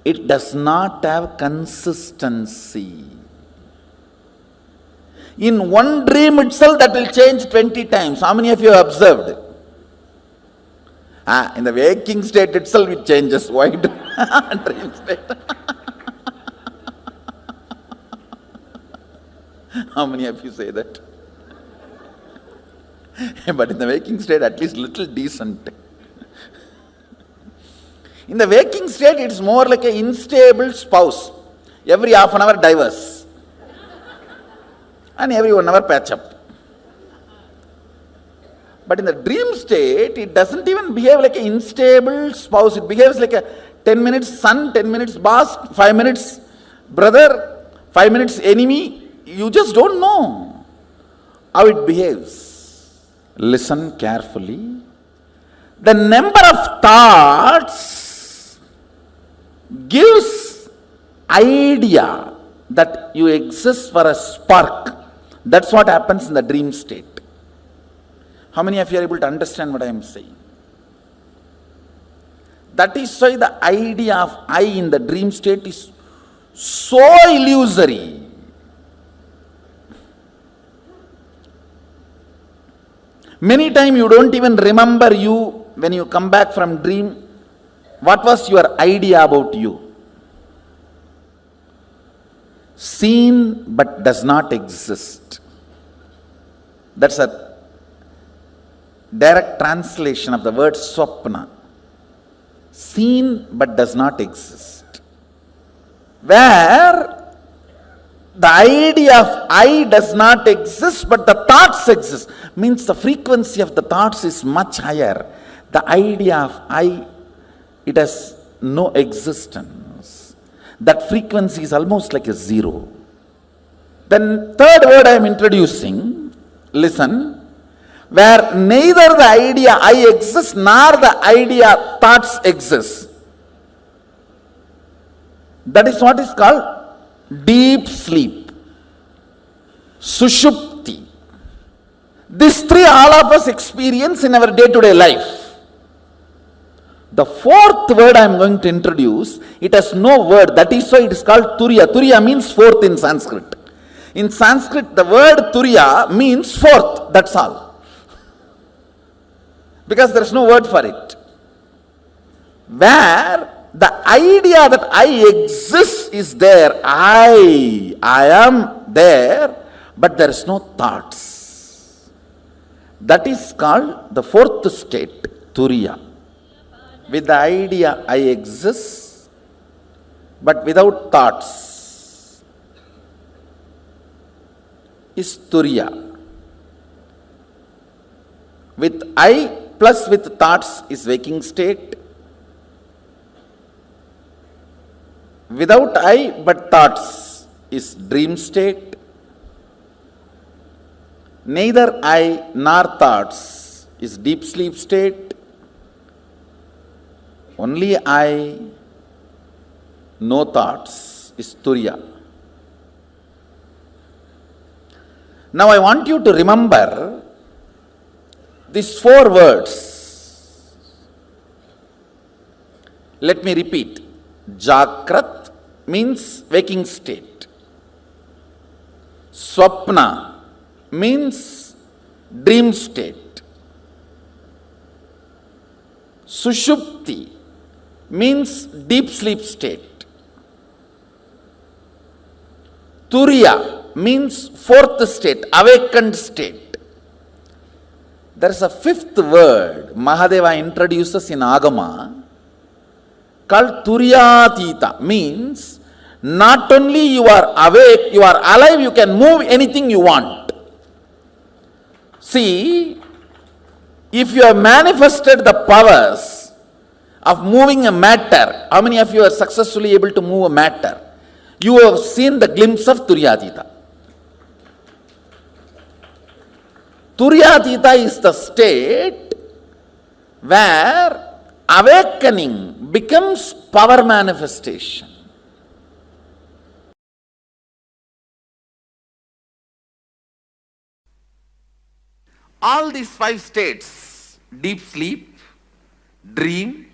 It does not have consistency. In one dream itself, that will change 20 times. How many of you have observed? In the waking state itself it changes. Why do dream state? How many of you say that? But in the waking state at least little decent. In the waking state it's more like an unstable spouse. Every half an hour divorce. And every 1 hour patch up. But in the dream state, it doesn't even behave like an unstable spouse. It behaves like a 10 minutes son, 10 minutes boss, 5 minutes brother, 5 minutes enemy. You just don't know how it behaves. Listen carefully. The number of thoughts gives idea that you exist for a spark. That's what happens in the dream state. How many of you are able to understand what I am saying? That is why the idea of I in the dream state is so illusory. Many times you don't even remember you when you come back from dream. What was your idea about you? Seen but does not exist. That's a direct translation of the word swapna. Seen but does not exist. Where the idea of I does not exist but the thoughts exist. Means the frequency of the thoughts is much higher. The idea of I, it has no existence. That frequency is almost like a 0. Then third word I am introducing, listen. Where neither the idea I exist nor the idea thoughts exist. That is what is called deep sleep. Sushupti. These 3 all of us experience in our day-to-day life. The 4th word I am going to introduce, it has no word. That is why it is called Turiya. Turiya means 4th in Sanskrit. In Sanskrit, the word Turiya means 4th. That's all. Because there is no word for it. Where the idea that I exist is there. I am there, but there is no thoughts. That is called the fourth state, Turiya. With the idea I exist, but without thoughts, is Turiya. With I plus with thoughts is waking state. Without I but thoughts is dream state. Neither I nor thoughts is deep sleep state. Only I, no thoughts is Turiya. Now I want you to remember these 4 words. Let me repeat. Jakrat means waking state. Swapna means dream state. Sushupti means deep sleep state. Turiya means 4th state, awakened state. There is a 5th word Mahadeva introduces in Agama called Turyatita, means not only you are awake, you are alive, you can move anything you want. See, if you have manifested the powers of moving a matter, how many of you are successfully able to move a matter? You have seen the glimpse of Turyatita. Turyatita is the state where awakening becomes power manifestation. All these 5 states, deep sleep, dream,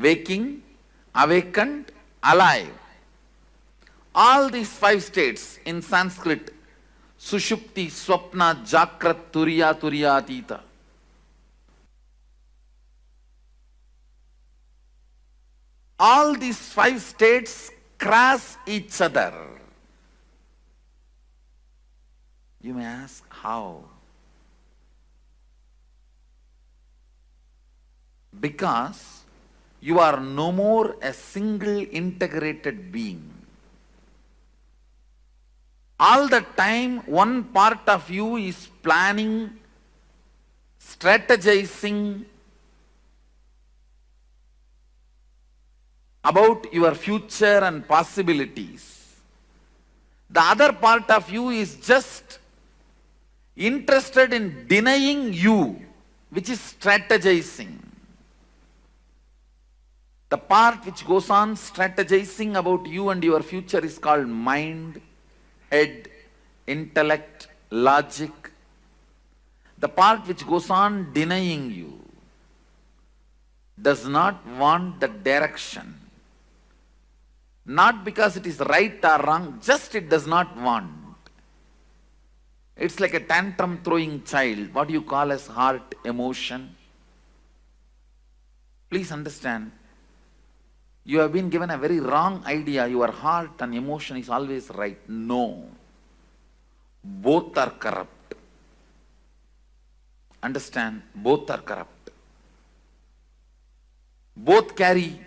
waking, awakened, alive. All these 5 states in Sanskrit, Sushupti, Swapna, Jakrat, Turiya, Turyatita. All these 5 states cross each other. You may ask, how? Because you are no more a single integrated being. All the time, one part of you is planning, strategizing about your future and possibilities. The other part of you is just interested in denying you, which is strategizing. The part which goes on strategizing about you and your future is called mind, head, intellect, logic. The part which goes on denying you does not want the direction. Not because it is right or wrong, just it does not want. It's like a tantrum throwing child, what you call as heart emotion. Please understand, you have been given a very wrong idea, your heart and emotion is always right. No. Both are corrupt. Understand, both are corrupt. Both carry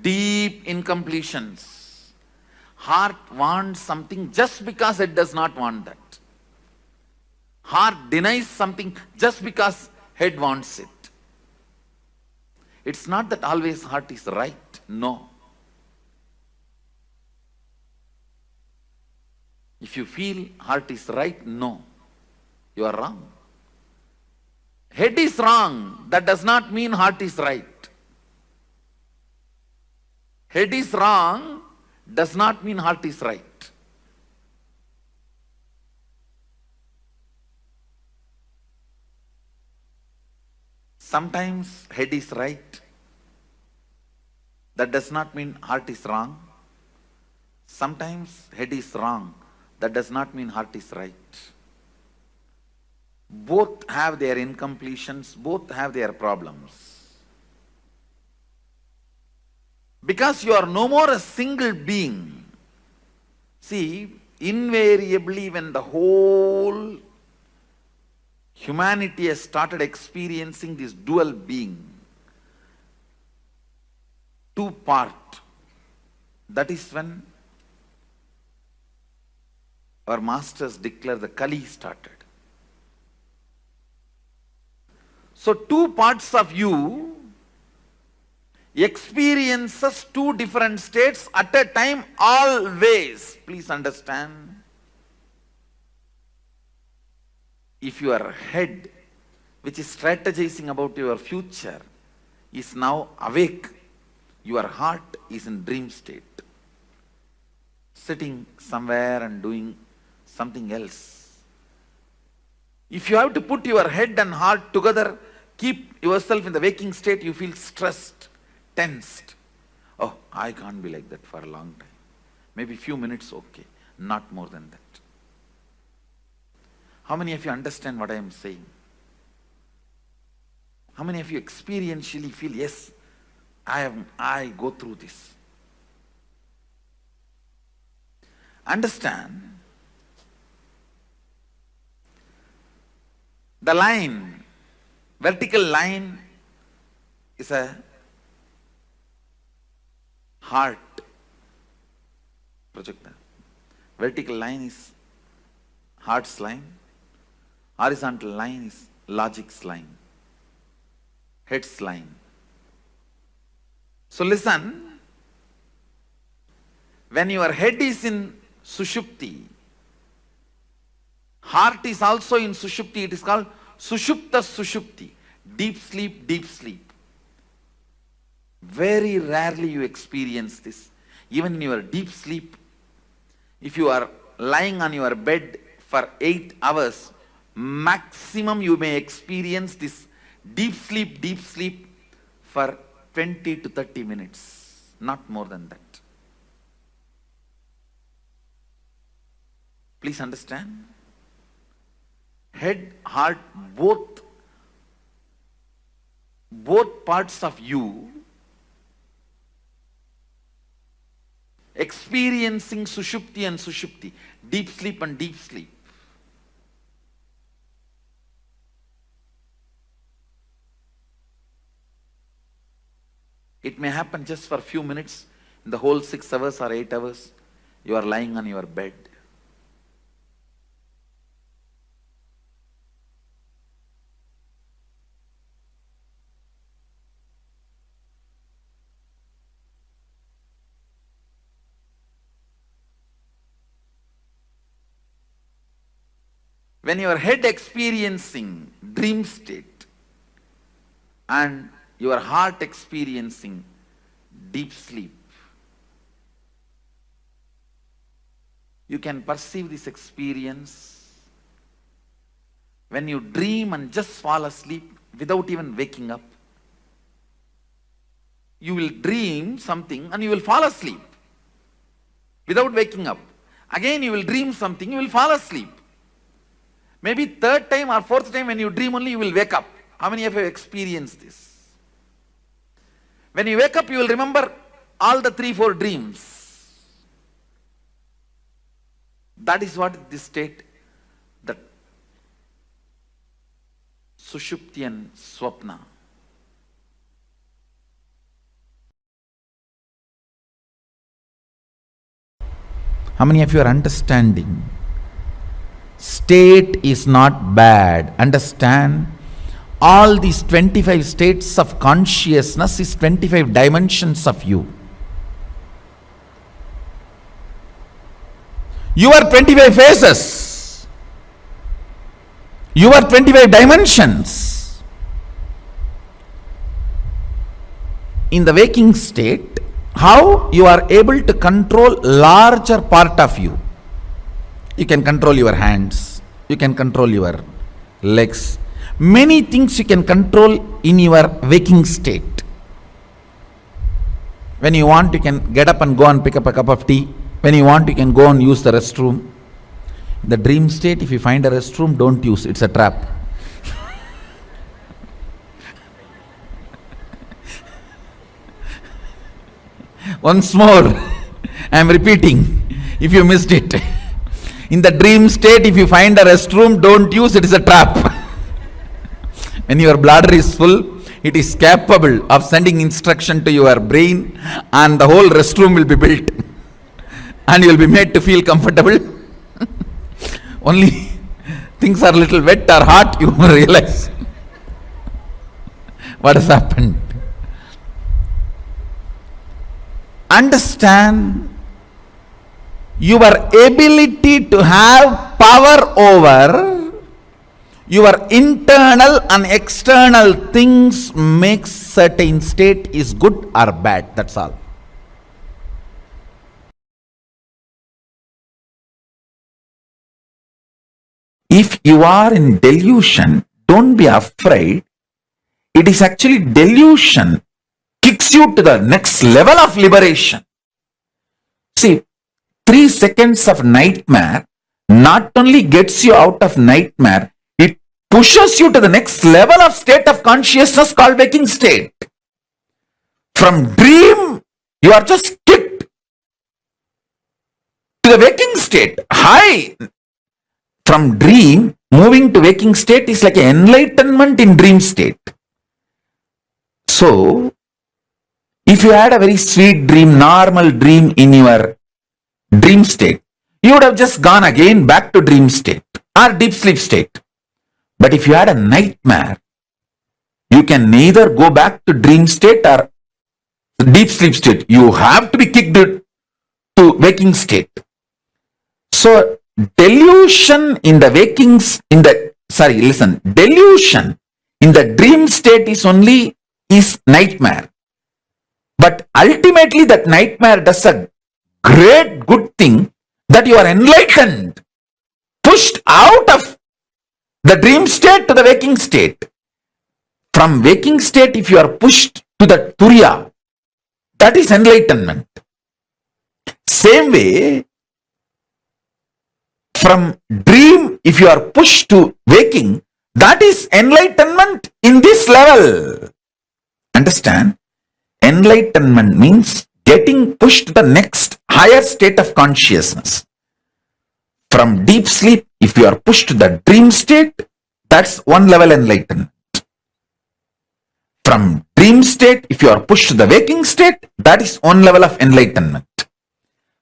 deep incompletions. Heart wants something just because it does not want that. Heart denies something just because head wants it. It's not that always heart is right. No. If you feel heart is right, no. You are wrong. Head is wrong. That does not mean heart is right. Head is wrong does not mean heart is right. Sometimes head is right. That does not mean heart is wrong. Sometimes head is wrong. That does not mean heart is right. Both have their incompletions, both have their problems. Because you are no more a single being. See, invariably when the whole humanity has started experiencing this dual being, two part, that is when our masters declare the Kali started. So two parts of you experiences two different states at a time always. Please understand. If your head, which is strategizing about your future, is now awake, your heart is in dream state, sitting somewhere and doing something else. If you have to put your head and heart together, keep yourself in the waking state, you feel stressed, tensed. Oh, I can't be like that for a long time. Maybe few minutes, okay. Not more than that. How many of you understand what I am saying? How many of you experientially feel, yes, I go through this? Understand, the line, vertical line is a heart projector. Vertical line is heart's line. Horizontal line is logic's line, head's line. So listen, when your head is in Sushupti, heart is also in Sushupti. It is called Sushupta Sushupti, deep sleep, deep sleep. Very rarely you experience this. Even in your deep sleep, if you are lying on your bed for 8 hours, maximum you may experience this deep sleep for 20 to 30 minutes, not more than that. Please understand. Head, heart, both parts of you experiencing Sushupti and Sushupti, deep sleep and deep sleep. It may happen just for a few minutes. In the whole 6 hours or 8 hours, you are lying on your bed. When your head experiencing dream state and your heart experiencing deep sleep, you can perceive this experience when you dream and just fall asleep without even waking up. You will dream something and you will fall asleep without waking up. Again you will dream something, you will fall asleep. Maybe third time or fourth time when you dream only you will wake up. How many of you have experienced this? When you wake up you will remember all the 3-4 dreams. That is what this state, that Sushupti and Swapna. How many of you are understanding? State is not bad. Understand, all these 25 states of consciousness is 25 dimensions of you. You are 25 faces. You are 25 dimensions. In the waking state, how you are able to control larger part of you. You can control your hands, you can control your legs. Many things you can control in your waking state. When you want, you can get up and go and pick up a cup of tea. When you want, you can go and use the restroom. In the dream state, if you find a restroom, don't use, it's a trap. Once more, I am repeating, if you missed it. In the dream state, if you find a restroom, don't use it, is a trap. When your bladder is full, it is capable of sending instruction to your brain and the whole restroom will be built. And you will be made to feel comfortable. Only things are a little wet or hot, you realize what has happened. Understand your ability to have power over your internal and external things makes certain state is good or bad. That's all. If you are in delusion, don't be afraid. It is actually delusion kicks you to the next level of liberation. See, 3 seconds of nightmare not only gets you out of nightmare, it pushes you to the next level of state of consciousness called waking state. From dream, you are just kicked to the waking state. High. From dream, moving to waking state is like an enlightenment in dream state. So, if you had a very sweet dream, normal dream in your dream state, you would have just gone again back to dream state or deep sleep state. But if you had a nightmare, you can neither go back to dream state or deep sleep state. You have to be kicked to waking state. So, delusion in the delusion in the dream state is nightmare. But ultimately that nightmare does a great good thing that you are enlightened, pushed out of the dream state to the waking state. From waking state, if you are pushed to the Turiya, that is enlightenment. Same way, from dream, if you are pushed to waking, that is enlightenment in this level. Understand? Enlightenment means getting pushed to the next higher state of consciousness. From deep sleep, if you are pushed to the dream state, that's one level enlightenment. From dream state, if you are pushed to the waking state, that is one level of enlightenment.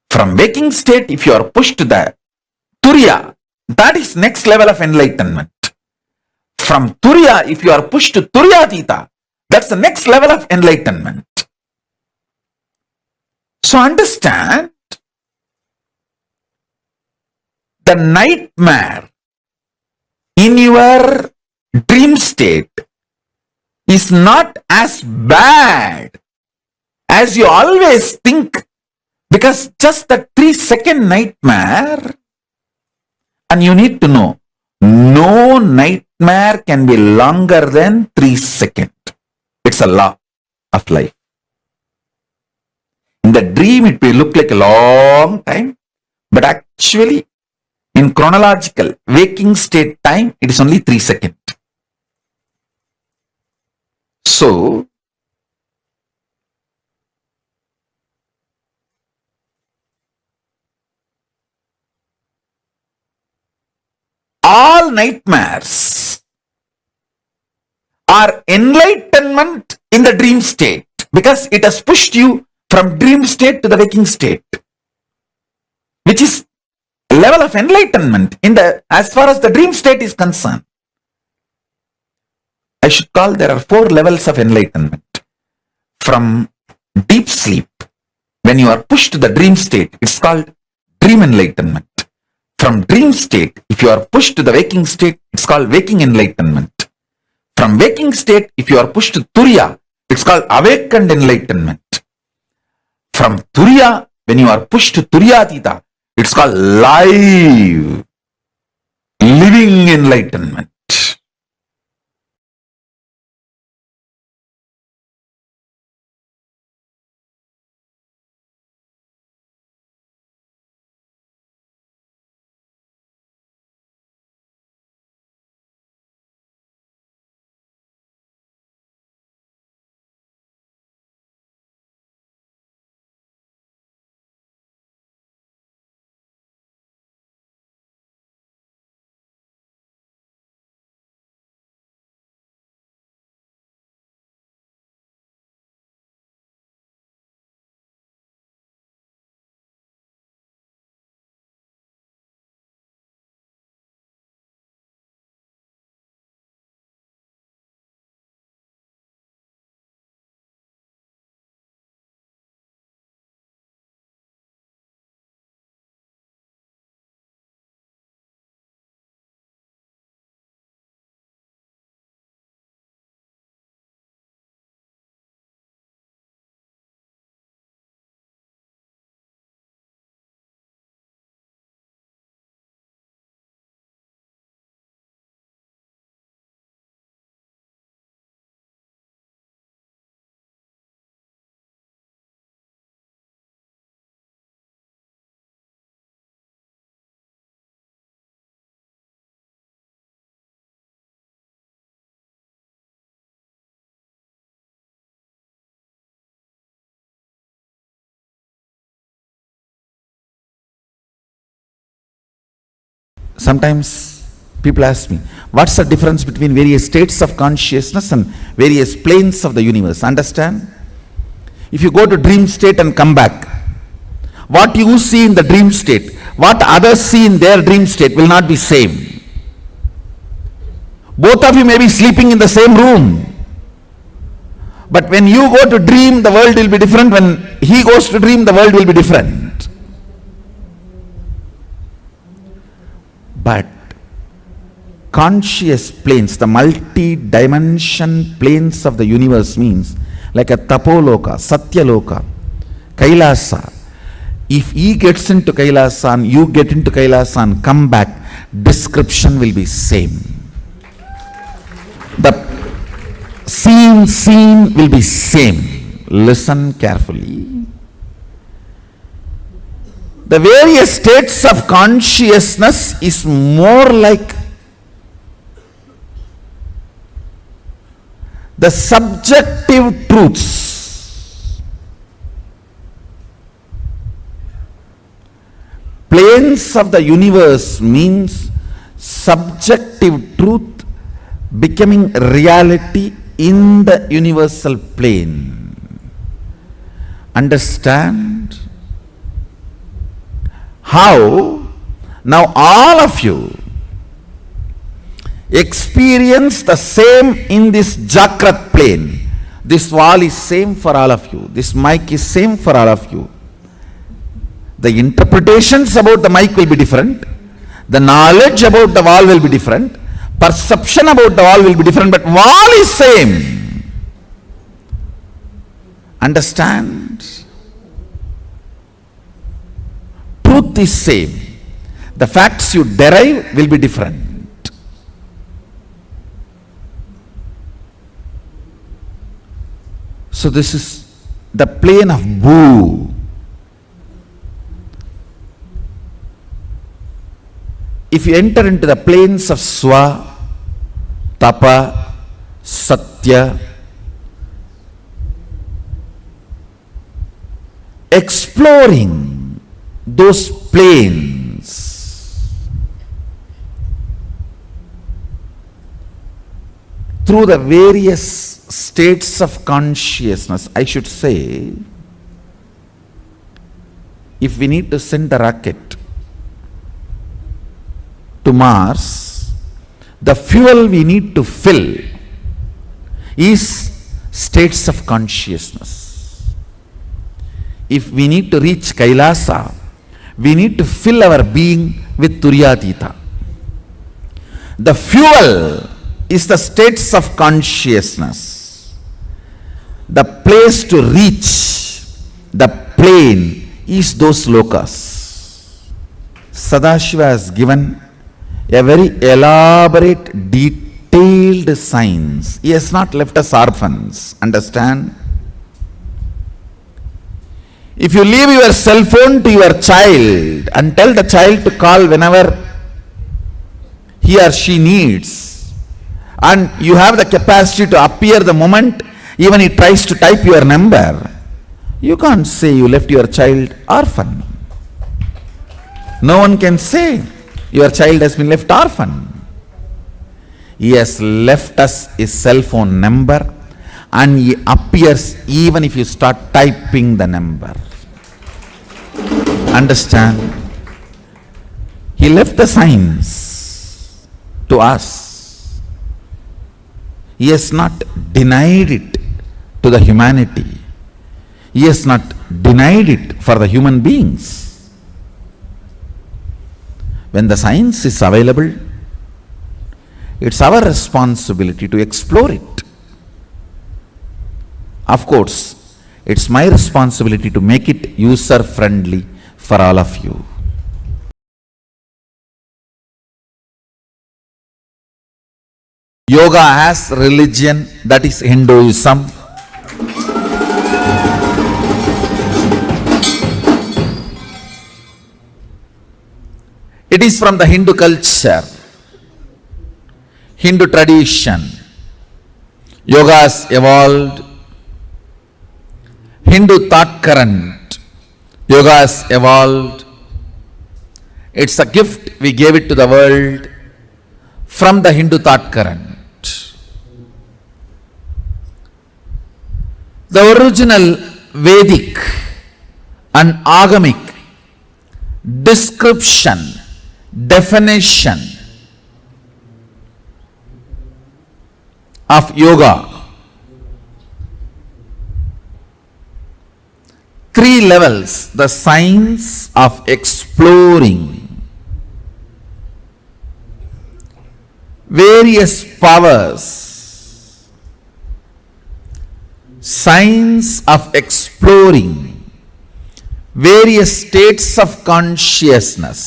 From waking state, if you are pushed to the Turiya, that is next level of enlightenment. From Turiya, if you are pushed to Turiyatita, that's the next level of enlightenment. So understand, the nightmare in your dream state is not as bad as you always think, because just the 3-second nightmare, and you need to know, no nightmare can be longer than 3 seconds. It's a law of life. In the dream, it may look like a long time, but actually, in chronological waking state time, it is only 3 seconds. So, all nightmares are enlightenment in the dream state, because it has pushed you from dream state to the waking state, which is a level of enlightenment as far as the dream state is concerned. I should call there are 4 levels of enlightenment. From deep sleep, when you are pushed to the dream state, it's called dream enlightenment. From dream state, if you are pushed to the waking state, it's called waking enlightenment. From waking state, if you are pushed to Turiya, it's called awakened enlightenment. From Turiya, when you are pushed to Turiyatita, it's called living enlightenment. Sometimes people ask me, what's the difference between various states of consciousness and various planes of the universe? Understand? If you go to dream state and come back, what you see in the dream state, what others see in their dream state will not be same. Both of you may be sleeping in the same room. But when you go to dream, the world will be different. When he goes to dream, the world will be different. But conscious planes, the multi-dimension planes of the universe means like a Tapoloka, Satyaloka, Kailasa. If he gets into Kailasa and you get into Kailasa and come back, description will be same. The scene will be same. Listen carefully. The various states of consciousness is more like the subjective truths. Planes of the universe means subjective truth becoming reality in the universal plane. Understand? How? Now all of you experience the same in this Jakrat plane. This wall is same for all of you. This mic is same for all of you. The interpretations about the mic will be different. The knowledge about the wall will be different. Perception about the wall will be different, but wall is same. Understand? Truth is same. The facts you derive will be different. So this is the plane of Bhu. If you enter into the planes of Swa, Tapa, Satya, exploring those planes through the various states of consciousness, I should say, if we need to send a rocket to Mars, the fuel we need to fill is states of consciousness. If we need to reach Kailasa, we need to fill our being with Turyatita. The fuel is the states of consciousness. The place to reach the plane is those lokas. Sadashiva has given a very elaborate, detailed science. He has not left us orphans. Understand? If you leave your cell phone to your child and tell the child to call whenever he or she needs, and you have the capacity to appear the moment even he tries to type your number, you can't say you left your child orphan. No one can say your child has been left orphan. He has left us his cell phone number and he appears even if you start typing the number. Understand? He left the science to us. He has not denied it to the humanity. He has not denied it for the human beings. When the science is available, it's our responsibility to explore it. Of course, it's my responsibility to make it user-friendly for all of you. Yoga has religion, that is Hinduism. It is from the Hindu culture, Hindu tradition. Yoga has evolved. Hindu thought current. Yoga has evolved. It's a gift we gave it to the world from the Hindu thought current. The original Vedic and Agamic description, definition of yoga, 3 levels: the science of exploring various powers, science of exploring various states of consciousness,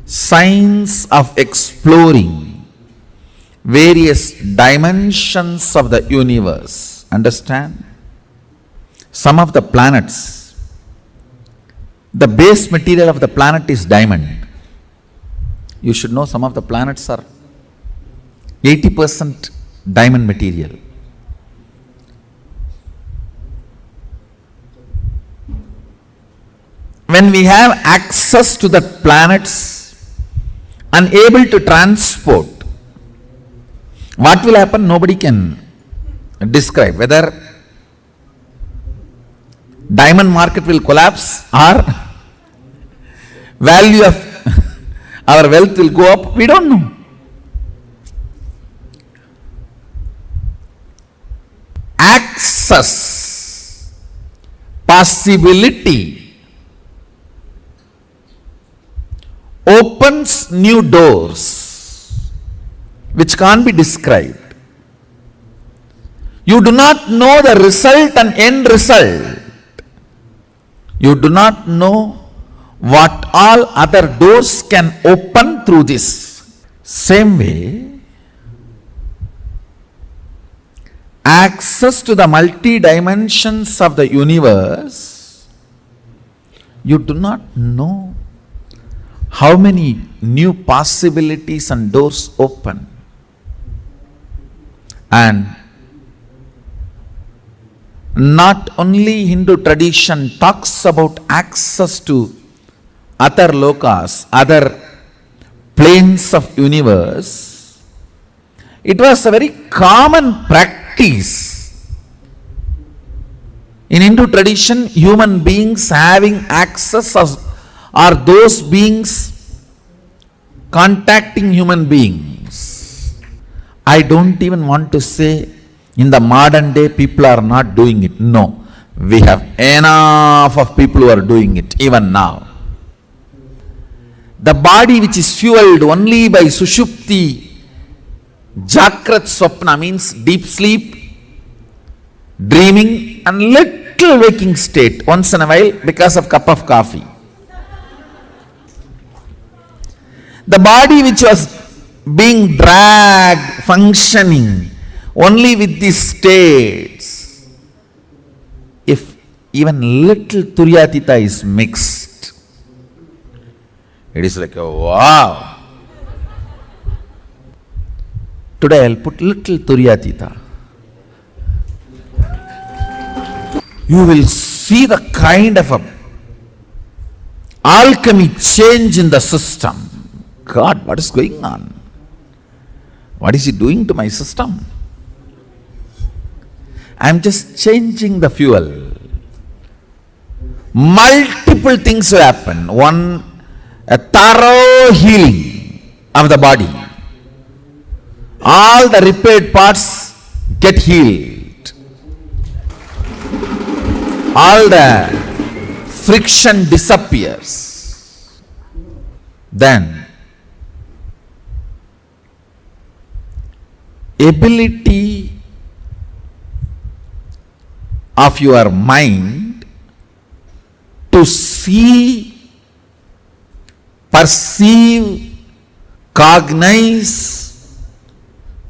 science of exploring various dimensions of the universe. Understand? Some of the planets, the base material of the planet is diamond. You should know some of the planets are 80% diamond material. When we have access to the planets and able to transport, what will happen? Nobody can describe. Whether diamond market will collapse or value of our wealth will go up, we don't know. Access, possibility, opens new doors which can't be described. You do not know the result and end result. You do not know what all other doors can open through this. Same way, access to the multi-dimensions of the universe, you do not know how many new possibilities and doors open. And not only Hindu tradition talks about access to other lokas, other planes of universe, it was a very common practice. In Hindu tradition, human beings having access are those beings contacting human beings. I don't even want to say in the modern day people are not doing it. No, we have enough of people who are doing it even now. The body which is fueled only by Sushupti, Jakrat Swapna means deep sleep, dreaming and little waking state once in a while because of cup of coffee. The body which was being dragged, functioning only with these states, if even little Turyatita is mixed, it is like, oh, wow. Today I'll put little Turyatita. You will see the kind of a alchemy change in the system. God, what is going on? What is he doing to my system? I am just changing the fuel. Multiple things will happen. One, a thorough healing of the body. All the repaired parts get healed. All the friction disappears. Then, ability of your mind to see, perceive, cognize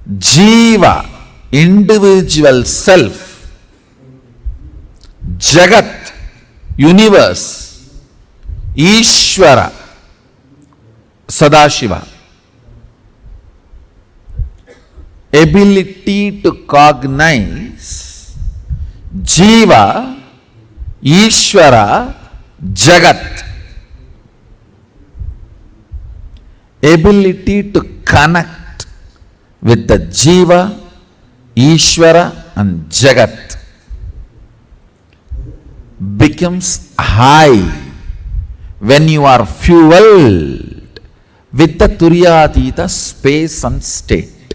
Jiva, individual self, Jagat, universe, Ishvara, Sadashiva. Ability to cognize Jiva, Ishvara, Jagat, ability to connect with the Jiva, Ishvara and Jagat becomes high when you are fueled with the Turyatita space and state.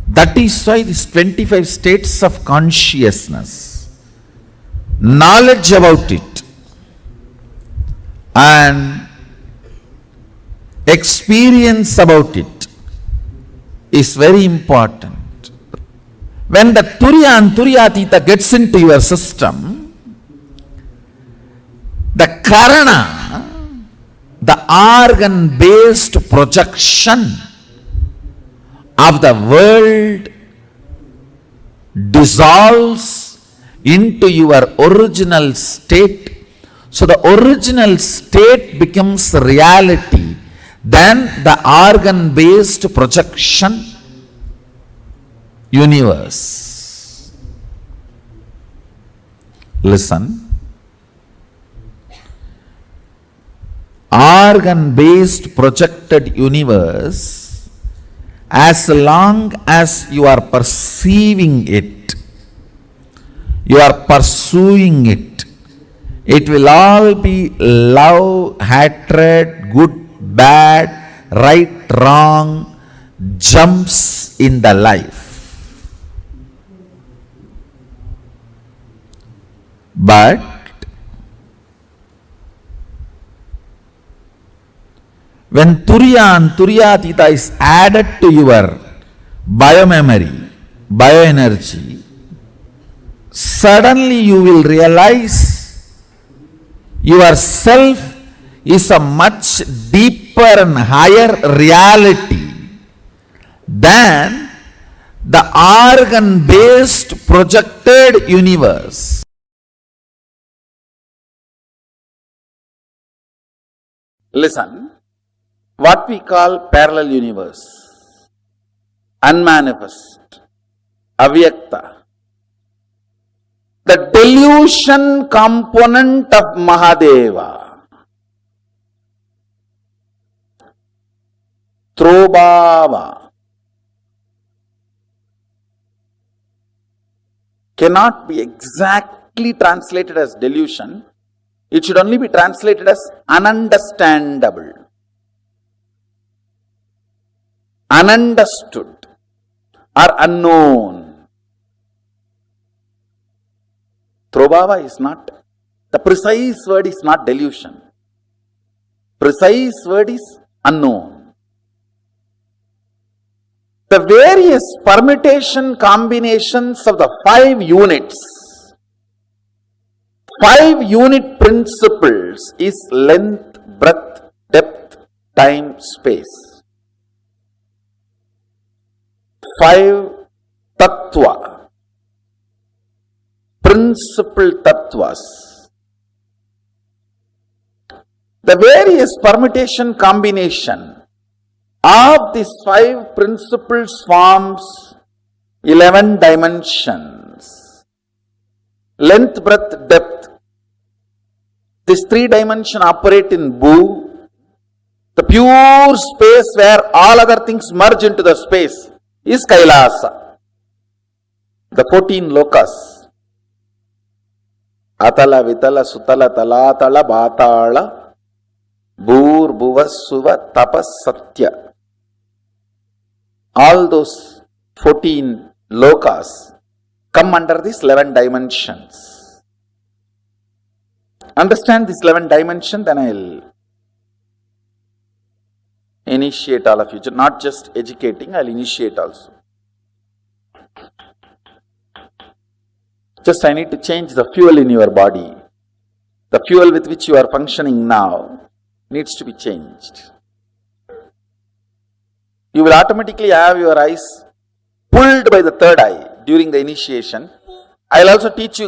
That is why these 25 states of consciousness, knowledge about it and experience about it is very important. When the Turya and Turyatita gets into your system, the Karana, the organ-based projection of the world, dissolves into your original state. So the original state becomes reality. Then the organ-based projection universe. Listen. Organ-based projected universe, as long as you are perceiving it, you are pursuing it, it will all be love, hatred, good, bad, right, wrong, jumps in the life. But when Turya and Turyatita is added to your biomemory, bioenergy, suddenly you will realize yourself is a much deeper and higher reality than the organ-based projected universe. Listen, what we call parallel universe, unmanifest, avyakta, the delusion component of Mahadeva, Trobhava, cannot be exactly translated as delusion. It should only be translated as ununderstandable, ununderstood or unknown. Trobhava is not, the precise word is not delusion. Precise word is unknown. The various permutation combinations of the 5 units, 5 unit principles is length, breadth, depth, time, space. 5 tattva, principal tattvas. The various permutation combination of these 5 principles forms 11 dimensions. Length, breadth, depth. These 3 dimensions operate in Bhu, the pure space where all other things merge into the space is Kailasa. The 14 lokas. Atala, Vitala, Sutala, Talatala, Bhatala, Bhur, Bhuva, Suva, Tapas, Satya. All those 14 lokas come under these 11 dimensions. Understand this 11 dimension, then I will initiate all of you. Not just educating, I will initiate also. Just I need to change the fuel in your body. The fuel with which you are functioning now needs to be changed. You will automatically have your eyes pulled by the third eye during the initiation. I will also teach you